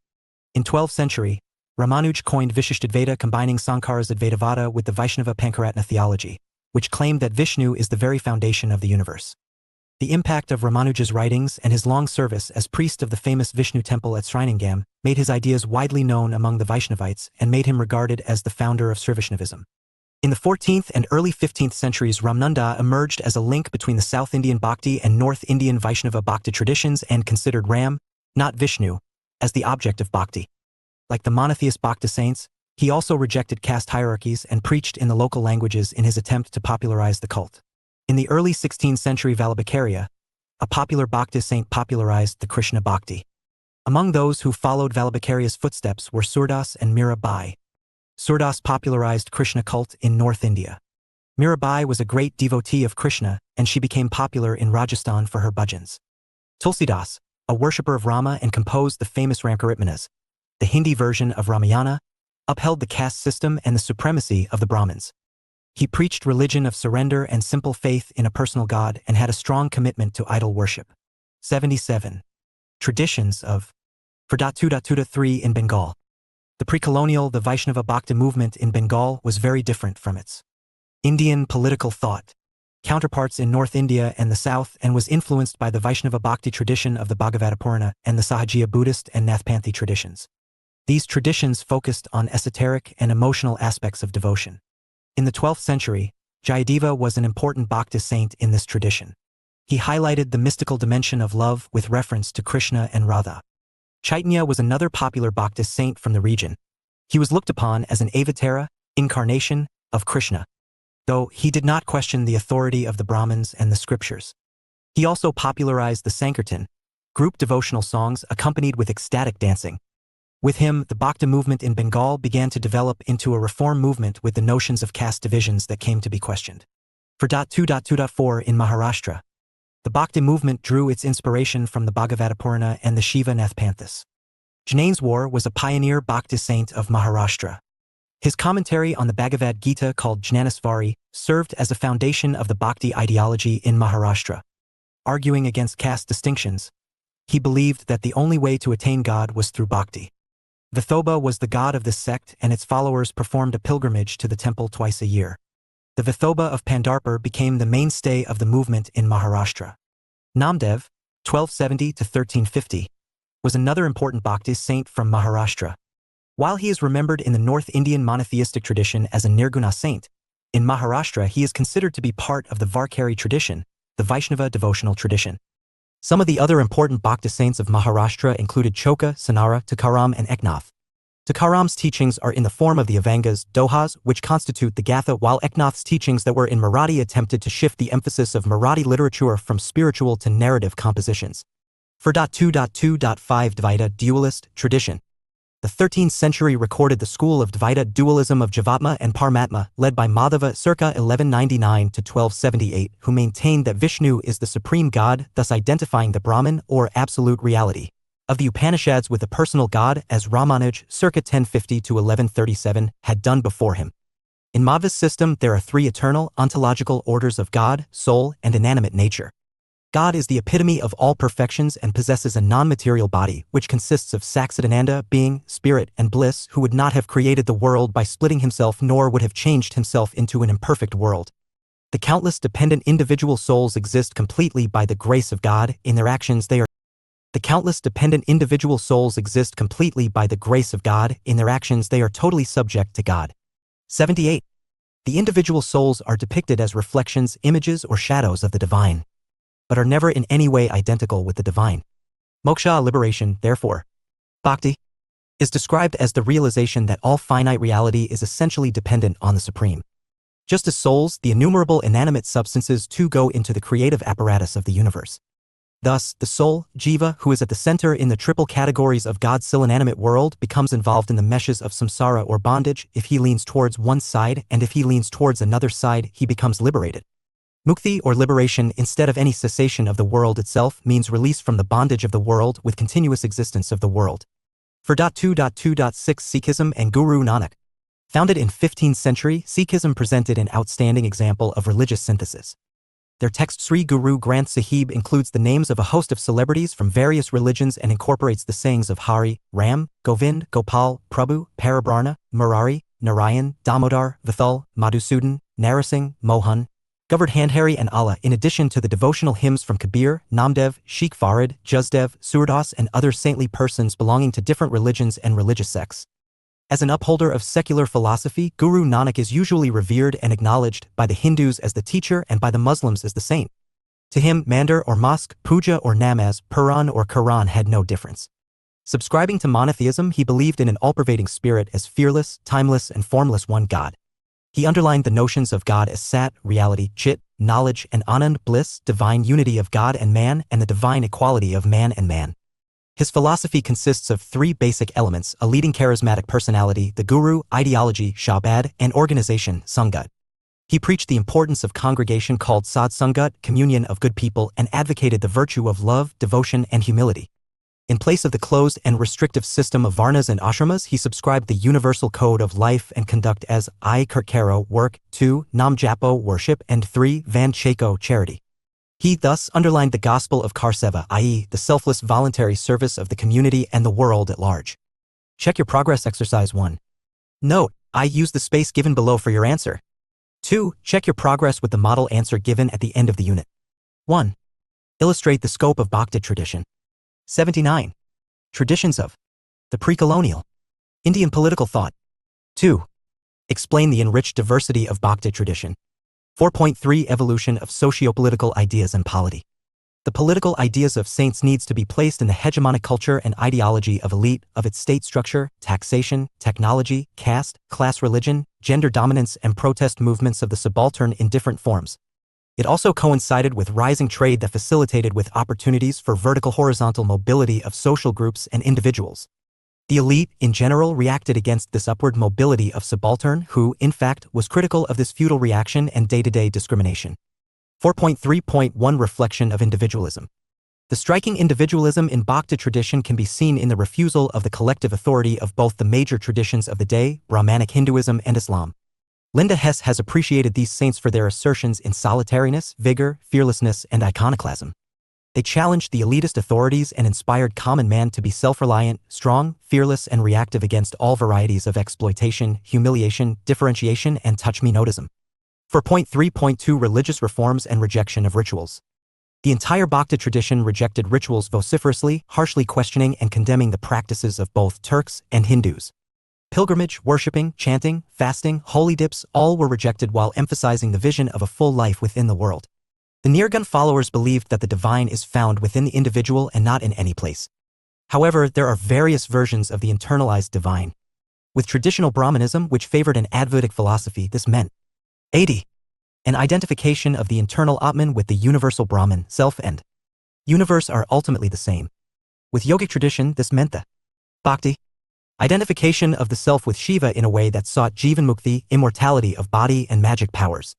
In 12th century, Ramanuj coined Vishishtadvaita, combining Sankara's Advaitavada with the Vaishnava Pankaratna theology, which claimed that Vishnu is the very foundation of the universe. The impact of Ramanuja's writings and his long service as priest of the famous Vishnu temple at Srinangam made his ideas widely known among the Vaishnavites and made him regarded as the founder of Srivaishnavism. In the 14th and early 15th centuries, Ramananda emerged as a link between the South Indian Bhakti and North Indian Vaishnava Bhakti traditions and considered Ram, not Vishnu, as the object of Bhakti. Like the monotheist Bhakti saints, he also rejected caste hierarchies and preached in the local languages in his attempt to popularize the cult. In the early 16th century, Vallabhacharya, a popular Bhakti saint, popularized the Krishna Bhakti. Among those who followed Vallabhacharya's footsteps were Surdas and Mirabai. Surdas popularized Krishna cult in North India. Mirabai was a great devotee of Krishna, and she became popular in Rajasthan for her bhajans. Tulsidas, a worshipper of Rama and composed the famous Ramcharitmanas, the Hindi version of Ramayana, upheld the caste system and the supremacy of the Brahmins. He preached religion of surrender and simple faith in a personal God and had a strong commitment to idol worship. 77. Traditions of 4.2.2.3 in Bengal. The pre-colonial, the Vaishnava Bhakti movement in Bengal was very different from its Indian political thought counterparts in North India and the South, and was influenced by the Vaishnava Bhakti tradition of the Bhagavata Purana and the Sahajiya Buddhist and Nathpanthi traditions. These traditions focused on esoteric and emotional aspects of devotion. In the 12th century, Jayadeva was an important Bhakti saint in this tradition. He highlighted the mystical dimension of love with reference to Krishna and Radha. Chaitanya was another popular Bhakti saint from the region. He was looked upon as an avatara, incarnation, of Krishna, though he did not question the authority of the Brahmins and the scriptures. He also popularized the Sankirtan, group devotional songs accompanied with ecstatic dancing. With him, the Bhakti movement in Bengal began to develop into a reform movement with the notions of caste divisions that came to be questioned. 4.2.2.4 in Maharashtra, the Bhakti movement drew its inspiration from the Bhagavatapurana and the Shiva Nathpanthas. Jnaneshwar was a pioneer Bhakti saint of Maharashtra. His commentary on the Bhagavad Gita called Jnaneswari served as a foundation of the Bhakti ideology in Maharashtra. Arguing against caste distinctions, he believed that the only way to attain God was through Bhakti. Vithoba was the god of this sect, and its followers performed a pilgrimage to the temple twice a year. The Vithoba of Pandarpur became the mainstay of the movement in Maharashtra. Namdev, 1270 to 1350, was another important Bhakti saint from Maharashtra. While he is remembered in the North Indian monotheistic tradition as a Nirguna saint, in Maharashtra he is considered to be part of the Varkari tradition, the Vaishnava devotional tradition. Some of the other important Bhakti saints of Maharashtra included Choka, Sanara, Tukaram, and Eknath. Tukaram's teachings are in the form of the Avangas, Dohas, which constitute the Gatha, while Eknath's teachings that were in Marathi attempted to shift the emphasis of Marathi literature from spiritual to narrative compositions. 4.2.2.5 Dvaita dualist tradition. The 13th century recorded the school of Dvaita dualism of Jivatma and Paramatma, led by Madhava circa 1199 to 1278, who maintained that Vishnu is the supreme god, thus identifying the Brahman, or absolute reality, of the Upanishads with the personal god, as Ramanuj circa 1050 to 1137 had done before him. In Madhva's system, there are three eternal, ontological orders of God, soul, and inanimate nature. God is the epitome of all perfections and possesses a non-material body, which consists of Saksidananda, being, spirit, and bliss, who would not have created the world by splitting himself nor would have changed himself into an imperfect world. The countless dependent individual souls exist completely by the grace of God. In their actions they are totally subject to God. 78. The individual souls are depicted as reflections, images, or shadows of the divine, but are never in any way identical with the divine. Moksha, liberation, therefore. Bhakti is described as the realization that all finite reality is essentially dependent on the Supreme. Just as souls, the innumerable inanimate substances too go into the creative apparatus of the universe. Thus, the soul, Jiva, who is at the center in the triple categories of God's still inanimate world, becomes involved in the meshes of samsara or bondage. If he leans towards one side and if he leans towards another side, he becomes liberated. Mukti, or liberation, instead of any cessation of the world itself, means release from the bondage of the world with continuous existence of the world. 4.2.2.6 Sikhism and Guru Nanak. Founded in 15th century, Sikhism presented an outstanding example of religious synthesis. Their text Sri Guru Granth Sahib includes the names of a host of celebrities from various religions and incorporates the sayings of Hari, Ram, Govind, Gopal, Prabhu, Parabrahma, Murari, Narayan, Damodar, Vithal, Madhusudan, Narasingh, Mohan, Govardhan and Allah, in addition to the devotional hymns from Kabir, Namdev, Sheikh Farid, Juzdev, Surdas, and other saintly persons belonging to different religions and religious sects. As an upholder of secular philosophy, Guru Nanak is usually revered and acknowledged by the Hindus as the teacher and by the Muslims as the saint. To him, mandir or mosque, puja or namaz, Puran or Quran had no difference. Subscribing to monotheism, he believed in an all-pervading spirit as fearless, timeless, and formless one God. He underlined the notions of God as Sat, reality, Chit, knowledge, and Anand, bliss, divine unity of God and man, and the divine equality of man and man. His philosophy consists of three basic elements: a leading charismatic personality, the guru, ideology, Shabad, and organization, Sangat. He preached the importance of congregation called Sad Sangat, communion of good people, and advocated the virtue of love, devotion, and humility. In place of the closed and restrictive system of varnas and ashramas, he subscribed the universal code of life and conduct as I. Kirkaro, work, 2. Nam Japo, worship, and 3. Van Cheko, charity. He thus underlined the gospel of Karseva, i.e., the selfless voluntary service of the community and the world at large. Check your progress exercise 1. Note, I use the space given below for your answer. 2. Check your progress with the model answer given at the end of the unit. 1. Illustrate the scope of Bhakti tradition. 79. Traditions of the pre-colonial Indian political thought. 2. Explain the enriched diversity of Bhakti tradition. 4.3 Evolution of sociopolitical ideas and polity. The political ideas of saints needs to be placed in the hegemonic culture and ideology of elite, of its state structure, taxation, technology, caste, class religion, gender dominance and protest movements of the subaltern in different forms. It also coincided with rising trade that facilitated with opportunities for vertical horizontal mobility of social groups and individuals. The elite, in general, reacted against this upward mobility of subaltern who, in fact, was critical of this feudal reaction and day-to-day discrimination. 4.3.1 Reflection of individualism. The striking individualism in Bhakti tradition can be seen in the refusal of the collective authority of both the major traditions of the day, Brahmanic Hinduism and Islam. Linda Hess has appreciated these saints for their assertions in solitariness, vigor, fearlessness, and iconoclasm. They challenged the elitist authorities and inspired common man to be self-reliant, strong, fearless, and reactive against all varieties of exploitation, humiliation, differentiation, and touch-me-notism. 4.3.2 Religious reforms and rejection of rituals. The entire Bhakti tradition rejected rituals vociferously, harshly questioning and condemning the practices of both Turks and Hindus. Pilgrimage, worshipping, chanting, fasting, holy dips, all were rejected while emphasizing the vision of a full life within the world. The Nirgun followers believed that the divine is found within the individual and not in any place. However, there are various versions of the internalized divine. With traditional Brahmanism, which favored an Advaitic philosophy, this meant 80. An identification of the internal Atman with the universal Brahman, self and universe are ultimately the same. With yogic tradition, this meant the Bhakti identification of the self with Shiva in a way that sought Jivanmukti, immortality of body and magic powers.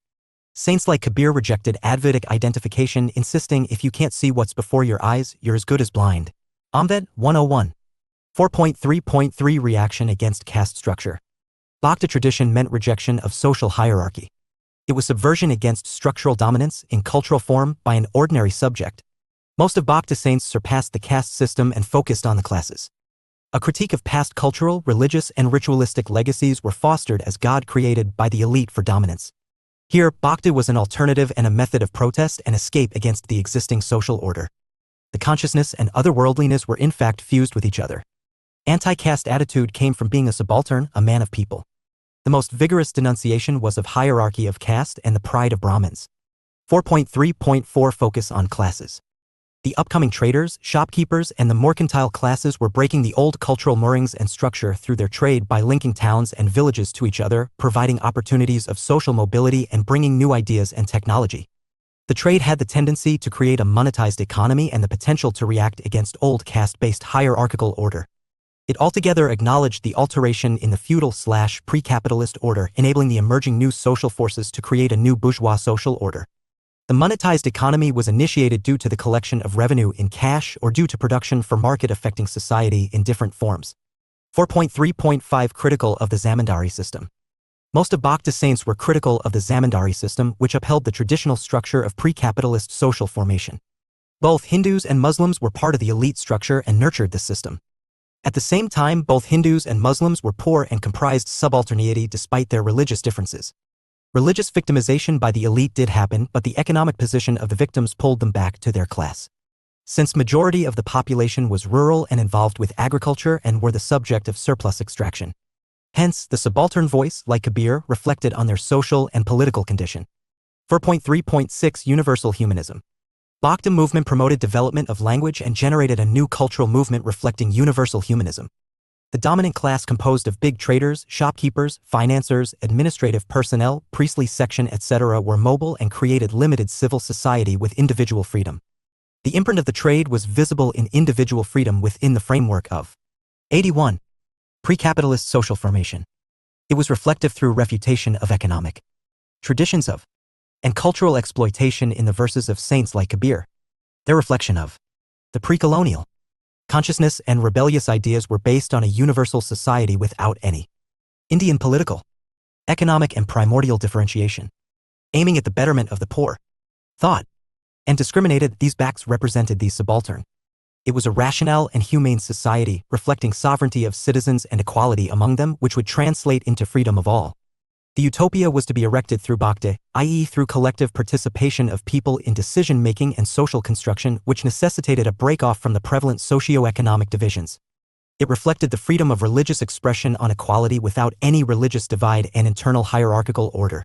Saints like Kabir rejected Advaitic identification, insisting if you can't see what's before your eyes, you're as good as blind. Amved 101. 4.3.3 Reaction against caste structure. Bhakti tradition meant rejection of social hierarchy. It was subversion against structural dominance in cultural form by an ordinary subject. Most of Bhakti saints surpassed the caste system and focused on the classes. A critique of past cultural, religious, and ritualistic legacies were fostered as God created by the elite for dominance. Here, Bhakti was an alternative and a method of protest and escape against the existing social order. The consciousness and otherworldliness were in fact fused with each other. Anti-caste attitude came from being a subaltern, a man of people. The most vigorous denunciation was of hierarchy of caste and the pride of Brahmins. 4.3.4 Focus on classes. The upcoming traders, shopkeepers, and the mercantile classes were breaking the old cultural moorings and structure through their trade by linking towns and villages to each other, providing opportunities of social mobility and bringing new ideas and technology. The trade had the tendency to create a monetized economy and the potential to react against old caste-based hierarchical order. It altogether acknowledged the alteration in the feudal/pre-capitalist order, enabling the emerging new social forces to create a new bourgeois social order. The monetized economy was initiated due to the collection of revenue in cash or due to production for market affecting society in different forms. 4.3.5 Critical of the Zamindari system. Most of Bhakti saints were critical of the Zamindari system, which upheld the traditional structure of pre-capitalist social formation. Both Hindus and Muslims were part of the elite structure and nurtured this system. At the same time, both Hindus and Muslims were poor and comprised subalternity despite their religious differences. Religious victimization by the elite did happen, but the economic position of the victims pulled them back to their class. Since majority of the population was rural and involved with agriculture and were the subject of surplus extraction. Hence, the subaltern voice, like Kabir, reflected on their social and political condition. 4.3.6 Universal Humanism. Bhakti movement promoted development of language and generated a new cultural movement reflecting universal humanism. The dominant class composed of big traders, shopkeepers, financiers, administrative personnel, priestly section etc. were mobile and created limited civil society with individual freedom. The imprint of the trade was visible in individual freedom within the framework of 81. Pre-capitalist social formation. It was reflective through refutation of economic traditions of and cultural exploitation in the verses of saints like Kabir. Their reflection of the pre-colonial consciousness and rebellious ideas were based on a universal society without any Indian political, economic and primordial differentiation, aiming at the betterment of the poor, thought, and discriminated. These backs represented the subaltern. It was a rational and humane society, reflecting sovereignty of citizens and equality among them, which would translate into freedom of all. The utopia was to be erected through bhakti, i.e. through collective participation of people in decision-making and social construction, which necessitated a break-off from the prevalent socio-economic divisions. It reflected the freedom of religious expression on equality without any religious divide and internal hierarchical order.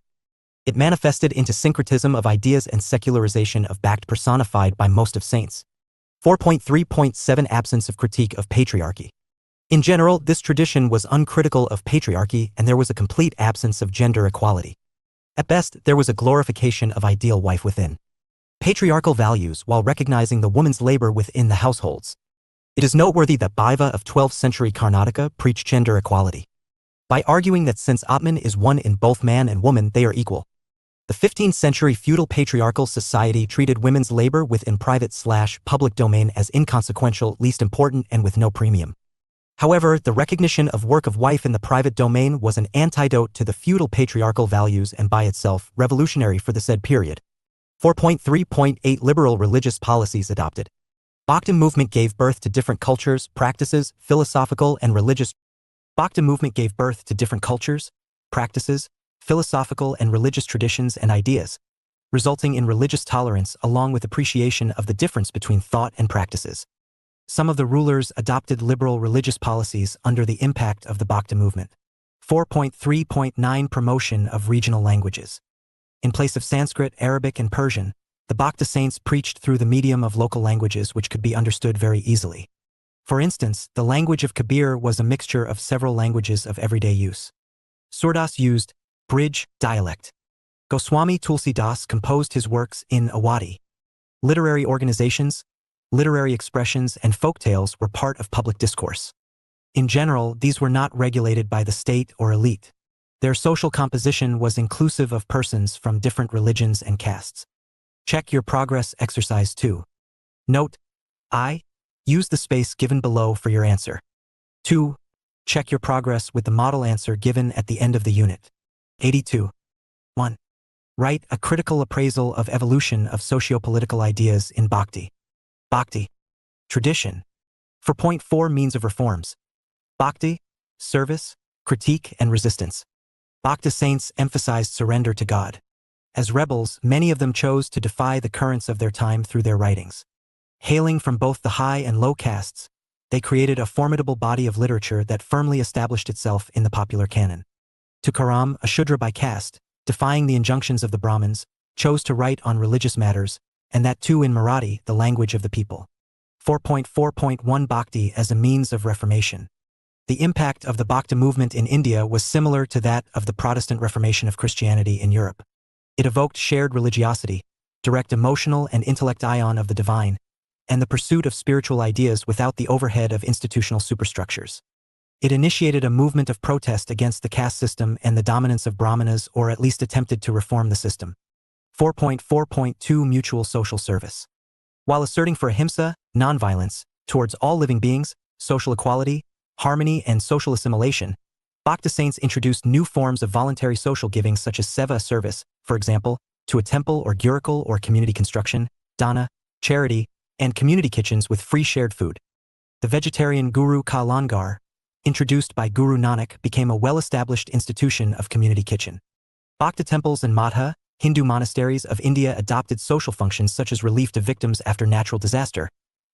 It manifested into syncretism of ideas and secularization of Bakht personified by most of saints. 4.3.7 Absence of critique of patriarchy. In general, this tradition was uncritical of patriarchy and there was a complete absence of gender equality. At best, there was a glorification of ideal wife within patriarchal values while recognizing the woman's labor within the households. It is noteworthy that Baiva of 12th century Karnataka preached gender equality by arguing that since Atman is one in both man and woman, they are equal. The 15th century feudal patriarchal society treated women's labor within private/public domain as inconsequential, least important, and with no premium. However, the recognition of work of wife in the private domain was an antidote to the feudal patriarchal values and by itself revolutionary for the said period. 4.3.8 Liberal religious policies adopted. Bhakti movement gave birth to different cultures, practices, philosophical and religious. Bhakti movement gave birth to different cultures, practices, philosophical and religious traditions and ideas, resulting in religious tolerance along with appreciation of the difference between thought and practices. Some of the rulers adopted liberal religious policies under the impact of the Bhakti movement. 4.3.9 Promotion of regional languages. In place of Sanskrit, Arabic, and Persian, the Bhakti saints preached through the medium of local languages which could be understood very easily. For instance, the language of Kabir was a mixture of several languages of everyday use. Surdas used bridge dialect. Goswami Tulsidas composed his works in Awadhi. Literary organizations, literary expressions, and folktales were part of public discourse. In general, these were not regulated by the state or elite. Their social composition was inclusive of persons from different religions and castes. Check your progress exercise 2. Note: I. Use the space given below for your answer. 2. Check your progress with the model answer given at the end of the unit. 82. 1. Write a critical appraisal of evolution of socio-political ideas in Bhakti. Bhakti. Tradition. 4.4 Means of reforms. Bhakti, service, critique, and resistance. Bhakti saints emphasized surrender to God. As rebels, many of them chose to defy the currents of their time through their writings. Hailing from both the high and low castes, they created a formidable body of literature that firmly established itself in the popular canon. Tukaram, a Shudra by caste, defying the injunctions of the Brahmins, chose to write on religious matters, and that too in Marathi, the language of the people. 4.4.1 Bhakti as a means of reformation. The impact of the Bhakti movement in India was similar to that of the Protestant Reformation of Christianity in Europe. It evoked shared religiosity, direct emotional and intellect ion of the divine, and the pursuit of spiritual ideas without the overhead of institutional superstructures. It initiated a movement of protest against the caste system and the dominance of Brahmanas, or at least attempted to reform the system. 4.4.2 Mutual social service. While asserting for ahimsa, nonviolence, towards all living beings, social equality, harmony, and social assimilation, Bhakti saints introduced new forms of voluntary social giving such as seva, service, for example, to a temple or gurukul or community construction, dana, charity, and community kitchens with free shared food. The vegetarian Guru Ka Langar, introduced by Guru Nanak, became a well-established institution of community kitchen. Bhakti temples and Madha, Hindu monasteries of India adopted social functions such as relief to victims after natural disaster,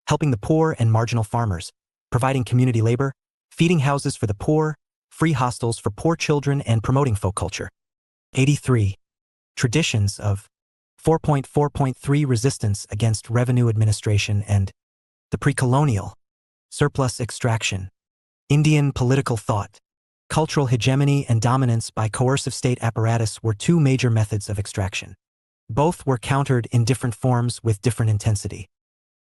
helping the poor and marginal farmers, providing community labor, feeding houses for the poor, free hostels for poor children, and promoting folk culture. 83. Traditions of 4.4.3 Resistance against revenue administration and the pre-colonial surplus extraction. Indian political thought, cultural hegemony and dominance by coercive state apparatus were two major methods of extraction. Both were countered in different forms with different intensity.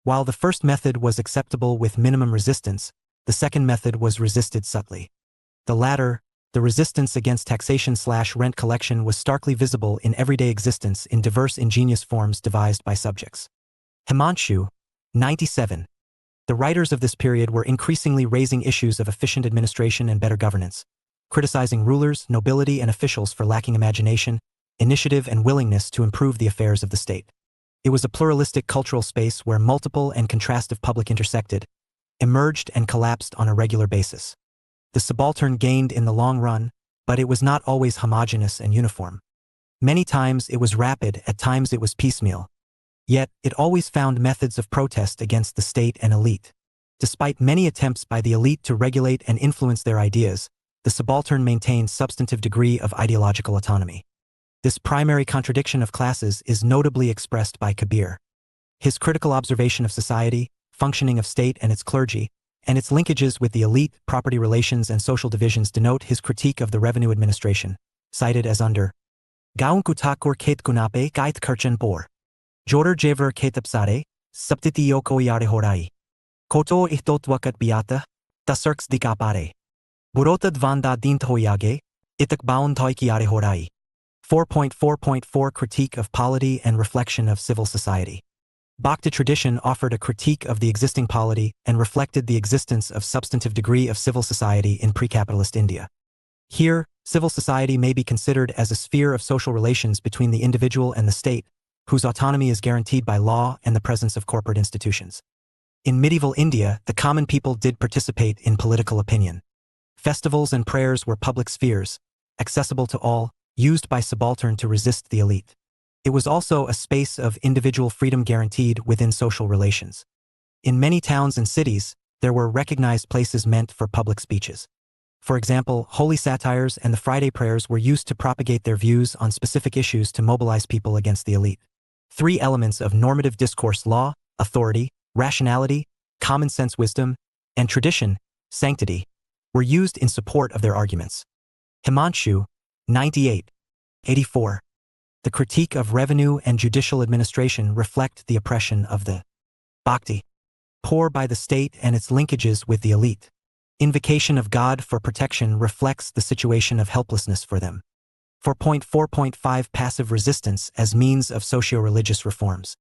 While the first method was acceptable with minimum resistance, the second method was resisted subtly. The latter, the resistance against taxation/rent collection, was starkly visible in everyday existence in diverse ingenious forms devised by subjects. Himanshu, 97. The writers of this period were increasingly raising issues of efficient administration and better governance, criticizing rulers, nobility, and officials for lacking imagination, initiative, and willingness to improve the affairs of the state. It was a pluralistic cultural space where multiple and contrastive public intersected, emerged, and collapsed on a regular basis. The subaltern gained in the long run, but it was not always homogeneous and uniform. Many times it was rapid, at times it was piecemeal. Yet, it always found methods of protest against the state and elite. Despite many attempts by the elite to regulate and influence their ideas, the subaltern maintained substantive degree of ideological autonomy. This primary contradiction of classes is notably expressed by Kabir. His critical observation of society, functioning of state and its clergy, and its linkages with the elite, property relations and social divisions denote his critique of the revenue administration, cited as under Gaun kutakur ket gunape gait kirchen bor. Jorder jever ketapsare, subtitio koiare horai. Koto ihtotwakat biata, tasirks dikapare. Burotad vanda dinthoyage, itak baun toikiare horai. 4.4.4 Critique of Polity and Reflection of Civil Society. Bhakti tradition offered a critique of the existing polity and reflected the existence of substantive degree of civil society in pre-capitalist India. Here, civil society may be considered as a sphere of social relations between the individual and the state, whose autonomy is guaranteed by law and the presence of corporate institutions. In medieval India, the common people did participate in political opinion. Festivals and prayers were public spheres, accessible to all, used by subaltern to resist the elite. It was also a space of individual freedom guaranteed within social relations. In many towns and cities, there were recognized places meant for public speeches. For example, holy satires and the Friday prayers were used to propagate their views on specific issues to mobilize people against the elite. 3 elements of normative discourse: law, authority, rationality, common sense wisdom, and tradition, sanctity, were used in support of their arguments. Himanshu, 98. 84. The critique of revenue and judicial administration reflect the oppression of the bhakti, poor by the state and its linkages with the elite. Invocation of God for protection reflects the situation of helplessness for them. 4.4.5 Passive resistance as means of socio-religious reforms.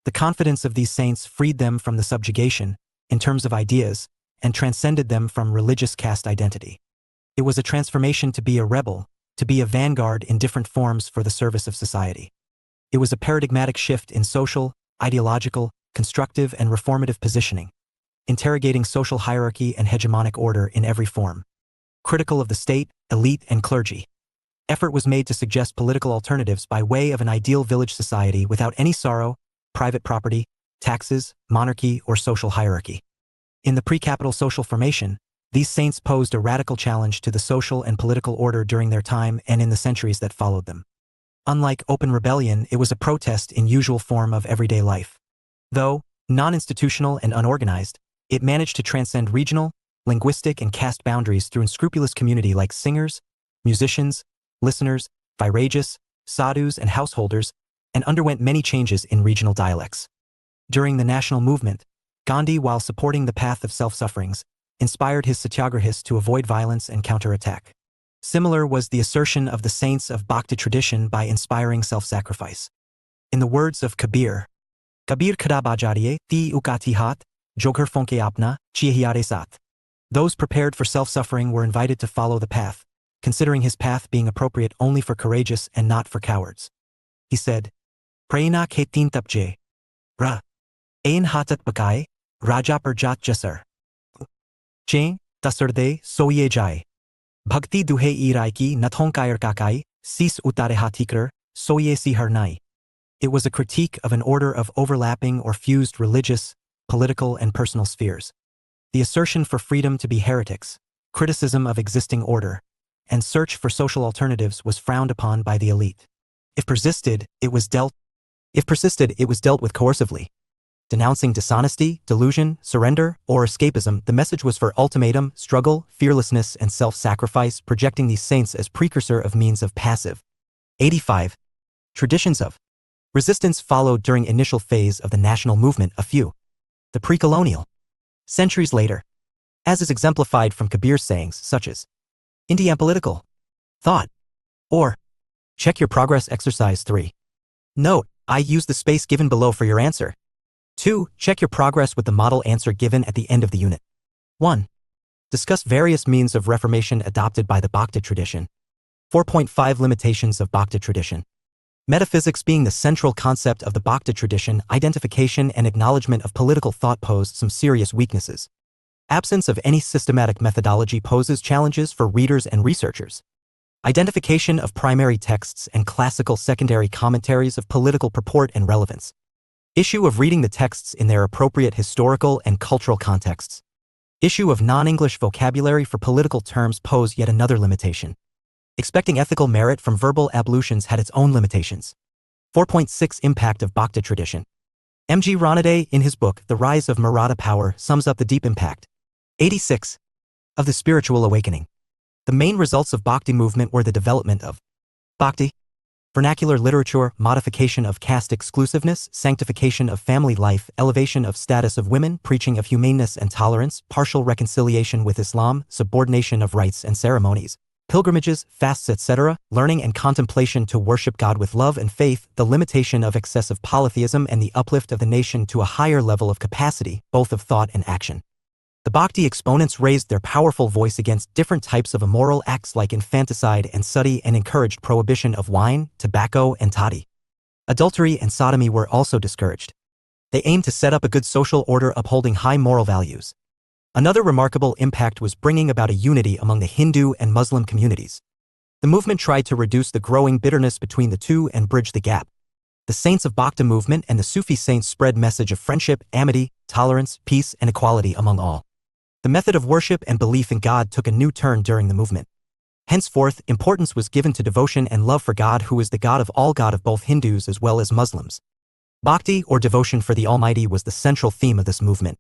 The confidence of these saints freed them from the subjugation, in terms of ideas, and transcended them from religious caste identity. It was a transformation to be a rebel, to be a vanguard in different forms for the service of society. It was a paradigmatic shift in social, ideological, constructive and reformative positioning, interrogating social hierarchy and hegemonic order in every form. Critical of the state, elite and clergy. Effort was made to suggest political alternatives by way of an ideal village society without any sorrow, private property, taxes, monarchy or social hierarchy. In the pre-capital social formation, these saints posed a radical challenge to the social and political order during their time and in the centuries that followed them. Unlike open rebellion, it was a protest in usual form of everyday life. Though non-institutional and unorganized, it managed to transcend regional, linguistic and caste boundaries through unscrupulous community like singers, musicians, listeners, virages, sadhus and householders, and underwent many changes in regional dialects. During the national movement, Gandhi, while supporting the path of self-sufferings, inspired his satyagrahis to avoid violence and counterattack. Similar was the assertion of the saints of Bhakti tradition by inspiring self-sacrifice. In the words of Kabir, Kabir Kadabajariye ti ukati hat, joghar fonke apna, chihiare sat. Those prepared for self-suffering were invited to follow the path, considering his path being appropriate only for courageous and not for cowards. He said, Prayna ke tin tapje. Ra. Ain hatat bakai, raja per jat jasar. Chen, tasurde, soye jai. Bhakti duhe irai ki nathonkayar kakai, sis utare hatikar, soye si harnai. It was a critique of an order of overlapping or fused religious, political and personal spheres. The assertion for freedom to be heretics, criticism of existing order, and search for social alternatives was frowned upon by the elite. If persisted, it was dealt with coercively. Denouncing dishonesty, delusion, surrender, or escapism, the message was for ultimatum, struggle, fearlessness, and self-sacrifice, projecting these saints as precursor of means of passive. 85. Traditions of resistance followed during initial phase of the national movement, a few. The pre-colonial. Centuries later. As is exemplified from Kabir's sayings such as, Indian political thought, or check your progress exercise 3. Note, I use the space given below for your answer. 2. Check your progress with the model answer given at the end of the unit. 1. Discuss various means of reformation adopted by the Bhakti tradition. 4.5 Limitations of Bhakti tradition. Metaphysics being the central concept of the Bhakti tradition, identification and acknowledgement of political thought posed some serious weaknesses. Absence of any systematic methodology poses challenges for readers and researchers. Identification of primary texts and classical secondary commentaries of political purport and relevance. Issue of reading the texts in their appropriate historical and cultural contexts. Issue of non-English vocabulary for political terms pose yet another limitation. Expecting ethical merit from verbal ablutions had its own limitations. 4.6 Impact of Bhakti Tradition. M.G. Ranade, in his book The Rise of Maratha Power, sums up the deep impact. 86. Of the spiritual awakening. The main results of Bhakti movement were the development of Bhakti, vernacular literature, modification of caste exclusiveness, sanctification of family life, elevation of status of women, preaching of humaneness and tolerance, partial reconciliation with Islam, subordination of rites and ceremonies, pilgrimages, fasts, etc., learning and contemplation to worship God with love and faith, the limitation of excessive polytheism, and the uplift of the nation to a higher level of capacity, both of thought and action. The Bhakti exponents raised their powerful voice against different types of immoral acts like infanticide and sati and encouraged prohibition of wine, tobacco, and toddy. Adultery and sodomy were also discouraged. They aimed to set up a good social order upholding high moral values. Another remarkable impact was bringing about a unity among the Hindu and Muslim communities. The movement tried to reduce the growing bitterness between the two and bridge the gap. The saints of Bhakti movement and the Sufi saints spread message of friendship, amity, tolerance, peace, and equality among all. The method of worship and belief in God took a new turn during the movement. Henceforth, importance was given to devotion and love for God, who is the God of all, God of both Hindus as well as Muslims. Bhakti, or devotion for the Almighty, was the central theme of this movement.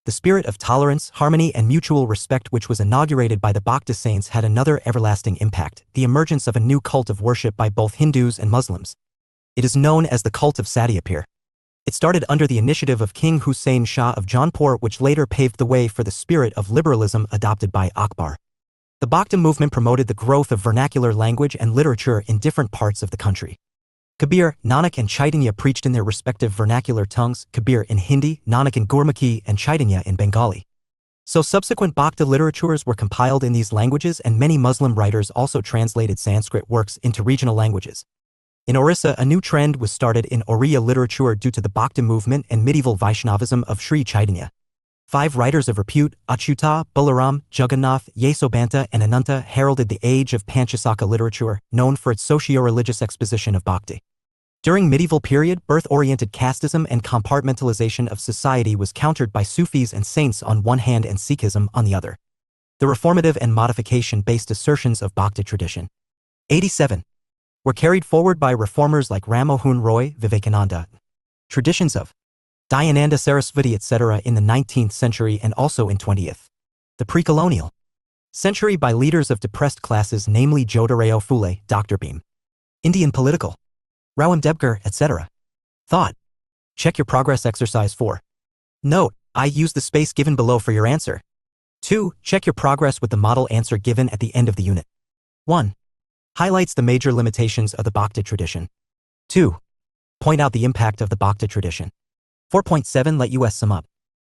The spirit of tolerance, harmony, and mutual respect which was inaugurated by the Bhakti saints had another everlasting impact, the emergence of a new cult of worship by both Hindus and Muslims. It is known as the cult of Satyapur. It started under the initiative of King Hussain Shah of Jaunpur, which later paved the way for the spirit of liberalism adopted by Akbar. The Bhakti movement promoted the growth of vernacular language and literature in different parts of the country. Kabir, Nanak, and Chaitanya preached in their respective vernacular tongues, Kabir in Hindi, Nanak in Gurmukhi, and Chaitanya in Bengali. So subsequent Bhakti literatures were compiled in these languages, and many Muslim writers also translated Sanskrit works into regional languages. In Orissa, a new trend was started in Oriya literature due to the Bhakti movement and medieval Vaishnavism of Sri Chaitanya. 5 writers of repute, Achyuta, Balaram, Jagannath, Yasodhanta, and Ananta, heralded the age of Panchasaka literature, known for its socio-religious exposition of Bhakti. During medieval period, birth-oriented casteism and compartmentalization of society was countered by Sufis and saints on one hand and Sikhism on the other. The reformative and modification-based assertions of Bhakti tradition. 87. Were carried forward by reformers like Ramohun Roy, Vivekananda. Traditions of Dayananda Saraswati, etc. in the 19th century and also in 20th. The pre-colonial century by leaders of depressed classes, namely Jyotirao Phule, Dr. Bhim. Indian political Rao Ambedkar, etc. Thought. Check your progress exercise 4. Note, I use the space given below for your answer. 2. Check your progress with the model answer given at the end of the unit. 1. Highlights the major limitations of the Bhakti tradition. 2. Point out the impact of the Bhakti tradition. 4.7 Let us sum up.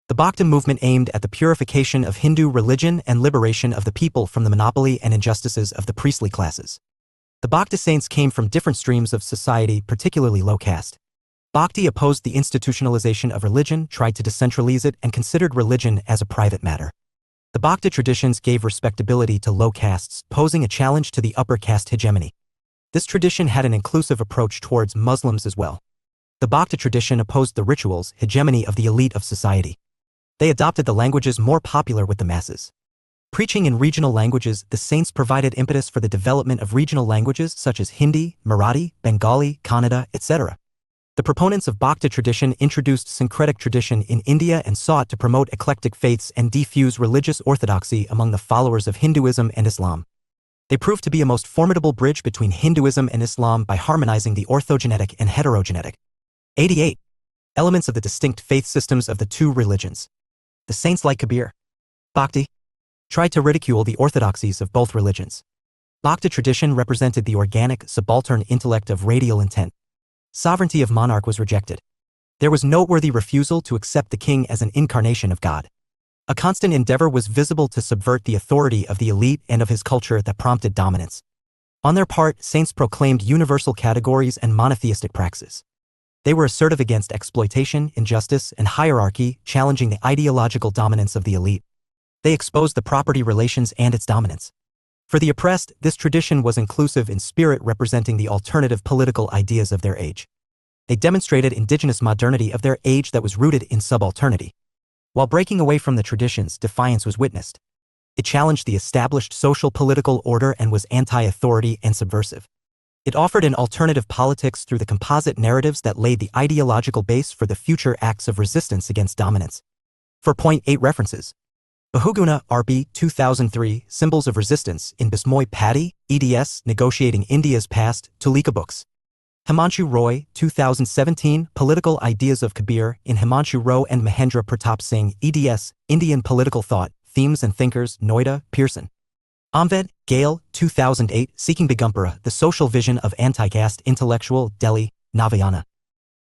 The Bhakti movement aimed at the purification of Hindu religion and liberation of the people from the monopoly and injustices of the priestly classes. The Bhakti saints came from different streams of society, particularly low caste. Bhakti opposed the institutionalization of religion, tried to decentralize it, and considered religion as a private matter. The Bhakti traditions gave respectability to low castes, posing a challenge to the upper caste hegemony. This tradition had an inclusive approach towards Muslims as well. The Bhakti tradition opposed the rituals, hegemony of the elite of society. They adopted the languages more popular with the masses. Preaching in regional languages, the saints provided impetus for the development of regional languages such as Hindi, Marathi, Bengali, Kannada, etc. The proponents of Bhakti tradition introduced syncretic tradition in India and sought to promote eclectic faiths and diffuse religious orthodoxy among the followers of Hinduism and Islam. They proved to be a most formidable bridge between Hinduism and Islam by harmonizing the orthogenetic and heterogenetic 88 elements of the distinct faith systems of the two religions. The saints like Kabir, Bhakti, tried to ridicule the orthodoxies of both religions. Bhakti tradition represented the organic, subaltern intellect of radial intent. Sovereignty of monarch was rejected. There was noteworthy refusal to accept the king as an incarnation of God. A constant endeavor was visible to subvert the authority of the elite and of his culture that prompted dominance. On their part, saints proclaimed universal categories and monotheistic praxis. They were assertive against exploitation, injustice, and hierarchy, challenging the ideological dominance of the elite. They exposed the property relations and its dominance. For the oppressed, this tradition was inclusive in spirit, representing the alternative political ideas of their age. They demonstrated indigenous modernity of their age that was rooted in subalternity. While breaking away from the traditions, defiance was witnessed. It challenged the established social political order and was anti-authority and subversive. It offered an alternative politics through the composite narratives that laid the ideological base for the future acts of resistance against dominance. 4.8 references. Bahuguna, R.B. 2003, Symbols of Resistance in Bismoy Paddy, eds. Negotiating India's Past, Tulika Books. Himanshu Roy, 2017, Political Ideas of Kabir in Himanshu Roy and Mahendra Pratap Singh, eds. Indian Political Thought, Themes and Thinkers, Noida, Pearson. Amved, Gail, 2008, Seeking Bigumpura, The Social Vision of Anti-Caste Intellectual, Delhi, Navayana.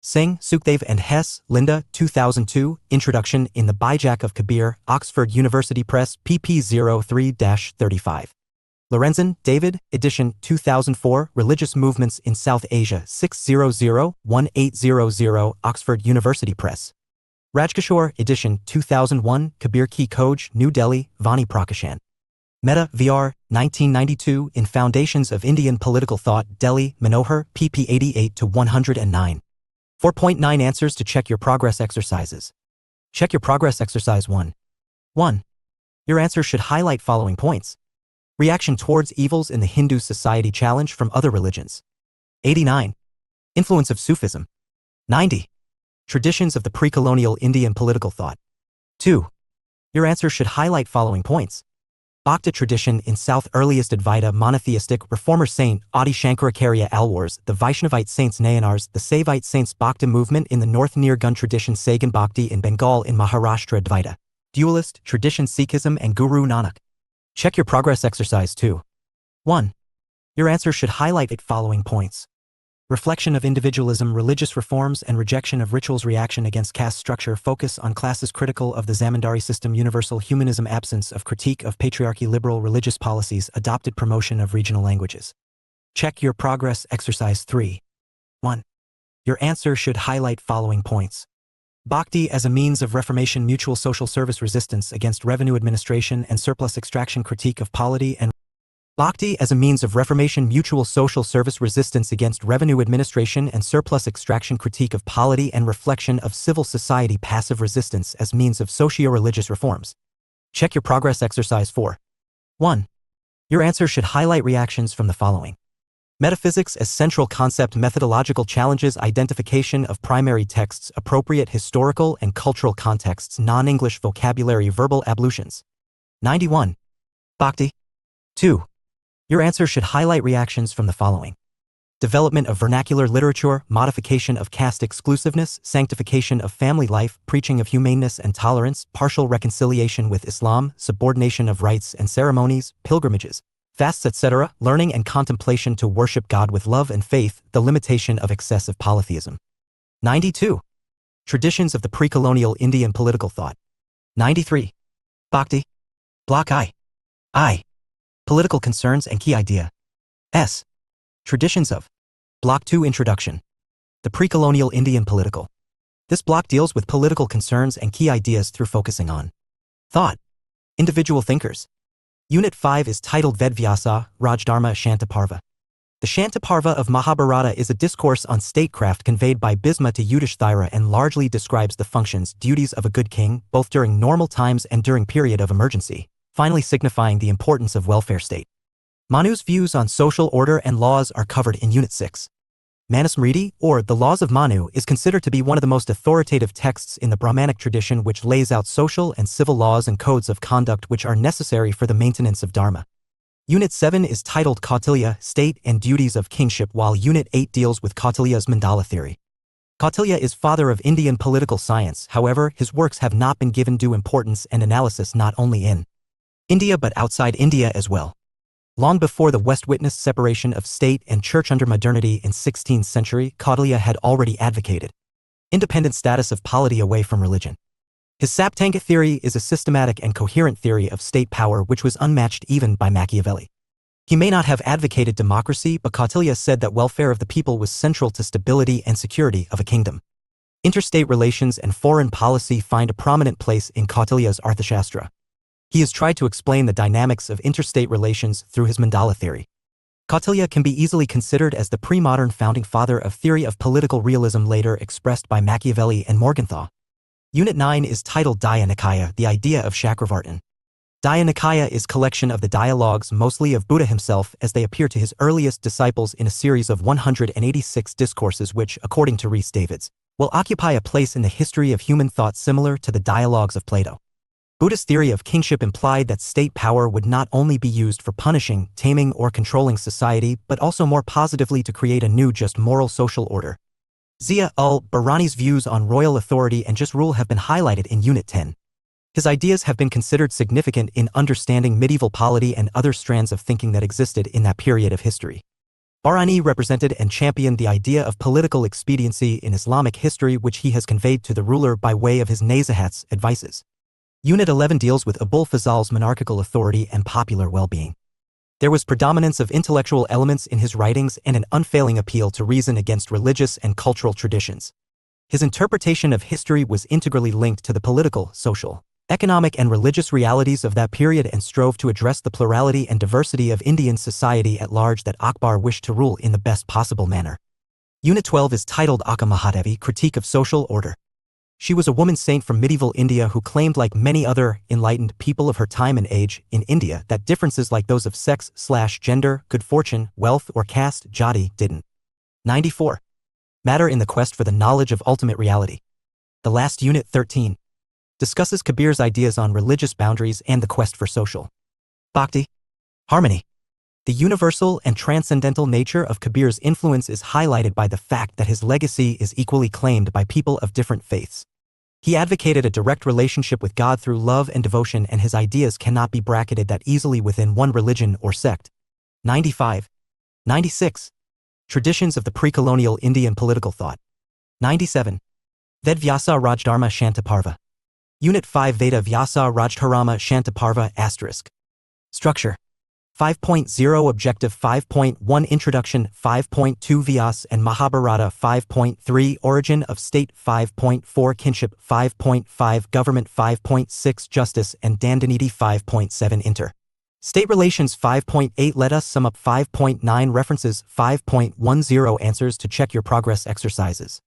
Singh, Sukhdev and Hess, Linda, 2002, Introduction in the Bijak of Kabir, Oxford University Press, pp. 03-35. Lorenzen, David, edition, 2004, Religious Movements in South Asia, 600-1800, Oxford University Press. Rajkishore, edition, 2001, Kabir Ki Khoj, New Delhi, Vani Prakashan. Mehta, VR, 1992, in Foundations of Indian Political Thought, Delhi, Manohar, pp. 88-109. 4.9 Answers to Check Your Progress Exercises. Check your progress exercise 1. 1. Your answer should highlight following points. Reaction towards evils in the Hindu society challenge from other religions. 89. Influence of Sufism. 90. Traditions of the pre-colonial Indian political thought. 2. Your answer should highlight following points. Bhakta tradition in South, earliest Advaita monotheistic reformer saint Adi Shankaracharya Alwars, the Vaishnavite saints Nayanars, the Saivite saints Bhakta movement in the North Nirgun tradition Sagan Bhakti in Bengal in Maharashtra Advaita. Dualist tradition Sikhism and Guru Nanak. Check your progress exercise 2. 1. Your answer should highlight the following points. Reflection of individualism, religious reforms, and rejection of rituals, reaction against caste structure, focus on classes, critical of the zamindari system, universal humanism, absence of critique of patriarchy, liberal religious policies, adopted promotion of regional languages. Check your progress exercise 3. 1. Your answer should highlight following points. Bhakti as a means of reformation, mutual social service, resistance against revenue administration and surplus extraction, critique of polity and Bhakti as a means of reformation, mutual social service, resistance against revenue administration and surplus extraction, critique of polity and reflection of civil society, passive resistance as means of socio-religious reforms. Check your progress exercise 4. 1. Your answer should highlight reactions from the following. Metaphysics as central concept, methodological challenges, identification of primary texts, appropriate historical and cultural contexts, non-English vocabulary, verbal ablutions. 91. Bhakti. 2. Your answer should highlight reactions from the following. Development of vernacular literature, modification of caste exclusiveness, sanctification of family life, preaching of humaneness and tolerance, partial reconciliation with Islam, subordination of rites and ceremonies, pilgrimages, fasts, etc., learning and contemplation to worship God with love and faith, the limitation of excessive polytheism. 92. Traditions of the pre-colonial Indian political thought. 93. Bhakti. Block I. Political concerns and key idea. S. Traditions of. Block 2 Introduction. The pre-colonial Indian political. This block deals with political concerns and key ideas through focusing on thought. Individual thinkers. Unit 5 is titled Vedvyasa, Rajdharma Shantaparva. The Shantaparva of Mahabharata is a discourse on statecraft conveyed by Bhisma to Yudhishthira and largely describes the functions, duties of a good king, both during normal times and during period of emergency, finally signifying the importance of welfare state. Manu's views on social order and laws are covered in Unit 6. Manusmriti, or the Laws of Manu, is considered to be one of the most authoritative texts in the Brahmanic tradition, which lays out social and civil laws and codes of conduct which are necessary for the maintenance of dharma. Unit 7 is titled Kautilya, State and Duties of Kingship, while Unit 8 deals with Kautilya's mandala theory. Kautilya is father of Indian political science, however, his works have not been given due importance and analysis not only in India but outside India as well. Long before the West witnessed separation of state and church under modernity in 16th century, Kautilya had already advocated independent status of polity away from religion. His Saptanga theory is a systematic and coherent theory of state power which was unmatched even by Machiavelli. He may not have advocated democracy, but Kautilya said that welfare of the people was central to stability and security of a kingdom. Interstate relations and foreign policy find a prominent place in Kautilya's Arthashastra. He has tried to explain the dynamics of interstate relations through his mandala theory. Kautilya can be easily considered as the pre-modern founding father of theory of political realism later expressed by Machiavelli and Morgenthau. Unit 9 is titled Daya Nikaya, the idea of Chakravartin. Dhyana is collection of the dialogues mostly of Buddha himself as they appear to his earliest disciples in a series of 186 discourses which, according to Rhys Davids, will occupy a place in the history of human thought similar to the dialogues of Plato. Buddha's theory of kingship implied that state power would not only be used for punishing, taming, or controlling society, but also more positively to create a new just moral social order. Zia-ul-Bahrani's views on royal authority and just rule have been highlighted in Unit 10. His ideas have been considered significant in understanding medieval polity and other strands of thinking that existed in that period of history. Bahrani represented and championed the idea of political expediency in Islamic history which he has conveyed to the ruler by way of his Nasihat's advices. Unit 11 deals with Abul Fazal's monarchical authority and popular well-being. There was predominance of intellectual elements in his writings and an unfailing appeal to reason against religious and cultural traditions. His interpretation of history was integrally linked to the political, social, economic and religious realities of that period and strove to address the plurality and diversity of Indian society at large that Akbar wished to rule in the best possible manner. Unit 12 is titled Akka Mahadevi, Critique of Social Order. She was a woman saint from medieval India who claimed, like many other enlightened people of her time and age in India, that differences like those of sex/gender, good fortune, wealth, or caste, jati, didn't 94 matter in the quest for the knowledge of ultimate reality. The last Unit 13 discusses Kabir's ideas on religious boundaries and the quest for social bhakti, harmony. The universal and transcendental nature of Kabir's influence is highlighted by the fact that his legacy is equally claimed by people of different faiths. He advocated a direct relationship with God through love and devotion, and his ideas cannot be bracketed that easily within one religion or sect. 95. 96. Traditions of the pre-colonial Indian political thought. 97. Ved Vyasa Rajdharma Shantaparva. Unit 5 Veda Vyasa Rajdharma Shantaparva *. Structure 5.0 Objective 5.1 Introduction 5.2 Vyas and Mahabharata 5.3 Origin of State 5.4 Kinship 5.5 Government 5.6 Justice and Dandaniti 5.7 Inter. State Relations 5.8 Let us sum up 5.9 References 5.10 Answers to check your progress exercises.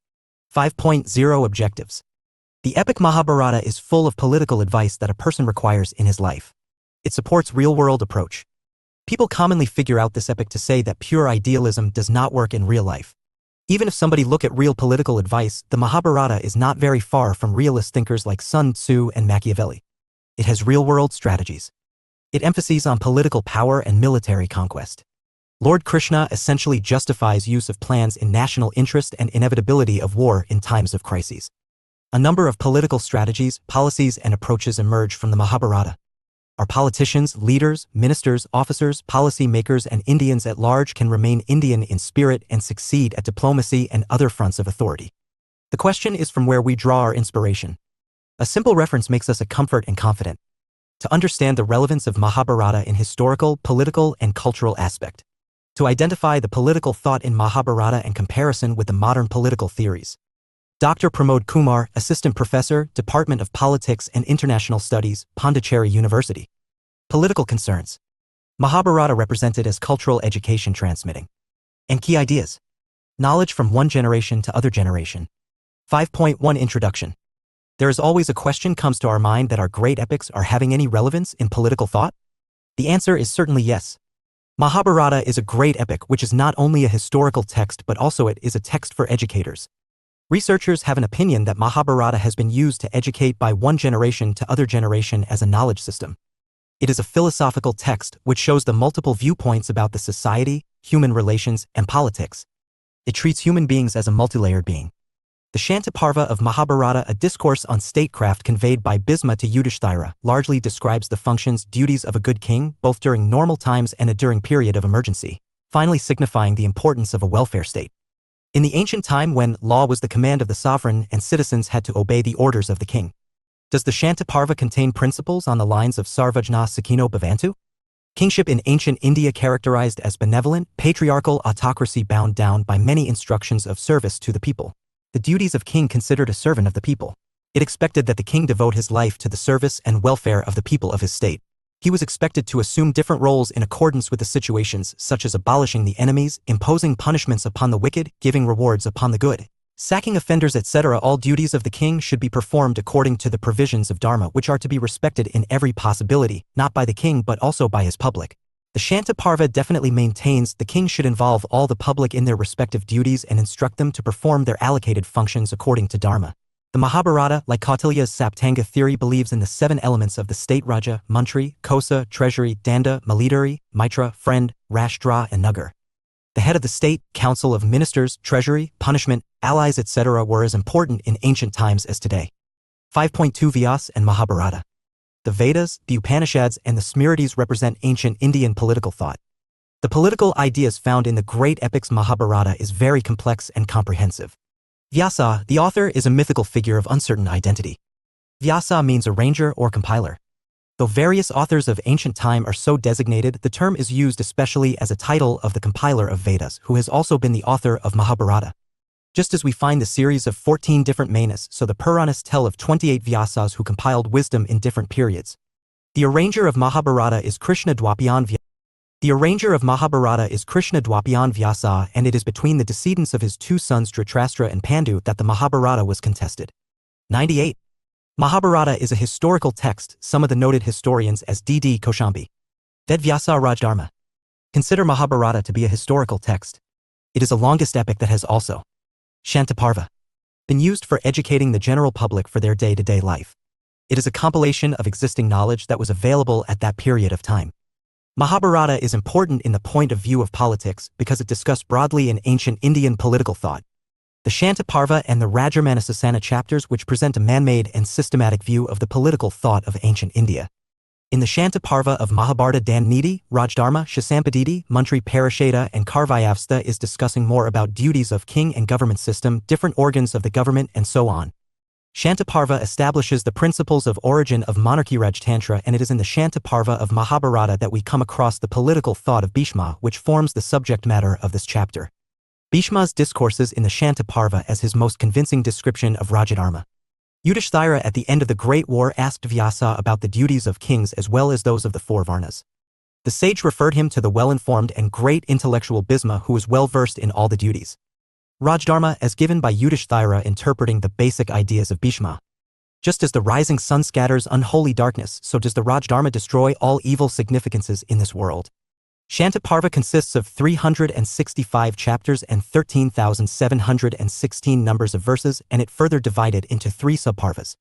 5.0 Objectives. The epic Mahabharata is full of political advice that a person requires in his life. It supports real-world approach. People commonly figure out this epic to say that pure idealism does not work in real life. Even if somebody look at real political advice, the Mahabharata is not very far from realist thinkers like Sun Tzu and Machiavelli. It has real-world strategies. It emphasizes on political power and military conquest. Lord Krishna essentially justifies use of plans in national interest and inevitability of war in times of crises. A number of political strategies, policies, and approaches emerge from the Mahabharata. Our politicians, leaders, ministers, officers, policy makers, and Indians at large can remain Indian in spirit and succeed at diplomacy and other fronts of authority. The question is from where we draw our inspiration. A simple reference makes us a comfort and confident. To understand the relevance of Mahabharata in historical, political, and cultural aspect. To identify the political thought in Mahabharata and comparison with the modern political theories. Dr. Pramod Kumar, Assistant Professor, Department of Politics and International Studies, Pondicherry University. Political concerns. Mahabharata represented as cultural education transmitting. And key ideas. Knowledge from one generation to other generation. 5.1 Introduction. There is always a question comes to our mind that our great epics are having any relevance in political thought? The answer is certainly yes. Mahabharata is a great epic which is not only a historical text but also it is a text for educators. Researchers have an opinion that Mahabharata has been used to educate by one generation to other generation as a knowledge system. It is a philosophical text which shows the multiple viewpoints about the society, human relations, and politics. It treats human beings as a multilayered being. The Shantaparva of Mahabharata, a discourse on statecraft conveyed by Bhisma to Yudhishthira, largely describes the functions, duties of a good king, both during normal times and during period of emergency, finally signifying the importance of a welfare state. In the ancient time when law was the command of the sovereign and citizens had to obey the orders of the king. Does the Shantaparva contain principles on the lines of Sarvajna Sakino Bhavantu? Kingship in ancient India characterized as benevolent, patriarchal autocracy bound down by many instructions of service to the people. The duties of king considered a servant of the people. It expected that the king devote his life to the service and welfare of the people of his state. He was expected to assume different roles in accordance with the situations, such as abolishing the enemies, imposing punishments upon the wicked, giving rewards upon the good, Sacking offenders, etc. All duties of the king should be performed according to the provisions of Dharma, which are to be respected in every possibility, not by the king but also by his public. The Shantaparva definitely maintains the king should involve all the public in their respective duties and instruct them to perform their allocated functions according to Dharma. The Mahabharata, like Kautilya's Saptanga theory, believes in the 7 elements of the state: Raja, Mantri, Kosa, Treasury, Danda, Military, Mitra, Friend, Rashtra, and Nagar. The head of the state, council of ministers, treasury, punishment, allies, etc. were as important in ancient times as today. 5.2 Vyas and Mahabharata. The Vedas, the Upanishads, and the Smritis represent ancient Indian political thought. The political ideas found in the great epics Mahabharata is very complex and comprehensive. Vyasa, the author, is a mythical figure of uncertain identity. Vyasa means arranger or compiler. Though various authors of ancient time are so designated, the term is used especially as a title of the compiler of Vedas, who has also been the author of Mahabharata. Just as we find the series of 14 different Manas, so the Puranas tell of 28 Vyasas who compiled wisdom in different periods. The arranger of Mahabharata is Krishna Dwapyan Vyasa, and it is between the descendants of his 2 sons Dhritarashtra and Pandu that the Mahabharata was contested. 98. Mahabharata is a historical text, some of the noted historians as D.D. Koshambi. Ved Vyasa Rajdharma. Consider Mahabharata to be a historical text. It is the longest epic that has also Shantaparva been used for educating the general public for their day-to-day life. It is a compilation of existing knowledge that was available at that period of time. Mahabharata is important in the point of view of politics because it discussed broadly in ancient Indian political thought. The Shantaparva and the Rajarmanasasana chapters, which present a man-made and systematic view of the political thought of ancient India. In the Shantaparva of Mahabharata, Dandniti, Rajdharma, Shasampaditi, Mantri Parashada, and Karvyavastha is discussing more about duties of king and government system, different organs of the government, and so on. Shantaparva establishes the principles of origin of monarchy Rajtantra, and it is in the Shantaparva of Mahabharata that we come across the political thought of Bhishma, which forms the subject matter of this chapter. Bhishma's discourses in the Shantaparva as his most convincing description of Rajadharma. Yudhishthira at the end of the Great War asked Vyasa about the duties of kings as well as those of the 4 Varnas. The sage referred him to the well-informed and great intellectual Bhisma, who was well-versed in all the duties. Rajdharma as given by Yudhishthira, interpreting the basic ideas of Bhishma. Just as the rising sun scatters unholy darkness, so does the Rajdharma destroy all evil significances in this world. Shantaparva consists of 365 chapters and 13,716 numbers of verses, and it further divided into 3 subparvas.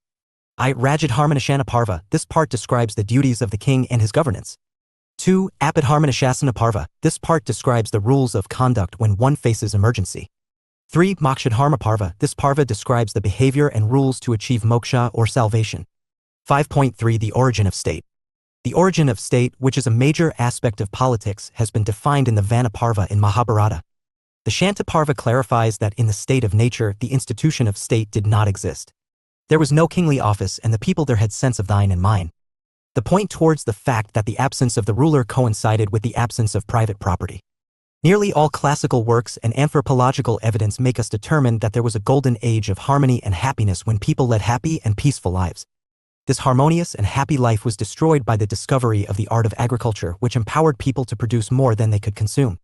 Rajadharmanashanaparva, this part describes the duties of the king and his governance. 2. Apadharmanashasanaparva, this part describes the rules of conduct when one faces emergency. 3. Mokshadharmaparva, this parva describes the behavior and rules to achieve moksha or salvation. 5.3 The origin of state. The origin of state, which is a major aspect of politics, has been defined in the Vanaparva in Mahabharata. The Shantaparva clarifies that in the state of nature, the institution of state did not exist. There was no kingly office, and the people there had sense of thine and mine. The point towards the fact that the absence of the ruler coincided with the absence of private property. Nearly all classical works and anthropological evidence make us determine that there was a golden age of harmony and happiness when people led happy and peaceful lives. This harmonious and happy life was destroyed by the discovery of the art of agriculture, which empowered people to produce more than they could consume.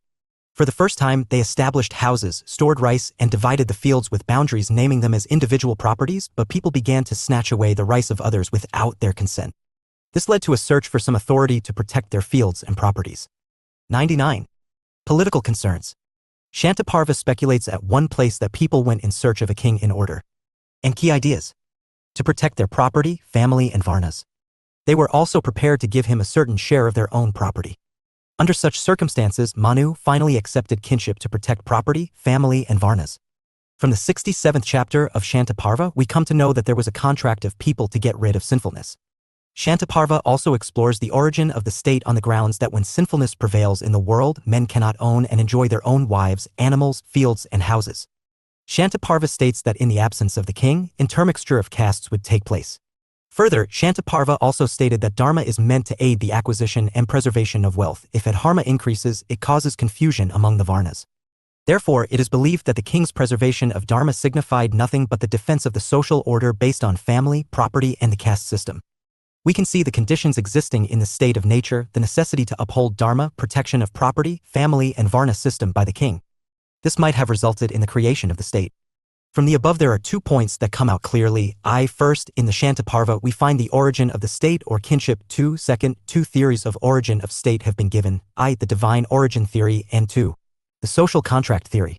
For the first time, they established houses, stored rice, and divided the fields with boundaries, naming them as individual properties, but people began to snatch away the rice of others without their consent. This led to a search for some authority to protect their fields and properties. 99. Political concerns. Shantaparva speculates at one place that people went in search of a king in order. And key ideas. To protect their property, family, and varnas. They were also prepared to give him a certain share of their own property. Under such circumstances, Manu finally accepted kinship to protect property, family, and varnas. From the 67th chapter of Shantaparva, we come to know that there was a contract of people to get rid of sinfulness. Shantaparva also explores the origin of the state on the grounds that when sinfulness prevails in the world, men cannot own and enjoy their own wives, animals, fields, and houses. Shantaparva states that in the absence of the king, intermixture of castes would take place. Further, Shantaparva also stated that dharma is meant to aid the acquisition and preservation of wealth. If adharma increases, it causes confusion among the varnas. Therefore, it is believed that the king's preservation of dharma signified nothing but the defense of the social order based on family, property, and the caste system. We can see the conditions existing in the state of nature, the necessity to uphold dharma, protection of property, family, and varna system by the king. This might have resulted in the creation of the state. From the above there are 2 points that come out clearly. First, in the Shantaparva we find the origin of the state or kinship. Second, 2 theories of origin of state have been given, the divine origin theory, and 2. The social contract theory.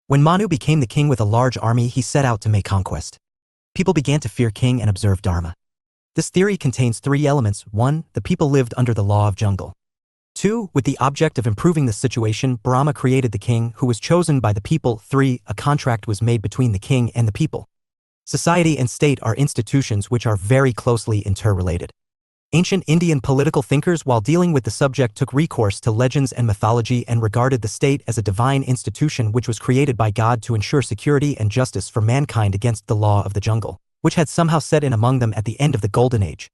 When Manu became the king with a large army, he set out to make conquest. People began to fear king and observe dharma. This theory contains 3 elements. 1. The people lived under the law of jungle. 2. With the object of improving the situation, Brahma created the king, who was chosen by the people. 3. A contract was made between the king and the people. Society and state are institutions which are very closely interrelated. Ancient Indian political thinkers, while dealing with the subject, took recourse to legends and mythology and regarded the state as a divine institution which was created by God to ensure security and justice for mankind against the law of the jungle, which had somehow set in among them at the end of the Golden Age.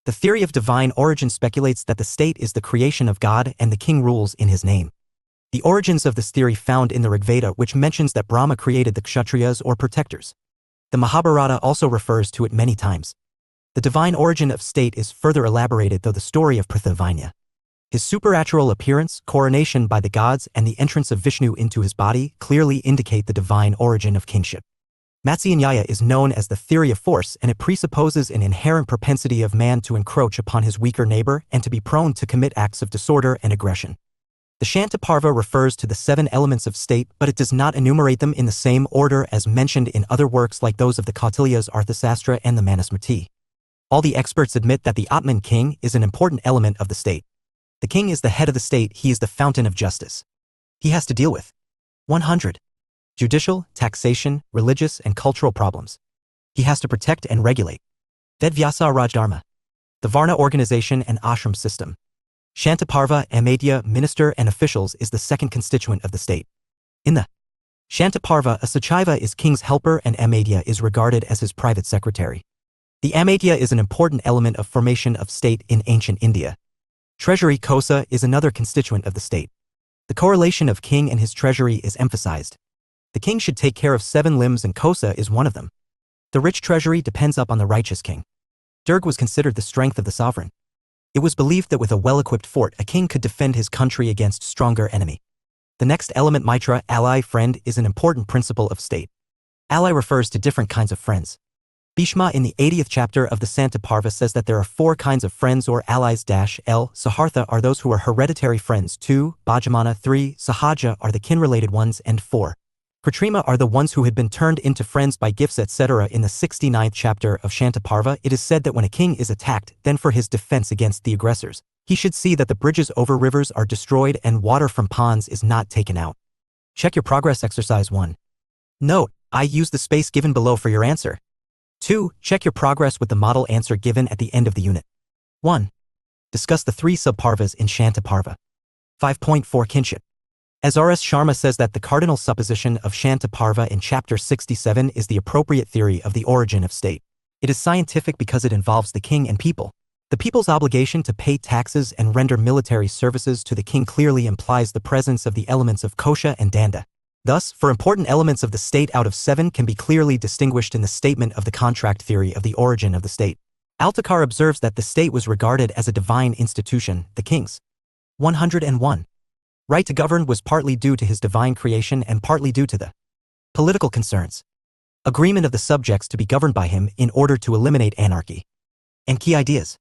The theory of divine origin speculates that the state is the creation of God and the king rules in his name. The origins of this theory found in the Rigveda, which mentions that Brahma created the Kshatriyas or protectors. The Mahabharata also refers to it many times. The divine origin of state is further elaborated through the story of Prithivanya. His supernatural appearance, coronation by the gods, and the entrance of Vishnu into his body clearly indicate the divine origin of kingship. Matsyanyaya is known as the theory of force, and it presupposes an inherent propensity of man to encroach upon his weaker neighbor and to be prone to commit acts of disorder and aggression. The Shantaparva refers to the 7 elements of state, but it does not enumerate them in the same order as mentioned in other works like those of the Kautilya's Arthasastra and the Manusmriti. All the experts admit that the Atman king is an important element of the state. The king is the head of the state, he is the fountain of justice. He has to deal with 100. Judicial, taxation, religious, and cultural problems. He has to protect and regulate Vedvyasa Rajdharma, the Varna organization and ashram system. Shantaparva, Amadya, minister and officials is the second constituent of the state. In the Shantaparva, a Sachiva is king's helper and Amadya is regarded as his private secretary. The Amadya is an important element of formation of state in ancient India. Treasury Kosa is another constituent of the state. The correlation of king and his treasury is emphasized. The king should take care of 7 limbs and Kosa is one of them. The rich treasury depends upon the righteous king. Durg was considered the strength of the sovereign. It was believed that with a well-equipped fort, a king could defend his country against stronger enemy. The next element, Mitra, ally, friend, is an important principle of state. Ally refers to different kinds of friends. Bhishma in the 80th chapter of the Santaparva says that there are 4 kinds of friends or allies. L. Sahartha are those who are hereditary friends. 2. Bhajamana. 3. Sahaja are the kin-related ones. And 4. Pratrima are the ones who had been turned into friends by gifts, etc. In the 69th chapter of Shantaparva, it is said that when a king is attacked, then for his defense against the aggressors, he should see that the bridges over rivers are destroyed and water from ponds is not taken out. Check your progress exercise 1. Note, I use the space given below for your answer. 2. Check your progress with the model answer given at the end of the unit. 1. Discuss the 3 subparvas in Shantaparva. 5.4 Kinship. As R.S. Sharma says that the cardinal supposition of Shantaparva in chapter 67 is the appropriate theory of the origin of state. It is scientific because it involves the king and people. The people's obligation to pay taxes and render military services to the king clearly implies the presence of the elements of Kosha and Danda. Thus, for important elements of the state out of 7 can be clearly distinguished in the statement of the contract theory of the origin of the state. Altekar observes that the state was regarded as a divine institution, the king's 101. Right to govern was partly due to his divine creation and partly due to the political concerns. Agreement of the subjects to be governed by him in order to eliminate anarchy. And key ideas.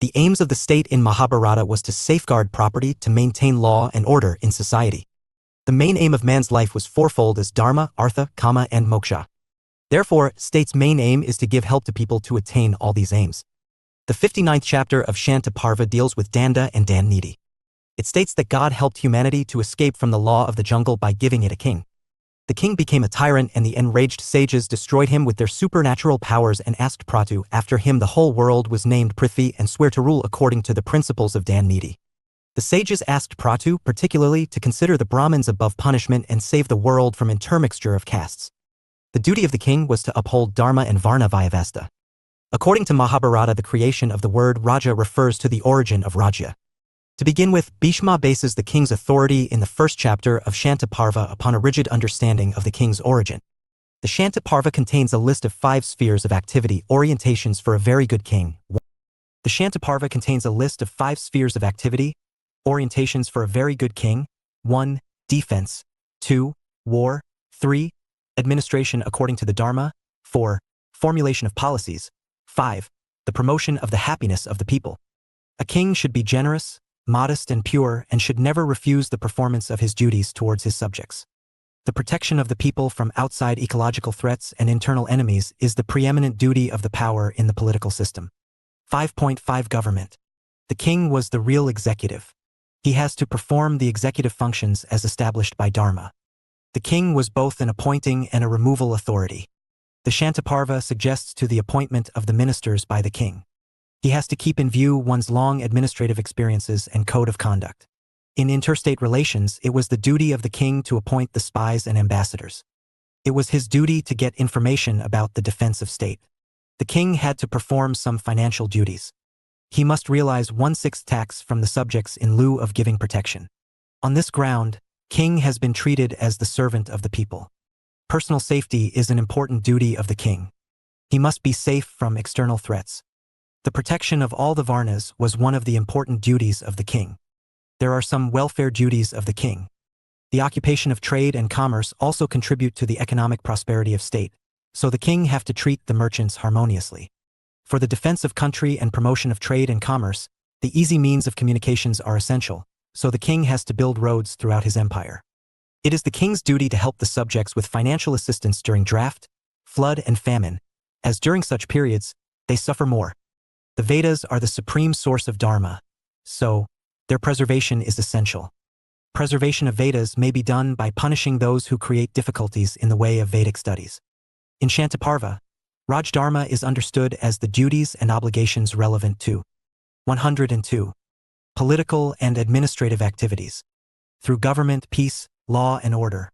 The aims of the state in Mahabharata was to safeguard property, to maintain law and order in society. The main aim of man's life was fourfold as dharma, artha, kama, and moksha. Therefore, state's main aim is to give help to people to attain all these aims. The 59th chapter of Shantaparva deals with Danda and Daniti. It states that God helped humanity to escape from the law of the jungle by giving it a king. The king became a tyrant and the enraged sages destroyed him with their supernatural powers and asked Pratu. After him the whole world was named Prithvi and swear to rule according to the principles of Daniti. The sages asked Pratu particularly to consider the Brahmins above punishment and save the world from intermixture of castes. The duty of the king was to uphold Dharma and Varna Vyavastha. According to Mahabharata, the creation of the word Raja refers to the origin of Rajya. To begin with, Bhishma bases the king's authority in the 1st chapter of Shantaparva upon a rigid understanding of the king's origin. The Shantaparva contains a list of 5 spheres of activity, orientations for a very good king. The Shantaparva contains a list of 5 spheres of activity, orientations for a very good king. 1. Defense. 2. War. 3. Administration according to the Dharma. 4. Formulation of policies. 5. The promotion of the happiness of the people. A king should be generous, modest and pure, and should never refuse the performance of his duties towards his subjects. The protection of the people from outside ecological threats and internal enemies is the preeminent duty of the power in the political system. 5.5 Government. The king was the real executive. He has to perform the executive functions as established by Dharma. The king was both an appointing and a removal authority. The Shantaparva suggests to the appointment of the ministers by the king. He has to keep in view one's long administrative experiences and code of conduct. In interstate relations, it was the duty of the king to appoint the spies and ambassadors. It was his duty to get information about the defense of state. The king had to perform some financial duties. He must realize 1/6 tax from the subjects in lieu of giving protection. On this ground, king has been treated as the servant of the people. Personal safety is an important duty of the king. He must be safe from external threats. The protection of all the Varnas was one of the important duties of the king. There are some welfare duties of the king. The occupation of trade and commerce also contribute to the economic prosperity of state, so the king have to treat the merchants harmoniously. For the defense of country and promotion of trade and commerce, the easy means of communications are essential, so the king has to build roads throughout his empire. It is the king's duty to help the subjects with financial assistance during drought, flood, and famine, as during such periods, they suffer more. The Vedas are the supreme source of Dharma, so their preservation is essential. Preservation of Vedas may be done by punishing those who create difficulties in the way of Vedic studies. In Shantaparva, Rajdharma is understood as the duties and obligations relevant to 102. Political and administrative activities. Through government, peace, law and order.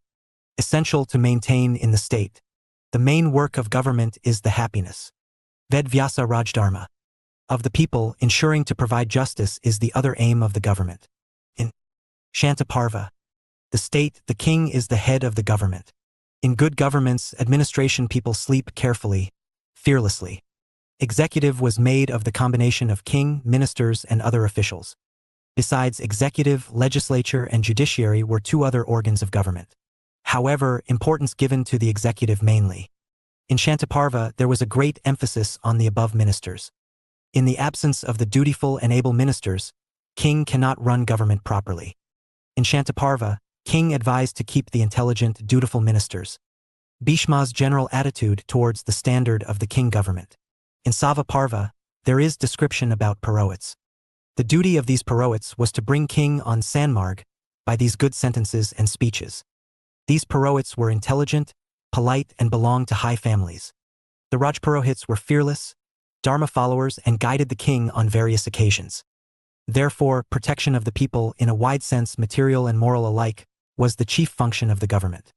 Essential to maintain in the state. The main work of government is the happiness. Vedvyasa Rajdharma. Of the people, ensuring to provide justice is the other aim of the government. In Shantaparva, the state, the king is the head of the government. In good governments, administration people sleep carefully, fearlessly. Executive was made of the combination of king, ministers, and other officials. Besides executive, legislature, and judiciary were 2 other organs of government. However, importance given to the executive mainly. In Shantaparva, there was a great emphasis on the above ministers. In the absence of the dutiful and able ministers, king cannot run government properly. In Shantaparva, king advised to keep the intelligent, dutiful ministers. Bhishma's general attitude towards the standard of the king government. In Savaparva, there is description about Purohits. The duty of these Purohits was to bring king on Sanmarg by these good sentences and speeches. These Purohits were intelligent, polite, and belonged to high families. The Rajpurohits were fearless, Dharma followers, and guided the king on various occasions. Therefore, protection of the people in a wide sense, material and moral alike, was the chief function of the government.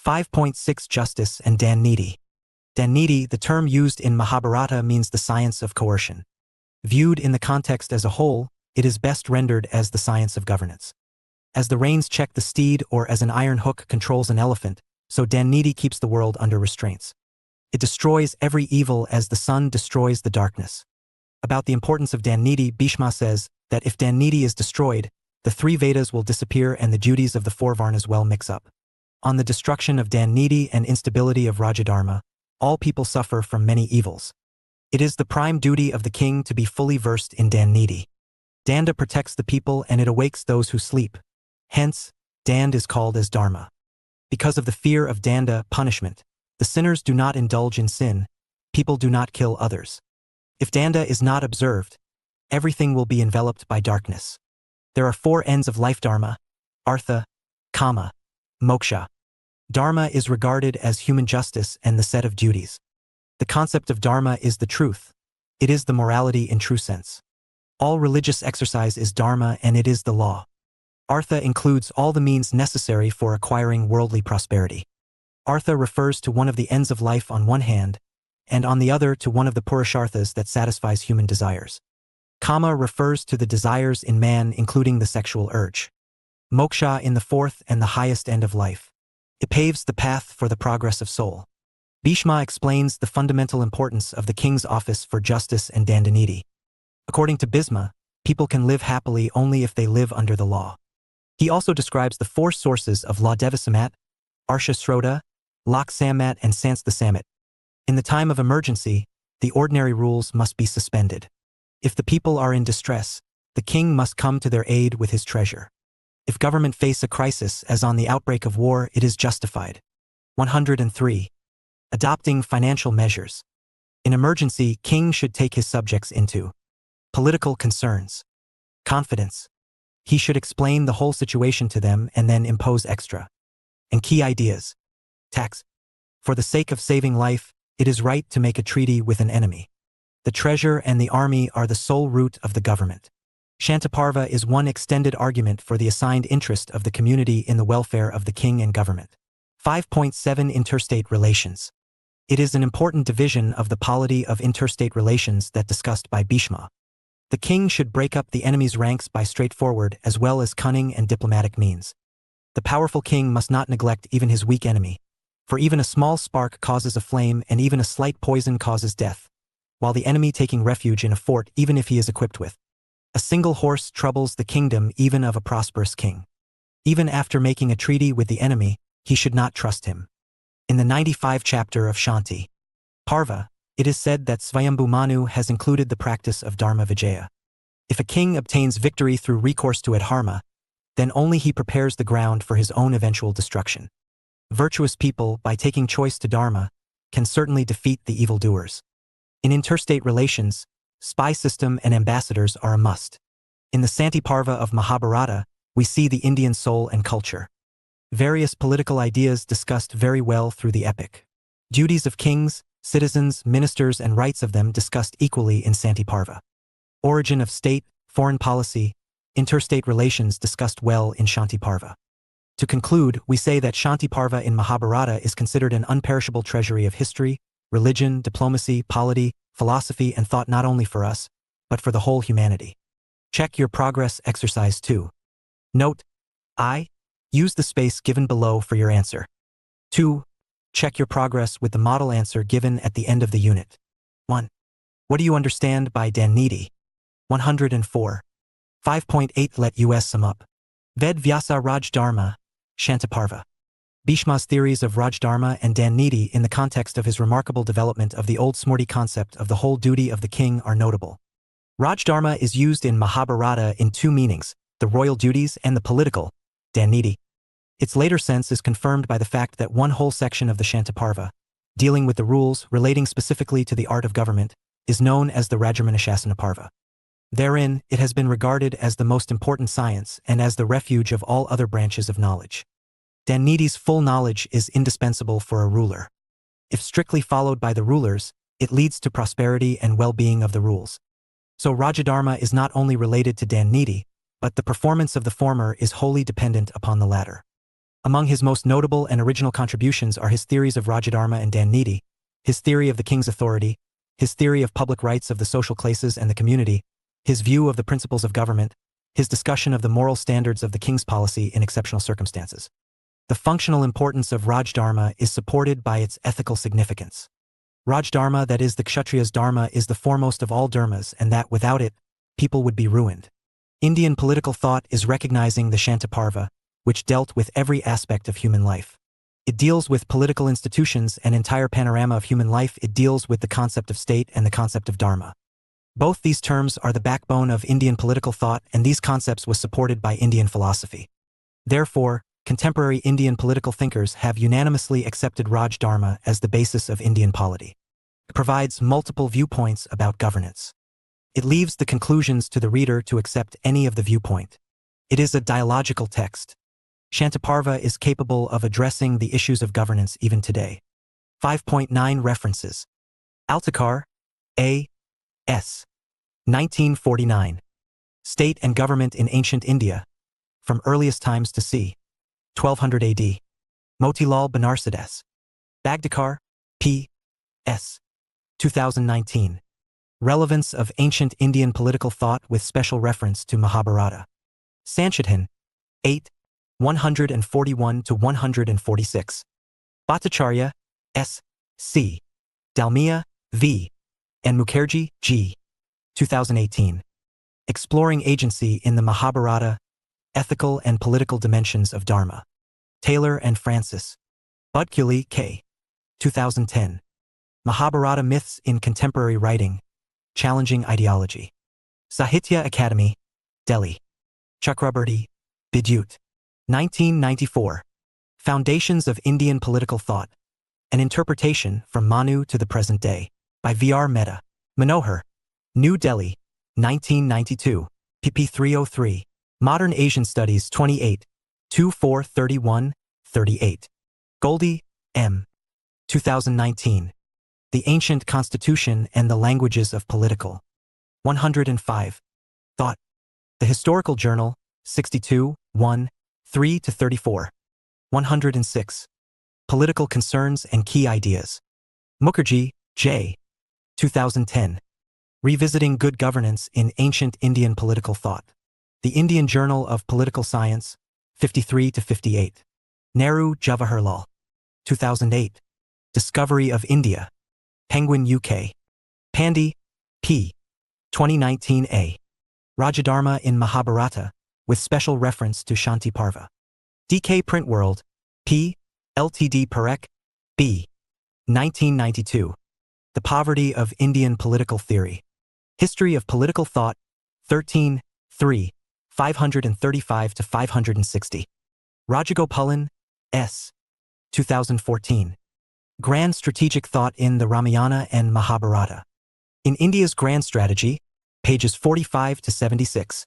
5.6 Justice and Daniti. Daniti, the term used in Mahabharata, means the science of coercion. Viewed in the context as a whole, it is best rendered as the science of governance. As the reins check the steed or as an iron hook controls an elephant, so Daniti keeps the world under restraints. It destroys every evil as the sun destroys the darkness. About the importance of Daniti, Bhishma says that if Daniti is destroyed, the 3 Vedas will disappear and the duties of the 4 Varnas will mix up. On the destruction of Daniti and instability of Rajadharma, all people suffer from many evils. It is the prime duty of the king to be fully versed in Daniti. Danda protects the people and it awakes those who sleep. Hence, Dand is called as Dharma. Because of the fear of Danda, punishment, the sinners do not indulge in sin, people do not kill others. If Danda is not observed, everything will be enveloped by darkness. There are 4 ends of life: Dharma, Artha, Kama, Moksha. Dharma is regarded as human justice and the set of duties. The concept of Dharma is the truth. It is the morality in true sense. All religious exercise is Dharma and it is the law. Artha includes all the means necessary for acquiring worldly prosperity. Artha refers to one of the ends of life on one hand, and on the other to one of the Purusharthas that satisfies human desires. Kama refers to the desires in man, including the sexual urge. Moksha in the 4th and the highest end of life. It paves the path for the progress of soul. Bhishma explains the fundamental importance of the king's office for justice and Dandaniti. According to Bhisma, people can live happily only if they live under the law. He also describes the 4 sources of law: Devasamat, Arshasrota, Lok Sammat and Sans the Sammat. In the time of emergency, the ordinary rules must be suspended. If the people are in distress, the king must come to their aid with his treasure. If government face a crisis as on the outbreak of war, it is justified. 103. Adopting financial measures. In emergency, king should take his subjects into political concerns. Confidence. He should explain the whole situation to them and then impose extra and key ideas. Tax. For the sake of saving life, it is right to make a treaty with an enemy. The treasure and the army are the sole root of the government. Shantaparva is one extended argument for the assigned interest of the community in the welfare of the king and government. 5.7 Interstate Relations. It is an important division of the polity of interstate relations that discussed by Bhishma. The king should break up the enemy's ranks by straightforward as well as cunning and diplomatic means. The powerful king must not neglect even his weak enemy, for even a small spark causes a flame and even a slight poison causes death, while the enemy taking refuge in a fort even if he is equipped with a single horse troubles the kingdom even of a prosperous king. Even after making a treaty with the enemy, he should not trust him. In the 95th chapter of Shanti Parva, it is said that Svayambhu Manu has included the practice of Dharma Vijaya. If a king obtains victory through recourse to adharma, then only he prepares the ground for his own eventual destruction. Virtuous people, by taking choice to dharma, can certainly defeat the evildoers. In interstate relations, spy system and ambassadors are a must. In the Santi Parva of Mahabharata, we see the Indian soul and culture. Various political ideas discussed very well through the epic. Duties of kings, citizens, ministers and rights of them discussed equally in Santi Parva. Origin of state, foreign policy, interstate relations discussed well in Shanti Parva. To conclude, we say that Shanti Parva in Mahabharata is considered an unperishable treasury of history, religion, diplomacy, polity, philosophy and thought not only for us, but for the whole humanity. Check your progress exercise 2. Note: I. Use the space given below for your answer. 2. Check your progress with the model answer given at the end of the unit. 1. What do you understand by Daniti? 104. 5.8 Let us sum up. Ved Vyasa Rajdharma, Shantaparva. Bhishma's theories of Rajdharma and Daniti in the context of his remarkable development of the old Smriti concept of the whole duty of the king are notable. Rajdharma is used in Mahabharata in two meanings, the royal duties and the political, Daniti. Its later sense is confirmed by the fact that one whole section of the Shantaparva, dealing with the rules relating specifically to the art of government, is known as the Rajyamanashasana Parva. Therein, it has been regarded as the most important science and as the refuge of all other branches of knowledge. Daniti's full knowledge is indispensable for a ruler. If strictly followed by the rulers, it leads to prosperity and well-being of the rules. So Rajadharma is not only related to Daniti, but the performance of the former is wholly dependent upon the latter. Among his most notable and original contributions are his theories of Rajadharma and Daniti, his theory of the king's authority, his theory of public rights of the social classes and the community, his view of the principles of government, his discussion of the moral standards of the king's policy in exceptional circumstances. The functional importance of Rajdharma is supported by its ethical significance. Rajdharma, that is the Kshatriya's dharma, is the foremost of all dharmas and that without it, people would be ruined. Indian political thought is recognizing the Shantaparva, which dealt with every aspect of human life. It deals with political institutions and entire panorama of human life. It deals with the concept of state and the concept of dharma. Both these terms are the backbone of Indian political thought, and these concepts was supported by Indian philosophy. Therefore, contemporary Indian political thinkers have unanimously accepted Rajdharma as the basis of Indian polity. It provides multiple viewpoints about governance. It leaves the conclusions to the reader to accept any of the viewpoint. It is a dialogical text. Shantaparva is capable of addressing the issues of governance even today. 5.9 References. Altekar, A. S. 1949. State and Government in Ancient India, From Earliest Times to c. 1200 AD. Motilal Banarsidass. Bagdikar, P. S. 2019. Relevance of Ancient Indian Political Thought with Special Reference to Mahabharata. Sanchithan, 8, 141-146. Bhattacharya, S. C. Dalmia, V. and Mukherjee, G. 2018. Exploring Agency in the Mahabharata, Ethical and Political Dimensions of Dharma. Taylor and Francis. Budkuli, K. 2010. Mahabharata Myths in Contemporary Writing, Challenging Ideology. Sahitya Academy, Delhi. Chakrabarti, Vidyut. 1994. Foundations of Indian Political Thought. An Interpretation from Manu to the Present Day, by V.R. Mehta. Manohar. New Delhi, 1992. pp. 303. Modern Asian Studies 28. 2431, 38. Goldie, M. 2019. The Ancient Constitution and the Languages of Political. 105. Thought. The Historical Journal, 62, 1, 3-34. 106. Political Concerns and Key Ideas. Mukherjee, J. 2010. Revisiting Good Governance in Ancient Indian Political Thought. The Indian Journal of Political Science, 53-58. Nehru, Jawaharlal. 2008. Discovery of India. Penguin, UK. Pandey, P. 2019a. Rajadharma in Mahabharata, with special reference to Shanti Parva. DK Print World, P. Ltd. Parekh, B. 1992. The Poverty of Indian Political Theory. History of Political Thought, 13, 3, 535-560. Rajagopalan, S. 2014. Grand Strategic Thought in the Ramayana and Mahabharata. In India's Grand Strategy, pages 45-76.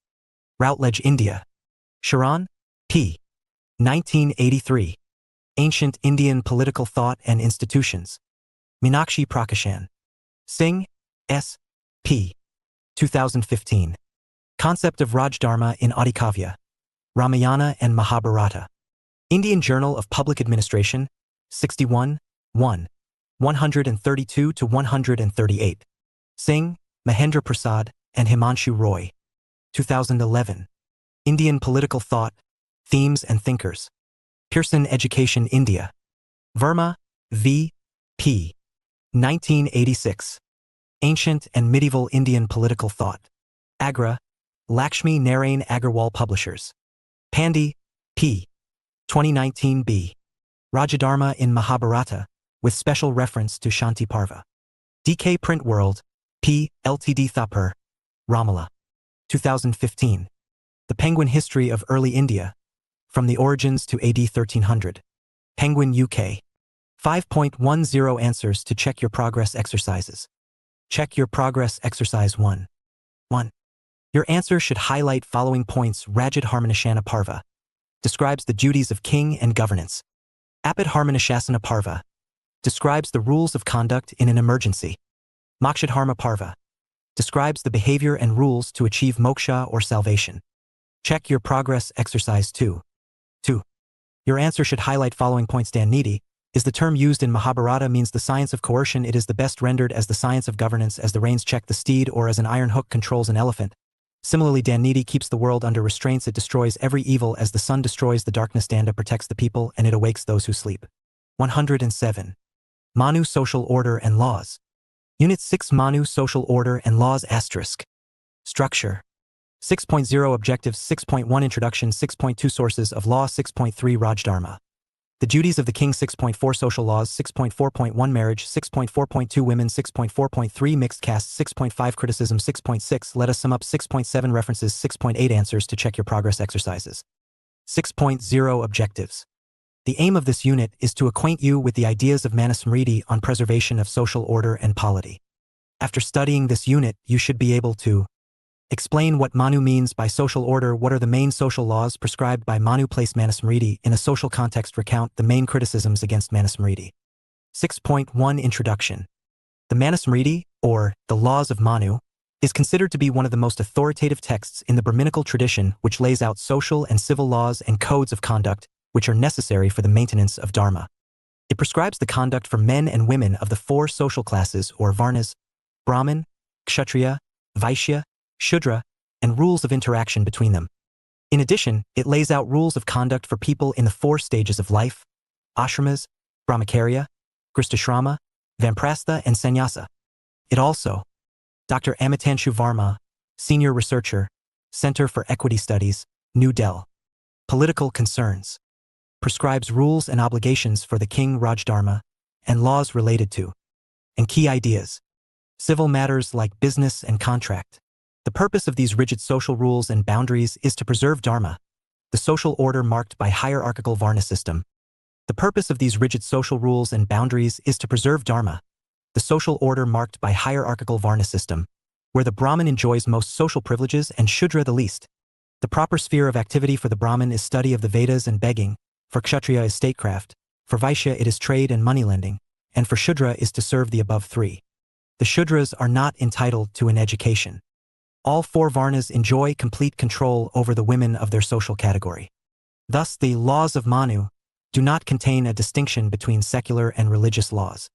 Routledge, India. Sharan, P. 1983. Ancient Indian Political Thought and Institutions. Meenakshi Prakashan. Singh, S. P. 2015. Concept of Rajdharma in Adikavya. Ramayana and Mahabharata. Indian Journal of Public Administration, 61, 1, 132-138. Singh, Mahendra Prasad, and Himanshu Roy. 2011. Indian Political Thought, Themes and Thinkers. Pearson Education, India. Verma, V. P. 1986. Ancient and Medieval Indian Political Thought. Agra, Lakshmi Narain Agarwal Publishers. Pandey, P. 2019 b. Rajadharma in Mahabharata, with special reference to Shanti Parva. DK Print World, P. Ltd. Thapar, Ramala. 2015. The Penguin History of Early India, from the Origins to AD 1300. Penguin, UK. 5.10 Answers to Check Your Progress Exercises. Check Your Progress Exercise 1. 1. Your answer should highlight following points. Rajadharmanashana Parva describes the duties of king and governance. Apadharmanashasana Parva describes the rules of conduct in an emergency. Mokshadharma Parva describes the behavior and rules to achieve moksha or salvation. Check Your Progress Exercise 2. 2. Your answer should highlight following points. Daniti is the term used in Mahabharata, means the science of coercion. It is the best rendered as the science of governance, as the reins check the steed or as an iron hook controls an elephant. Similarly, Daniti keeps the world under restraints. It destroys every evil as the sun destroys the darkness. Danda protects the people and it awakes those who sleep. 107. Manu Social Order and Laws. Unit 6 Manu Social Order and Laws *. Structure. 6.0 Objectives. 6.1 Introduction. 6.2 Sources of Law. 6.3 Rajdharma. The Duties of the King. 6.4 Social Laws. 6.4.1 Marriage. 6.4.2 Women. 6.4.3 Mixed Castes. 6.5 Criticism. 6.6 Let us sum up. 6.7 References. 6.8 Answers to Check Your Progress Exercises. 6.0 Objectives. The aim of this unit is to acquaint you with the ideas of Manusmriti on preservation of social order and polity. After studying this unit, you should be able to explain what Manu means by social order. What are the main social laws prescribed by Manu? Place Manusmriti in a social context. Recount the main criticisms against Manusmriti. 6.1 Introduction. The Manusmriti, or the Laws of Manu, is considered to be one of the most authoritative texts in the Brahminical tradition, which lays out social and civil laws and codes of conduct which are necessary for the maintenance of dharma. It prescribes the conduct for men and women of the 4 social classes or varnas: Brahmin, Kshatriya, Vaishya, Shudra, and rules of interaction between them. In addition, it lays out rules of conduct for people in the 4 stages of life: ashramas, brahmacharya, grihasthashrama, vamprastha, and sannyasa. It also, Dr. Amitanshu Varma, Senior Researcher, Center for Equity Studies, New Delhi. Political Concerns prescribes rules and obligations for the king Rajdharma, and laws related to, and key ideas, civil matters like business and contract. The purpose of these rigid social rules and boundaries is to preserve dharma, the social order marked by hierarchical Varna system. The purpose of these rigid social rules and boundaries is to preserve dharma, the social order marked by hierarchical Varna system, where the Brahmin enjoys most social privileges and Shudra the least. The proper sphere of activity for the Brahmin is study of the Vedas and begging, for Kshatriya is statecraft, for Vaishya it is trade and moneylending, and for Shudra is to serve the above three. The Shudras are not entitled to an education. All four Varnas enjoy complete control over the women of their social category. Thus, the laws of Manu do not contain a distinction between secular and religious laws.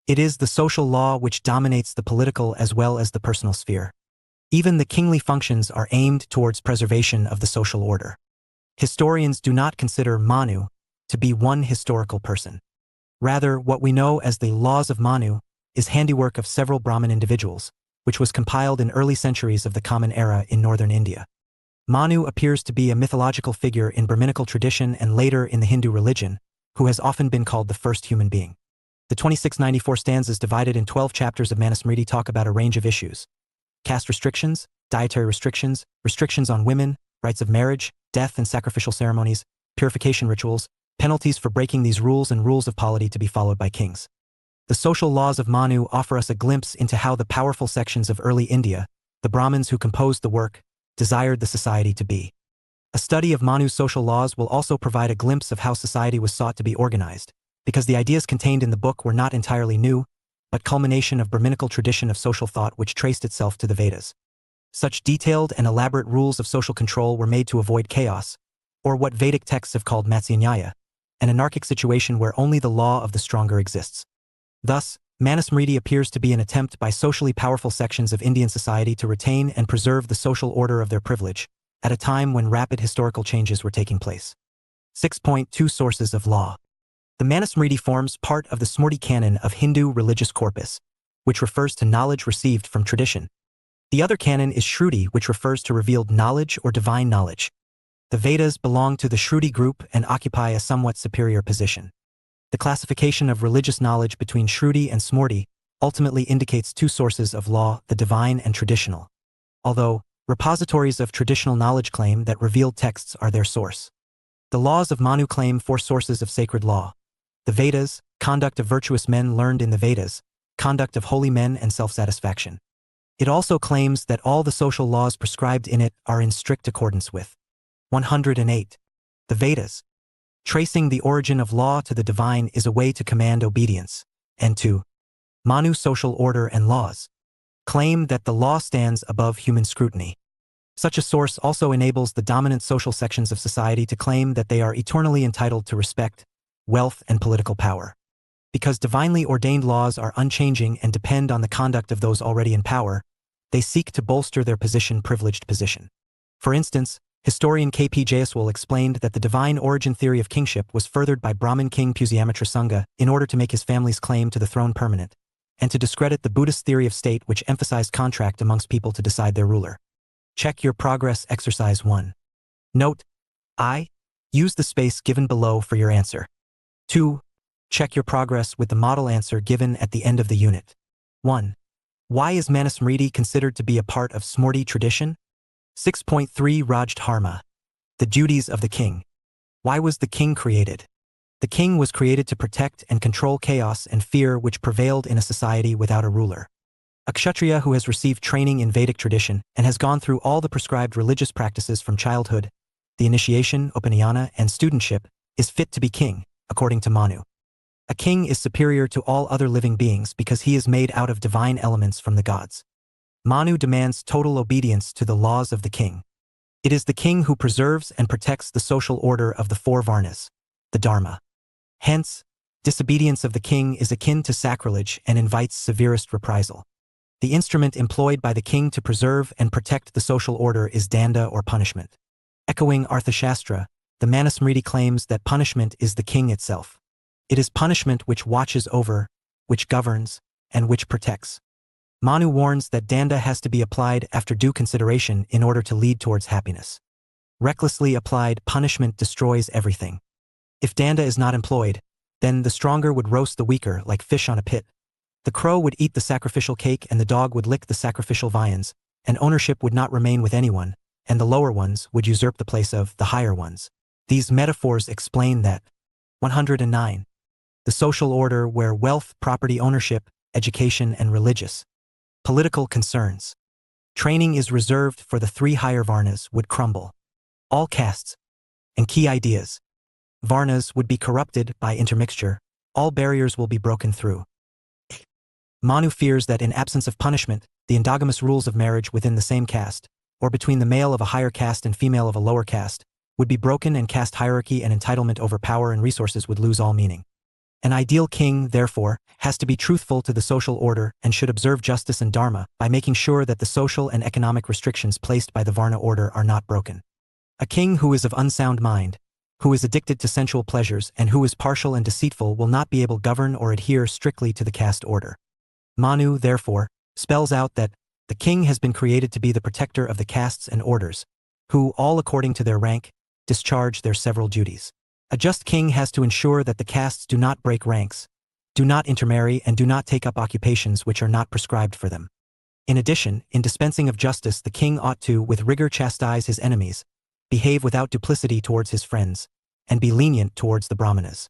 It is the social law which dominates the political as well as the personal sphere. Even the kingly functions are aimed towards preservation of the social order. Historians do not consider Manu to be one historical person. Rather, what we know as the laws of Manu is handiwork of several Brahmin individuals, which was compiled in early centuries of the Common Era in northern India. Manu appears to be a mythological figure in Brahminical tradition and later in the Hindu religion, who has often been called the first human being. The 2694 stanzas divided in 12 chapters of Manusmriti talk about a range of issues: caste restrictions, dietary restrictions, restrictions on women, rites of marriage, death and sacrificial ceremonies, purification rituals, penalties for breaking these rules and rules of polity to be followed by kings. The social laws of Manu offer us a glimpse into how the powerful sections of early India, the Brahmins who composed the work, desired the society to be. A study of Manu's social laws will also provide a glimpse of how society was sought to be organized, because the ideas contained in the book were not entirely new, but culmination of Brahminical tradition of social thought which traced itself to the Vedas. Such detailed and elaborate rules of social control were made to avoid chaos, or what Vedic texts have called Matsyanyaya, an anarchic situation where only the law of the stronger exists. Thus, Manusmriti appears to be an attempt by socially powerful sections of Indian society to retain and preserve the social order of their privilege, at a time when rapid historical changes were taking place. 6.2 Sources of Law. The Manusmriti forms part of the Smriti canon of Hindu religious corpus, which refers to knowledge received from tradition. The other canon is Shruti, which refers to revealed knowledge or divine knowledge. The Vedas belong to the Shruti group and occupy a somewhat superior position. The classification of religious knowledge between Shruti and Smriti ultimately indicates two sources of law, the divine and traditional, although repositories of traditional knowledge claim that revealed texts are their source. The laws of Manu claim four sources of sacred law: the Vedas, conduct of virtuous men learned in the Vedas, conduct of holy men and self-satisfaction. It also claims that all the social laws prescribed in it are in strict accordance with 108. The Vedas. Tracing the origin of law to the divine is a way to command obedience, and 2. Manu social order and laws claim that the law stands above human scrutiny. Such a source also enables the dominant social sections of society to claim that they are eternally entitled to respect, wealth, and political power. Because divinely ordained laws are unchanging and depend on the conduct of those already in power, they seek to bolster their privileged position. For instance, historian K.P. Jaiswal explained that the divine origin theory of kingship was furthered by Brahmin king Pushyamitra Sangha in order to make his family's claim to the throne permanent, and to discredit the Buddhist theory of state which emphasized contract amongst people to decide their ruler. Check your progress exercise 1. Note: I. Use the space given below for your answer. 2. Check your progress with the model answer given at the end of the unit. 1. Why is Manusmriti considered to be a part of Smriti tradition? 6.3 Rajdharma. The duties of the king. Why was the king created? The king was created to protect and control chaos and fear which prevailed in a society without a ruler. A kshatriya who has received training in Vedic tradition and has gone through all the prescribed religious practices from childhood, the initiation, upanayana, and studentship, is fit to be king, according to Manu. A king is superior to all other living beings because he is made out of divine elements from the gods. Manu demands total obedience to the laws of the king. It is the king who preserves and protects the social order of the four varnas, the dharma. Hence, disobedience of the king is akin to sacrilege and invites severest reprisal. The instrument employed by the king to preserve and protect the social order is danda or punishment. Echoing Arthashastra, the Manusmriti claims that punishment is the king itself. It is punishment which watches over, which governs, and which protects. Manu warns that danda has to be applied after due consideration in order to lead towards happiness. Recklessly applied punishment destroys everything. If Danda is not employed, then the stronger would roast the weaker like fish on a pit. The crow would eat the sacrificial cake and the dog would lick the sacrificial viands, and ownership would not remain with anyone, and the lower ones would usurp the place of the higher ones. These metaphors explain that. 109. The social order where wealth, property ownership, education, and religious, political concerns, training is reserved for the three higher varnas would crumble. All castes and key ideas. Varnas would be corrupted by intermixture. All barriers will be broken through. Manu fears that in absence of punishment, the endogamous rules of marriage within the same caste, or between the male of a higher caste and female of a lower caste, would be broken and caste hierarchy and entitlement over power and resources would lose all meaning. An ideal king, therefore, has to be truthful to the social order and should observe justice and dharma by making sure that the social and economic restrictions placed by the Varna order are not broken. A king who is of unsound mind, who is addicted to sensual pleasures, and who is partial and deceitful will not be able to govern or adhere strictly to the caste order. Manu, therefore, spells out that the king has been created to be the protector of the castes and orders, who, all according to their rank, discharge their several duties. A just king has to ensure that the castes do not break ranks, do not intermarry, and do not take up occupations which are not prescribed for them. In addition, in dispensing of justice, the king ought to, with rigor, chastise his enemies, behave without duplicity towards his friends, and be lenient towards the brahmanas.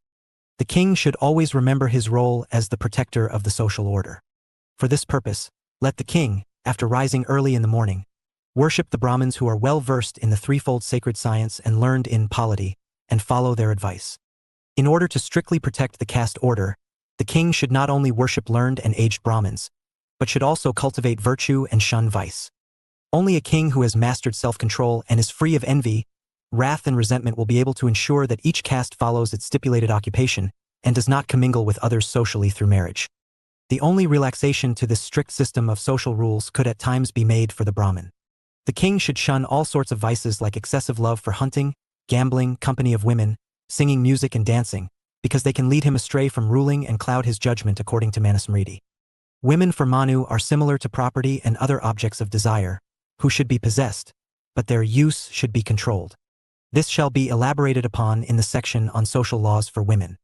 The king should always remember his role as the protector of the social order. For this purpose, let the king, after rising early in the morning, worship the Brahmins who are well versed in the threefold sacred science and learned in polity, and follow their advice. In order to strictly protect the caste order, the king should not only worship learned and aged Brahmins, but should also cultivate virtue and shun vice. Only a king who has mastered self-control and is free of envy, wrath, and resentment will be able to ensure that each caste follows its stipulated occupation and does not commingle with others socially through marriage. The only relaxation to this strict system of social rules could at times be made for the Brahmin. The king should shun all sorts of vices like excessive love for hunting, gambling, company of women, singing, music, and dancing, because they can lead him astray from ruling and cloud his judgment according to Manusmriti. Women for Manu are similar to property and other objects of desire, who should be possessed, but their use should be controlled. This shall be elaborated upon in the section on social laws for women.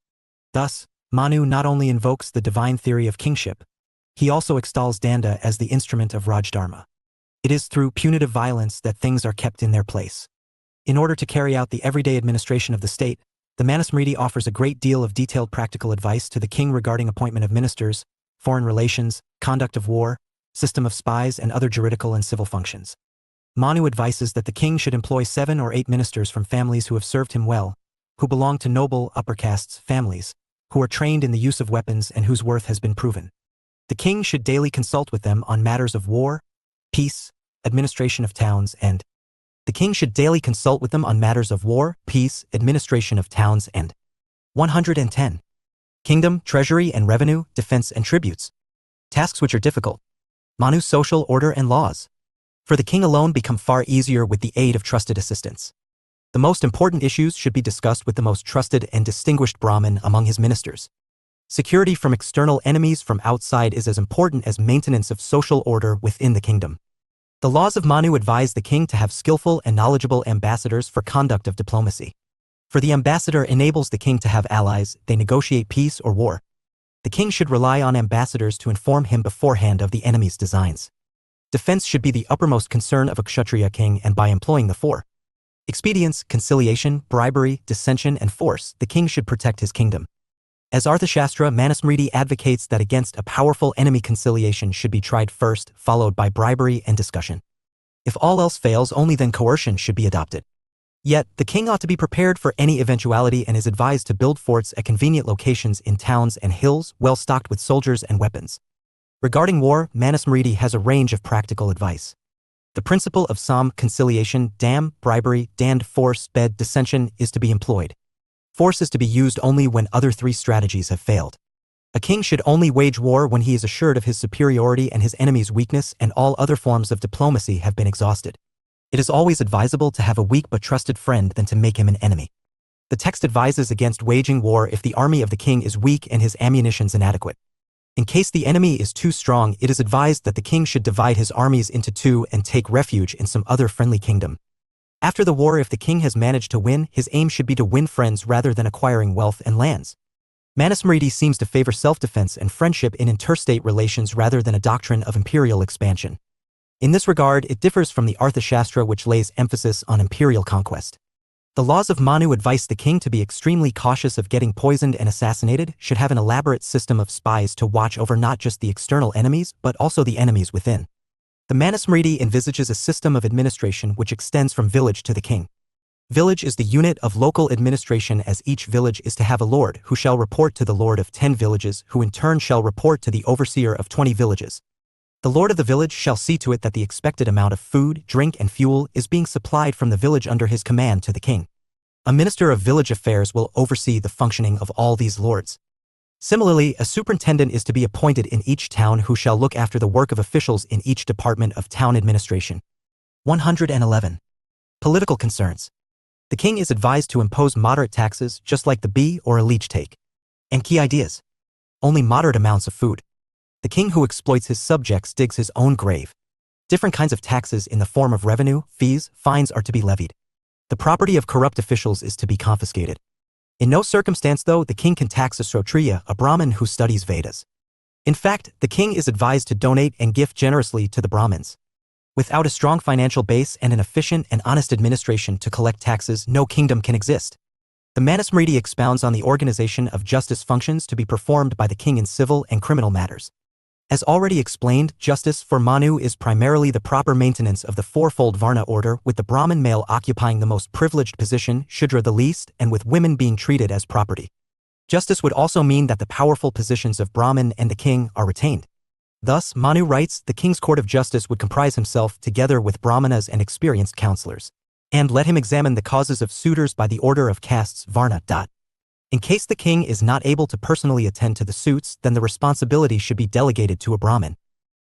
Thus, Manu not only invokes the divine theory of kingship, he also extols Danda as the instrument of Rajdharma. It is through punitive violence that things are kept in their place. In order to carry out the everyday administration of the state, the Manusmriti offers a great deal of detailed practical advice to the king regarding appointment of ministers, foreign relations, conduct of war, system of spies, and other juridical and civil functions. Manu advises that the king should employ 7 or 8 ministers from families who have served him well, who belong to noble upper castes families, who are trained in the use of weapons and whose worth has been proven. The king should daily consult with them on matters of war, peace, administration of towns, and 110. Kingdom, treasury and revenue, defense and tributes. Tasks which are difficult. Manu's social order and laws. For the king alone become far easier with the aid of trusted assistants. The most important issues should be discussed with the most trusted and distinguished Brahmin among his ministers. Security from external enemies from outside is as important as maintenance of social order within the kingdom. The laws of Manu advise the king to have skillful and knowledgeable ambassadors for conduct of diplomacy. For the ambassador enables the king to have allies, they negotiate peace or war. The king should rely on ambassadors to inform him beforehand of the enemy's designs. Defense should be the uppermost concern of a Kshatriya king, and by employing the 4 expedients, conciliation, bribery, dissension, and force, the king should protect his kingdom. As Arthashastra, Manusmriti advocates that against a powerful enemy conciliation should be tried first, followed by bribery and discussion. If all else fails, only then coercion should be adopted. Yet, the king ought to be prepared for any eventuality and is advised to build forts at convenient locations in towns and hills, well stocked with soldiers and weapons. Regarding war, Manusmriti has a range of practical advice. The principle of Sam, conciliation, dam, bribery, dand, force, bed, dissension is to be employed. Force is to be used only when other 3 strategies have failed. A king should only wage war when he is assured of his superiority and his enemy's weakness, and all other forms of diplomacy have been exhausted. It is always advisable to have a weak but trusted friend than to make him an enemy. The text advises against waging war if the army of the king is weak and his ammunitions inadequate. In case the enemy is too strong, it is advised that the king should divide his armies into 2 and take refuge in some other friendly kingdom. After the war, if the king has managed to win, his aim should be to win friends rather than acquiring wealth and lands. Manusmriti seems to favor self-defense and friendship in interstate relations rather than a doctrine of imperial expansion. In this regard, it differs from the Arthashastra, which lays emphasis on imperial conquest. The laws of Manu advise the king to be extremely cautious of getting poisoned and assassinated, should have an elaborate system of spies to watch over not just the external enemies but also the enemies within. The Manusmriti envisages a system of administration which extends from village to the king. Village is the unit of local administration, as each village is to have a lord who shall report to the lord of 10 villages, who in turn shall report to the overseer of 20 villages. The lord of the village shall see to it that the expected amount of food, drink and fuel is being supplied from the village under his command to the king. A minister of village affairs will oversee the functioning of all these lords. Similarly, a superintendent is to be appointed in each town who shall look after the work of officials in each department of town administration. 111. Political concerns. The king is advised to impose moderate taxes, just like the bee or a leech take. And key ideas. Only moderate amounts of food. The king who exploits his subjects digs his own grave. Different kinds of taxes in the form of revenue, fees, fines are to be levied. The property of corrupt officials is to be confiscated. In no circumstance, though, the king can tax a Kshatriya, a Brahmin who studies Vedas. In fact, the king is advised to donate and gift generously to the Brahmins. Without a strong financial base and an efficient and honest administration to collect taxes, no kingdom can exist. The Manusmriti expounds on the organization of justice functions to be performed by the king in civil and criminal matters. As already explained, justice for Manu is primarily the proper maintenance of the fourfold Varna order, with the Brahmin male occupying the most privileged position, Shudra the least, and with women being treated as property. Justice would also mean that the powerful positions of Brahmin and the king are retained. Thus, Manu writes, the king's court of justice would comprise himself together with Brahmanas and experienced counselors. And let him examine the causes of suitors by the order of castes, Varna. In case the king is not able to personally attend to the suits, then the responsibility should be delegated to a Brahmin.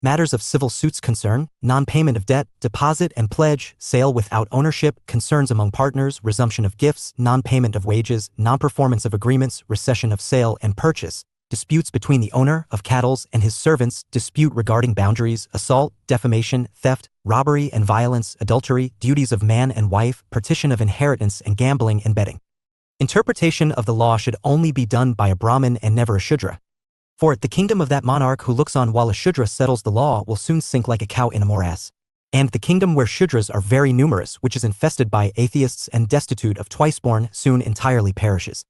Matters of civil suits concern non-payment of debt, deposit and pledge, sale without ownership, concerns among partners, resumption of gifts, non-payment of wages, non-performance of agreements, rescission of sale and purchase, disputes between the owner of cattle and his servants, dispute regarding boundaries, assault, defamation, theft, robbery and violence, adultery, duties of man and wife, partition of inheritance and gambling and betting. Interpretation of the law should only be done by a Brahmin and never a Shudra. For the kingdom of that monarch who looks on while a Shudra settles the law will soon sink like a cow in a morass. And the kingdom where Shudras are very numerous, which is infested by atheists and destitute of twice-born, soon entirely perishes.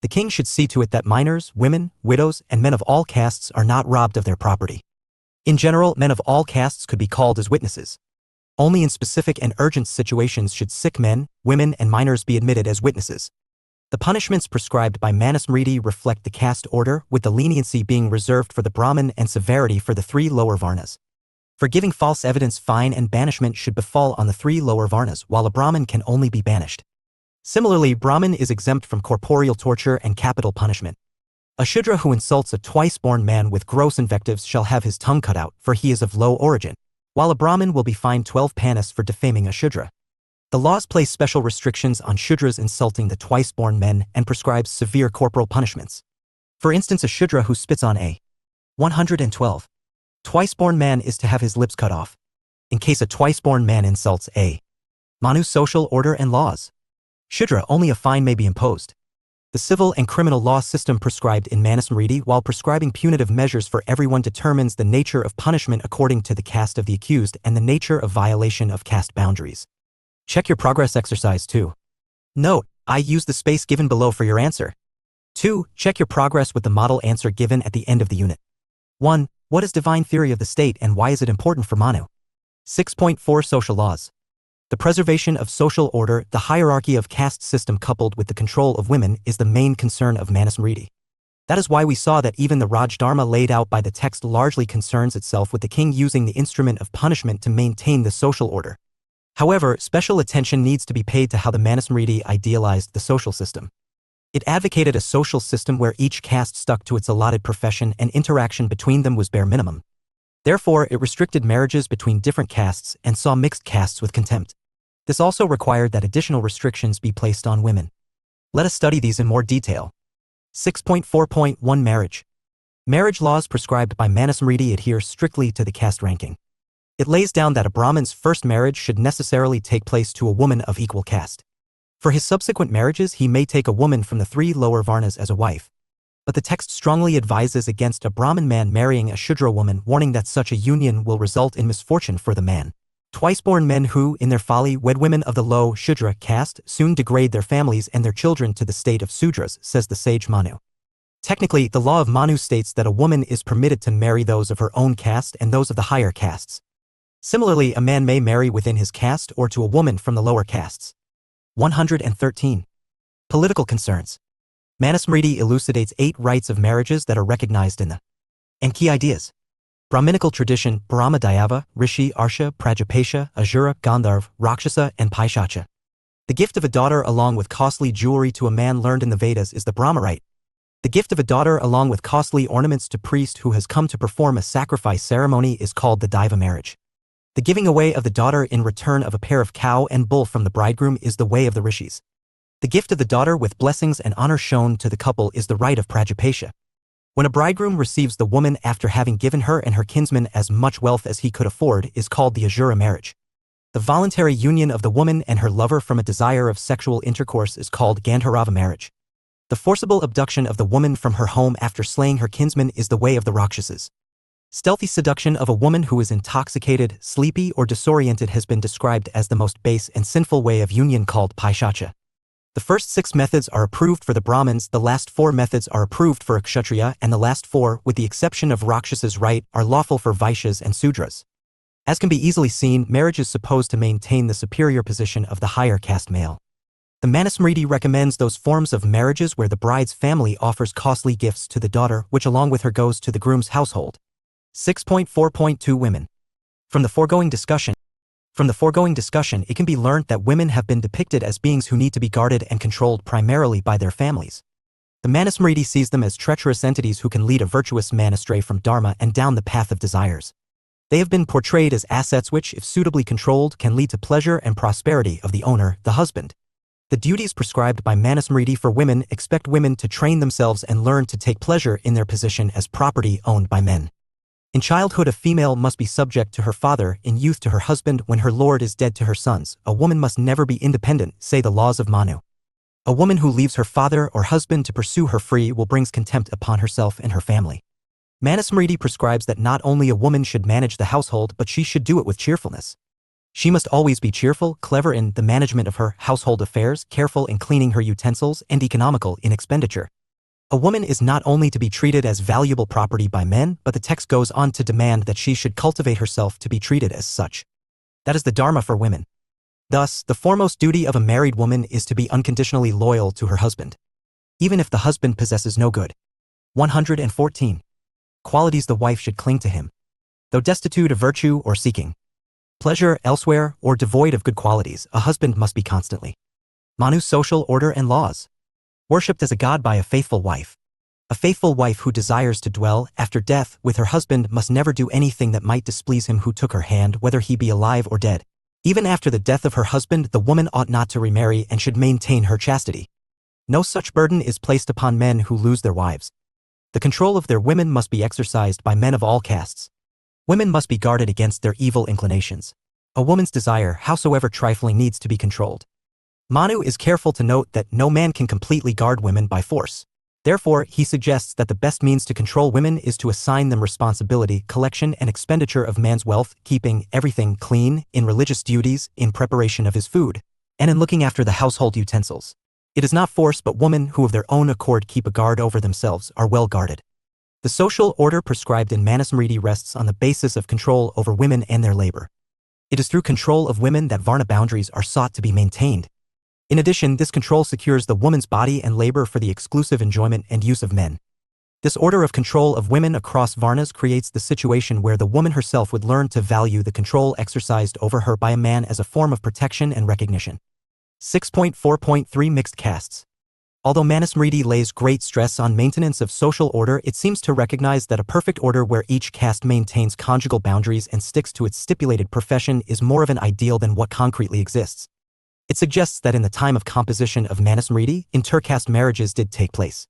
The king should see to it that minors, women, widows, and men of all castes are not robbed of their property. In general, men of all castes could be called as witnesses. Only in specific and urgent situations should sick men, women, and minors be admitted as witnesses. The punishments prescribed by Manusmriti reflect the caste order, with the leniency being reserved for the Brahmin and severity for the 3 lower Varnas. For giving false evidence, fine and banishment should befall on the 3 lower Varnas, while a Brahmin can only be banished. Similarly, Brahmin is exempt from corporeal torture and capital punishment. A Shudra who insults a twice-born man with gross invectives shall have his tongue cut out, for he is of low origin, while a Brahmin will be fined 12 panas for defaming a Shudra. The laws place special restrictions on Shudras insulting the twice-born men and prescribes severe corporal punishments. For instance, a Shudra who spits on a 112 twice-born man is to have his lips cut off. In case a twice-born man insults a Manu social order and laws, Shudra, only a fine may be imposed. The civil and criminal law system prescribed in Manusmriti, while prescribing punitive measures for everyone, determines the nature of punishment according to the caste of the accused and the nature of violation of caste boundaries. Check your progress exercise 2. Note, I use the space given below for your answer. 2. Check your progress with the model answer given at the end of the unit. 1. What is divine theory of the state and why is it important for Manu? 6.4 Social laws. The preservation of social order, the hierarchy of caste system coupled with the control of women, is the main concern of Manusmriti. That is why we saw that even the Raj Dharma laid out by the text largely concerns itself with the king using the instrument of punishment to maintain the social order. However, special attention needs to be paid to how the Manusmriti idealized the social system. It advocated a social system where each caste stuck to its allotted profession and interaction between them was bare minimum. Therefore, it restricted marriages between different castes and saw mixed castes with contempt. This also required that additional restrictions be placed on women. Let us study these in more detail. 6.4.1 Marriage. Marriage laws prescribed by Manusmriti adhere strictly to the caste ranking. It lays down that a Brahmin's first marriage should necessarily take place to a woman of equal caste. For his subsequent marriages he may take a woman from the 3 lower Varnas as a wife. But the text strongly advises against a Brahmin man marrying a Shudra woman, warning that such a union will result in misfortune for the man. Twice-born men who, in their folly, wed women of the low Shudra caste soon degrade their families and their children to the state of Sudras, says the sage Manu. Technically, the law of Manu states that a woman is permitted to marry those of her own caste and those of the higher castes. Similarly, a man may marry within his caste or to a woman from the lower castes. 113. Political concerns. Manusmriti elucidates 8 rights of marriages that are recognized in the and key ideas. Brahminical tradition, Brahmadayava, Rishi, Arsha, Prajapasya, Ajura, Gandharv, Rakshasa, and Paishacha. The gift of a daughter along with costly jewelry to a man learned in the Vedas is the Brahma rite. The gift of a daughter along with costly ornaments to priest who has come to perform a sacrifice ceremony is called the Daiva marriage. The giving away of the daughter in return of a pair of cow and bull from the bridegroom is the way of the rishis. The gift of the daughter with blessings and honor shown to the couple is the rite of Prajapasya. When a bridegroom receives the woman after having given her and her kinsman as much wealth as he could afford is called the Ajura marriage. The voluntary union of the woman and her lover from a desire of sexual intercourse is called Gandharva marriage. The forcible abduction of the woman from her home after slaying her kinsman is the way of the Rakshasas. Stealthy seduction of a woman who is intoxicated, sleepy, or disoriented has been described as the most base and sinful way of union called Paishacha. The first 6 methods are approved for the Brahmins, the last 4 methods are approved for a Kshatriya, and the last 4, with the exception of Rakshas's right, are lawful for Vaishyas and Sudras. As can be easily seen, marriage is supposed to maintain the superior position of the higher caste male. The Manusmriti recommends those forms of marriages where the bride's family offers costly gifts to the daughter, which along with her goes to the groom's household. 6.4.2 Women. From the foregoing discussion, it can be learnt that women have been depicted as beings who need to be guarded and controlled primarily by their families. The Manusmriti sees them as treacherous entities who can lead a virtuous man astray from dharma and down the path of desires. They have been portrayed as assets which, if suitably controlled, can lead to pleasure and prosperity of the owner, the husband. The duties prescribed by Manusmriti for women expect women to train themselves and learn to take pleasure in their position as property owned by men. In childhood a female must be subject to her father, in youth to her husband, when her lord is dead to her sons. A woman must never be independent, say the laws of Manu. A woman who leaves her father or husband to pursue her free will brings contempt upon herself and her family. Manusmriti prescribes that not only a woman should manage the household but she should do it with cheerfulness. She must always be cheerful, clever in the management of her household affairs, careful in cleaning her utensils, and economical in expenditure. A woman is not only to be treated as valuable property by men, but the text goes on to demand that she should cultivate herself to be treated as such. That is the dharma for women. Thus, the foremost duty of a married woman is to be unconditionally loyal to her husband, even if the husband possesses no good. 114. Qualities the wife should cling to him. Though destitute of virtue or seeking pleasure elsewhere or devoid of good qualities, a husband must be constantly Manu's social order and laws. Worshipped as a god by a faithful wife. A faithful wife who desires to dwell, after death, with her husband must never do anything that might displease him who took her hand, whether he be alive or dead. Even after the death of her husband, the woman ought not to remarry and should maintain her chastity. No such burden is placed upon men who lose their wives. The control of their women must be exercised by men of all castes. Women must be guarded against their evil inclinations. A woman's desire, howsoever trifling, needs to be controlled. Manu is careful to note that no man can completely guard women by force. Therefore, he suggests that the best means to control women is to assign them responsibility, collection and expenditure of man's wealth, keeping everything clean, in religious duties, in preparation of his food, and in looking after the household utensils. It is not force but women who of their own accord keep a guard over themselves are well guarded. The social order prescribed in Manusmriti rests on the basis of control over women and their labor. It is through control of women that Varna boundaries are sought to be maintained. In addition, this control secures the woman's body and labor for the exclusive enjoyment and use of men. This order of control of women across Varnas creates the situation where the woman herself would learn to value the control exercised over her by a man as a form of protection and recognition. 6.4.3 Mixed castes. Although Manusmriti lays great stress on maintenance of social order, it seems to recognize that a perfect order where each caste maintains conjugal boundaries and sticks to its stipulated profession is more of an ideal than what concretely exists. It suggests that in the time of composition of Manusmriti, intercaste marriages did take place.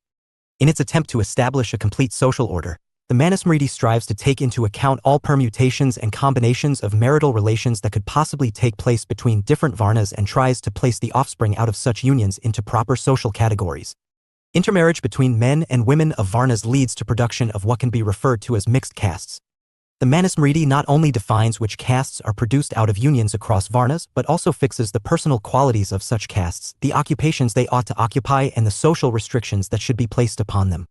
In its attempt to establish a complete social order, The Manusmriti strives to take into account all permutations and combinations of marital relations that could possibly take place between different varnas and tries to place the offspring out of such unions into proper social categories. Intermarriage between men and women of varnas leads to production of what can be referred to as mixed castes. The Manusmriti not only defines which castes are produced out of unions across varnas but also fixes the personal qualities of such castes, the occupations they ought to occupy and the social restrictions that should be placed upon them.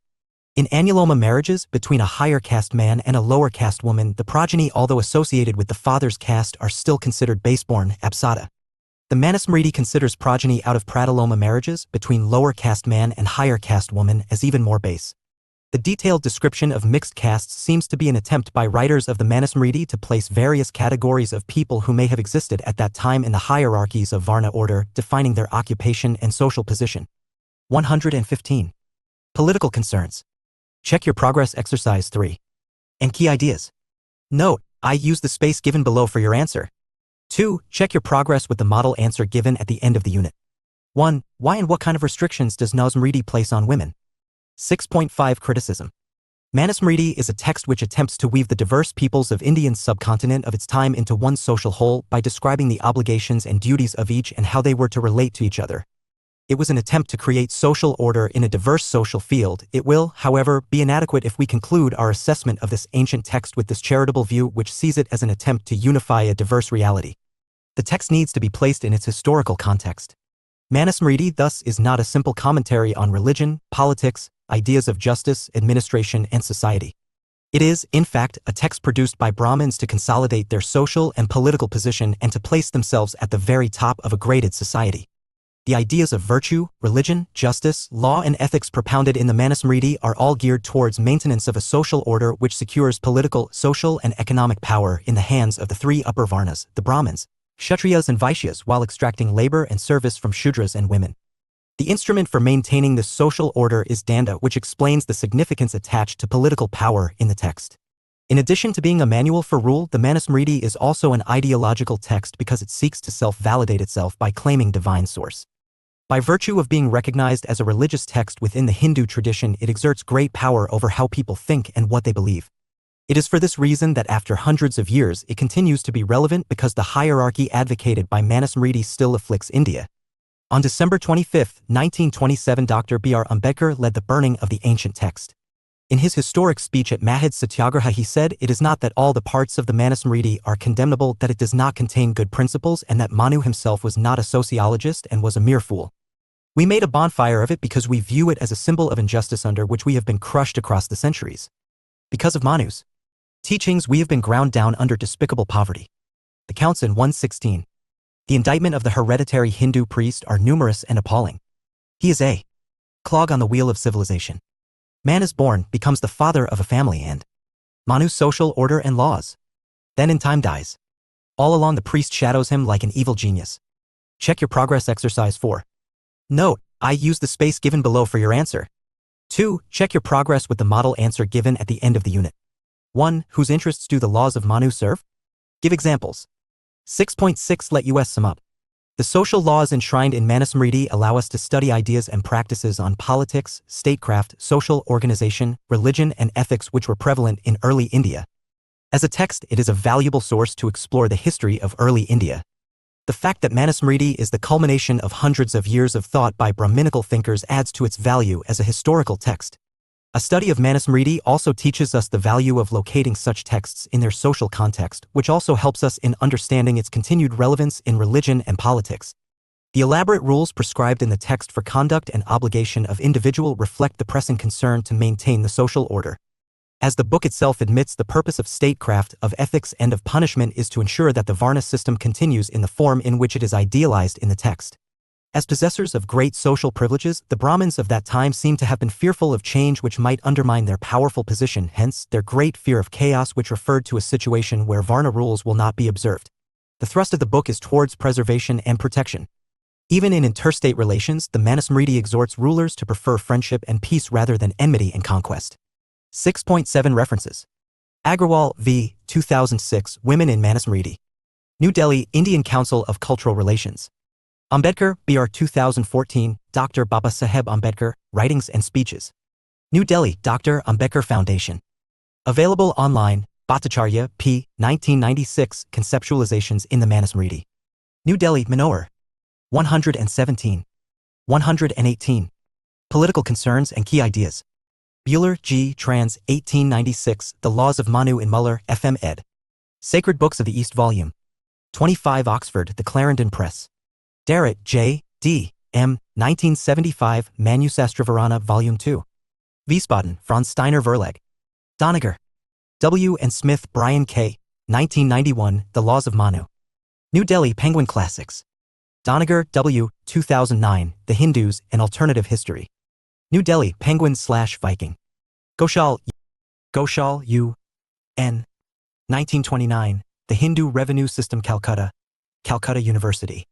In annuloma marriages between a higher caste man and a lower caste woman, the progeny, although associated with the father's caste, are still considered baseborn, apsata. The Manusmriti considers progeny out of pratyloma marriages between lower caste man and higher caste woman as even more base. The detailed description of mixed castes seems to be an attempt by writers of the Manusmriti to place various categories of people who may have existed at that time in the hierarchies of Varna order, defining their occupation and social position. 115. Political concerns. Check your progress exercise 3. And key ideas. Note, I use the space given below for your answer. 2. Check your progress with the model answer given at the end of the unit. 1. Why and what kind of restrictions does Manusmriti place on women? 6.5 Criticism. Manusmriti is a text which attempts to weave the diverse peoples of Indian subcontinent of its time into one social whole by describing the obligations and duties of each and how they were to relate to each other. It was an attempt to create social order in a diverse social field. It will, however, be inadequate if we conclude our assessment of this ancient text with this charitable view which sees it as an attempt to unify a diverse reality. The text needs to be placed in its historical context. Manusmriti, thus, is not a simple commentary on religion, politics, ideas of justice, administration, and society. It is, in fact, a text produced by Brahmins to consolidate their social and political position and to place themselves at the very top of a graded society. The ideas of virtue, religion, justice, law, and ethics propounded in the Manusmriti are all geared towards maintenance of a social order which secures political, social, and economic power in the hands of the three upper varnas, the Brahmins, Kshatriyas, and Vaishyas, while extracting labor and service from Shudras and women. The instrument for maintaining this social order is Danda, which explains the significance attached to political power in the text. In addition to being a manual for rule, the Manusmriti is also an ideological text because it seeks to self-validate itself by claiming divine source. By virtue of being recognized as a religious text within the Hindu tradition, it exerts great power over how people think and what they believe. It is for this reason that after hundreds of years it continues to be relevant because the hierarchy advocated by Manusmriti still afflicts India. On December 25, 1927, Dr. B.R. Ambedkar led the burning of the ancient text. In his historic speech at Mahad Satyagraha he said, "It is not that all the parts of the Manusmriti are condemnable, that it does not contain good principles, and that Manu himself was not a sociologist and was a mere fool. We made a bonfire of it because we view it as a symbol of injustice under which we have been crushed across the centuries. Because of Manu's teachings we have been ground down under despicable poverty." The counts in 116. The indictment of the hereditary Hindu priest are numerous and appalling. He is a clog on the wheel of civilization. Man is born, becomes the father of a family and Manu's social order and laws. Then in time dies. All along the priest shadows him like an evil genius. Check your progress exercise 4. Note, I use the space given below for your answer. 2. Check your progress with the model answer given at the end of the unit. 1. Whose interests do the laws of Manu serve? Give examples. 6.6 Let us sum up. The social laws enshrined in Manusmriti allow us to study ideas and practices on politics, statecraft, social organization, religion, and ethics which were prevalent in early India. As a text, it is a valuable source to explore the history of early India. The fact that Manusmriti is the culmination of hundreds of years of thought by Brahminical thinkers adds to its value as a historical text. A study of Manusmriti also teaches us the value of locating such texts in their social context, which also helps us in understanding its continued relevance in religion and politics. The elaborate rules prescribed in the text for conduct and obligation of individual reflect the pressing concern to maintain the social order. As the book itself admits, the purpose of statecraft, of ethics, and of punishment is to ensure that the Varna system continues in the form in which it is idealized in the text. As possessors of great social privileges, the Brahmins of that time seem to have been fearful of change which might undermine their powerful position, hence their great fear of chaos, which referred to a situation where Varna rules will not be observed. The thrust of the book is towards preservation and protection. Even in interstate relations, the Manusmriti exhorts rulers to prefer friendship and peace rather than enmity and conquest. 6.7 References. Agrawal v. 2006, Women in Manusmriti. New Delhi, Indian Council of Cultural Relations. Ambedkar, B.R. 2014, Dr. Babasaheb Ambedkar, Writings and Speeches. New Delhi, Dr. Ambedkar Foundation. Available online, Bhattacharya, p. 1996, Conceptualizations in the Manusmriti. New Delhi, Manohar. 117. 118. Political Concerns and Key Ideas. Bueller, G. Trans. 1896, The Laws of Manu in Muller, FM ed. Sacred Books of the East Volume. 25 Oxford, The Clarendon Press. Darrett, J. D. M. 1975, Manusastra Volume 2. Wiesbaden, Franz Steiner Verlag. Doniger. W. and Smith, Brian K. 1991, The Laws of Manu. New Delhi, Penguin Classics. Doniger, W. 2009, The Hindus, An Alternative History. New Delhi, Penguin/Viking. Ghoshal, U. N. 1929, The Hindu Revenue System, Calcutta. Calcutta University.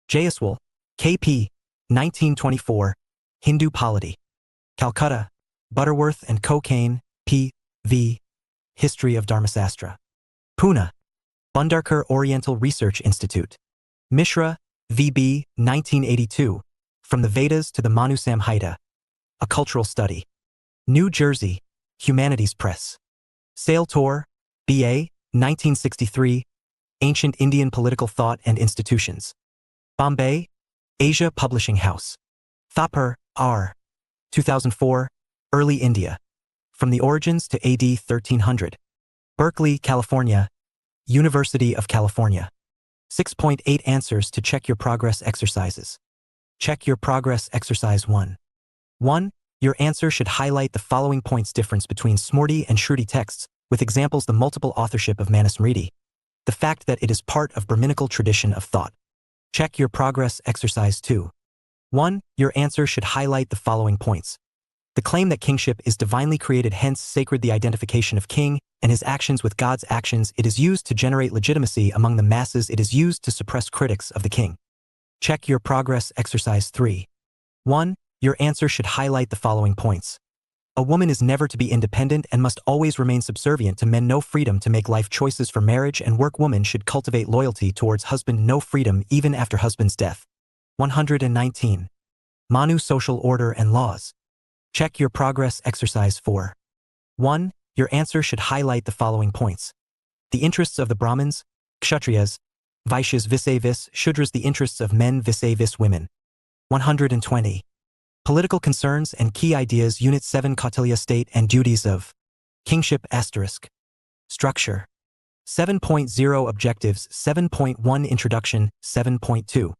Jaiswal, K.P. 1924, Hindu Polity. Calcutta. Butterworth and Cocaine, P.V. History of Dharmasastra. Pune. Bundarkar Oriental Research Institute. Mishra, V.B. 1982, From the Vedas to the Manu Samhita. A Cultural Study. New Jersey, Humanities Press. Sale Tor, B.A., 1963, Ancient Indian Political Thought and Institutions. Bombay, Asia Publishing House. Thapar, R. 2004, Early India. From the Origins to AD 1300. Berkeley, California, University of California. 6.8 Answers to Check Your Progress Exercises. Check Your Progress Exercise 1. 1. Your answer should highlight the following points: difference between Smriti and Shruti texts, with examples the multiple authorship of Manusmriti, the fact that it is part of Brahminical tradition of thought. Check Your Progress Exercise 2. 1. Your answer should highlight the following points: the claim that kingship is divinely created, hence sacred, the identification of king and his actions with God's actions. It is used to generate legitimacy among the masses. It is used to suppress critics of the king. Check Your Progress Exercise 3. 1. Your answer should highlight the following points: a woman is never to be independent and must always remain subservient to men. No freedom to make life choices for marriage and work. Woman should cultivate loyalty towards husband. No freedom even after husband's death. 119. Manu Social Order and Laws. Check Your Progress Exercise 4. 1. Your answer should highlight the following points: the interests of the Brahmins, Kshatriyas, Vaishyas vis-a-vis Shudras, the interests of men vis-a-vis women. 120. Political Concerns and Key Ideas, Unit 7, Kautilya, State and Duties of Kingship *. Structure. 7.0 Objectives. 7.1 Introduction. 7.2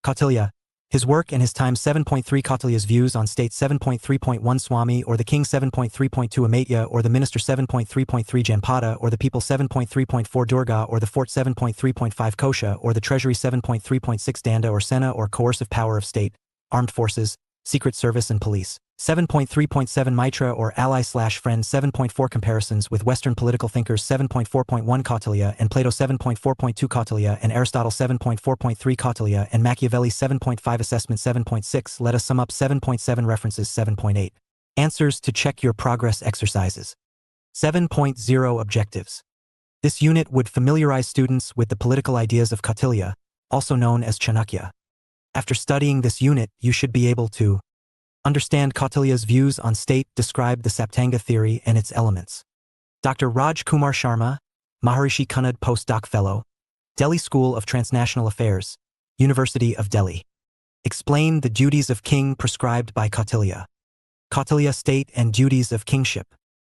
Kautilya, his work and his time. 7.3 Kautilya's views on state. 7.3.1 Swami or the king. 7.3.2 Amatya or the minister. 7.3.3 Jampada or the people. 7.3.4 Durga or the fort. 7.3.5 Kosha or the treasury. 7.3.6 Danda or Sena or coercive power of state, armed forces, secret service and police. 7.3.7 Mitra or ally/friend. 7.4 Comparisons with Western political thinkers. 7.4.1 Kautilya and Plato. 7.4.2 Kautilya and Aristotle. 7.4.3 Kautilya and Machiavelli. 7.5 Assessment. 7.6 Let us sum up. 7.7 References. 7.8 Answers to Check Your Progress Exercises. 7.0 Objectives. This unit would familiarize students with the political ideas of Kautilya, also known as Chanakya. After studying this unit, you should be able to understand Kautilya's views on state, describe the Saptanga theory and its elements. Dr. Raj Kumar Sharma, Maharishi Kunad Postdoc Fellow, Delhi School of Transnational Affairs, University of Delhi. Explain the duties of king prescribed by Kautilya. Kautilya, state and duties of kingship.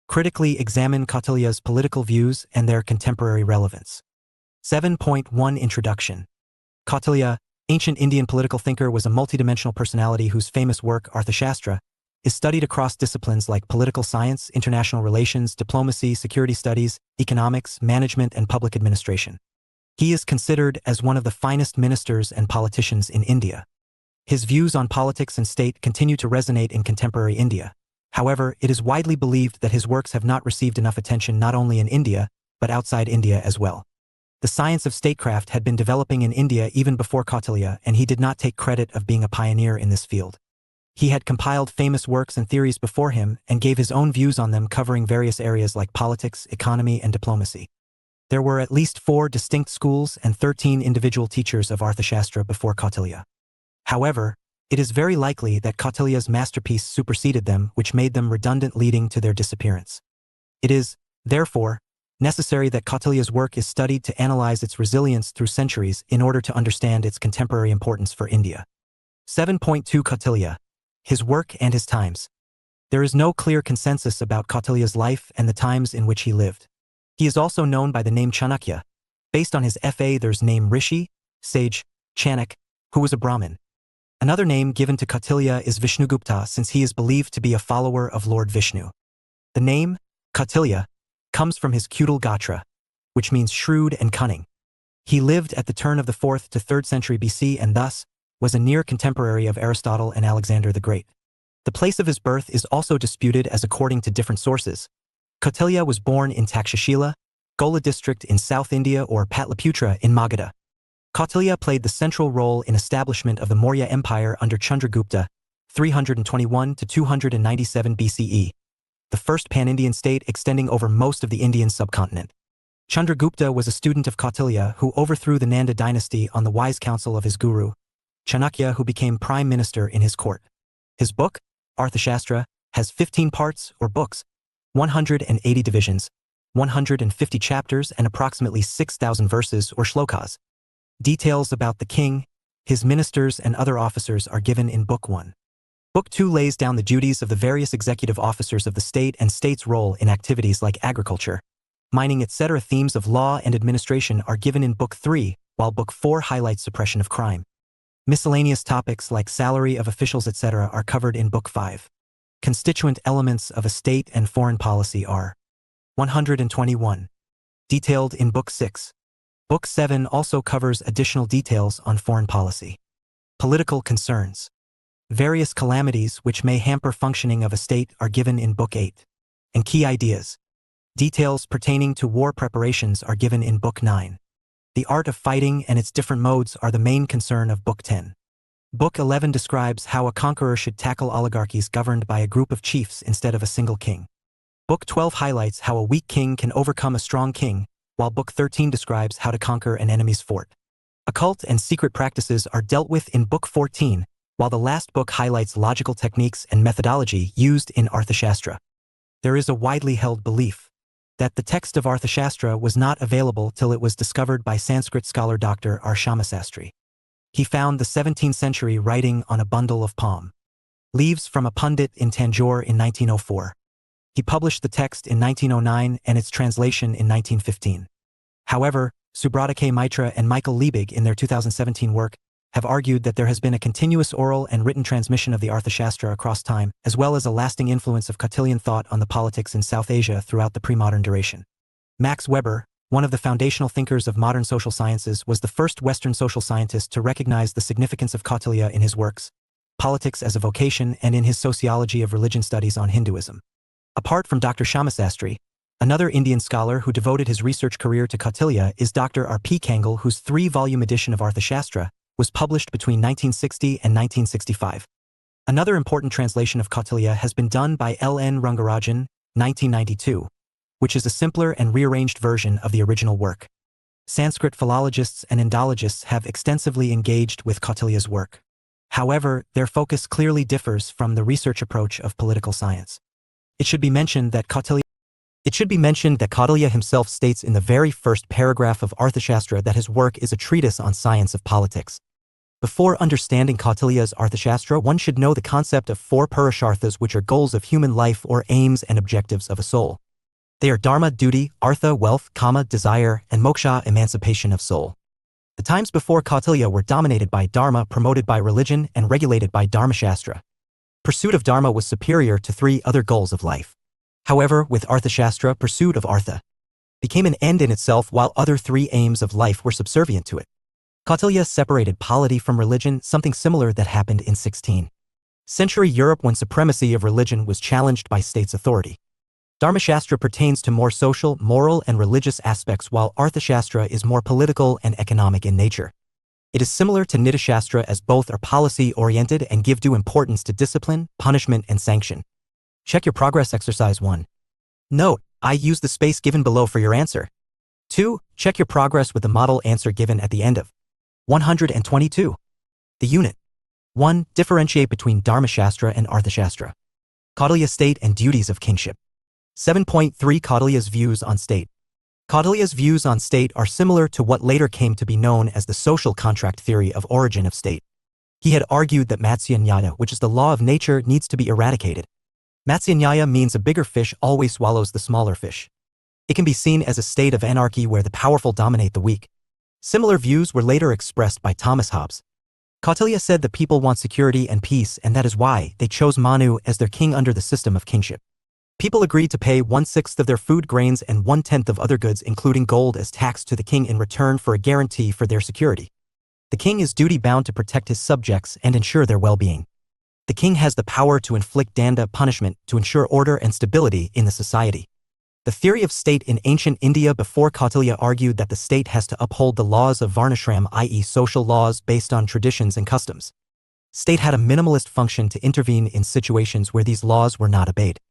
Critically examine Kautilya's political views and their contemporary relevance. 7.1 Introduction. Kautilya, ancient Indian political thinker, was a multidimensional personality whose famous work, Arthashastra, is studied across disciplines like political science, international relations, diplomacy, security studies, economics, management, and public administration. He is considered as one of the finest ministers and politicians in India. His views on politics and state continue to resonate in contemporary India. However, it is widely believed that his works have not received enough attention not only in India, but outside India as well. The science of statecraft had been developing in India even before Kautilya, and he did not take credit of being a pioneer in this field. He had compiled famous works and theories before him and gave his own views on them, covering various areas like politics, economy, and diplomacy. There were at least 4 distinct schools and 13 individual teachers of Arthashastra before Kautilya. However, it is very likely that Kautilya's masterpiece superseded them, which made them redundant, leading to their disappearance. It is, Therefore, necessary that Kautilya's work is studied to analyze its resilience through centuries in order to understand its contemporary importance for India. 7.2 Kautilya. His work and his times. There is no clear consensus about Kautilya's life and the times in which he lived. He is also known by the name Chanakya. Based on his There's name Rishi, sage, Chanak, who was a Brahmin. Another name given to Kautilya is Vishnugupta, since he is believed to be a follower of Lord Vishnu. The name, Kautilya, comes from his Kutil Gatra, which means shrewd and cunning. He lived at the turn of the 4th to 3rd century BC and thus was a near contemporary of Aristotle and Alexander the Great. The place of his birth is also disputed as according to different sources. Kautilya was born in Takshashila, Gola district in South India or Patliputra in Magadha. Kautilya played the central role in establishment of the Maurya Empire under Chandragupta, 321 to 297 BCE, the first pan-Indian state extending over most of the Indian subcontinent. Chandragupta was a student of Kautilya who overthrew the Nanda dynasty on the wise counsel of his guru, Chanakya, who became prime minister in his court. His book, Arthashastra, has 15 parts or books, 180 divisions, 150 chapters and approximately 6,000 verses or shlokas. Details about the king, his ministers and other officers are given in Book 1. Book 2 lays down the duties of the various executive officers of the state and state's role in activities like agriculture, mining, etc. Themes of law and administration are given in Book 3, while Book 4 highlights suppression of crime. Miscellaneous topics like salary of officials, etc. are covered in Book 5. Constituent elements of a state and foreign policy are 121. Detailed in Book 6. Book 7 also covers additional details on foreign policy. Political concerns. Various calamities which may hamper functioning of a state are given in Book 8. And key ideas. Details pertaining to war preparations are given in Book 9. The art of fighting and its different modes are the main concern of Book 10. Book 11 describes how a conqueror should tackle oligarchies governed by a group of chiefs instead of a single king. Book 12 highlights how a weak king can overcome a strong king, while Book 13 describes how to conquer an enemy's fort. Occult and secret practices are dealt with in Book 14, while the last book highlights logical techniques and methodology used in Arthashastra. There is a widely held belief that the text of Arthashastra was not available till it was discovered by Sanskrit scholar Dr. R. Shamasastri. He found the 17th century writing on a bundle of palm leaves from a pundit in Tanjore in 1904. He published the text in 1909 and its translation in 1915. However, Subrata K. Mitra and Michael Liebig in their 2017 work have argued that there has been a continuous oral and written transmission of the Arthashastra across time, as well as a lasting influence of Kautilyan thought on the politics in South Asia throughout the pre-modern duration. Max Weber, one of the foundational thinkers of modern social sciences, was the first Western social scientist to recognize the significance of Kautilya in his works, Politics as a Vocation, and in his Sociology of Religion Studies on Hinduism. Apart from Dr. Shamasastri, another Indian scholar who devoted his research career to Kautilya is Dr. R. P. Kangle, whose 3-volume edition of Arthashastra was published between 1960 and 1965. Another important translation of Kautilya has been done by L. N. Rangarajan, 1992, which is a simpler and rearranged version of the original work. Sanskrit philologists and Indologists have extensively engaged with Kautilya's work. However, their focus clearly differs from the research approach of political science. It should be mentioned that Kautilya himself states in the very first paragraph of Arthashastra that his work is a treatise on science of politics. Before understanding Kautilya's Arthashastra, one should know the concept of 4 purusharthas, which are goals of human life or aims and objectives of a soul. They are dharma, duty, artha, wealth, kama, desire, and moksha, emancipation of soul. The times before Kautilya were dominated by dharma, promoted by religion, and regulated by dharmashastra. Pursuit of dharma was superior to 3 other goals of life. However, with Arthashastra, pursuit of artha became an end in itself, while other 3 aims of life were subservient to it. Kautilya separated polity from religion, something similar that happened in 16th century Europe when supremacy of religion was challenged by state's authority. Dharmashastra pertains to more social, moral, and religious aspects, while Arthashastra is more political and economic in nature. It is similar to Nitishastra as both are policy-oriented and give due importance to discipline, punishment, and sanction. Check your progress exercise 1. Note, I use the space given below for your answer. 2. Check your progress with the model answer given at the end of 122. The unit. 1. Differentiate between Dharmashastra and Arthashastra. Kautilya state and duties of kingship. 7.3 Kautilya's views on state. Kautilya's views on state are similar to what later came to be known as the social contract theory of origin of state. He had argued that Matsya Nyaya, which is the law of nature, needs to be eradicated. Matsya Nyaya means a bigger fish always swallows the smaller fish. It can be seen as a state of anarchy where the powerful dominate the weak. Similar views were later expressed by Thomas Hobbes. Kautilya said that people want security and peace, and that is why they chose Manu as their king under the system of kingship. People agreed to pay 1/6 of their food grains and 1/10 of other goods including gold as tax to the king in return for a guarantee for their security. The king is duty-bound to protect his subjects and ensure their well-being. The king has the power to inflict danda punishment to ensure order and stability in the society. The theory of state in ancient India before Kautilya argued that the state has to uphold the laws of varnashram, i.e. social laws based on traditions and customs. State had a minimalist function to intervene in situations where these laws were not obeyed.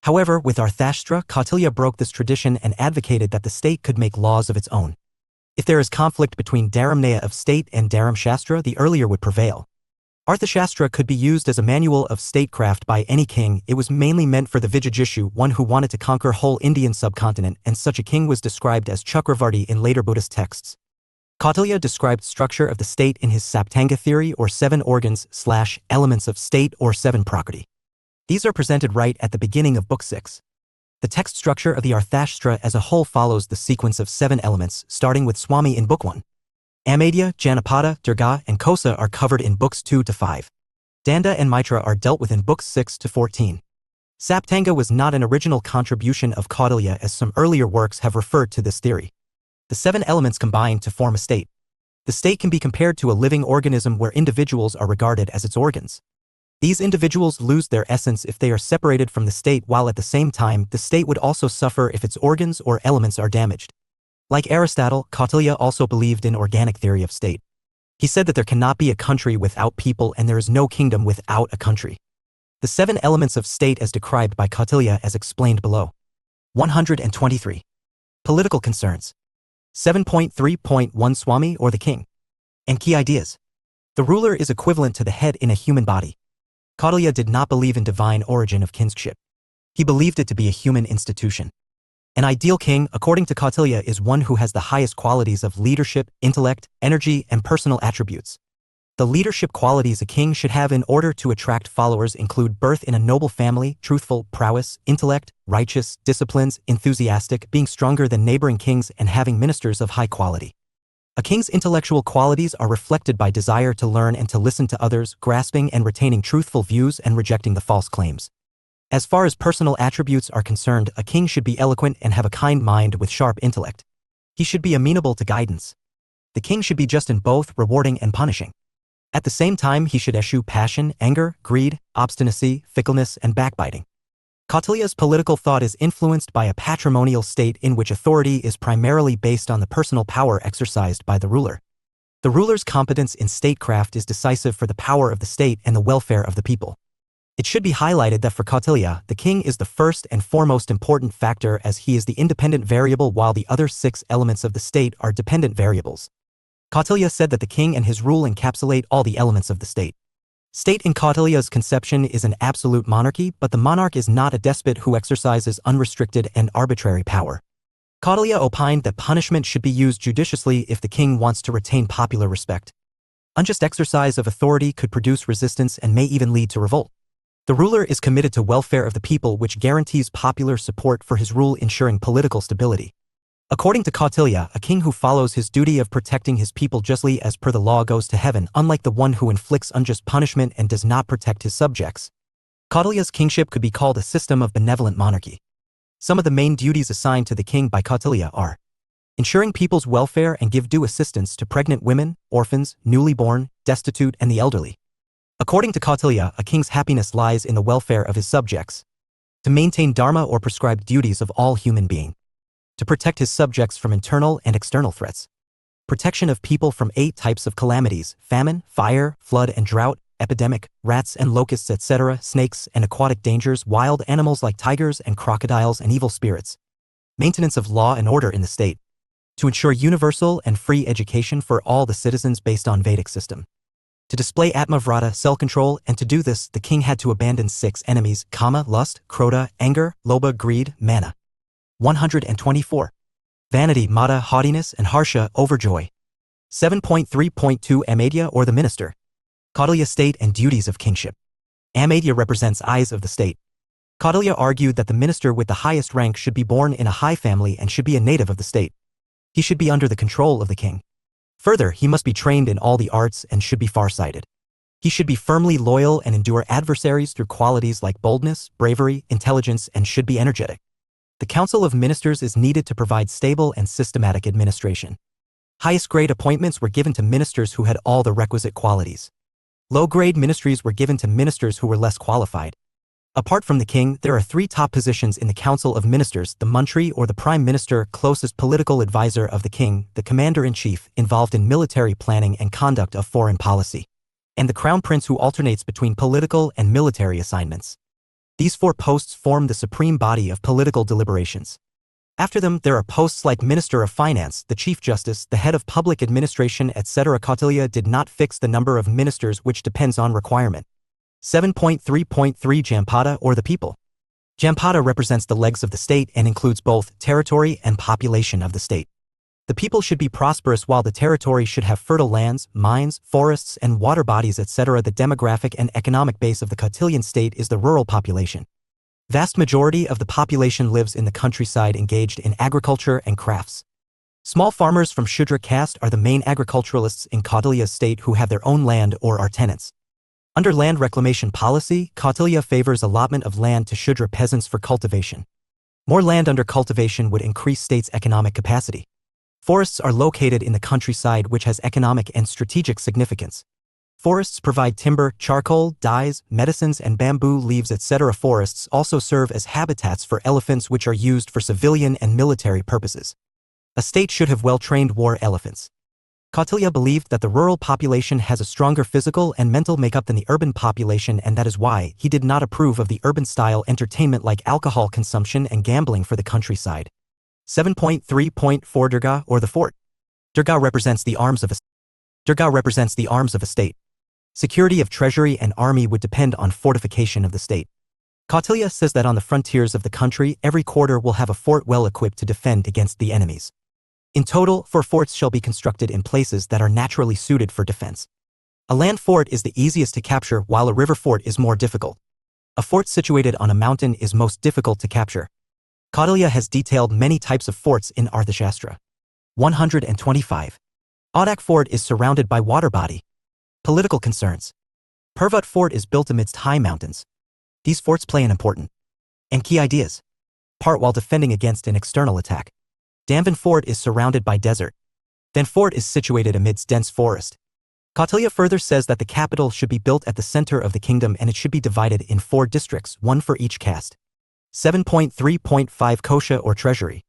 However, with Arthashastra, Kautilya broke this tradition and advocated that the state could make laws of its own. If there is conflict between Dharamnaya of state and Dharam Shastra, the earlier would prevail. Arthashastra could be used as a manual of statecraft by any king. It was mainly meant for the Vijayjishu, one who wanted to conquer whole Indian subcontinent, and such a king was described as Chakravarti in later Buddhist texts. Kautilya described structure of the state in his Saptanga theory, or 7 organs/elements of state, or 7 prakriti. These are presented right at the beginning of Book 6. The text structure of the Arthashastra as a whole follows the sequence of 7 elements, starting with Swami in Book 1. Amadhya, Janapada, Durga, and Kosa are covered in Books 2 to 5. Danda and Mitra are dealt with in Books 6 to 14. Saptanga was not an original contribution of Kautilya, as some earlier works have referred to this theory. The 7 elements combine to form a state. The state can be compared to a living organism where individuals are regarded as its organs. These individuals lose their essence if they are separated from the state, while at the same time the state would also suffer if its organs or elements are damaged. Like Aristotle, Kautilya also believed in organic theory of state. He said that there cannot be a country without people and there is no kingdom without a country. The 7 elements of state as described by Kautilya as explained below. 123. Political concerns. 7.3.1 Swami, or the king. And key ideas. The ruler is equivalent to the head in a human body. Kautilya did not believe in divine origin of kingship. He believed it to be a human institution. An ideal king, according to Kautilya, is one who has the highest qualities of leadership, intellect, energy, and personal attributes. The leadership qualities a king should have in order to attract followers include birth in a noble family, truthful, prowess, intellect, righteous, disciplines, enthusiastic, being stronger than neighboring kings, and having ministers of high quality. A king's intellectual qualities are reflected by desire to learn and to listen to others, grasping and retaining truthful views and rejecting the false claims. As far as personal attributes are concerned, a king should be eloquent and have a kind mind with sharp intellect. He should be amenable to guidance. The king should be just in both rewarding and punishing. At the same time, he should eschew passion, anger, greed, obstinacy, fickleness, and backbiting. Kautilya's political thought is influenced by a patrimonial state in which authority is primarily based on the personal power exercised by the ruler. The ruler's competence in statecraft is decisive for the power of the state and the welfare of the people. It should be highlighted that for Kautilya, the king is the first and foremost important factor, as he is the independent variable while the other 6 elements of the state are dependent variables. Kautilya said that the king and his rule encapsulate all the elements of the state. State in Kautilya's conception is an absolute monarchy, but the monarch is not a despot who exercises unrestricted and arbitrary power. Kautilya opined that punishment should be used judiciously if the king wants to retain popular respect. Unjust exercise of authority could produce resistance and may even lead to revolt. The ruler is committed to welfare of the people, which guarantees popular support for his rule, ensuring political stability. According to Kautilya, a king who follows his duty of protecting his people justly as per the law goes to heaven, unlike the one who inflicts unjust punishment and does not protect his subjects. Kautilya's kingship could be called a system of benevolent monarchy. Some of the main duties assigned to the king by Kautilya are ensuring people's welfare and give due assistance to pregnant women, orphans, newly born, destitute, and the elderly. According to Kautilya, a king's happiness lies in the welfare of his subjects. To maintain dharma or prescribed duties of all human beings. To protect his subjects from internal and external threats. Protection of people from 8 types of calamities: famine, fire, flood and drought, epidemic, rats and locusts, etc., snakes and aquatic dangers, wild animals like tigers and crocodiles, and evil spirits. Maintenance of law and order in the state. To ensure universal and free education for all the citizens based on Vedic system. to display Atmavrata self-control, and to do this, the king had to abandon 6 enemies, lust, krodha, anger, lobha, greed, mana. 124. Vanity, mada, haughtiness, and harsha, overjoy. 7.3.2 Amadya or the minister. Kautilya state and duties of kingship. Amadya represents eyes of the state. Kautilya argued that the minister with the highest rank should be born in a high family and should be a native of the state. He should be under the control of the king. Further, he must be trained in all the arts and should be far-sighted. He should be firmly loyal and endure adversaries through qualities like boldness, bravery, intelligence, and should be energetic. The Council of Ministers is needed to provide stable and systematic administration. Highest grade appointments were given to ministers who had all the requisite qualities. Low-grade ministries were given to ministers who were less qualified. Apart from the king, there are 3 top positions in the Council of Ministers: the Mantri or the Prime Minister, closest political advisor of the king, the Commander-in-Chief, involved in military planning and conduct of foreign policy, and the Crown Prince, who alternates between political and military assignments. These 4 posts form the supreme body of political deliberations. After them, there are posts like Minister of Finance, the Chief Justice, the Head of Public Administration, etc. Kautilya did not fix the number of ministers, which depends on requirement. 7.3.3 Jampada or the people. Jampada represents the legs of the state and includes both territory and population of the state. The people should be prosperous while the territory should have fertile lands, mines, forests, and water bodies, etc. The demographic and economic base of the Kautilyan state is the rural population. Vast majority of the population lives in the countryside, engaged in agriculture and crafts. Small farmers from Shudra caste are the main agriculturalists in Kautilya's state who have their own land or are tenants. Under land reclamation policy, Kautilya favors allotment of land to Shudra peasants for cultivation. More land under cultivation would increase state's economic capacity. Forests are located in the countryside, which has economic and strategic significance. Forests provide timber, charcoal, dyes, medicines, and bamboo leaves, etc. Forests also serve as habitats for elephants, which are used for civilian and military purposes. A state should have well-trained war elephants. Kautilya believed that the rural population has a stronger physical and mental makeup than the urban population, and that is why he did not approve of the urban-style entertainment like alcohol consumption and gambling for the countryside. 7.3.4 Durga or the fort. Durga represents the arms of a state. Security of treasury and army would depend on fortification of the state. Kautilya says that on the frontiers of the country, every quarter will have a fort well equipped to defend against the enemies. In total, 4 forts shall be constructed in places that are naturally suited for defense. A land fort is the easiest to capture, while a river fort is more difficult. A fort situated on a mountain is most difficult to capture. Kautilya has detailed many types of forts in Arthashastra. 125. Audak fort is surrounded by water body. Political concerns. Purvat fort is built amidst high mountains. These forts play an important and key ideas part while defending against an external attack. Damvan fort is surrounded by desert. Then fort is situated amidst dense forest. Kautilya further says that the capital should be built at the center of the kingdom and it should be divided in 4 districts, 1 for each caste. 7.3.5 Kosha or treasury.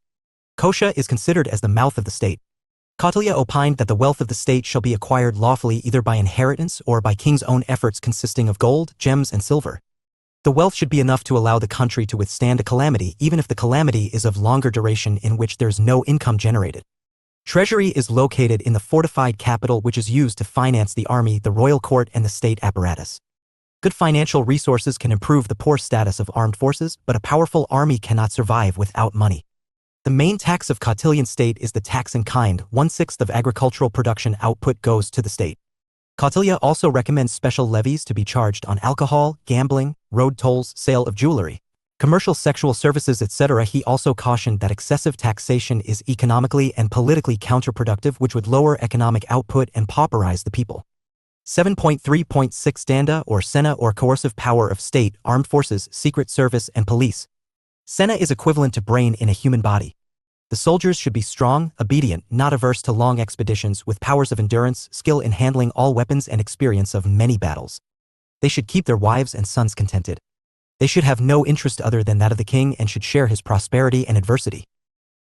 Kosha is considered as the mouth of the state. Kautilya opined that the wealth of the state shall be acquired lawfully either by inheritance or by king's own efforts, consisting of gold, gems, and silver. The wealth should be enough to allow the country to withstand a calamity, even if the calamity is of longer duration in which there is no income generated. Treasury is located in the fortified capital, which is used to finance the army, the royal court, and the state apparatus. Good financial resources can improve the poor status of armed forces, but a powerful army cannot survive without money. The main tax of Kautilyan state is the tax in kind. 1/6 of agricultural production output goes to the state. Kautilya also recommends special levies to be charged on alcohol, gambling, road tolls, sale of jewelry, commercial sexual services, etc. He also cautioned that excessive taxation is economically and politically counterproductive, which would lower economic output and pauperize the people. 7.3.6 Danda or Sena or coercive power of state, armed forces, secret service, and police. Sena is equivalent to brain in a human body. The soldiers should be strong, obedient, not averse to long expeditions, with powers of endurance, skill in handling all weapons, and experience of many battles. They should keep their wives and sons contented. They should have no interest other than that of the king and should share his prosperity and adversity.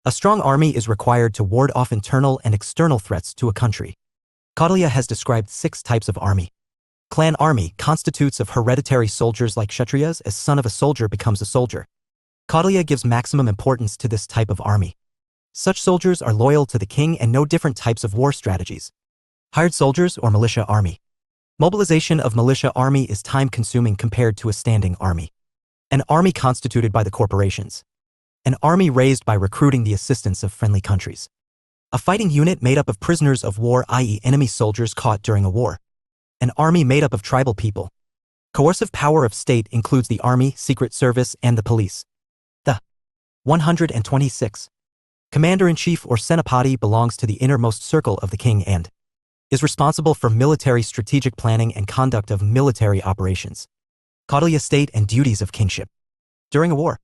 A strong army is required to ward off internal and external threats to a country. Kautilya has described 6 types of army. Clan army constitutes of hereditary soldiers like Kshatriyas, as son of a soldier becomes a soldier. Kautilya gives maximum importance to this type of army. Such soldiers are loyal to the king and know different types of war strategies. Hired soldiers or militia army. Mobilization of militia army is time-consuming compared to a standing army. An army constituted by the corporations. An army raised by recruiting the assistance of friendly countries. A fighting unit made up of prisoners of war, i.e. enemy soldiers caught during a war. An army made up of tribal people. Coercive power of state includes the army, secret service, and the police. The 126. Commander-in-chief or Senapati belongs to the innermost circle of the king and is responsible for military strategic planning and conduct of military operations. Kautilya state and duties of kingship. During a war,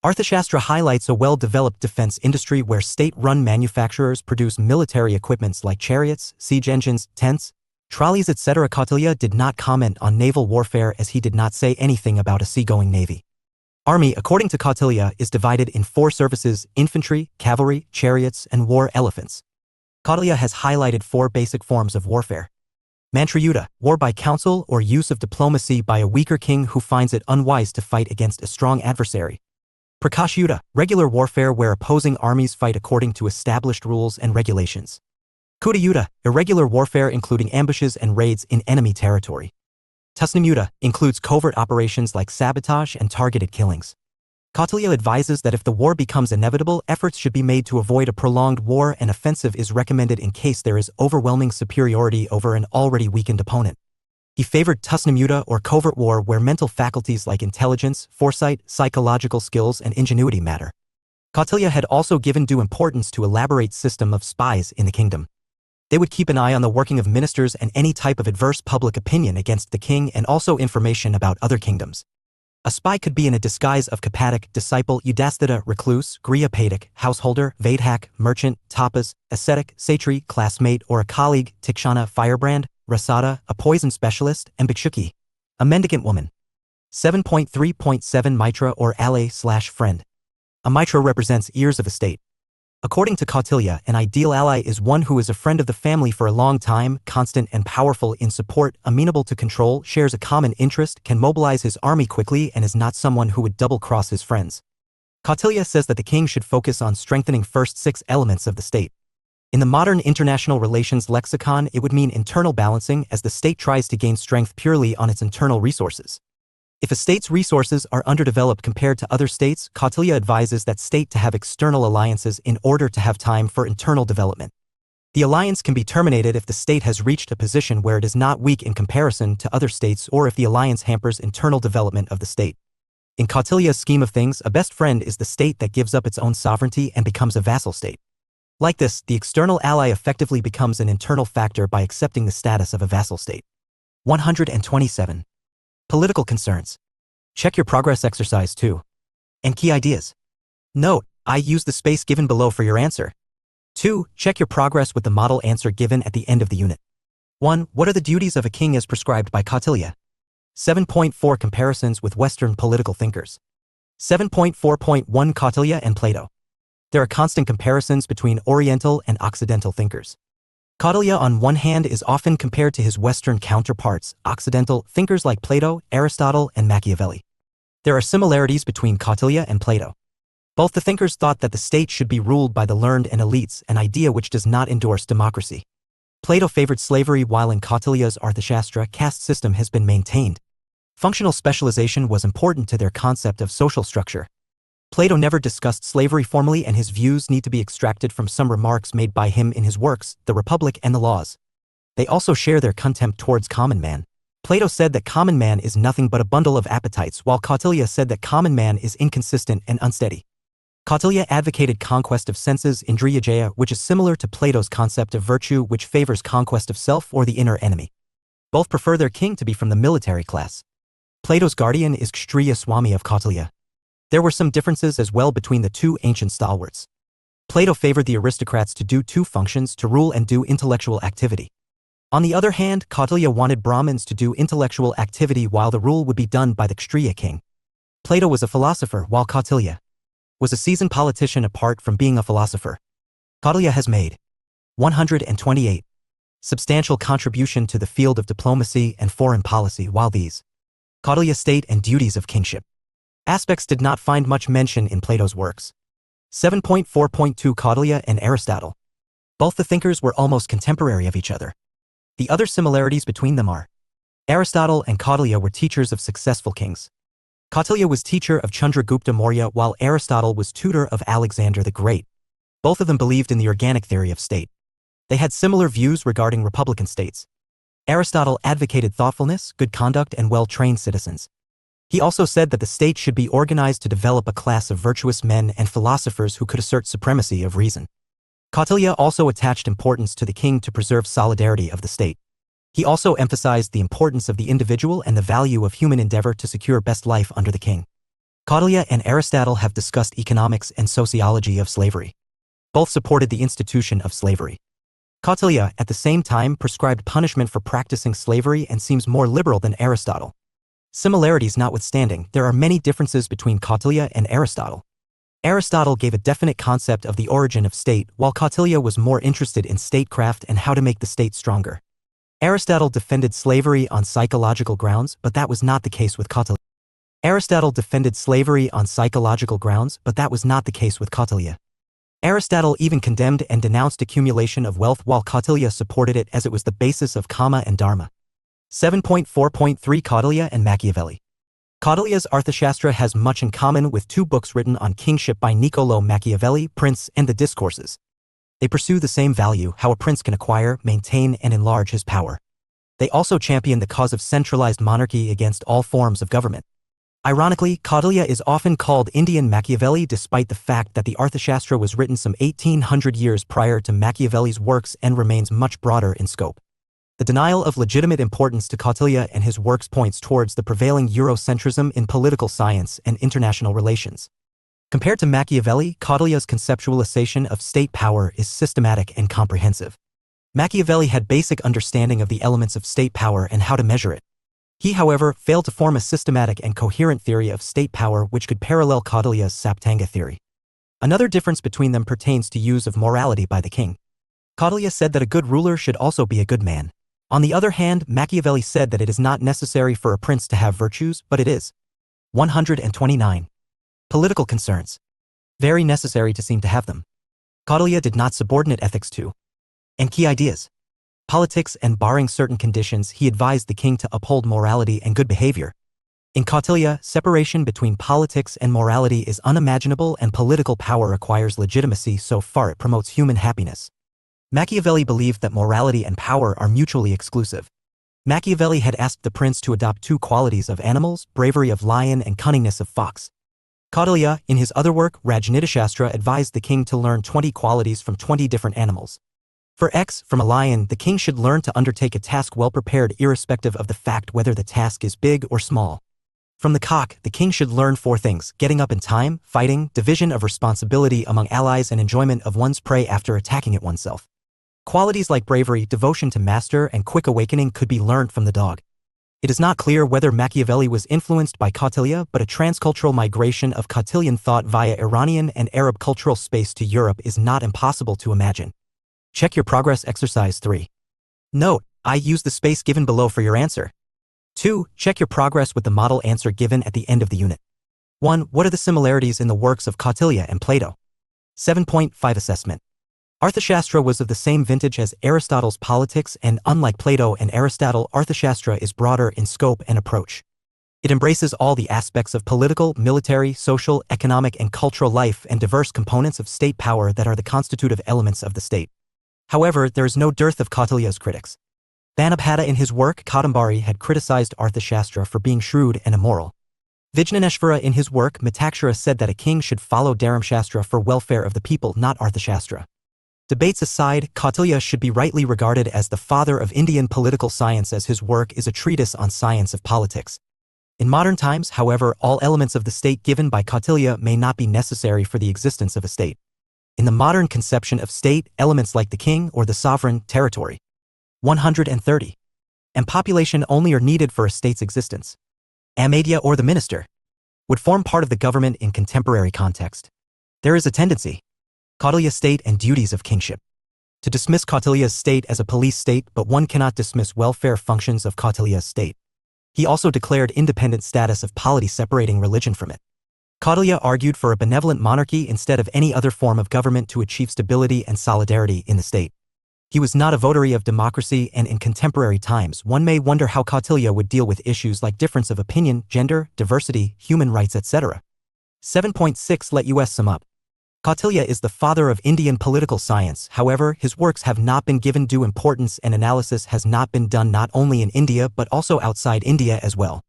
Arthashastra highlights a well-developed defense industry where state-run manufacturers produce military equipments like chariots, siege engines, tents, trolleys, etc. Kautilya did not comment on naval warfare as he did not say anything about a seagoing navy. Army, according to Kautilya, is divided in 4 services: infantry, cavalry, chariots, and war elephants. Kautilya has highlighted 4 basic forms of warfare. Mantrayuddha, war by counsel or use of diplomacy by a weaker king who finds it unwise to fight against a strong adversary. Prakashyuddha, regular warfare where opposing armies fight according to established rules and regulations. Kutayuddha, irregular warfare including ambushes and raids in enemy territory. Tusnamyuddha includes covert operations like sabotage and targeted killings. Kautilya advises that if the war becomes inevitable, efforts should be made to avoid a prolonged war, and offensive is recommended in case there is overwhelming superiority over an already weakened opponent. He favored Tusnamyuddha or covert war where mental faculties like intelligence, foresight, psychological skills, and ingenuity matter. Kautilya had also given due importance to elaborate system of spies in the kingdom. They would keep an eye on the working of ministers and any type of adverse public opinion against the king, and also information about other kingdoms. A spy could be in a disguise of Kapatic, disciple, Udasthita, recluse, Griyapatic, householder, Vaidhak, merchant, tapas, ascetic, satri, classmate, or a colleague, Tikshana, firebrand, Rasada, a poison specialist, and Bhikshuki, a mendicant woman. 7.3.7 Mitra or ally/friend. A mitra represents ears of a state. According to Kautilya, an ideal ally is one who is a friend of the family for a long time, constant and powerful in support, amenable to control, shares a common interest, can mobilize his army quickly, and is not someone who would double-cross his friends. Kautilya says that the king should focus on strengthening first 6 elements of the state. In the modern international relations lexicon, it would mean internal balancing, as the state tries to gain strength purely on its internal resources. If a state's resources are underdeveloped compared to other states, Kautilya advises that state to have external alliances in order to have time for internal development. The alliance can be terminated if the state has reached a position where it is not weak in comparison to other states, or if the alliance hampers internal development of the state. In Kautilya's scheme of things, a best friend is the state that gives up its own sovereignty and becomes a vassal state. Like this, the external ally effectively becomes an internal factor by accepting the status of a vassal state. 127. Political concerns. Check your progress exercise 2. And key ideas. Note, I use the space given below for your answer. 2. Check your progress with the model answer given at the end of the unit. 1. What are the duties of a king as prescribed by Kautilya? 7.4 Comparisons with Western political thinkers. 7.4.1 Kautilya and Plato. There are constant comparisons between Oriental and Occidental thinkers. Kautilya on one hand is often compared to his Western counterparts, Occidental thinkers like Plato, Aristotle, and Machiavelli. There are similarities between Kautilya and Plato. Both the thinkers thought that the state should be ruled by the learned and elites, an idea which does not endorse democracy. Plato favored slavery, while in Kautilya's Arthashastra, caste system has been maintained. Functional specialization was important to their concept of social structure. Plato never discussed slavery formally, and his views need to be extracted from some remarks made by him in his works, The Republic and the Laws. They also share their contempt towards common man. Plato said that common man is nothing but a bundle of appetites, while Kautilya said that common man is inconsistent and unsteady. Kautilya advocated conquest of senses, indriyajaya, which is similar to Plato's concept of virtue, which favors conquest of self or the inner enemy. Both prefer their king to be from the military class. Plato's guardian is Kshatriya Swami of Kautilya. There were some differences as well between the two ancient stalwarts. Plato favored the aristocrats to do 2 functions, to rule and do intellectual activity. On the other hand, Kautilya wanted Brahmins to do intellectual activity while the rule would be done by the Kshatriya king. Plato was a philosopher, while Kautilya was a seasoned politician. Apart from being a philosopher, Kautilya has made 128 substantial contribution to the field of diplomacy and foreign policy, while these Kautilya state and duties of kingship aspects did not find much mention in Plato's works. 7.4.2 Kautilya and Aristotle. Both the thinkers were almost contemporary of each other. The other similarities between them are Aristotle and Kautilya were teachers of successful kings. Kautilya was teacher of Chandragupta Maurya while Aristotle was tutor of Alexander the Great. Both of them believed in the organic theory of state. They had similar views regarding republican states. Aristotle advocated thoughtfulness, good conduct, and well-trained citizens. He also said that the state should be organized to develop a class of virtuous men and philosophers who could assert supremacy of reason. Kautilya also attached importance to the king to preserve solidarity of the state. He also emphasized the importance of the individual and the value of human endeavor to secure best life under the king. Kautilya and Aristotle have discussed economics and sociology of slavery. Both supported the institution of slavery. Kautilya, at the same time, prescribed punishment for practicing slavery and seems more liberal than Aristotle. Similarities notwithstanding, there are many differences between Kautilya and Aristotle. Aristotle gave a definite concept of the origin of state, while Kautilya was more interested in statecraft and how to make the state stronger. Aristotle defended slavery on psychological grounds, but that was not the case with Kautilya. Aristotle defended slavery on psychological grounds, but that was not the case with Kautilya. Aristotle even condemned and denounced accumulation of wealth while Kautilya supported it as it was the basis of Kama and Dharma. 7.4.3 Kautilya and Machiavelli. Kautilya's Arthashastra has much in common with two books written on kingship by Niccolò Machiavelli, Prince and the Discourses. They pursue the same value, how a prince can acquire, maintain, and enlarge his power. They also champion the cause of centralized monarchy against all forms of government. Ironically, Kautilya is often called Indian Machiavelli despite the fact that the Arthashastra was written some 1800 years prior to Machiavelli's works and remains much broader in scope. The denial of legitimate importance to Kautilya and his works points towards the prevailing Eurocentrism in political science and international relations. Compared to Machiavelli, Kautilya's conceptualization of state power is systematic and comprehensive. Machiavelli had basic understanding of the elements of state power and how to measure it. He, however, failed to form a systematic and coherent theory of state power which could parallel Kautilya's Saptanga theory. Another difference between them pertains to use of morality by the king. Kautilya said that a good ruler should also be a good man. On the other hand, Machiavelli said that it is not necessary for a prince to have virtues, but it is 129. Political concerns. Very necessary to seem to have them. Kautilya did not subordinate ethics to and key ideas. Politics, and barring certain conditions, he advised the king to uphold morality and good behavior. In Kautilya, separation between politics and morality is unimaginable and political power acquires legitimacy so far it promotes human happiness. Machiavelli believed that morality and power are mutually exclusive. Machiavelli had asked the prince to adopt two qualities of animals, bravery of lion and cunningness of fox. Kautilya, in his other work, Rajnitashastra, advised the king to learn 20 qualities from 20 different animals. For X, from a lion, the king should learn to undertake a task well prepared irrespective of the fact whether the task is big or small. From the cock, the king should learn 4 things: getting up in time, fighting, division of responsibility among allies, and enjoyment of one's prey after attacking it oneself. Qualities like bravery, devotion to master, and quick awakening could be learned from the dog. It is not clear whether Machiavelli was influenced by Kautilya, but a transcultural migration of Kautilyan thought via Iranian and Arab cultural space to Europe is not impossible to imagine. Check your progress exercise 3. Note, I use the space given below for your answer. 2. Check your progress with the model answer given at the end of the unit. 1. What are the similarities in the works of Kautilya and Plato? 7.5 Assessment. Arthashastra was of the same vintage as Aristotle's Politics, and unlike Plato and Aristotle, Arthashastra is broader in scope and approach. It embraces all the aspects of political, military, social, economic, and cultural life and diverse components of state power that are the constitutive elements of the state. However, there is no dearth of Kautilya's critics. Banabhata in his work Kadambari had criticized Arthashastra for being shrewd and immoral. Vijnaneshvara in his work Mitakshara said that a king should follow Dharamshastra for welfare of the people, not Arthashastra. Debates aside, Kautilya should be rightly regarded as the father of Indian political science, as his work is a treatise on science of politics. In modern times, however, all elements of the state given by Kautilya may not be necessary for the existence of a state. In the modern conception of state, elements like the king or the sovereign, territory, 130, and population only are needed for a state's existence. Amadya or the minister would form part of the government in contemporary context. There is a tendency, Kautilya state and duties of kingship, to dismiss Kautilya's state as a police state, but one cannot dismiss welfare functions of Kautilya's state. He also declared independent status of polity, separating religion from it. Kautilya argued for a benevolent monarchy instead of any other form of government to achieve stability and solidarity in the state. He was not a votary of democracy, and in contemporary times one may wonder how Kautilya would deal with issues like difference of opinion, gender, diversity, human rights, etc. 7.6 Let us sum up. Kautilya is the father of Indian political science. However, his works have not been given due importance, and analysis has not been done not only in India but also outside India as well.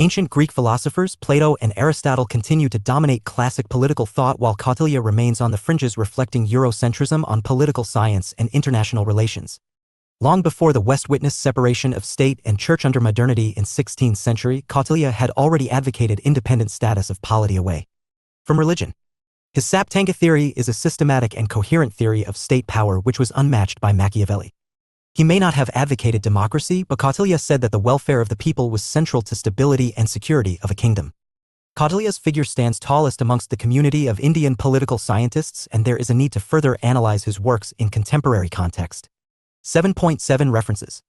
Ancient Greek philosophers Plato and Aristotle continue to dominate classic political thought, while Kautilya remains on the fringes, reflecting Eurocentrism on political science and international relations. Long before the West witnessed separation of state and church under modernity in 16th century, Kautilya had already advocated independent status of polity away from religion. His Saptanga theory is a systematic and coherent theory of state power which was unmatched by Machiavelli. He may not have advocated democracy, but Kautilya said that the welfare of the people was central to stability and security of a kingdom. Kautilya's figure stands tallest amongst the community of Indian political scientists, and there is a need to further analyze his works in contemporary context. 7.7 References.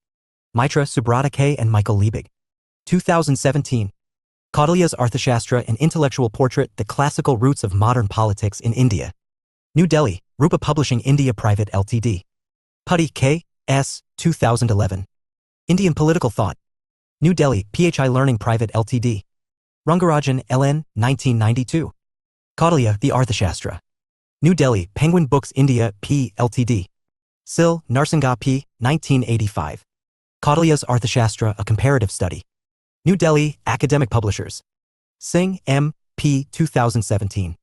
Mitra Subratake and Michael Liebig. 2017. Kautilya's Arthashastra, an Intellectual Portrait, The Classical Roots of Modern Politics in India. New Delhi, Rupa Publishing India Private Ltd. Putty K. S. 2011. Indian Political Thought. New Delhi, PHI Learning Private Ltd. Rangarajan, L.N., 1992. Kautilya, The Arthashastra. New Delhi, Penguin Books India, P. Ltd. Sil, Narsingha P. 1985. Kautilya's Arthashastra, A Comparative Study. New Delhi, Academic Publishers. Singh, M. P. 2017.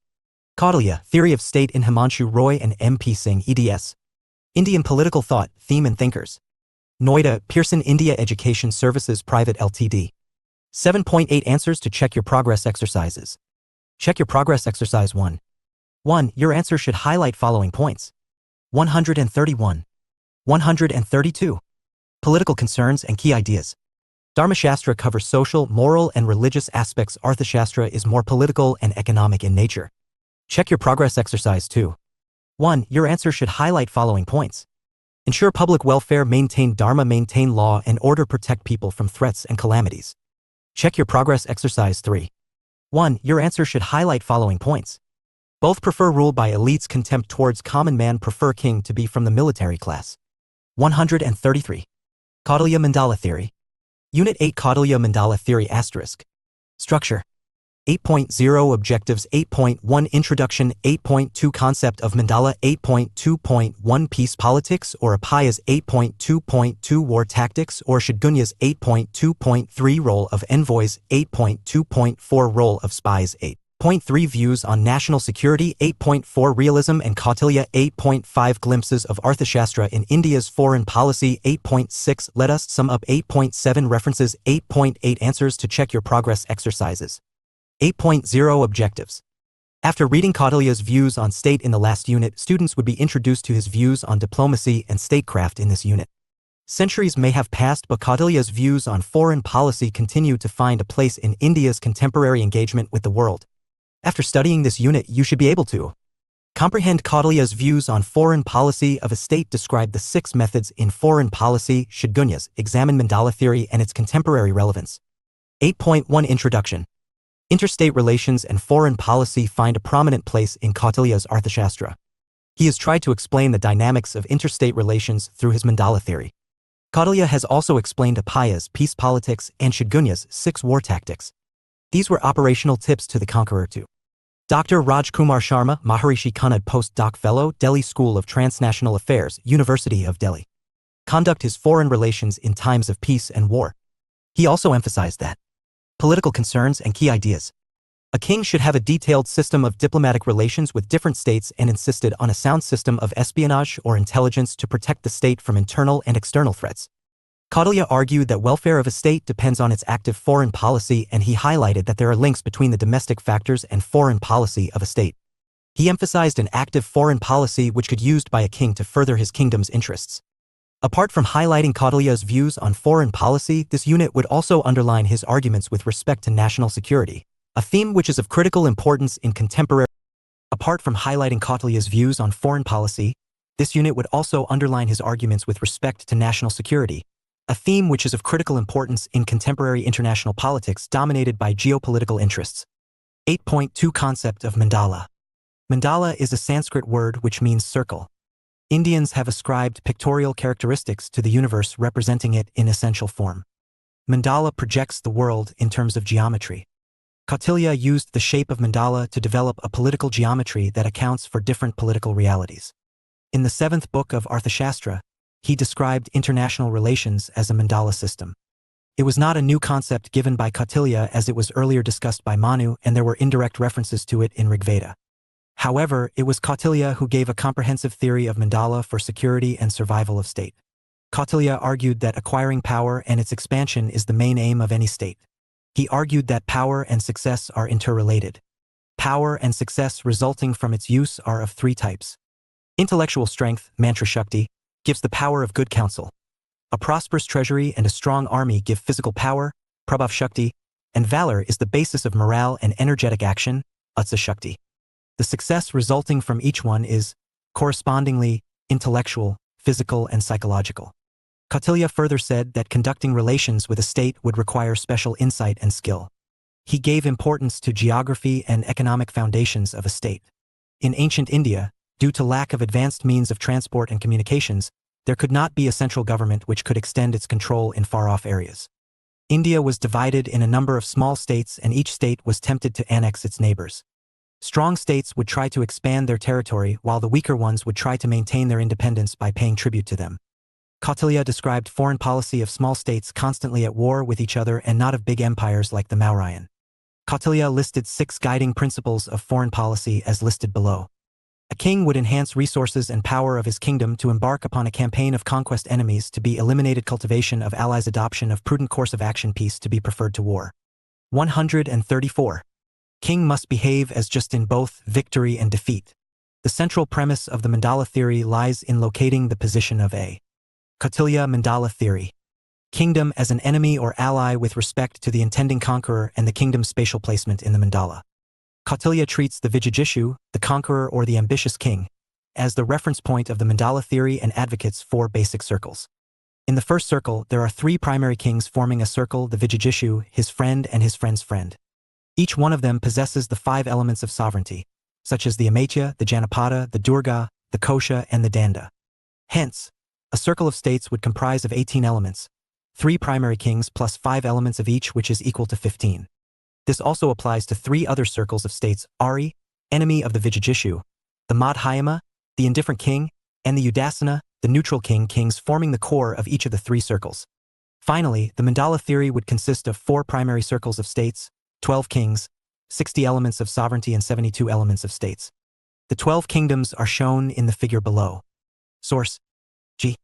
Kautilya, Theory of State in Himanshu Roy and M. P. Singh eds. Indian Political Thought, Theme and Thinkers. Noida, Pearson India Education Services Private Ltd. 7.8 Answers to Check Your Progress Exercises. Check Your Progress Exercise 1. 1. Your answer should highlight following points. 131. 132. Political Concerns and Key Ideas. Dharmashastra covers social, moral, and religious aspects. Arthashastra is more political and economic in nature. Check Your Progress Exercise 2. 1. Your answer should highlight following points. Ensure public welfare, maintain dharma, maintain law and order, protect people from threats and calamities. Check Your Progress Exercise 3. 1. Your answer should highlight following points. Both prefer rule by elites, contempt towards common man, prefer king to be from the military class. 133. Kautilya Mandala Theory. Unit 8 Kautilya Mandala Theory *. Structure. 8.0 Objectives. 8.1 Introduction. 8.2 Concept of Mandala. 8.2.1 Peace Politics or Apayas. 8.2.2 War Tactics or Shidgunyas. 8.2.3 Role of Envoys. 8.2.4 Role of Spies. 8.3 Views on National Security. 8.4 Realism and Kautilya. 8.5 Glimpses of Arthashastra in India's Foreign Policy. 8.6 Let us sum up. 8.7 References. 8.8 Answers to Check Your Progress Exercises. 8.0 Objectives. After reading Kautilya's views on state in the last unit, students would be introduced to his views on diplomacy and statecraft in this unit. Centuries may have passed, but Kautilya's views on foreign policy continue to find a place in India's contemporary engagement with the world. After studying this unit, you should be able to comprehend Kautilya's views on foreign policy of a state, describe the 6 methods in foreign policy, Shidgunyas, examine Mandala theory and its contemporary relevance. 8.1 Introduction. Interstate relations and foreign policy find a prominent place in Kautilya's Arthashastra. He has tried to explain the dynamics of interstate relations through his Mandala theory. Kautilya has also explained Apayas, peace politics, and Shidgunyas, 6 war tactics. These were operational tips to the conqueror too. Dr. Rajkumar Sharma, Maharishi Kunad Postdoc Fellow, Delhi School of Transnational Affairs, University of Delhi. Conduct his foreign relations in times of peace and war. He also emphasized that political concerns and key ideas. A king should have a detailed system of diplomatic relations with different states and insisted on a sound system of espionage or intelligence to protect the state from internal and external threats. Kautilya argued that welfare of a state depends on its active foreign policy, and he highlighted that there are links between the domestic factors and foreign policy of a state. He emphasized an active foreign policy which could be used by a king to further his kingdom's interests. Apart from highlighting Kautilya's views on foreign policy, this unit would also underline his arguments with respect to national security, a theme which is of critical importance in contemporary. Apart from highlighting Kautilya's views on foreign policy, this unit would also underline his arguments with respect to national security, a theme which is of critical importance in contemporary international politics dominated by geopolitical interests. 8.2 Concept of Mandala. Mandala is a Sanskrit word which means circle. Indians have ascribed pictorial characteristics to the universe representing it in essential form. Mandala projects the world in terms of geometry. Kautilya used the shape of mandala to develop a political geometry that accounts for different political realities. In the 7th book of Arthashastra, he described international relations as a mandala system. It was not a new concept given by Kautilya, as it was earlier discussed by Manu, and there were indirect references to it in Rigveda. However, it was Kautilya who gave a comprehensive theory of mandala for security and survival of state. Kautilya argued that acquiring power and its expansion is the main aim of any state. He argued that power and success are interrelated. Power and success resulting from its use are of 3 types. Intellectual strength, mantra shakti, gives the power of good counsel. A prosperous treasury and a strong army give physical power, prabhav shakti, and valor is the basis of morale and energetic action, utsa shakti. The success resulting from each one is, correspondingly, intellectual, physical, and psychological. Kautilya further said that conducting relations with a state would require special insight and skill. He gave importance to geography and economic foundations of a state. In ancient India, due to lack of advanced means of transport and communications, there could not be a central government which could extend its control in far-off areas. India was divided in a number of small states, and each state was tempted to annex its neighbors. Strong states would try to expand their territory, while the weaker ones would try to maintain their independence by paying tribute to them. Kautilya described foreign policy of small states constantly at war with each other and not of big empires like the Mauryan. Kautilya listed 6 guiding principles of foreign policy as listed below. A king would enhance resources and power of his kingdom to embark upon a campaign of conquest enemies to be eliminated, cultivation of allies, adoption of prudent course of action, peace to be preferred to war. 134. King must behave as just in both victory and defeat. The central premise of the mandala theory lies in locating the position of a Kautilya mandala theory. Kingdom as an enemy or ally with respect to the intending conqueror and the kingdom's spatial placement in the mandala. Kautilya treats the Vijayjishu, the conqueror or the ambitious king, as the reference point of the mandala theory and advocates 4 basic circles. In the first circle, there are 3 primary kings forming a circle: the Vijayjishu, his friend, and his friend's friend. Each one of them possesses the 5 elements of sovereignty, such as the Amatya, the Janapada, the Durga, the Kosha, and the Danda. Hence, a circle of states would comprise of 18 elements, 3 primary kings plus 5 elements of each, which is equal to 15. This also applies to 3 other circles of states: Ari, enemy of the Vijayjishu, the Madhyama, the indifferent king, and the Udasana, the neutral king, kings forming the core of each of the 3 circles. Finally, the mandala theory would consist of 4 primary circles of states, 12 kings, 60 elements of sovereignty, and 72 elements of states. The 12 kingdoms are shown in the figure below. Source: G.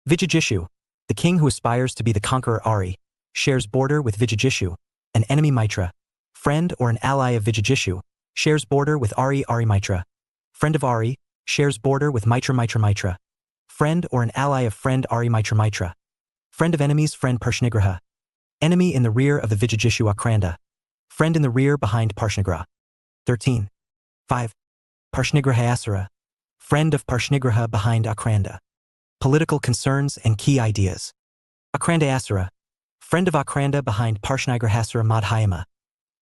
Vijayjishu, the king who aspires to be the conqueror Ari, shares border with Vijayjishu, an enemy Mitra. Friend or an ally of Vijayjishu, shares border with Ari Mitra. Friend of Ari, shares border with Mitra. Friend or an ally of friend Ari Mitra. Friend of enemies, friend Parshnigraha. Enemy in the rear of the Vijayjishu Akranda. Friend in the rear behind Parshnigraha. 13. 5. Parshnigraha Asura. Friend of Parshnigraha behind Akranda. Political concerns and key ideas. Akranda Asura. Friend of Akranda behind Parshnigrahasura Madhyama.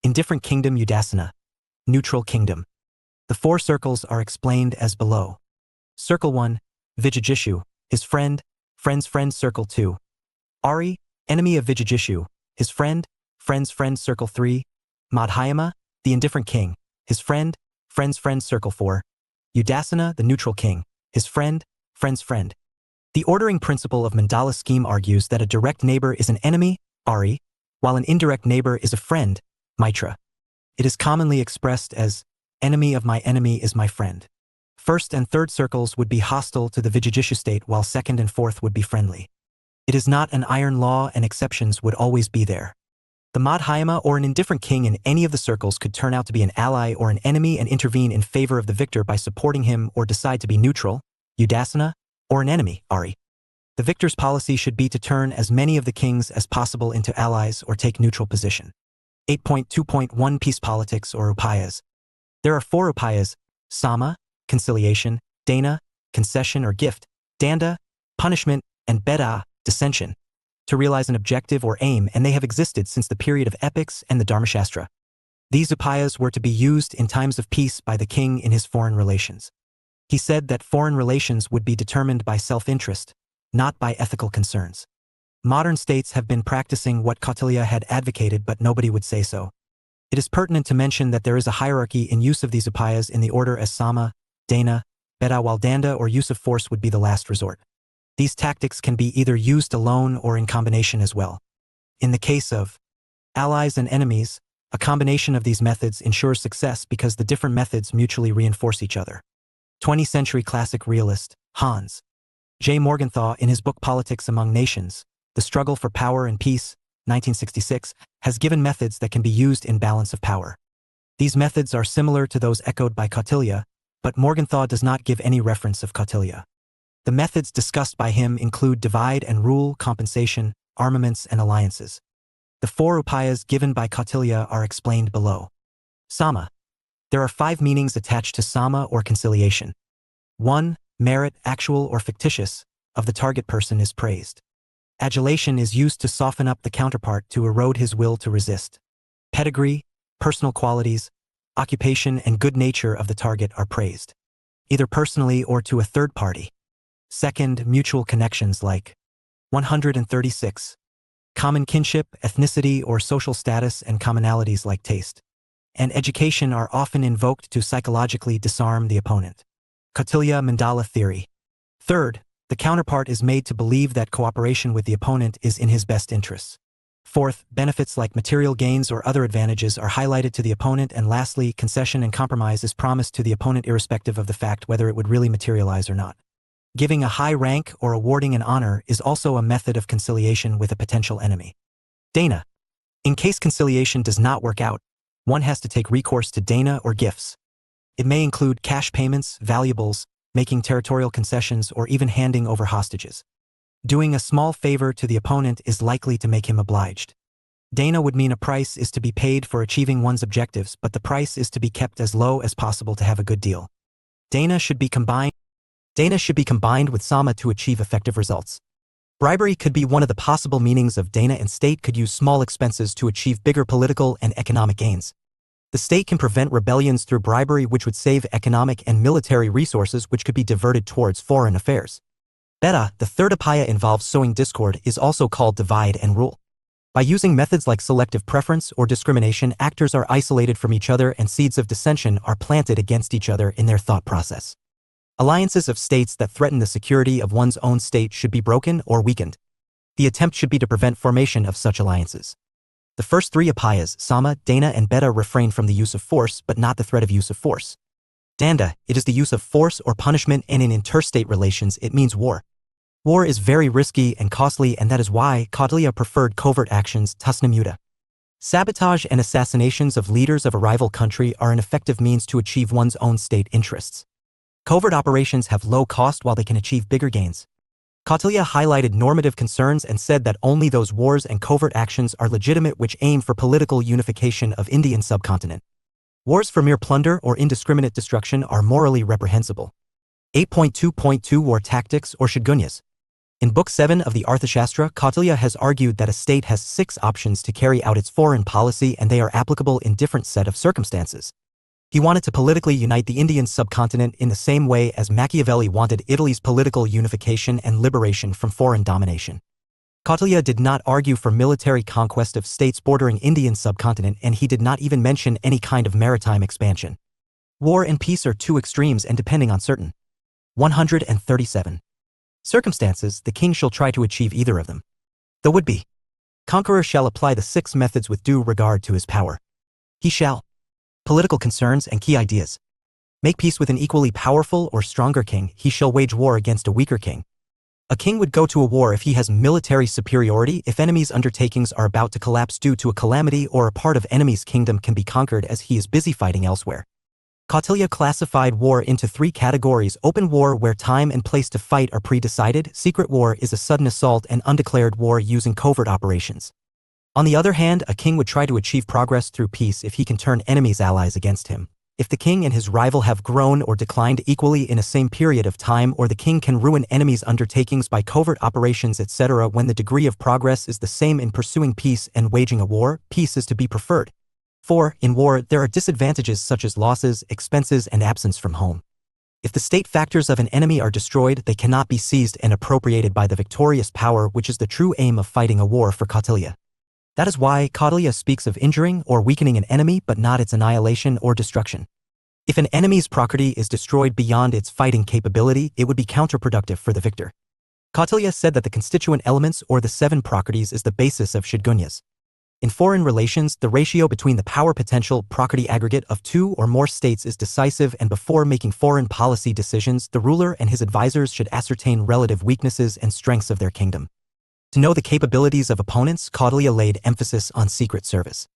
Indifferent kingdom Udasana. Neutral kingdom. The 4 circles are explained as below. Circle 1, Vijayjishu, his friend, friend's friend. Circle 2, Ari, enemy of Vijayjishu, his friend, friend's friend. Circle 3, Madhyama, the indifferent king, his friend, friend's friend. Circle 4, Udasana, the neutral king, his friend, friend's friend. The ordering principle of mandala scheme argues that a direct neighbor is an enemy, Ari, while an indirect neighbor is a friend, Mitra. It is commonly expressed as, enemy of my enemy is my friend. First and third circles would be hostile to the Vijayjishu state, while second and fourth would be friendly. It is not an iron law, and exceptions would always be there. The Madhyama or an indifferent king in any of the circles could turn out to be an ally or an enemy and intervene in favor of the victor by supporting him, or decide to be neutral, Udasana, or an enemy, Ari. The victor's policy should be to turn as many of the kings as possible into allies or take neutral position. 8.2.1 Peace politics or upayas. There are 4 upayas: sama, conciliation; dana, concession or gift; danda, punishment; and beda, dissension, to realize an objective or aim, and they have existed since the period of epics and the Dharmashastra. These upayas were to be used in times of peace by the king in his foreign relations. He said that foreign relations would be determined by self-interest, not by ethical concerns. Modern states have been practicing what Kautilya had advocated, but nobody would say so. It is pertinent to mention that there is a hierarchy in use of these upayas in the order as Sama, Dana, Beta, while Danda or use of force would be the last resort. These tactics can be either used alone or in combination as well. In the case of allies and enemies, a combination of these methods ensures success because the different methods mutually reinforce each other. 20th century classic realist, Hans J. Morgenthau, in his book Politics Among Nations, The Struggle for Power and Peace, 1966, has given methods that can be used in balance of power. These methods are similar to those echoed by Kautilya, but Morgenthau does not give any reference of Kautilya. The methods discussed by him include divide and rule, compensation, armaments, and alliances. The 4 upayas given by Kautilya are explained below. Sama. There are 5 meanings attached to Sama or conciliation. 1. Merit, actual or fictitious, of the target person is praised. Adulation is used to soften up the counterpart to erode his will to resist. Pedigree, personal qualities, occupation, and good nature of the target are praised, either personally or to a third party. Second, mutual connections like 136. Common kinship, ethnicity, or social status, and commonalities like taste and education are often invoked to psychologically disarm the opponent. Kautilya mandala theory. Third, the counterpart is made to believe that cooperation with the opponent is in his best interests. Fourth, benefits like material gains or other advantages are highlighted to the opponent, and lastly, concession and compromise is promised to the opponent irrespective of the fact whether it would really materialize or not. Giving a high rank or awarding an honor is also a method of conciliation with a potential enemy. Dana. In case conciliation does not work out, one has to take recourse to dana or gifts. It may include cash payments, valuables, making territorial concessions, or even handing over hostages. Doing a small favor to the opponent is likely to make him obliged. Dana would mean a price is to be paid for achieving one's objectives, but the price is to be kept as low as possible to have a good deal. Dana should be combined with Sama to achieve effective results. Bribery could be one of the possible meanings of dana, and state could use small expenses to achieve bigger political and economic gains. The state can prevent rebellions through bribery, which would save economic and military resources which could be diverted towards foreign affairs. Beta, the third upaya, involves sowing discord, is also called divide and rule. By using methods like selective preference or discrimination, actors are isolated from each other and seeds of dissension are planted against each other in their thought process. Alliances of states that threaten the security of one's own state should be broken or weakened. The attempt should be to prevent formation of such alliances. The first 3 upayas, Sama, Dana, and Beta, refrain from the use of force, but not the threat of use of force. Danda, it is the use of force or punishment, and in interstate relations it means war. War is very risky and costly, and that is why Kautilya preferred covert actions, tasnamuta. Sabotage and assassinations of leaders of a rival country are an effective means to achieve one's own state interests. Covert operations have low cost while they can achieve bigger gains. Kautilya highlighted normative concerns and said that only those wars and covert actions are legitimate which aim for political unification of Indian subcontinent. Wars for mere plunder or indiscriminate destruction are morally reprehensible. 8.2.2 War Tactics or Shigunyas. In Book 7 of the Arthashastra, Kautilya has argued that a state has 6 options to carry out its foreign policy, and they are applicable in different set of circumstances. He wanted to politically unite the Indian subcontinent in the same way as Machiavelli wanted Italy's political unification and liberation from foreign domination. Kautilya did not argue for military conquest of states bordering Indian subcontinent, and he did not even mention any kind of maritime expansion. War and peace are 2 extremes and depending on certain 137 circumstances, the king shall try to achieve either of them. The would-be conqueror shall apply the 6 methods with due regard to his power. He shall political concerns and key ideas. Make peace with an equally powerful or stronger king. He shall wage war against a weaker king. A king would go to a war if he has military superiority, if enemies' undertakings are about to collapse due to a calamity, or a part of enemy's kingdom can be conquered as he is busy fighting elsewhere. Kautilya classified war into 3 categories: open war, where time and place to fight are pre-decided; secret war is a sudden assault; and undeclared war using covert operations. On the other hand, a king would try to achieve progress through peace if he can turn enemies' allies against him. If the king and his rival have grown or declined equally in a same period of time, or the king can ruin enemies' undertakings by covert operations, etc. When the degree of progress is the same in pursuing peace and waging a war, peace is to be preferred. 4. In war, there are disadvantages such as losses, expenses, and absence from home. If the state factors of an enemy are destroyed, they cannot be seized and appropriated by the victorious power, which is the true aim of fighting a war for Kautilya. That is why Kautilya speaks of injuring or weakening an enemy but not its annihilation or destruction. If an enemy's property is destroyed beyond its fighting capability, it would be counterproductive for the victor. Kautilya said that the constituent elements or the 7 properties is the basis of Shidgunyas. In foreign relations, the ratio between the power potential property aggregate of 2 or more states is decisive, and before making foreign policy decisions, the ruler and his advisors should ascertain relative weaknesses and strengths of their kingdom. To know the capabilities of opponents, Kautilya laid emphasis on secret service.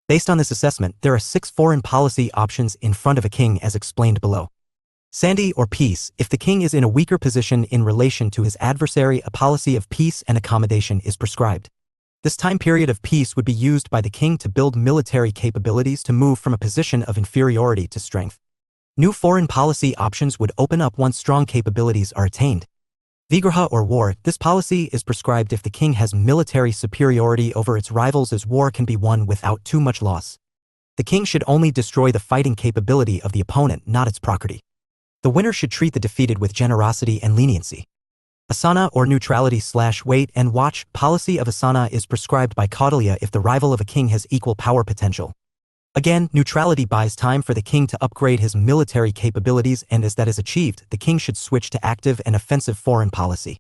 Based on this assessment, there are 6 foreign policy options in front of a king as explained below. Sandhi or peace. If the king is in a weaker position in relation to his adversary, a policy of peace and accommodation is prescribed. This time period of peace would be used by the king to build military capabilities to move from a position of inferiority to strength. New foreign policy options would open up once strong capabilities are attained. Vigraha or war. This policy is prescribed if the king has military superiority over its rivals, as war can be won without too much loss. The king should only destroy the fighting capability of the opponent, not its property. The winner should treat the defeated with generosity and leniency. Asana or neutrality/wait and watch. Policy of asana is prescribed by Kautilya if the rival of a king has equal power potential. Again, neutrality buys time for the king to upgrade his military capabilities, and as that is achieved, the king should switch to active and offensive foreign policy.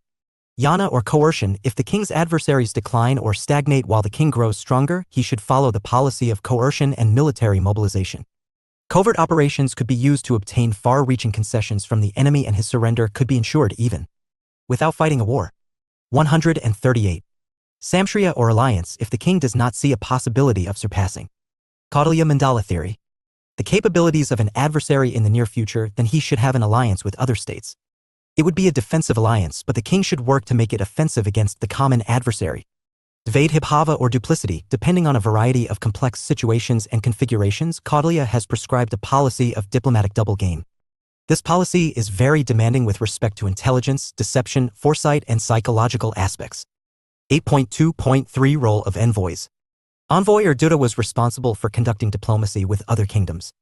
Yana or coercion. If the king's adversaries decline or stagnate while the king grows stronger, he should follow the policy of coercion and military mobilization. Covert operations could be used to obtain far-reaching concessions from the enemy, and his surrender could be ensured even without fighting a war. 138. Samshriya or alliance. If the king does not see a possibility of surpassing Kautilya Mandala theory, the capabilities of an adversary in the near future, then he should have an alliance with other states. It would be a defensive alliance, but the king should work to make it offensive against the common adversary. Dvaidhibhava or duplicity. Depending on a variety of complex situations and configurations, Kautilya has prescribed a policy of diplomatic double game. This policy is very demanding with respect to intelligence, deception, foresight, and psychological aspects. 8.2.3 Role of envoys. Envoy or Dutta was responsible for conducting diplomacy with other kingdoms.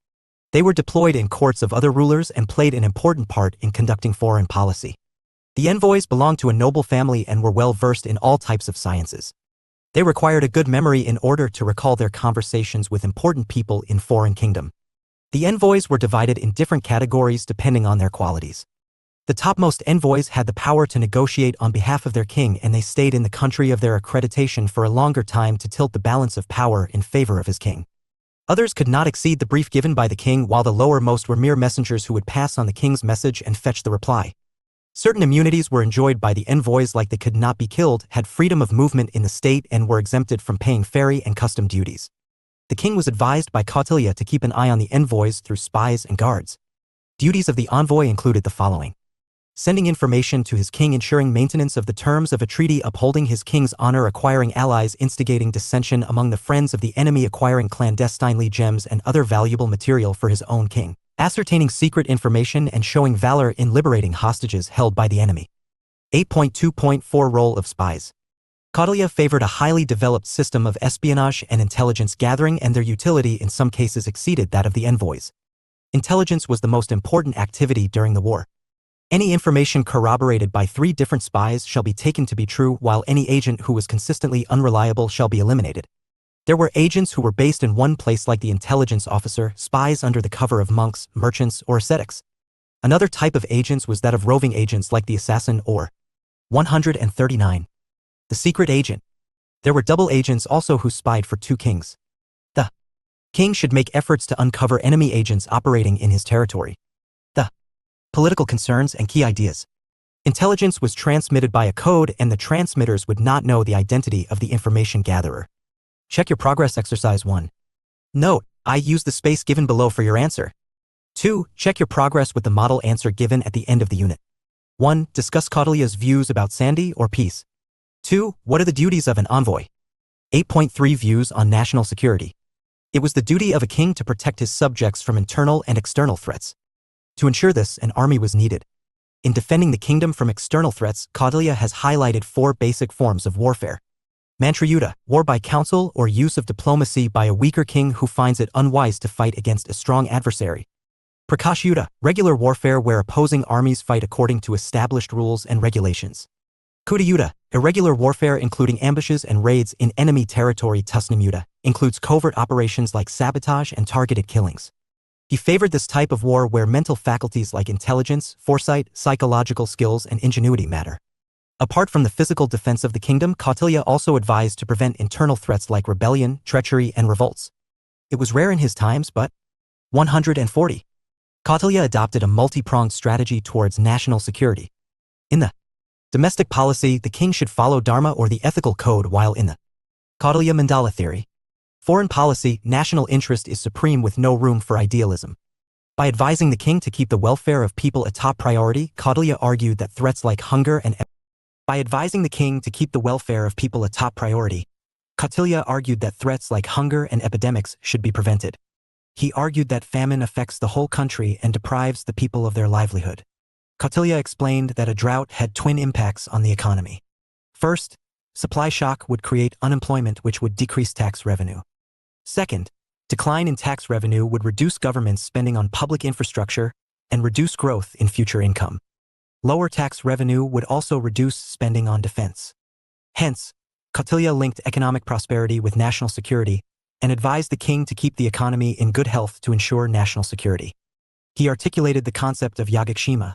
They were deployed in courts of other rulers and played an important part in conducting foreign policy. The envoys belonged to a noble family and were well versed in all types of sciences. They required a good memory in order to recall their conversations with important people in foreign kingdom. The envoys were divided in different categories depending on their qualities. The topmost envoys had the power to negotiate on behalf of their king, and they stayed in the country of their accreditation for a longer time to tilt the balance of power in favor of his king. Others could not exceed the brief given by the king, while the lowermost were mere messengers who would pass on the king's message and fetch the reply. Certain immunities were enjoyed by the envoys, like they could not be killed, had freedom of movement in the state, and were exempted from paying ferry and custom duties. The king was advised by Kautilya to keep an eye on the envoys through spies and guards. Duties of the envoy included the following: sending information to his king, ensuring maintenance of the terms of a treaty, upholding his king's honor, acquiring allies, instigating dissension among the friends of the enemy, acquiring clandestinely gems and other valuable material for his own king, ascertaining secret information, and showing valor in liberating hostages held by the enemy. 8.2.4 Role of spies. Kautilya favored a highly developed system of espionage and intelligence gathering, and their utility in some cases exceeded that of the envoys. Intelligence was the most important activity during the war. Any information corroborated by 3 different spies shall be taken to be true, while any agent who was consistently unreliable shall be eliminated. There were agents who were based in one place, like the intelligence officer, spies under the cover of monks, merchants, or ascetics. Another type of agents was that of roving agents, like the assassin or 139. The secret agent. There were double agents also who spied for 2 kings. The king should make efforts to uncover enemy agents operating in his territory. The political concerns and key ideas. Intelligence was transmitted by a code, and the transmitters would not know the identity of the information gatherer. Check your progress. Exercise 1. Note: I use the space given below for your answer. 2. Check your progress with the model answer given at the end of the unit. 1. Discuss Kautilya's views about Sandhi or peace. 2. What are the duties of an envoy? 8.3 Views on national security. It was the duty of a king to protect his subjects from internal and external threats. To ensure this, an army was needed. In defending the kingdom from external threats, Kautilya has highlighted 4 basic forms of warfare. Mantrayuddha, war by counsel or use of diplomacy by a weaker king who finds it unwise to fight against a strong adversary. Prakash Yuddha, regular warfare where opposing armies fight according to established rules and regulations. Kuta Yuddha, irregular warfare including ambushes and raids in enemy territory. Tusnim Yuddha includes covert operations like sabotage and targeted killings. He favored this type of war where mental faculties like intelligence, foresight, psychological skills, and ingenuity matter. Apart from the physical defense of the kingdom, Kautilya also advised to prevent internal threats like rebellion, treachery, and revolts. It was rare in his times, but 140. Kautilya adopted a multi-pronged strategy towards national security. In the domestic policy, the king should follow dharma or the ethical code, while in the Kautilya mandala theory, foreign policy, national interest is supreme with no room for idealism. By advising the king to keep the welfare of people a top priority, Kautilya argued that threats like hunger and epidemics should be prevented. He argued that famine affects the whole country and deprives the people of their livelihood. Kautilya explained that a drought had twin impacts on the economy. First, supply shock would create unemployment, which would decrease tax revenue. Second, decline in tax revenue would reduce government spending on public infrastructure and reduce growth in future income. Lower tax revenue would also reduce spending on defense. Hence, Kautilya linked economic prosperity with national security and advised the king to keep the economy in good health to ensure national security. He articulated the concept of Yogakshema,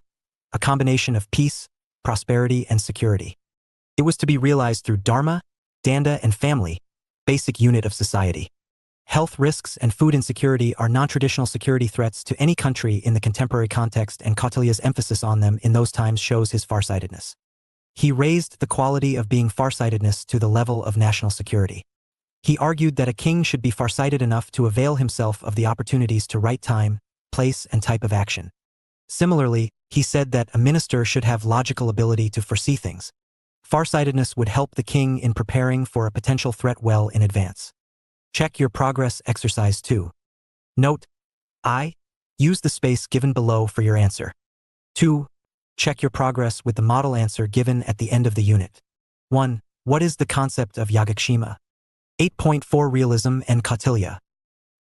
a combination of peace, prosperity, and security. It was to be realized through dharma, danda, and family, basic unit of society. Health risks and food insecurity are non-traditional security threats to any country in the contemporary context, and Kautilya's emphasis on them in those times shows his farsightedness. He raised the quality of being farsightedness to the level of national security. He argued that a king should be farsighted enough to avail himself of the opportunities to right time, place, and type of action. Similarly, he said that a minister should have logical ability to foresee things. Farsightedness would help the king in preparing for a potential threat well in advance. Check your progress exercise 2. Note: I. Use the space given below for your answer. 2. Check your progress with the model answer given at the end of the unit. 1. What is the concept of Yogakshema? 8.4 Realism and Kautilya.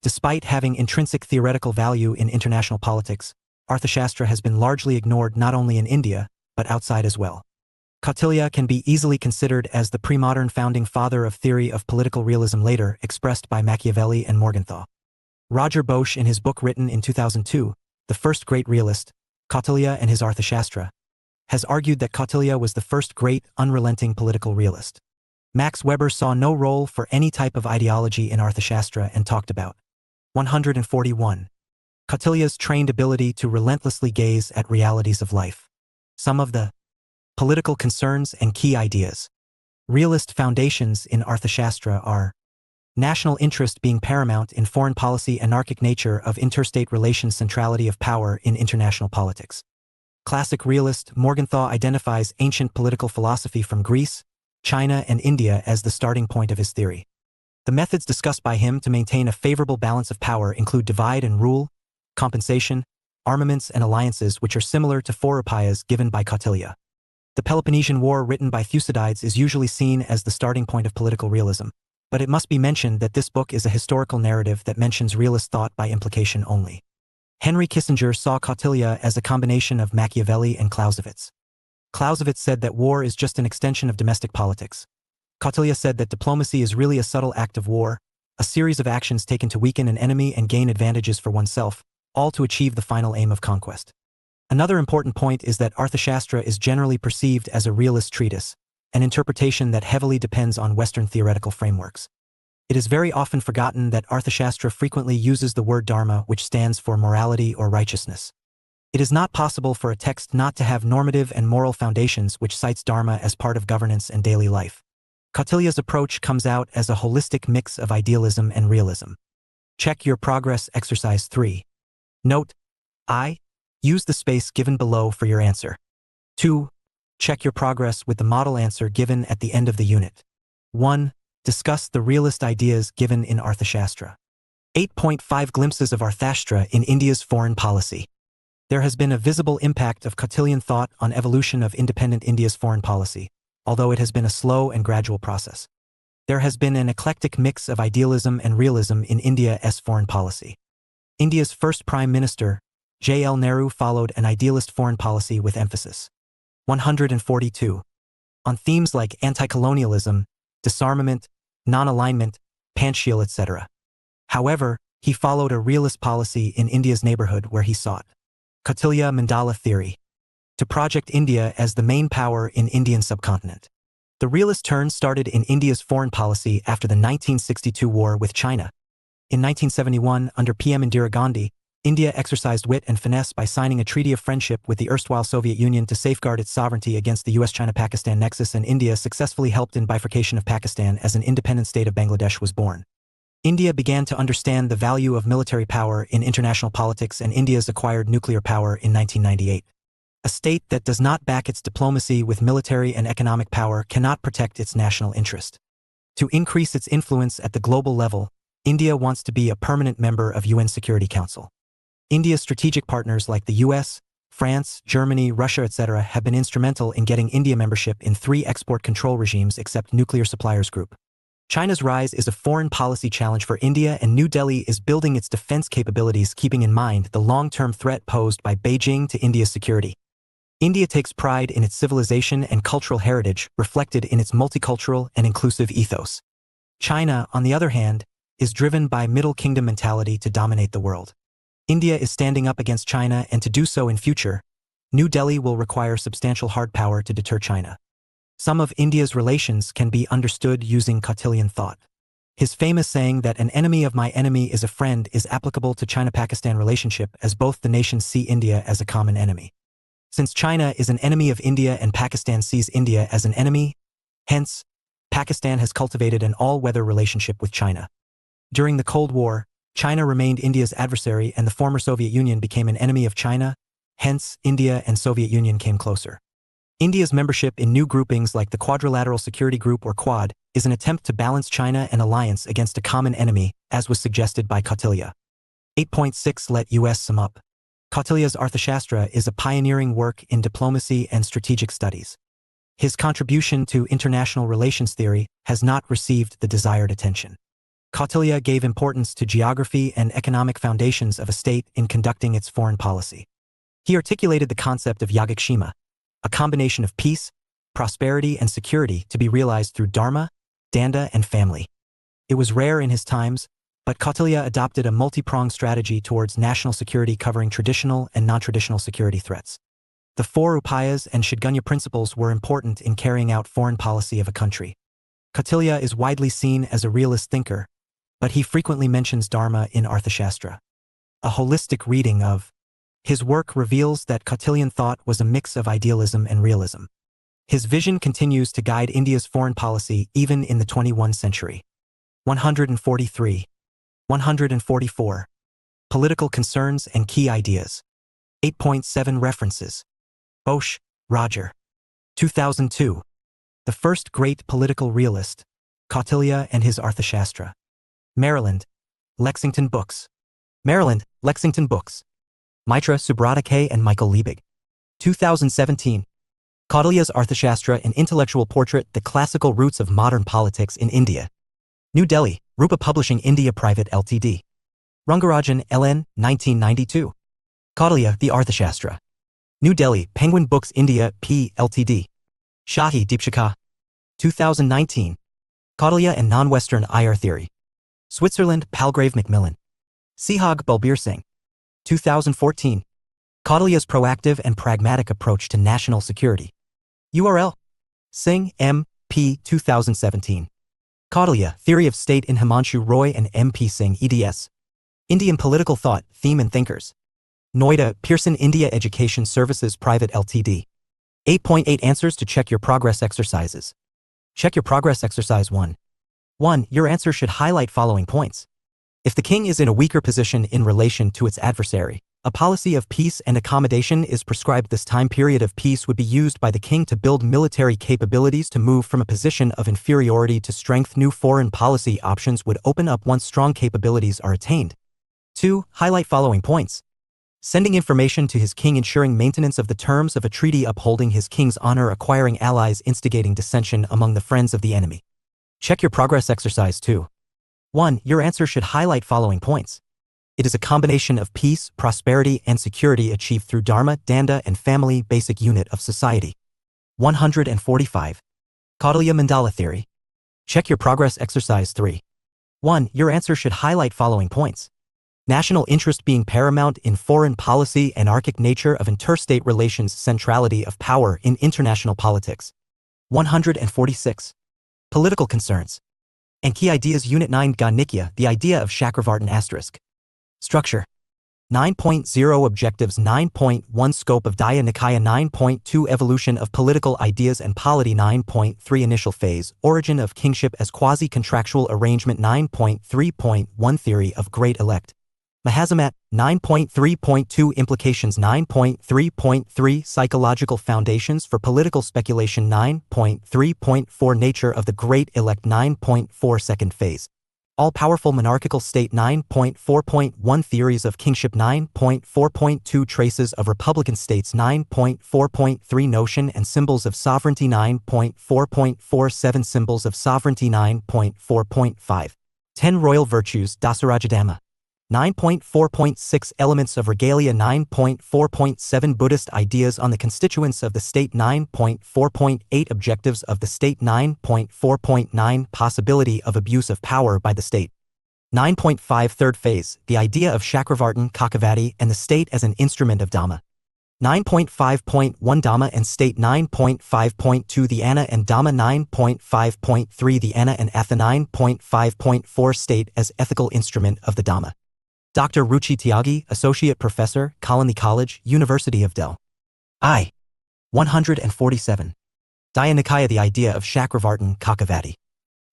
Despite having intrinsic theoretical value in international politics, Arthashastra has been largely ignored not only in India, but outside as well. Kautilya can be easily considered as the pre-modern founding father of theory of political realism, later expressed by Machiavelli and Morgenthau. Roger Bosch, in his book written in 2002, The First Great Realist, Kautilya and His Arthashastra, has argued that Kautilya was the first great, unrelenting political realist. Max Weber saw no role for any type of ideology in Arthashastra and talked about 141. Kautilya's trained ability to relentlessly gaze at realities of life. Some of the political concerns and key ideas. Realist foundations in Arthashastra are national interest being paramount in foreign policy, anarchic nature of interstate relations, centrality of power in international politics. Classic realist Morgenthau identifies ancient political philosophy from Greece, China, and India as the starting point of his theory. The methods discussed by him to maintain a favorable balance of power include divide and rule, compensation, armaments, and alliances, which are similar to four upayas given by Kautilya. The Peloponnesian War, written by Thucydides, is usually seen as the starting point of political realism, but it must be mentioned that this book is a historical narrative that mentions realist thought by implication only. Henry Kissinger saw Kautilya as a combination of Machiavelli and Clausewitz. Clausewitz said that war is just an extension of domestic politics. Kautilya said that diplomacy is really a subtle act of war, a series of actions taken to weaken an enemy and gain advantages for oneself, all to achieve the final aim of conquest. Another important point is that Arthashastra is generally perceived as a realist treatise, an interpretation that heavily depends on Western theoretical frameworks. It is very often forgotten that Arthashastra frequently uses the word dharma, which stands for morality or righteousness. It is not possible for a text not to have normative and moral foundations, which cites dharma as part of governance and daily life. Kautilya's approach comes out as a holistic mix of idealism and realism. Check your progress exercise 3. Note: I. Use the space given below for your answer. 2. Check your progress with the model answer given at the end of the unit. 1. Discuss the realist ideas given in Arthashastra. 8.5 Glimpses of Arthashastra in India's foreign policy. There has been a visible impact of Kautilyan thought on evolution of independent India's foreign policy, although it has been a slow and gradual process. There has been an eclectic mix of idealism and realism in India's foreign policy. India's first Prime Minister, J.L. Nehru followed an idealist foreign policy with emphasis. 142. On themes like anti-colonialism, disarmament, non-alignment, Panchsheel, etc. However, he followed a realist policy in India's neighborhood where he sought Kautilya Mandala theory to project India as the main power in Indian subcontinent. The realist turn started in India's foreign policy after the 1962 war with China. In 1971, under PM Indira Gandhi, India exercised wit and finesse by signing a treaty of friendship with the erstwhile Soviet Union to safeguard its sovereignty against the US-China-Pakistan nexus, and India successfully helped in bifurcation of Pakistan as an independent state of Bangladesh was born. India began to understand the value of military power in international politics, and India's acquired nuclear power in 1998. A state that does not back its diplomacy with military and economic power cannot protect its national interest. To increase its influence at the global level, India wants to be a permanent member of UN Security Council. India's strategic partners like the US, France, Germany, Russia, etc. have been instrumental in getting India membership in 3 export control regimes except Nuclear Suppliers Group. China's rise is a foreign policy challenge for India, and New Delhi is building its defense capabilities keeping in mind the long-term threat posed by Beijing to India's security. India takes pride in its civilization and cultural heritage reflected in its multicultural and inclusive ethos. China, on the other hand, is driven by Middle Kingdom mentality to dominate the world. India is standing up against China, and to do so in future, New Delhi will require substantial hard power to deter China. Some of India's relations can be understood using Kautilyan thought. His famous saying that an enemy of my enemy is a friend is applicable to China-Pakistan relationship, as both the nations see India as a common enemy. Since China is an enemy of India and Pakistan sees India as an enemy, hence, Pakistan has cultivated an all-weather relationship with China. During the Cold War, China remained India's adversary, and the former Soviet Union became an enemy of China, hence, India and Soviet Union came closer. India's membership in new groupings like the Quadrilateral Security Group or Quad is an attempt to balance China and alliance against a common enemy, as was suggested by Kautilya. 8.6 Let us sum up. Kautilya's Arthashastra is a pioneering work in diplomacy and strategic studies. His contribution to international relations theory has not received the desired attention. Kautilya gave importance to geography and economic foundations of a state in conducting its foreign policy. He articulated the concept of Yogakshema, a combination of peace, prosperity, and security to be realized through dharma, danda, and family. It was rare in his times, but Kautilya adopted a multi-pronged strategy towards national security covering traditional and non-traditional security threats. The 4 upayas and Shidgunya principles were important in carrying out foreign policy of a country. Kautilya is widely seen as a realist thinker, but he frequently mentions dharma in Arthashastra. A holistic reading of his work reveals that Kautilyan thought was a mix of idealism and realism. His vision continues to guide India's foreign policy even in the 21st century. 143. 144. Political concerns and key ideas. 8.7 References. Bosch, Roger. 2002. The first great political realist, Kautilya and his Arthashastra. Maryland, Lexington Books. Maryland, Lexington Books. Mitra Subrata K. and Michael Liebig. 2017. Kautilya's Arthashastra, an intellectual portrait, the classical roots of modern politics in India. New Delhi, Rupa Publishing India Private Ltd. Rangarajan, L.N., 1992. Kautilya, the Arthashastra. New Delhi, Penguin Books India P. Ltd. Shahi Deepshikha. 2019. Kautilya and Non-Western IR Theory. Switzerland, Palgrave Macmillan. Sehag Balbir Singh. 2014. Kautilya's Proactive and Pragmatic Approach to National Security. URL. Singh, M. P. 2017. Kautilya, Theory of State in Himanshu Roy and M. P. Singh eds. Indian Political Thought, Theme and Thinkers. Noida, Pearson India Education Services Private Ltd. 8.8 Answers to Check Your Progress Exercises. Check Your Progress Exercise 1. 1. Your answer should highlight following points. If the king is in a weaker position in relation to its adversary, a policy of peace and accommodation is prescribed. This time period of peace would be used by the king to build military capabilities to move from a position of inferiority to strength. New foreign policy options would open up once strong capabilities are attained. 2. Highlight following points. Sending information to his king, ensuring maintenance of the terms of a treaty, upholding his king's honor, acquiring allies, instigating dissension among the friends of the enemy. Check Your Progress Exercise 2. 1. Your answer should highlight following points. It is a combination of peace, prosperity, and security achieved through Dharma, Danda, and family, basic unit of society. 145. Kautilya Mandala Theory. Check your progress exercise 3. 1. Your answer should highlight following points. National interest being paramount in foreign policy, anarchic nature of interstate relations, centrality of power in international politics. 146. Political concerns and key ideas. Unit 9. Nikya, the idea of Chakravartin asterisk. Structure. 9.0 Objectives. 9.1 Scope of Daya Nikaya. 9.2 Evolution of political ideas and polity. 9.3 Initial phase, origin of kingship as quasi-contractual arrangement. 9.3.1 Theory of Great Elect Mahazamat. 9.3.2 Implications. 9.3.3 Psychological foundations for political speculation. 9.3.4 Nature of the Great Elect. 9.4 Second phase, all-powerful monarchical state. 9.4.1 Theories of kingship. 9.4.2 Traces of republican states. 9.4.3 Notion and symbols of sovereignty. 9.4.47 Symbols of sovereignty. 9.4.5 10 Royal virtues. Dasarajadhamma. 9.4.6 Elements of regalia. 9.4.7 Buddhist ideas on the constituents of the state. 9.4.8 Objectives of the state. 9.4.9 Possibility of abuse of power by the state. 9.5 Third phase, the idea of Chakravartin Kakavati and the state as an instrument of Dhamma. 9.5.1 Dhamma and state. 9.5.2 The Anna and Dhamma. 9.5.3 The Anna and Atha. 9.5.4 State as ethical instrument of the Dhamma. Dr. Ruchi Tyagi, Associate Professor, Kalani College, University of Delhi. 147. Daya Nikaya, the idea of Chakravartin Kakavati.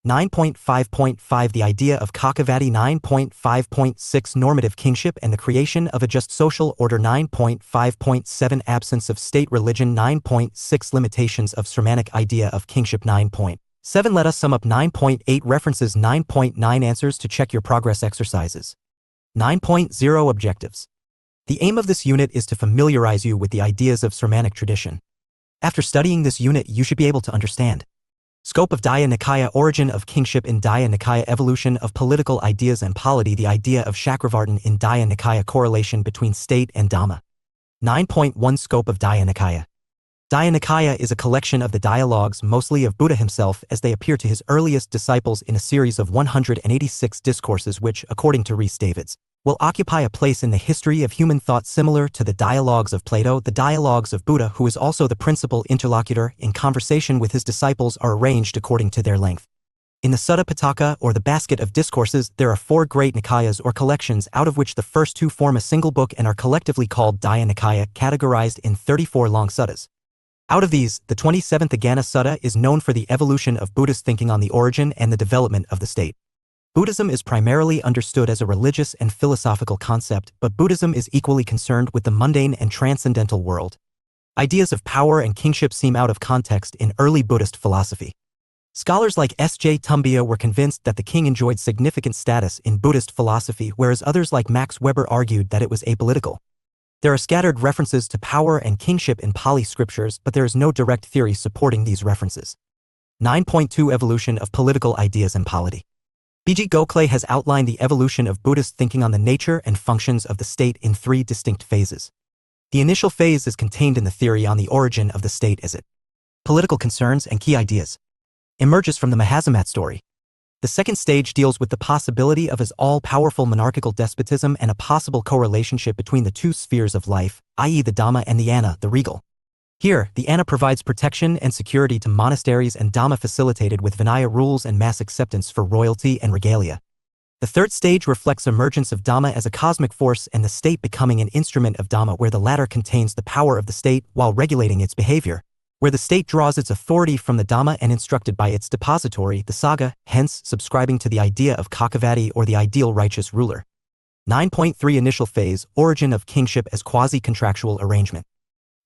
9.5.5 The idea of Kakavati. 9.5.6 Normative kingship and the creation of a just social order. 9.5.7 Absence of state religion. 9.6 Limitations of Sramanic idea of kingship. 9.7 Let us sum up. 9.8 References. 9.9 Answers to check your progress exercises. 9.0 Objectives. The aim of this unit is to familiarize you with the ideas of Sramanic tradition. After studying this unit, you should be able to understand scope of Daya Nikaya, origin of kingship in Daya Nikaya, evolution of political ideas and polity, the idea of Chakravartin in Daya Nikaya, correlation between state and Dhamma. 9.1 Scope of Daya Nikaya. Daya Nikaya is a collection of the dialogues, mostly of Buddha himself, as they appear to his earliest disciples in a series of 186 discourses which, according to Rhys Davids, will occupy a place in the history of human thought similar to the dialogues of Plato. The dialogues of Buddha, who is also the principal interlocutor in conversation with his disciples, are arranged according to their length. In the Sutta Pitaka, or the basket of discourses, there are 4 great Nikayas or collections, out of which the first 2 form a single book and are collectively called Daya Nikaya, categorized in 34 long suttas. Out of these, the 27th Agana Sutta is known for the evolution of Buddhist thinking on the origin and the development of the state. Buddhism is primarily understood as a religious and philosophical concept, but Buddhism is equally concerned with the mundane and transcendental world. Ideas of power and kingship seem out of context in early Buddhist philosophy. Scholars like S.J. Tumbia were convinced that the king enjoyed significant status in Buddhist philosophy, whereas others like Max Weber argued that it was apolitical. There are scattered references to power and kingship in Pali scriptures, but there is no direct theory supporting these references. 9.2 Evolution of political ideas and polity. B.G. Gokhale has outlined the evolution of Buddhist thinking on the nature and functions of the state in 3 distinct phases. The initial phase is contained in the theory on the origin of the state as it political concerns and key ideas emerges from the Mahazamat story. The second stage deals with the possibility of his all-powerful monarchical despotism and a possible co-relationship between the 2 spheres of life, i.e. the Dhamma and the Anna, the regal. Here, the Anna provides protection and security to monasteries and Dhamma facilitated with Vinaya rules and mass acceptance for royalty and regalia. The third stage reflects emergence of Dhamma as a cosmic force and the state becoming an instrument of Dhamma, where the latter contains the power of the state while regulating its behavior, where the state draws its authority from the Dhamma and instructed by its depository, the Sangha, hence subscribing to the idea of Kakavati or the ideal righteous ruler. 9.3 Initial phase, origin of kingship as quasi-contractual arrangement.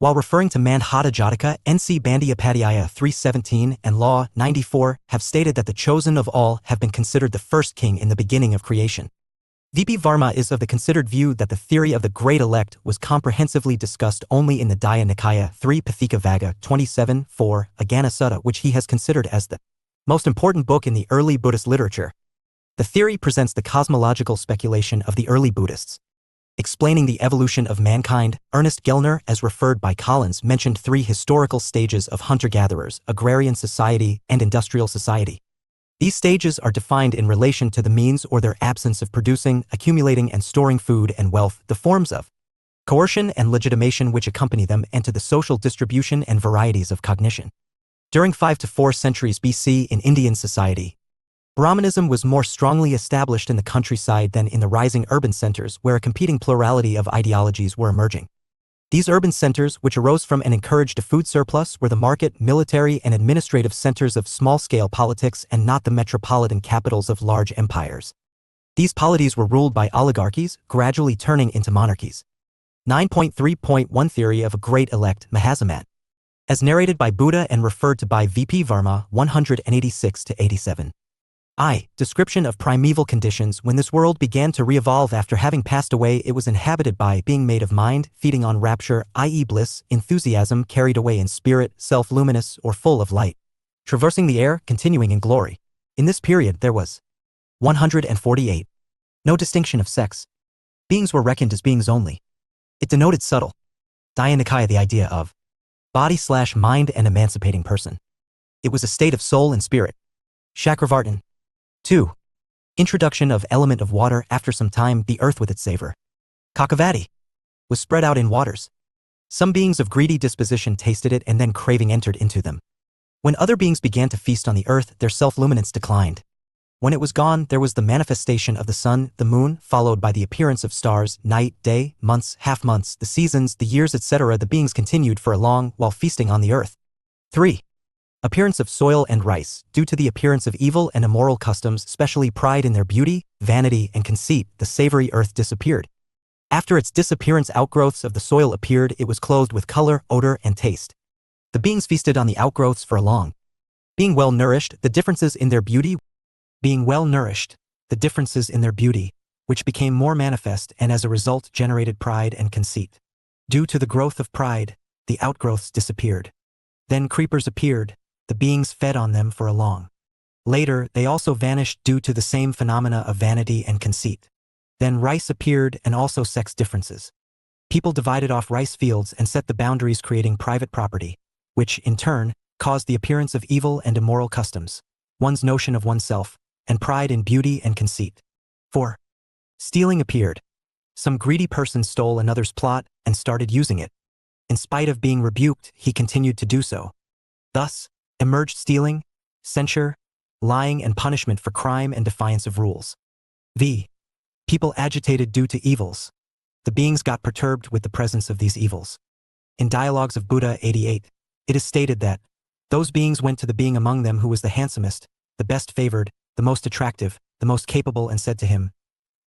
While referring to Manhata Jataka, N.C. Bandyopadhyaya 317 and Law 94 have stated that the chosen of all have been considered the first king in the beginning of creation. V.P. Varma is of the considered view that the theory of the Great Elect was comprehensively discussed only in the Daya Nikaya 3 Pathika Vagga 27-4 Agana Sutta, which he has considered as the most important book in the early Buddhist literature. The theory presents the cosmological speculation of the early Buddhists. Explaining the evolution of mankind, Ernest Gellner, as referred by Collins, mentioned 3 historical stages of hunter-gatherers, agrarian society, and industrial society. These stages are defined in relation to the means or their absence of producing, accumulating, and storing food and wealth, the forms of coercion and legitimation which accompany them, and to the social distribution and varieties of cognition. During 5 to 4 centuries BC in Indian society, Brahmanism was more strongly established in the countryside than in the rising urban centers where a competing plurality of ideologies were emerging. These urban centers, which arose from and encouraged a food surplus, were the market, military, and administrative centers of small-scale politics and not the metropolitan capitals of large empires. These polities were ruled by oligarchies, gradually turning into monarchies. 9.3.1 Theory of a Great Elect, Mahasamat. As narrated by Buddha and referred to by V.P. Varma, 186-87. Description of primeval conditions. When this world began to re-evolve after having passed away, it was inhabited by being made of mind, feeding on rapture, i.e. bliss, enthusiasm, carried away in spirit, self-luminous, or full of light, traversing the air, continuing in glory. In this period there was 148. No distinction of sex. Beings were reckoned as beings only. It denoted subtle Dhyana the idea of body/mind and emancipating person. It was a state of soul and spirit. Chakravartin. 2. Introduction of element of water. After some time, the earth with its savor, Kakavati, was spread out in waters. Some beings of greedy disposition tasted it and then craving entered into them. When other beings began to feast on the earth, their self-luminance declined. When it was gone, there was the manifestation of the sun, the moon, followed by the appearance of stars, night, day, months, half-months, the seasons, the years, etc. The beings continued for a long while feasting on the earth. 3. Appearance of soil and rice. Due to the appearance of evil and immoral customs, especially pride in their beauty, vanity, and conceit, the savory earth disappeared. After its disappearance, outgrowths of the soil appeared. It was clothed with color, odor, and taste. The beings feasted on the outgrowths for a long. Being well nourished, the differences in their beauty, which became more manifest and as a result generated pride and conceit. Due to the growth of pride, the outgrowths disappeared. Then creepers appeared. The beings fed on them for a long. Later, they also vanished due to the same phenomena of vanity and conceit. Then rice appeared and also sex differences. People divided off rice fields and set the boundaries, creating private property, which, in turn, caused the appearance of evil and immoral customs, one's notion of oneself, and pride in beauty and conceit. 4. Stealing appeared. Some greedy person stole another's plot and started using it. In spite of being rebuked, he continued to do so. Thus, emerged stealing, censure, lying, and punishment for crime and defiance of rules. People agitated due to evils. The beings got perturbed with the presence of these evils. In Dialogues of Buddha 88, it is stated that those beings went to the being among them who was the handsomest, the best favored, the most attractive, the most capable, and said to him,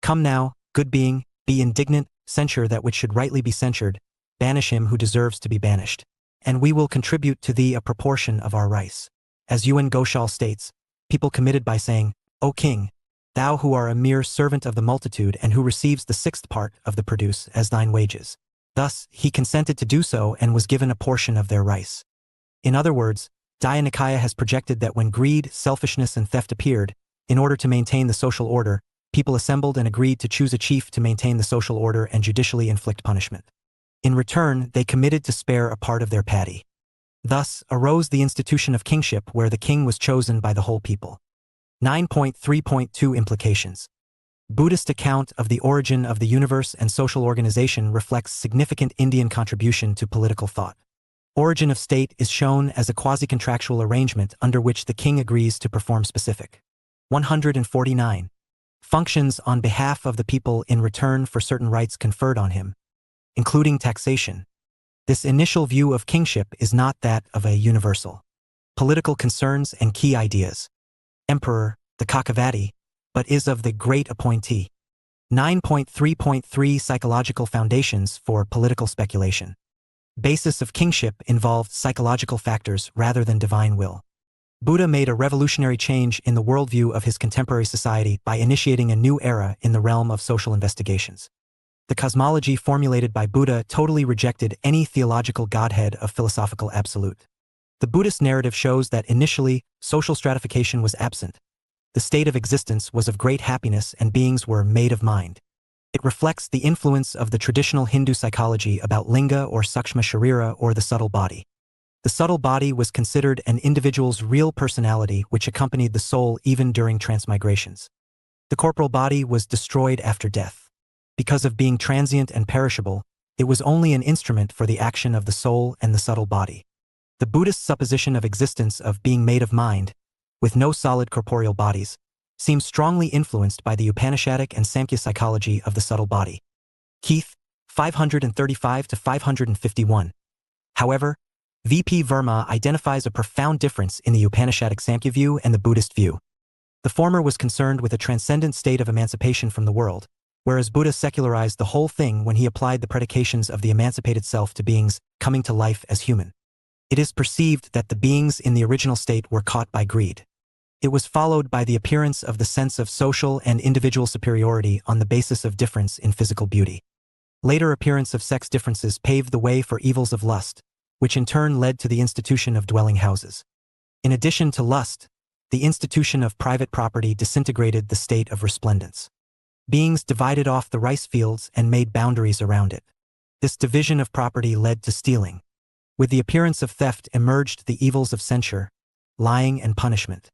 "Come now, good being, be indignant, censure that which should rightly be censured, banish him who deserves to be banished, and we will contribute to thee a proportion of our rice." As UN Ghoshal states, people committed by saying, "O king, thou who art a mere servant of the multitude and who receives the 6th part of the produce as thine wages." Thus, he consented to do so and was given a portion of their rice. In other words, Dhyana has projected that when greed, selfishness, and theft appeared, in order to maintain the social order, people assembled and agreed to choose a chief to maintain the social order and judicially inflict punishment. In return, they committed to spare a part of their patty. Thus arose the institution of kingship, where the king was chosen by the whole people. 9.3.2 Implications. Buddhist account of the origin of the universe and social organization reflects significant Indian contribution to political thought. Origin of state is shown as a quasi-contractual arrangement under which the king agrees to perform specific 149 functions on behalf of the people in return for certain rights conferred on him, including taxation. This initial view of kingship is not that of a universal political concerns and key ideas, emperor, the Kakavati, but is of the great appointee. 9.3.3 Psychological foundations for political speculation. Basis of kingship involved psychological factors rather than divine will. Buddha made a revolutionary change in the worldview of his contemporary society by initiating a new era in the realm of social investigations. The cosmology formulated by Buddha totally rejected any theological godhead of philosophical absolute. The Buddhist narrative shows that initially, social stratification was absent. The state of existence was of great happiness and beings were made of mind. It reflects the influence of the traditional Hindu psychology about linga or sukshma sharira or the subtle body. The subtle body was considered an individual's real personality which accompanied the soul even during transmigrations. The corporal body was destroyed after death. Because of being transient and perishable, it was only an instrument for the action of the soul and the subtle body. The Buddhist supposition of existence of being made of mind, with no solid corporeal bodies, seems strongly influenced by the Upanishadic and Samkhya psychology of the subtle body. Keith, 535 to 551. However, V.P. Verma identifies a profound difference in the Upanishadic Samkhya view and the Buddhist view. The former was concerned with a transcendent state of emancipation from the world, whereas Buddha secularized the whole thing when he applied the predications of the emancipated self to beings coming to life as human. It is perceived that the beings in the original state were caught by greed. It was followed by the appearance of the sense of social and individual superiority on the basis of difference in physical beauty. Later appearance of sex differences paved the way for evils of lust, which in turn led to the institution of dwelling houses. In addition to lust, the institution of private property disintegrated the state of resplendence. Beings divided off the rice fields and made boundaries around it. This division of property led to stealing. With the appearance of theft emerged the evils of censure, lying and punishment.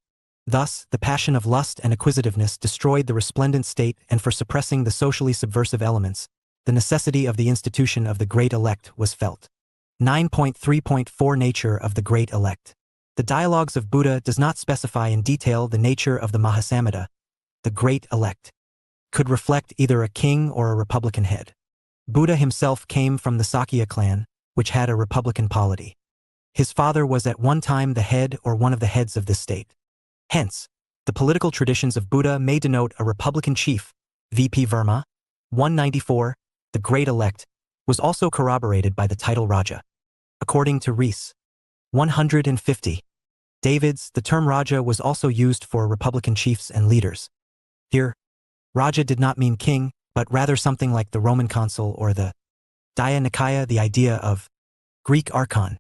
Thus, the passion of lust and acquisitiveness destroyed the resplendent state, and for suppressing the socially subversive elements, the necessity of the institution of the great elect was felt. 9.3.4 Nature of the Great Elect. The Dialogues of Buddha does not specify in detail the nature of the Mahasamada, the great elect. Could reflect either a king or a republican head. Buddha himself came from the Sakya clan, which had a republican polity. His father was at one time the head or one of the heads of this state. Hence, the political traditions of Buddha may denote a republican chief. V.P. Verma, 194, the great elect, was also corroborated by the title Raja. According to Rees, 150. Davids, the term Raja was also used for republican chiefs and leaders. Here, Raja did not mean king, but rather something like the Roman consul or the Daya Nikaya, the idea of Greek archon.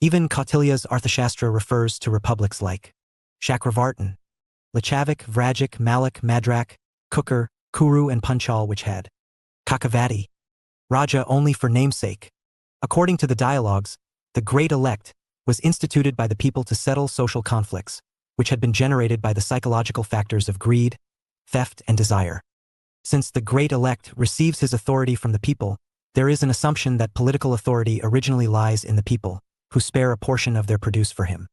Even Kautilya's Arthashastra refers to republics like Chakravartin, Lichavik, Vrajik, Malik, Madrak, Kukar, Kuru and Panchal, which had Kakavati, Raja only for namesake. According to the dialogues, the great elect was instituted by the people to settle social conflicts, which had been generated by the psychological factors of greed, theft and desire. Since the great elect receives his authority from the people, there is an assumption that political authority originally lies in the people, who spare a portion of their produce for him.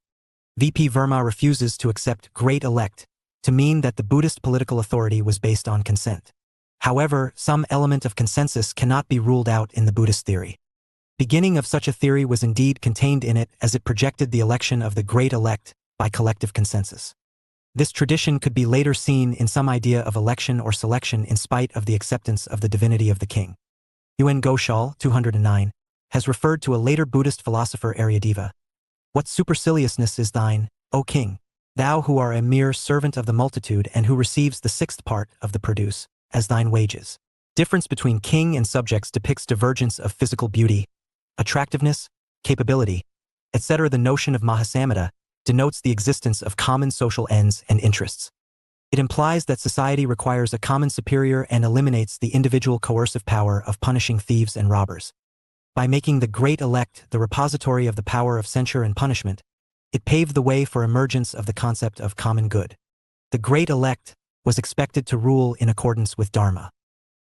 V.P. Verma refuses to accept great elect to mean that the Buddhist political authority was based on consent. However, some element of consensus cannot be ruled out in the Buddhist theory. Beginning of such a theory was indeed contained in it as it projected the election of the great elect by collective consensus. This tradition could be later seen in some idea of election or selection in spite of the acceptance of the divinity of the king. UN Ghoshal, 209, has referred to a later Buddhist philosopher Aryadeva. What superciliousness is thine, O king, thou who art a mere servant of the multitude and who receives the sixth part of the produce, as thine wages. Difference between king and subjects depicts divergence of physical beauty, attractiveness, capability, etc. The notion of Mahasamada denotes the existence of common social ends and interests. It implies that society requires a common superior and eliminates the individual coercive power of punishing thieves and robbers. By making the great elect the repository of the power of censure and punishment, it paved the way for emergence of the concept of common good. The great elect was expected to rule in accordance with Dharma.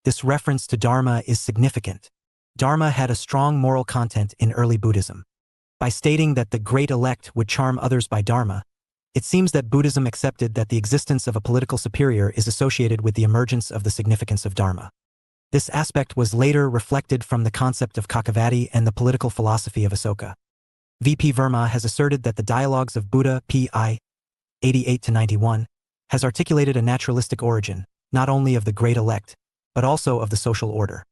This reference to Dharma is significant. Dharma had a strong moral content in early Buddhism. By stating that the great elect would charm others by Dharma, it seems that Buddhism accepted that the existence of a political superior is associated with the emergence of the significance of Dharma. This aspect was later reflected from the concept of Kakavati and the political philosophy of Asoka. V.P. Verma has asserted that the dialogues of Buddha, p.I. 88-91, has articulated a naturalistic origin, not only of the great elect, but also of the social order.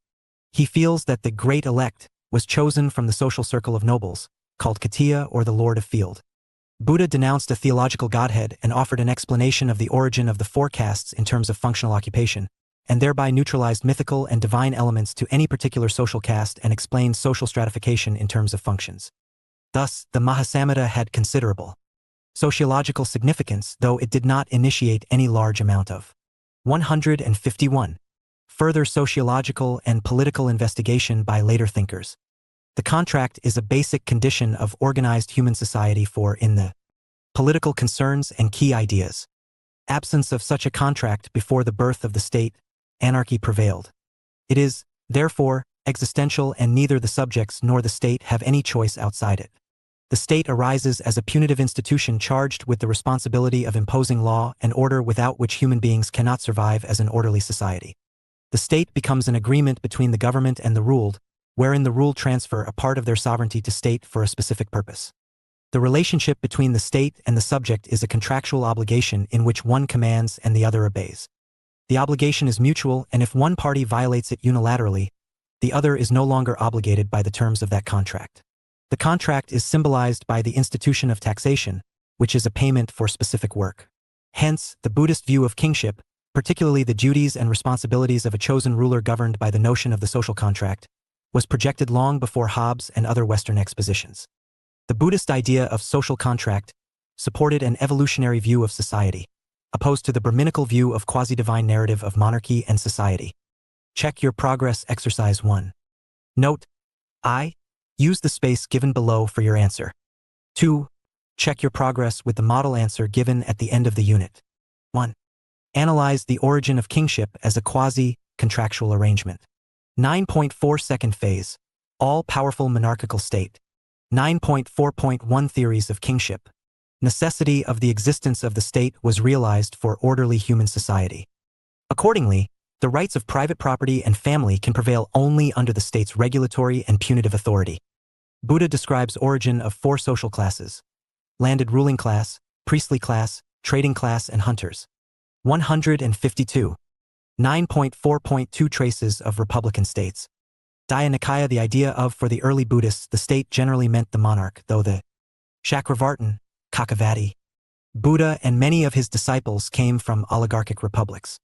He feels that the great elect was chosen from the social circle of nobles, called Katiya or the Lord of Field. Buddha denounced a theological godhead and offered an explanation of the origin of the four castes in terms of functional occupation, and thereby neutralized mythical and divine elements to any particular social caste and explained social stratification in terms of functions. Thus, the Mahasamada had considerable Sociological significance, though it did not initiate any large amount of. 151. Further sociological and political investigation by later thinkers. The contract is a basic condition of organized human society for in the political concerns and key ideas. Absence of such a contract before the birth of the state, anarchy prevailed. It is, therefore, existential and neither the subjects nor the state have any choice outside it. The state arises as a punitive institution charged with the responsibility of imposing law and order without which human beings cannot survive as an orderly society. The state becomes an agreement between the government and the ruled, wherein the ruled transfer a part of their sovereignty to state for a specific purpose. The relationship between the state and the subject is a contractual obligation in which one commands and the other obeys. The obligation is mutual, and if one party violates it unilaterally, the other is no longer obligated by the terms of that contract. The contract is symbolized by the institution of taxation, which is a payment for specific work. Hence, the Buddhist view of kingship, particularly the duties and responsibilities of a chosen ruler governed by the notion of the social contract, was projected long before Hobbes and other Western expositions. The Buddhist idea of social contract supported an evolutionary view of society, opposed to the Brahminical view of quasi-divine narrative of monarchy and society. Check your progress exercise 1. Note: I. Use the space given below for your answer. 2. Check your progress with the model answer given at the end of the unit. 1. Analyze the origin of kingship as a quasi-contractual arrangement. 9.4 Second phase. All-powerful monarchical state. 9.4.1 Theories of kingship. Necessity of the existence of the state was realized for orderly human society. Accordingly, the rights of private property and family can prevail only under the state's regulatory and punitive authority. Buddha describes origin of 4 social classes: landed ruling class, priestly class, trading class, and hunters. 152. 9.4.2 Traces of republican states. Daya Nikaya. The idea of for the early Buddhists the state generally meant the monarch, though the Chakravartin, Kakavati, Buddha and many of his disciples came from oligarchic republics.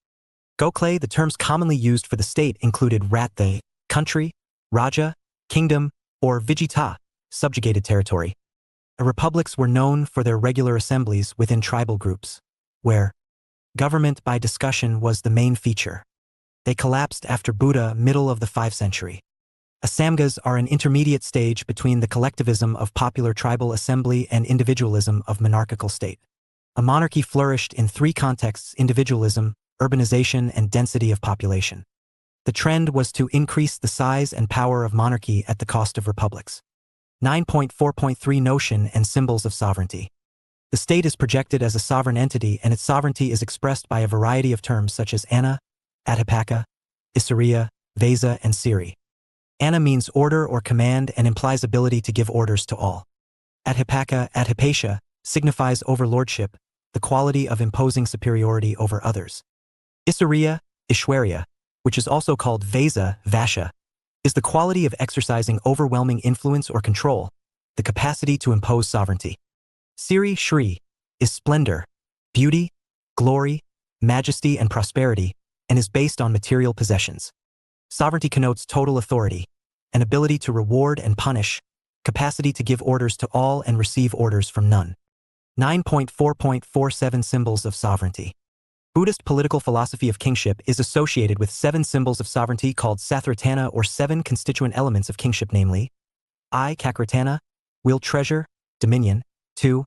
Gokhale. The terms commonly used for the state included rat, the country, raja, kingdom, or vijita, subjugated territory. The republics were known for their regular assemblies within tribal groups, where government by discussion was the main feature. They collapsed after Buddha, middle of the 5th century. Asamgas are an intermediate stage between the collectivism of popular tribal assembly and individualism of monarchical state. A monarchy flourished in 3 contexts: individualism, urbanization, and density of population. The trend was to increase the size and power of monarchy at the cost of republics. 9.4.3 Notion and symbols of sovereignty. The state is projected as a sovereign entity, and its sovereignty is expressed by a variety of terms such as Anna, Adhipaka, Isariya, Vesa, and Siri. Anna means order or command and implies ability to give orders to all. Adhipaka, Adhipatia, signifies overlordship, the quality of imposing superiority over others. Isariya, Ishwarya, which is also called Vesa, Vasha, is the quality of exercising overwhelming influence or control, the capacity to impose sovereignty. Siri, Shri, is splendor, beauty, glory, majesty, and prosperity, and is based on material possessions. Sovereignty connotes total authority, an ability to reward and punish, capacity to give orders to all and receive orders from none. 9.4.47 Symbols of sovereignty. Buddhist political philosophy of kingship is associated with 7 symbols of sovereignty called Sathratana, or 7 constituent elements of kingship, namely: I. Kakratana, wheel treasure, dominion; 2.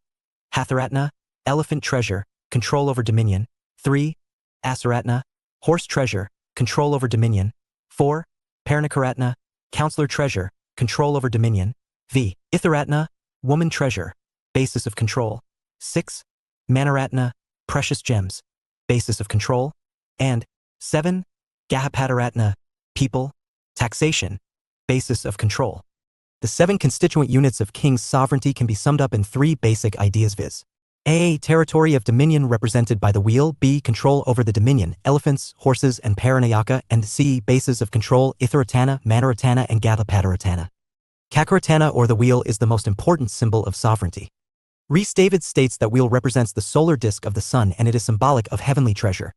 Hatharatna, elephant treasure, control over dominion; 3. Asaratna, horse treasure, control over dominion; 4. Paranakaratna, counselor treasure, control over dominion; v. Itharatna, woman treasure, basis of control; 6. Manaratna, precious gems, basis of control; and 7. Gahapataratna, people, taxation, basis of control. The 7 constituent units of king's sovereignty can be summed up in 3 basic ideas, viz. A. Territory of dominion represented by the wheel; B. Control over the dominion, elephants, horses, and Paranayaka; and C. Bases of control, Itharatana, Manaratana, and Gahapataratana. Kakratana, or the wheel, is the most important symbol of sovereignty. Rhys Davids states that wheel represents the solar disk of the sun, and it is symbolic of heavenly treasure.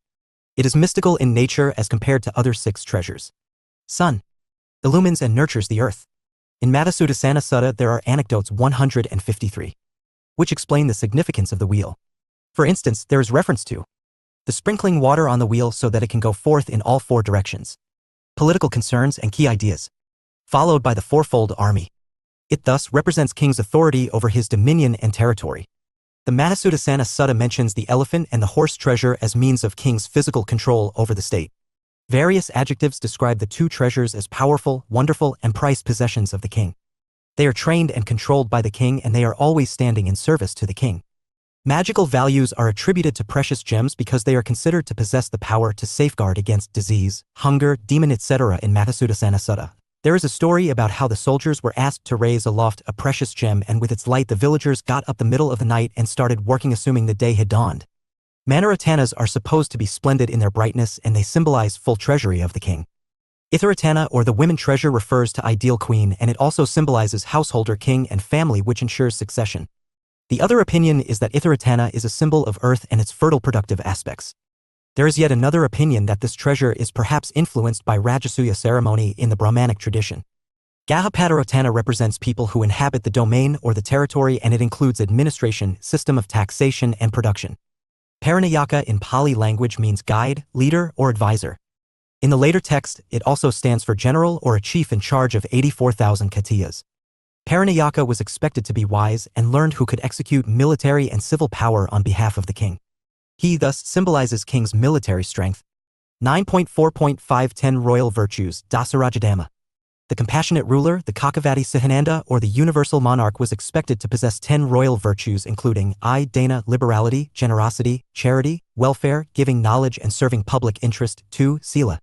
It is mystical in nature as compared to other 6 treasures. Sun illumines and nurtures the earth. In Madhusudasana Sutta there are anecdotes 153. which explain the significance of the wheel. For instance, there is reference to the sprinkling water on the wheel so that it can go forth in all four directions. Political concerns and key ideas, followed by the fourfold army. It thus represents king's authority over his dominion and territory. The Mahasuddasana Sutta mentions the elephant and the horse treasure as means of king's physical control over the state. Various adjectives describe the two treasures as powerful, wonderful, and prized possessions of the king. They are trained and controlled by the king, and they are always standing in service to the king. Magical values are attributed to precious gems because they are considered to possess the power to safeguard against disease, hunger, demon, etc. In Mahasuddasana Sutta, there is a story about how the soldiers were asked to raise aloft a precious gem, and with its light the villagers got up the middle of the night and started working assuming the day had dawned. Manoratnas are supposed to be splendid in their brightness, and they symbolize full treasury of the king. Ithratana, or the women treasure, refers to ideal queen, and it also symbolizes householder, king, and family, which ensures succession. The other opinion is that Ithratana is a symbol of earth and its fertile productive aspects. There is yet another opinion that this treasure is perhaps influenced by Rajasuya ceremony in the Brahmanic tradition. Gahapadarotana represents people who inhabit the domain or the territory, and it includes administration, system of taxation, and production. Paranayaka in Pali language means guide, leader, or advisor. In the later text, it also stands for general or a chief in charge of 84,000 Khatiyas. Paranayaka was expected to be wise and learned who could execute military and civil power on behalf of the king. He thus symbolizes king's military strength. 9.4.510 Royal Virtues, Dasarajadhamma. The compassionate ruler, the Kakavati Sihananda, or the universal monarch, was expected to possess 10 royal virtues, including dana, liberality, generosity, charity, welfare, giving knowledge, and serving public interest. 2. Sila.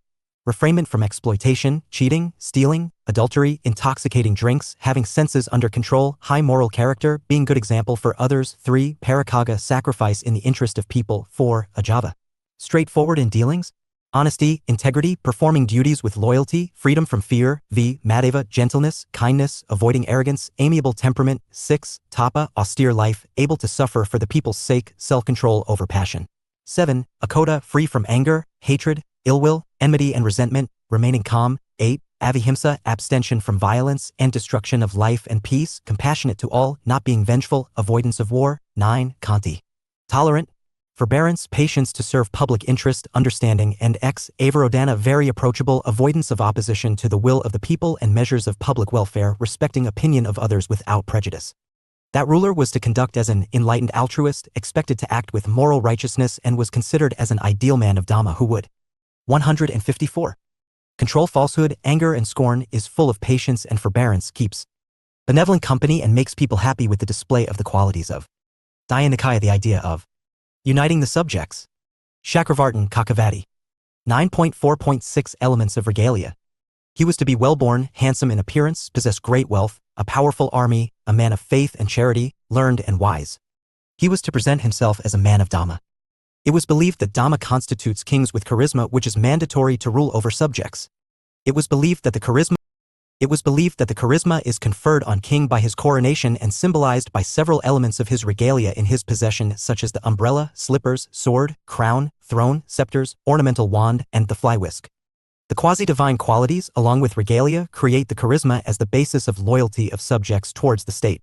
Refrainment from exploitation, cheating, stealing, adultery, intoxicating drinks, having senses under control, high moral character, being good example for others. 3. Parakaga, sacrifice in the interest of people. 4. Ajava. Straightforward in dealings, honesty, integrity, performing duties with loyalty, freedom from fear. V. Madhava, gentleness, kindness, avoiding arrogance, amiable temperament. 6. Tapa, austere life, able to suffer for the people's sake, self-control over passion. 7. Akoda, free from anger, hatred, ill will, enmity, and resentment, remaining calm. 8. Avihimsa, abstention from violence and destruction of life and peace, compassionate to all, not being vengeful, avoidance of war. 9. Kanti. Tolerant, forbearance, patience to serve public interest, understanding. And X. Avarodhana, very approachable, avoidance of opposition to the will of the people and measures of public welfare, respecting opinion of others without prejudice. That ruler was to conduct as an enlightened altruist, expected to act with moral righteousness, and was considered as an ideal man of Dhamma who would 154. Control falsehood, anger, and scorn, is full of patience and forbearance, keeps benevolent company, and makes people happy with the display of the qualities of Dhyana. The idea of uniting the subjects. Chakravartin Kakavati. 9.4.6 Elements of regalia. He was to be well-born, handsome in appearance, possess great wealth, a powerful army, a man of faith and charity, learned and wise. He was to present himself as a man of Dhamma. It was believed that Dhamma constitutes kings with charisma, which is mandatory to rule over subjects. It was believed that the charisma is conferred on king by his coronation and symbolized by several elements of his regalia in his possession, such as the umbrella, slippers, sword, crown, throne, scepters, ornamental wand, and the fly whisk. The quasi-divine qualities, along with regalia, create the charisma as the basis of loyalty of subjects towards the state.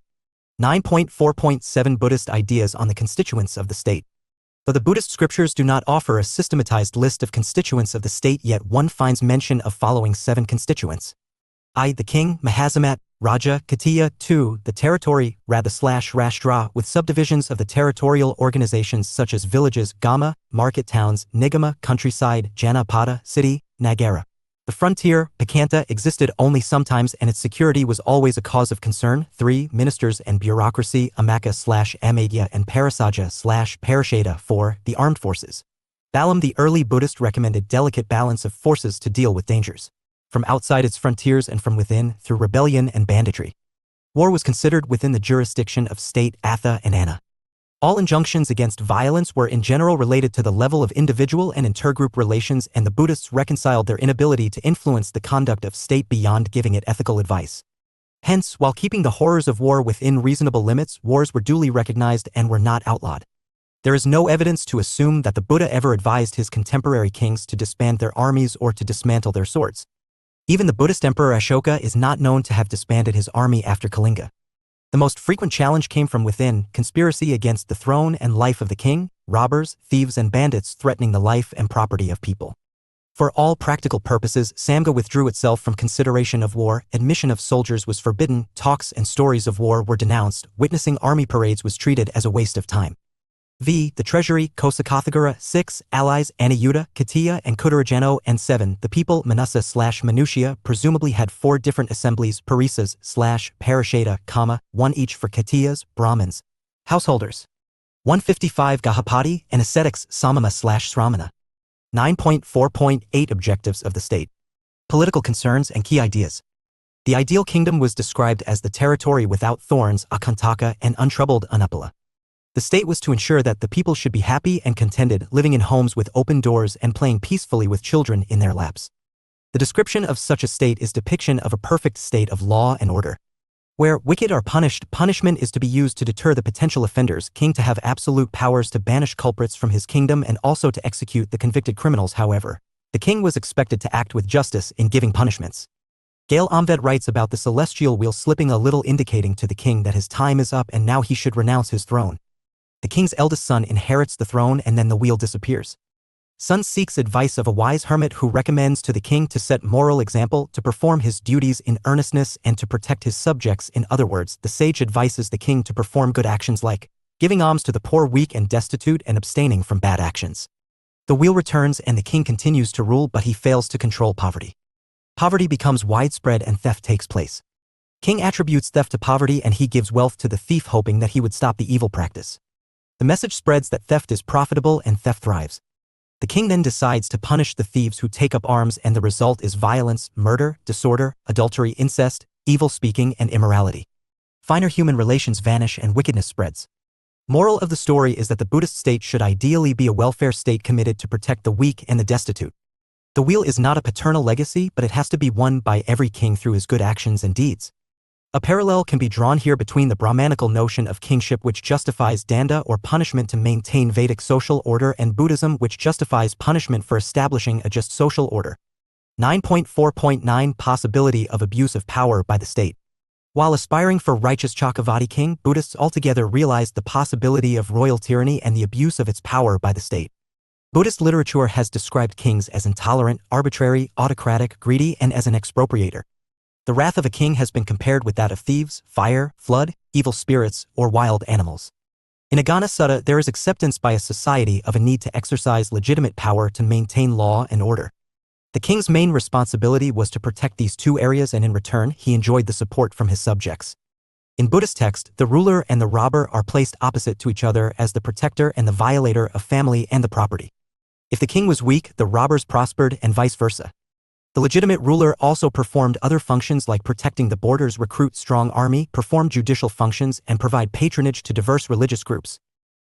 9.4.7 Buddhist ideas on the constituents of the state. Though the Buddhist scriptures do not offer a systematized list of constituents of the state, yet one finds mention of following 7 constituents. I. The king, Mahasamat, Raja, Katiya. 2. The territory, Radha/Rashtra, with subdivisions of the territorial organizations such as villages, Gama, market towns, Nigama, countryside, Janapada, city, Nagara. The frontier, Pakanta, existed only sometimes, and its security was always a cause of concern. 3. Ministers and bureaucracy, Amaka/Amadya and Parasaja/Parashada. 4. The armed forces. Balam. The early Buddhist recommended delicate balance of forces to deal with dangers from outside its frontiers and from within, through rebellion and banditry. War was considered within the jurisdiction of state, Atha and Anna. All injunctions against violence were in general related to the level of individual and intergroup relations, and the Buddhists reconciled their inability to influence the conduct of state beyond giving it ethical advice. Hence, while keeping the horrors of war within reasonable limits, wars were duly recognized and were not outlawed. There is no evidence to assume that the Buddha ever advised his contemporary kings to disband their armies or to dismantle their swords. Even the Buddhist emperor Ashoka is not known to have disbanded his army after Kalinga. The most frequent challenge came from within, conspiracy against the throne and life of the king, robbers, thieves and bandits threatening the life and property of people. For all practical purposes, Samga withdrew itself from consideration of war, admission of soldiers was forbidden, talks and stories of war were denounced, witnessing army parades was treated as a waste of time. The treasury, Kosakathagara, 6, allies, Anayuda, Katiya and Kudarajano, and 7, the people, Manasa/Manushya, presumably had 4 different assemblies, Parisas/Parashada, 1 each for Katiyas, Brahmins, householders. 155 Gahapati, and ascetics, Samama/Sramana. 9.4.8 Objectives of the state. Political concerns and key ideas. The ideal kingdom was described as the territory without thorns, Akantaka, and untroubled Anupala. The state was to ensure that the people should be happy and contented, living in homes with open doors and playing peacefully with children in their laps. The description of such a state is depiction of a perfect state of law and order. Where wicked are punished, punishment is to be used to deter the potential offenders, king to have absolute powers to banish culprits from his kingdom and also to execute the convicted criminals. However, the king was expected to act with justice in giving punishments. Gail Amved writes about the celestial wheel slipping a little, indicating to the king that his time is up and now he should renounce his throne. The king's eldest son inherits the throne and then the wheel disappears. Son seeks advice of a wise hermit who recommends to the king to set moral example, to perform his duties in earnestness and to protect his subjects. In other words, the sage advises the king to perform good actions like giving alms to the poor, weak and destitute, and abstaining from bad actions. The wheel returns and the king continues to rule, but he fails to control poverty. Poverty becomes widespread and theft takes place. King attributes theft to poverty and he gives wealth to the thief, hoping that he would stop the evil practice. The message spreads that theft is profitable and theft thrives. The king then decides to punish the thieves who take up arms, and the result is violence, murder, disorder, adultery, incest, evil speaking, and immorality. Finer human relations vanish and wickedness spreads. Moral of the story is that the Buddhist state should ideally be a welfare state committed to protect the weak and the destitute. The wheel is not a paternal legacy, but it has to be won by every king through his good actions and deeds. A parallel can be drawn here between the Brahmanical notion of kingship, which justifies danda or punishment to maintain Vedic social order, and Buddhism, which justifies punishment for establishing a just social order. 9.4.9 Possibility of abuse of power by the state. While aspiring for righteous Chakravarti king, Buddhists altogether realized the possibility of royal tyranny and the abuse of its power by the state. Buddhist literature has described kings as intolerant, arbitrary, autocratic, greedy, and as an expropriator. The wrath of a king has been compared with that of thieves, fire, flood, evil spirits, or wild animals. In Agana Sutta, there is acceptance by a society of a need to exercise legitimate power to maintain law and order. The king's main responsibility was to protect these two areas, and in return, he enjoyed the support from his subjects. In Buddhist text, the ruler and the robber are placed opposite to each other as the protector and the violator of family and the property. If the king was weak, the robbers prospered, and vice versa. The legitimate ruler also performed other functions like protecting the borders, recruit strong army, perform judicial functions, and provide patronage to diverse religious groups.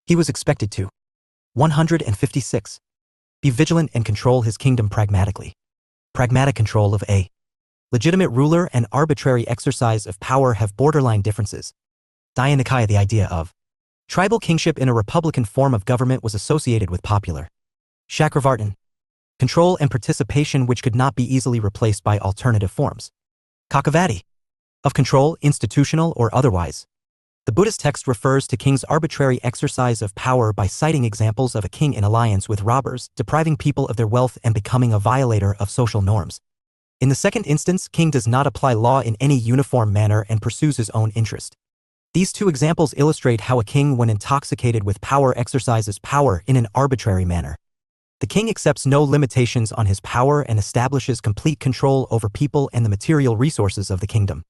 He was expected to 156. Be vigilant and control his kingdom pragmatically. Pragmatic control of a legitimate ruler and arbitrary exercise of power have borderline differences. Dhyana, the idea of tribal kingship in a republican form of government was associated with popular Chakravartin control and participation, which could not be easily replaced by alternative forms. Kakavati of control, institutional or otherwise. The Buddhist text refers to king's arbitrary exercise of power by citing examples of a king in alliance with robbers, depriving people of their wealth and becoming a violator of social norms. In the second instance, king does not apply law in any uniform manner and pursues his own interest. These two examples illustrate how a king, when intoxicated with power, exercises power in an arbitrary manner. The king accepts no limitations on his power and establishes complete control over people and the material resources of the kingdom.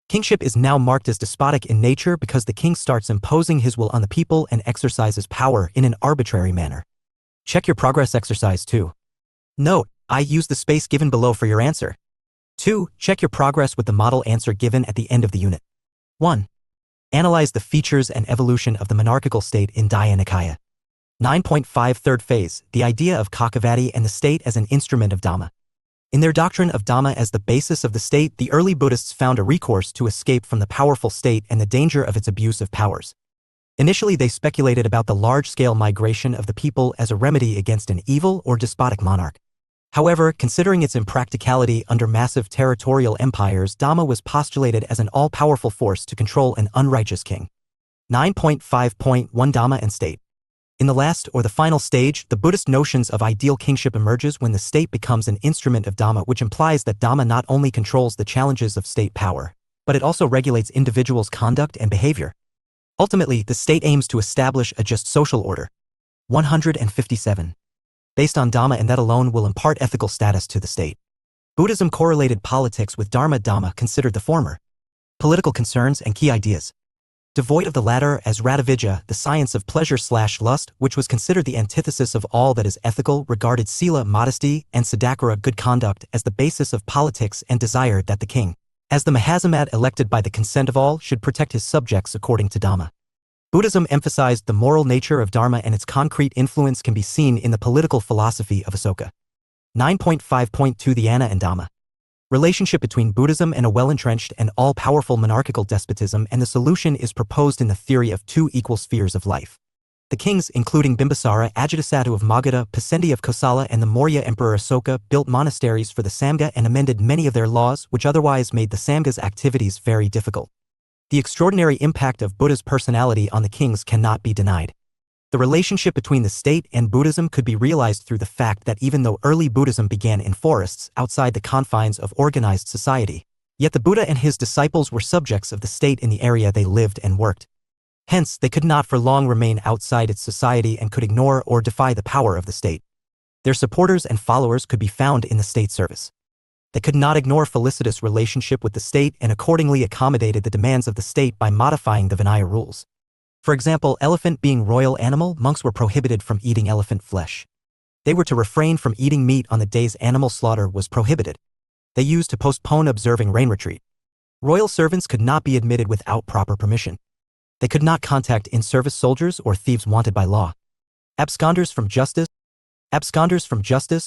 Kingship is now marked as despotic in nature because the king starts imposing his will on the people and exercises power in an arbitrary manner. Check your progress exercise 2. Note, I use the space given below for your answer. 2. Check your progress with the model answer given at the end of the unit. 1. Analyze the features and evolution of the monarchical state in Dhyana. 9.5 Third phase, the idea of Kakavati and the state as an instrument of Dhamma. In their doctrine of Dhamma as the basis of the state, the early Buddhists found a recourse to escape from the powerful state and the danger of its abuse of powers. Initially, they speculated about the large-scale migration of the people as a remedy against an evil or despotic monarch. However, considering its impracticality under massive territorial empires, Dhamma was postulated as an all-powerful force to control an unrighteous king. 9.5.1 Dhamma and State. In the last or the final stage, the Buddhist notions of ideal kingship emerges when the state becomes an instrument of Dhamma, which implies that Dhamma not only controls the challenges of state power, but it also regulates individuals' conduct and behavior. Ultimately, the state aims to establish a just social order. 157. Based on Dhamma, and that alone will impart ethical status to the state. Buddhism correlated politics with Dharma. Dhamma considered the former political concerns and key ideas, devoid of the latter, as Radhavijja, the science of pleasure/lust, which was considered the antithesis of all that is ethical, regarded sila, modesty, and sadakara, good conduct, as the basis of politics, and desired that the king, as the Mahasamad elected by the consent of all, should protect his subjects according to Dhamma. Buddhism emphasized the moral nature of Dharma, and its concrete influence can be seen in the political philosophy of Asoka. 9.5.2 The Anna and Dhamma. Relationship between Buddhism and a well-entrenched and all-powerful monarchical despotism, and the solution is proposed in the theory of two equal spheres of life. The kings, including Bimbisara, Ajatasattu of Magadha, Pasendi of Kosala, and the Maurya Emperor Asoka, built monasteries for the Samga and amended many of their laws, which otherwise made the Samga's activities very difficult. The extraordinary impact of Buddha's personality on the kings cannot be denied. The relationship between the state and Buddhism could be realized through the fact that even though early Buddhism began in forests outside the confines of organized society, yet the Buddha and his disciples were subjects of the state in the area they lived and worked. Hence, they could not for long remain outside its society and could ignore or defy the power of the state. Their supporters and followers could be found in the state service. They could not ignore felicitous relationship with the state and accordingly accommodated the demands of the state by modifying the Vinaya rules. For example, elephant being royal animal, monks were prohibited from eating elephant flesh. They were to refrain from eating meat on the days animal slaughter was prohibited. They used to postpone observing rain retreat. Royal servants could not be admitted without proper permission. They could not contact in-service soldiers or thieves wanted by law. Absconders from justice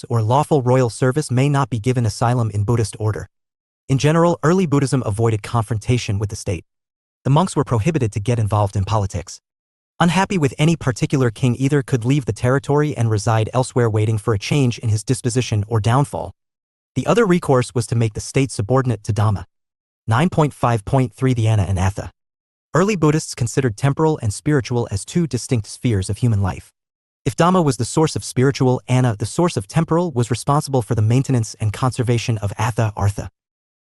or lawful royal service may not be given asylum in Buddhist order. In general, early Buddhism avoided confrontation with the state. The monks were prohibited to get involved in politics. Unhappy with any particular king, either could leave the territory and reside elsewhere waiting for a change in his disposition or downfall. The other recourse was to make the state subordinate to Dhamma. 9.5.3 The Anna and Atha. Early Buddhists considered temporal and spiritual as two distinct spheres of human life. If Dhamma was the source of spiritual, Anna, the source of temporal, was responsible for the maintenance and conservation of Atha, Artha.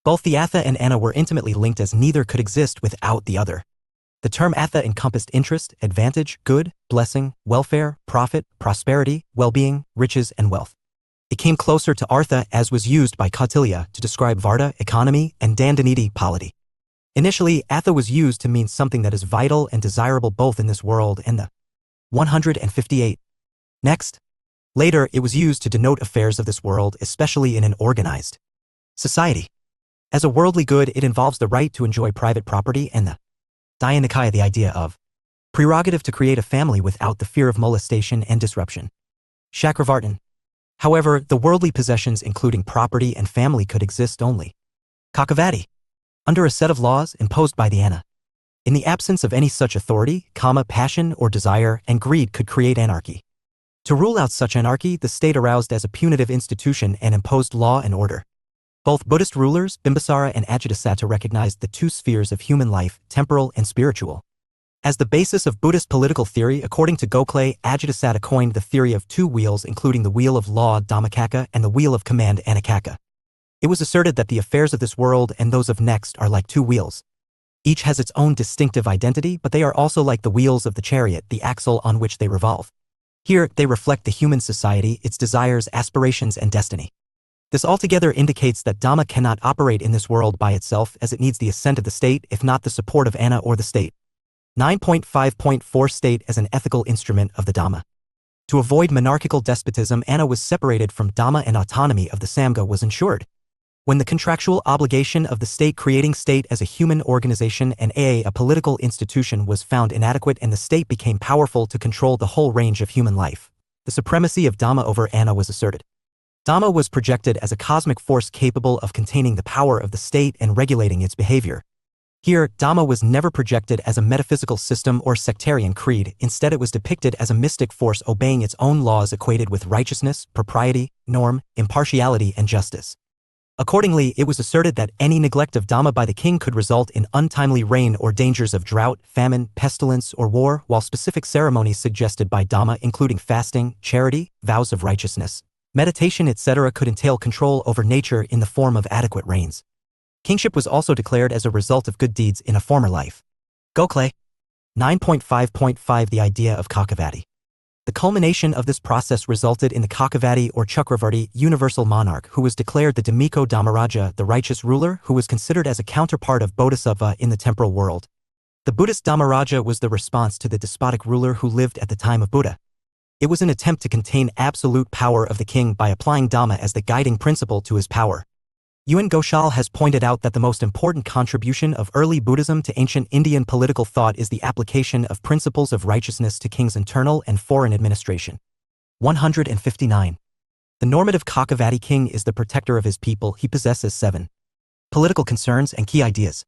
Both the Atha and Anna were intimately linked, as neither could exist without the other. The term Atha encompassed interest, advantage, good, blessing, welfare, profit, prosperity, well-being, riches, and wealth. It came closer to Artha, as was used by Kautilya to describe Varta, economy, and Dandaniti, polity. Initially, Atha was used to mean something that is vital and desirable both in this world and the 158. Next. Later, it was used to denote affairs of this world, especially in an organized society. As a worldly good, it involves the right to enjoy private property and the Dhyana the idea of prerogative to create a family without the fear of molestation and disruption. Chakravartin. However, the worldly possessions including property and family could exist only Kakavati, under a set of laws imposed by the Anna. In the absence of any such authority, passion or desire and greed could create anarchy. To rule out such anarchy, the state aroused as a punitive institution and imposed law and order. Both Buddhist rulers, Bimbisara and Ajatasattu, recognized the two spheres of human life, temporal and spiritual. As the basis of Buddhist political theory, according to Gokhale, Ajatasattu coined the theory of two wheels, including the wheel of law Dhammacakka and the wheel of command Anakakka. It was asserted that the affairs of this world and those of next are like two wheels. Each has its own distinctive identity, but they are also like the wheels of the chariot, the axle on which they revolve. Here, they reflect the human society, its desires, aspirations, and destiny. This altogether indicates that Dhamma cannot operate in this world by itself, as it needs the assent of the state, if not the support of Anna or the state. 9.5.4 State as an ethical instrument of the Dhamma. To avoid monarchical despotism, Anna was separated from Dhamma and autonomy of the Samga was ensured. When the contractual obligation of the state creating state as a human organization and a political institution was found inadequate and the state became powerful to control the whole range of human life, the supremacy of Dhamma over Anna was asserted. Dhamma was projected as a cosmic force capable of containing the power of the state and regulating its behavior. Here, Dhamma was never projected as a metaphysical system or sectarian creed, instead it was depicted as a mystic force obeying its own laws equated with righteousness, propriety, norm, impartiality, and justice. Accordingly, it was asserted that any neglect of Dhamma by the king could result in untimely rain or dangers of drought, famine, pestilence, or war, while specific ceremonies suggested by Dhamma including fasting, charity, vows of righteousness, meditation, etc. could entail control over nature in the form of adequate rains. Kingship was also declared as a result of good deeds in a former life. Gokhale. 9.5.5 The idea of Kakavati. The culmination of this process resulted in the Kakavati or Chakravarti universal monarch who was declared the Dhammiko Dhammaraja, the righteous ruler who was considered as a counterpart of Bodhisattva in the temporal world. The Buddhist Dhammaraja was the response to the despotic ruler who lived at the time of Buddha. It was an attempt to contain absolute power of the king by applying Dhamma as the guiding principle to his power. UN Ghoshal has pointed out that the most important contribution of early Buddhism to ancient Indian political thought is the application of principles of righteousness to king's internal and foreign administration. 159. The normative Kakavati king is the protector of his people. He possesses 7 political concerns and key ideas.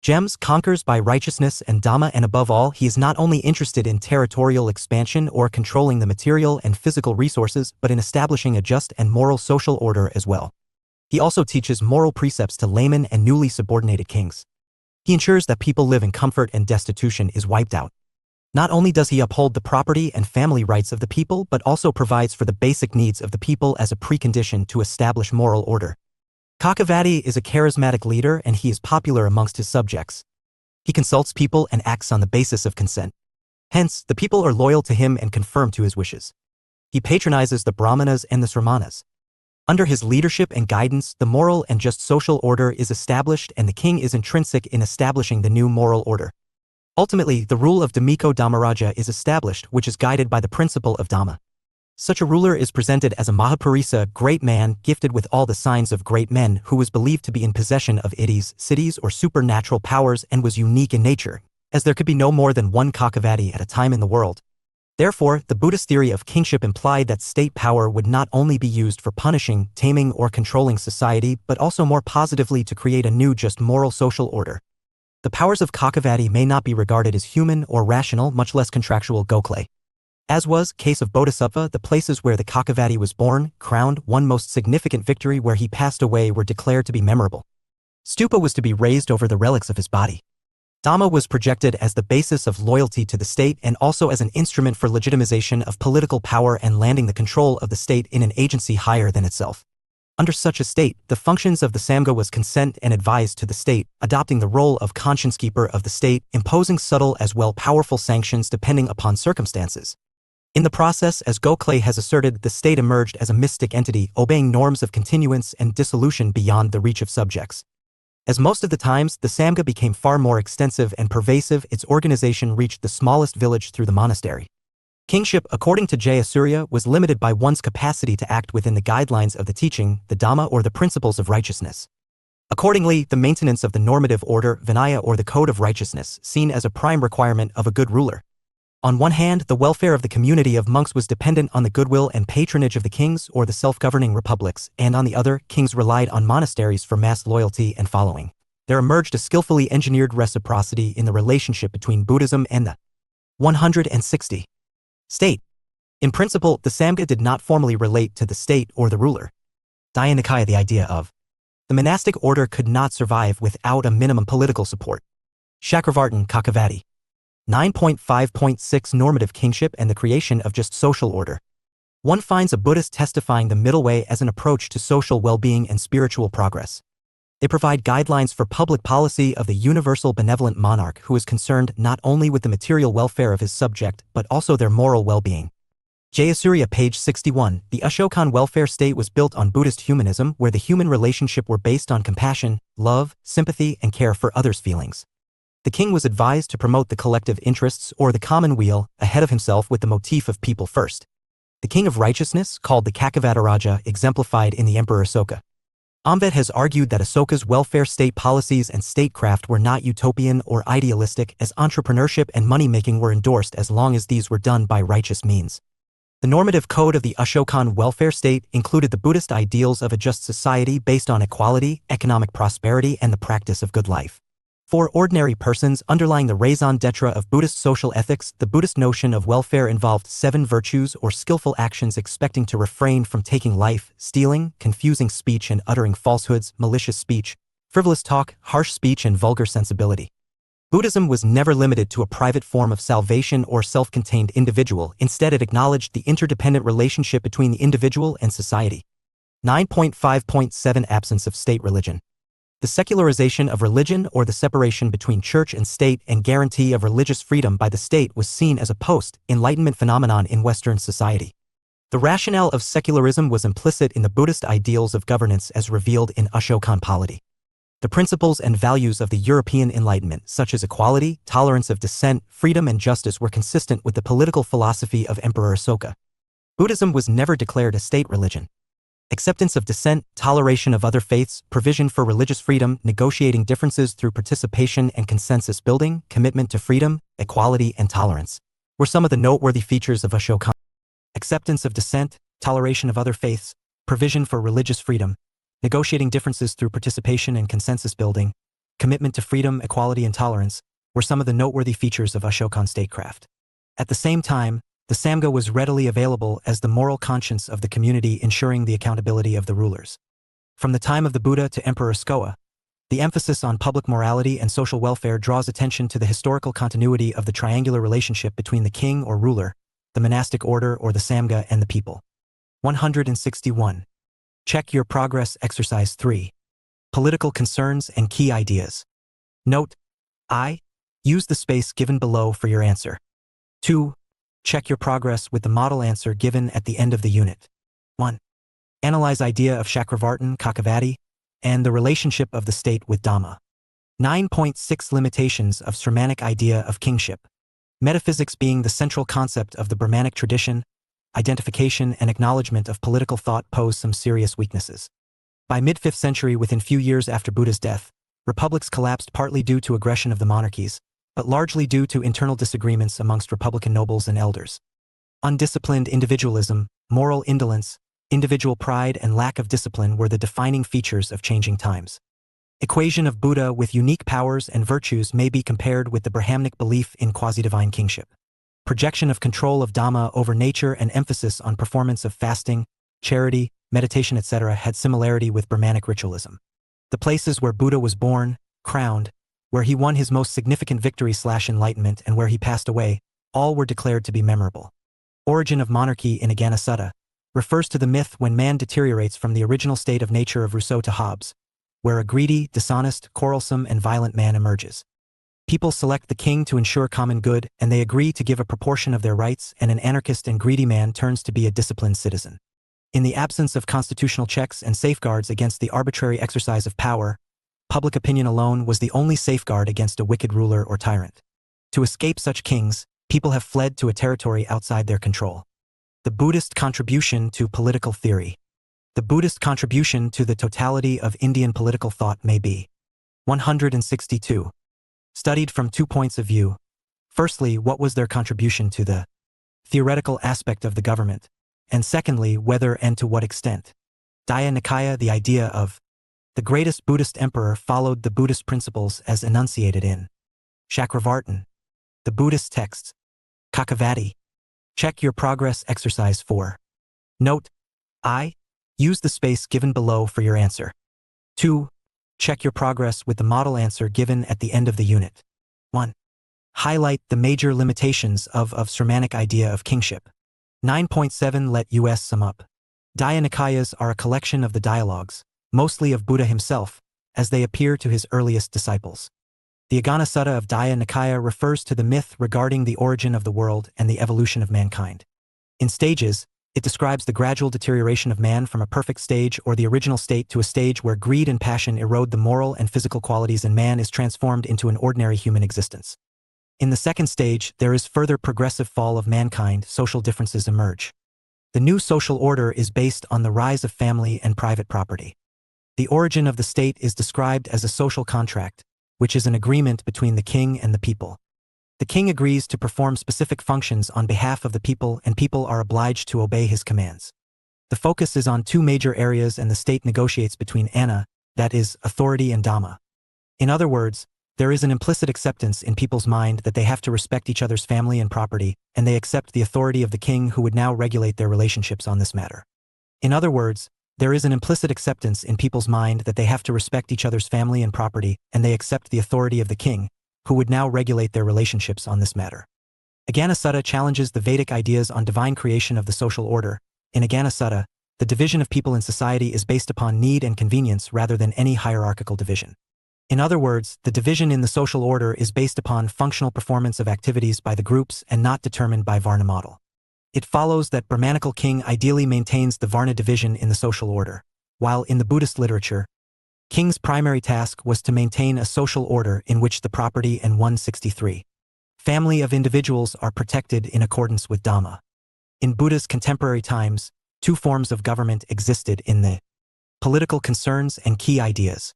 Gems conquers by righteousness and Dhamma, and above all, he is not only interested in territorial expansion or controlling the material and physical resources, but in establishing a just and moral social order as well. He also teaches moral precepts to laymen and newly subordinated kings. He ensures that people live in comfort and destitution is wiped out. Not only does he uphold the property and family rights of the people, but also provides for the basic needs of the people as a precondition to establish moral order. Kakavati is a charismatic leader and he is popular amongst his subjects. He consults people and acts on the basis of consent. Hence, the people are loyal to him and conform to his wishes. He patronizes the Brahmanas and the Sramanas. Under his leadership and guidance, the moral and just social order is established and the king is intrinsic in establishing the new moral order. Ultimately, the rule of Dhammiko Dhammaraja is established, which is guided by the principle of Dhamma. Such a ruler is presented as a Mahapurisa, great man, gifted with all the signs of great men, who was believed to be in possession of iddhis, siddhis, or supernatural powers and was unique in nature, as there could be no more than one Kakavati at a time in the world. Therefore, the Buddhist theory of kingship implied that state power would not only be used for punishing, taming, or controlling society, but also more positively to create a new just moral social order. The powers of Kakavati may not be regarded as human or rational, much less contractual. Gokhale. As was case of Bodhisattva, the places where the Kakavati was born, crowned, one most significant victory where he passed away were declared to be memorable. Stupa was to be raised over the relics of his body. Dhamma was projected as the basis of loyalty to the state and also as an instrument for legitimization of political power and landing the control of the state in an agency higher than itself. Under such a state, the functions of the Samgha was consent and advise to the state, adopting the role of conscience keeper of the state, imposing subtle as well powerful sanctions depending upon circumstances. In the process, as Gokhale has asserted, the state emerged as a mystic entity, obeying norms of continuance and dissolution beyond the reach of subjects. As most of the times, the Samgha became far more extensive and pervasive, its organization reached the smallest village through the monastery. Kingship, according to Jayasuriya, was limited by one's capacity to act within the guidelines of the teaching, the Dhamma, or the principles of righteousness. Accordingly, the maintenance of the normative order, Vinaya, or the code of righteousness, seen as a prime requirement of a good ruler. On one hand, the welfare of the community of monks was dependent on the goodwill and patronage of the kings or the self-governing republics, and on the other, kings relied on monasteries for mass loyalty and following. There emerged a skillfully engineered reciprocity in the relationship between Buddhism and the 160 state. In principle, the Samgha did not formally relate to the state or the ruler. Dhyana the idea of the monastic order could not survive without a minimum political support. Chakravartin Kakavati. 9.5.6 Normative kingship and the creation of just social order. One finds a Buddhist testifying the middle way as an approach to social well-being and spiritual progress. They provide guidelines for public policy of the universal benevolent monarch who is concerned not only with the material welfare of his subject, but also their moral well-being. Jayasuriya, page 61. The Ashokan welfare state was built on Buddhist humanism, where the human relationship were based on compassion, love, sympathy, and care for others' feelings. The king was advised to promote the collective interests or the common weal ahead of himself with the motif of people first. The king of righteousness, called the Kakavadaraja, exemplified in the Emperor Asoka. Amvet has argued that Asoka's welfare state policies and statecraft were not utopian or idealistic, as entrepreneurship and money-making were endorsed as long as these were done by righteous means. The normative code of the Ashokan welfare state included the Buddhist ideals of a just society based on equality, economic prosperity, and the practice of good life. For ordinary persons underlying the raison d'etre of Buddhist social ethics, the Buddhist notion of welfare involved 7 virtues or skillful actions expecting to refrain from taking life, stealing, confusing speech and uttering falsehoods, malicious speech, frivolous talk, harsh speech and vulgar sensibility. Buddhism was never limited to a private form of salvation or self-contained individual. Instead, it acknowledged the interdependent relationship between the individual and society. 9.5.7 Absence of state religion. The secularization of religion or the separation between church and state and guarantee of religious freedom by the state was seen as a post-Enlightenment phenomenon in Western society. The rationale of secularism was implicit in the Buddhist ideals of governance as revealed in Ashokan polity. The principles and values of the European Enlightenment, such as equality, tolerance of dissent, freedom and justice, were consistent with the political philosophy of Emperor Asoka. Buddhism was never declared a state religion. Acceptance of dissent, toleration of other faiths, provision for religious freedom, negotiating differences through participation and consensus building, commitment to freedom, equality and tolerance were some of the noteworthy features of Ashokan. Acceptance of dissent, toleration of other faiths, provision for religious freedom, negotiating differences through participation and consensus building, commitment to freedom, equality and tolerance were some of the noteworthy features of Ashokan statecraft. At the same time, the Samgha was readily available as the moral conscience of the community, ensuring the accountability of the rulers. From the time of the Buddha to Emperor Asoka, the emphasis on public morality and social welfare draws attention to the historical continuity of the triangular relationship between the king or ruler, the monastic order or the Samgha and the people. 161. Check your progress. Exercise 3. Political concerns and key ideas. Note: I. Use the space given below for your answer. 2. Check your progress with the model answer given at the end of the unit. 1. Analyze idea of Chakravartin, Kakavati, and the relationship of the state with Dhamma. 9.6 Limitations of Sramanic idea of kingship. Metaphysics being the central concept of the Brahmanic tradition, identification and acknowledgement of political thought pose some serious weaknesses. By mid-5th century, within few years after Buddha's death, republics collapsed partly due to aggression of the monarchies, but largely due to internal disagreements amongst republican nobles and elders. Undisciplined individualism, moral indolence, individual pride and lack of discipline were the defining features of changing times. Equation of Buddha with unique powers and virtues may be compared with the Brahmanic belief in quasi-divine kingship. Projection of control of Dhamma over nature and emphasis on performance of fasting, charity, meditation etc. had similarity with Brahmanic ritualism. The places where Buddha was born, crowned, where he won his most significant victory/enlightenment and where he passed away, all were declared to be memorable. Origin of monarchy in Aganasutta refers to the myth when man deteriorates from the original state of nature of Rousseau to Hobbes, where a greedy, dishonest, quarrelsome and violent man emerges. People select the king to ensure common good, and they agree to give a proportion of their rights, and an anarchist and greedy man turns to be a disciplined citizen. In the absence of constitutional checks and safeguards against the arbitrary exercise of power, public opinion alone was the only safeguard against a wicked ruler or tyrant. To escape such kings, people have fled to a territory outside their control. The Buddhist contribution to political theory. The Buddhist contribution to the totality of Indian political thought may be 162. Studied from 2 points of view. Firstly, what was their contribution to the theoretical aspect of the government? And secondly, whether and to what extent. Daya Nikaya, the idea of the greatest Buddhist emperor followed the Buddhist principles as enunciated in Chakravartin. The Buddhist texts. Kakavati. Check your progress. Exercise 4. Note: I. Use the space given below for your answer. 2. Check your progress with the model answer given at the end of the unit. 1. Highlight the major limitations of Sramanic idea of kingship. 9.7 Let us sum up. Daya Nikayas are a collection of the dialogues, mostly of Buddha himself, as they appear to his earliest disciples. The Aganasutta of Daya Nikaya refers to the myth regarding the origin of the world and the evolution of mankind. In stages, it describes the gradual deterioration of man from a perfect stage or the original state to a stage where greed and passion erode the moral and physical qualities and man is transformed into an ordinary human existence. In the second stage, there is further progressive fall of mankind, social differences emerge. The new social order is based on the rise of family and private property. The origin of the state is described as a social contract, which is an agreement between the king and the people. The king agrees to perform specific functions on behalf of the people, and people are obliged to obey his commands. The focus is on 2 major areas, and the state negotiates between Anna, that is, authority, and Dhamma. In other words, There is an implicit acceptance in people's mind that they have to respect each other's family and property, and they accept the authority of the king who would now regulate their relationships on this matter. In other words, there is an implicit acceptance in people's mind that they have to respect each other's family and property, and they accept the authority of the king, who would now regulate their relationships on this matter. IGNOU Sutta challenges the Vedic ideas on divine creation of the social order. In IGNOU Sutta, the division of people in society is based upon need and convenience rather than any hierarchical division. In other words, the division in the social order is based upon functional performance of activities by the groups and not determined by Varna model. It follows that Brahmanical king ideally maintains the Varna division in the social order, while in the Buddhist literature, king's primary task was to maintain a social order in which the property and 163 family of individuals are protected in accordance with Dhamma. In Buddha's contemporary times, two forms of government existed in the political concerns and key ideas.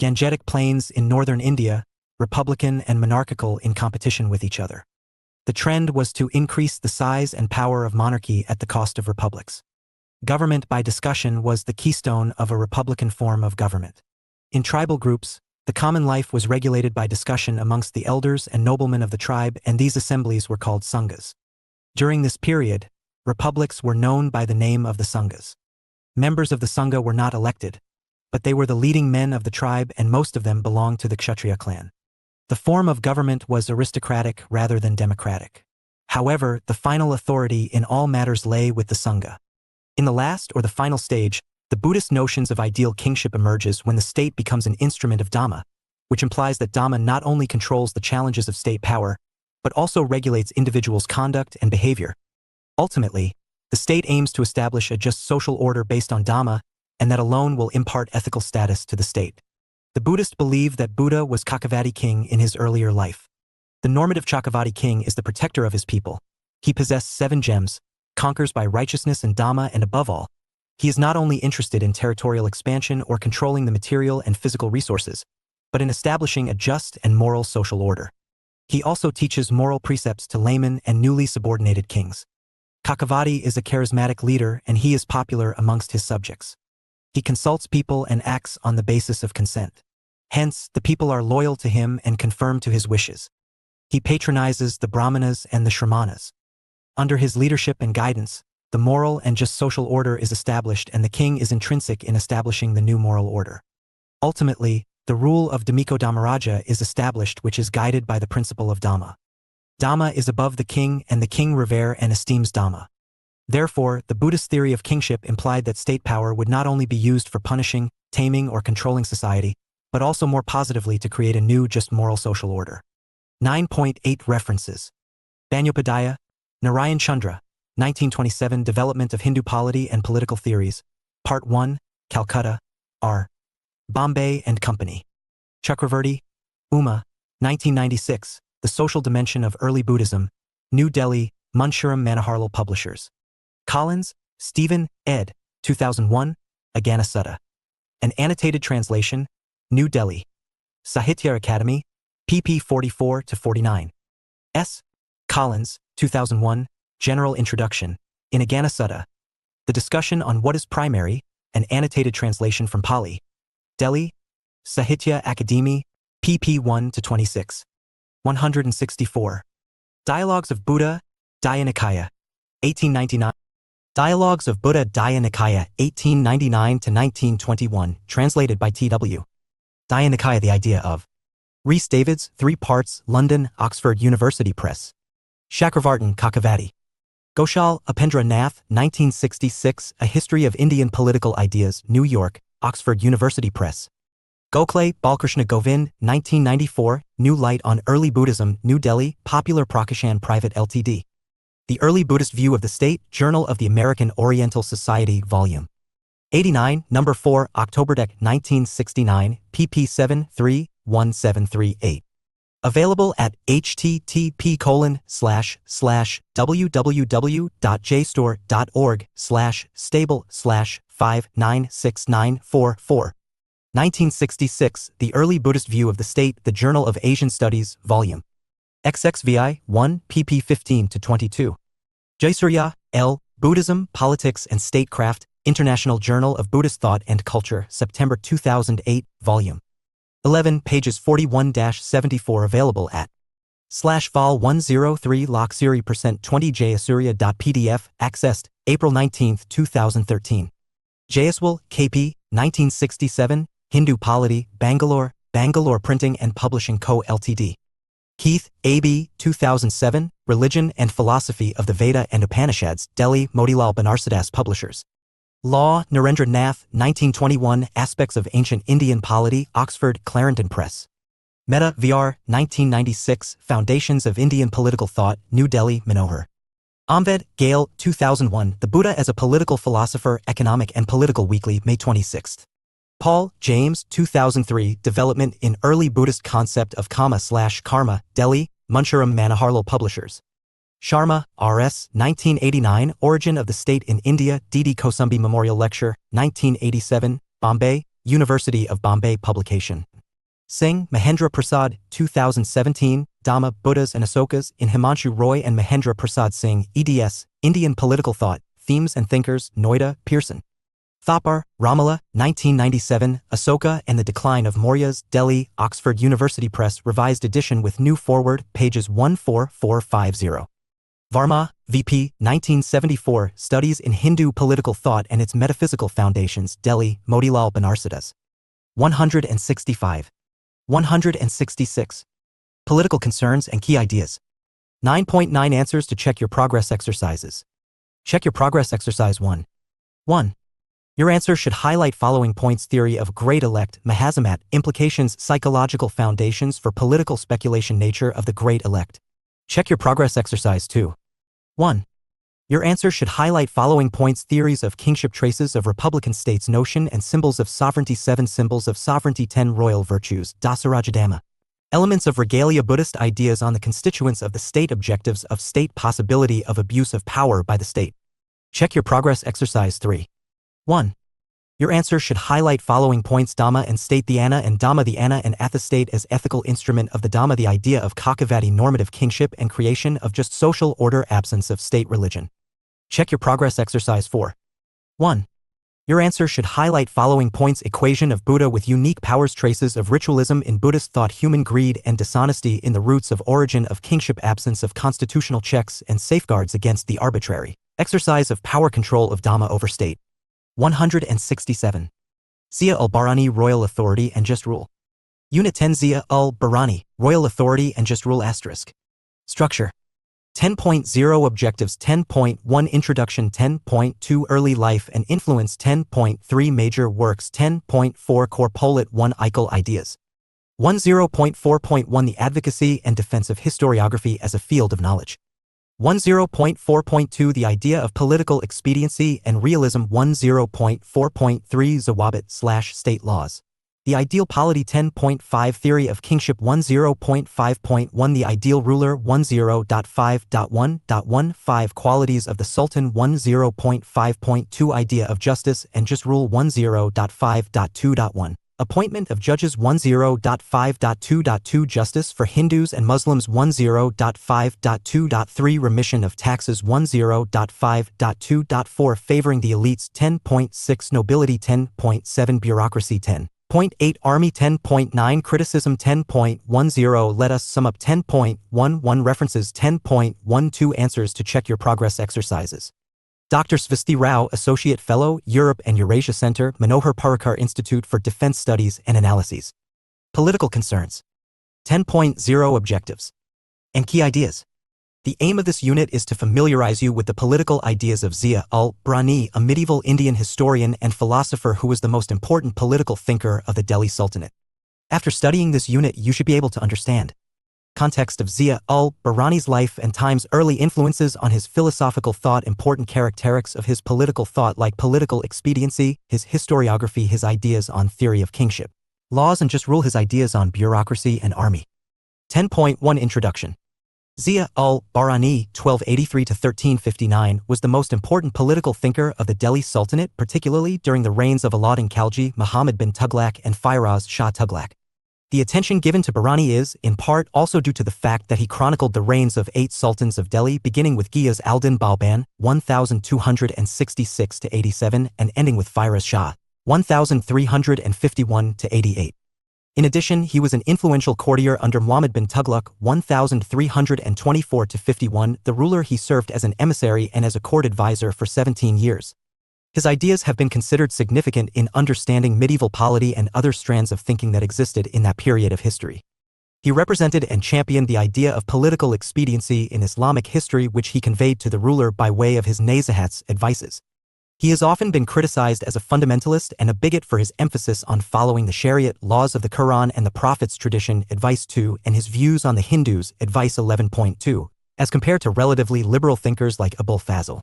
Gangetic plains in northern India, republican and monarchical in competition with each other. The trend was to increase the size and power of monarchy at the cost of republics. Government by discussion was the keystone of a republican form of government. In tribal groups, the common life was regulated by discussion amongst the elders and noblemen of the tribe, and these assemblies were called sanghas. During this period, republics were known by the name of the sanghas. Members of the sangha were not elected, but they were the leading men of the tribe, and most of them belonged to the Kshatriya clan. The form of government was aristocratic rather than democratic. However, the final authority in all matters lay with the sangha. In the last or the final stage, the Buddhist notions of ideal kingship emerges when the state becomes an instrument of Dhamma, which implies that Dhamma not only controls the challenges of state power, but also regulates individuals' conduct and behavior. Ultimately, the state aims to establish a just social order based on Dhamma, and that alone will impart ethical status to the state. The Buddhists believe that Buddha was Cakkavatti king in his earlier life. The normative Cakkavatti king is the protector of his people. He possessed 7 gems, conquers by righteousness and Dhamma, and above all, he is not only interested in territorial expansion or controlling the material and physical resources, but in establishing a just and moral social order. He also teaches moral precepts to laymen and newly subordinated kings. Cakkavatti is a charismatic leader, and he is popular amongst his subjects. He consults people and acts on the basis of consent. Hence, the people are loyal to him and conform to his wishes. He patronizes the Brahmanas and the Shramanas. Under his leadership and guidance, the moral and just social order is established, and the king is intrinsic in establishing the new moral order. Ultimately, the rule of Dhammiko Dhammaraja is established, which is guided by the principle of Dhamma. Dhamma is above the king, and the king revere and esteems Dhamma. Therefore, the Buddhist theory of kingship implied that state power would not only be used for punishing, taming, or controlling society, but also more positively to create a new, just moral social order. 9.8 References. Bandyopadhyaya, Narayan Chandra, 1927, Development of Hindu Polity and Political Theories, Part 1, Calcutta, R. Bombay and Company. Chakravarti, Uma, 1996, The Social Dimension of Early Buddhism, New Delhi, Munshuram Manoharlal Publishers. Collins, Stephen, ed. 2001, IGNOU Sutta. An annotated translation, New Delhi. Sahitya Academy, pp. 44-49. S. Collins, 2001, General Introduction, in IGNOU Sutta. The discussion on what is primary, an annotated translation from Pali. Delhi, Sahitya Akademi, pp. 1-26. 164. Dialogues of Buddha, Daya Nikaya, 1899. Dialogues of Buddha, Daya Nikaya, 1899-1921, translated by T.W. Daya Nikaya, The Idea of. Rhys Davids, 3 parts, London, Oxford University Press. Chakravartin Cakkavatti. Ghoshal, Upendra Nath, 1966, A History of Indian Political Ideas, New York, Oxford University Press. Gokhale, Balkrishna Govind, 1994, New Light on Early Buddhism, New Delhi, Popular Prakashan Private Ltd. The Early Buddhist View of the State, Journal of the American Oriental Society, Volume 89, No. 4, October 1969, pp. 7-3-1738. Available at http://www.jstore.org/stable/5969444. 1966, The Early Buddhist View of the State, The Journal of Asian Studies, Volume XXVI 1, pp. 15-22. Jaisurya, L., Buddhism, Politics and Statecraft, International Journal of Buddhist Thought and Culture, September 2008, Volume 11 pages 41-74 available at /vol 103 locksiri %20jasuria.pdf accessed April 19, 2013. Jayaswal, KP, 1967, Hindu Polity, Bangalore, Bangalore Printing and Publishing Co. Ltd. Keith, A.B., 2007, Religion and Philosophy of the Veda and Upanishads, Delhi, Motilal Banarsidass Publishers. Law, Narendra Nath, 1921, Aspects of Ancient Indian Polity, Oxford, Clarendon Press. Mehta, V.R., 1996, Foundations of Indian Political Thought, New Delhi, Manohar. Ahmed, Gail, 2001, The Buddha as a Political Philosopher, Economic and Political Weekly, May 26. Paul, James, 2003, Development in Early Buddhist Concept of Kama/Karma, Delhi, Munshuram Manoharlal Publishers. Sharma, R.S., 1989, Origin of the State in India, D.D. Kosumbi Memorial Lecture, 1987, Bombay, University of Bombay Publication. Singh, Mahendra Prasad, 2017, Dhamma, Buddhas and Asokas, in Himanshu Roy and Mahendra Prasad Singh, eds, Indian Political Thought, Themes and Thinkers, Noida, Pearson. Thapar, Ramala, 1997, Asoka and the Decline of Mauryas, Delhi, Oxford University Press, revised edition with new foreword, pages 14450. Varma, V.P., 1974, Studies in Hindu Political Thought and Its Metaphysical Foundations, Delhi, Motilal Banarsidass. 165. 166. Political Concerns and Key Ideas. 9.9 Answers to Check Your Progress Exercises. Check Your Progress Exercise 1. 1. Your answer should highlight following points: Theory of Great Elect, Mahazamat, Implications, Psychological Foundations for Political Speculation, Nature of the Great Elect. Check Your Progress Exercise 2. 1. Your answer should highlight following points: Theories of Kingship, Traces of Republican States, Notion and Symbols of Sovereignty, 7 Symbols of Sovereignty, 10 Royal Virtues, Dasarajadhamma. Elements of Regalia, Buddhist Ideas on the Constituents of the State, Objectives of State, Possibility of Abuse of Power by the State. Check Your Progress Exercise 3. 1. Your answer should highlight following points: Dhamma and State, the Anna and Dhamma, the Anna and Atha State as ethical instrument of the Dhamma, the idea of Kakavati, normative kingship and creation of just social order, absence of state religion. Check Your Progress Exercise 4. 1. Your answer should highlight following points: Equation of Buddha with unique powers, traces of ritualism in Buddhist thought, human greed and dishonesty in the roots of origin of kingship, absence of constitutional checks and safeguards against the arbitrary exercise of power, control of Dhamma over state. 167. Zia ul-Barani, Royal Authority and Just Rule. Unit 10, Zia ul-Barani, Royal Authority and Just Rule *. Structure. 10.0 Objectives. 10.1 Introduction. 10.2 Early Life and Influence. 10.3 Major Works. 10.4 Corpolet 1 Eichel Ideas. 10.4.1 The Advocacy and Defense of Historiography as a Field of Knowledge. 10.4.2 The Idea of Political Expediency and Realism. 10.4.3 Zawabit/State Laws. The Ideal Polity. 10.5 Theory of Kingship. 10.5.1 The Ideal Ruler. 10.5.1.15 Qualities of the Sultan. 10.5.2 Idea of Justice and Just Rule. 10.5.2.1 Appointment of Judges. 10.5.2.2 Justice for Hindus and Muslims. 10.5.2.3 Remission of Taxes. 10.5.2.4 Favoring the Elites. 10.6 Nobility. 10.7 Bureaucracy. 10.8 Army. 10.9 Criticism. 10.10 Let us sum up. 10.11 References. 10.12 Answers to Check Your Progress Exercises. Dr. Svasti Rao, Associate Fellow, Europe and Eurasia Center, Manohar Parrikar Institute for Defense Studies and Analyses. Political Concerns. 10.0 Objectives and Key Ideas. The aim of this unit is to familiarize you with the political ideas of Zia ul-Barani, a medieval Indian historian and philosopher who was the most important political thinker of the Delhi Sultanate. After studying this unit, you should be able to understand context of Zia ul-Barani's life and times, early influences on his philosophical thought, important characteristics of his political thought like political expediency, his historiography, his ideas on theory of kingship, laws and just rule, his ideas on bureaucracy and army. 10.1 Introduction. Zia ul-Barani, 1283–1359, was the most important political thinker of the Delhi Sultanate, particularly during the reigns of Alauddin Khalji, Muhammad bin Tughlaq and Firoz Shah Tughlaq. The attention given to Barani is, in part, also due to the fact that he chronicled the reigns of 8 sultans of Delhi, beginning with Ghiyas al-Din Balban, 1266–87, and ending with Firoz Shah, 1351–88. In addition, he was an influential courtier under Muhammad bin Tughlaq 1324–51. The ruler he served as an emissary and as a court advisor for 17 years. His ideas have been considered significant in understanding medieval polity and other strands of thinking that existed in that period of history. He represented and championed the idea of political expediency in Islamic history, which he conveyed to the ruler by way of his nasihats, advices. He has often been criticized as a fundamentalist and a bigot for his emphasis on following the Shariat laws of the Quran and the Prophet's tradition, advice 2, and his views on the Hindus, advice 11.2, as compared to relatively liberal thinkers like Abul Fazl.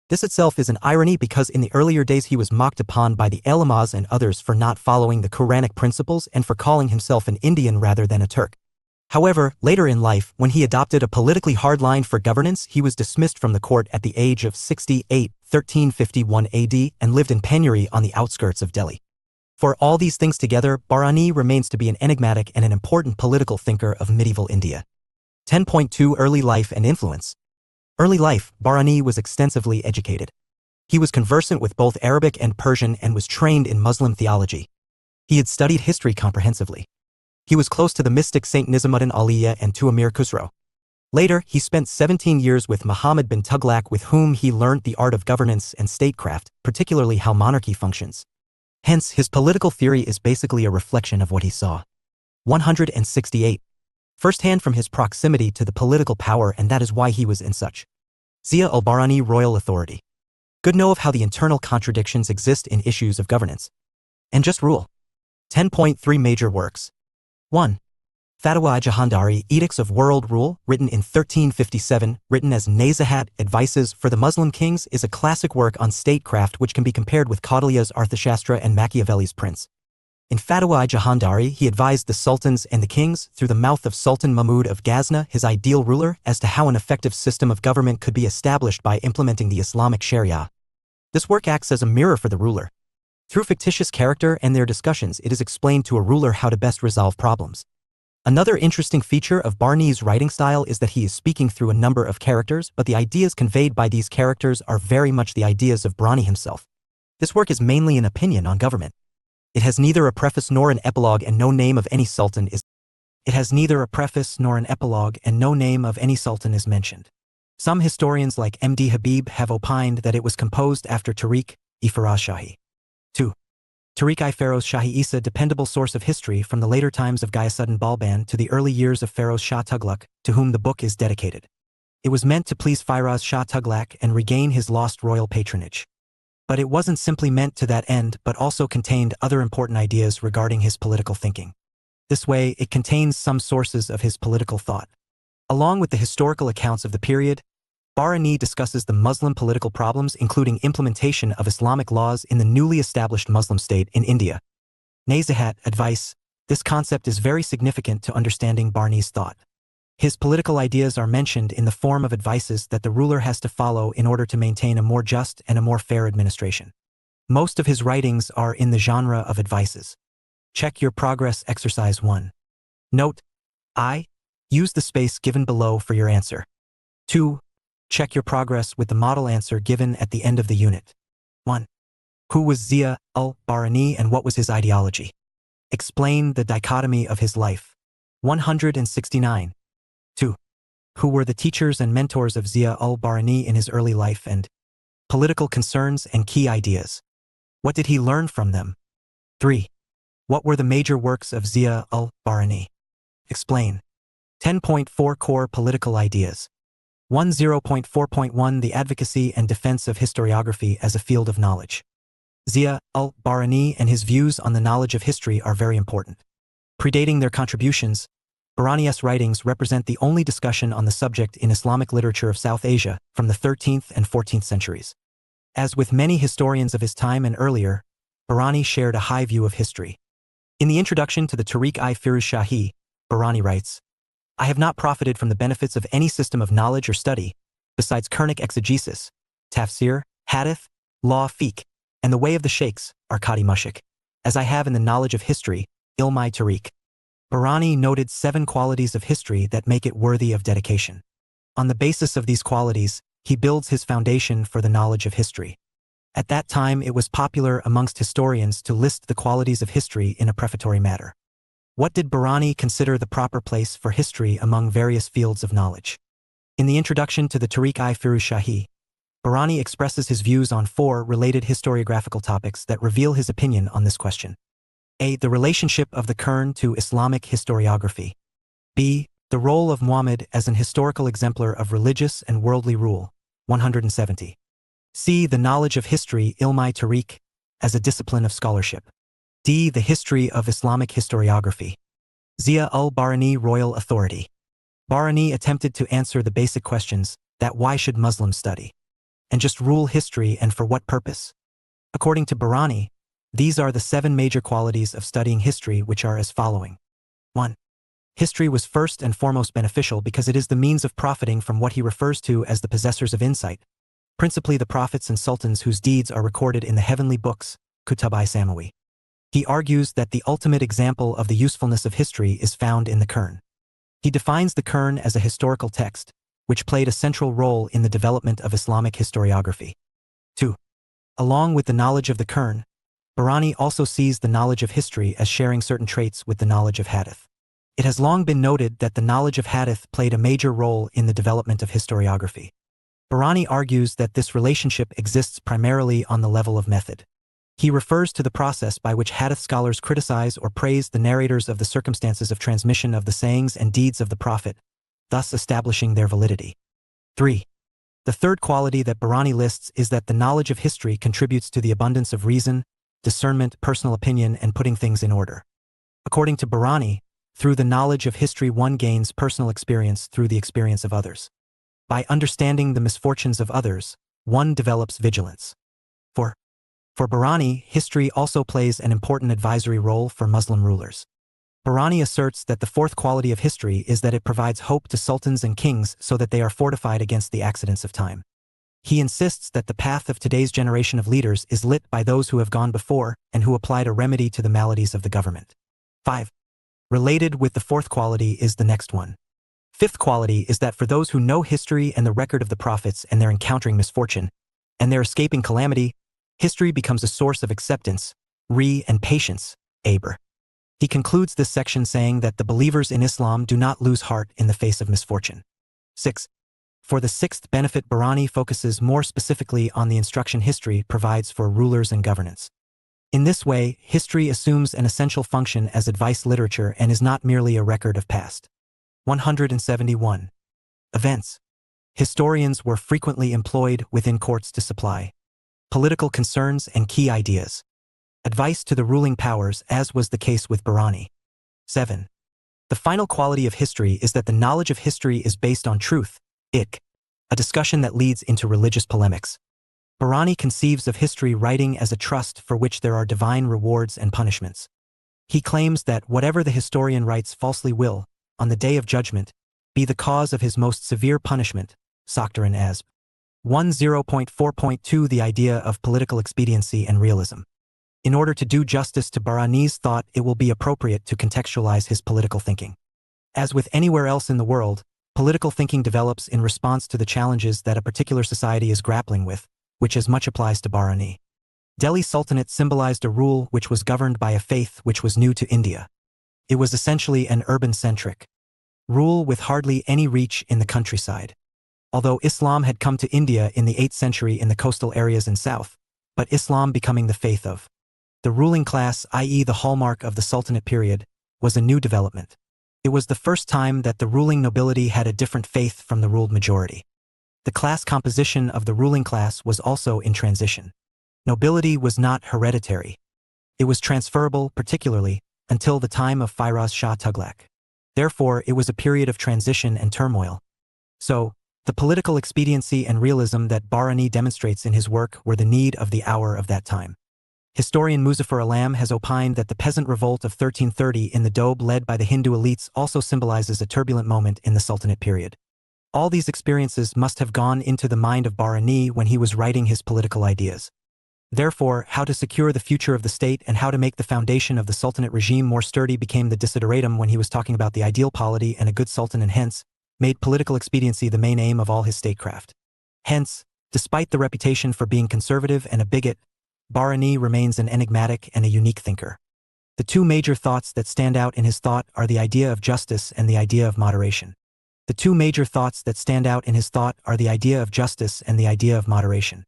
This itself is an irony because in the earlier days he was mocked upon by the Ulamas and others for not following the Quranic principles and for calling himself an Indian rather than a Turk. However, later in life, when he adopted a politically hard line for governance, he was dismissed from the court at the age of 68, 1351 AD, and lived in penury on the outskirts of Delhi. For all these things together, Bahrani remains to be an enigmatic and an important political thinker of medieval India. 10.2 Early life and influence. Early life, Bahrani was extensively educated. He was conversant with both Arabic and Persian and was trained in Muslim theology. He had studied history comprehensively. He was close to the mystic Saint Nizamuddin Auliya and to Amir Khusro. Later, he spent 17 years with Muhammad bin Tughlaq, with whom he learnt the art of governance and statecraft, particularly how monarchy functions. Hence, his political theory is basically a reflection of what he saw. 168. Firsthand from his proximity to the political power, and that is why he was in such Zia al-Bahrani royal authority. Good know of how the internal contradictions exist in issues of governance. And just rule. 10.3 Major works. 1. Fatwa Jahandari, Edicts of World Rule, written in 1357, written as Nasihat, Advices for the Muslim Kings, is a classic work on statecraft which can be compared with Kautilya's Arthashastra and Machiavelli's Prince. In Fatwa Jahandari, he advised the sultans and the kings, through the mouth of Sultan Mahmud of Ghazna, his ideal ruler, as to how an effective system of government could be established by implementing the Islamic Sharia. This work acts as a mirror for the ruler. Through fictitious character and their discussions, it is explained to a ruler how to best resolve problems. Another interesting feature of Bahrani's writing style is that he is speaking through a number of characters, but the ideas conveyed by these characters are very much the ideas of Bahrani himself. This work is mainly an opinion on government. It has neither a preface nor an epilogue, and no name of any sultan is mentioned. Some historians like M.D. Habib have opined that it was composed after Tariq-i-Firoz Shahi. 2. Tariq-i-Firoz Shahi Isa, dependable source of history from the later times of Ghiyasuddin Balban to the early years of Firoz Shah Tughlaq, to whom the book is dedicated. It was meant to please Firoz Shah Tughlaq and regain his lost royal patronage. But it wasn't simply meant to that end, but also contained other important ideas regarding his political thinking. This way, it contains some sources of his political thought. Along with the historical accounts of the period, Bahrani discusses the Muslim political problems, including implementation of Islamic laws in the newly established Muslim state in India. Nasihat, advice. This concept is very significant to understanding Bahrani's thought. His political ideas are mentioned in the form of advices that the ruler has to follow in order to maintain a more just and a more fair administration. Most of his writings are in the genre of advices. Check your progress, exercise 1. Note: I. Use the space given below for your answer. 2. Check your progress with the model answer given at the end of the unit. 1. Who was Zia al-Bahrani and what was his ideology? Explain the dichotomy of his life. 169. 2. Who were the teachers and mentors of Zia al-Bahrani in his early life, and political concerns and key ideas? What did he learn from them? 3. What were the major works of Zia al-Bahrani? Explain. 10.4 Core political ideas. 10.4.1 The advocacy and defense of historiography as a field of knowledge. Zia al-Bahrani and his views on the knowledge of history are very important. Predating their contributions, Bahrani's writings represent the only discussion on the subject in Islamic literature of South Asia from the 13th and 14th centuries. As with many historians of his time and earlier, Bahrani shared a high view of history. In the introduction to the Tariq-i-Firoz Shahi, Bahrani writes, I have not profited from the benefits of any system of knowledge or study, besides Quranic exegesis, tafsir, hadith, law, fiqh, and the way of the sheikhs, Arkadi Mushik, as I have in the knowledge of history, ilm-i tariq. Bahrani noted 7 qualities of history that make it worthy of dedication. On the basis of these qualities, he builds his foundation for the knowledge of history. At that time, it was popular amongst historians to list the qualities of history in a prefatory matter. What did Bahrani consider the proper place for history among various fields of knowledge? In the introduction to the Tariq-i-Firuz Shahi, Bahrani expresses his views on 4 related historiographical topics that reveal his opinion on this question. A. The relationship of the Quran to Islamic historiography. B. The role of Muhammad as an historical exemplar of religious and worldly rule. 170. C. The knowledge of history ilm-i tariq as a discipline of scholarship. D. The history of Islamic historiography. Zia al-Bahrani Royal Authority. Bahrani attempted to answer the basic questions that why should Muslims study? And just rule history, and for what purpose? According to Bahrani, these are the 7 major qualities of studying history, which are as following. 1. History was first and foremost beneficial because it is the means of profiting from what he refers to as the possessors of insight, principally the prophets and sultans whose deeds are recorded in the heavenly books, Kutub-i-Samawi. He argues that the ultimate example of the usefulness of history is found in the Quran. He defines the Quran as a historical text, which played a central role in the development of Islamic historiography. 2. Along with the knowledge of the Quran, Bahrani also sees the knowledge of history as sharing certain traits with the knowledge of hadith. It has long been noted that the knowledge of hadith played a major role in the development of historiography. Bahrani argues that this relationship exists primarily on the level of method. He refers to the process by which hadith scholars criticize or praise the narrators of the circumstances of transmission of the sayings and deeds of the Prophet, thus establishing their validity. 3. The third quality that Bahrani lists is that the knowledge of history contributes to the abundance of reason, discernment, personal opinion, and putting things in order. According to Bahrani, through the knowledge of history one gains personal experience through the experience of others. By understanding the misfortunes of others, one develops vigilance. 4. For Bahrani, history also plays an important advisory role for Muslim rulers. Bahrani asserts that the fourth quality of history is that it provides hope to sultans and kings so that they are fortified against the accidents of time. He insists that the path of today's generation of leaders is lit by those who have gone before and who applied a remedy to the maladies of the government. 5. Related with the fourth quality is the next one. Fifth quality is that for those who know history and the record of the prophets and they're encountering misfortune, and they're escaping calamity, history becomes a source of acceptance, and patience, abr. He concludes this section saying that the believers in Islam do not lose heart in the face of misfortune. 6. For the sixth benefit, Bahrani focuses more specifically on the instruction history provides for rulers and governance. In this way, history assumes an essential function as advice literature and is not merely a record of past. 171. Events. Historians were frequently employed within courts to supply political concerns and key ideas. Advice to the ruling powers, as was the case with Bahrani. 7. The final quality of history is that the knowledge of history is based on truth, a discussion that leads into religious polemics. Bahrani conceives of history writing as a trust for which there are divine rewards and punishments. He claims that whatever the historian writes falsely will, on the day of judgment, be the cause of his most severe punishment, Soctor and Asb. 10.4.2 The idea of political expediency and realism. In order to do justice to Bahrani's thought, it will be appropriate to contextualize his political thinking. As with anywhere else in the world, political thinking develops in response to the challenges that a particular society is grappling with, which as much applies to Bahrani. Delhi Sultanate symbolized a rule which was governed by a faith which was new to India. It was essentially an urban-centric rule with hardly any reach in the countryside. Although Islam had come to India in the 8th century in the coastal areas in south, but Islam becoming the faith of the ruling class, i.e. the hallmark of the Sultanate period, was a new development. It was the first time that the ruling nobility had a different faith from the ruled majority. The class composition of the ruling class was also in transition. Nobility was not hereditary. It was transferable, particularly, until the time of Firoz Shah Tughlaq. Therefore, it was a period of transition and turmoil. So, the political expediency and realism that Bahrani demonstrates in his work were the need of the hour of that time. Historian Muzaffar Alam has opined that the peasant revolt of 1330 in the Doab led by the Hindu elites also symbolizes a turbulent moment in the Sultanate period. All these experiences must have gone into the mind of Bahrani when he was writing his political ideas. Therefore, how to secure the future of the state and how to make the foundation of the Sultanate regime more sturdy became the desideratum when he was talking about the ideal polity and a good sultan, and hence, made political expediency the main aim of all his statecraft. Hence, despite the reputation for being conservative and a bigot, Bahrani remains an enigmatic and a unique thinker. The two major thoughts that stand out in his thought are the idea of justice and the idea of moderation. The two major thoughts that stand out in his thought are the idea of justice and the idea of moderation.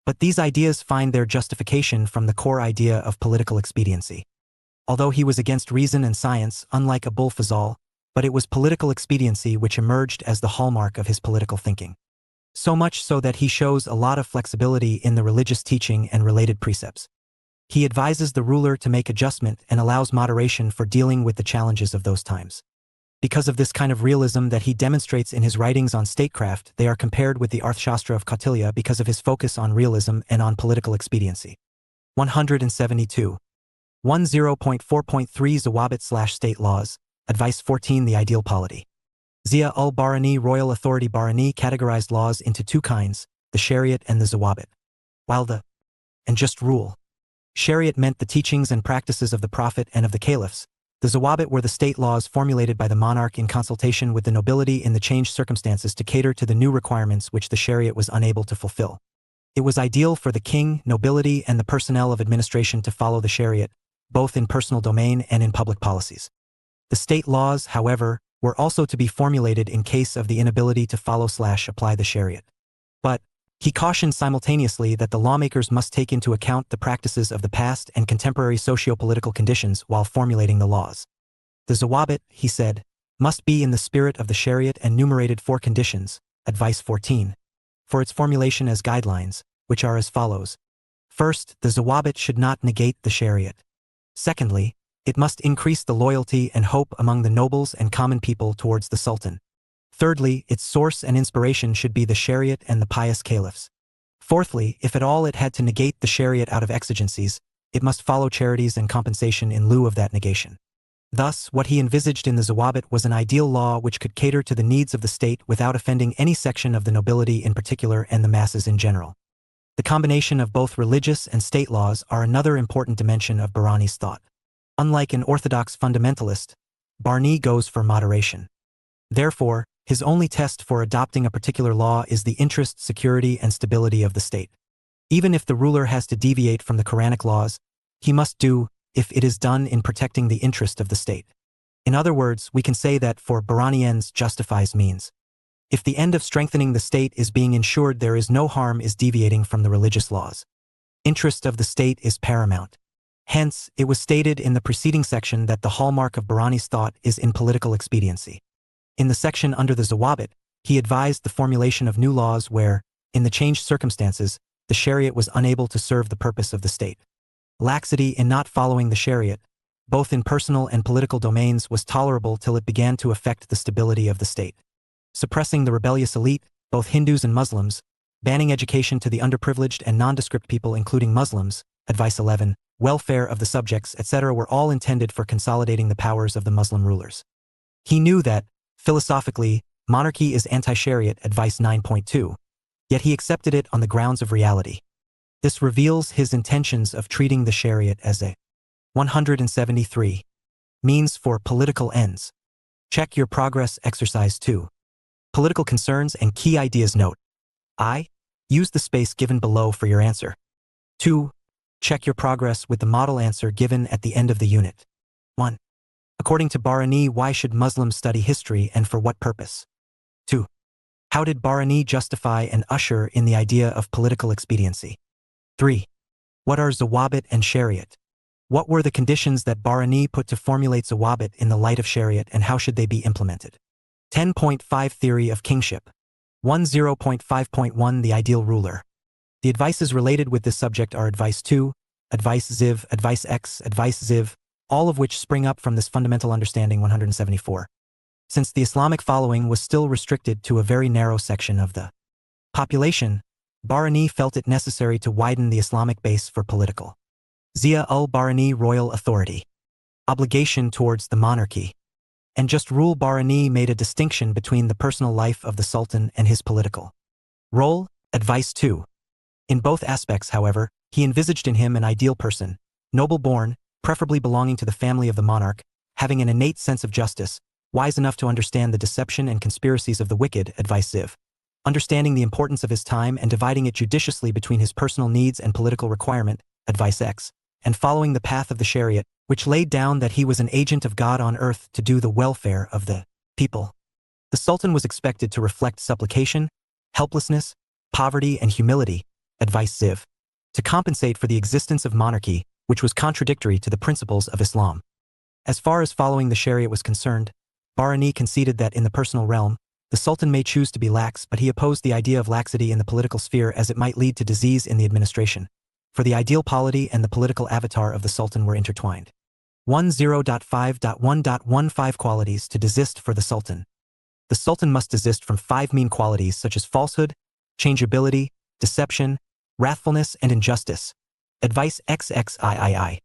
But these ideas find their justification from the core idea of political expediency. Although he was against reason and science, unlike Abul Fazal, but it was political expediency which emerged as the hallmark of his political thinking. So much so that he shows a lot of flexibility in the religious teaching and related precepts. He advises the ruler to make adjustment and allows moderation for dealing with the challenges of those times. Because of this kind of realism that he demonstrates in his writings on statecraft, they are compared with the Arthashastra of Kautilya because of his focus on realism and on political expediency. 172. 10.4.3 Zawabit/State Laws, Advice 14 The Ideal Polity. Zia-ul-Barani Royal Authority Barani categorized laws into two kinds, the Shariat and the Zawabit. While the and just rule Shariat meant the teachings and practices of the Prophet and of the Caliphs, the Zawabit were the state laws formulated by the monarch in consultation with the nobility in the changed circumstances to cater to the new requirements which the Shariat was unable to fulfill. It was ideal for the king, nobility, and the personnel of administration to follow the Shariat, both in personal domain and in public policies. The state laws, however, were also to be formulated in case of the inability to follow/apply the Shariat. But he cautioned simultaneously that the lawmakers must take into account the practices of the past and contemporary socio-political conditions while formulating the laws. The Zawabit, he said, must be in the spirit of the Shariat and enumerated four conditions, Advice 14, for its formulation as guidelines, which are as follows. First, the Zawabit should not negate the Shariat. Secondly, it must increase the loyalty and hope among the nobles and common people towards the Sultan. Thirdly, its source and inspiration should be the Shariat and the pious caliphs. Fourthly, if at all it had to negate the Shariat out of exigencies, it must follow charities and compensation in lieu of that negation. Thus, what he envisaged in the Zawabit was an ideal law which could cater to the needs of the state without offending any section of the nobility in particular and the masses in general. The combination of both religious and state laws are another important dimension of Barani's thought. Unlike an orthodox fundamentalist, Barani goes for moderation. Therefore, his only test for adopting a particular law is the interest, security, and stability of the state. Even if the ruler has to deviate from the Quranic laws, he must do, if it is done in protecting the interest of the state. In other words, we can say that for Barani ends justifies means. If the end of strengthening the state is being ensured, there is no harm is deviating from the religious laws. Interest of the state is paramount. Hence, it was stated in the preceding section that the hallmark of Barani's thought is in political expediency. In the section under the Zawabit, he advised the formulation of new laws where, in the changed circumstances, the Shariat was unable to serve the purpose of the state. Laxity in not following the Shariat, both in personal and political domains, was tolerable till it began to affect the stability of the state. Suppressing the rebellious elite, both Hindus and Muslims, banning education to the underprivileged and nondescript people including Muslims, Advice 11, welfare of the subjects, etc. were all intended for consolidating the powers of the Muslim rulers. He knew that, philosophically, monarchy is anti-Shariat, Advice 9.2, yet he accepted it on the grounds of reality. This reveals his intentions of treating the Shariat as a 173 means for political ends. Check your progress. Exercise 2. Political concerns and key ideas. Note: I. Use the space given below for your answer. 2. Check your progress with the model answer given at the end of the unit. 1. According to Barani, why should Muslims study history and for what purpose? 2. How did Barani justify and usher in the idea of political expediency? 3. What are Zawabit and Shariat? What were the conditions that Barani put to formulate Zawabit in the light of Shariat, and how should they be implemented? 10.5 Theory of Kingship. 10.5.1 The Ideal Ruler. The advices related with this subject are Advice 2, Advice Ziv, Advice X, Advice Ziv, all of which spring up from this fundamental understanding. 174. Since the Islamic following was still restricted to a very narrow section of the population, Barani felt it necessary to widen the Islamic base for political. Zia-ul-Barani Royal Authority. Obligation towards the monarchy. And just rule. Barani made a distinction between the personal life of the Sultan and his political role, Advice 2. In both aspects, however, he envisaged in him an ideal person, noble-born, preferably belonging to the family of the monarch, having an innate sense of justice, wise enough to understand the deception and conspiracies of the wicked, Advice Ziv, understanding the importance of his time and dividing it judiciously between his personal needs and political requirement, Advice X, and following the path of the Shariat, which laid down that he was an agent of God on earth to do the welfare of the people. The Sultan was expected to reflect supplication, helplessness, poverty, and humility, advice Ziv, to compensate for the existence of monarchy, which was contradictory to the principles of Islam. As far as following the Shariat was concerned, Barani conceded that in the personal realm, the Sultan may choose to be lax, but he opposed the idea of laxity in the political sphere as it might lead to disease in the administration. For the ideal polity and the political avatar of the Sultan were intertwined. 10.5.1.15 Qualities to desist for the Sultan. The Sultan must desist from 5 mean qualities such as falsehood, changeability, deception, wrathfulness, and injustice. Advice XXIII.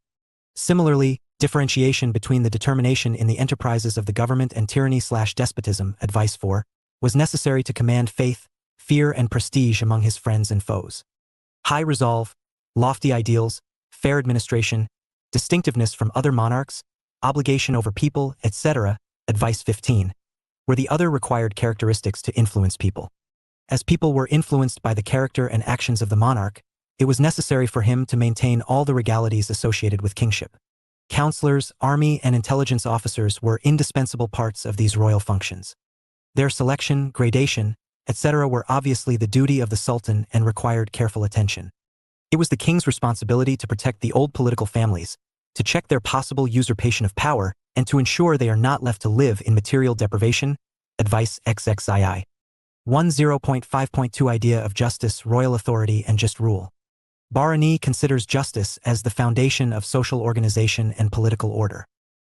Similarly, differentiation between the determination in the enterprises of the government and tyranny/despotism, advice 4, was necessary to command faith, fear, and prestige among his friends and foes. High resolve, lofty ideals, fair administration, distinctiveness from other monarchs, obligation over people, etc., advice 15, were the other required characteristics to influence people. As people were influenced by the character and actions of the monarch, it was necessary for him to maintain all the regalities associated with kingship. Counselors, army, and intelligence officers were indispensable parts of these royal functions. Their selection, gradation, etc. were obviously the duty of the Sultan and required careful attention. It was the king's responsibility to protect the old political families, to check their possible usurpation of power, and to ensure they are not left to live in material deprivation. Advice XXII. 10.5.2 Idea of justice, royal authority, and just rule. Barani considers justice as the foundation of social organization and political order.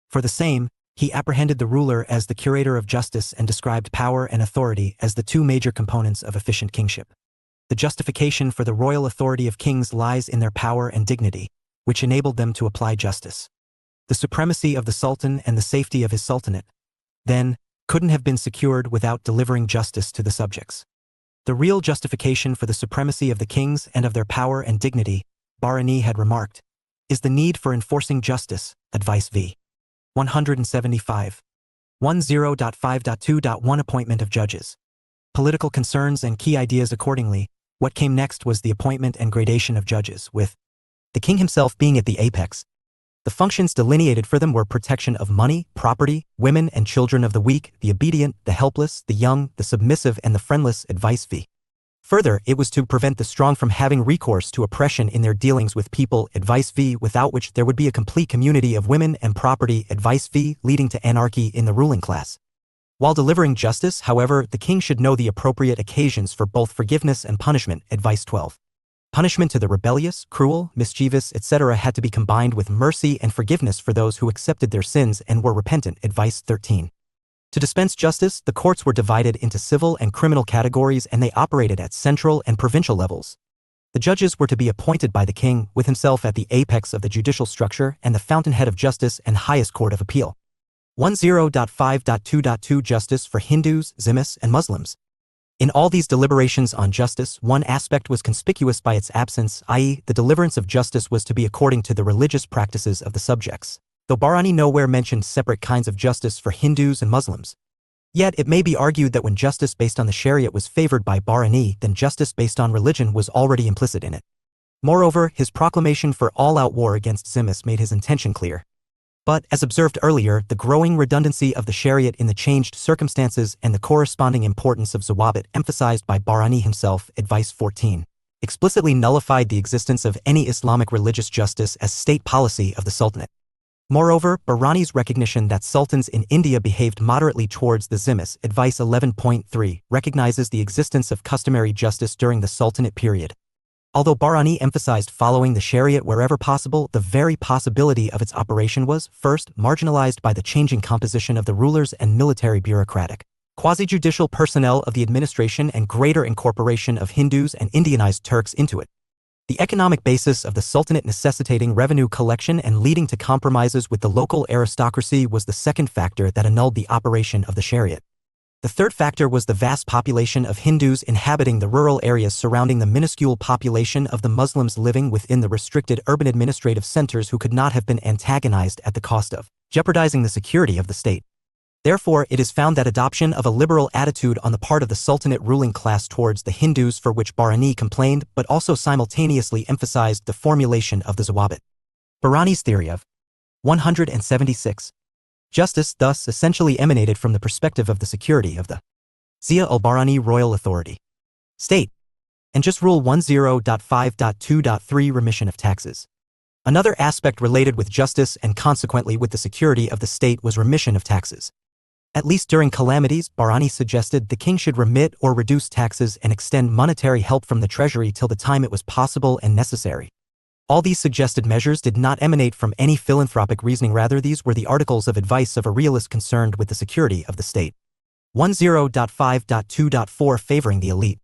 For the same, he apprehended the ruler as the curator of justice and described power and authority as the 2 major components of efficient kingship. The justification for the royal authority of kings lies in their power and dignity, which enabled them to apply justice. The supremacy of the Sultan and the safety of his sultanate, then, couldn't have been secured without delivering justice to the subjects. The real justification for the supremacy of the kings and of their power and dignity, Barani had remarked, is the need for enforcing justice, advice v. 175. 10.5.2.1 Appointment of judges. Political concerns and key ideas accordingly, what came next was the appointment and gradation of judges, with the king himself being at the apex. The functions delineated for them were protection of money, property, women and children of the weak, the obedient, the helpless, the young, the submissive, and the friendless, advice v. Further, it was to prevent the strong from having recourse to oppression in their dealings with people, advice v, without which there would be a complete community of women and property, advice v, leading to anarchy in the ruling class. While delivering justice, however, the king should know the appropriate occasions for both forgiveness and punishment, advice 12. Punishment to the rebellious, cruel, mischievous, etc. had to be combined with mercy and forgiveness for those who accepted their sins and were repentant, advice 13. To dispense justice, the courts were divided into civil and criminal categories and they operated at central and provincial levels. The judges were to be appointed by the king, with himself at the apex of the judicial structure and the fountainhead of justice and highest court of appeal. 10.5.2.2 Justice for Hindus, Zimmis, and Muslims. In all these deliberations on justice, one aspect was conspicuous by its absence, i.e., the deliverance of justice was to be according to the religious practices of the subjects, though Barani nowhere mentioned separate kinds of justice for Hindus and Muslims. Yet it may be argued that when justice based on the Shariat was favored by Barani, then justice based on religion was already implicit in it. Moreover, his proclamation for all-out war against Zimmis made his intention clear. But, as observed earlier, the growing redundancy of the Shariat in the changed circumstances and the corresponding importance of Zawabit emphasized by Barani himself, advice 14, explicitly nullified the existence of any Islamic religious justice as state policy of the Sultanate. Moreover, Barani's recognition that sultans in India behaved moderately towards the Zimmis, advice 11.3, recognizes the existence of customary justice during the Sultanate period. Although Barani emphasized following the Shariat wherever possible, the very possibility of its operation was, first, marginalized by the changing composition of the rulers and military bureaucratic, quasi-judicial personnel of the administration and greater incorporation of Hindus and Indianized Turks into it. The economic basis of the Sultanate necessitating revenue collection and leading to compromises with the local aristocracy was the second factor that annulled the operation of the Shariat. The third factor was the vast population of Hindus inhabiting the rural areas surrounding the minuscule population of the Muslims living within the restricted urban administrative centers who could not have been antagonized at the cost of jeopardizing the security of the state. Therefore, it is found that adoption of a liberal attitude on the part of the Sultanate ruling class towards the Hindus, for which Barani complained, but also simultaneously emphasized the formulation of the Zawabit. Barani's theory of 176. Justice thus essentially emanated from the perspective of the security of the Zia al-Bahrani royal authority. State. And just Rule 10.5.2.3 Remission of taxes. Another aspect related with justice and consequently with the security of the state was remission of taxes. At least during calamities, Bahrani suggested the king should remit or reduce taxes and extend monetary help from the treasury till the time it was possible and necessary. All these suggested measures did not emanate from any philanthropic reasoning, rather these were the articles of advice of a realist concerned with the security of the state. 10.5.2.4 Favoring the elite.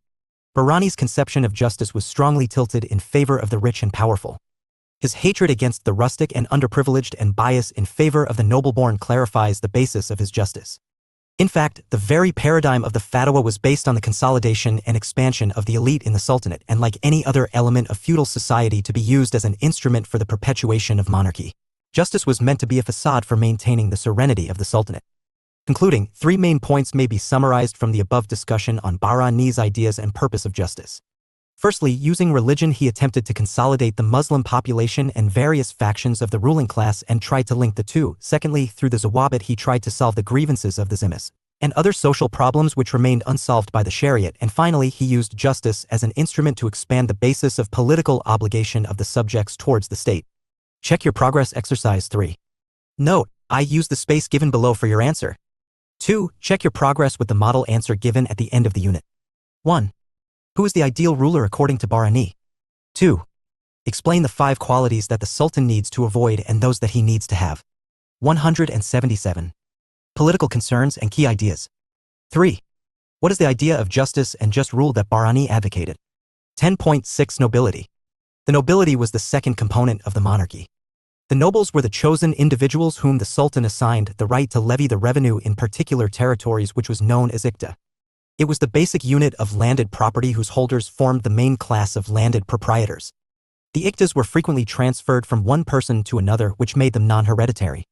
Bahrani's conception of justice was strongly tilted in favor of the rich and powerful. His hatred against the rustic and underprivileged and bias in favor of the noble-born clarifies the basis of his justice. In fact, the very paradigm of the fatwa was based on the consolidation and expansion of the elite in the sultanate and like any other element of feudal society to be used as an instrument for the perpetuation of monarchy. Justice was meant to be a facade for maintaining the serenity of the sultanate. Concluding, 3 main points may be summarized from the above discussion on Bahrani's ideas and purpose of justice. Firstly, using religion he attempted to consolidate the Muslim population and various factions of the ruling class and tried to link the two. Secondly, through the Zawabit he tried to solve the grievances of the Zimmis and other social problems which remained unsolved by the Shariat. And finally, he used justice as an instrument to expand the basis of political obligation of the subjects towards the state. Check your progress exercise 3. Note, I use the space given below for your answer. 2. Check your progress with the model answer given at the end of the unit. 1. Who is the ideal ruler according to Bahrani? 2. Explain the 5 qualities that the Sultan needs to avoid and those that he needs to have. 177. Political concerns and key ideas. 3. What is the idea of justice and just rule that Bahrani advocated? 10.6 Nobility. The nobility was the second component of the monarchy. The nobles were the chosen individuals whom the Sultan assigned the right to levy the revenue in particular territories, which was known as ikta. It was the basic unit of landed property whose holders formed the main class of landed proprietors. The iktas were frequently transferred from one person to another, which made them non-hereditary.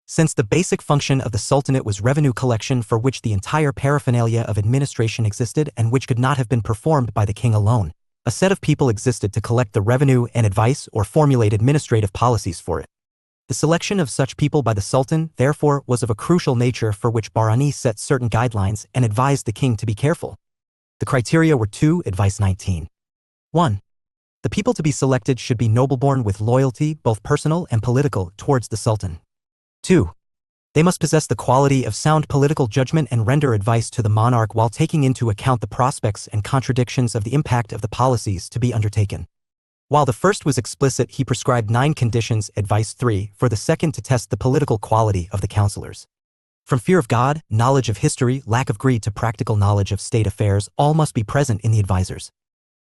Since the basic function of the Sultanate was revenue collection, for which the entire paraphernalia of administration existed and which could not have been performed by the king alone, a set of people existed to collect the revenue and advise or formulate administrative policies for it. The selection of such people by the Sultan, therefore, was of a crucial nature, for which Bahrani set certain guidelines and advised the king to be careful. The criteria were 2. Advice 19. 1. The people to be selected should be noble-born with loyalty, both personal and political, towards the Sultan. 2. They must possess the quality of sound political judgment and render advice to the monarch while taking into account the prospects and contradictions of the impact of the policies to be undertaken. While the first was explicit, he prescribed 9 conditions. Advice 3. For the second, to test the political quality of the counselors. From fear of God, knowledge of history, lack of greed to practical knowledge of state affairs, all must be present in the advisors.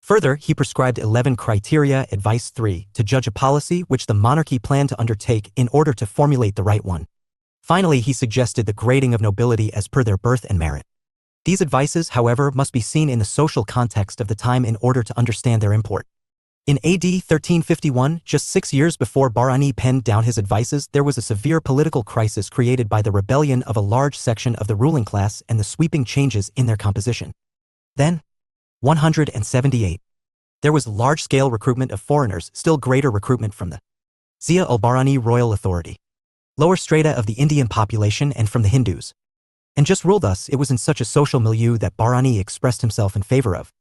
Further, he prescribed 11 criteria. Advice 3. To judge a policy which the monarchy planned to undertake in order to formulate the right one. Finally, he suggested the grading of nobility as per their birth and merit. These advices, however, must be seen in the social context of the time in order to understand their import. In AD 1351, just 6 years before Bahrani penned down his advices, there was a severe political crisis created by the rebellion of a large section of the ruling class and the sweeping changes in their composition. Then, 178. There was large-scale recruitment of foreigners, still greater recruitment from the Zia al-Bahrani royal authority, lower strata of the Indian population, and from the Hindus. And just rule thus, it was in such a social milieu that Bahrani expressed himself in favor of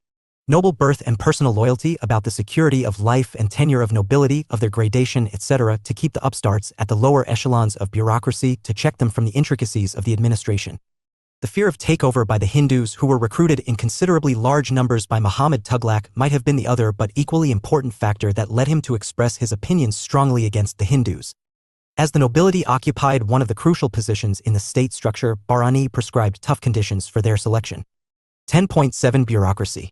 noble birth and personal loyalty, about the security of life and tenure of nobility, of their gradation, etc., to keep the upstarts at the lower echelons of bureaucracy, to check them from the intricacies of the administration. The fear of takeover by the Hindus, who were recruited in considerably large numbers by Muhammad Tughlaq, might have been the other but equally important factor that led him to express his opinions strongly against the Hindus. As the nobility occupied one of the crucial positions in the state structure, Bahrani prescribed tough conditions for their selection. 10.7 Bureaucracy.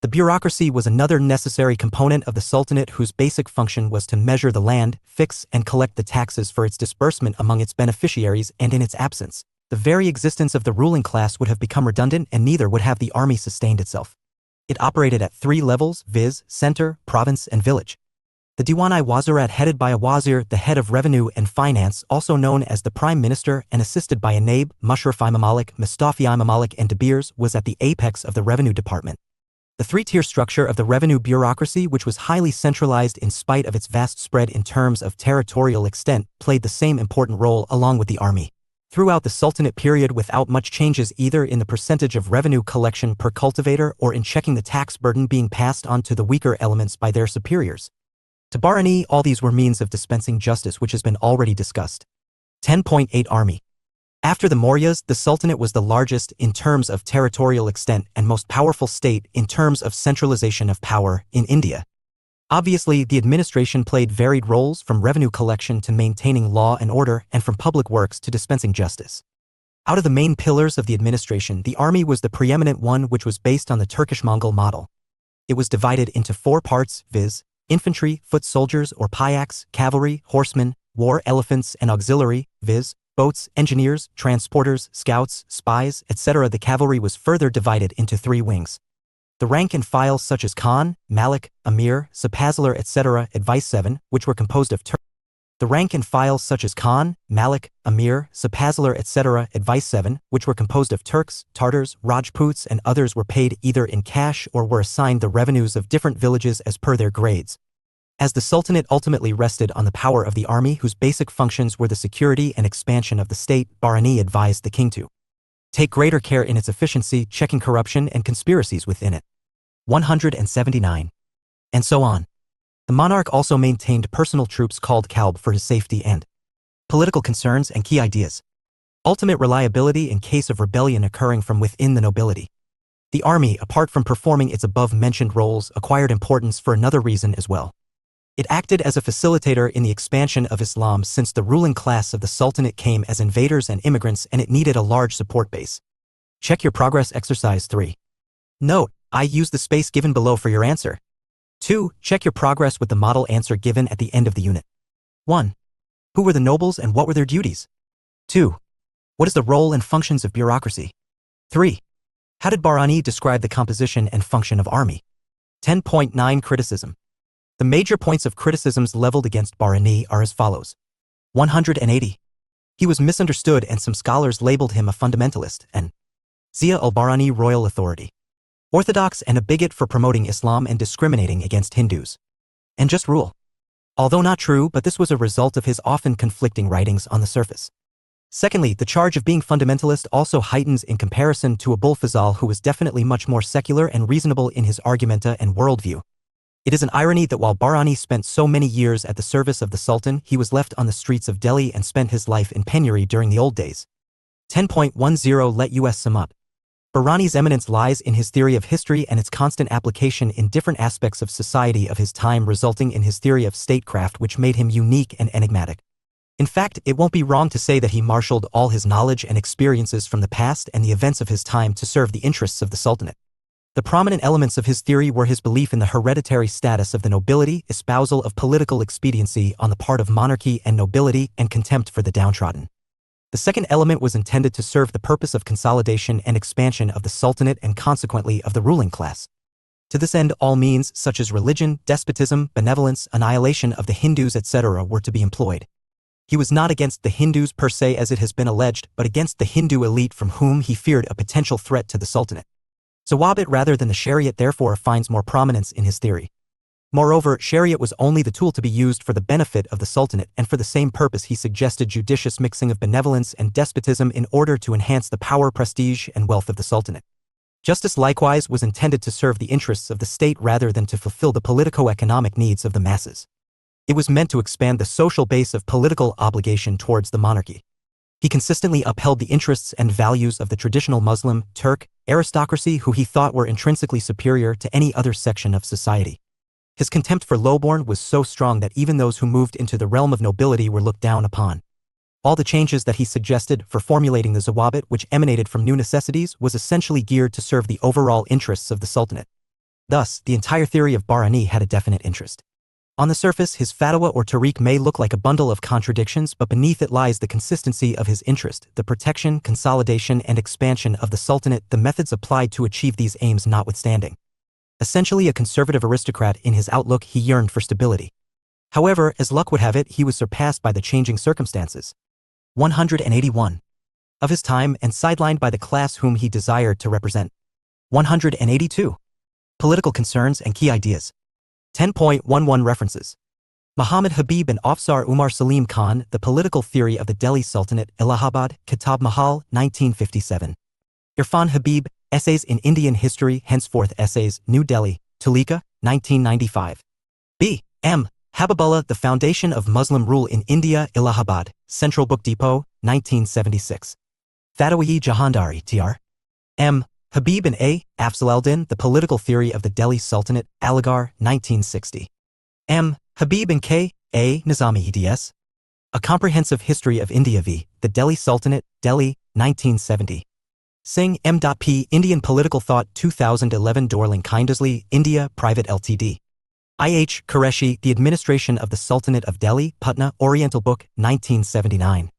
The bureaucracy was another necessary component of the Sultanate, whose basic function was to measure the land, fix and collect the taxes for its disbursement among its beneficiaries, and in its absence, the very existence of the ruling class would have become redundant, and neither would have the army sustained itself. It operated at 3 levels, viz., center, province, and village. The Diwan-i-Wazirat, headed by a wazir, the head of revenue and finance, also known as the prime minister, and assisted by a naib, Mushraf-i-Mamalik, Mustafi-i-Mamalik, and De Beers, was at the apex of the revenue department. The three-tier structure of the revenue bureaucracy, which was highly centralized in spite of its vast spread in terms of territorial extent, played the same important role along with the army. Throughout the Sultanate period without much changes either in the percentage of revenue collection per cultivator or in checking the tax burden being passed on to the weaker elements by their superiors. To Barani, all these were means of dispensing justice, which has been already discussed. 10.8 Army. After the Mauryas, the Sultanate was the largest in terms of territorial extent and most powerful state in terms of centralization of power in India. Obviously, the administration played varied roles from revenue collection to maintaining law and order and from public works to dispensing justice. Out of the main pillars of the administration, the army was the preeminent one, which was based on the Turkish-Mongol model. It was divided into four parts, viz. Infantry, foot soldiers or payaks, cavalry, horsemen, war elephants and auxiliary, viz. Boats, engineers, transporters, scouts, spies, etc. The cavalry was further divided into three wings. The rank and file such as Khan, Malik, Amir, Sapazlar, etc. Advice 7, which were composed of The rank and file such as Khan, Malik, Amir, Sapazlar, etc. Advice 7, which were composed of Turks, Tartars, Rajputs and others were paid either in cash or were assigned the revenues of different villages as per their grades. As the Sultanate ultimately rested on the power of the army, whose basic functions were the security and expansion of the state, Barani advised the king to take greater care in its efficiency, checking corruption and conspiracies within it. 179. And so on. The monarch also maintained personal troops called Kalb for his safety and political concerns and key ideas. Ultimate reliability in case of rebellion occurring from within the nobility. The army, apart from performing its above-mentioned roles, acquired importance for another reason as well. It acted as a facilitator in the expansion of Islam, since the ruling class of the Sultanate came as invaders and immigrants and it needed a large support base. Check your progress exercise 3. Note, I use the space given below for your answer. 2. Check your progress with the model answer given at the end of the unit. 1. Who were the nobles and what were their duties? 2. What is the role and functions of bureaucracy? 3. How did Barani describe the composition and function of army? 10.9 Criticism. The major points of criticisms leveled against Barani are as follows. 180. He was misunderstood and some scholars labeled him a fundamentalist and Zia al-Barani royal authority. Orthodox and a bigot for promoting Islam and discriminating against Hindus. And just rule. Although not true, but this was a result of his often conflicting writings on the surface. Secondly, the charge of being fundamentalist also heightens in comparison to Abul Fazal, who was definitely much more secular and reasonable in his argumenta and worldview. It is an irony that while Barani spent so many years at the service of the Sultan, he was left on the streets of Delhi and spent his life in penury during the old days. 10.10 Let us sum up. Barani's eminence lies in his theory of history and its constant application in different aspects of society of his time, resulting in his theory of statecraft, which made him unique and enigmatic. In fact, it won't be wrong to say that he marshaled all his knowledge and experiences from the past and the events of his time to serve the interests of the Sultanate. The prominent elements of his theory were his belief in the hereditary status of the nobility, espousal of political expediency on the part of monarchy and nobility, and contempt for the downtrodden. The second element was intended to serve the purpose of consolidation and expansion of the Sultanate and consequently of the ruling class. To this end, all means such as religion, despotism, benevolence, annihilation of the Hindus, etc. were to be employed. He was not against the Hindus per se as it has been alleged, but against the Hindu elite from whom he feared a potential threat to the Sultanate. Zawabit rather than the Shariat therefore finds more prominence in his theory. Moreover, Shariat was only the tool to be used for the benefit of the Sultanate, and for the same purpose he suggested judicious mixing of benevolence and despotism in order to enhance the power, prestige, and wealth of the Sultanate. Justice likewise was intended to serve the interests of the state rather than to fulfill the politico-economic needs of the masses. It was meant to expand the social base of political obligation towards the monarchy. He consistently upheld the interests and values of the traditional Muslim, Turk, aristocracy who he thought were intrinsically superior to any other section of society. His contempt for lowborn was so strong that even those who moved into the realm of nobility were looked down upon. All the changes that he suggested for formulating the Zawabit, which emanated from new necessities, was essentially geared to serve the overall interests of the Sultanate. Thus, the entire theory of Barani had a definite interest. On the surface, his fatwa or tariq may look like a bundle of contradictions, but beneath it lies the consistency of his interest, the protection, consolidation, and expansion of the Sultanate, the methods applied to achieve these aims notwithstanding. Essentially a conservative aristocrat in his outlook, he yearned for stability. However, as luck would have it, he was surpassed by the changing circumstances. 181. Of his time and sidelined by the class whom he desired to represent. 182. Political concerns and key ideas. 10.11 References. Muhammad Habib and Afsar Umar Salim Khan, The Political Theory of the Delhi Sultanate, Allahabad, Kitab Mahal, 1957. Irfan Habib, Essays in Indian History, henceforth Essays, New Delhi, Tulika, 1995. B. M. Habibullah, The Foundation of Muslim Rule in India, Allahabad, Central Book Depot, 1976. Fatwa-e Jahandari, Tr. M. Habib and A. Afzal-Eldin, The Political Theory of the Delhi Sultanate, Aligarh, 1960. M. Habib and K. A. Nizami eds. A Comprehensive History of India v. the Delhi Sultanate, Delhi, 1970. Singh, M.P. Indian Political Thought 2011 Dorling Kindersley, India, Private Ltd. I. H. Qureshi, The Administration of the Sultanate of Delhi, Patna, Oriental Book, 1979.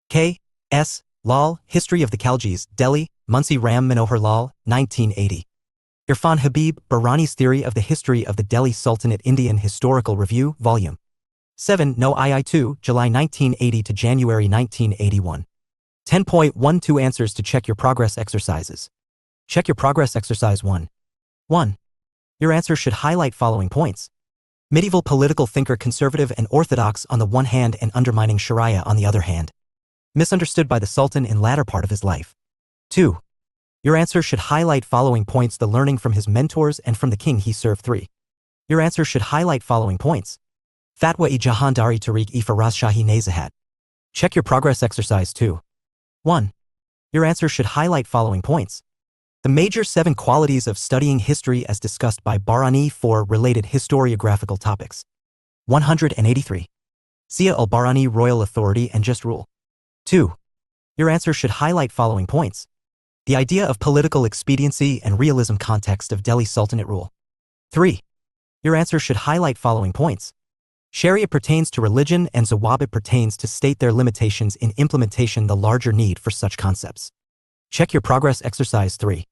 K. S. Lal, History of the Khaljis, Delhi, Munshi Ram Manohar Lal, 1980. Irfan Habib, Barani's Theory of the History of the Delhi Sultanate, Indian Historical Review, Volume 7, No. II, July 1980 to January 1981. 10.12 Answers to Check Your Progress Exercises. Check Your Progress Exercise 1. 1. Your answer should highlight following points. Medieval political thinker, conservative and orthodox on the one hand and undermining Sharia on the other hand. Misunderstood by the Sultan in latter part of his life. 2. Your answer should highlight following points. The learning from his mentors and from the king he served. 3. Your answer should highlight following points. Fatwa-e Jahandari Tariq-e Faraz Shahi Nazahat. Check Your Progress Exercise 2. 1. Your answer should highlight following points. The major 7 qualities of studying history as discussed by Barani for related historiographical topics. 183. Sia al-Barani, Royal Authority and Just Rule. 2. Your answer should highlight following points. The idea of political expediency and realism context of Delhi Sultanate rule. 3. Your answer should highlight following points. Sharia pertains to religion and Zawabit pertains to state, their limitations in implementation, the larger need for such concepts. Check Your Progress Exercise 3.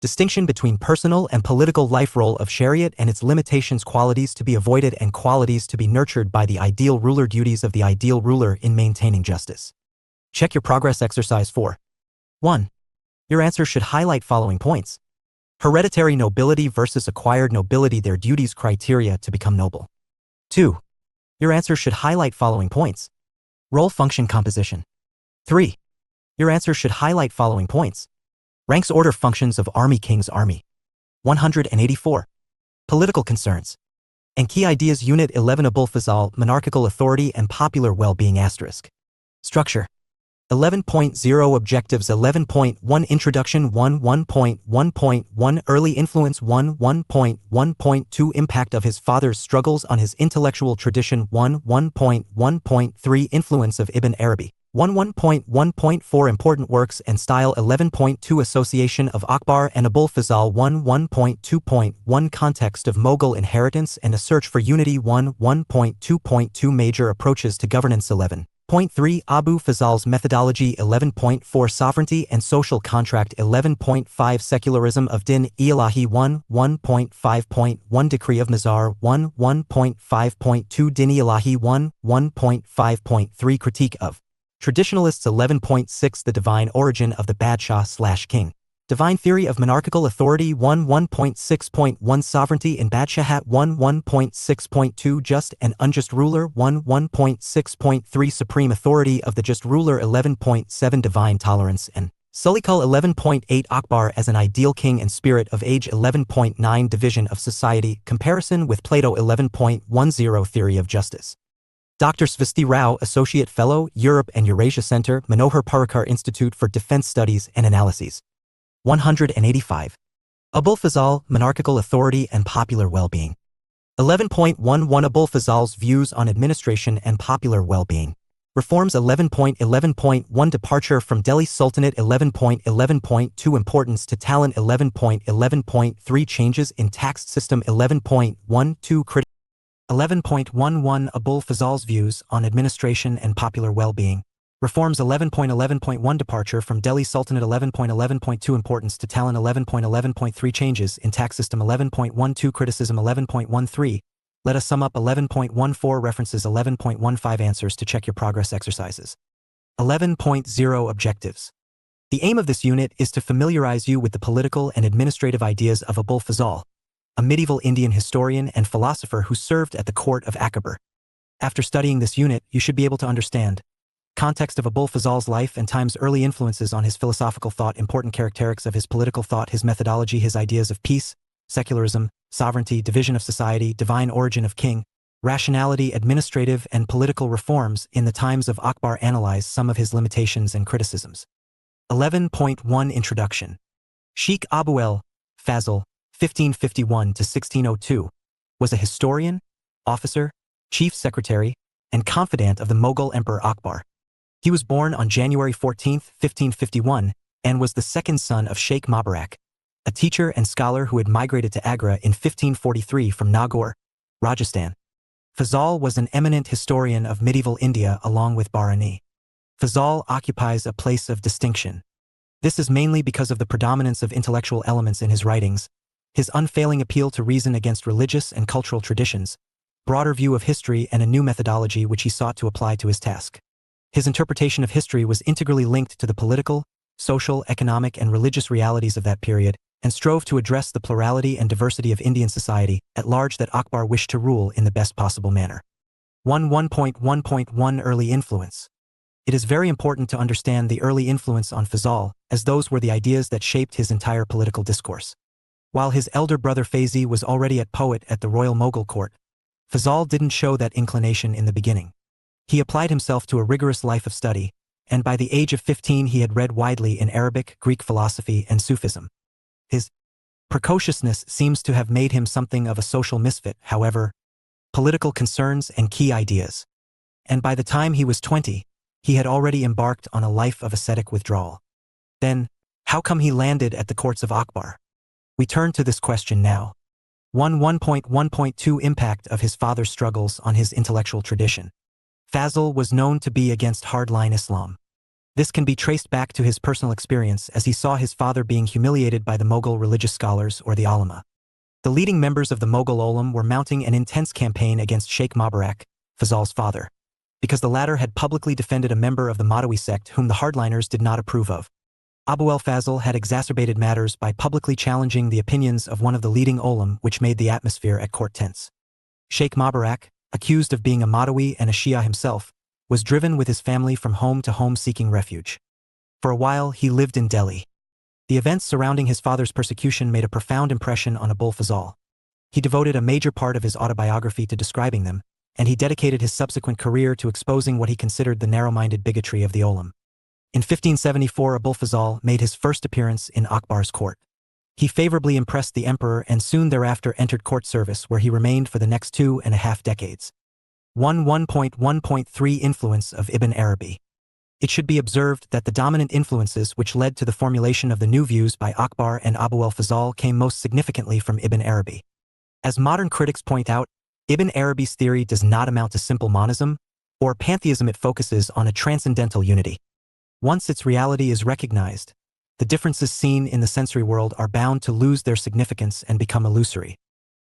Distinction between personal and political life, role of Shariat and its limitations, qualities to be avoided and qualities to be nurtured by the ideal ruler, duties of the ideal ruler in maintaining justice. Check Your Progress Exercise 4. 1. Your answer should highlight following points. Hereditary nobility versus acquired nobility, their duties, criteria to become noble. 2. Your answer should highlight following points. Role, function, composition. 3. Your answer should highlight following points. Ranks, order, functions of Army, King's Army. 184. Political concerns and key ideas. Unit 11 Abul Fazal, Monarchical Authority and Popular Well-being *. Structure. 11.0 Objectives. 11.1 Introduction. 1.1.1 Early influence. 1.1.2 Impact of his father's struggles on his intellectual tradition. 1.1.3 Influence of Ibn Arabi. 1.1.4 Important works and style. 11.2 Association of Akbar and Abul Fazal. 1.2.1 Context of Mughal inheritance and a search for unity. 1.2.2 Major approaches to governance. 11.3 Abu Fazal's methodology. 11.4 Sovereignty and social contract. 11.5 Secularism of Din Ilahi. 1.5.1 Decree of Mazar. 1.5.2 Din Ilahi. 1.5.3 Critique of Traditionalists. 11.6 The divine origin of the Badshah/king. Divine theory of monarchical authority. 1.6.1 Sovereignty in Badshahat. 1.6.2 Just and unjust ruler. 1.6.3 Supreme authority of the just ruler. 11.7 Divine tolerance and Salikul. 11.8 Akbar as an ideal king and spirit of age. 11.9 Division of society, comparison with Plato. 11.10 Theory of justice. Dr. Svasti Rao, Associate Fellow, Europe and Eurasia Center, Manohar Parrikar Institute for Defense Studies and Analyses. 185. Abul Fazal, Monarchical Authority and Popular Well-being. 11.11 Abul Fazal's Views on Administration and Popular Well-being. Reforms. 11.11.1 Departure from Delhi Sultanate. 11.11.2 Importance to talent. 11.11.3 Changes in tax system. 11.12 11.11 Abul Fazal's Views on Administration and Popular Well-being. Reforms. 11.11.1 Departure from Delhi Sultanate. 11.11.2 Importance to talent. 11.11.3 Changes in tax system. 11.12 Criticism. 11.13 Let us sum up. 11.14 References. 11.15 Answers to Check Your Progress Exercises. 11.0 Objectives. The aim of this unit is to familiarize you with the political and administrative ideas of Abul Fazal. a medieval Indian historian and philosopher who served at the court of Akbar. After studying this unit, you should be able to understand context of Abul Fazal's life and times, early influences on his philosophical thought, important characteristics of his political thought, his methodology, his ideas of peace, secularism, sovereignty, division of society, divine origin of king, rationality, administrative and political reforms in the times of Akbar. Analyze some of his limitations and criticisms. 11.1 Introduction. Sheikh Abul Fazl, 1551 to 1602, was a historian, officer, chief secretary, and confidant of the Mughal Emperor Akbar. He was born on January 14, 1551, and was the second son of Sheikh Mubarak, a teacher and scholar who had migrated to Agra in 1543 from Nagaur, Rajasthan. Fazal was an eminent historian of medieval India along with Bharani. Fazal occupies a place of distinction. This is mainly because of the predominance of intellectual elements in his writings, his unfailing appeal to reason against religious and cultural traditions, broader view of history, and a new methodology which he sought to apply to his task. His interpretation of history was integrally linked to the political, social, economic, and religious realities of that period, and strove to address the plurality and diversity of Indian society at large that Akbar wished to rule in the best possible manner. 1.1.1 Early influence. It is very important to understand the early influence on Fazal, as those were the ideas that shaped his entire political discourse. While his elder brother Faizi was already a poet at the royal Mughal court, Fazal didn't show that inclination in the beginning. He applied himself to a rigorous life of study, and by the age of 15 he had read widely in Arabic, Greek philosophy, and Sufism. His precociousness seems to have made him something of a social misfit, however, political concerns and key ideas. And by the time he was 20, he had already embarked on a life of ascetic withdrawal. Then, how come he landed at the courts of Akbar? We turn to this question now. 1.1.2 Impact of his father's struggles on his intellectual tradition. Fazl was known to be against hardline Islam. This can be traced back to his personal experience as he saw his father being humiliated by the Mughal religious scholars or the ulama. The leading members of the Mughal Olam were mounting an intense campaign against Sheikh Mubarak, Fazal's father, because the latter had publicly defended a member of the Madhawi sect whom the hardliners did not approve of. Abul Fazl had exacerbated matters by publicly challenging the opinions of one of the leading Olam, which made the atmosphere at court tense. Sheikh Mubarak, accused of being a Madhawi and a Shia himself, was driven with his family from home to home seeking refuge. For a while, he lived in Delhi. The events surrounding his father's persecution made a profound impression on Abul Fazl. He devoted a major part of his autobiography to describing them, and he dedicated his subsequent career to exposing what he considered the narrow-minded bigotry of the Olam. In 1574, Abul Fazl made his first appearance in Akbar's court. He favorably impressed the emperor and soon thereafter entered court service, where he remained for the next 2.5 decades. 1.1.3 Influence of Ibn Arabi. It should be observed that the dominant influences which led to the formulation of the new views by Akbar and Abul Fazl came most significantly from Ibn Arabi. As modern critics point out, Ibn Arabi's theory does not amount to simple monism or pantheism. It focuses on a transcendental unity. Once its reality is recognized, the differences seen in the sensory world are bound to lose their significance and become illusory.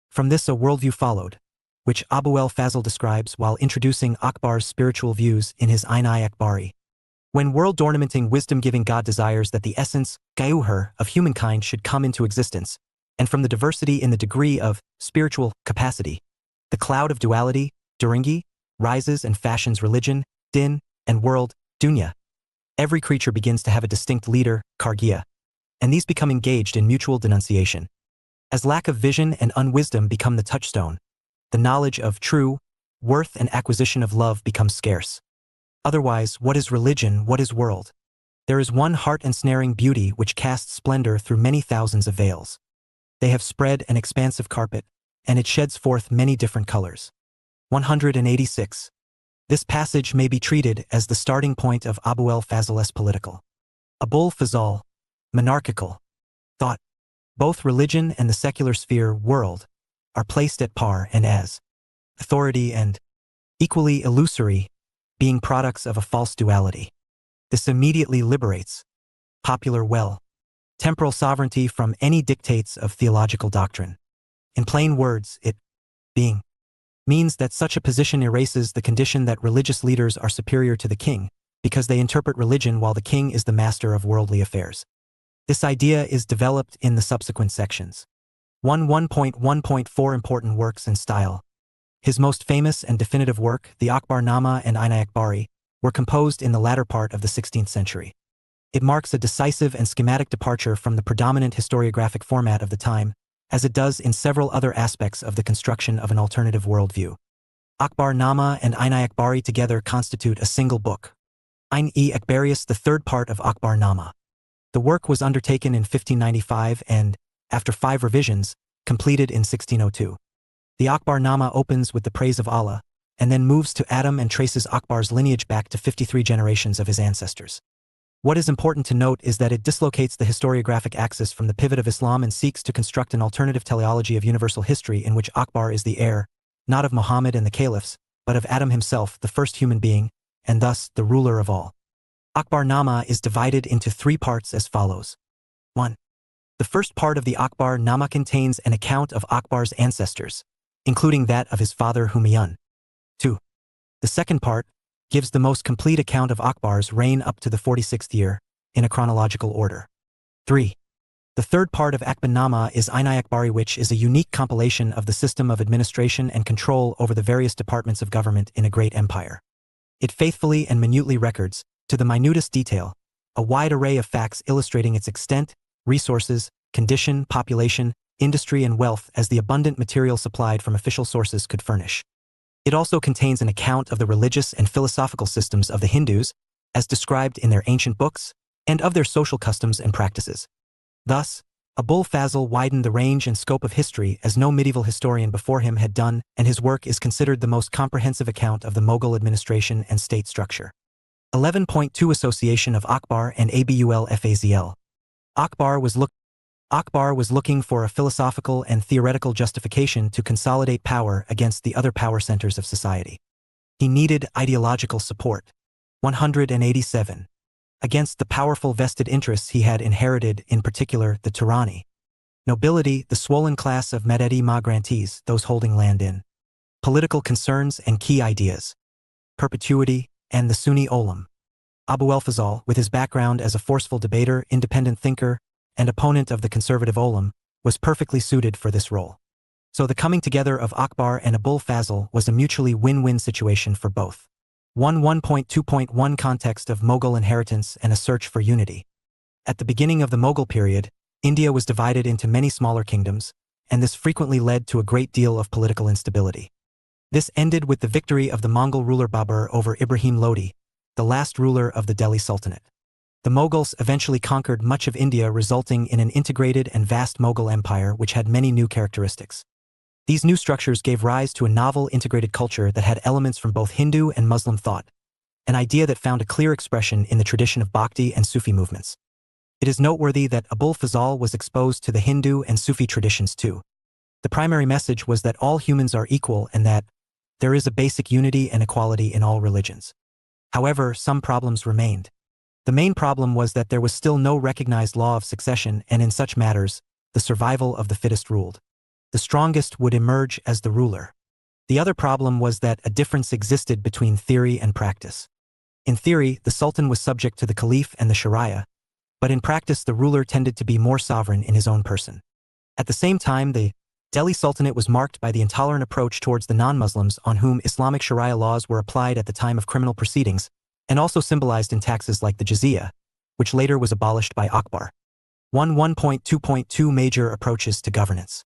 From this, a worldview followed, which Abul Fazl describes while introducing Akbar's spiritual views in his Ain-i Akbari. When world-ornamenting wisdom-giving God desires that the essence, gauhar, of humankind should come into existence, and from the diversity in the degree of spiritual capacity, the cloud of duality, Durangi, rises and fashions religion, din, and world, dunya. Every creature begins to have a distinct leader, Kargya, and these become engaged in mutual denunciation. As lack of vision and unwisdom become the touchstone, the knowledge of true worth and acquisition of love becomes scarce. Otherwise, what is religion, what is world? There is one heart-ensnaring beauty which casts splendor through many thousands of veils. They have spread an expansive carpet, and it sheds forth many different colors. 186. This passage may be treated as the starting point of Abul Fazl's political. Abul Fazl, monarchical thought. Both religion and the secular sphere world are placed at par and as authority and equally illusory, being products of a false duality. This immediately liberates popular temporal sovereignty from any dictates of theological doctrine. In plain words, it being means that such a position erases the condition that religious leaders are superior to the king, because they interpret religion while the king is the master of worldly affairs. This idea is developed in the subsequent sections. 1.1.4 Important works and style. His most famous and definitive work, the Akbarnama and IGNOU Akbari, were composed in the latter part of the 16th century. It marks a decisive and schematic departure from the predominant historiographic format of the time, as it does in several other aspects of the construction of an alternative worldview. Akbarnama and IGNOU Akbari together constitute a single book. IGNOU Akbarius, the third part of Akbarnama. The work was undertaken in 1595 and, after 5 revisions, completed in 1602. The Akbarnama opens with the praise of Allah, and then moves to Adam and traces Akbar's lineage back to 53 generations of his ancestors. What is important to note is that it dislocates the historiographic axis from the pivot of Islam and seeks to construct an alternative teleology of universal history in which Akbar is the heir, not of Muhammad and the caliphs, but of Adam himself, the first human being, and thus the ruler of all. Akbarnama is divided into 3 parts as follows. 1. The first part of the Akbarnama contains an account of Akbar's ancestors, including that of his father Humayun. 2. The second part gives the most complete account of Akbar's reign up to the 46th year, in a chronological order. 3. The third part of Akbarnama is IGNOU Akbari, which is a unique compilation of the system of administration and control over the various departments of government in a great empire. It faithfully and minutely records, to the minutest detail, a wide array of facts illustrating its extent, resources, condition, population, industry and wealth as the abundant material supplied from official sources could furnish. It also contains an account of the religious and philosophical systems of the Hindus, as described in their ancient books, and of their social customs and practices. Thus, Abul Fazl widened the range and scope of history as no medieval historian before him had done, and his work is considered the most comprehensive account of the Mughal administration and state structure. 11.2 Association of Akbar and Abul Fazl. Akbar was looking for a philosophical and theoretical justification to consolidate power against the other power centers of society. He needed ideological support. 187. Against the powerful vested interests he had inherited, in particular the Turani nobility, the swollen class of Madedi Ma grantees, those holding land in political concerns and key ideas, perpetuity, and the Sunni Olam. Abul Fazl, with his background as a forceful debater, independent thinker, and opponent of the conservative Olam, was perfectly suited for this role. So the coming together of Akbar and Abul Fazl was a mutually win-win situation for both. 1.2.1 Context of Mughal inheritance and a search for unity. At the beginning of the Mughal period, India was divided into many smaller kingdoms, and this frequently led to a great deal of political instability. This ended with the victory of the Mongol ruler Babur over Ibrahim Lodi, the last ruler of the Delhi Sultanate. The Mughals eventually conquered much of India, resulting in an integrated and vast Mughal empire which had many new characteristics. These new structures gave rise to a novel integrated culture that had elements from both Hindu and Muslim thought, an idea that found a clear expression in the tradition of Bhakti and Sufi movements. It is noteworthy that Abul Fazl was exposed to the Hindu and Sufi traditions too. The primary message was that all humans are equal and that there is a basic unity and equality in all religions. However, some problems remained. The main problem was that there was still no recognized law of succession, and in such matters, the survival of the fittest ruled. The strongest would emerge as the ruler. The other problem was that a difference existed between theory and practice. In theory, the Sultan was subject to the Caliph and the Sharia, but in practice the ruler tended to be more sovereign in his own person. At the same time, the Delhi Sultanate was marked by the intolerant approach towards the non-Muslims on whom Islamic Sharia laws were applied at the time of criminal proceedings, and also symbolized in taxes like the jizya, which later was abolished by Akbar. 1.2.2 Major approaches to governance.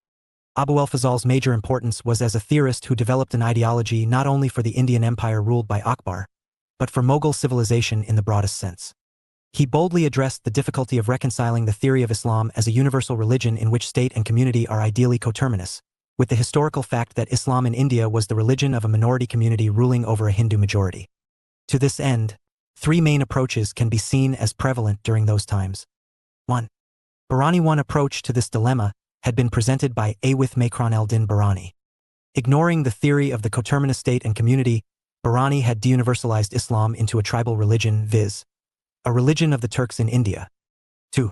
Abul Fazl's major importance was as a theorist who developed an ideology not only for the Indian Empire ruled by Akbar, but for Mughal civilization in the broadest sense. He boldly addressed the difficulty of reconciling the theory of Islam as a universal religion in which state and community are ideally coterminous, with the historical fact that Islam in India was the religion of a minority community ruling over a Hindu majority. To this end, 3 main approaches can be seen as prevalent during those times. 1. Barani. One approach to this dilemma had been presented by Awith Makron el-Din Barani. Ignoring the theory of the coterminous state and community, Barani had deuniversalized Islam into a tribal religion, viz., a religion of the Turks in India. 2.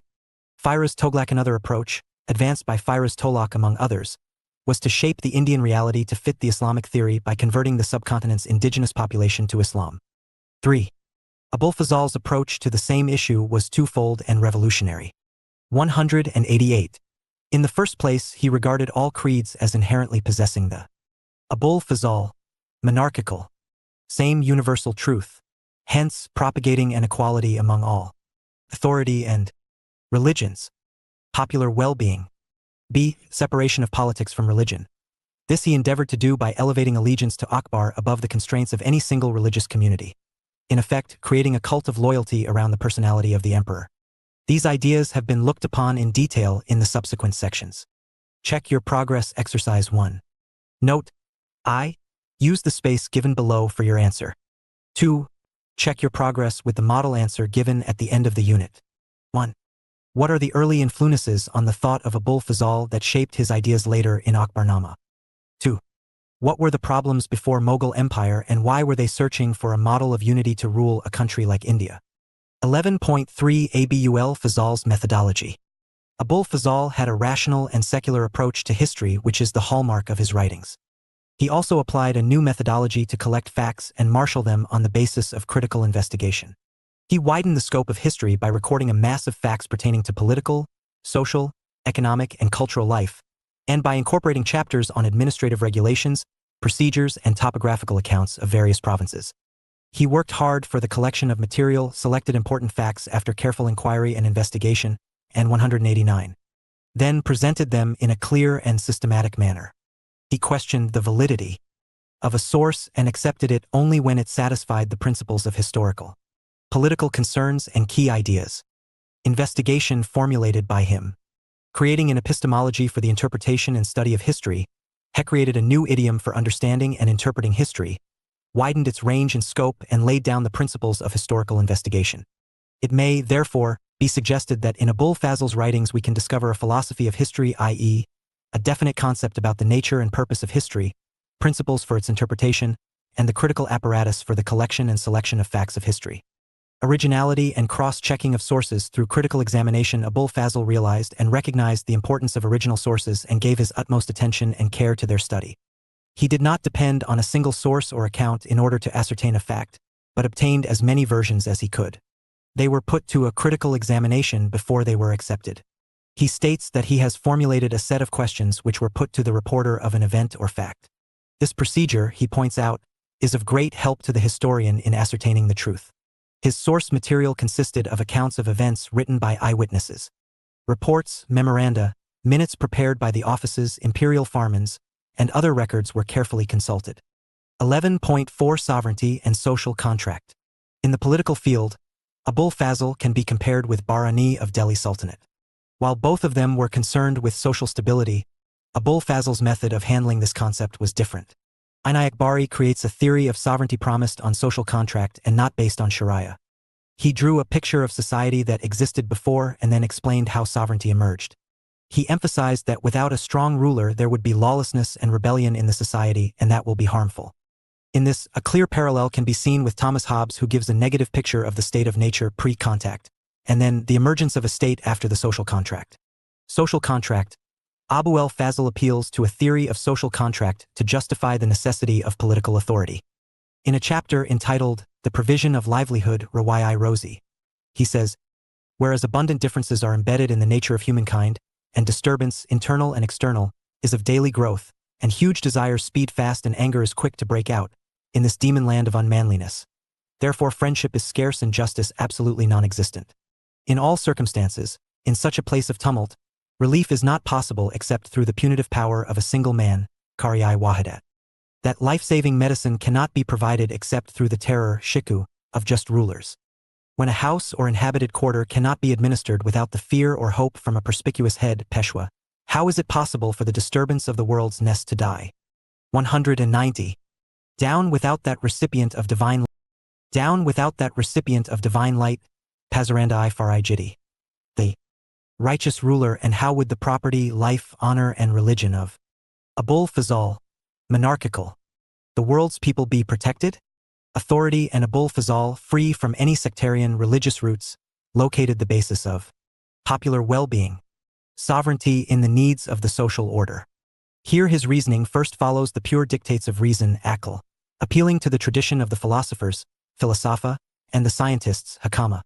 Firoz Tughlaq. Another approach, advanced by Firoz Tughlaq among others, was to shape the Indian reality to fit the Islamic theory by converting the subcontinent's indigenous population to Islam. 3. Abul Fazl's approach to the same issue was twofold and revolutionary. 188. In the first place, he regarded all creeds as inherently possessing the Abul Fazal, monarchical, same universal truth, hence propagating an equality among all authority and religions, popular well-being. B. Separation of politics from religion. This he endeavored to do by elevating allegiance to Akbar above the constraints of any single religious community, in effect creating a cult of loyalty around the personality of the emperor. These ideas have been looked upon in detail in the subsequent sections. Check your progress exercise 1. Note: I. Use the space given below for your answer. 2. Check your progress with the model answer given at the end of the unit. 1. What are the early influences on the thought of Abul Fazal that shaped his ideas later in Akbarnama? 2. What were the problems before Mughal Empire and why were they searching for a model of unity to rule a country like India? 11.3 Abul Fazal's methodology. Abul Fazal had a rational and secular approach to history which is the hallmark of his writings. He also applied a new methodology to collect facts and marshal them on the basis of critical investigation. He widened the scope of history by recording a mass of facts pertaining to political, social, economic, and cultural life, and by incorporating chapters on administrative regulations, procedures, and topographical accounts of various provinces. He worked hard for the collection of material, selected important facts after careful inquiry and investigation, and 189. Then presented them in a clear and systematic manner. He questioned the validity of a source and accepted it only when it satisfied the principles of historical, political concerns and key ideas. Investigation formulated by him. Creating an epistemology for the interpretation and study of history, he created a new idiom for understanding and interpreting history, widened its range and scope, and laid down the principles of historical investigation. It may, therefore, be suggested that in Abul Fazl's writings we can discover a philosophy of history, i.e., a definite concept about the nature and purpose of history, principles for its interpretation, and the critical apparatus for the collection and selection of facts of history. Originality and cross-checking of sources through critical examination. Abul Fazl realized and recognized the importance of original sources and gave his utmost attention and care to their study. He did not depend on a single source or account in order to ascertain a fact, but obtained as many versions as he could. They were put to a critical examination before they were accepted. He states that he has formulated a set of questions which were put to the reporter of an event or fact. This procedure, he points out, is of great help to the historian in ascertaining the truth. His source material consisted of accounts of events written by eyewitnesses, reports, memoranda, minutes prepared by the offices, imperial farmans, and other records were carefully consulted. 11.4 Sovereignty and social contract. In the political field, Abul Fazl can be compared with Barani of Delhi Sultanate. While both of them were concerned with social stability, Abul Fazl's method of handling this concept was different. Akbari creates a theory of sovereignty promised on social contract and not based on Sharia. He drew a picture of society that existed before and then explained how sovereignty emerged. He emphasized that without a strong ruler there would be lawlessness and rebellion in the society, and that will be harmful. In this, a clear parallel can be seen with Thomas Hobbes, who gives a negative picture of the state of nature pre-contact, and then the emergence of a state after the social contract. Social contract. Abul Fazl appeals to a theory of social contract to justify the necessity of political authority. In a chapter entitled, The Provision of Livelihood, Rawai-i-Rozi, he says, whereas abundant differences are embedded in the nature of humankind, and disturbance, internal and external, is of daily growth, and huge desires speed fast and anger is quick to break out, in this demon land of unmanliness. Therefore friendship is scarce and justice absolutely non-existent. In all circumstances, in such a place of tumult, relief is not possible except through the punitive power of a single man, Kari-i Wahadat. That life-saving medicine cannot be provided except through the terror, shiku, of just rulers. When a house or inhabited quarter cannot be administered without the fear or hope from a perspicuous head, Peshwa, how is it possible for the disturbance of the world's nest to die? 190. Down without that recipient of divine light. Down without that recipient of divine light, Pazaranda-i Farijiti. The righteous ruler, and how would the property, life, honor, and religion of Abul Fazl, monarchical, the world's people be protected? Authority and Abul Fazl, free from any sectarian religious roots, located the basis of popular well-being, sovereignty in the needs of the social order. Here his reasoning first follows the pure dictates of reason, akal, appealing to the tradition of the philosophers, philosopha, and the scientists, hakama.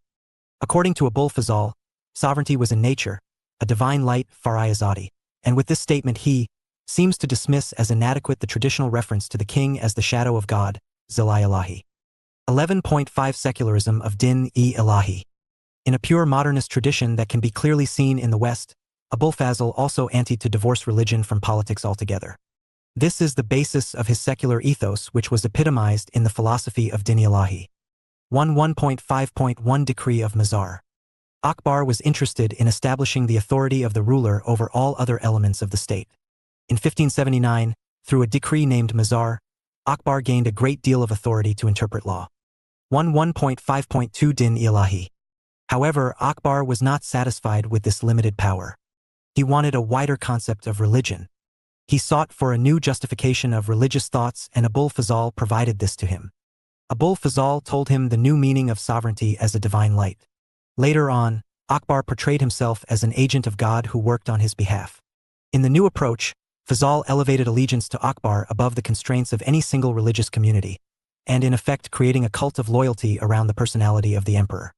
According to Abul Fazl, sovereignty was in nature, a divine light, Farayazadi. And with this statement he seems to dismiss as inadequate the traditional reference to the king as the shadow of God, Zil-i-Ilahi. 11.5 Secularism of Din-e-Ilahi. In a pure modernist tradition that can be clearly seen in the West, Abul Fazl also anti to divorce religion from politics altogether. This is the basis of his secular ethos, which was epitomized in the philosophy of Din-e-Ilahi. 1.5.1 Decree of Mazar. Akbar was interested in establishing the authority of the ruler over all other elements of the state. In 1579, through a decree named Mazar, Akbar gained a great deal of authority to interpret law. 1.5.2 Din-e-Ilahi. However, Akbar was not satisfied with this limited power. He wanted a wider concept of religion. He sought for a new justification of religious thoughts, and Abul Fazl provided this to him. Abul Fazl told him the new meaning of sovereignty as a divine light. Later on, Akbar portrayed himself as an agent of God who worked on his behalf. In the new approach, Fazl elevated allegiance to Akbar above the constraints of any single religious community, and in effect creating a cult of loyalty around the personality of the emperor.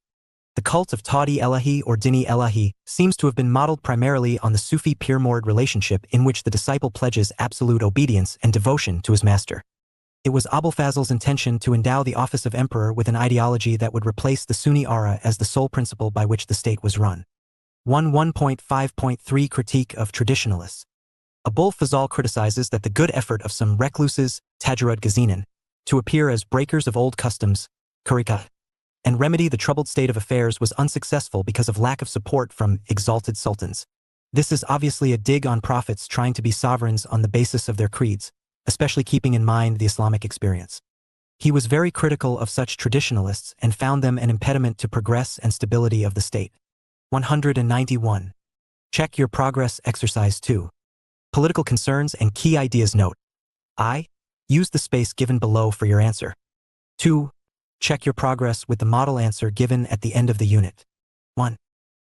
The cult of Tawdi-Elahi or Dini-Elahi seems to have been modeled primarily on the Sufi peer-murid relationship in which the disciple pledges absolute obedience and devotion to his master. It was Abul Fazl's intention to endow the office of emperor with an ideology that would replace the Sunni Ara as the sole principle by which the state was run. 1.5.3 Critique of Traditionalists. Abul Fazl criticizes that the good effort of some recluses, Tajarud Ghazinan, to appear as breakers of old customs, Kurika, and remedy the troubled state of affairs was unsuccessful because of lack of support from exalted sultans. This is obviously a dig on prophets trying to be sovereigns on the basis of their creeds, especially keeping in mind the Islamic experience. He was very critical of such traditionalists and found them an impediment to progress and stability of the state. 191. Check your progress exercise 2. Political concerns and key ideas note. I. Use the space given below for your answer. 2. Check your progress with the model answer given at the end of the unit. 1.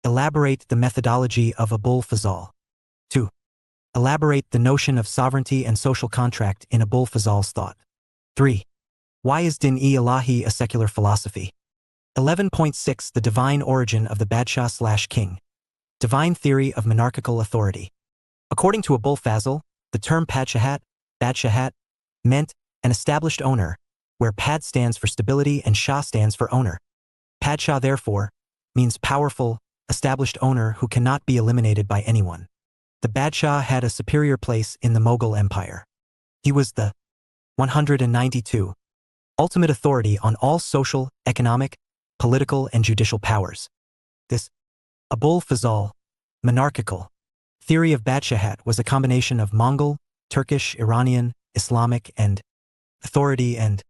Elaborate the methodology of Abul Fazl. 2. Elaborate the notion of sovereignty and social contract in Abul Fazl's thought. 3. Why is Din-e-Ilahi a secular philosophy? 11.6 The divine origin of the Badshah/king. Divine theory of monarchical authority. According to Abul Fazl, the term Badshahat, meant an established owner, where Pad stands for stability and Shah stands for owner. Padshah, therefore, means powerful, established owner who cannot be eliminated by anyone. The Badshah had a superior place in the Mughal Empire. He was the 192 ultimate authority on all social, economic, political, and judicial powers. This Abul Fazl monarchical theory of Badshahat was a combination of Mongol, Turkish, Iranian, Islamic, and authority and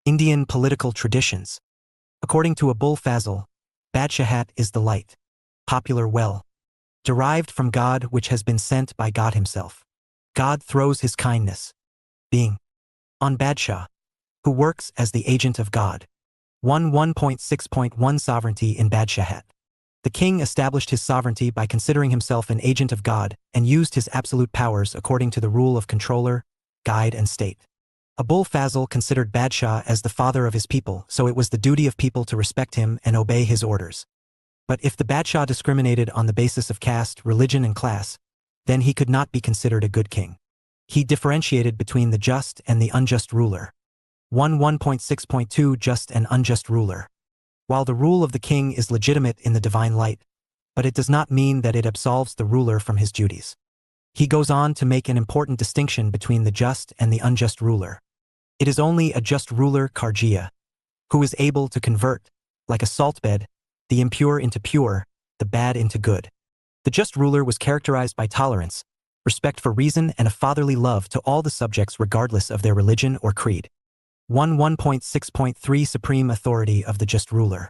Indian political traditions. According to Abul Fazl, Badshahat is the light, popular well, derived from God which has been sent by God himself. God throws his kindness, being, on Badshah, who works as the agent of God. 1.6.1 Sovereignty in Badshahat. The king established his sovereignty by considering himself an agent of God and used his absolute powers according to the rule of controller, guide, and state. Abul Fazl considered Badshah as the father of his people, so it was the duty of people to respect him and obey his orders. But if the Badshah discriminated on the basis of caste, religion, and class, then he could not be considered a good king. He differentiated between the just and the unjust ruler. 1.6.2 Just and unjust ruler. While the rule of the king is legitimate in the divine light, but it does not mean that it absolves the ruler from his duties. He goes on to make an important distinction between the just and the unjust ruler. It is only a just ruler, Karjia, who is able to convert, like a salt bed, the impure into pure, the bad into good. The just ruler was characterized by tolerance, respect for reason, and a fatherly love to all the subjects regardless of their religion or creed. 1.6.3 Supreme authority of the just ruler.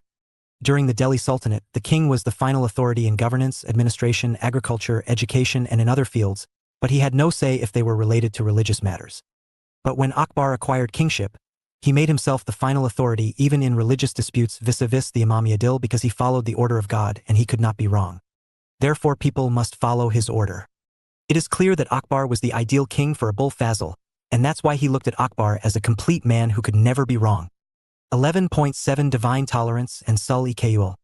During the Delhi Sultanate, the king was the final authority in governance, administration, agriculture, education, and in other fields, but he had no say if they were related to religious matters. But when Akbar acquired kingship, he made himself the final authority even in religious disputes vis-a-vis the Imam Adil because he followed the order of God and he could not be wrong. Therefore people must follow his order. It is clear that Akbar was the ideal king for Abul Fazl, and that's why he looked at Akbar as a complete man who could never be wrong. 11.7 Divine tolerance and Sul-i-Kayul.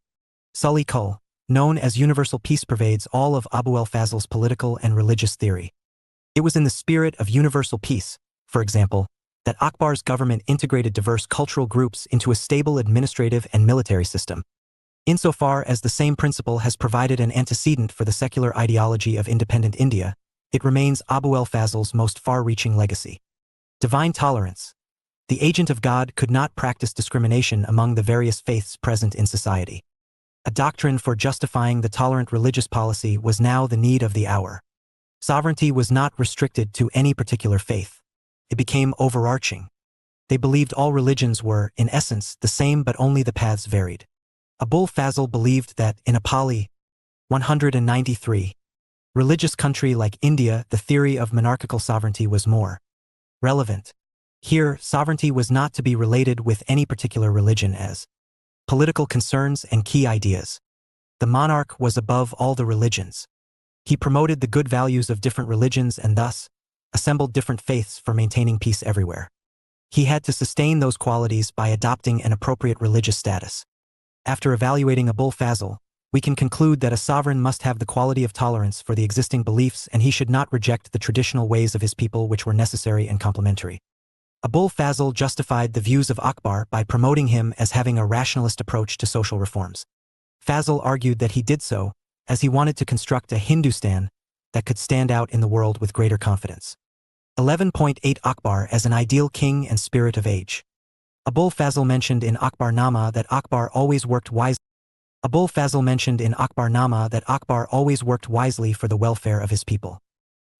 Sul-i-Kul. known as universal peace, pervades all of Abu al-Fazl's political and religious theory. It was in the spirit of universal peace, for example, that Akbar's government integrated diverse cultural groups into a stable administrative and military system. Insofar as the same principle has provided an antecedent for the secular ideology of independent India, it remains Abu al-Fazl's most far-reaching legacy. Divine tolerance. The agent of God could not practice discrimination among the various faiths present in society. A doctrine for justifying the tolerant religious policy was now the need of the hour. Sovereignty was not restricted to any particular faith. It became overarching. They believed all religions were, in essence, the same, but only the paths varied. Abu al-Fazl believed that, in a Pali 193 religious country like India, the theory of monarchical sovereignty was more relevant. Here, sovereignty was not to be related with any particular religion as political concerns and key ideas. The monarch was above all the religions. He promoted the good values of different religions and thus assembled different faiths for maintaining peace everywhere. He had to sustain those qualities by adopting an appropriate religious status. After evaluating Abu al-Fazl, we can conclude that a sovereign must have the quality of tolerance for the existing beliefs, and he should not reject the traditional ways of his people, which were necessary and complementary. Abu al-Fazl justified the views of Akbar by promoting him as having a rationalist approach to social reforms. Fazl argued that he did so as he wanted to construct a Hindustan that could stand out in the world with greater confidence. 11.8 Akbar as an ideal king and spirit of age. Abu al-Fazl mentioned in Akbarnama that Akbar always worked wisely. Abu al-Fazl mentioned in Akbarnama that Akbar always worked wisely for the welfare of his people.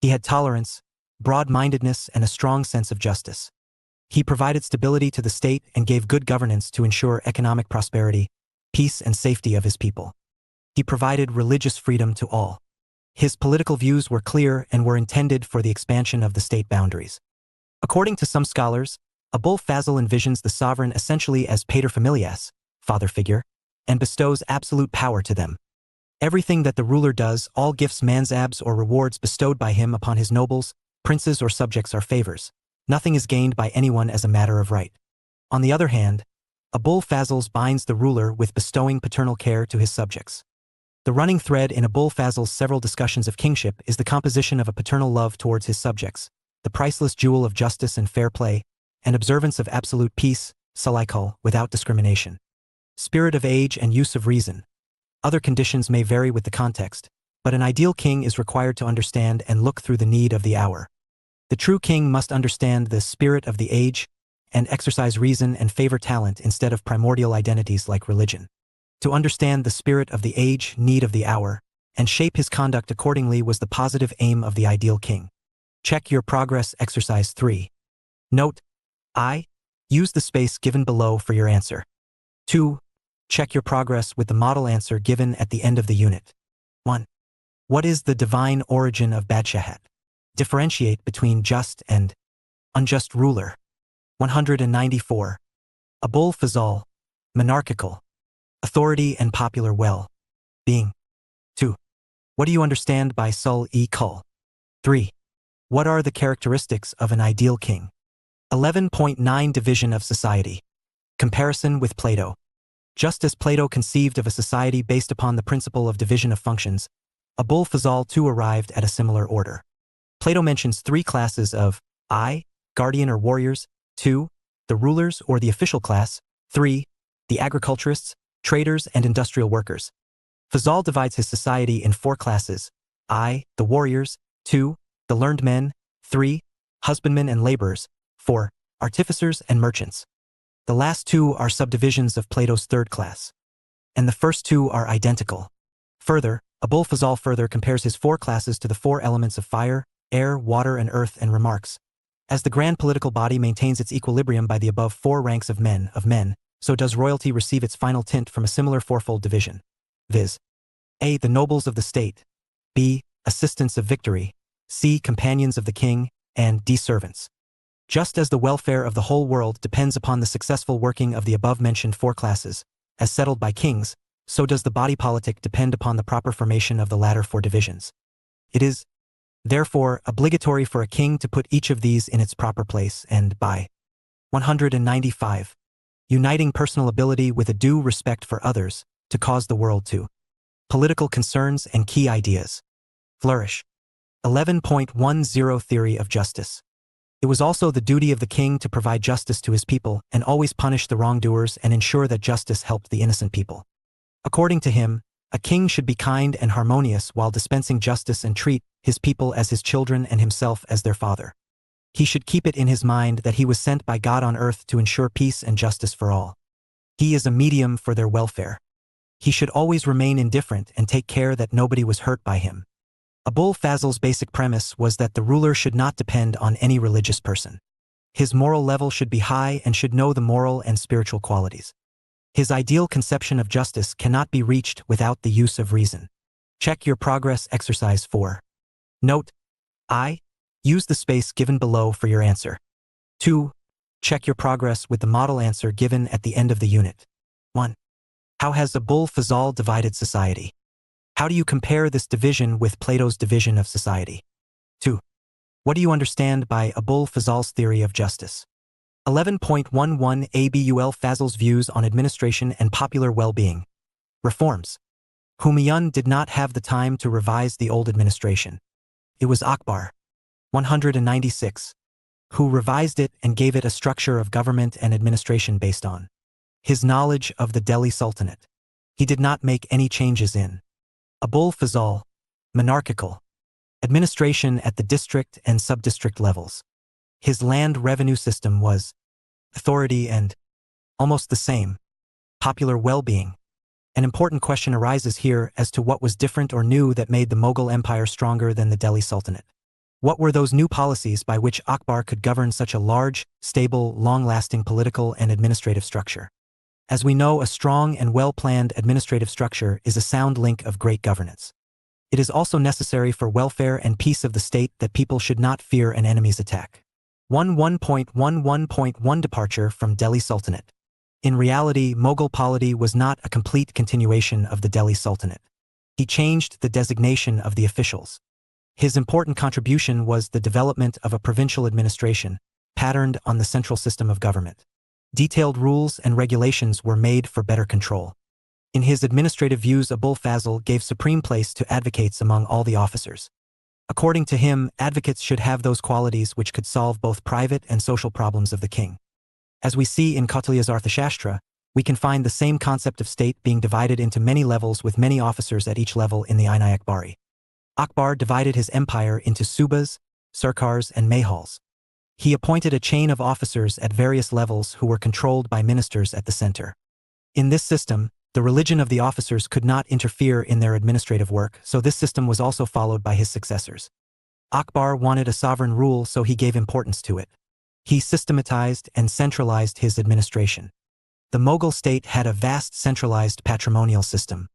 He had tolerance, broad-mindedness, and a strong sense of justice. He provided stability to the state and gave good governance to ensure economic prosperity, peace, and safety of his people. He provided religious freedom to all. His political views were clear and were intended for the expansion of the state boundaries. According to some scholars, Abu al-Fazl envisions the sovereign essentially as pater familias, father figure, and bestows absolute power to them. Everything that the ruler does, all gifts, mansabs, or rewards bestowed by him upon his nobles, princes, or subjects are favors. Nothing is gained by anyone as a matter of right. On the other hand, Abu al-Fazl binds the ruler with bestowing paternal care to his subjects. The running thread in Abu al-Fazl's several discussions of kingship is the composition of a paternal love towards his subjects, the priceless jewel of justice and fair play, and observance of absolute peace, salikul, without discrimination. Spirit of age and use of reason. Other conditions may vary with the context, but an ideal king is required to understand and look through the need of the hour. The true king must understand the spirit of the age and exercise reason and favor talent instead of primordial identities like religion. To understand the spirit of the age, need of the hour, and shape his conduct accordingly was the positive aim of the ideal king. Check your progress. Exercise 3. Note: I. Use the space given below for your answer. 2. Check your progress with the model answer given at the end of the unit. 1. What is the divine origin of Badshahat? Differentiate between just and unjust ruler. 194. Abu al-Fazl, monarchical, authority and popular well-being. 2. What do you understand by sul-e-kul? 3. What are the characteristics of an ideal king? 11.9 Division of society. Comparison with Plato. Just as Plato conceived of a society based upon the principle of division of functions, Abu al-Fazl too arrived at a similar order. Plato mentions 3 classes of I, guardian or warriors, 2, the rulers or the official class, 3, the agriculturists, traders, and industrial workers. Fazl divides his society in 4 classes: I, the warriors, 2, the learned men, 3, husbandmen and laborers, 4, artificers and merchants. The last 2 are subdivisions of Plato's 3rd class, and the first 2 are identical. Further, Abu al-Fazl further compares his 4 classes to the 4 elements of fire, air, water, and earth, and remarks: as the grand political body maintains its equilibrium by the above 4 ranks of men, so does royalty receive its final tint from a similar fourfold division, viz. A. The nobles of the state, B. Assistants of victory, C. Companions of the king, and D. Servants. Just as the welfare of the whole world depends upon the successful working of the above-mentioned 4 classes, as settled by kings, so does the body politic depend upon the proper formation of the latter 4 divisions. It is, therefore, obligatory for a king to put each of these in its proper place and, by 195, uniting personal ability with a due respect for others, to cause the world to Political concerns and key ideas. Flourish. 11.10 Theory of justice. It was also the duty of the king to provide justice to his people and always punish the wrongdoers and ensure that justice helped the innocent people. According to him, a king should be kind and harmonious while dispensing justice and treat his people as his children and himself as their father. He should keep it in his mind that he was sent by God on earth to ensure peace and justice for all. He is a medium for their welfare. He should always remain indifferent and take care that nobody was hurt by him. Abul Fazl's basic premise was that the ruler should not depend on any religious person. His moral level should be high and should know the moral and spiritual qualities. His ideal conception of justice cannot be reached without the use of reason. Check your progress exercise 4. Note: I. Use the space given below for your answer. 2. Check your progress with the model answer given at the end of the unit. 1. How has Abul Fazl divided society? How do you compare this division with Plato's division of society? 2. What do you understand by Abul Fazl's theory of justice? 11.11 Abul Fazl's views on administration and popular well-being. Reforms. Humayun did not have the time to revise the old administration. It was Akbar, 196, who revised it and gave it a structure of government and administration based on his knowledge of the Delhi Sultanate. He did not make any changes in Abul Fazl, monarchical administration at the district and sub-district levels. His land revenue system was authority and almost the same, popular well-being. An important question arises here as to what was different or new that made the Mughal Empire stronger than the Delhi Sultanate. What were those new policies by which Akbar could govern such a large, stable, long-lasting political and administrative structure? As we know, a strong and well-planned administrative structure is a sound link of great governance. It is also necessary for welfare and peace of the state that people should not fear an enemy's attack. 11.11.1 Departure from Delhi Sultanate. In reality, Mughal polity was not a complete continuation of the Delhi Sultanate. He changed the designation of the officials. His important contribution was the development of a provincial administration, patterned on the central system of government. Detailed rules and regulations were made for better control. In his administrative views, Abul Fazl gave supreme place to advocates among all the officers. According to him, advocates should have those qualities which could solve both private and social problems of the king. As we see in Kautilya's Arthashastra, we can find the same concept of state being divided into many levels with many officers at each level in the IGNOU Akbari. Akbar divided his empire into subas, sarkars, and mahals. He appointed a chain of officers at various levels who were controlled by ministers at the center. In this system, the religion of the officers could not interfere in their administrative work, so this system was also followed by his successors. Akbar wanted a sovereign rule, so he gave importance to it. He systematized and centralized his administration. The Mughal state had a vast centralized patrimonial system.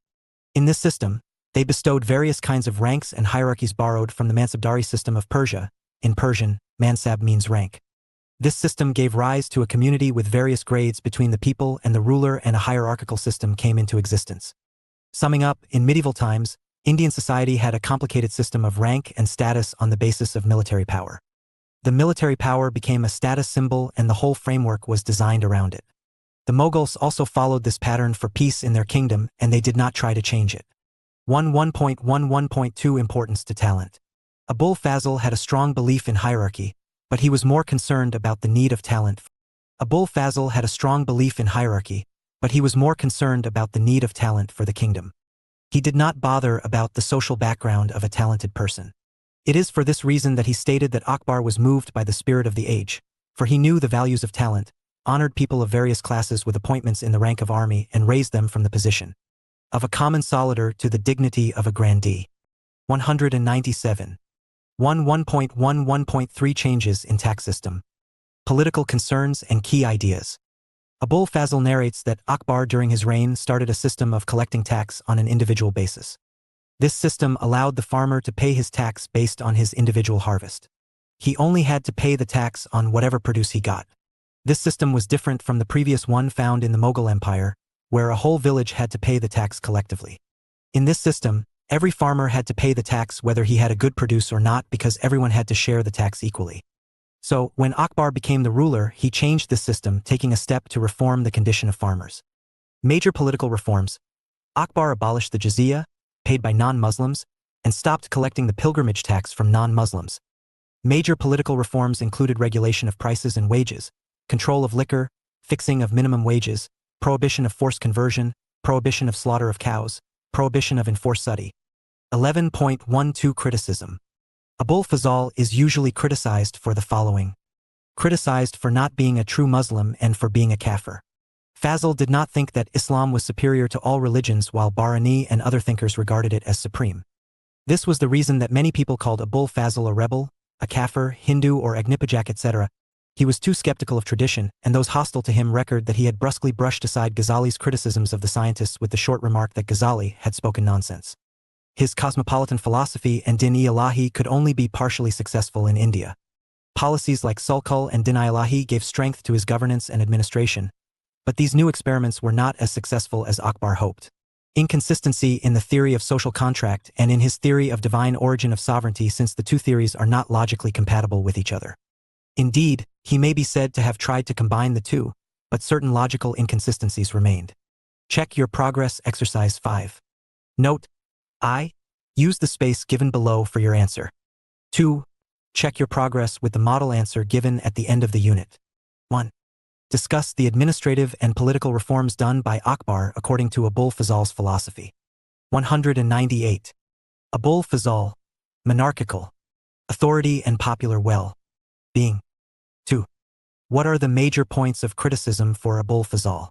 In this system, they bestowed various kinds of ranks and hierarchies borrowed from the Mansabdari system of Persia. In Persian, Mansab means rank. This system gave rise to a community with various grades between the people and the ruler, and a hierarchical system came into existence. Summing up, in medieval times, Indian society had a complicated system of rank and status on the basis of military power. The military power became a status symbol and the whole framework was designed around it. The Mughals also followed this pattern for peace in their kingdom, and they did not try to change it. 1.11.2 Importance to talent. Abul Fazl had a strong belief in hierarchy, but he was more concerned about the need of talent. Abul Fazl had a strong belief in hierarchy, but he was more concerned about the need of talent for the kingdom. He did not bother about the social background of a talented person. It is for this reason that he stated that Akbar was moved by the spirit of the age, for he knew the values of talent, honored people of various classes with appointments in the rank of army, and raised them from the position of a common soldier to the dignity of a grandee. 197. 1.11.3 Changes in tax system. Political concerns and key ideas. Abul Fazl narrates that Akbar during his reign started a system of collecting tax on an individual basis. This system allowed the farmer to pay his tax based on his individual harvest. He only had to pay the tax on whatever produce he got. This system was different from the previous one found in the Mughal Empire, where a whole village had to pay the tax collectively. In this system, every farmer had to pay the tax whether he had a good produce or not, because everyone had to share the tax equally. So, when Akbar became the ruler, he changed this system, taking a step to reform the condition of farmers. Major political reforms. Akbar abolished the jizya, paid by non-Muslims, and stopped collecting the pilgrimage tax from non-Muslims. Major political reforms included regulation of prices and wages, control of liquor, fixing of minimum wages, prohibition of forced conversion, prohibition of slaughter of cows, prohibition of enforced sati. 11.12 Criticism. Abul Fazal is usually criticized for the following. Criticized for not being a true Muslim and for being a kafir. Fazal did not think that Islam was superior to all religions, while Barani and other thinkers regarded it as supreme. This was the reason that many people called Abul Fazal a rebel, a kafir, Hindu or Agnipajak, etc. He was too skeptical of tradition, and those hostile to him record that he had brusquely brushed aside Ghazali's criticisms of the scientists with the short remark that Ghazali had spoken nonsense. His cosmopolitan philosophy and din-e-ilahi could only be partially successful in India. Policies like Sulkul and din-e-ilahi gave strength to his governance and administration, but these new experiments were not as successful as Akbar hoped. Inconsistency in the theory of social contract and in his theory of divine origin of sovereignty, since the two theories are not logically compatible with each other. Indeed, he may be said to have tried to combine the two, but certain logical inconsistencies remained. Check your progress exercise 5. Note: I. Use the space given below for your answer. 2. Check your progress with the model answer given at the end of the unit. 1. Discuss the administrative and political reforms done by Akbar according to Abul Fazal's philosophy. 198. Abul Fazal, monarchical, authority and popular well-being. 2. What are the major points of criticism for Abul Fazal?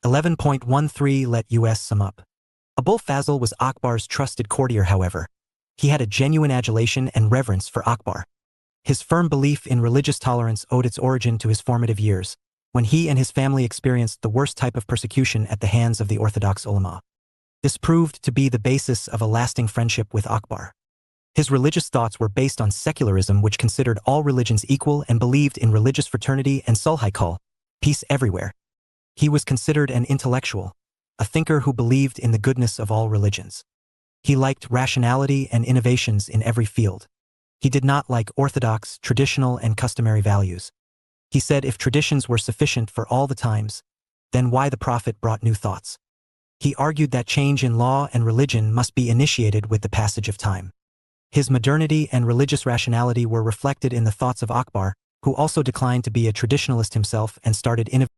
11.13 Let us sum up. Abul Fazal was Akbar's trusted courtier. However, he had a genuine adulation and reverence for Akbar. His firm belief in religious tolerance owed its origin to his formative years, when he and his family experienced the worst type of persecution at the hands of the orthodox ulama. This proved to be the basis of a lasting friendship with Akbar. His religious thoughts were based on secularism, which considered all religions equal and believed in religious fraternity and sulh-kal, peace everywhere. He was considered an intellectual, a thinker who believed in the goodness of all religions. He liked rationality and innovations in every field. He did not like orthodox, traditional, and customary values. He said if traditions were sufficient for all the times, then why the Prophet brought new thoughts? He argued that change in law and religion must be initiated with the passage of time. His modernity and religious rationality were reflected in the thoughts of Akbar, who also declined to be a traditionalist himself and started innovating.